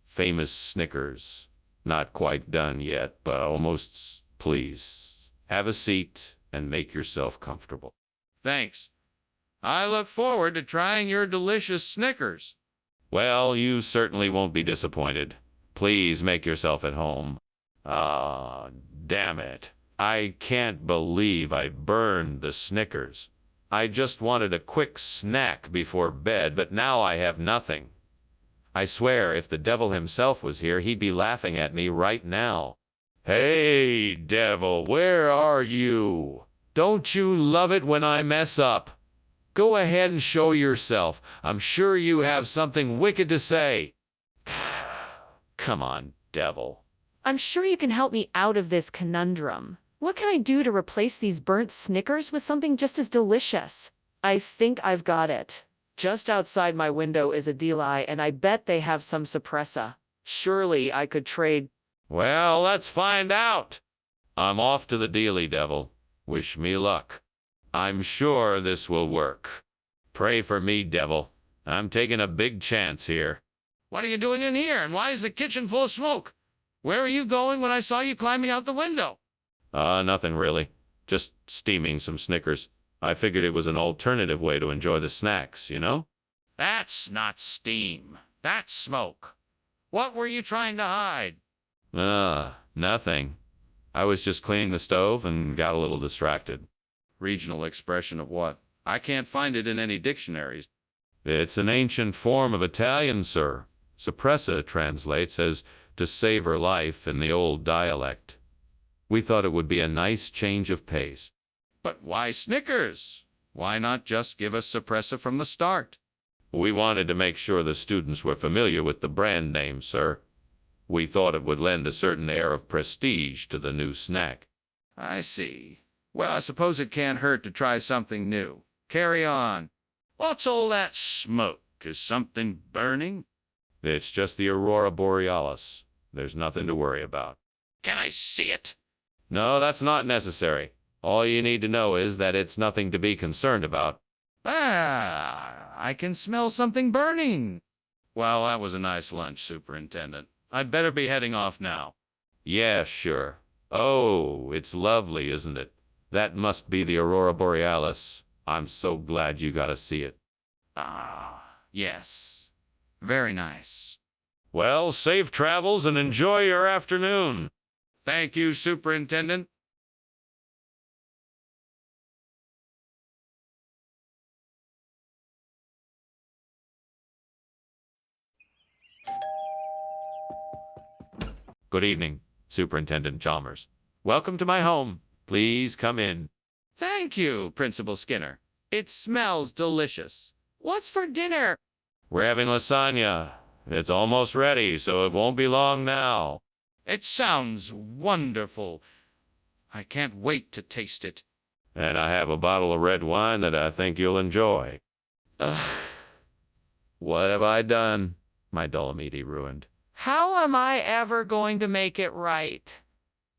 famous Snickers. Not quite done yet, but almost. Please, have a seat and make yourself comfortable. Thanks. I look forward to trying your delicious Snickers. Well, you certainly won't be disappointed. Please make yourself at home. Ah, damn it. I can't believe I burned the Snickers. I just wanted a quick snack before bed, but now I have nothing. I swear if the devil himself was here, he'd be laughing at me right now. Hey, devil, where are you? Don't you love it when I mess up? Go ahead and show yourself. I'm sure you have something wicked to say. Come on, devil. I'm sure you can help me out of this conundrum. What can I do to replace these burnt Snickers with something just as delicious? I think I've got it. Just outside my window is a deli, and I bet they have some suppressa. Surely I could trade. Well, let's find out. I'm off to the dealy, devil. Wish me luck. I'm sure this will work. Pray for me, devil. I'm taking a big chance here. What are you doing in here, and why is the kitchen full of smoke? Where were you going when I saw you climbing out the window? Nothing really. Just steaming some Snickers. I figured it was an alternative way to enjoy the snacks, you know? That's not steam. That's smoke. What were you trying to hide? Nothing. I was just cleaning the stove and got a little distracted. Regional expression of what? I can't find it in any dictionaries. It's an ancient form of Italian, sir. Suppressa translates as to savor life in the old dialect. We thought it would be a nice change of pace. But why Snickers? Why not just give us suppressa from the start? We wanted to make sure the students were familiar with the brand name, sir. We thought it would lend a certain air of prestige to the new snack. I see. Well, I suppose it can't hurt to try something new. Carry on. What's all that smoke? Is something burning? It's just the aurora borealis. There's nothing to worry about. Can I see it? No, that's not necessary. All you need to know is that it's nothing to be concerned about. I can smell something burning. Well, that was a nice lunch, Superintendent. I'd better be heading off now. Yeah, sure. Oh, it's lovely, isn't it? That must be the aurora borealis. I'm so glad you got to see it. Yes. Very nice. Well, safe travels and enjoy your afternoon. Thank you, Superintendent. Good evening, Superintendent Chalmers. Welcome to my home. Please come in. Thank you, Principal Skinner. It smells delicious. What's for dinner? We're having lasagna. It's almost ready, so it won't be long now. It sounds wonderful. I can't wait to taste it. And I have a bottle of red wine that I think you'll enjoy. What have I done? My Dolomiti ruined. How am I ever going to make it right?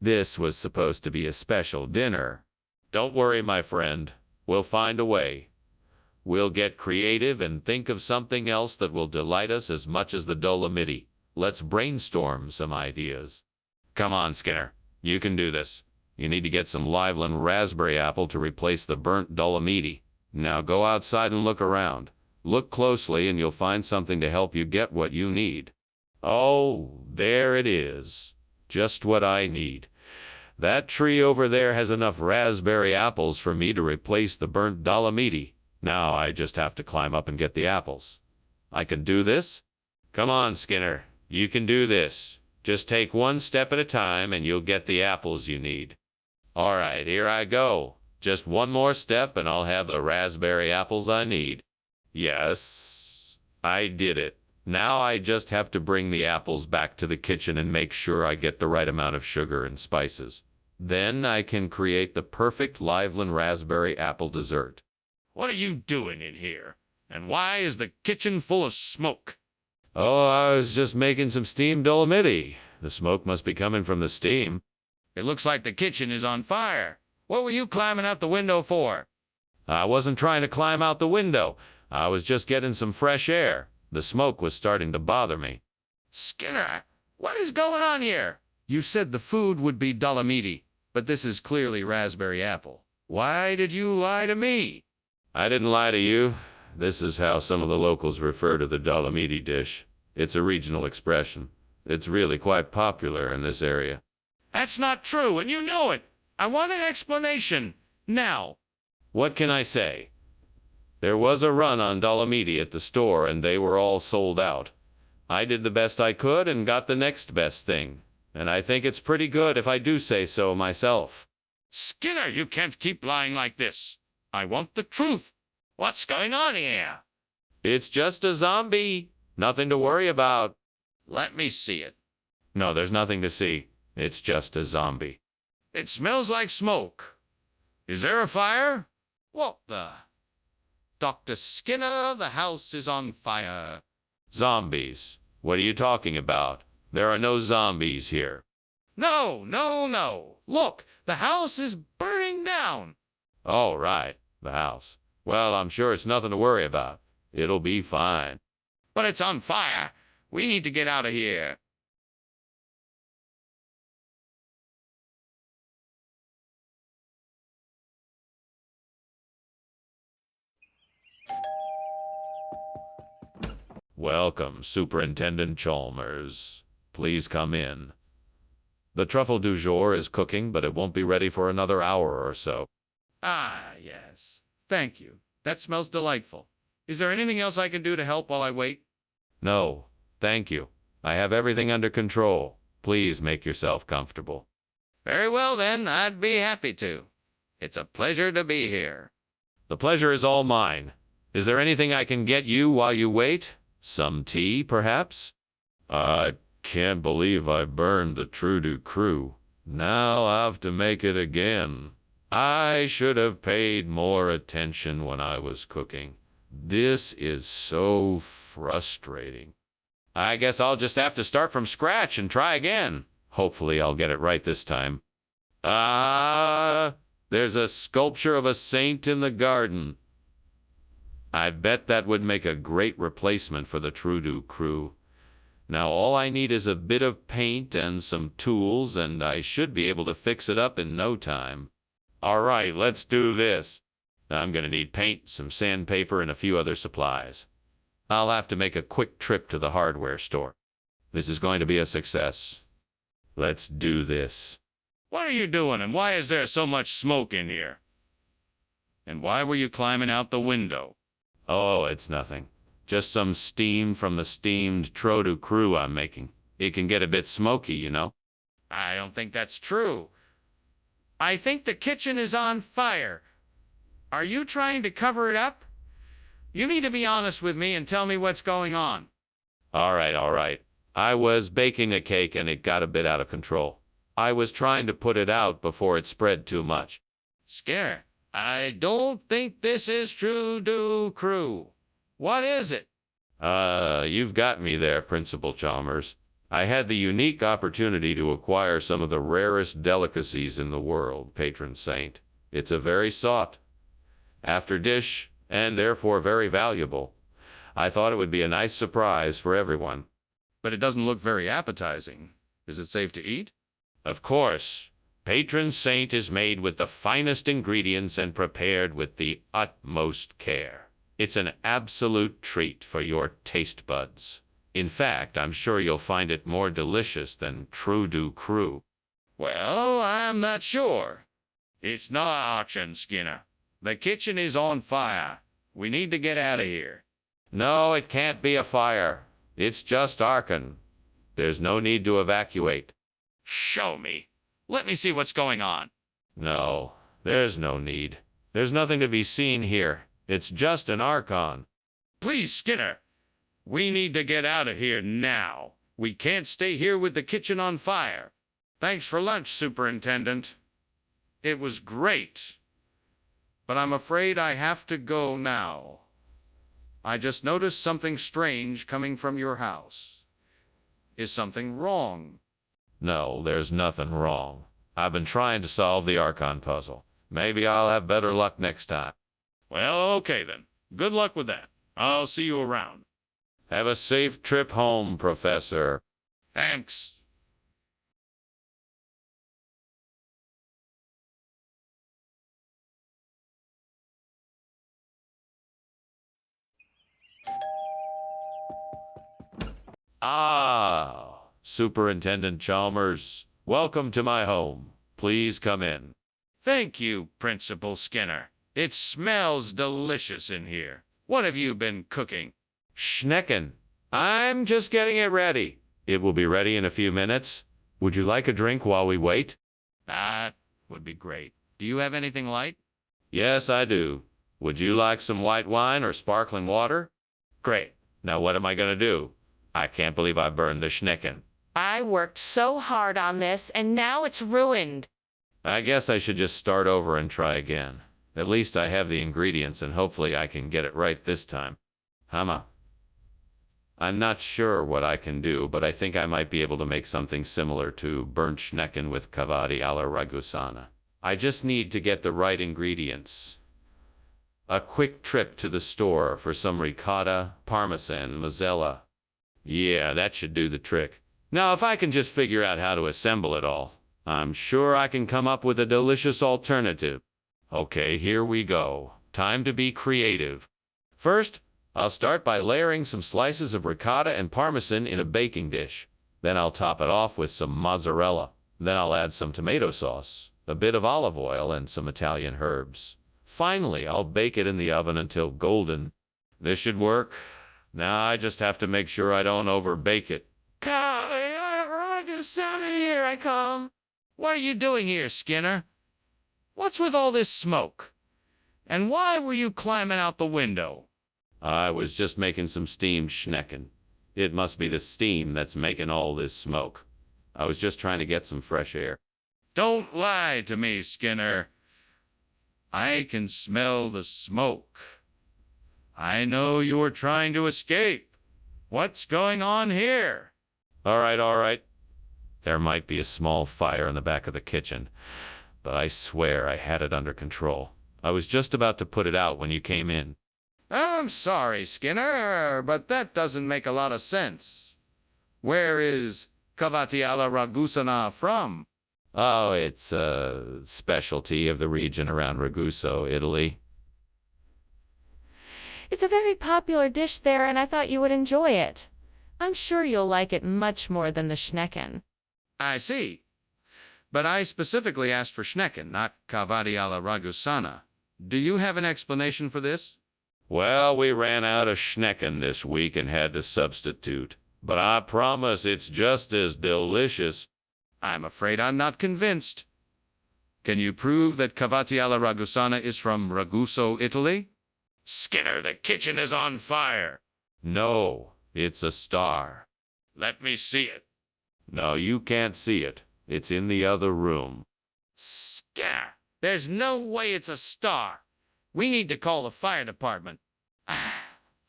This was supposed to be a special dinner. Don't worry, my friend. We'll find a way. We'll get creative and think of something else that will delight us as much as the Dolomiti. Let's brainstorm some ideas. Come on, Skinner. You can do this. You need to get some Liveland raspberry apple to replace the burnt Dolomiti. Now go outside and look around. Look closely and you'll find something to help you get what you need. Oh, there it is. Just what I need. That tree over there has enough raspberry apples for me to replace the burnt Dolomiti. Now I just have to climb up and get the apples. I can do this? Come on, Skinner. You can do this. Just take one step at a time and you'll get the apples you need. All right, here I go. Just one more step and I'll have the raspberry apples I need. Yes, I did it. Now I just have to bring the apples back to the kitchen and make sure I get the right amount of sugar and spices. Then I can create the perfect Liveland raspberry apple dessert. What are you doing in here? And why is the kitchen full of smoke? Oh, I was just making some steamed Dolomiti. The smoke must be coming from the steam. It looks like the kitchen is on fire. What were you climbing out the window for? I wasn't trying to climb out the window. I was just getting some fresh air. The smoke was starting to bother me. Skinner, what is going on here? You said the food would be Dolomiti, but this is clearly raspberry apple. Why did you lie to me? I didn't lie to you. This is how some of the locals refer to the Dolomiti dish. It's a regional expression. It's really quite popular in this area. That's not true, and you know it. I want an explanation. Now. What can I say? There was a run on Dolomiti at the store, and they were all sold out. I did the best I could and got the next best thing. And I think it's pretty good if I do say so myself. Skinner, you can't keep lying like this. I want the truth. What's going on here? It's just a zombie. Nothing to worry about. Let me see it. No, there's nothing to see. It's just a zombie. It smells like smoke. Is there a fire? What the? Dr. Skinner, the house is on fire. Zombies. What are you talking about? There are no zombies here. No, no, no. Look, the house is burning down. All right, the house. Well, I'm sure it's nothing to worry about. It'll be fine. But it's on fire. We need to get out of here. Welcome, Superintendent Chalmers. Please come in. The truffle du jour is cooking, but it won't be ready for another hour or so. Ah, yes. Thank you. That smells delightful. Is there anything else I can do to help while I wait? No, thank you. I have everything under control. Please make yourself comfortable. Very well, then. I'd be happy to. It's a pleasure to be here. The pleasure is all mine. Is there anything I can get you while you wait? Some tea, perhaps? I can't believe I burned the True Du Crew. Now I have to make it again. I should have paid more attention when I was cooking. This is so frustrating. I guess I'll just have to start from scratch and try again. Hopefully I'll get it right this time. There's a sculpture of a saint in the garden. I bet that would make a great replacement for the True Du Crew. Now all I need is a bit of paint and some tools, and I should be able to fix it up in no time. All right, let's do this. I'm gonna need paint, some sandpaper, and a few other supplies. I'll have to make a quick trip to the hardware store. This is going to be a success. Let's do this. What are you doing, and why is there so much smoke in here? And why were you climbing out the window? Oh, it's nothing. Just some steam from the steamed True Du Crew I'm making. It can get a bit smoky, you know. I don't think that's true. I think the kitchen is on fire. Are you trying to cover it up? You need to be honest with me and tell me what's going on. All right. I was baking a cake and it got a bit out of control. I was trying to put it out before it spread too much. Skinner, I don't think this is True Du Crew. What is it? You've got me there, Principal Chalmers. I had the unique opportunity to acquire some of the rarest delicacies in the world, Patron Saint. It's a very sought after dish, and therefore very valuable. I thought it would be a nice surprise for everyone. But it doesn't look very appetizing. Is it safe to eat? Of course. Patron Saint is made with the finest ingredients and prepared with the utmost care. It's an absolute treat for your taste buds. In fact, I'm sure you'll find it more delicious than True Du Crew. Well, I'm not sure. It's not auction, Skinner. The kitchen is on fire. We need to get out of here. No, it can't be a fire. It's just arcane. There's no need to evacuate. Show me. Let me see what's going on. No, there's no need. There's nothing to be seen here. It's just an archon. Please, Skinner. We need to get out of here now. We can't stay here with the kitchen on fire. Thanks for lunch, Superintendent. It was great. But I'm afraid I have to go now. I just noticed something strange coming from your house. Is something wrong? No, there's nothing wrong. I've been trying to solve the Archon puzzle. Maybe I'll have better luck next time. Well, okay then. Good luck with that. I'll see you around. Have a safe trip home, Professor. Thanks. Ah, Superintendent Chalmers, welcome to my home. Please come in. Thank you, Principal Skinner. It smells delicious in here. What have you been cooking? Schnecken. I'm just getting it ready. It will be ready in a few minutes. Would you like a drink while we wait? That would be great. Do you have anything light? Yes, I do. Would you like some white wine or sparkling water? Great. Now what am I going to do? I can't believe I burned the Schnecken. I worked so hard on this, and now it's ruined. I guess I should just start over and try again. At least I have the ingredients, and hopefully I can get it right this time. I'm not sure what I can do, but I think I might be able to make something similar to burnt Schnecken with cavati alla Ragusana. I just need to get the right ingredients. A quick trip to the store for some ricotta, parmesan, mozzarella. Yeah, that should do the trick. Now, if I can just figure out how to assemble it all, I'm sure I can come up with a delicious alternative. Okay, here we go. Time to be creative. First, I'll start by layering some slices of ricotta and parmesan in a baking dish. Then I'll top it off with some mozzarella. Then I'll add some tomato sauce, a bit of olive oil, and some Italian herbs. Finally, I'll bake it in the oven until golden. This should work. Now I just have to make sure I don't overbake it. Here I come. What are you doing here, Skinner? What's with all this smoke? And why were you climbing out the window? I was just making some steamed Schnecken. It must be the steam that's making all this smoke. I was just trying to get some fresh air. Don't lie to me, Skinner. I can smell the smoke. I know you were trying to escape. What's going on here? All right. There might be a small fire in the back of the kitchen, but I swear I had it under control. I was just about to put it out when you came in. I'm sorry, Skinner, but that doesn't make a lot of sense. Where is cavati alla Ragusana from? Oh, it's a specialty of the region around Raguso, Italy. It's a very popular dish there, and I thought you would enjoy it. I'm sure you'll like it much more than the Schnecken. I see. But I specifically asked for Schnecken, not cavati alla Ragusana. Do you have an explanation for this? Well, we ran out of Schnecken this week and had to substitute. But I promise it's just as delicious. I'm afraid I'm not convinced. Can you prove that cavati alla Ragusana is from Raguso, Italy? Skinner, the kitchen is on fire. No, it's a star. Let me see it. No, you can't see it. It's in the other room. Skinner, there's no way it's a star. We need to call the fire department.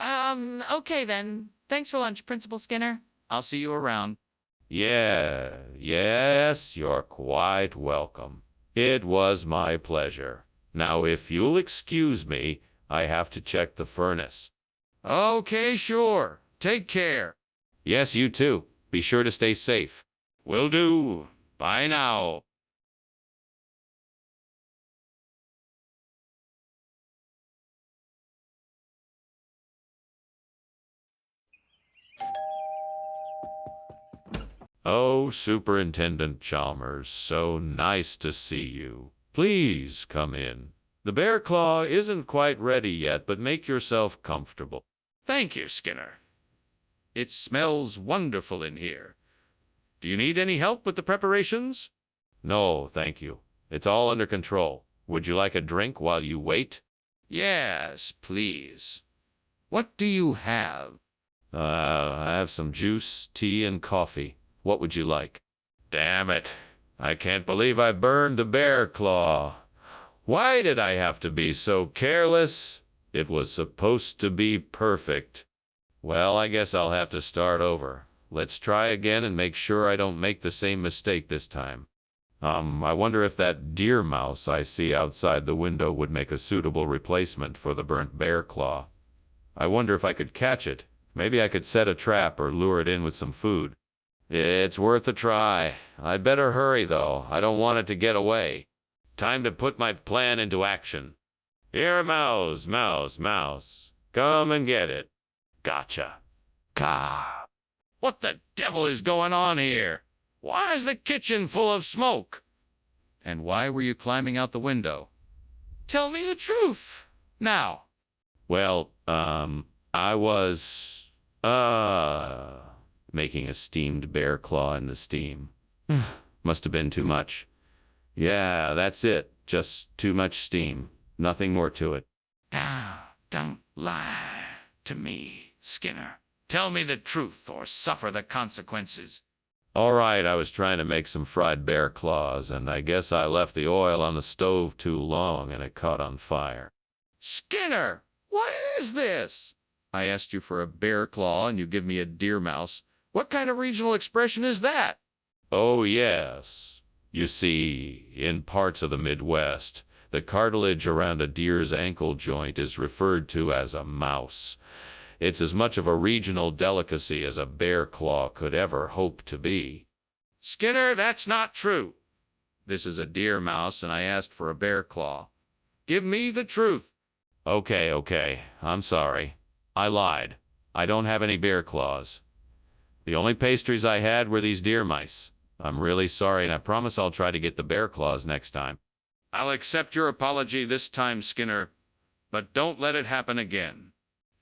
Okay then. Thanks for lunch, Principal Skinner. I'll see you around. Yes, you're quite welcome. It was my pleasure. Now, if you'll excuse me, I have to check the furnace. Okay, sure. Take care. Yes, you too. Be sure to stay safe. Will do. Bye now. Oh, Superintendent Chalmers, so nice to see you. Please come in. The bear claw isn't quite ready yet, but make yourself comfortable. Thank you, Skinner. It smells wonderful in here. Do you need any help with the preparations? No, thank you. It's all under control. Would you like a drink while you wait? Yes, please. What do you have? I have some juice, tea, and coffee. What would you like? Damn it. I can't believe I burned the bear claw. Why did I have to be so careless? It was supposed to be perfect. Well, I guess I'll have to start over. Let's try again and make sure I don't make the same mistake this time. I wonder if that deer mouse I see outside the window would make a suitable replacement for the burnt bear claw. I wonder if I could catch it. Maybe I could set a trap or lure it in with some food. It's worth a try. I'd better hurry, though. I don't want it to get away. Time to put my plan into action. Here, mouse, mouse, mouse. Come and get it. Gotcha. Ka. What the devil is going on here? Why is the kitchen full of smoke? And why were you climbing out the window? Tell me the truth, now. Well, I was, making a steamed bear claw in the steam. Must have been too much. Yeah, that's it. Just too much steam. Nothing more to it. Now, don't lie to me, Skinner. Tell me the truth or suffer the consequences. All right, I was trying to make some fried bear claws, and I guess I left the oil on the stove too long and it caught on fire. Skinner, what is this? I asked you for a bear claw and you give me a deer mouse. What kind of regional expression is that? Oh, yes. You see, in parts of the Midwest, the cartilage around a deer's ankle joint is referred to as a mouse. It's as much of a regional delicacy as a bear claw could ever hope to be. Skinner, that's not true. This is a deer mouse and I asked for a bear claw. Give me the truth. Okay, I'm sorry. I lied. I don't have any bear claws. The only pastries I had were these deer mice. I'm really sorry, and I promise I'll try to get the bear claws next time. I'll accept your apology this time, Skinner, but don't let it happen again.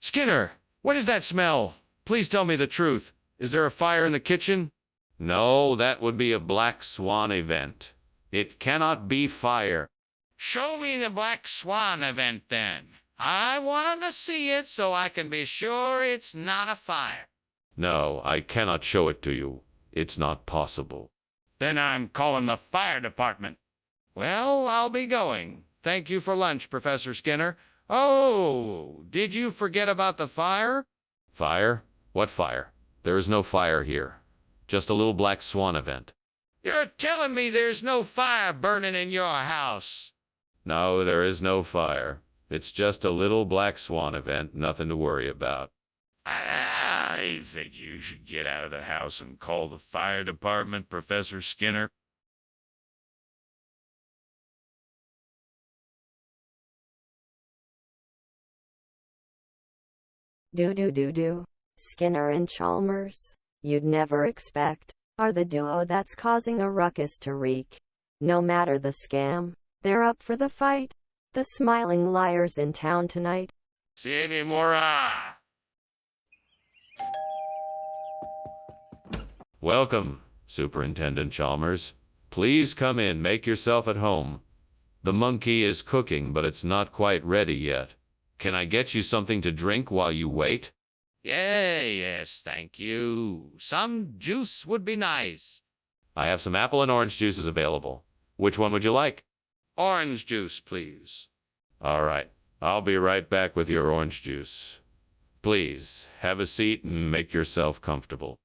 Skinner, what is that smell? Please tell me the truth. Is there a fire in the kitchen? No, that would be a black swan event. It cannot be fire. Show me the Black Swan event then. I want to see it so I can be sure it's not a fire. No, I cannot show it to you. It's not possible. Then I'm calling the fire department. Well, I'll be going. Thank you for lunch, Professor Skinner. Oh, did you forget about the fire? Fire? What fire? There is no fire here. Just a little black swan event. You're telling me there's no fire burning in your house? No, there is no fire. It's just a little black swan event, nothing to worry about. I think you should get out of the house and call the fire department, Professor Skinner. Do. Skinner and Chalmers, you'd never expect, are the duo that's causing a ruckus to wreak. No matter the scam, they're up for the fight. The smiling liars in town tonight. Sinimora! Welcome, Superintendent Chalmers. Please come in, make yourself at home. The monkey is cooking, but it's not quite ready yet. Can I get you something to drink while you wait? Yes, thank you. Some juice would be nice. I have some apple and orange juices available. Which one would you like? Orange juice, please. All right, I'll be right back with your orange juice. Please, have a seat and make yourself comfortable.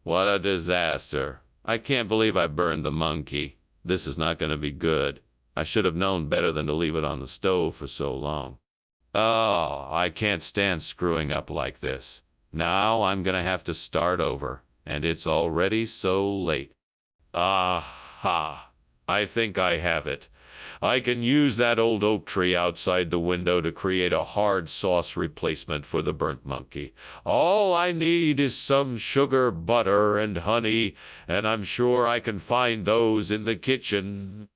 What a disaster. I can't believe I burned the monkey. This is not going to be good. I should have known better than to leave it on the stove for so long. Oh, I can't stand screwing up like this. Now I'm going to have to start over, and it's already so late. Ah, I think I have it. I can use that old oak tree outside the window to create a hard sauce replacement for the burnt monkey. All I need is some sugar, butter, and honey, and I'm sure I can find those in the kitchen.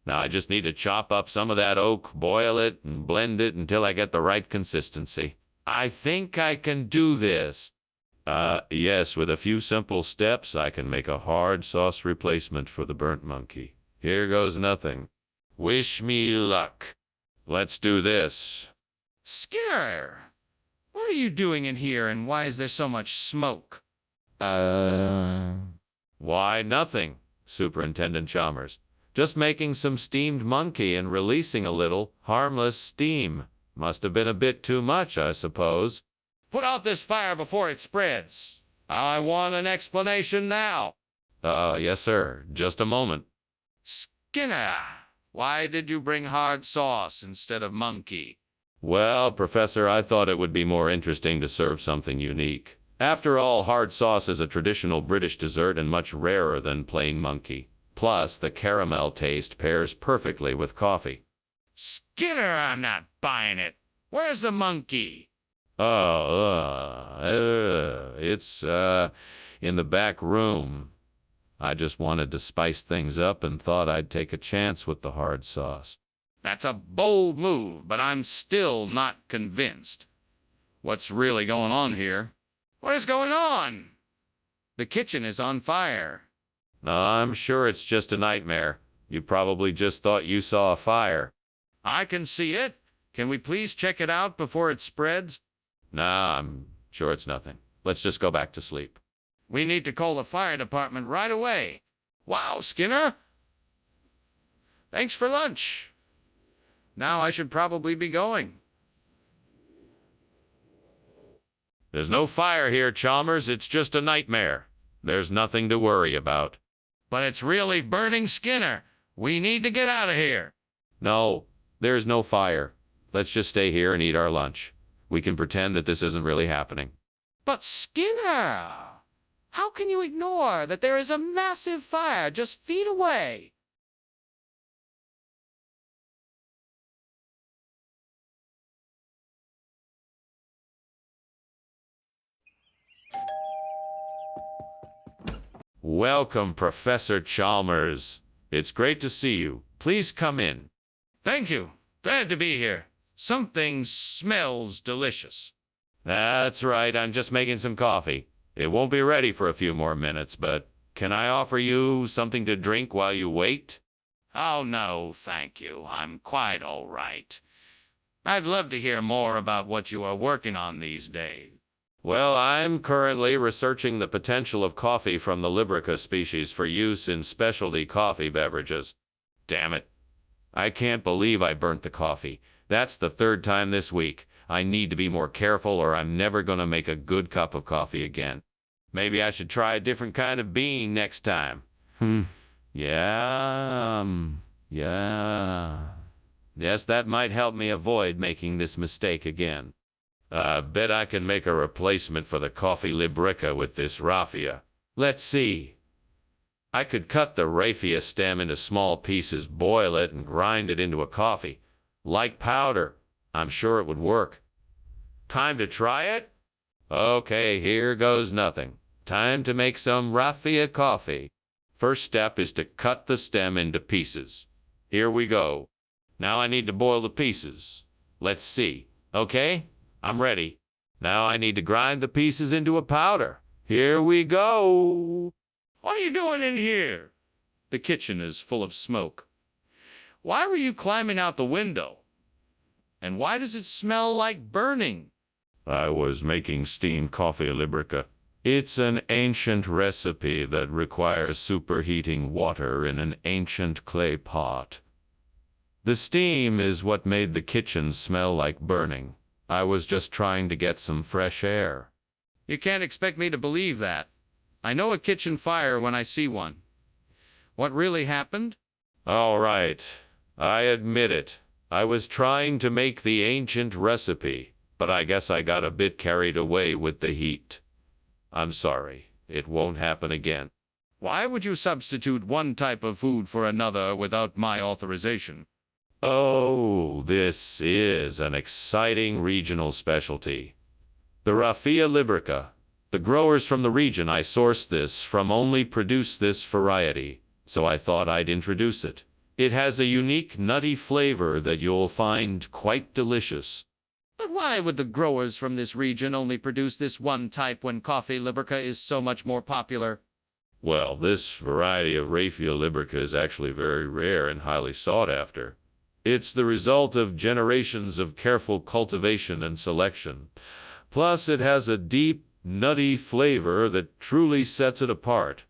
Now I just need to chop up some of that oak, boil it, and blend it until I get the right consistency. I think I can do this. Yes, with a few simple steps, I can make a hard sauce replacement for the burnt monkey. Here goes nothing. Wish me luck. Let's do this. Skinner, what are you doing in here and why is there so much smoke? Why, nothing, Superintendent Chalmers. Just making some steamed monkey and releasing a little harmless steam. Must have been a bit too much, I suppose. Put out this fire before it spreads. I want an explanation now. Yes, sir. Just a moment. Skinner, why did you bring hard sauce instead of monkey? Well, Professor, I thought it would be more interesting to serve something unique. After all, hard sauce is a traditional British dessert and much rarer than plain monkey. Plus, the caramel taste pairs perfectly with coffee. Skinner, I'm not buying it. Where's the monkey? It's in the back room. I just wanted to spice things up and thought I'd take a chance with the hard sauce. That's a bold move, but I'm still not convinced. What's really going on here? What is going on? The kitchen is on fire. I'm sure it's just a nightmare. You probably just thought you saw a fire. I can see it. Can we please check it out before it spreads? Nah, I'm sure it's nothing. Let's just go back to sleep. We need to call the fire department right away. Wow, Skinner. Thanks for lunch. Now I should probably be going. There's no fire here, Chalmers. It's just a nightmare. There's nothing to worry about. But it's really burning, Skinner. We need to get out of here. No, there's no fire. Let's just stay here and eat our lunch. We can pretend that this isn't really happening. But Skinner, how can you ignore that there is a massive fire just feet away? Welcome, Professor Chalmers. It's great to see you. Please come in. Thank you. Glad to be here. Something smells delicious. That's right. I'm just making some coffee. It won't be ready for a few more minutes, but can I offer you something to drink while you wait? Oh, no, thank you. I'm quite all right. I'd love to hear more about what you are working on these days. Well, I'm currently researching the potential of coffee from the Liberica species for use in specialty coffee beverages. Damn it. I can't believe I burnt the coffee. That's the third time this week. I need to be more careful or I'm never going to make a good cup of coffee again. Maybe I should try a different kind of bean next time. Yeah. Yes, that might help me avoid making this mistake again. I bet I can make a replacement for the coffee Liberica with this raffia. Let's see. I could cut the raffia stem into small pieces, boil it, and grind it into a coffee. Like powder. I'm sure it would work. Time to try it? Okay, here goes nothing. Time to make some raffia coffee. First step is to cut the stem into pieces. Here we go. Now I need to boil the pieces. Let's see. Okay? I'm ready. Now I need to grind the pieces into a powder. Here we go. What are you doing in here? The kitchen is full of smoke. Why were you climbing out the window? And why does it smell like burning? I was making steamed coffee Liberica. It's an ancient recipe that requires superheating water in an ancient clay pot. The steam is what made the kitchen smell like burning. I was just trying to get some fresh air. You can't expect me to believe that. I know a kitchen fire when I see one. What really happened? All right, I admit it. I was trying to make the ancient recipe, but I guess I got a bit carried away with the heat. I'm sorry. It won't happen again. Why would you substitute one type of food for another without my authorization? Oh, this is an exciting regional specialty. The raffia Liberica. The growers from the region I sourced this from only produce this variety, so I thought I'd introduce it. It has a unique nutty flavor that you'll find quite delicious. But why would the growers from this region only produce this one type when coffee Liberica is so much more popular? Well, this variety of raffia Liberica is actually very rare and highly sought after. It's the result of generations of careful cultivation and selection. Plus, it has a deep, nutty flavor that truly sets it apart.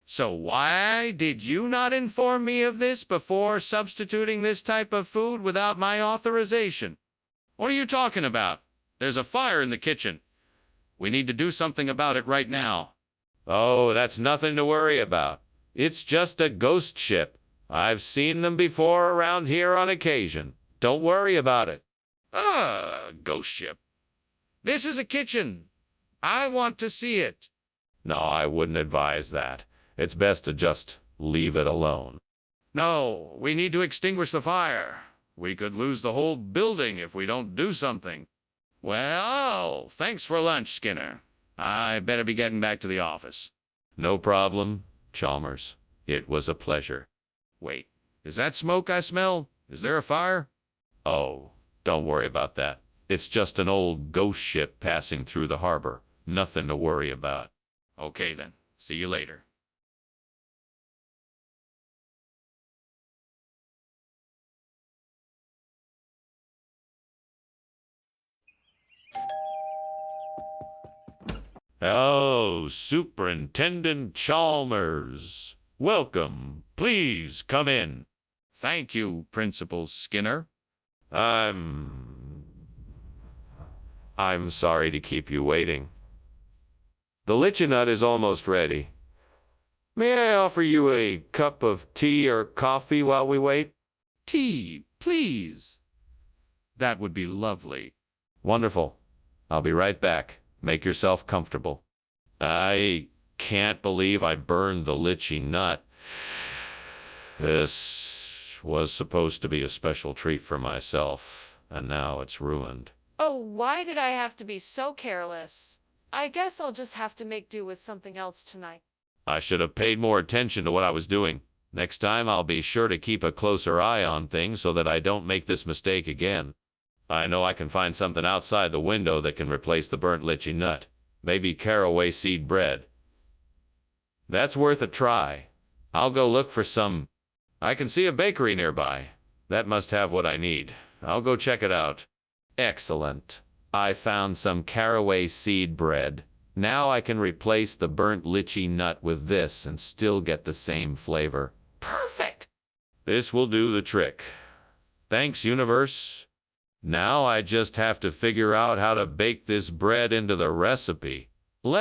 So why did you not inform me of this before substituting this type of food without my authorization? What are you talking about? There's a fire in the kitchen. We need to do something about it right now. Oh, that's nothing to worry about. It's just a ghost ship. I've seen them before around here on occasion. Don't worry about it. Ghost ship. This is a kitchen. I want to see it. No, I wouldn't advise that. It's best to just leave it alone. No, we need to extinguish the fire. We could lose the whole building if we don't do something. Well, thanks for lunch, Skinner. I better be getting back to the office. No problem, Chalmers. It was a pleasure. Wait, is that smoke I smell? Is there a fire? Oh, don't worry about that. It's just an old ghost ship passing through the harbor. Nothing to worry about. Okay then. See you later. Oh, Superintendent Chalmers. Welcome. Please come in. Thank you, Principal Skinner. I'm sorry to keep you waiting. The lichenut is almost ready. May I offer you a cup of tea or coffee while we wait? Tea, please. That would be lovely. Wonderful. I'll be right back. Make yourself comfortable. I can't believe I burned the lychee nut. This was supposed to be a special treat for myself, and now it's ruined. Oh, why did I have to be so careless? I guess I'll just have to make do with something else tonight. I should have paid more attention to what I was doing. Next time I'll be sure to keep a closer eye on things so that I don't make this mistake again. I know I can find something outside the window that can replace the burnt lychee nut. Maybe caraway seed bread. That's worth a try. I'll go look for some. I can see a bakery nearby. That must have what I need. I'll go check it out. Excellent. I found some caraway seed bread. Now I can replace the burnt lychee nut with this and still get the same flavor. Perfect! This will do the trick. Thanks, universe. Now I just have to figure out how to bake this bread into the recipe.